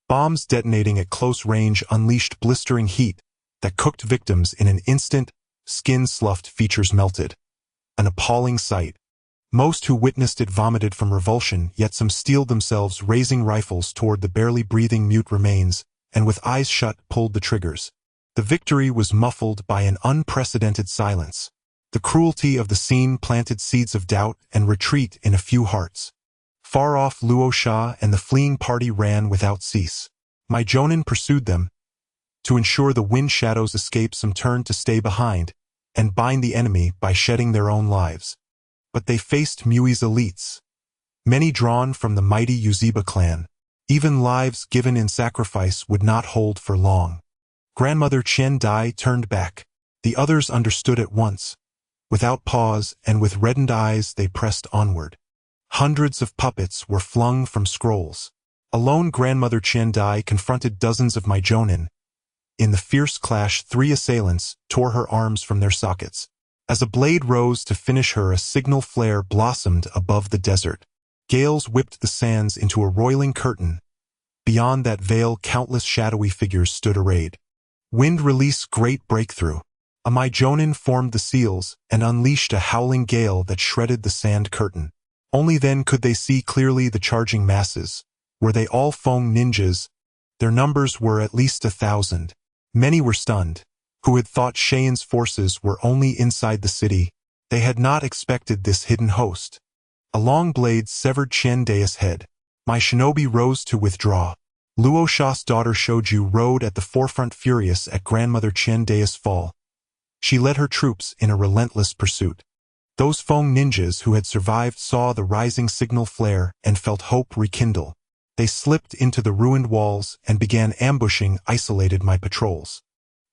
Speaker 1: Bombs detonating at close range unleashed blistering heat that cooked victims in an instant. Skin sloughed, features melted. An appalling sight. Most who witnessed it vomited from revulsion, yet some steeled themselves, raising rifles toward the barely breathing mute remains, and with eyes shut pulled the triggers. The victory was muffled by an unprecedented silence. The cruelty of the scene planted seeds of doubt and retreat in a few hearts. Far off, Luo Sha and the fleeing party ran without cease. My Jonin pursued them. To ensure the wind shadow's escape, some turned to stay behind and bind the enemy by shedding their own lives. But they faced Mui's elites, many drawn from the mighty Uziba clan. Even lives given in sacrifice would not hold for long. Grandmother Chen Dai turned back. The others understood at once. Without pause and with reddened eyes, they pressed onward. Hundreds of puppets were flung from scrolls. Alone, Grandmother Chen Dai confronted dozens of my Jonin. In the fierce clash, 3 assailants tore her arms from their sockets. As a blade rose to finish her, a signal flare blossomed above the desert. Gales whipped the sands into a roiling curtain. Beyond that veil, countless shadowy figures stood arrayed. Wind release, great breakthrough. A my Jonin formed the seals and unleashed a howling gale that shredded the sand curtain. Only then could they see clearly the charging masses. Were they all Fong ninjas? Their numbers were at least 1,000. Many were stunned, who had thought Shayan's forces were only inside the city. They had not expected this hidden host. A long blade severed Chen Dai's head. My shinobi rose to withdraw. Luo Sha's daughter Shoju rode at the forefront, furious at grandmother Chen Dai's fall. She led her troops in a relentless pursuit. Those Feng ninjas who had survived saw the rising signal flare and felt hope rekindle. They slipped into the ruined walls and began ambushing isolated my patrols.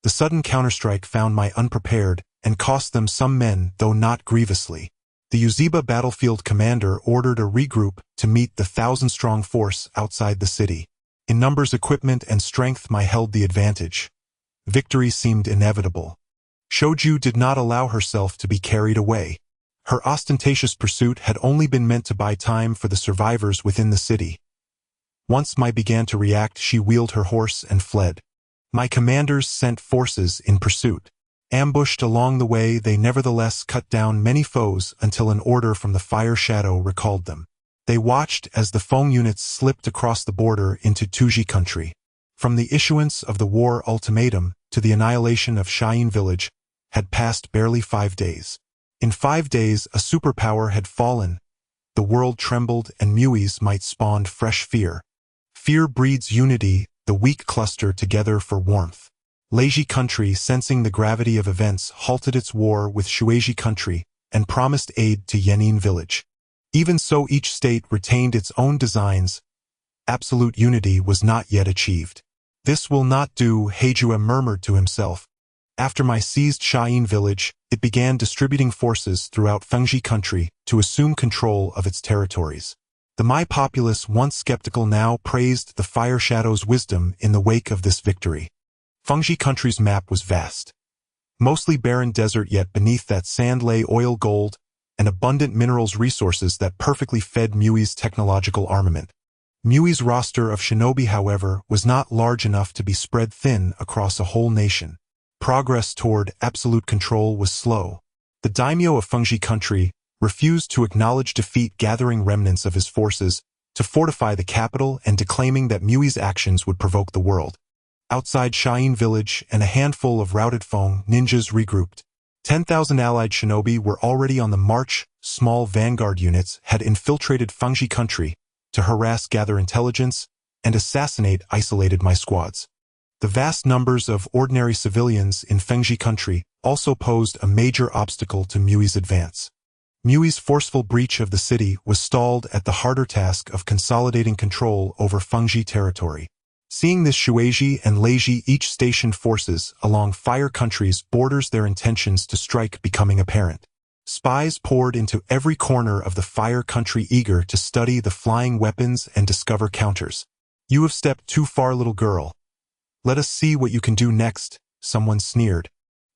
Speaker 1: The sudden counterstrike found my unprepared and cost them some men, though not grievously. The Uchiha battlefield commander ordered a regroup to meet the 1,000-strong force outside the city. In numbers, equipment, and strength, I held the advantage. Victory seemed inevitable. Shoju did not allow herself to be carried away. Her ostentatious pursuit had only been meant to buy time for the survivors within the city. Once Mai began to react, she wheeled her horse and fled. My commanders sent forces in pursuit. Ambushed along the way, they nevertheless cut down many foes until an order from the Fire Shadow recalled them. They watched as the Feng units slipped across the border into Tuji country. From the issuance of the war ultimatum to the annihilation of Shiin village had passed barely 5 days. In 5 days, a superpower had fallen. The world trembled, and Muis might spawn fresh fear. Fear breeds unity, the weak cluster together for warmth. Leiji country, sensing the gravity of events, halted its war with Shueiji country and promised aid to Yenin village. Even so, each state retained its own designs. Absolute unity was not yet achieved. This will not do, Heijua murmured to himself. After my seized Shiin village, it began distributing forces throughout Fengji country to assume control of its territories. The Mai populace, once skeptical, now praised the Fire Shadow's wisdom in the wake of this victory. Fengji country's map was vast. Mostly barren desert, yet beneath that sand lay oil, gold, and abundant minerals resources that perfectly fed Mui's technological armament. Mui's roster of shinobi, however, was not large enough to be spread thin across a whole nation. Progress toward absolute control was slow. The daimyo of Fengji country refused to acknowledge defeat, gathering remnants of his forces to fortify the capital and declaiming that Mui's actions would provoke the world. Outside Shiin village, and a handful of routed Feng ninjas regrouped. 10,000 allied shinobi were already on the march. Small vanguard units had infiltrated Fengji country to harass, gather intelligence, and assassinate isolated Mai squads. The vast numbers of ordinary civilians in Fengji country also posed a major obstacle to Mui's advance. Mui's forceful breach of the city was stalled at the harder task of consolidating control over Fengji territory. Seeing this, Shueiji and Leiji each stationed forces along Fire Country's borders, their intentions to strike becoming apparent. Spies poured into every corner of the Fire Country, eager to study the flying weapons and discover counters. "You have stepped too far, little girl. Let us see what you can do next," someone sneered.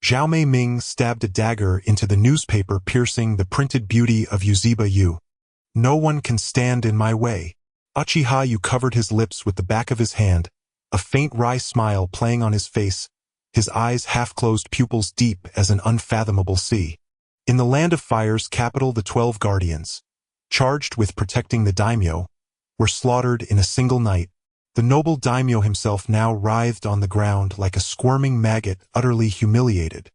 Speaker 1: Zhao Mei Ming stabbed a dagger into the newspaper, piercing the printed beauty of Uchiha Yu. "No one can stand in my way." Uchiha Yu covered his lips with the back of his hand, a faint wry smile playing on his face, his eyes half-closed, pupils deep as an unfathomable sea. In the Land of Fire's capital, the 12 guardians, charged with protecting the daimyo, were slaughtered in a single night. The noble daimyo himself now writhed on the ground like a squirming maggot, utterly humiliated.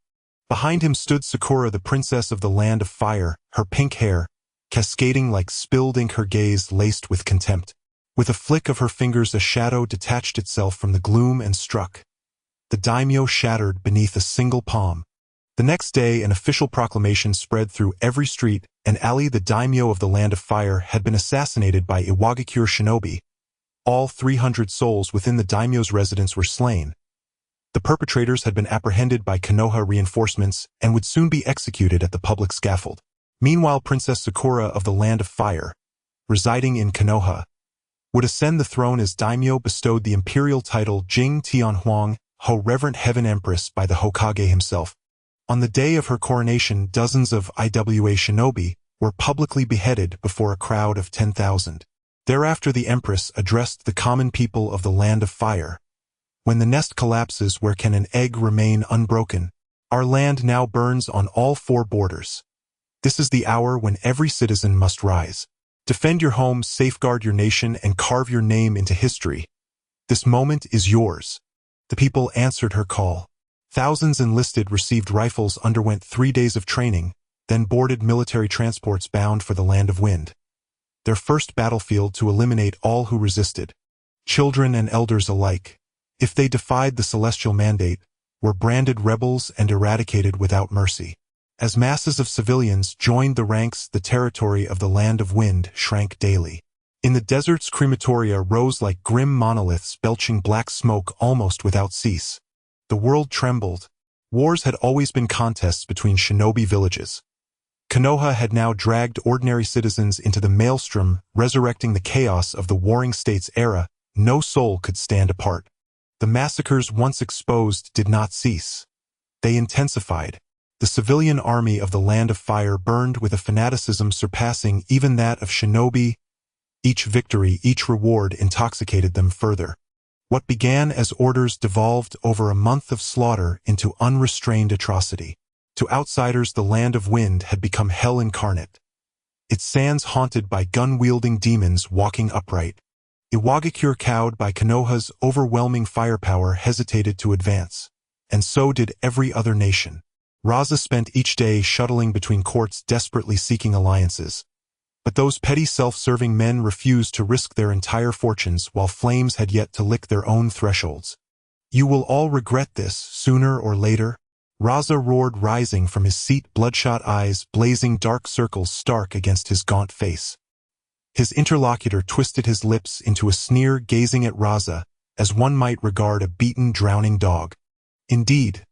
Speaker 1: Behind him stood Sakura, the princess of the Land of Fire, her pink hair cascading like spilled ink, her gaze laced with contempt. With a flick of her fingers, a shadow detached itself from the gloom and struck. The daimyo shattered beneath a single palm. The next day, an official proclamation spread through every street and alley. The daimyo of the Land of Fire had been assassinated by Iwagakure shinobi. All 300 souls within the daimyo's residence were slain. The perpetrators had been apprehended by Konoha reinforcements and would soon be executed at the public scaffold. Meanwhile, Princess Sakura of the Land of Fire, residing in Konoha, would ascend the throne as daimyo, bestowed the imperial title Jing Tianhuang, Ho Reverent Heaven Empress, by the Hokage himself. On the day of her coronation, dozens of IWA shinobi were publicly beheaded before a crowd of 10,000. Thereafter, the Empress addressed the common people of the Land of Fire. "When the nest collapses, where can an egg remain unbroken? Our land now burns on all 4 borders. This is the hour when every citizen must rise. Defend your home, safeguard your nation, and carve your name into history. This moment is yours." The people answered her call. Thousands enlisted, received rifles, underwent 3 days of training, then boarded military transports bound for the Land of Wind. Their first battlefield to eliminate all who resisted. Children and elders alike, if they defied the celestial mandate, were branded rebels and eradicated without mercy. As masses of civilians joined the ranks, the territory of the Land of Wind shrank daily. In the desert's crematoria rose like grim monoliths belching black smoke almost without cease. The world trembled. Wars had always been contests between shinobi villages. Konoha had now dragged ordinary citizens into the maelstrom, resurrecting the chaos of the Warring States era. No soul could stand apart. The massacres once exposed did not cease. They intensified. The civilian army of the Land of Fire burned with a fanaticism surpassing even that of shinobi. Each victory, each reward intoxicated them further. What began as orders devolved over a month of slaughter into unrestrained atrocity. To outsiders, the Land of Wind had become hell incarnate. Its sands haunted by gun-wielding demons walking upright. Iwagakure, cowed by Konoha's overwhelming firepower, hesitated to advance. And so did every other nation. Raza spent each day shuttling between courts, desperately seeking alliances. But those petty self-serving men refused to risk their entire fortunes while flames had yet to lick their own thresholds. "You will all regret this, sooner or later," Raza roared, rising from his seat, bloodshot eyes blazing, dark circles stark against his gaunt face. His interlocutor twisted his lips into a sneer, gazing at Raza, as one might regard a beaten, drowning dog. Indeed,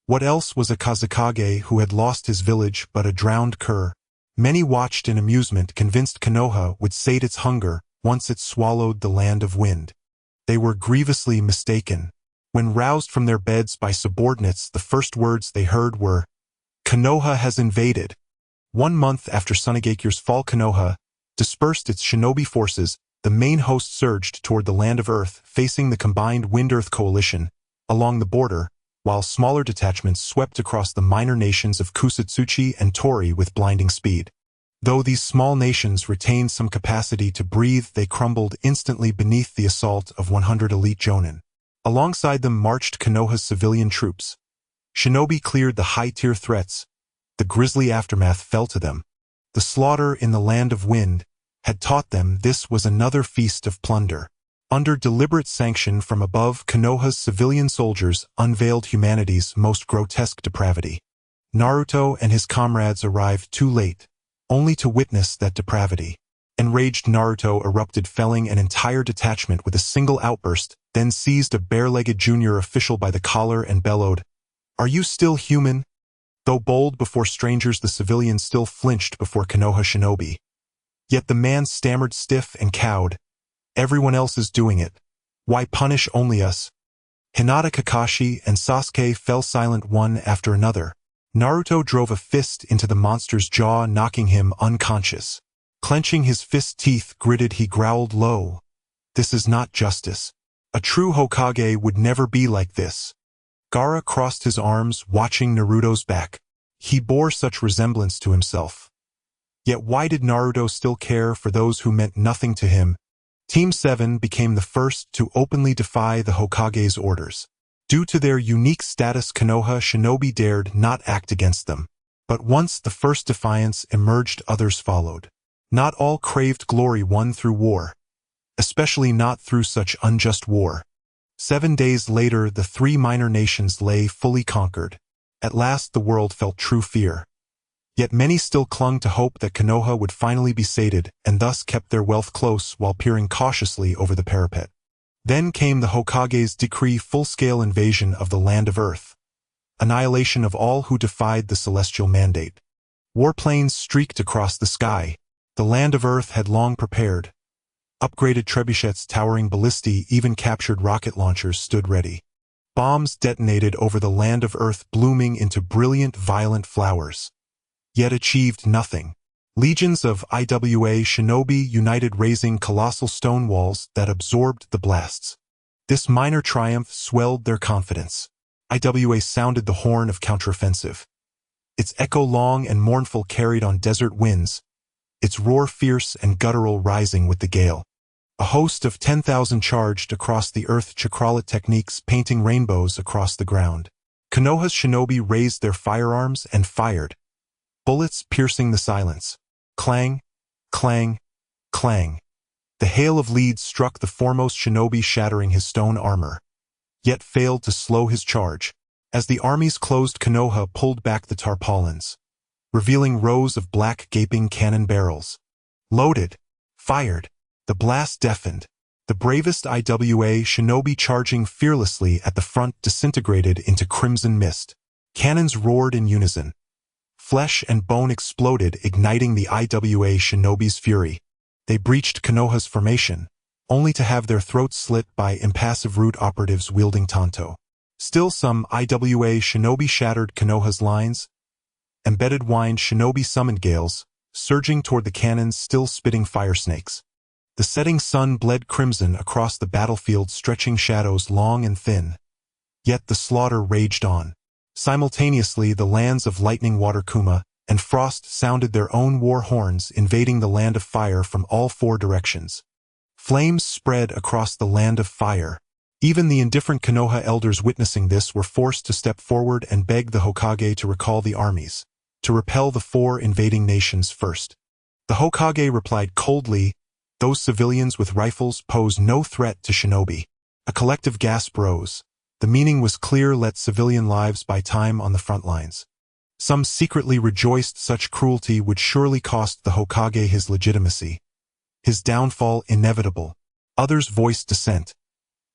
Speaker 1: what else was a Kazekage who had lost his village but a drowned cur? Many watched in amusement, convinced Konoha would sate its hunger once it swallowed the Land of Wind. They were grievously mistaken. When roused from their beds by subordinates, the first words they heard were, "Konoha has invaded." 1 month after Sunegakure's fall, Konoha dispersed its shinobi forces. The main host surged toward the Land of Earth, facing the combined Wind-Earth coalition along the border, while smaller detachments swept across the minor nations of Kusatsuchi and Tori with blinding speed. Though these small nations retained some capacity to breathe, they crumbled instantly beneath the assault of 100 elite jonin. Alongside them marched Konoha's civilian troops. Shinobi cleared the high-tier threats. The grisly aftermath fell to them. The slaughter in the Land of Wind had taught them this was another feast of plunder. Under deliberate sanction from above, Konoha's civilian soldiers unveiled humanity's most grotesque depravity. Naruto and his comrades arrived too late, only to witness that depravity. Enraged, Naruto erupted, felling an entire detachment with a single outburst, then seized a bare-legged junior official by the collar and bellowed, "Are you still human?" Though bold before strangers, the civilian still flinched before Konoha shinobi. Yet the man stammered, stiff and cowed, "Everyone else is doing it. Why punish only us?" Hinata, Kakashi, and Sasuke fell silent one after another. Naruto drove a fist into the monster's jaw, knocking him unconscious. Clenching his fist teeth gritted, he growled low, "This is not justice. A true Hokage would never be like this." Gaara crossed his arms, watching Naruto's back. He bore such resemblance to himself. Yet why did Naruto still care for those who meant nothing to him? Team 7 became the first to openly defy the Hokage's orders. Due to their unique status, Konoha shinobi dared not act against them. But once the first defiance emerged, others followed. Not all craved glory won through war, especially not through such unjust war. 7 days later, the 3 minor nations lay fully conquered. At last the world felt true fear. Yet many still clung to hope that Konoha would finally be sated, and thus kept their wealth close while peering cautiously over the parapet. Then came the Hokage's decree: full-scale invasion of the Land of Earth. Annihilation of all who defied the celestial mandate. Warplanes streaked across the sky. The Land of Earth had long prepared. Upgraded trebuchets towering ballistae, even captured rocket launchers stood ready. Bombs detonated over the Land of Earth, blooming into brilliant, violent flowers. Yet achieved nothing. Legions of IWA shinobi united, raising colossal stone walls that absorbed the blasts. This minor triumph swelled their confidence. IWA sounded the horn of counteroffensive. Its echo, long and mournful, carried on desert winds, its roar fierce and guttural, rising with the gale. A host of 10,000 charged across the earth, chakrala techniques painting rainbows across the ground. Konoha's shinobi raised their firearms and fired, bullets piercing the silence. Clang, clang, clang. The hail of leads struck the foremost shinobi, shattering his stone armor, yet failed to slow his charge. As the armies closed, Konoha pulled back the tarpaulins, revealing rows of black gaping cannon barrels. Loaded. Fired. The blast deafened. The bravest IWA shinobi charging fearlessly at the front disintegrated into crimson mist. Cannons roared in unison. Flesh and bone exploded, igniting the IWA shinobi's fury. They breached Konoha's formation, only to have their throats slit by impassive root operatives wielding tanto. Still, some IWA shinobi shattered Konoha's lines. Embedded wind shinobi summoned gales, surging toward the cannons still spitting fire snakes. The setting sun bled crimson across the battlefield, stretching shadows long and thin. Yet the slaughter raged on. Simultaneously, the lands of Lightning Water Kuma and Frost sounded their own war horns, invading the Land of Fire from all four directions. Flames spread across the Land of Fire. Even the indifferent Konoha elders witnessing this were forced to step forward and beg the Hokage to recall the armies, to repel the four invading nations first. The Hokage replied coldly, "Those civilians with rifles pose no threat to shinobi." A collective gasp rose. The meaning was clear: let civilian lives buy time on the front lines. Some secretly rejoiced such cruelty would surely cost the Hokage his legitimacy, his downfall inevitable. Others voiced dissent,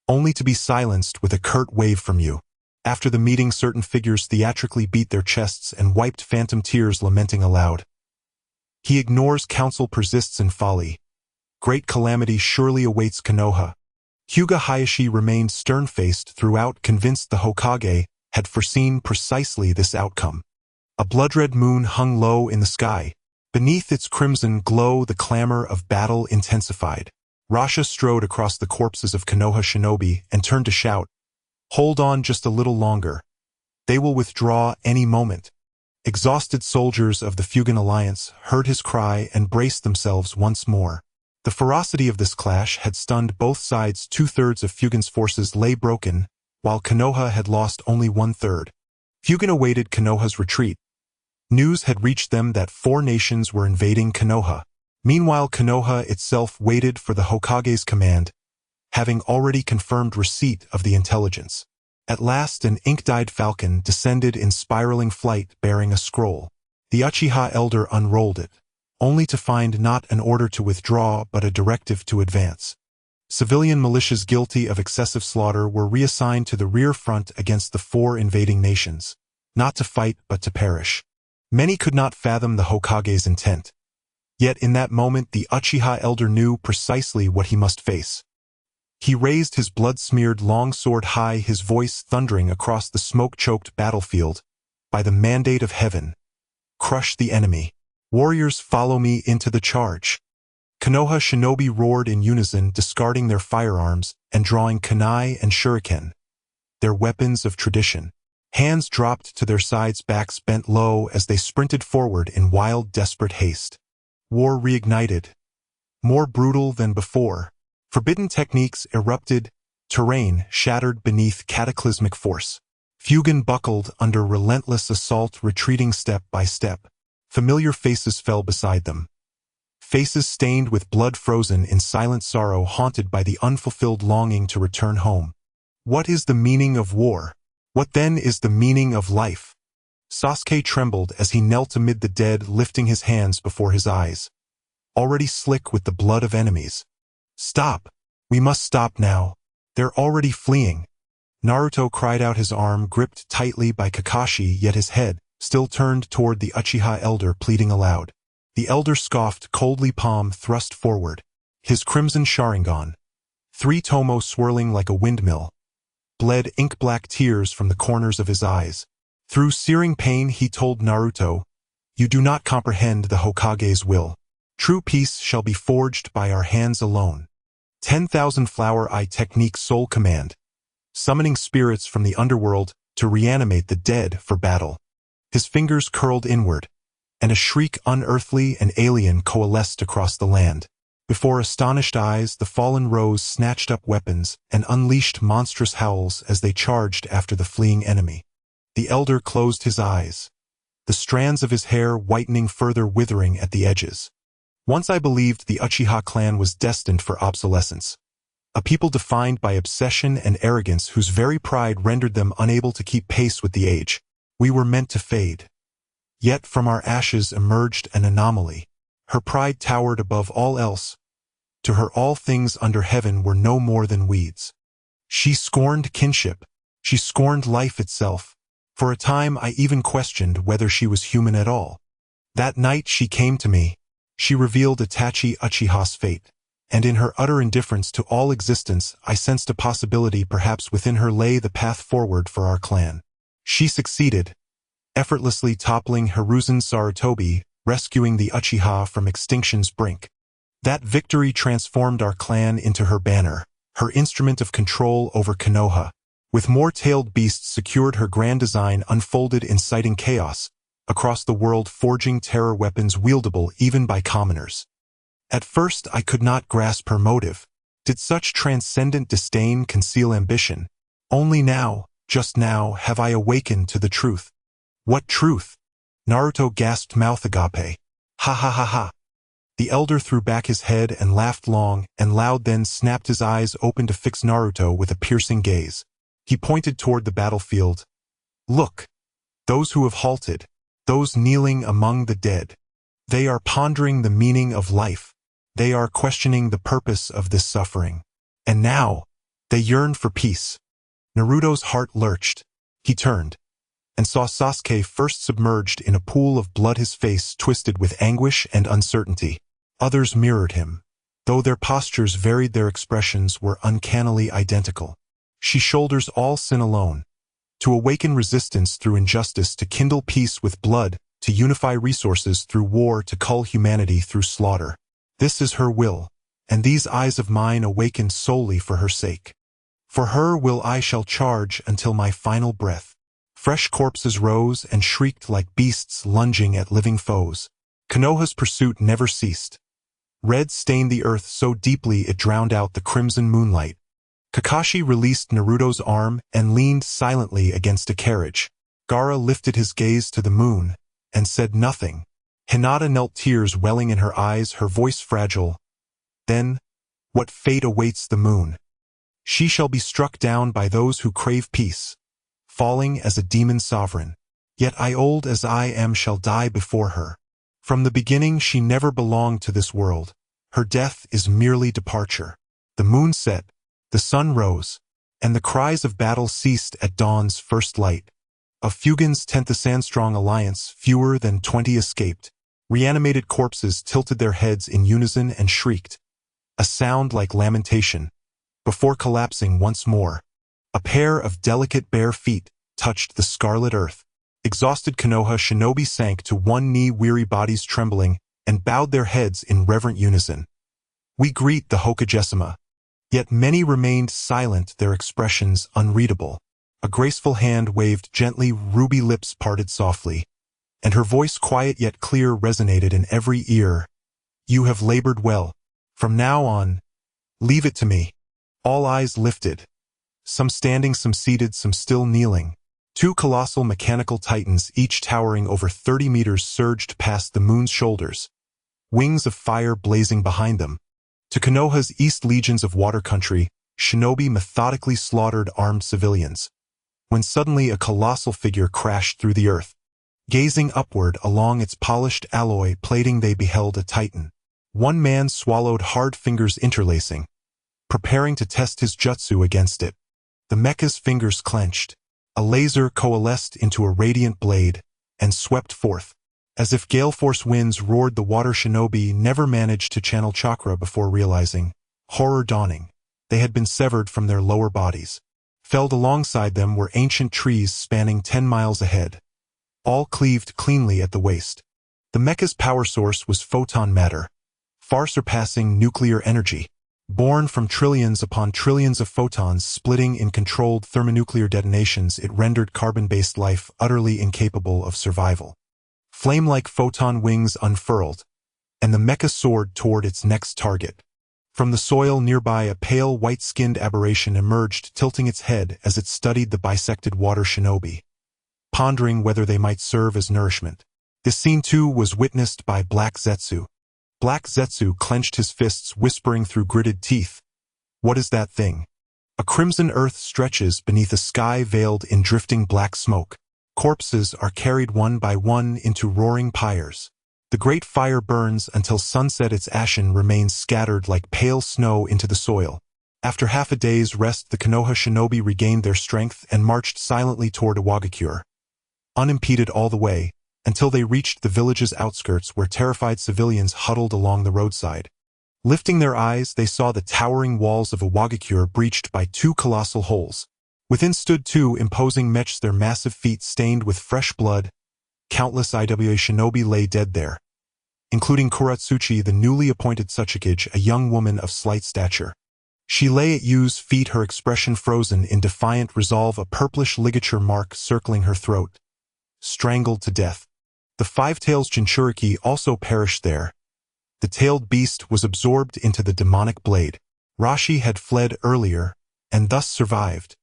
Speaker 1: only to be silenced with a curt wave from you. After the meeting, certain figures theatrically beat their chests and wiped phantom tears, lamenting aloud. He ignores counsel, persists in folly. Great calamity surely awaits Konoha. Hyuga Hayashi remained stern-faced throughout, convinced the Hokage had foreseen precisely this outcome. A blood-red moon hung low in the sky. Beneath its crimson glow, the clamor of battle intensified. Rasha strode across the corpses of Konoha shinobi and turned to shout, "Hold on just a little longer. They will withdraw any moment." Exhausted soldiers of the Fugan Alliance heard his cry and braced themselves once more. The ferocity of this clash had stunned both sides. 2/3 of Fugan's forces lay broken, while Konoha had lost only 1/3. Fugan awaited Konoha's retreat. News had reached them that 4 nations were invading Konoha. Meanwhile, Konoha itself waited for the Hokage's command, having already confirmed receipt of the intelligence. At last, an ink-dyed falcon descended in spiraling flight bearing a scroll. The Uchiha elder unrolled it, only to find not an order to withdraw but a directive to advance. Civilian militias guilty of excessive slaughter were reassigned to the rear front against the 4 invading nations, not to fight but to perish. Many could not fathom the Hokage's intent. Yet in that moment the Uchiha elder knew precisely what he must face. He raised his blood-smeared long sword high, his voice thundering across the smoke-choked battlefield. "By the mandate of heaven, crush the enemy. Warriors, follow me into the charge." Konoha shinobi roared in unison, discarding their firearms and drawing kunai and shuriken, their weapons of tradition. Hands dropped to their sides, backs bent low as they sprinted forward in wild, desperate haste. War reignited, more brutal than before. Forbidden techniques erupted, terrain shattered beneath cataclysmic force. Fugan buckled under relentless assault, retreating step by step. Familiar faces fell beside them. Faces stained with blood, frozen in silent sorrow, haunted by the unfulfilled longing to return home. What is the meaning of war? What then is the meaning of life? Sasuke trembled as he knelt amid the dead, lifting his hands before his eyes, already slick with the blood of enemies. "Stop! We must stop now. They're already fleeing." Naruto cried out, his arm gripped tightly by Kakashi, yet his head still turned toward the Uchiha elder, pleading aloud. The elder scoffed coldly, palm thrust forward, his crimson Sharingan, 3 tomo swirling like a windmill, bled ink-black tears from the corners of his eyes. Through searing pain he told Naruto, "You do not comprehend the Hokage's will. True peace shall be forged by our hands alone." 10,000 flower eye technique, soul command, summoning spirits from the underworld to reanimate the dead for battle. His fingers curled inward, and a shriek unearthly and alien coalesced across the land. Before astonished eyes, the fallen rose, snatched up weapons, and unleashed monstrous howls as they charged after the fleeing enemy. The elder closed his eyes, the strands of his hair whitening, further withering at the edges. "Once I believed the Uchiha clan was destined for obsolescence. A people defined by obsession and arrogance whose very pride rendered them unable to keep pace with the age. We were meant to fade. Yet from our ashes emerged an anomaly. Her pride towered above all else. To her all things under heaven were no more than weeds. She scorned kinship. She scorned life itself. For a time I even questioned whether she was human at all. That night she came to me. She revealed Itachi Uchiha's fate. And in her utter indifference to all existence I sensed a possibility perhaps within her lay the path forward for our clan. She succeeded, effortlessly toppling Hiruzen Sarutobi, rescuing the Uchiha from extinction's brink. That victory transformed our clan into her banner, her instrument of control over Konoha. With more tailed beasts secured, her grand design unfolded, inciting chaos across the world, forging terror weapons wieldable even by commoners. At first I could not grasp her motive. Did such transcendent disdain conceal ambition? Only now, just now, have I awakened to the truth. What truth? Naruto gasped, mouth agape. Ha ha ha ha. The elder threw back his head and laughed long and loud, then snapped his eyes open to fix Naruto with a piercing gaze. He pointed toward the battlefield. Look, those who have halted, those kneeling among the dead. They are pondering the meaning of life. They are questioning the purpose of this suffering. And now, they yearn for peace. Naruto's heart lurched. He turned and saw Sasuke first submerged in a pool of blood, his face twisted with anguish and uncertainty. Others mirrored him. Though their postures varied, their expressions were uncannily identical. She shoulders all sin alone. To awaken resistance through injustice, to kindle peace with blood, to unify resources through war, to cull humanity through slaughter. This is her will, and these eyes of mine awakened solely for her sake. For her will I shall charge until my final breath. Fresh corpses rose and shrieked like beasts lunging at living foes. Konoha's pursuit never ceased. Red stained the earth so deeply it drowned out the crimson moonlight. Kakashi released Naruto's arm and leaned silently against a carriage. Gaara lifted his gaze to the moon and said nothing. Hinata knelt, tears welling in her eyes, her voice fragile. Then, what fate awaits the moon? She shall be struck down by those who crave peace, falling as a demon sovereign. Yet I, old as I am, shall die before her. From the beginning she never belonged to this world. Her death is merely departure. The moon set, the sun rose, and the cries of battle ceased at dawn's first light. Of Fugin's 10th the Sandstrong alliance, fewer than 20 escaped. Reanimated corpses tilted their heads in unison and shrieked, a sound like lamentation, before collapsing once more. A pair of delicate bare feet touched the scarlet earth. Exhausted Konoha shinobi sank to one knee, weary bodies trembling, and bowed their heads in reverent unison. We greet the Hokagesima. Yet many remained silent, their expressions unreadable. A graceful hand waved gently, ruby lips parted softly, and her voice, quiet yet clear, resonated in every ear. You have labored well. From now on, leave it to me. All eyes lifted. Some standing, some seated, some still kneeling. Two colossal mechanical titans, each towering over 30 meters, surged past the moon's shoulders, wings of fire blazing behind them. To Konoha's east, legions of water country, shinobi methodically slaughtered armed civilians, when suddenly a colossal figure crashed through the earth. Gazing upward along its polished alloy plating, they beheld a titan. One man swallowed hard, fingers interlacing, preparing to test his jutsu against it. The mecha's fingers clenched. A laser coalesced into a radiant blade and swept forth. As if gale force winds roared, the water shinobi never managed to channel chakra before realizing, horror dawning, they had been severed from their lower bodies. Felled alongside them were ancient trees spanning 10 miles ahead, all cleaved cleanly at the waist. The mecha's power source was photon matter, far surpassing nuclear energy. Born from trillions upon trillions of photons splitting in controlled thermonuclear detonations, it rendered carbon-based life utterly incapable of survival. Flame-like photon wings unfurled, and the mecha soared toward its next target. From the soil nearby, a pale, white-skinned aberration emerged, tilting its head as it studied the bisected water shinobi, pondering whether they might serve as nourishment. This scene, too, was witnessed by Black Zetsu. Black Zetsu clenched his fists, whispering through gritted teeth, What is that thing? A crimson earth stretches beneath a sky veiled in drifting black smoke. Corpses are carried one by one into roaring pyres. The great fire burns until sunset. Its ashen remains scattered like pale snow into the soil. After half a day's rest, the Konoha shinobi regained their strength and marched silently toward Iwagakure, unimpeded all the way, until they reached the village's outskirts where terrified civilians huddled along the roadside. Lifting their eyes, they saw the towering walls of Iwagakure breached by two colossal holes. Within stood two imposing mechs, their massive feet stained with fresh blood. Countless Iwa shinobi lay dead there, including Kuratsuchi, the newly appointed Tsuchikage, a young woman of slight stature. She lay at Yu's feet, her expression frozen in defiant resolve, a purplish ligature mark circling her throat. Strangled to death. The five-tails Jinchuriki also perished there. The tailed beast was absorbed into the demonic blade. Rashi had fled earlier, and thus survived.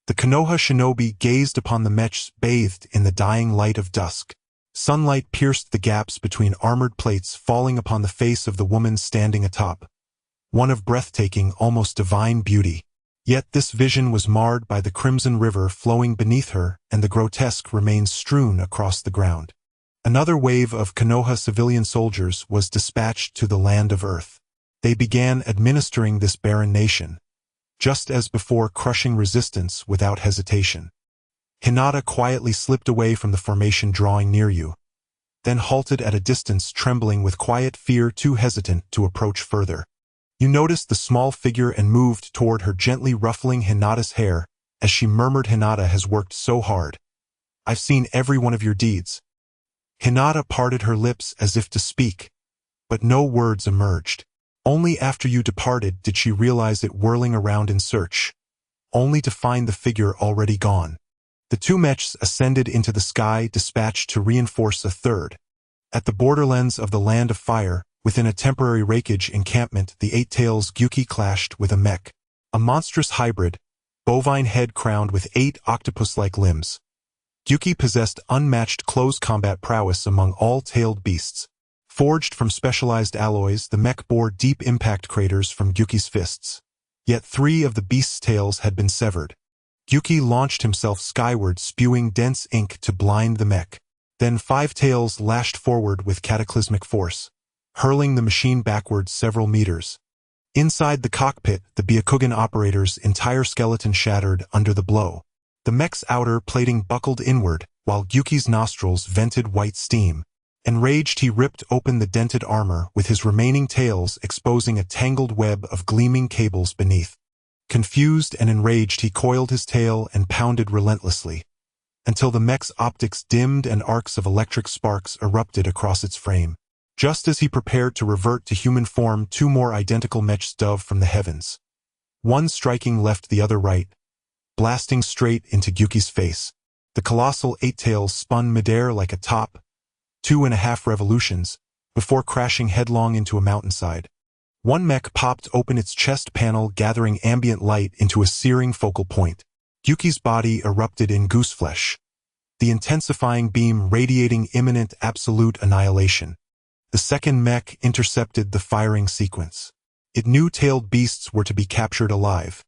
Speaker 1: The Konoha shinobi gazed upon the mechs bathed in the dying light of dusk. Sunlight pierced the gaps between armored plates, falling upon the face of the woman standing atop, one of breathtaking, almost divine beauty. Yet this vision was marred by the crimson river flowing beneath her and the grotesque remains strewn across the ground. Another wave of Konoha civilian soldiers was dispatched to the land of Earth. They began administering this barren nation, just as before, crushing resistance without hesitation. Hinata quietly slipped away from the formation, drawing near you, then halted at a distance, trembling with quiet fear, too hesitant to approach further. You noticed the small figure and moved toward her, gently ruffling Hinata's hair as she murmured, "Hinata has worked so hard. I've seen every one of your deeds." Hinata parted her lips as if to speak, but no words emerged. Only after you departed did she realize it, whirling around in search, only to find the figure already gone. The two mechs ascended into the sky, dispatched to reinforce a third. At the borderlands of the Land of Fire, within a temporary rakeage encampment, the eight-tails Gyuki clashed with a mech, a monstrous hybrid, bovine head crowned with 8 octopus-like limbs. Gyuki possessed unmatched close combat prowess among all tailed beasts. Forged from specialized alloys, the mech bore deep impact craters from Gyuki's fists. Yet 3 of the beast's tails had been severed. Gyuki launched himself skyward, spewing dense ink to blind the mech. Then 5 tails lashed forward with cataclysmic force, hurling the machine backwards several meters. Inside the cockpit, the Byakugan operator's entire skeleton shattered under the blow. The mech's outer plating buckled inward, while Gyuki's nostrils vented white steam. Enraged, he ripped open the dented armor with his remaining tails, exposing a tangled web of gleaming cables beneath. Confused and enraged, he coiled his tail and pounded relentlessly, until the mech's optics dimmed and arcs of electric sparks erupted across its frame. Just as he prepared to revert to human form, 2 more identical mechs dove from the heavens, one striking left, the other right, blasting straight into Gyuki's face. The colossal 8 tails spun midair like a top, 2.5 revolutions, before crashing headlong into a mountainside. One mech popped open its chest panel, gathering ambient light into a searing focal point. Gyuki's body erupted in gooseflesh, the intensifying beam radiating imminent absolute annihilation. The second mech intercepted the firing sequence. It knew tailed beasts were to be captured alive.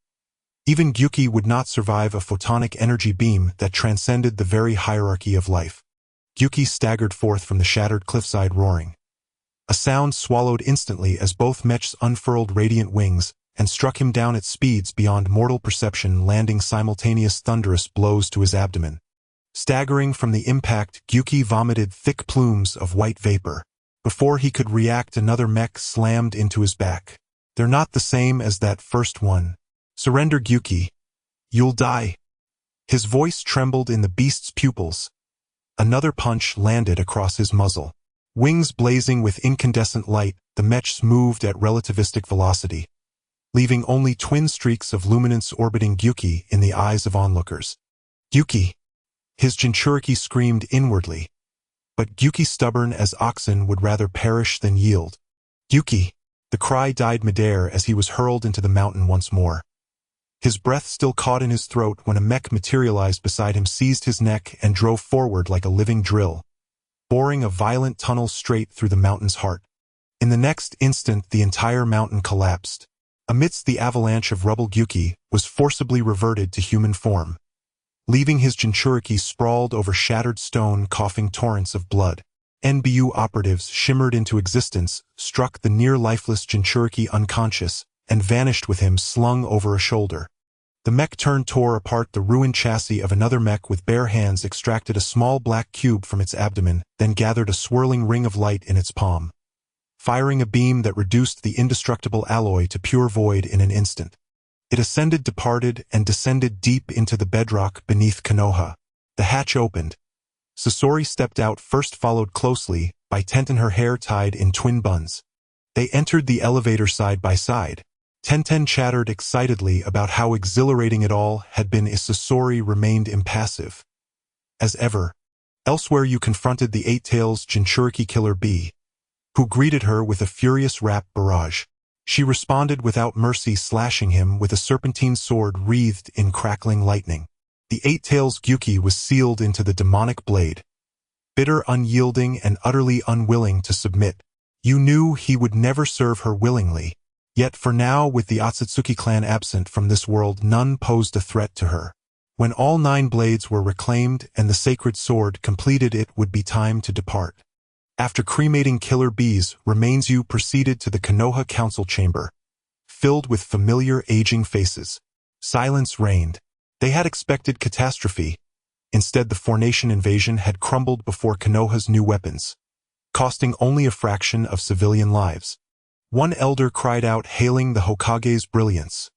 Speaker 1: Even Gyuki would not survive a photonic energy beam that transcended the very hierarchy of life. Gyuki staggered forth from the shattered cliffside, roaring. A sound swallowed instantly as both mechs unfurled radiant wings and struck him down at speeds beyond mortal perception, landing simultaneous thunderous blows to his abdomen. Staggering from the impact, Gyuki vomited thick plumes of white vapor. Before he could react, another mech slammed into his back. "They're not the same as that first one. Surrender, Gyuki. You'll die." His voice trembled in the beast's pupils. Another punch landed across his muzzle. Wings blazing with incandescent light, the mechs moved at relativistic velocity, leaving only twin streaks of luminance orbiting Gyuki in the eyes of onlookers. "Gyuki!" His Jinchuriki screamed inwardly. But Gyuki, stubborn as oxen, would rather perish than yield. "Gyuki!" The cry died midair as he was hurled into the mountain once more. His breath still caught in his throat when a mech materialized beside him, seized his neck, and drove forward like a living drill, boring a violent tunnel straight through the mountain's heart. In the next instant, the entire mountain collapsed. Amidst the avalanche of rubble, Gyuki was forcibly reverted to human form, leaving his Jinchuriki sprawled over shattered stone, coughing torrents of blood. NBU operatives shimmered into existence, struck the near-lifeless Jinchuriki unconscious, and vanished with him slung over a shoulder. The mech tore apart the ruined chassis of another mech with bare hands, extracted a small black cube from its abdomen, then gathered a swirling ring of light in its palm, firing a beam that reduced the indestructible alloy to pure void in an instant. It ascended, departed, and descended deep into the bedrock beneath Konoha. The hatch opened. Sasori stepped out first, followed closely by Tenten, her hair tied in twin buns. They entered the elevator side by side. Tenten chattered excitedly about how exhilarating it all had been as Sasori remained impassive. As ever. Elsewhere you confronted the Eight Tails Jinchuriki killer B, who greeted her with a furious rap barrage. She responded without mercy, slashing him with a serpentine sword wreathed in crackling lightning. The Eight Tails Gyuki was sealed into the demonic blade, bitter, unyielding, and utterly unwilling to submit. You knew he would never serve her willingly. Yet for now, with the Otsutsuki clan absent from this world, none posed a threat to her. When all 9 blades were reclaimed and the sacred sword completed, it would be time to depart. After cremating Killer B's remains, you proceeded to the Konoha council chamber, filled with familiar aging faces. Silence reigned. They had expected catastrophe. Instead, the Four-Nation invasion had crumbled before Konoha's new weapons, costing only a fraction of civilian lives. One elder cried out, hailing the Hokage's brilliance,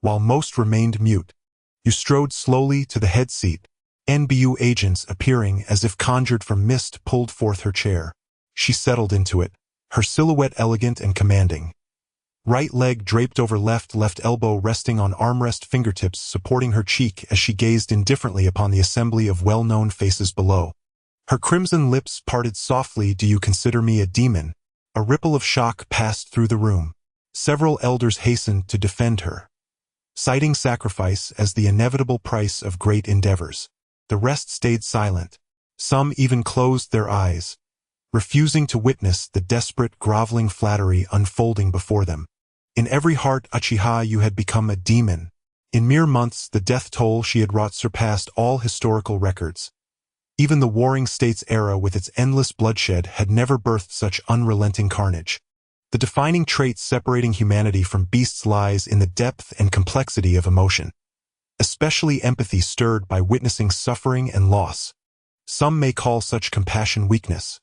Speaker 1: while most remained mute. You strode slowly to the head seat. NBU agents, appearing as if conjured from mist, pulled forth her chair. She settled into it, her silhouette elegant and commanding. Right leg draped over left elbow, resting on armrest, fingertips supporting her cheek as she gazed indifferently upon the assembly of well-known faces below. Her crimson lips parted softly. Do you consider me a demon? A ripple of shock passed through the room. Several elders hastened to defend her, citing sacrifice as the inevitable price of great endeavors. The rest stayed silent. Some even closed their eyes, refusing to witness the desperate, groveling flattery unfolding before them. In every heart, Uchiha, you had become a demon. In mere months, the death toll she had wrought surpassed all historical records. Even the Warring States era with its endless bloodshed had never birthed such unrelenting carnage. The defining trait separating humanity from beasts lies in the depth and complexity of emotion, especially empathy stirred by witnessing suffering and loss. Some may call such compassion weakness.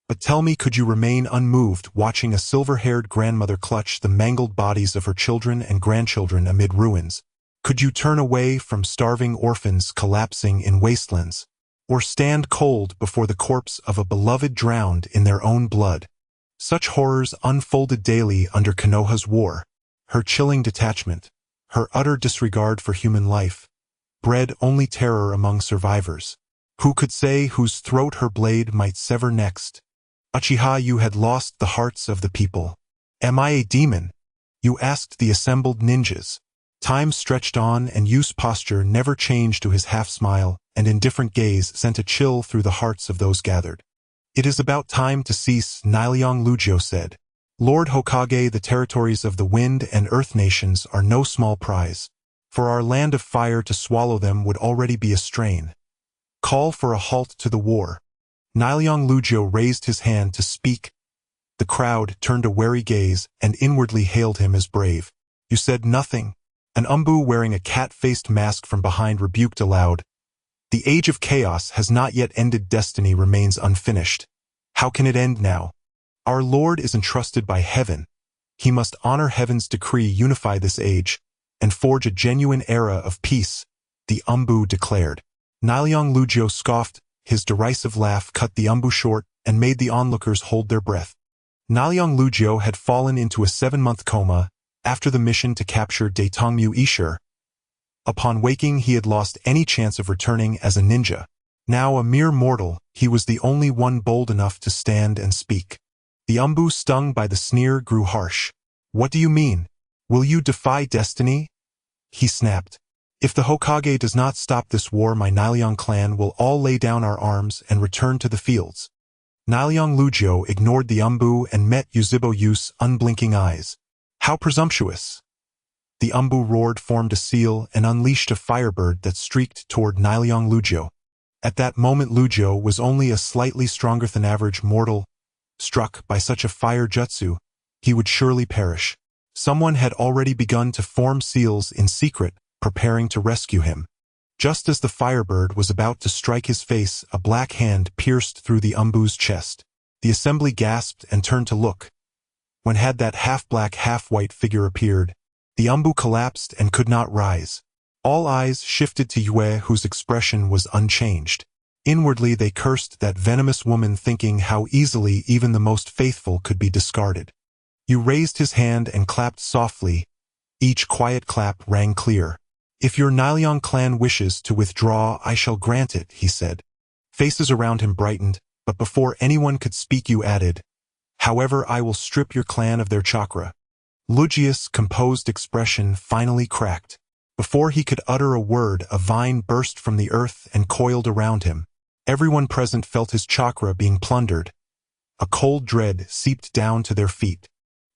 Speaker 1: But tell me, could you remain unmoved watching a silver-haired grandmother clutch the mangled bodies of her children and grandchildren amid ruins? Could you turn away from starving orphans collapsing in wastelands? Or stand cold before the corpse of a beloved drowned in their own blood? Such horrors unfolded daily under Konoha's war. Her chilling detachment, her utter disregard for human life, bred only terror among survivors. Who could say whose throat her blade might sever next? Uchiha, you had lost the hearts of the people. Am I a demon? You asked the assembled ninjas. Time stretched on, and Yu's posture never changed to his half-smile, and indifferent gaze sent a chill through the hearts of those gathered. It is about time to cease, Niliang Lugio said. Lord Hokage, the territories of the Wind and Earth nations are no small prize. For our land of fire to swallow them would already be a strain. Call for a halt to the war. Niliang Lugio raised his hand to speak. The crowd turned a wary gaze and inwardly hailed him as brave. You said nothing. An umbu wearing a cat-faced mask from behind rebuked aloud. The age of chaos has not yet ended. Destiny remains unfinished. How can it end now? Our Lord is entrusted by heaven. He must honor heaven's decree, unify this age, and forge a genuine era of peace, the umbu declared. Niliang Lugio scoffed. His derisive laugh cut the umbu short and made the onlookers hold their breath. Niliang Lugio had fallen into a 7-month coma after the mission to capture Daetongmu Ishur. Upon waking, he had lost any chance of returning as a ninja. Now a mere mortal, he was the only one bold enough to stand and speak. The umbu, stung by the sneer, grew harsh. What do you mean? Will you defy destiny? He snapped. If the Hokage does not stop this war, my Niliang clan will all lay down our arms and return to the fields. Niliang Lugio ignored the umbu and met Yuzhibo Yu's unblinking eyes. How presumptuous! The Umbu roared, formed a seal, and unleashed a firebird that streaked toward Niliong Lugio. At that moment Lugio was only a slightly stronger than average mortal. Struck by such a fire jutsu, he would surely perish. Someone had already begun to form seals in secret, preparing to rescue him. Just as the firebird was about to strike his face, a black hand pierced through the Umbu's chest. The assembly gasped and turned to look. When had that half-black, half-white figure appeared, the Umbu collapsed and could not rise. All eyes shifted to Yue, whose expression was unchanged. Inwardly they cursed that venomous woman, thinking how easily even the most faithful could be discarded. Yu raised his hand and clapped softly. Each quiet clap rang clear. "If your Niliong clan wishes to withdraw, I shall grant it," he said. Faces around him brightened, but before anyone could speak Yu added, "However, I will strip your clan of their chakra." Lugia's composed expression finally cracked. Before he could utter a word, a vine burst from the earth and coiled around him. Everyone present felt his chakra being plundered. A cold dread seeped down to their feet.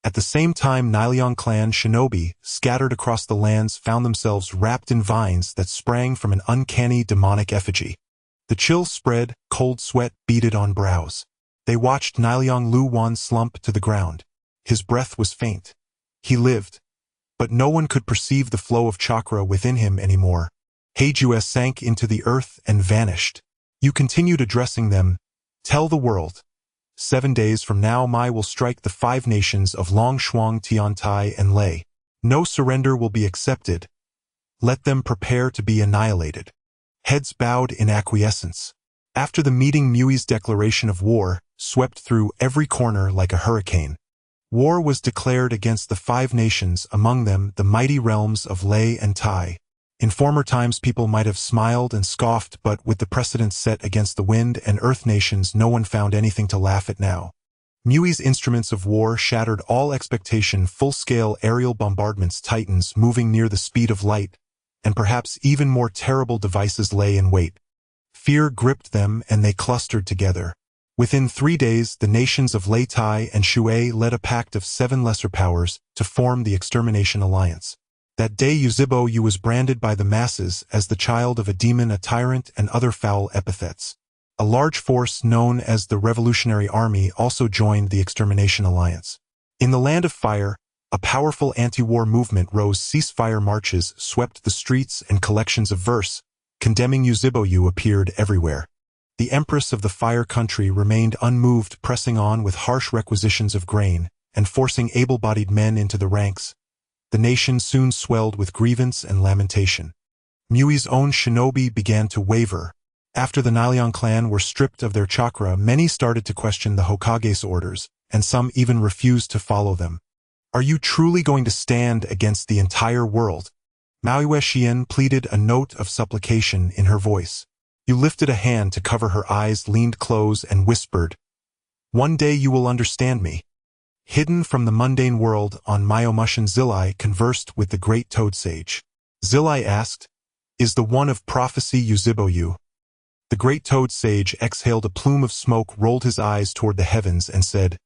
Speaker 1: At the same time, Niliong clan shinobi, scattered across the lands, found themselves wrapped in vines that sprang from an uncanny demonic effigy. The chill spread, cold sweat beaded on brows. They watched Niliong Lu Wan slump to the ground. His breath was faint. He lived, but no one could perceive the flow of chakra within him anymore. Heijue sank into the earth and vanished. You continued addressing them. "Tell the world. 7 days from now Mai will strike the 5 nations of Long Shuang, Tiantai, and Lei. No surrender will be accepted. Let them prepare to be annihilated." Heads bowed in acquiescence. After the meeting, Mui's declaration of war swept through every corner like a hurricane. War was declared against the 5 nations, among them the mighty realms of Lei and Tai. In former times people might have smiled and scoffed, but with the precedents set against the wind and earth nations, no one found anything to laugh at now. Mui's instruments of war shattered all expectation. Full-scale aerial bombardments, titans moving near the speed of light, and perhaps even more terrible devices lay in wait. Fear gripped them and they clustered together. Within 3 days, the nations of Lei, Tai, and Shui led a pact of 7 lesser powers to form the Extermination Alliance. That day Yuzibo Yu was branded by the masses as the child of a demon, a tyrant, and other foul epithets. A large force known as the Revolutionary Army also joined the Extermination Alliance. In the Land of Fire, a powerful anti-war movement rose. Ceasefire marches swept the streets and collections of verse condemning Yuzibo Yu appeared everywhere. The Empress of the Fire Country remained unmoved, pressing on with harsh requisitions of grain and forcing able-bodied men into the ranks. The nation soon swelled with grievance and lamentation. Mui's own shinobi began to waver. After the Niliong clan were stripped of their chakra, many started to question the Hokage's orders, and some even refused to follow them. "Are you truly going to stand against the entire world?" Maui Shien pleaded, a note of supplication in her voice. You lifted a hand to cover her eyes, leaned close, and whispered, "One day you will understand me." Hidden from the mundane world on Myomushin, Zilai conversed with the great toad sage. Zilai asked, "Is the one of prophecy Yuzibo Yu?" The great toad sage exhaled a plume of smoke, rolled his eyes toward the heavens, and said,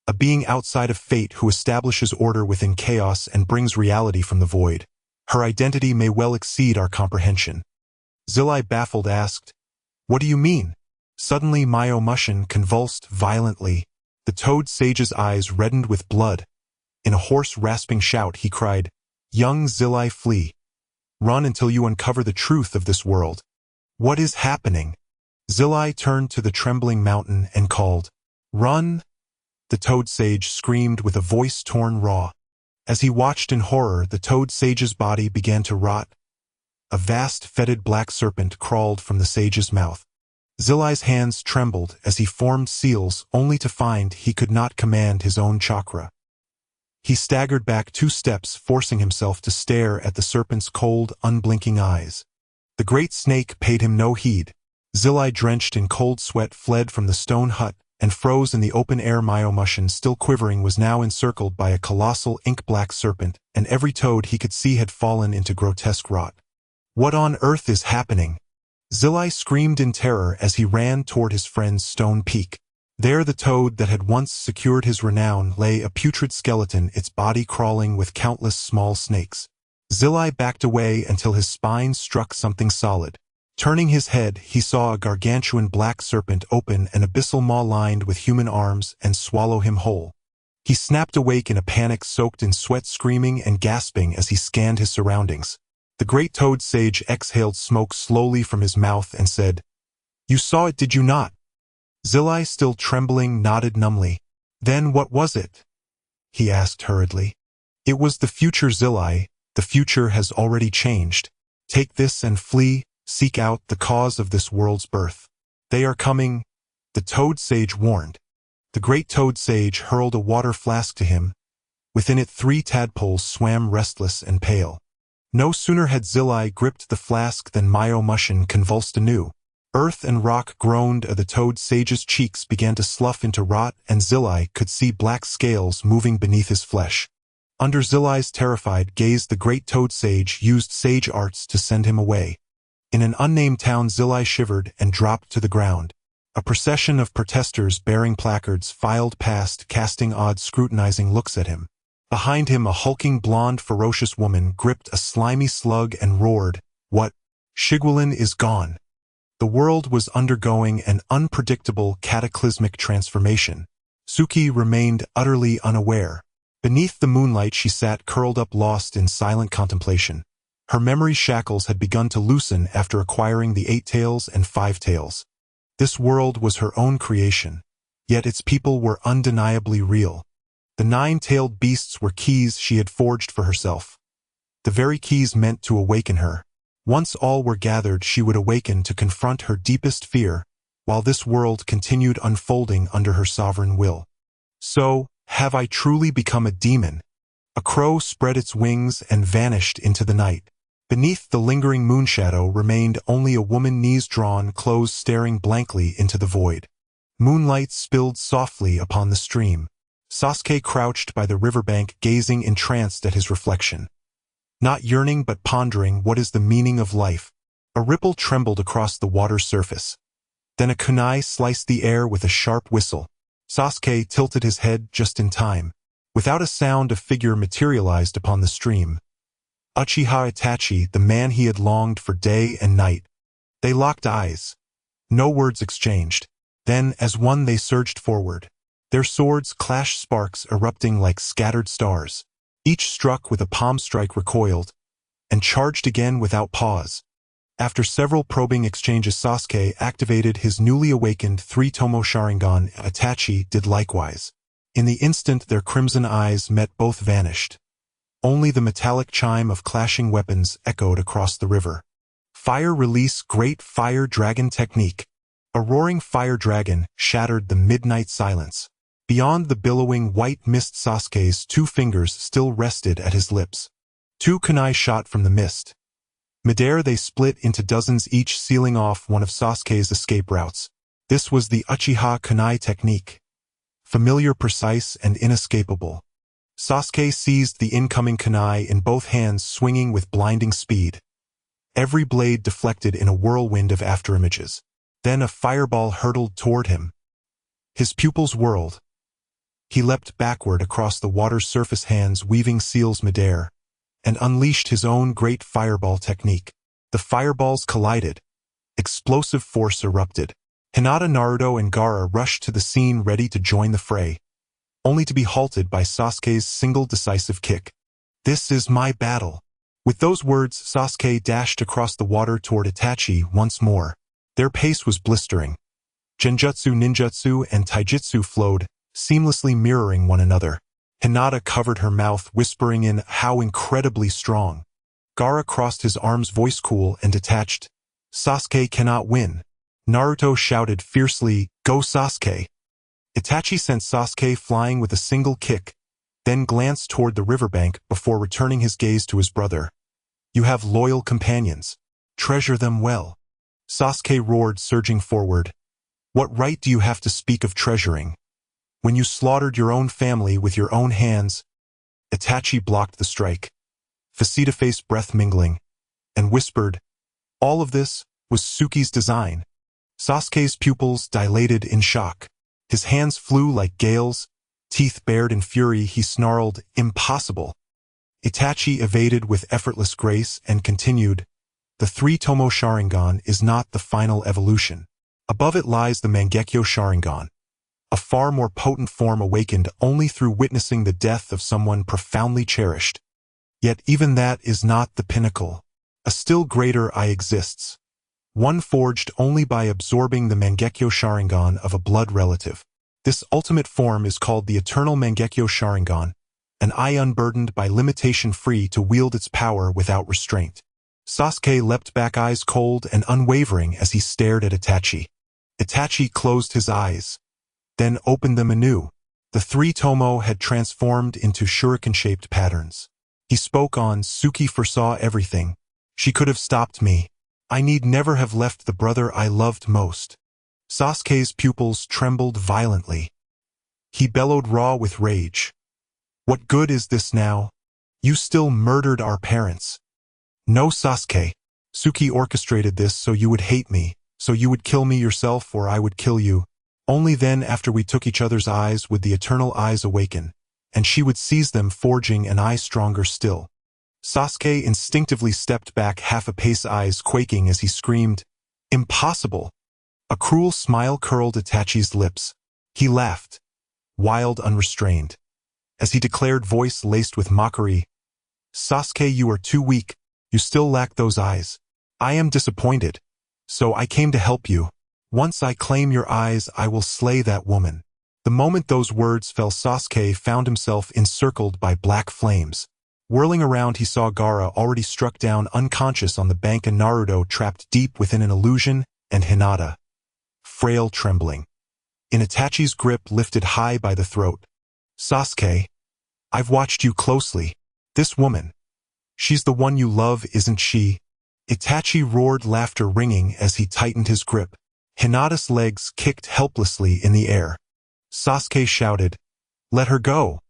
Speaker 1: "A being outside of fate who establishes order within chaos and brings reality from the void. Her identity may well exceed our comprehension." Zilai, baffled, asked, "What do you mean?" Suddenly Myomushin convulsed violently. The toad sage's eyes reddened with blood. In a hoarse, rasping shout, he cried, "Young Zilai, flee. Run until you uncover the truth of this world." "What is happening?" Zilai turned to the trembling mountain and called, "Run!" The toad sage screamed with a voice torn raw. As he watched in horror, the toad sage's body began to rot. A vast, fetid black serpent crawled from the sage's mouth. Zilai's hands trembled as he formed seals, only to find he could not command his own chakra. He staggered back 2 steps, forcing himself to stare at the serpent's cold, unblinking eyes. The great snake paid him no heed. Zilai, drenched in cold sweat, fled from the stone hut and froze in the open air. Myomushin, still quivering, was now encircled by a colossal ink-black serpent, and every toad he could see had fallen into grotesque rot. "What on earth is happening?" Zilai screamed in terror as he ran toward his friend's stone peak. There the toad that had once secured his renown lay, a putrid skeleton, its body crawling with countless small snakes. Zillai backed away until his spine struck something solid. Turning his head, he saw a gargantuan black serpent open an abyssal maw lined with human arms and swallow him whole. He snapped awake in a panic soaked in sweat, screaming and gasping as he scanned his surroundings. The great toad sage exhaled smoke slowly from his mouth and said, "You saw it, did you not?" Zillai, still trembling, nodded numbly. "Then what was it?" he asked hurriedly. "It was the future, Zillai. The future has already changed. Take this and flee, seek out the cause of this world's birth. They are coming," the toad sage warned. The great toad sage hurled a water flask to him. Within it 3 tadpoles swam restless and pale. No sooner had Zillai gripped the flask than Myo Mushin convulsed anew. Earth and rock groaned as the toad sage's cheeks began to slough into rot, and Zillai could see black scales moving beneath his flesh. Under Zillai's terrified gaze, the great toad sage used sage arts to send him away. In an unnamed town, Zillai shivered and dropped to the ground. A procession of protesters bearing placards filed past, casting odd, scrutinizing looks at him. Behind him, a hulking, blonde, ferocious woman gripped a slimy slug and roared, "What? Shigwalin is gone." The world was undergoing an unpredictable, cataclysmic transformation. Tsuki remained utterly unaware. Beneath the moonlight she sat curled up, lost in silent contemplation. Her memory shackles had begun to loosen after acquiring the 8 tails and 5 tails. This world was her own creation, yet its people were undeniably real. The 9-tailed beasts were keys she had forged for herself. The very keys meant to awaken her. Once all were gathered, she would awaken to confront her deepest fear, while this world continued unfolding under her sovereign will. So, have I truly become a demon? A crow spread its wings and vanished into the night. Beneath the lingering moonshadow remained only a woman, knees drawn close, staring blankly into the void. Moonlight spilled softly upon the stream. Sasuke crouched by the riverbank, gazing entranced at his reflection. Not yearning but pondering, what is the meaning of life? A ripple trembled across the water's surface. Then a kunai sliced the air with a sharp whistle. Sasuke tilted his head just in time. Without a sound, a figure materialized upon the stream. Uchiha Itachi, the man he had longed for day and night. They locked eyes. No words exchanged. Then, as one, they surged forward. Their swords clashed, sparks erupting like scattered stars. Each struck with a palm strike, recoiled, and charged again without pause. After several probing exchanges, Sasuke activated his newly awakened 3-tomo Sharingan. Itachi did likewise. In the instant their crimson eyes met, both vanished. Only the metallic chime of clashing weapons echoed across the river. Fire release, great fire dragon technique. A roaring fire dragon shattered the midnight silence. Beyond the billowing white mist, Sasuke's 2 fingers still rested at his lips. 2 kunai shot from the mist. Midair they split into dozens each, sealing off one of Sasuke's escape routes. This was the Uchiha kunai technique. Familiar, precise, and inescapable. Sasuke seized the incoming kunai in both hands, swinging with blinding speed. Every blade deflected in a whirlwind of afterimages. Then a fireball hurtled toward him. His pupils whirled. He leapt backward across the water's surface, hands weaving seals midair, and unleashed his own great fireball technique. The fireballs collided. Explosive force erupted. Hinata, Naruto, and Gaara rushed to the scene, ready to join the fray, only to be halted by Sasuke's single decisive kick. "This is my battle." With those words, Sasuke dashed across the water toward Itachi once more. Their pace was blistering. Genjutsu, ninjutsu, and taijutsu flowed, seamlessly mirroring one another. Hinata covered her mouth, whispering in, "How incredibly strong." Gaara crossed his arms, voice cool and detached. "Sasuke cannot win." Naruto shouted fiercely, "Go Sasuke!" Itachi sent Sasuke flying with a single kick, then glanced toward the riverbank before returning his gaze to his brother. "You have loyal companions. Treasure them well." Sasuke roared, surging forward. "What right do you have to speak of treasuring? When you slaughtered your own family with your own hands?" Itachi blocked the strike, face-to-face breath mingling, and whispered, "All of this was Tsuki's design." Sasuke's pupils dilated in shock. His hands flew like gales, teeth bared in fury. He snarled, "Impossible." Itachi evaded with effortless grace and continued, "The three-tomo Sharingan is not the final evolution. Above it lies the Mangekyo Sharingan, a far more potent form awakened only through witnessing the death of someone profoundly cherished. Yet even that is not the pinnacle. A still greater I exists, one forged only by absorbing the Mangekyo Sharingan of a blood relative. This ultimate form is called the Eternal Mangekyo Sharingan, an I unburdened by limitation free to wield its power without restraint." Sasuke leapt back, eyes cold and unwavering as he stared at Itachi. Itachi closed his eyes, then opened them anew. The three tomo had transformed into shuriken-shaped patterns. He spoke on, "Tsuki foresaw everything. She could have stopped me. I need never have left the brother I loved most." Sasuke's pupils trembled violently. He bellowed raw with rage. "What good is this now? You still murdered our parents." "No, Sasuke. Tsuki orchestrated this so you would hate me, so you would kill me yourself or I would kill you. Only then, after we took each other's eyes, would the eternal eyes awaken, and she would seize them, forging an eye stronger still." Sasuke instinctively stepped back half a pace, eyes quaking as he screamed, "Impossible!" A cruel smile curled Itachi's lips. He laughed, wild, unrestrained, as he declared, voice laced with mockery, "Sasuke, you are too weak. You still lack those eyes. I am disappointed, so I came to help you. Once I claim your eyes, I will slay that woman." The moment those words fell, Sasuke found himself encircled by black flames. Whirling around, he saw Gaara already struck down unconscious on the bank, and Naruto trapped deep within an illusion, and Hinata, frail, trembling, in Itachi's grip, lifted high by the throat. "Sasuke, I've watched you closely. This woman, she's the one you love, isn't she?" Itachi roared, laughter ringing as he tightened his grip. Hinata's legs kicked helplessly in the air. Sasuke shouted, "Let her go.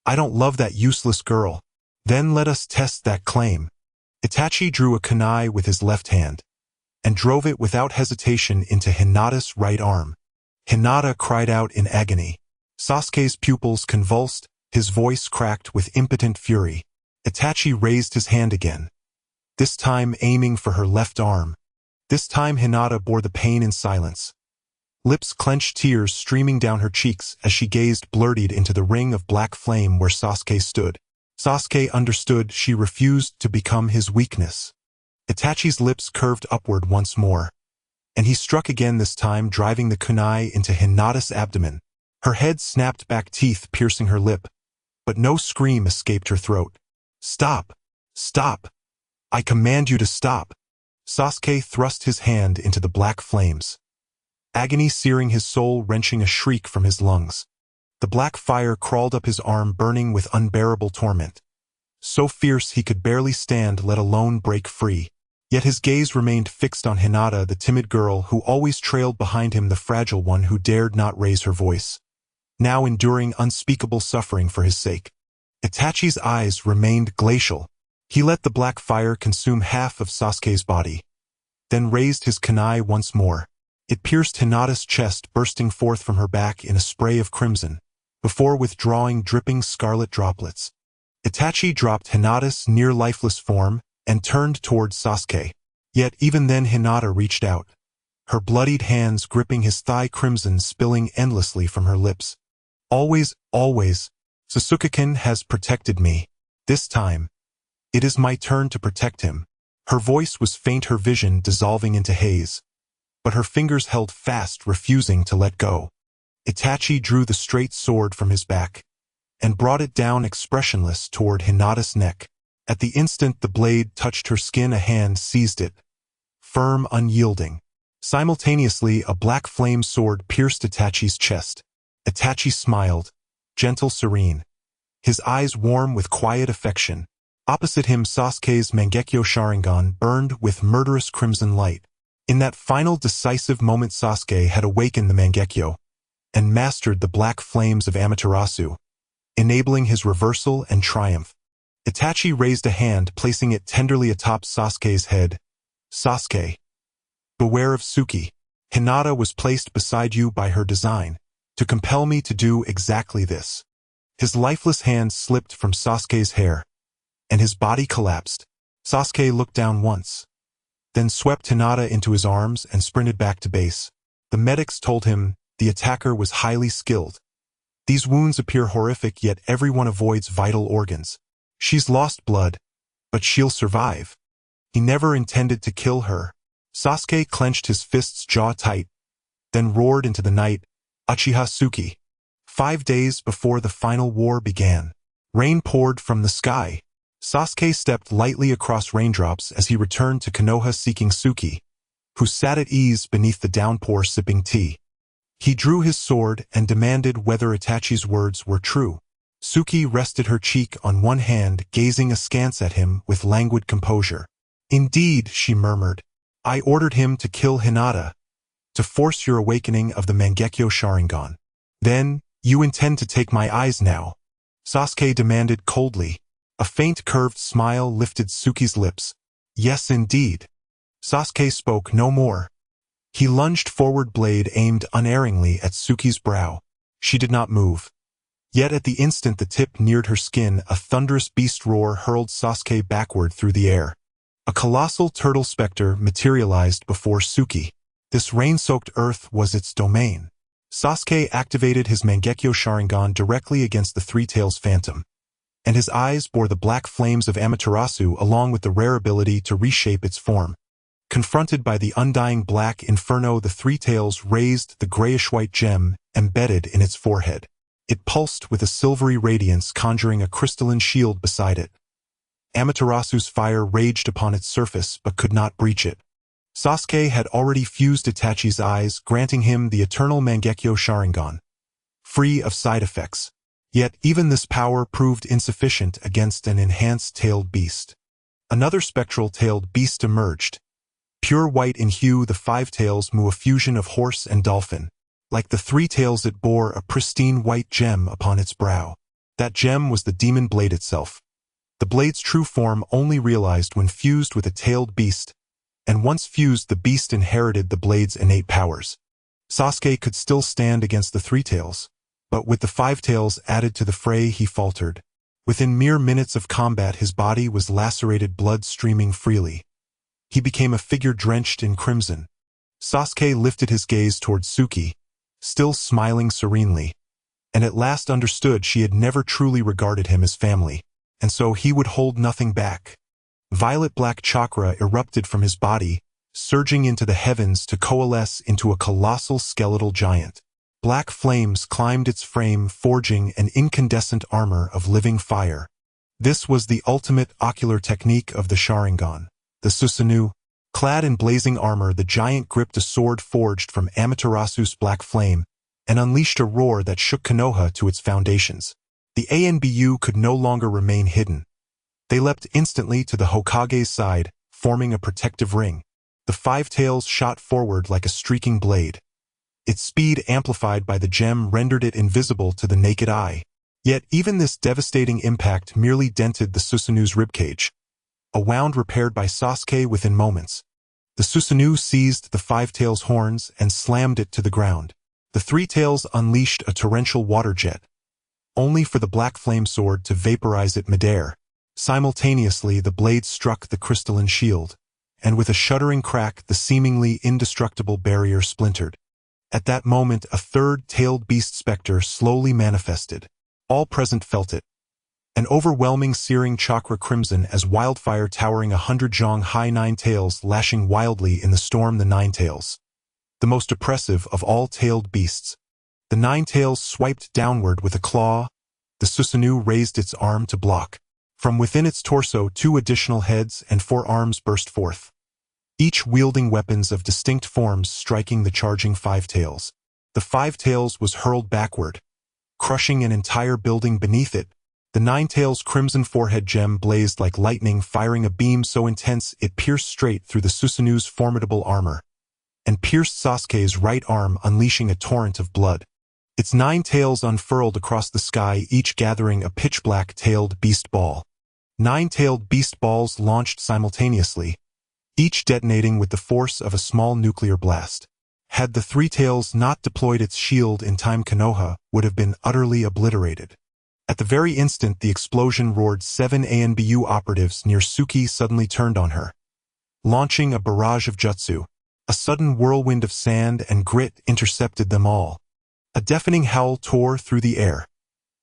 Speaker 1: I don't love that useless girl. Then let us test that claim." Itachi drew a kunai with his left hand, and drove it without hesitation into Hinata's right arm. Hinata cried out in agony. Sasuke's pupils convulsed, his voice cracked with impotent fury. Itachi raised his hand again, this time aiming for her left arm. This time Hinata bore the pain in silence. Lips clenched, tears streaming down her cheeks as she gazed blurred into the ring of black flame where Sasuke stood. Sasuke understood she refused to become his weakness. Itachi's lips curved upward once more, and he struck again, this time driving the kunai into Hinata's abdomen. Her head snapped back, teeth piercing her lip, but no scream escaped her throat. "Stop! Stop! I command you to stop!" Sasuke thrust his hand into the black flames, agony searing his soul, wrenching a shriek from his lungs. The black fire crawled up his arm, burning with unbearable torment. So fierce he could barely stand, let alone break free. Yet his gaze remained fixed on Hinata, the timid girl who always trailed behind him, the fragile one who dared not raise her voice, now enduring unspeakable suffering for his sake. Itachi's eyes remained glacial. He let the black fire consume half of Sasuke's body, then raised his kunai once more. It pierced Hinata's chest, bursting forth from her back in a spray of crimson, before withdrawing dripping scarlet droplets. Itachi dropped Hinata's near-lifeless form and turned towards Sasuke. Yet even then Hinata reached out, her bloodied hands gripping his thigh, crimson spilling endlessly from her lips. "Always, always, Sasuke-kun has protected me. This time, it is my turn to protect him." Her voice was faint, her vision dissolving into haze, but her fingers held fast, refusing to let go. Itachi drew the straight sword from his back and brought it down expressionless toward Hinata's neck. At the instant the blade touched her skin, a hand seized it, firm, unyielding. Simultaneously, a black flame sword pierced Itachi's chest. Itachi smiled, gentle, serene, his eyes warm with quiet affection. Opposite him, Sasuke's Mangekyo Sharingan burned with murderous crimson light. In that final decisive moment, Sasuke had awakened the Mangekyo and mastered the black flames of Amaterasu, enabling his reversal and triumph. Itachi raised a hand, placing it tenderly atop Sasuke's head. "Sasuke, beware of Tsuki. Hinata was placed beside you by her design, to compel me to do exactly this." His lifeless hand slipped from Sasuke's hair, and his body collapsed. Sasuke looked down once, then swept Hinata into his arms and sprinted back to base. The medics told him the attacker was highly skilled. These wounds appear horrific, yet everyone avoids vital organs. She's lost blood, but she'll survive. He never intended to kill her. Sasuke clenched his fists jaw tight, then roared into the night, Uchiha Tsuki. 5 days before the final war began, rain poured from the sky. Sasuke stepped lightly across raindrops as he returned to Konoha seeking Tsuki, who sat at ease beneath the downpour sipping tea. He drew his sword and demanded whether Itachi's words were true. Tsuki rested her cheek on one hand, gazing askance at him with languid composure. "Indeed," she murmured, "I ordered him to kill Hinata, to force your awakening of the Mangekyo Sharingan. Then, you intend to take my eyes now?" Sasuke demanded coldly. A faint curved smile lifted Tsuki's lips. "Yes, indeed." Sasuke spoke no more. He lunged forward, blade aimed unerringly at Tsuki's brow. She did not move. Yet at the instant the tip neared her skin, a thunderous beast roar hurled Sasuke backward through the air. A colossal turtle specter materialized before Tsuki. This rain-soaked earth was its domain. Sasuke activated his Mangekyo Sharingan directly against the Three-Tails Phantom, and his eyes bore the black flames of Amaterasu along with the rare ability to reshape its form. Confronted by the undying black inferno, the Three-Tails raised the grayish-white gem embedded in its forehead. It pulsed with a silvery radiance, conjuring a crystalline shield beside it. Amaterasu's fire raged upon its surface but could not breach it. Sasuke had already fused Itachi's eyes, granting him the eternal Mangekyo Sharingan, free of side effects. Yet even this power proved insufficient against an enhanced tailed beast. Another spectral tailed beast emerged. Pure white in hue, the five tails moved a fusion of horse and dolphin. Like the three tails, it bore a pristine white gem upon its brow. That gem was the demon blade itself. The blade's true form only realized when fused with a tailed beast, and once fused, the beast inherited the blade's innate powers. Sasuke could still stand against the three tails, but with the five tails added to the fray, he faltered. Within mere minutes of combat, his body was lacerated, blood streaming freely. He became a figure drenched in crimson. Sasuke lifted his gaze towards Tsuki, still smiling serenely, and at last understood she had never truly regarded him as family, and so he would hold nothing back. Violet-black chakra erupted from his body, surging into the heavens to coalesce into a colossal skeletal giant. Black flames climbed its frame, forging an incandescent armor of living fire. This was the ultimate ocular technique of the Sharingan, the Susanoo. Clad in blazing armor, the giant gripped a sword forged from Amaterasu's black flame and unleashed a roar that shook Konoha to its foundations. The ANBU could no longer remain hidden. They leapt instantly to the Hokage's side, forming a protective ring. The five tails shot forward like a streaking blade. Its speed, amplified by the gem, rendered it invisible to the naked eye. Yet even this devastating impact merely dented the Susanoo's ribcage, a wound repaired by Sasuke within moments. The Susanoo seized the five tails' horns and slammed it to the ground. The three tails unleashed a torrential water jet, only for the black flame sword to vaporize it midair. Simultaneously, the blade struck the crystalline shield, and with a shuddering crack, the seemingly indestructible barrier splintered. At that moment, a third tailed beast specter slowly manifested. All present felt it. An overwhelming searing chakra crimson as wildfire, towering 100 jong high, nine tails lashing wildly in the storm. The nine tails, the most oppressive of all tailed beasts. The nine tails swiped downward with a claw. The Susanoo raised its arm to block. From within its torso, 2 additional heads and 4 arms burst forth, each wielding weapons of distinct forms, striking the charging five tails. The five tails was hurled backward, crushing an entire building beneath it. The nine tails' crimson forehead gem blazed like lightning, firing a beam so intense it pierced straight through the Susanoo's formidable armor, and pierced Sasuke's right arm, unleashing a torrent of blood. Its 9 tails unfurled across the sky, each gathering a pitch-black tailed beast ball. 9 tailed beast balls launched simultaneously, each detonating with the force of a small nuclear blast. Had the three tails not deployed its shield in time, Konoha would have been utterly obliterated. At the very instant the explosion roared, 7 ANBU operatives near Tsuki suddenly turned on her, launching a barrage of jutsu. A sudden whirlwind of sand and grit intercepted them all. A deafening howl tore through the air.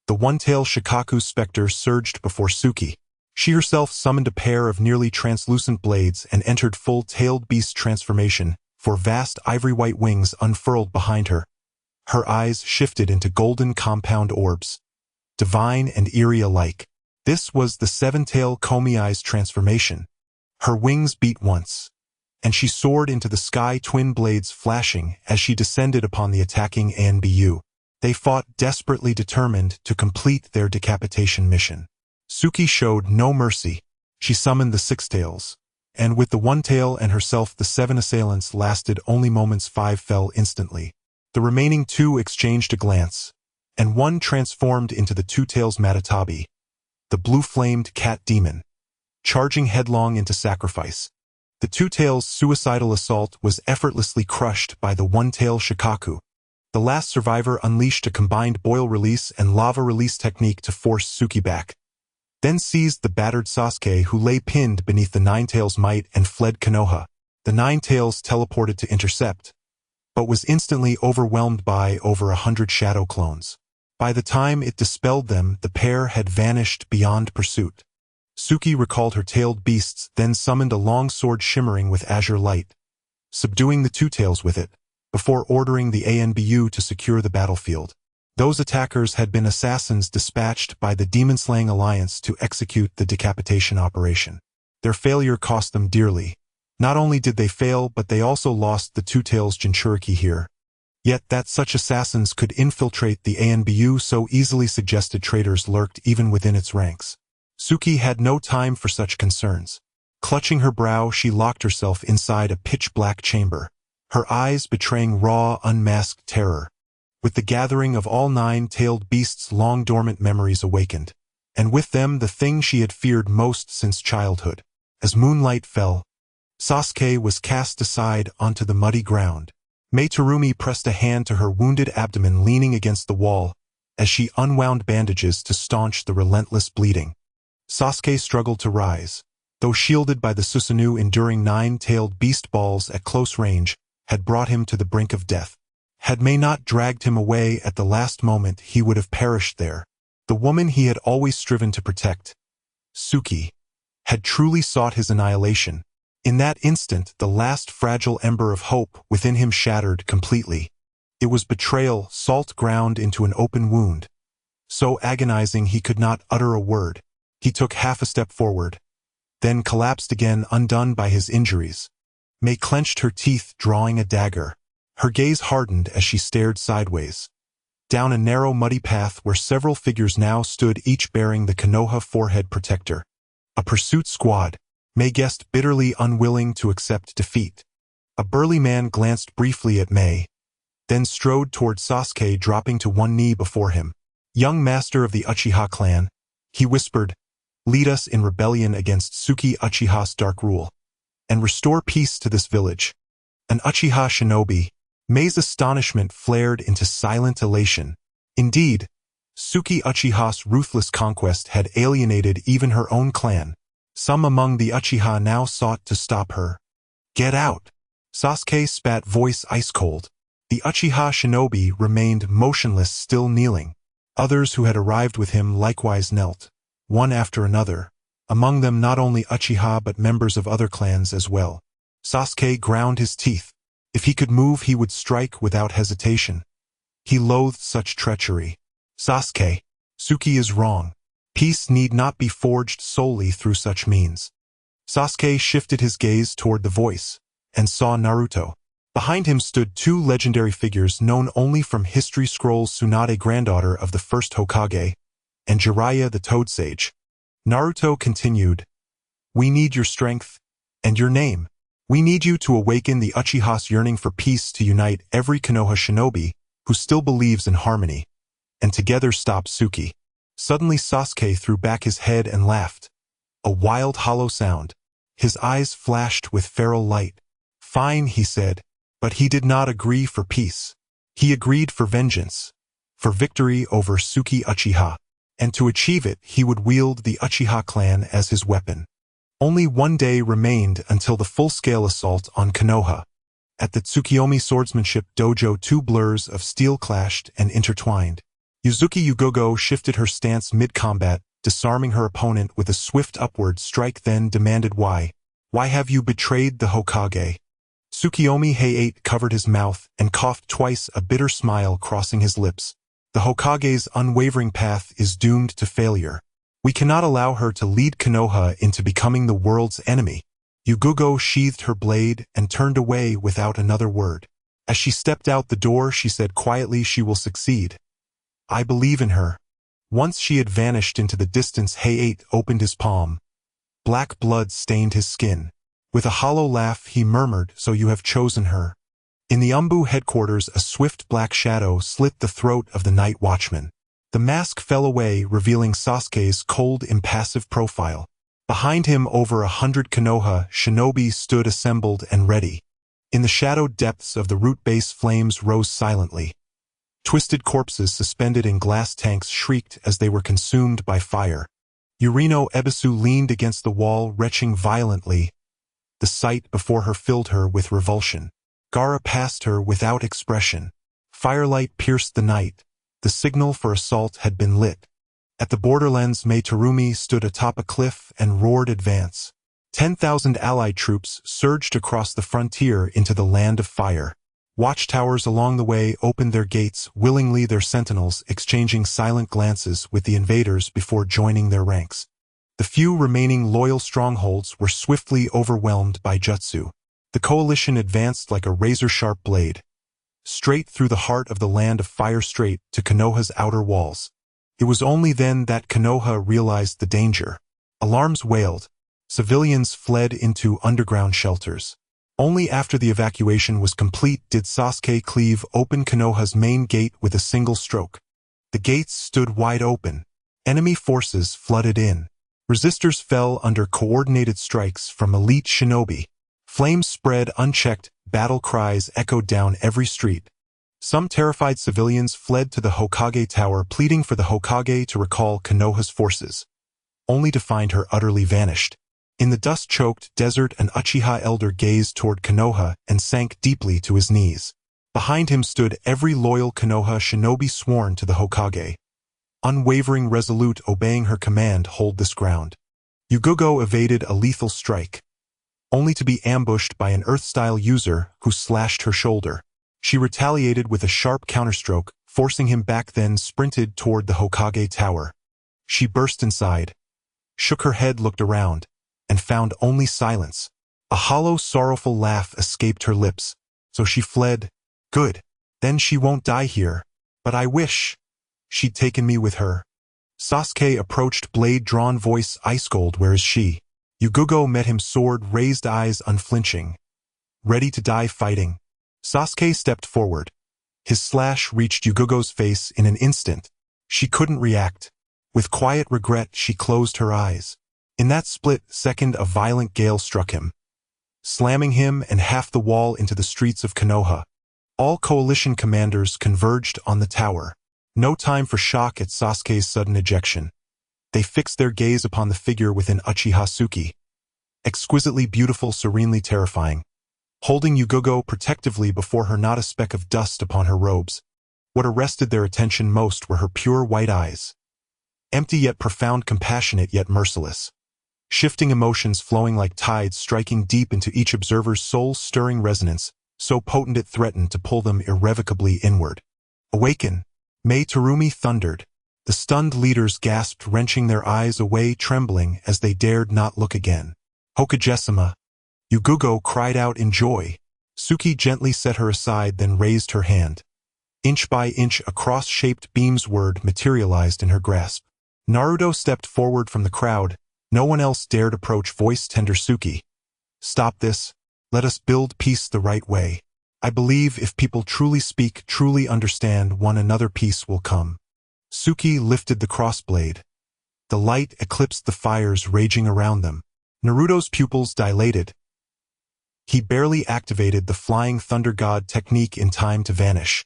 Speaker 1: The one-tailed Shikaku specter surged before Tsuki. She herself summoned a pair of nearly translucent blades and entered full-tailed beast transformation, for vast ivory-white wings unfurled behind her. Her eyes shifted into golden compound orbs, divine and eerie alike. This was the seven-tailed Komiai's transformation. Her wings beat once, and she soared into the sky, twin blades flashing as she descended upon the attacking ANBU. They fought, desperately determined to complete their decapitation mission. Tsuki showed no mercy. She summoned the six tails, and with the one tail and herself the 7 assailants lasted only moments. 5 fell instantly. The remaining 2 exchanged a glance, and one transformed into the 2 tails Matatabi, the blue-flamed cat demon, charging headlong into sacrifice. The 2 tails' suicidal assault was effortlessly crushed by the 1 tail Shikaku. The last survivor unleashed a combined boil release and lava release technique to force Tsuki back, then seized the battered Sasuke, who lay pinned beneath the 9 tails' might, and fled Konoha. The 9 tails teleported to intercept, but was instantly overwhelmed by over 100 shadow clones. By the time it dispelled them, the pair had vanished beyond pursuit. Tsuki recalled her tailed beasts, then summoned a long sword shimmering with azure light, subduing the 2 tails with it, before ordering the ANBU to secure the battlefield. Those attackers had been assassins dispatched by the Demon-Slaying Alliance to execute the decapitation operation. Their failure cost them dearly. Not only did they fail, but they also lost the 2 tails Jinchuriki here. Yet that such assassins could infiltrate the ANBU so easily suggested traitors lurked even within its ranks. Tsuki had no time for such concerns. Clutching her brow, she locked herself inside a pitch-black chamber, her eyes betraying raw, unmasked terror. With the gathering of all 9-tailed beasts, long-dormant memories awakened, and with them the thing she had feared most since childhood. As moonlight fell, Sasuke was cast aside onto the muddy ground. Mei Terumi pressed a hand to her wounded abdomen, leaning against the wall, as she unwound bandages to staunch the relentless bleeding. Sasuke struggled to rise, though shielded by the Susanoo, enduring 9-tailed beast balls at close range had brought him to the brink of death. Had Mei not dragged him away at the last moment, he would have perished there. The woman he had always striven to protect, Tsuki, had truly sought his annihilation. In that instant, the last fragile ember of hope within him shattered completely. It was betrayal, salt ground into an open wound, so agonizing he could not utter a word. He took half a step forward, then collapsed again, undone by his injuries. Mei clenched her teeth, drawing a dagger. Her gaze hardened as she stared sideways, down a narrow muddy path where several figures now stood, each bearing the Konoha forehead protector. A pursuit squad, Mei guessed, bitterly unwilling to accept defeat. A burly man glanced briefly at Mei, then strode toward Sasuke, dropping to one knee before him. "Young master of the Uchiha clan," he whispered, "lead us in rebellion against Tsuki Uchiha's dark rule, and restore peace to this village." An Uchiha shinobi. Mei's astonishment flared into silent elation. Indeed, Tsuki Uchiha's ruthless conquest had alienated even her own clan. Some among the Uchiha now sought to stop her. "Get out!" Sasuke spat, voice ice-cold. The Uchiha shinobi remained motionless, still kneeling. Others who had arrived with him likewise knelt, one after another, among them not only Uchiha but members of other clans as well. Sasuke ground his teeth. If he could move, he would strike without hesitation. He loathed such treachery. "Sasuke, Tsuki is wrong. Peace need not be forged solely through such means." Sasuke shifted his gaze toward the voice, and saw Naruto. Behind him stood 2 legendary figures known only from history scrolls: Tsunade, granddaughter of the first Hokage, and Jiraiya, the Toad Sage. Naruto continued, "We need your strength, and your name. We need you to awaken the Uchiha's yearning for peace, to unite every Konoha shinobi who still believes in harmony, and together stop Tsuki." Suddenly Sasuke threw back his head and laughed, a wild hollow sound. His eyes flashed with feral light. "Fine," he said, but he did not agree for peace. He agreed for vengeance, for victory over Tsuki Uchiha. and to achieve it he would wield the Uchiha clan as his weapon. Only one day remained until the full-scale assault on Konoha. At the Tsukiyomi swordsmanship dojo, two blurs of steel clashed and intertwined. Yuzuki Yugogo shifted her stance mid-combat, disarming her opponent with a swift upward strike, then demanded, "Why? Why have you betrayed the Hokage?" Tsukiyomi Heiate covered his mouth and coughed twice, a bitter smile crossing his lips. "The Hokage's unwavering path is doomed to failure. We cannot allow her to lead Konoha into becoming the world's enemy." Yugogo sheathed her blade and turned away without another word. As she stepped out the door, she said quietly, "She will succeed. I believe in her." Once she had vanished into the distance, Heiate opened his palm. Black blood stained his skin. With a hollow laugh, he murmured, "So you have chosen her." In the Umbu headquarters, a swift black shadow slit the throat of the night watchman. The mask fell away, revealing Sasuke's cold, impassive profile. Behind him, over 100 Konoha shinobi stood assembled and ready. In the shadowed depths of the root base, flames rose silently. Twisted corpses suspended in glass tanks shrieked as they were consumed by fire. Yurino Ebisu leaned against the wall, retching violently. The sight before her filled her with revulsion. Gaara passed her without expression. Firelight pierced the night. The signal for assault had been lit. At the borderlands, Meitarumi stood atop a cliff and roared, "Advance." 10,000 allied troops surged across the frontier into the land of fire. Watchtowers along the way opened their gates willingly, their sentinels exchanging silent glances with the invaders before joining their ranks. The few remaining loyal strongholds were swiftly overwhelmed by jutsu. The coalition advanced like a razor-sharp blade, straight through the heart of the land of fire, straight to Konoha's outer walls. It was only then that Konoha realized the danger. Alarms wailed. Civilians fled into underground shelters. Only after the evacuation was complete did Sasuke cleave open Konoha's main gate with a single stroke. The gates stood wide open. Enemy forces flooded in. Resistors fell under coordinated strikes from elite shinobi. Flames spread unchecked, battle cries echoed down every street. Some terrified civilians fled to the Hokage Tower, pleading for the Hokage to recall Konoha's forces, only to find her utterly vanished. In the dust-choked desert, an Uchiha elder gazed toward Konoha and sank deeply to his knees. Behind him stood every loyal Konoha shinobi sworn to the Hokage, unwavering, resolute, obeying her command, "Hold this ground." Yugogo evaded a lethal strike, only to be ambushed by an Earth-style user who slashed her shoulder. She retaliated with a sharp counterstroke, forcing him back, then sprinted toward the Hokage Tower. She burst inside, shook her head, looked around, and found only silence. A hollow, sorrowful laugh escaped her lips. So she fled. Good. Then she won't die here. But I wish she'd taken me with her. Sasuke approached, blade drawn, voice ice cold. "Where is she?" Yugogo met him, sword raised, eyes unflinching. Ready to die fighting. Sasuke stepped forward. His slash reached Yugogo's face in an instant. She couldn't react. With quiet regret, she closed her eyes. In that split second, a violent gale struck him, slamming him and half the wall into the streets of Konoha. All coalition commanders converged on the tower. No time for shock at Sasuke's sudden ejection. They fixed their gaze upon the figure within Uchiha Tsuki. Exquisitely beautiful, serenely terrifying. Holding Yugogo protectively before her, not a speck of dust upon her robes. What arrested their attention most were her pure white eyes. Empty yet profound, compassionate yet merciless. Shifting emotions flowing like tides, striking deep into each observer's soul, stirring resonance, so potent it threatened to pull them irrevocably inward. "Awaken!" Meitarumi thundered. The stunned leaders gasped, wrenching their eyes away, trembling as they dared not look again. "Hokage-sama!" Yugogo cried out in joy. Tsuki gently set her aside, then raised her hand. Inch by inch, a cross-shaped beam's word materialized in her grasp. Naruto stepped forward from the crowd. No one else dared approach, voice tender Tsuki. "Stop this. Let us build peace the right way. I believe if people truly speak, truly understand one another, peace will come." Tsuki lifted the crossblade. The light eclipsed the fires raging around them. Naruto's pupils dilated. He barely activated the Flying Thunder God technique in time to vanish.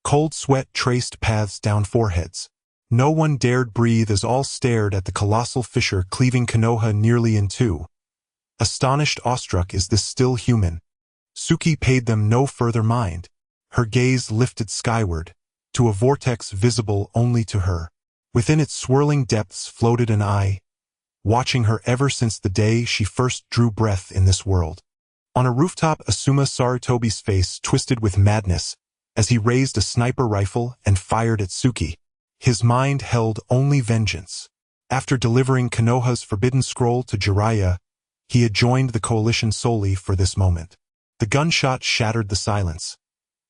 Speaker 1: Cold sweat traced paths down foreheads. No one dared breathe as all stared at the colossal fissure cleaving Konoha nearly in two. Astonished, awestruck, is this still human? Tsuki paid them no further mind. Her gaze lifted skyward, to a vortex visible only to her. Within its swirling depths floated an eye, watching her ever since the day she first drew breath in this world. On a rooftop, Asuma Sarutobi's face twisted with madness as he raised a sniper rifle and fired at Tsuki. His mind held only vengeance. After delivering Konoha's forbidden scroll to Jiraiya, he had joined the coalition solely for this moment. The gunshot shattered the silence.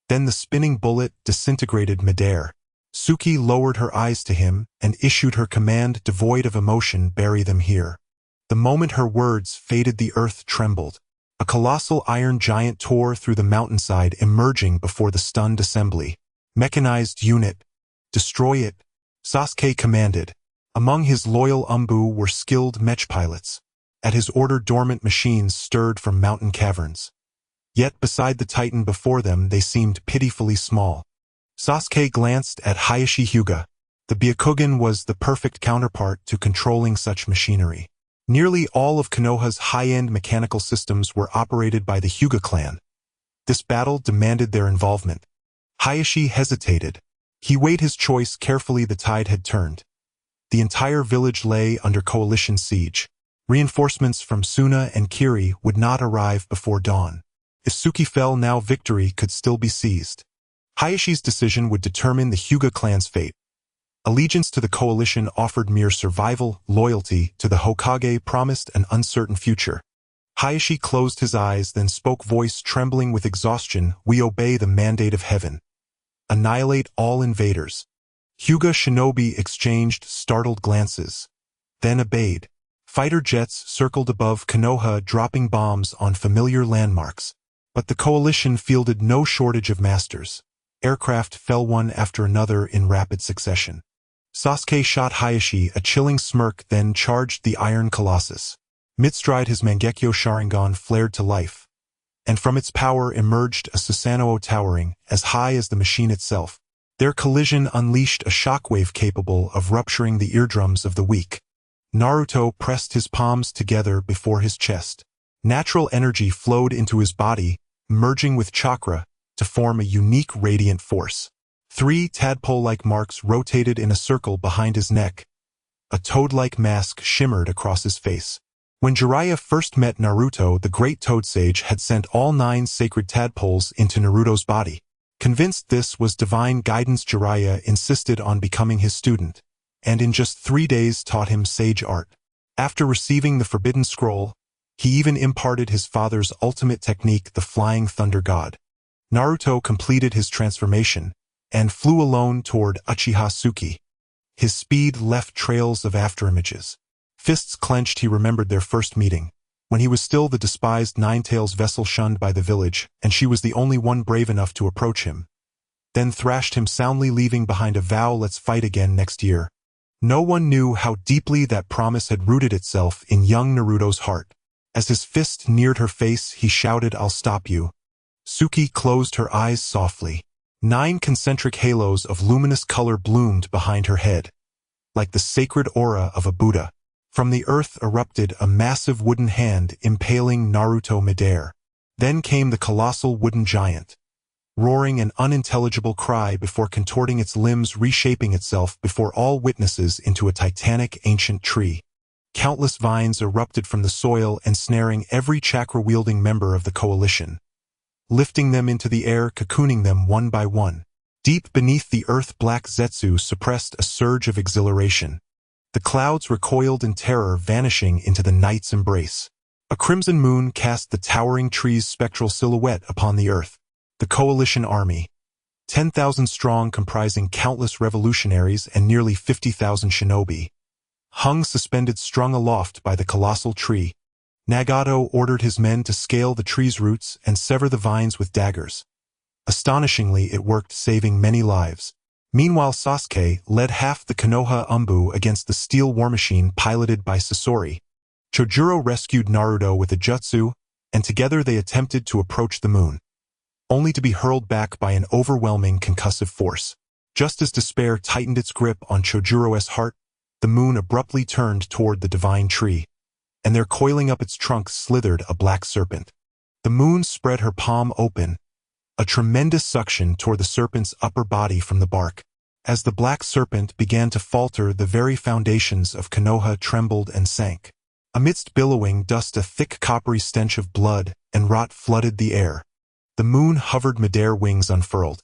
Speaker 1: Then the spinning bullet disintegrated midair. Tsuki lowered her eyes to him and issued her command devoid of emotion, "Bury them here." The moment her words faded, the earth trembled. A colossal iron giant tore through the mountainside, emerging before the stunned assembly. "Mechanized unit, destroy it," Sasuke commanded. Among his loyal Umbu were skilled mech pilots. At his order, dormant machines stirred from mountain caverns. Yet beside the titan before them, they seemed pitifully small. Sasuke glanced at Hayashi Hyuga. The Byakugan was the perfect counterpart to controlling such machinery. Nearly all of Konoha's high-end mechanical systems were operated by the Hyuga clan. This battle demanded their involvement. Hayashi hesitated. He weighed his choice carefully. The tide had turned. The entire village lay under coalition siege. Reinforcements from Suna and Kiri would not arrive before dawn. If Tsuki fell now, victory could still be seized. Hayashi's decision would determine the Hyuga clan's fate. Allegiance to the coalition offered mere survival, loyalty to the Hokage promised an uncertain future. Hayashi closed his eyes, then spoke, voice trembling with exhaustion, "We obey the mandate of heaven. Annihilate all invaders." Hyuga shinobi exchanged startled glances, then obeyed. Fighter jets circled above Konoha, dropping bombs on familiar landmarks. But the coalition fielded no shortage of masters. Aircraft fell one after another in rapid succession. Sasuke shot Hayashi, a chilling smirk, then charged the Iron Colossus. Mid-stride, his Mangekyo Sharingan flared to life, and from its power emerged a Susanoo towering as high as the machine itself. Their collision unleashed a shockwave capable of rupturing the eardrums of the weak. Naruto pressed his palms together before his chest. Natural energy flowed into his body, merging with chakra to form a unique radiant force. 3 tadpole-like marks rotated in a circle behind his neck. A toad-like mask shimmered across his face. When Jiraiya first met Naruto, the great toad sage had sent all 9 sacred tadpoles into Naruto's body. Convinced this was divine guidance, Jiraiya insisted on becoming his student, and in just 3 days taught him sage art. After receiving the forbidden scroll, he even imparted his father's ultimate technique, the Flying Thunder God. Naruto completed his transformation and flew alone toward Uchiha Tsuki. His speed left trails of afterimages. Fists clenched, he remembered their first meeting, when he was still the despised Ninetails vessel shunned by the village, and she was the only one brave enough to approach him. Then thrashed him soundly, leaving behind a vow, "Let's fight again next year." No one knew how deeply that promise had rooted itself in young Naruto's heart. As his fist neared her face, he shouted, "I'll stop you." Tsuki closed her eyes softly. 9 concentric halos of luminous color bloomed behind her head, like the sacred aura of a Buddha. From the earth erupted a massive wooden hand, impaling Naruto midair. Then came the colossal wooden giant, roaring an unintelligible cry before contorting its limbs, reshaping itself before all witnesses into a titanic ancient tree. Countless vines erupted from the soil, ensnaring every chakra-wielding member of the coalition, lifting them into the air, cocooning them one by one. Deep beneath the earth, Black Zetsu suppressed a surge of exhilaration. The clouds recoiled in terror, vanishing into the night's embrace. A crimson moon cast the towering tree's spectral silhouette upon the earth. The coalition army, 10,000 strong, comprising countless revolutionaries and nearly 50,000 shinobi, hung suspended, strung aloft by the colossal tree. Nagato ordered his men to scale the tree's roots and sever the vines with daggers. Astonishingly, it worked, saving many lives. Meanwhile, Sasuke led half the Konoha Umbu against the steel war machine piloted by Sasori. Chojuro rescued Naruto with a jutsu, and together they attempted to approach the moon, only to be hurled back by an overwhelming concussive force. Just as despair tightened its grip on Chojuro's heart, the moon abruptly turned toward the divine tree, and there coiling up its trunk slithered a black serpent. The moon spread her palm open, a tremendous suction tore the serpent's upper body from the bark. As the black serpent began to falter, the very foundations of Konoha trembled and sank. Amidst billowing dust, a thick coppery stench of blood and rot flooded the air. The moon hovered midair, wings unfurled.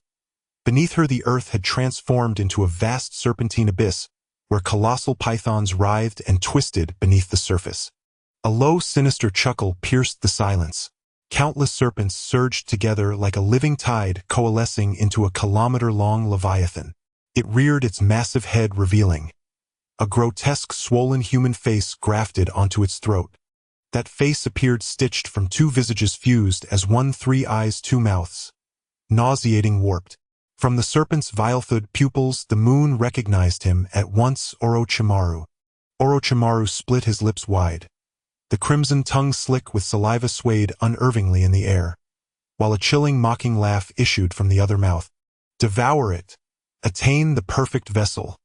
Speaker 1: Beneath her the earth had transformed into a vast serpentine abyss, where colossal pythons writhed and twisted beneath the surface. A low, sinister chuckle pierced the silence. Countless serpents surged together like a living tide, coalescing into a kilometer-long leviathan. It reared its massive head, revealing a grotesque, swollen human face grafted onto its throat. That face appeared stitched from two visages fused as one, 3 eyes, 2 mouths. Nauseating, warped. From the serpent's vile-toothed pupils, the moon recognized him at once: Orochimaru. Orochimaru split his lips wide. The crimson tongue, slick with saliva, swayed unnervingly in the air, while a chilling, mocking laugh issued from the other mouth. "Devour it. Attain the perfect vessel,"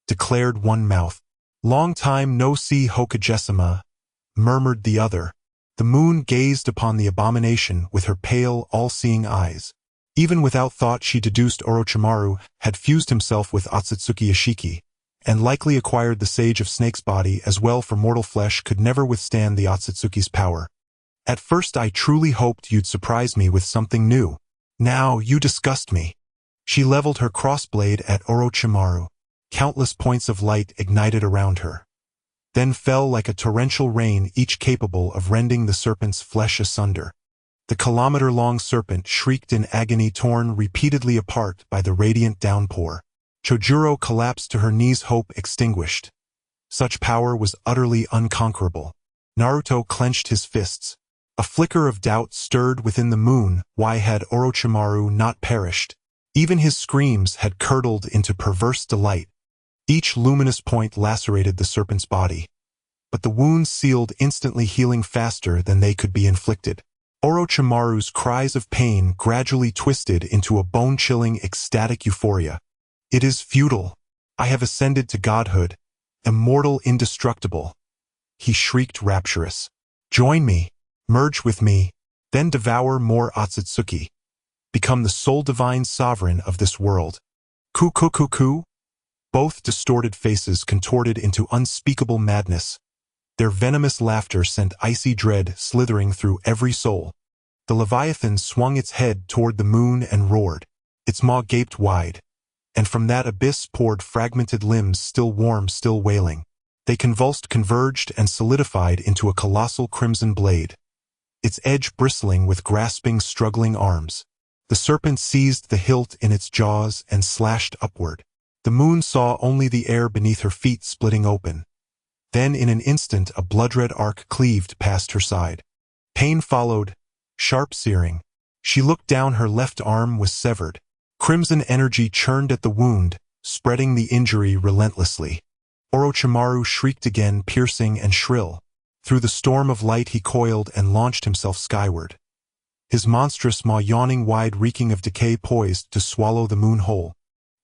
Speaker 1: declared one mouth. "Long time no see, Hokage-sama," murmured the other. The moon gazed upon the abomination with her pale, all-seeing eyes. Even without thought, she deduced Orochimaru had fused himself with Otsutsuki Ishiki, and likely acquired the Sage of Snake's body as well, for mortal flesh could never withstand the Otsutsuki's power. "At first I truly hoped you'd surprise me with something new. Now you disgust me." She leveled her crossblade at Orochimaru. Countless points of light ignited around her, then fell like a torrential rain, each capable of rending the serpent's flesh asunder. The kilometer-long serpent shrieked in agony, torn repeatedly apart by the radiant downpour. Chojuro collapsed to her knees, hope extinguished. Such power was utterly unconquerable. Naruto clenched his fists. A flicker of doubt stirred within the moon. Why had Orochimaru not perished? Even his screams had curdled into perverse delight. Each luminous point lacerated the serpent's body, but the wounds sealed instantly, healing faster than they could be inflicted. Orochimaru's cries of pain gradually twisted into a bone-chilling, ecstatic euphoria. "It is futile. I have ascended to godhood, immortal, indestructible," he shrieked, rapturous. "Join me, merge with me, then devour more Otsutsuki. Become the sole divine sovereign of this world." Ku. Both distorted faces contorted into unspeakable madness. Their venomous laughter sent icy dread slithering through every soul. The Leviathan swung its head toward the moon and roared. Its maw gaped wide, and from that abyss poured fragmented limbs, still warm, still wailing. They convulsed, converged, and solidified into a colossal crimson blade, its edge bristling with grasping, struggling arms. The serpent seized the hilt in its jaws and slashed upward. The moon saw only the air beneath her feet splitting open. Then in an instant a blood-red arc cleaved past her side. Pain followed, sharp, searing. She looked down, her left arm was severed. Crimson energy churned at the wound, spreading the injury relentlessly. Orochimaru shrieked again, piercing and shrill. Through the storm of light he coiled and launched himself skyward. His monstrous maw yawning wide, reeking of decay, poised to swallow the moon whole.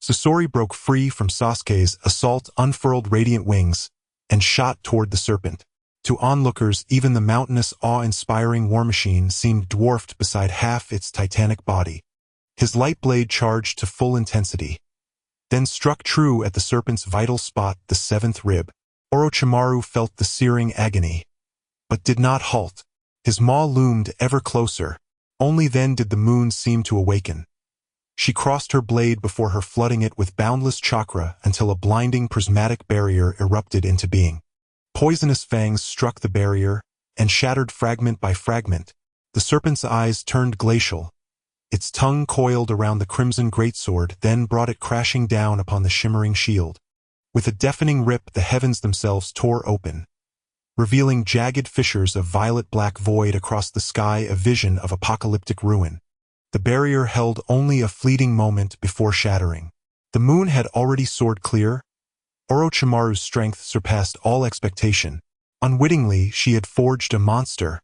Speaker 1: Sasori broke free from Sasuke's assault, unfurled radiant wings, and shot toward the serpent. To onlookers, even the mountainous, awe-inspiring war machine seemed dwarfed beside half its titanic body. His light blade charged to full intensity, then struck true at the serpent's vital spot, the 7th rib. Orochimaru felt the searing agony, but did not halt. His maw loomed ever closer. Only then did the moon seem to awaken. She crossed her blade before her, flooding it with boundless chakra until a blinding prismatic barrier erupted into being. Poisonous fangs struck the barrier and shattered fragment by fragment. The serpent's eyes turned glacial. Its tongue coiled around the crimson greatsword, then brought it crashing down upon the shimmering shield. With a deafening rip, the heavens themselves tore open, revealing jagged fissures of violet-black void across the sky, a vision of apocalyptic ruin. The barrier held only a fleeting moment before shattering. The moon had already soared clear. Orochimaru's strength surpassed all expectation. Unwittingly, she had forged a monster.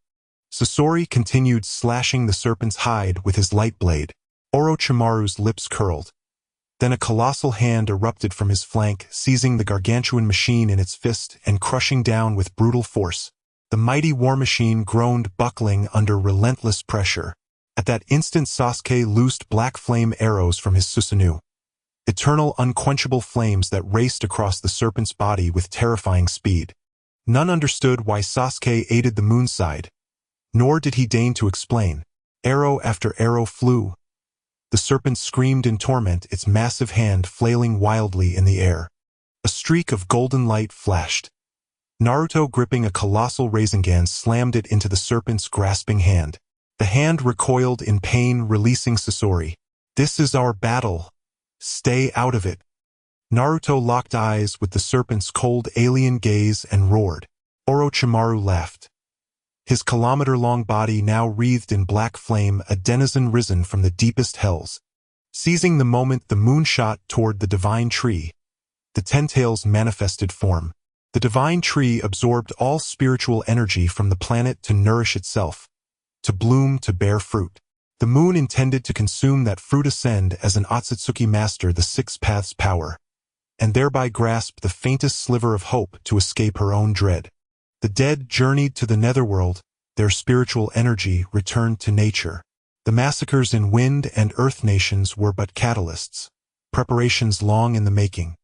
Speaker 1: Sasori continued slashing the serpent's hide with his light blade. Orochimaru's lips curled. Then a colossal hand erupted from his flank, seizing the gargantuan machine in its fist and crushing down with brutal force. The mighty war machine groaned, buckling under relentless pressure. At that instant, Sasuke loosed black flame arrows from his Susanoo. Eternal, unquenchable flames that raced across the serpent's body with terrifying speed. None understood why Sasuke aided the moon side, nor did he deign to explain. Arrow after arrow flew. The serpent screamed in torment, its massive hand flailing wildly in the air. A streak of golden light flashed. Naruto, gripping a colossal Rasengan, slammed it into the serpent's grasping hand. The hand recoiled in pain, releasing Sasori. "This is our battle. Stay out of it." Naruto locked eyes with the serpent's cold alien gaze and roared. Orochimaru laughed. His kilometer-long body now wreathed in black flame, a denizen risen from the deepest hells. Seizing the moment, the moon shot toward the divine tree. The Ten Tails manifested form. The divine tree absorbed all spiritual energy from the planet to nourish itself, to bloom, to bear fruit. The moon intended to consume that fruit, ascend as an Otsutsuki master the six paths power, and thereby grasp the faintest sliver of hope to escape her own dread. The dead journeyed to the netherworld, their spiritual energy returned to nature. The massacres in Wind and Earth nations were but catalysts, preparations long in the making.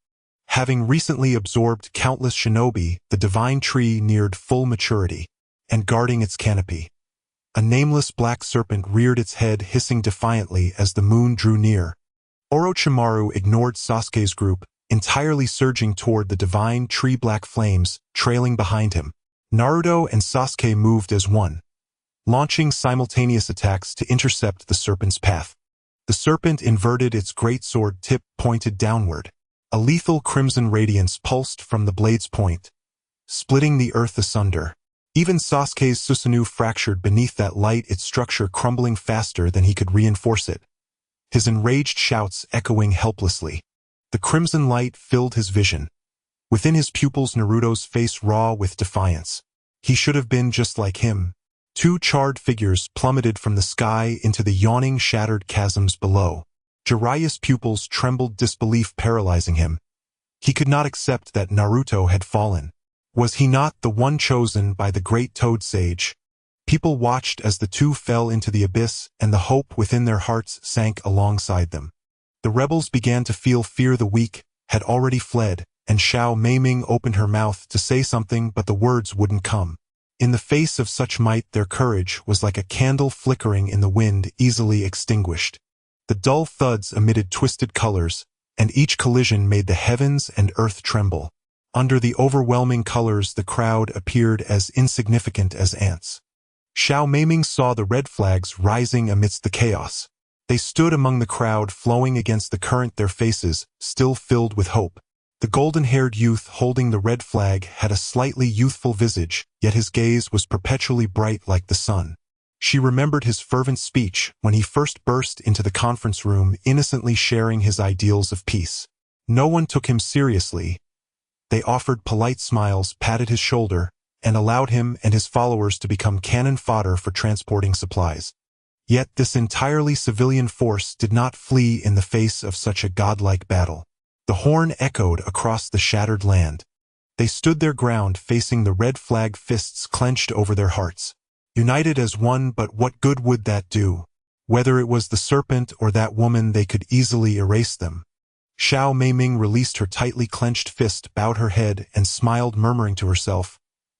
Speaker 1: Having recently absorbed countless shinobi, the divine tree neared full maturity, and guarding its canopy, a nameless black serpent reared its head, hissing defiantly as the moon drew near. Orochimaru ignored Sasuke's group, entirely surging toward the divine tree, black flames trailing behind him. Naruto and Sasuke moved as one, launching simultaneous attacks to intercept the serpent's path. The serpent inverted, its great sword tip pointed downward. A lethal crimson radiance pulsed from the blade's point, splitting the earth asunder. Even Sasuke's Susanoo fractured beneath that light, its structure crumbling faster than he could reinforce it. His enraged shouts echoing helplessly. The crimson light filled his vision. Within his pupils, Naruto's face raw with defiance. He should have been just like him. Two charred figures plummeted from the sky into the yawning, shattered chasms below. Jiraiya's pupils trembled, disbelief paralyzing him. He could not accept that Naruto had fallen. Was he not the one chosen by the great Toad Sage? People watched as the two fell into the abyss, and the hope within their hearts sank alongside them. The rebels began to feel fear. The weak had already fled, and Xiao Meiming opened her mouth to say something, but the words wouldn't come. In the face of such might, their courage was like a candle flickering in the wind, easily extinguished. The dull thuds emitted twisted colors, and each collision made the heavens and earth tremble. Under the overwhelming colors, the crowd appeared as insignificant as ants. Xiao Meiming saw the red flags rising amidst the chaos. They stood among the crowd, flowing against the current, their faces still filled with hope. The golden-haired youth holding the red flag had a slightly youthful visage, yet his gaze was perpetually bright like the sun. She remembered his fervent speech when he first burst into the conference room, innocently sharing his ideals of peace. No one took him seriously. They offered polite smiles, patted his shoulder, and allowed him and his followers to become cannon fodder for transporting supplies. Yet this entirely civilian force did not flee in the face of such a godlike battle. The horn echoed across the shattered land. They stood their ground, facing the red flag, fists clenched over their hearts. United as one, but what good would that do? Whether it was the serpent or that woman, they could easily erase them. Xiao Meiming released her tightly clenched fist, bowed her head, and smiled, murmuring to herself,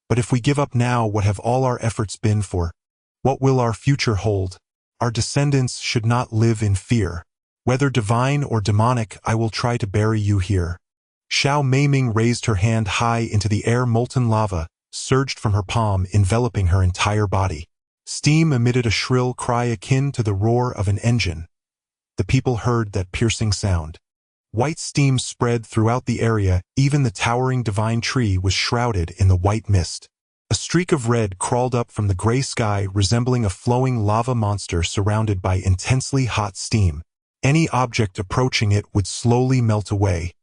Speaker 1: "But if we give up now, what have all our efforts been for? What will our future hold? Our descendants should not live in fear. Whether divine or demonic, I will try to bury you here." Xiao Meiming raised her hand high into the air. Molten lava surged from her palm, enveloping her entire body. Steam emitted a shrill cry akin to the roar of an engine. The people heard that piercing sound. White steam spread throughout the area, even the towering divine tree was shrouded in the white mist. A streak of red crawled up from the gray sky, resembling a flowing lava monster surrounded by intensely hot steam. Any object approaching it would slowly melt away.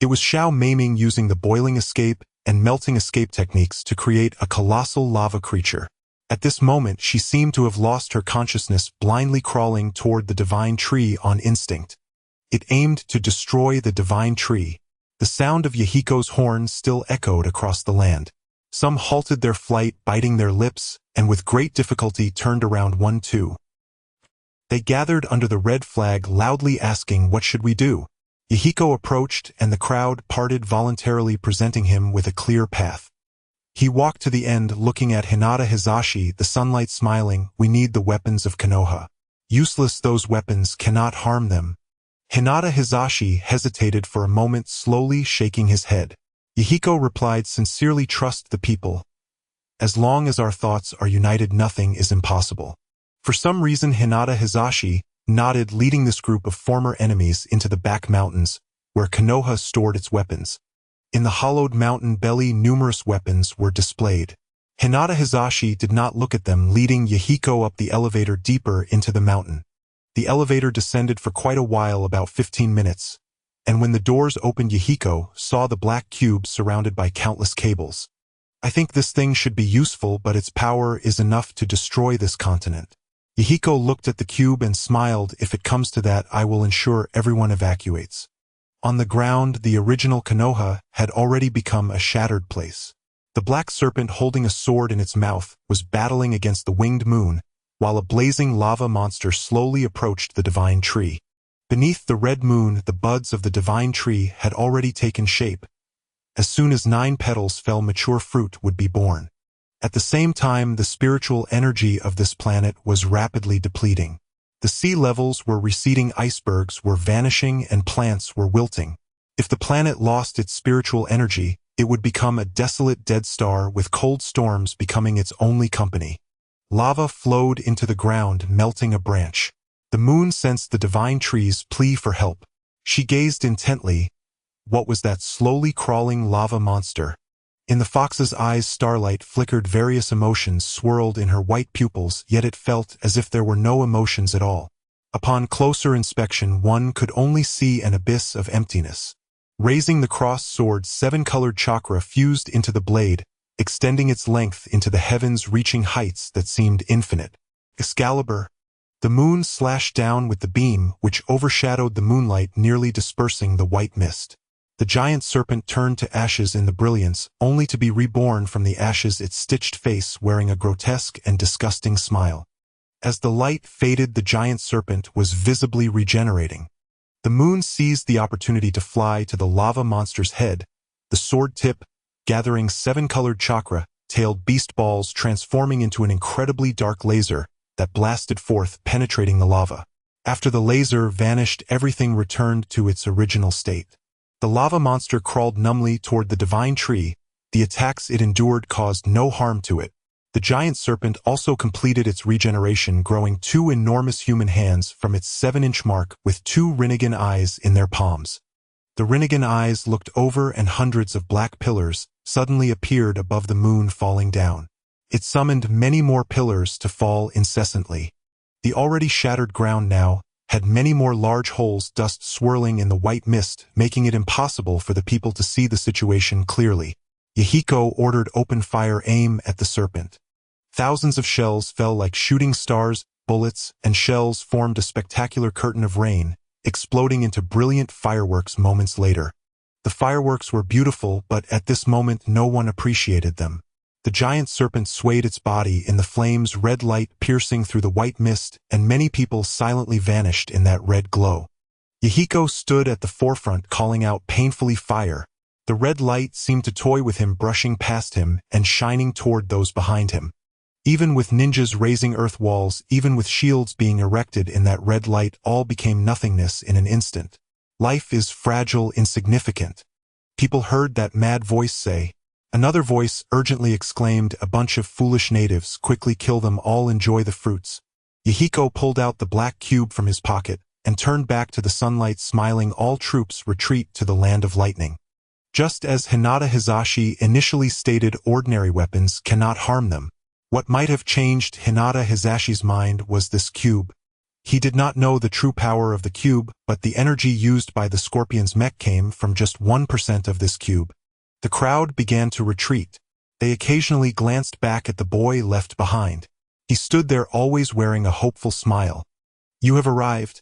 Speaker 1: It was Xiao Meiming using the boiling escape and melting escape techniques to create a colossal lava creature. At this moment, she seemed to have lost her consciousness, blindly crawling toward the divine tree on instinct. It aimed to destroy the divine tree. The sound of Yahiko's horns still echoed across the land. Some halted their flight, biting their lips, and with great difficulty turned around 1-2. They gathered under the red flag, loudly asking, "What should we do?" Yahiko approached, and the crowd parted voluntarily, presenting him with a clear path. He walked to the end, looking at Hinata Hizashi, the sunlight smiling. "We need the weapons of Konoha. Useless, those weapons cannot harm them." Hinata Hizashi hesitated for a moment, slowly shaking his head. Yahiko replied, "Sincerely trust the people. As long as our thoughts are united, nothing is impossible." For some reason, Hinata Hizashi nodded, leading this group of former enemies into the back mountains, where Konoha stored its weapons. In the hollowed mountain belly, numerous weapons were displayed. Hinata Hizashi did not look at them, leading Yahiko up the elevator deeper into the mountain. The elevator descended for quite a while, about 15 minutes, and when the doors opened, Yahiko saw the black cube surrounded by countless cables. "I think this thing should be useful, but its power is enough to destroy this continent." Yahiko looked at the cube and smiled. "If it comes to that, I will ensure everyone evacuates." On the ground, the original Konoha had already become a shattered place. The black serpent, holding a sword in its mouth, was battling against the winged moon, while a blazing lava monster slowly approached the divine tree. Beneath the red moon, the buds of the divine tree had already taken shape. As soon as 9 petals fell, mature fruit would be born. At the same time, the spiritual energy of this planet was rapidly depleting. The sea levels were receding, icebergs were vanishing, and plants were wilting. If the planet lost its spiritual energy, it would become a desolate dead star, with cold storms becoming its only company. Lava flowed into the ground, melting a branch. The moon sensed the divine tree's plea for help. She gazed intently. What was that slowly crawling lava monster? In the fox's eyes, starlight flickered. Various emotions swirled in her white pupils, yet it felt as if there were no emotions at all. Upon closer inspection, one could only see an abyss of emptiness. Raising the crossed sword, 7-colored chakra fused into the blade, extending its length into the heavens, reaching heights that seemed infinite. Excalibur. The moon slashed down with the beam, which overshadowed the moonlight, nearly dispersing the white mist. The giant serpent turned to ashes in the brilliance, only to be reborn from the ashes, its stitched face wearing a grotesque and disgusting smile. As the light faded, the giant serpent was visibly regenerating. The moon seized the opportunity to fly to the lava monster's head, the sword tip, gathering 7-colored chakra, tailed beast balls, transforming into an incredibly dark laser that blasted forth, penetrating the lava. After the laser vanished, everything returned to its original state. The lava monster crawled numbly toward the divine tree. The attacks it endured caused no harm to it. The giant serpent also completed its regeneration, growing 2 enormous human hands from its 7-inch mark, with 2 Rinnegan eyes in their palms. The Rinnegan eyes looked over, and hundreds of black pillars suddenly appeared above the moon, falling down. It summoned many more pillars to fall incessantly. The already shattered ground now had many more large holes, dust swirling in the white mist, making it impossible for the people to see the situation clearly. Yahiko ordered open fire, aim at the serpent. Thousands of shells fell like shooting stars. Bullets and shells formed a spectacular curtain of rain, exploding into brilliant fireworks moments later. The fireworks were beautiful, but at this moment no one appreciated them. The giant serpent swayed its body in the flames, red light piercing through the white mist, and many people silently vanished in that red glow. Yahiko stood at the forefront, calling out painfully, "Fire!" The red light seemed to toy with him, brushing past him and shining toward those behind him. Even with ninjas raising earth walls, even with shields being erected in that red light, all became nothingness in an instant. Life is fragile, insignificant. People heard that mad voice say. Another voice urgently exclaimed, "A bunch of foolish natives, quickly kill them all, enjoy the fruits." Yahiko pulled out the black cube from his pocket and turned back to the sunlight, smiling. "All troops retreat to the land of lightning." Just as Hinata Hizashi initially stated, ordinary weapons cannot harm them. What might have changed Hinata Hizashi's mind was this cube. He did not know the true power of the cube, but the energy used by the scorpion's mech came from just 1% of this cube. The crowd began to retreat. They occasionally glanced back at the boy left behind. He stood there, always wearing a hopeful smile. "You have arrived."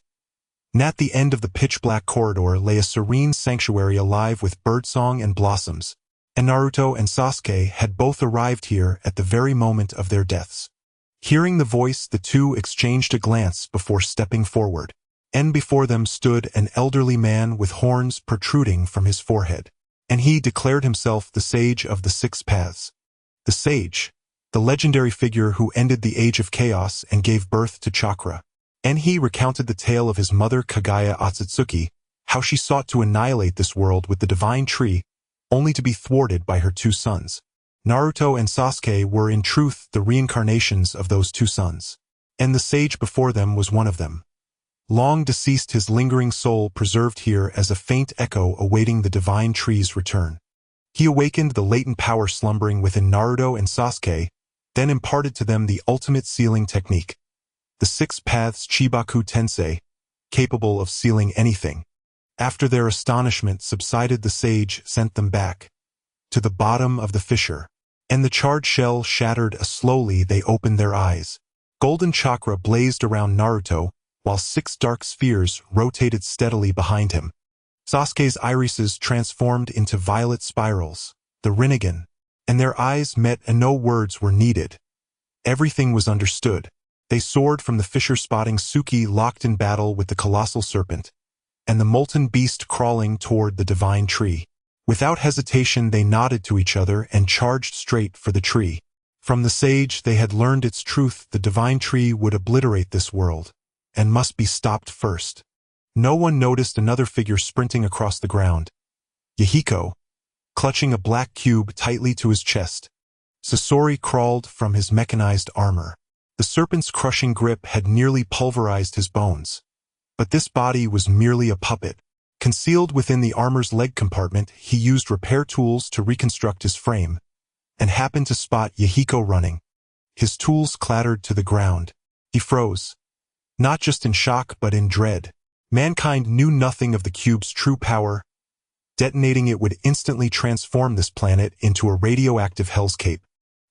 Speaker 1: And at the end of the pitch-black corridor lay a serene sanctuary alive with birdsong and blossoms, and Naruto and Sasuke had both arrived here at the very moment of their deaths. Hearing the voice, the two exchanged a glance before stepping forward, and before them stood an elderly man with horns protruding from his forehead, and he declared himself the Sage of the Six Paths. The Sage, the legendary figure who ended the Age of Chaos and gave birth to Chakra. And he recounted the tale of his mother Kaguya Otsutsuki, how she sought to annihilate this world with the divine tree, only to be thwarted by her two sons. Naruto and Sasuke were in truth the reincarnations of those two sons, and the sage before them was one of them. Long deceased, his lingering soul preserved here as a faint echo awaiting the divine tree's return. He awakened the latent power slumbering within Naruto and Sasuke, then imparted to them the ultimate sealing technique, the Six Paths Chibaku Tensei, capable of sealing anything. After their astonishment subsided, the sage sent them back to the bottom of the fissure, and the charred shell shattered. Slowly they opened their eyes. Golden chakra blazed around Naruto, while 6 dark spheres rotated steadily behind him. Sasuke's irises transformed into violet spirals, the Rinnegan, and their eyes met and no words were needed. Everything was understood. They soared from the fissure, spotting Tsuki locked in battle with the colossal serpent, and the molten beast crawling toward the divine tree. Without hesitation they nodded to each other and charged straight for the tree. From the sage they had learned its truth: the divine tree would obliterate this world, and must be stopped first. No one noticed another figure sprinting across the ground. Yahiko, clutching a black cube tightly to his chest. Sasori crawled from his mechanized armor. The serpent's crushing grip had nearly pulverized his bones. But this body was merely a puppet. Concealed within the armor's leg compartment, he used repair tools to reconstruct his frame, and happened to spot Yahiko running. His tools clattered to the ground. He froze, not just in shock but in dread. Mankind knew nothing of the cube's true power. Detonating it would instantly transform this planet into a radioactive hellscape.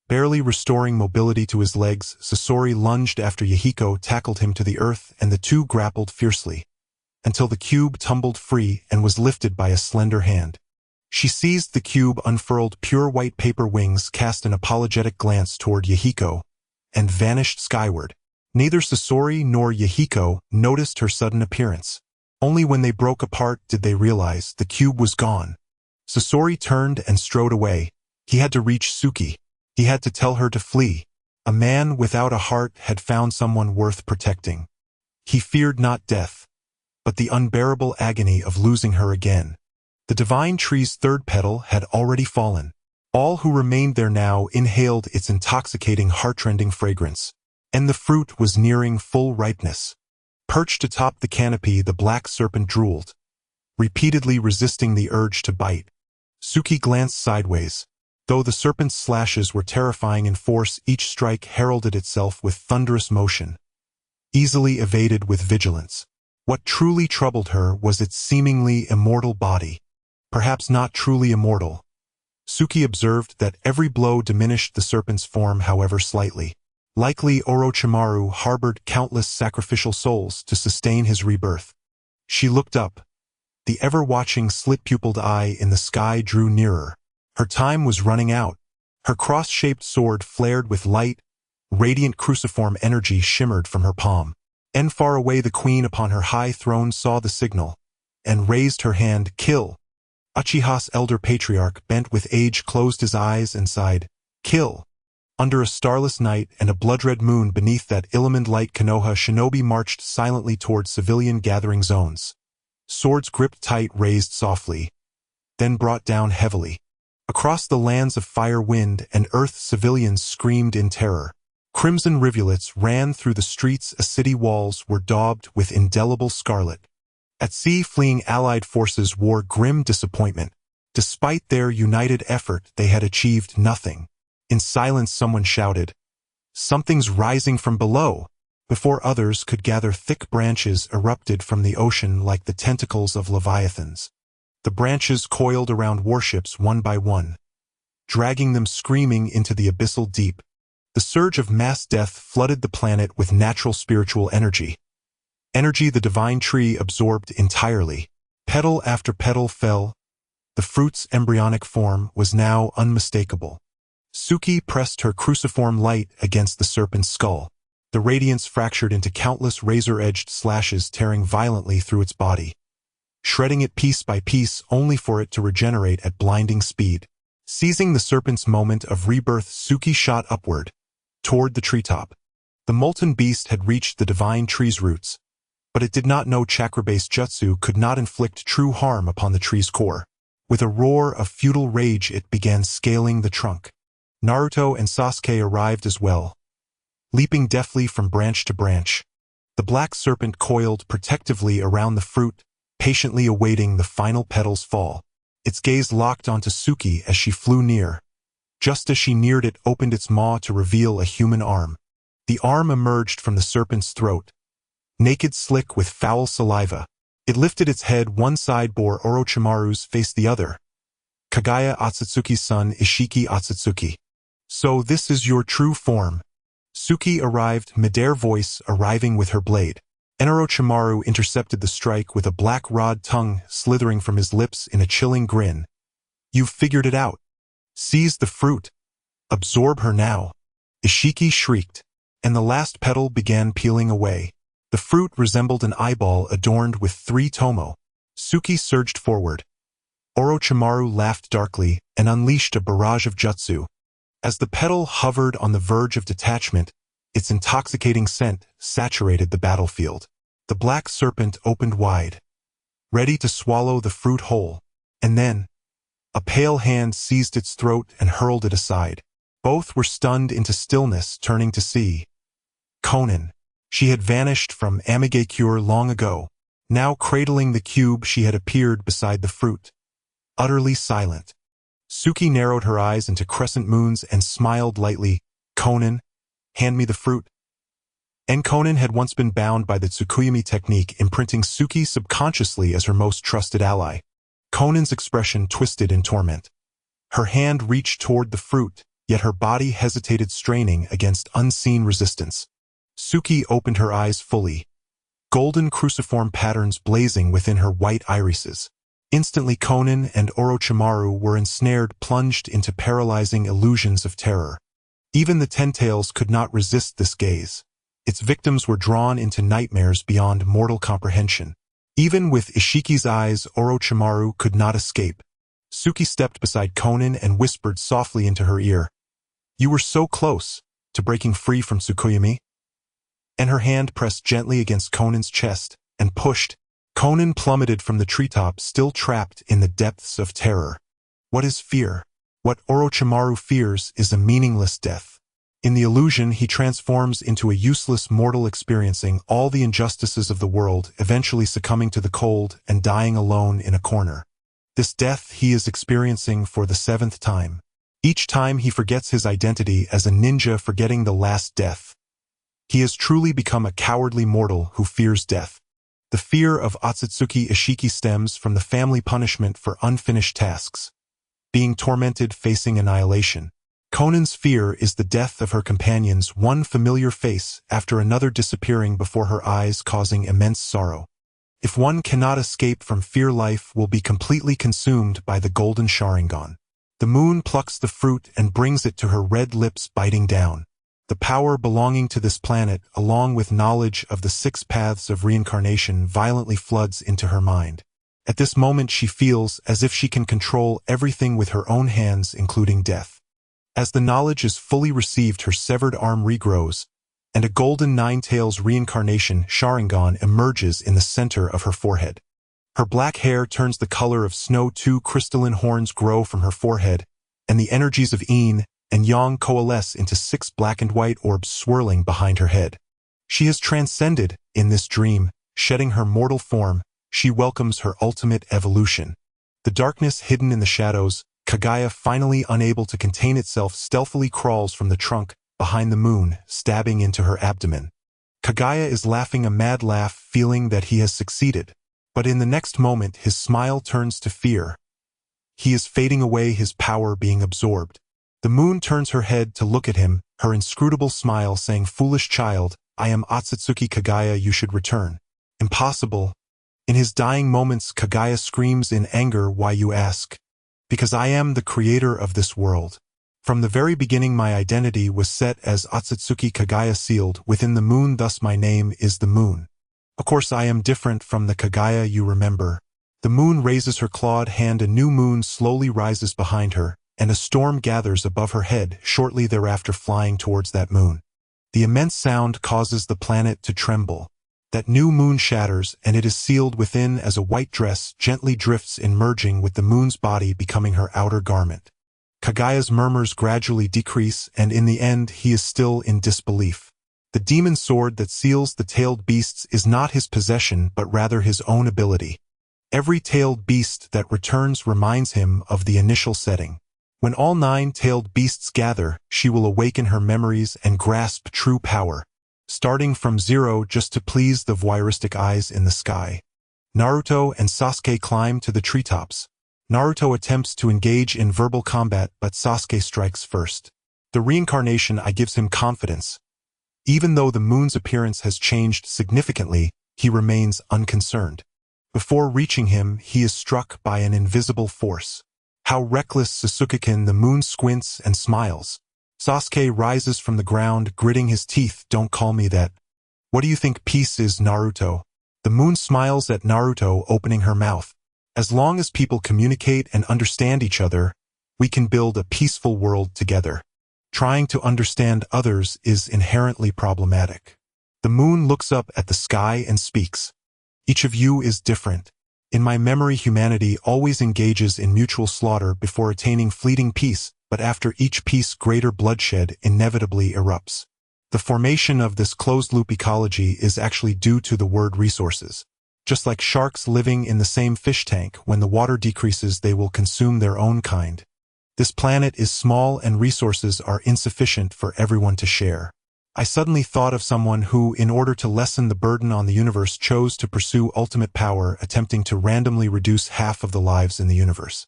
Speaker 1: Barely restoring mobility to his legs, Sasori lunged after Yahiko, tackled him to the earth, and the two grappled fiercely, until the cube tumbled free and was lifted by a slender hand. She seized the cube, unfurled pure white paper wings, cast an apologetic glance toward Yahiko, and vanished skyward. Neither Sasori nor Yahiko noticed her sudden appearance. Only when they broke apart did they realize the cube was gone. Sasori turned and strode away. He had to reach Tsuki. He had to tell her to flee. A man without a heart had found someone worth protecting. He feared not death, but the unbearable agony of losing her again. The divine tree's third petal had already fallen. All who remained there now inhaled its intoxicating, heartrending fragrance, and the fruit was nearing full ripeness. Perched atop the canopy, the black serpent drooled, repeatedly resisting the urge to bite. Tsuki glanced sideways. Though the serpent's slashes were terrifying in force, each strike heralded itself with thunderous motion, easily evaded with vigilance. What truly troubled her was its seemingly immortal body. Perhaps not truly immortal. Tsuki observed that every blow diminished the serpent's form, however slightly. Likely Orochimaru harbored countless sacrificial souls to sustain his rebirth. She looked up. The ever-watching slit-pupiled eye in the sky drew nearer. Her time was running out. Her cross-shaped sword flared with light. Radiant cruciform energy shimmered from her palm. And far away the queen upon her high throne saw the signal, and raised her hand. Kill! Uchiha's elder patriarch, bent with age, closed his eyes and sighed. Kill! Under a starless night and a blood-red moon beneath that illumined light, Konoha shinobi marched silently toward civilian gathering zones. Swords gripped tight, raised softly, then brought down heavily. Across the lands of fire, wind, and earth, civilians screamed in terror. Crimson rivulets ran through the streets. City walls were daubed with indelible scarlet. At sea, fleeing Allied forces wore grim disappointment. Despite their united effort, they had achieved nothing. In silence, someone shouted, "Something's rising from below!" Before others could gather, thick branches erupted from the ocean like the tentacles of leviathans. The branches coiled around warships one by one, dragging them screaming into the abyssal deep. The surge of mass death flooded the planet with natural spiritual energy. Energy the divine tree absorbed entirely. Petal after petal fell. The fruit's embryonic form was now unmistakable. Tsuki pressed her cruciform light against the serpent's skull. The radiance fractured into countless razor-edged slashes, tearing violently through its body, shredding it piece by piece only for it to regenerate at blinding speed. Seizing the serpent's moment of rebirth, Tsuki shot upward, toward the treetop. The molten beast had reached the divine tree's roots, but it did not know chakra-based jutsu could not inflict true harm upon the tree's core. With a roar of futile rage, it began scaling the trunk. Naruto and Sasuke arrived as well, leaping deftly from branch to branch. The black serpent coiled protectively around the fruit, patiently awaiting the final petal's fall. Its gaze locked onto Tsuki as she flew near. Just as she neared, it opened its maw to reveal a human arm. The arm emerged from the serpent's throat, naked, slick with foul saliva. It lifted its head. One side bore Orochimaru's face, the other Kagaya Otsutsuki's son, Ishiki Otsutsuki. So this is your true form. Tsuki arrived, midair voice arriving with her blade. Orochimaru intercepted the strike with a black rod, tongue slithering from his lips in a chilling grin. You've figured it out. Seize the fruit. Absorb her now. Ishiki shrieked, and the last petal began peeling away. The fruit resembled an eyeball adorned with 3 tomo. Tsuki surged forward. Orochimaru laughed darkly and unleashed a barrage of jutsu. As the petal hovered on the verge of detachment, its intoxicating scent saturated the battlefield. The black serpent opened wide, ready to swallow the fruit whole. And then, a pale hand seized its throat and hurled it aside. Both were stunned into stillness, turning to see Konan. She had vanished from Amigakure long ago. Now cradling the cube, she had appeared beside the fruit, utterly silent. Tsuki narrowed her eyes into crescent moons and smiled lightly. Konan, hand me the fruit. And Konan had once been bound by the Tsukuyomi technique, imprinting Tsuki subconsciously as her most trusted ally. Konan's expression twisted in torment. Her hand reached toward the fruit, yet her body hesitated, straining against unseen resistance. Tsuki opened her eyes fully, golden cruciform patterns blazing within her white irises. Instantly, Konan and Orochimaru were ensnared, plunged into paralyzing illusions of terror. Even the Ten-Tails could not resist this gaze. Its victims were drawn into nightmares beyond mortal comprehension. Even with Ishiki's eyes, Orochimaru could not escape. Tsuki stepped beside Konan and whispered softly into her ear, "You were so close to breaking free from Tsukuyomi." And her hand pressed gently against Konan's chest and pushed. Konan plummeted from the treetop, still trapped in the depths of terror. What is fear? What Orochimaru fears is a meaningless death. In the illusion, he transforms into a useless mortal, experiencing all the injustices of the world, eventually succumbing to the cold and dying alone in a corner. This death he is experiencing for the 7th time. Each time he forgets his identity as a ninja, forgetting the last death. He has truly become a cowardly mortal who fears death. The fear of Otsutsuki Ishiki stems from the family punishment for unfinished tasks, being tormented, facing annihilation. Konan's fear is the death of her companions, one familiar face after another disappearing before her eyes, causing immense sorrow. If one cannot escape from fear, life will be completely consumed by the golden Sharingan. The moon plucks the fruit and brings it to her red lips, biting down. The power belonging to this planet, along with knowledge of the 6 paths of reincarnation, violently floods into her mind. At this moment, she feels as if she can control everything with her own hands, including death. As the knowledge is fully received, her severed arm regrows, and a golden 9-tails reincarnation Sharingan emerges in the center of her forehead. Her black hair turns the color of snow. 2 crystalline horns grow from her forehead, and the energies of Yin and Yang coalesce into 6 black and white orbs swirling behind her head. She has transcended in this dream, shedding her mortal form. She welcomes her ultimate evolution. The darkness hidden in the shadows, Kagaya, finally unable to contain itself, stealthily crawls from the trunk behind the moon, stabbing into her abdomen. Kagaya is laughing a mad laugh, feeling that he has succeeded. But in the next moment, his smile turns to fear. He is fading away, his power being absorbed. The moon turns her head to look at him, her inscrutable smile saying, "Foolish child, I am Otsutsuki Kagaya, you should return." Impossible. In his dying moments, Kaguya screams in anger, "Why, you ask? Because I am the creator of this world. From the very beginning my identity was set as Otsutsuki Kaguya, sealed within the moon, thus my name is the moon. Of course I am different from the Kaguya you remember." The moon raises her clawed hand, a new moon slowly rises behind her, and a storm gathers above her head, shortly thereafter flying towards that moon. The immense sound causes the planet to tremble. That new moon shatters, and it is sealed within as a white dress gently drifts in, merging with the moon's body, becoming her outer garment. Kaguya's murmurs gradually decrease, and in the end he is still in disbelief. The demon sword that seals the tailed beasts is not his possession but rather his own ability. Every tailed beast that returns reminds him of the initial setting. When all 9 tailed beasts gather, she will awaken her memories and grasp true power, starting from zero just to please the voyeuristic eyes in the sky. Naruto and Sasuke climb to the treetops. Naruto attempts to engage in verbal combat, but Sasuke strikes first. The reincarnation eye gives him confidence. Even though the moon's appearance has changed significantly, he remains unconcerned. Before reaching him, he is struck by an invisible force. How reckless, Sasuke-kun! The moon squints and smiles. Sasuke rises from the ground, gritting his teeth. "Don't call me that. What do you think peace is, Naruto?" The moon smiles at Naruto, opening her mouth. "As long as people communicate and understand each other, we can build a peaceful world together. Trying to understand others is inherently problematic." The moon looks up at the sky and speaks. "Each of you is different. In my memory, humanity always engages in mutual slaughter before attaining fleeting peace, but after each peace, greater bloodshed inevitably erupts. The formation of this closed-loop ecology is actually due to the word resources. Just like sharks living in the same fish tank, when the water decreases they will consume their own kind. This planet is small and resources are insufficient for everyone to share. I suddenly thought of someone who, in order to lessen the burden on the universe, chose to pursue ultimate power, attempting to randomly reduce half of the lives in the universe.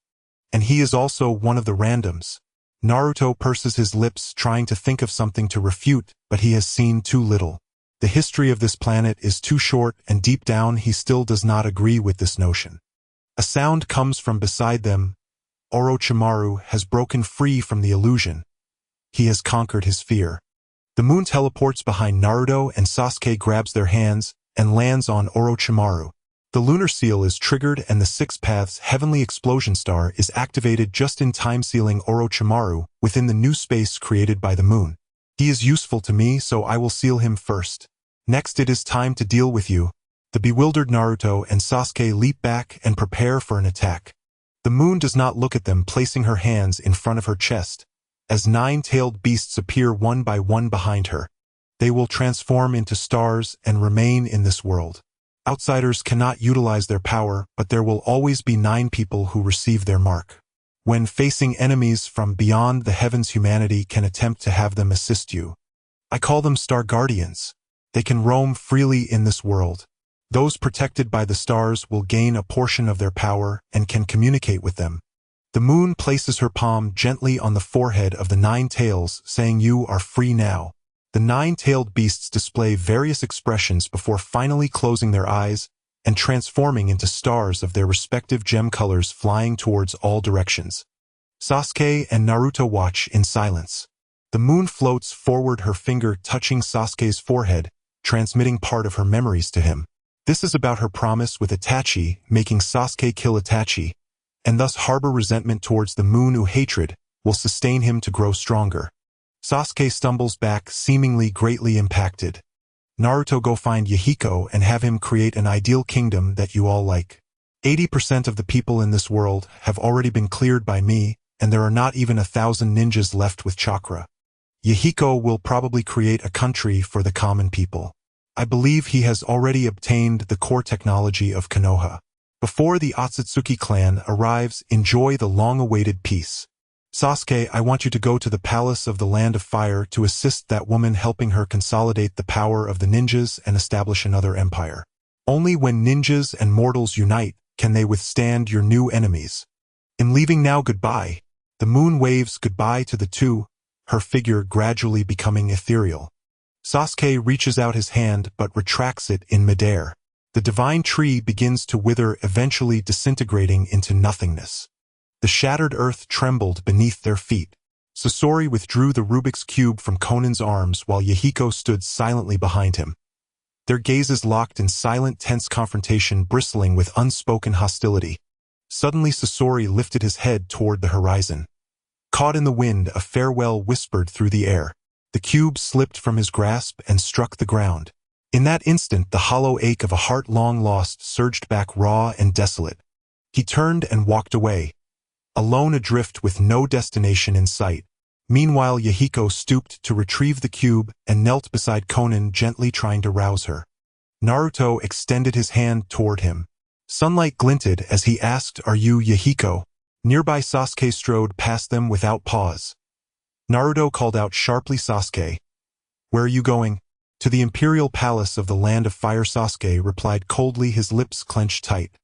Speaker 1: And he is also one of the randoms." Naruto purses his lips, trying to think of something to refute, but he has seen too little. The history of this planet is too short, and deep down he still does not agree with this notion. A sound comes from beside them. Orochimaru has broken free from the illusion. He has conquered his fear. The moon teleports behind Naruto, and Sasuke grabs their hands and lands on Orochimaru. The lunar seal is triggered, and the Six Paths Heavenly Explosion Star is activated just in time, sealing Orochimaru within the new space created by the moon. "He is useful to me, so I will seal him first. Next it is time to deal with you." The bewildered Naruto and Sasuke leap back and prepare for an attack. The moon does not look at them, placing her hands in front of her chest. As 9-tailed beasts appear one by one behind her, they will transform into stars and remain in this world. Outsiders cannot utilize their power, but there will always be 9 people who receive their mark. When facing enemies from beyond the heavens, humanity can attempt to have them assist you. I call them Star Guardians. They can roam freely in this world. Those protected by the stars will gain a portion of their power and can communicate with them. The moon places her palm gently on the forehead of the 9 tails, saying, "You are free now." The 9-tailed beasts display various expressions before finally closing their eyes and transforming into stars of their respective gem colors, flying towards all directions. Sasuke and Naruto watch in silence. The moon floats forward, her finger touching Sasuke's forehead, transmitting part of her memories to him. This is about her promise with Itachi, making Sasuke kill Itachi, and thus harbor resentment towards the moon, whose hatred will sustain him to grow stronger. Sasuke stumbles back, seemingly greatly impacted. "Naruto, go find Yahiko and have him create an ideal kingdom that you all like. 80% of the people in this world have already been cleared by me, and there are not even 1,000 ninjas left with chakra. Yahiko will probably create a country for the common people. I believe he has already obtained the core technology of Konoha. Before the Otsutsuki clan arrives, enjoy the long-awaited peace. Sasuke, I want you to go to the palace of the Land of Fire to assist that woman, helping her consolidate the power of the ninjas and establish another empire. Only when ninjas and mortals unite can they withstand your new enemies. In leaving now, goodbye." The moon waves goodbye to the two, her figure gradually becoming ethereal. Sasuke reaches out his hand but retracts it in midair. The divine tree begins to wither, eventually disintegrating into nothingness. The shattered earth trembled beneath their feet. Sasori withdrew the Rubik's Cube from Conan's arms while Yahiko stood silently behind him. Their gazes locked in silent, tense confrontation, bristling with unspoken hostility. Suddenly Sasori lifted his head toward the horizon. Caught in the wind, a farewell whispered through the air. The cube slipped from his grasp and struck the ground. In that instant, the hollow ache of a heart long lost surged back raw and desolate. He turned and walked away, alone adrift with no destination in sight. Meanwhile, Yahiko stooped to retrieve the cube and knelt beside Conan, gently trying to rouse her. Naruto extended his hand toward him. Sunlight glinted as he asked, "Are you Yahiko?" Nearby, Sasuke strode past them without pause. Naruto called out sharply, "Sasuke, where are you going?" "To the imperial palace of the land of fire," Sasuke replied coldly, his lips clenched tight,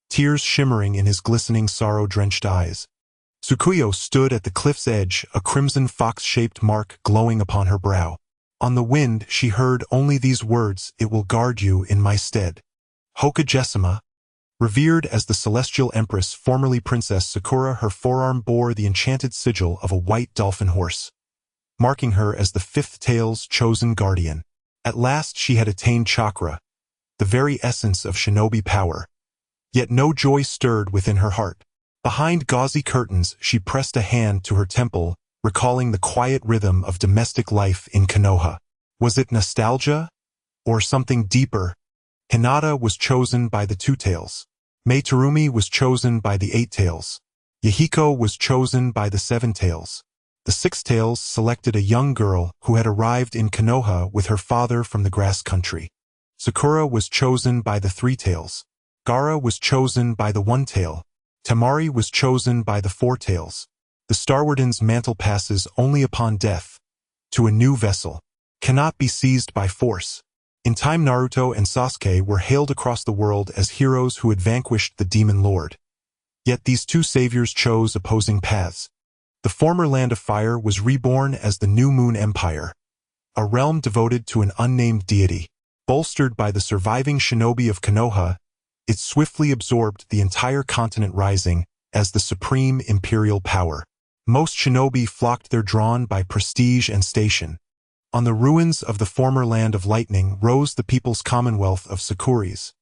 Speaker 1: tears shimmering in his glistening, sorrow-drenched eyes. Tsukuyo stood at the cliff's edge, a crimson fox-shaped mark glowing upon her brow. On the wind, she heard only these words, "It will guard you in my stead." Hokage, revered as the celestial empress, formerly Princess Sakura, her forearm bore the enchanted sigil of a white dolphin horse, marking her as the fifth tail's chosen guardian. At last she had attained chakra, the very essence of shinobi power. Yet no joy stirred within her heart. Behind gauzy curtains, she pressed a hand to her temple, recalling the quiet rhythm of domestic life in Konoha. Was it nostalgia? Or something deeper? Hinata was chosen by the two tails. Meitarumi was chosen by the eight tails. Yahiko was chosen by the seven tails. The six tails selected a young girl who had arrived in Konoha with her father from the grass country. Sakura was chosen by the three tails. Gaara was chosen by the one tail. Temari was chosen by the four tails. The Star Warden's mantle passes only upon death, to a new vessel, cannot be seized by force. In time, Naruto and Sasuke were hailed across the world as heroes who had vanquished the Demon Lord. Yet these two saviors chose opposing paths. The former Land of Fire was reborn as the New Moon Empire, a realm devoted to an unnamed deity. Bolstered by the surviving shinobi of Konoha, it swiftly absorbed the entire continent, rising as the supreme imperial power. Most shinobi flocked there, drawn by prestige and station. On the ruins of the former Land of Lightning rose the People's Commonwealth of Sakuris,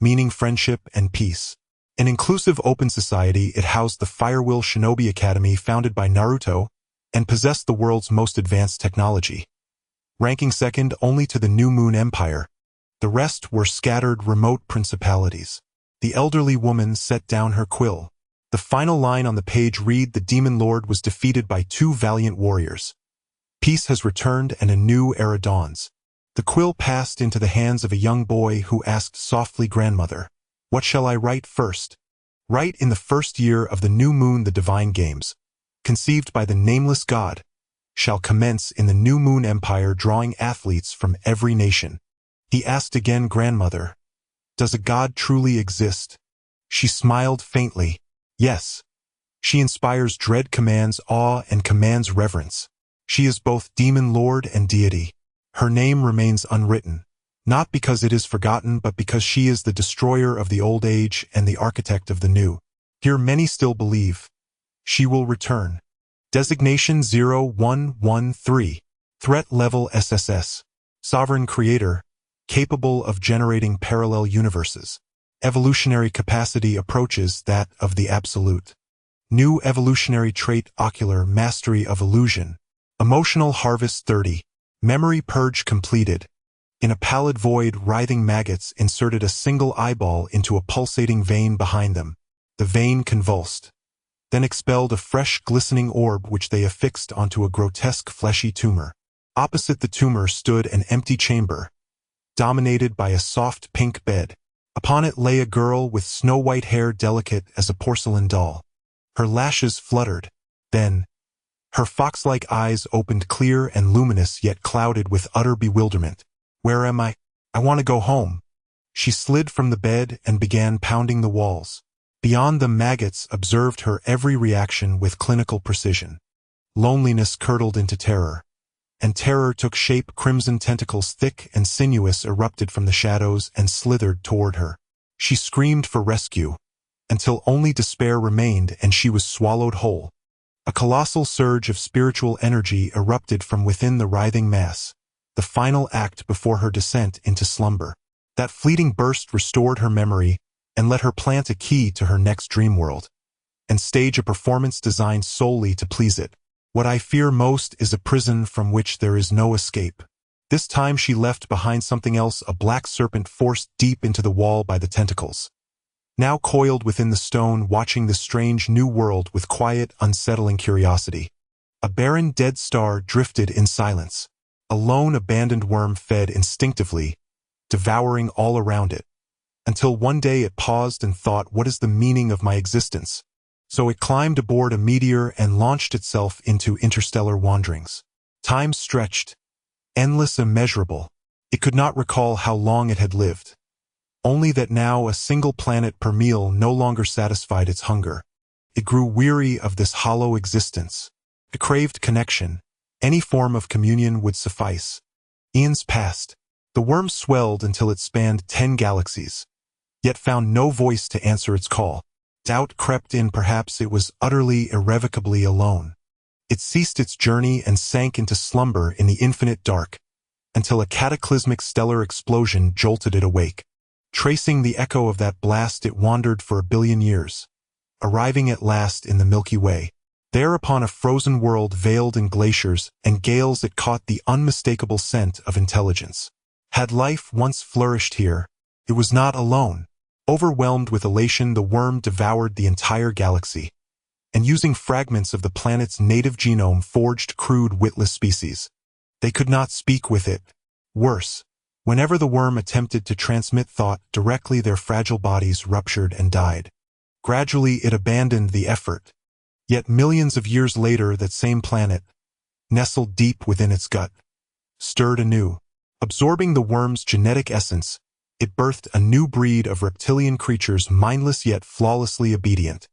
Speaker 1: meaning friendship and peace. An inclusive open society, it housed the Firewill Shinobi Academy founded by Naruto and possessed the world's most advanced technology. Ranking second only to the New Moon Empire, the rest were scattered remote principalities. The elderly woman set down her quill. The final line on the page read, "The Demon Lord was defeated by two valiant warriors. Peace has returned and a new era dawns." The quill passed into the hands of a young boy who asked softly, "Grandmother, what shall I write first?" "Write in the first year of the new moon the divine games, conceived by the nameless god, shall commence in the New Moon Empire, drawing athletes from every nation." He asked again, "Grandmother, does a god truly exist?" She smiled faintly. "Yes. She inspires dread, commands awe, and commands reverence. She is both demon lord and deity. Her name remains unwritten, not because it is forgotten, but because she is the destroyer of the old age and the architect of the new. Here many still believe she will return." Designation 0113. Threat level SSS. Sovereign creator, capable of generating parallel universes. Evolutionary capacity approaches that of the absolute. New evolutionary trait: ocular mastery of illusion. Emotional harvest 30. Memory purge completed. In a pallid void, writhing maggots inserted a single eyeball into a pulsating vein behind them. The vein convulsed, then expelled a fresh, glistening orb which they affixed onto a grotesque fleshy tumor. Opposite the tumor stood an empty chamber, dominated by a soft pink bed. Upon it lay a girl with snow-white hair, delicate as a porcelain doll. Her lashes fluttered. Then, her fox-like eyes opened, clear and luminous, yet clouded with utter bewilderment. "Where am I? I want to go home." She slid from the bed and began pounding the walls. Beyond them, maggots observed her every reaction with clinical precision. Loneliness curdled into terror. and terror took shape. Crimson tentacles, thick and sinuous, erupted from the shadows and slithered toward her. She screamed for rescue, until only despair remained and she was swallowed whole. A colossal surge of spiritual energy erupted from within the writhing mass, the final act before her descent into slumber. That fleeting burst restored her memory and let her plant a key to her next dream world, and stage a performance designed solely to please it. What I fear most is a prison from which there is no escape. This time she left behind something else, a black serpent forced deep into the wall by the tentacles. Now coiled within the stone, watching this strange new world with quiet, unsettling curiosity. A barren, dead star drifted in silence. A lone, abandoned worm fed instinctively, devouring all around it, until one day it paused and thought, what is the meaning of my existence? So it climbed aboard a meteor and launched itself into interstellar wanderings. Time stretched, endless, immeasurable. It could not recall how long it had lived. Only that now a single planet per meal no longer satisfied its hunger. It grew weary of this hollow existence. It craved connection. Any form of communion would suffice. Eons passed. The worm swelled until it spanned 10 galaxies, yet found no voice to answer its call. Doubt crept in. Perhaps it was utterly, irrevocably alone. It ceased its journey and sank into slumber in the infinite dark, until a cataclysmic stellar explosion jolted it awake. Tracing the echo of that blast, it wandered for 1 billion years, arriving at last in the Milky Way. There, upon a frozen world veiled in glaciers and gales, it caught the unmistakable scent of intelligence. Had life once flourished here, it was not alone. Overwhelmed with elation, the worm devoured the entire galaxy, and using fragments of the planet's native genome forged crude, witless species. They could not speak with it. Worse, whenever the worm attempted to transmit thought directly, their fragile bodies ruptured and died. Gradually it abandoned the effort. Yet millions of years later, that same planet, nestled deep within its gut, stirred anew. Absorbing the worm's genetic essence, it birthed a new breed of reptilian creatures, mindless yet flawlessly obedient.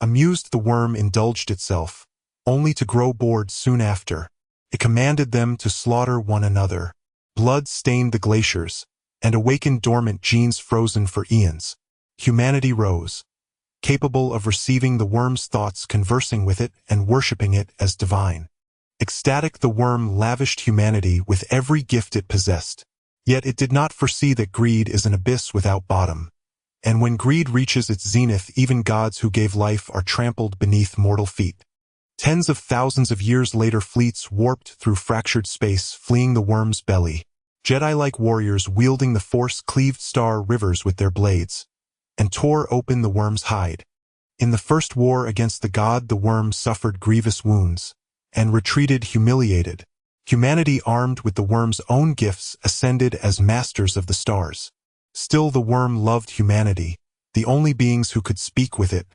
Speaker 1: Amused, the worm indulged itself, only to grow bored soon after. It commanded them to slaughter one another. Blood stained the glaciers, and awakened dormant genes frozen for eons. Humanity rose, capable of receiving the worm's thoughts, conversing with it, and worshipping it as divine. Ecstatic, the worm lavished humanity with every gift it possessed. Yet it did not foresee that greed is an abyss without bottom. And when greed reaches its zenith, even gods who gave life are trampled beneath mortal feet. Tens of thousands of years later, fleets warped through fractured space, fleeing the worm's belly. Jedi-like warriors wielding the Force cleaved star rivers with their blades, and tore open the worm's hide. In the first war against the god, the worm suffered grievous wounds, and retreated humiliated. Humanity, armed with the worm's own gifts, ascended as masters of the stars. Still, the worm loved humanity, the only beings who could speak with it,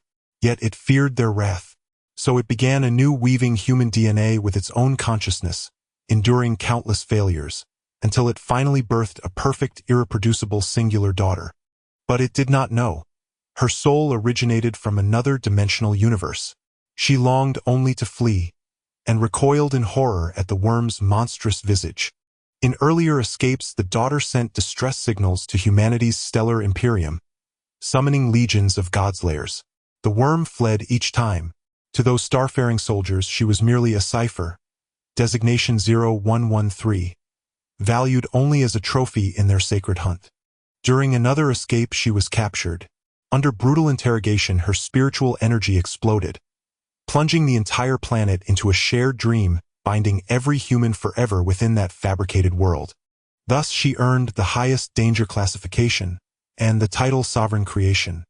Speaker 1: yet it feared their wrath. So it began anew, weaving human DNA with its own consciousness, enduring countless failures, until it finally birthed a perfect, irreproducible, singular daughter. But it did not know. Her soul originated from another dimensional universe. She longed only to flee, and recoiled in horror at the worm's monstrous visage. In earlier escapes, the daughter sent distress signals to humanity's stellar imperium, summoning legions of godslayers. The worm fled each time. To those starfaring soldiers, she was merely a cipher, designation 0113, valued only as a trophy in their sacred hunt. During another escape, she was captured. Under brutal interrogation, her spiritual energy exploded, plunging the entire planet into a shared dream, binding every human forever within that fabricated world. Thus she earned the highest danger classification, and the title Sovereign Creation.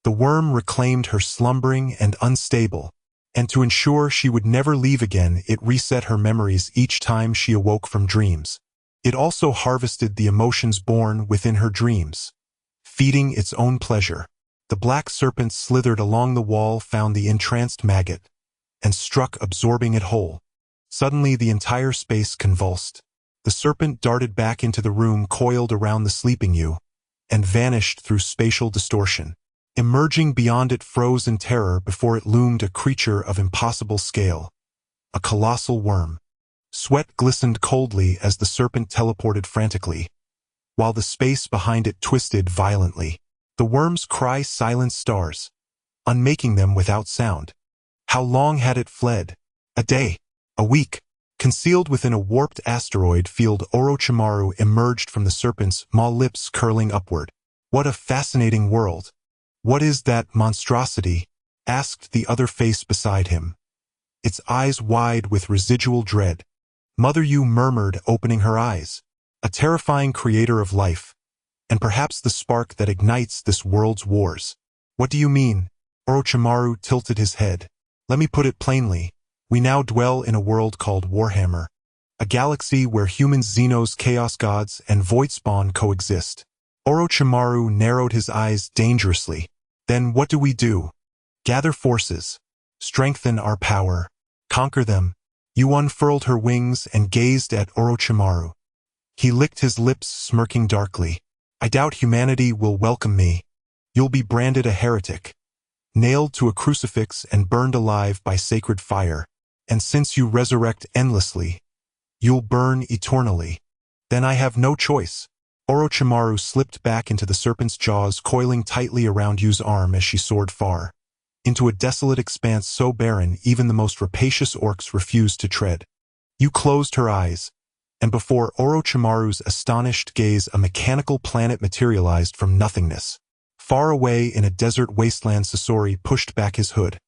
Speaker 1: The worm reclaimed her slumbering and unstable, and to ensure she would never leave again, it reset her memories each time she awoke from dreams. It also harvested the emotions born within her dreams, feeding its own pleasure. The black serpent slithered along the wall, found the entranced maggot, and struck, absorbing it whole. Suddenly the entire space convulsed. The serpent darted back into the room, coiled around the sleeping you, and vanished through spatial distortion. Emerging beyond, it froze in terror before it loomed a creature of impossible scale, a colossal worm. Sweat glistened coldly as the serpent teleported frantically, while the space behind it twisted violently. The worm's cry silenced stars, unmaking them without sound. How long had it fled? A day? A week? Concealed within a warped asteroid field, Orochimaru emerged from the serpent's maw, lips curling upward. What a fascinating world. What is that monstrosity? Asked the other face beside him, its eyes wide with residual dread. Mother Yu murmured, opening her eyes. A terrifying creator of life, and perhaps the spark that ignites this world's wars. What do you mean? Orochimaru tilted his head. Let me put it plainly. We now dwell in a world called Warhammer, a galaxy where humans, Xenos, chaos gods, and voidspawn coexist. Orochimaru narrowed his eyes dangerously. Then what do we do? Gather forces, strengthen our power, conquer them. Yu unfurled her wings and gazed at Orochimaru. He licked his lips, smirking darkly. I doubt humanity will welcome me. You'll be branded a heretic, nailed to a crucifix and burned alive by sacred fire. And since you resurrect endlessly, you'll burn eternally. Then I have no choice. Orochimaru slipped back into the serpent's jaws, coiling tightly around Yu's arm as she soared far, into a desolate expanse so barren even the most rapacious orcs refused to tread. Yu closed her eyes, and before Orochimaru's astonished gaze a mechanical planet materialized from nothingness. Far away in a desert wasteland, Sasori pushed back his hood,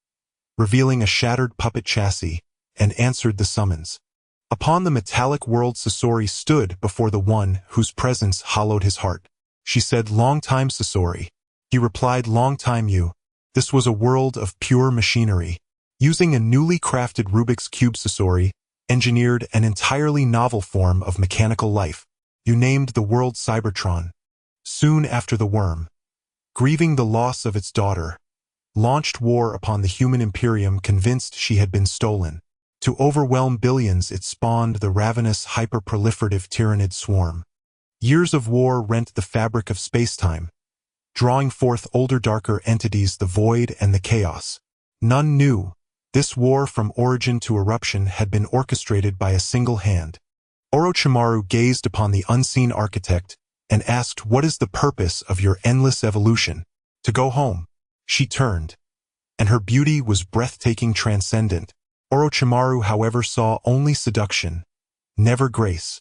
Speaker 1: revealing a shattered puppet chassis, and answered the summons. Upon the metallic world, Sasori stood before the one whose presence hollowed his heart. She said, "Long time, Sasori." He replied, "Long time, Yu." This was a world of pure machinery. Using a newly crafted Rubik's Cube, Sasori engineered an entirely novel form of mechanical life. Yu named the world Cybertron. Soon after, the worm, grieving the loss of its daughter, launched war upon the human imperium, convinced she had been stolen. To overwhelm billions, it spawned the ravenous, hyper-proliferative Tyranid swarm. Years of war rent the fabric of spacetime, drawing forth older, darker entities, the void and the chaos. None knew. This war from origin to eruption had been orchestrated by a single hand. Orochimaru gazed upon the unseen architect and asked, "What is the purpose of your endless evolution?" "To go home." She turned, and her beauty was breathtaking, transcendent. Orochimaru, however, saw only seduction, never grace.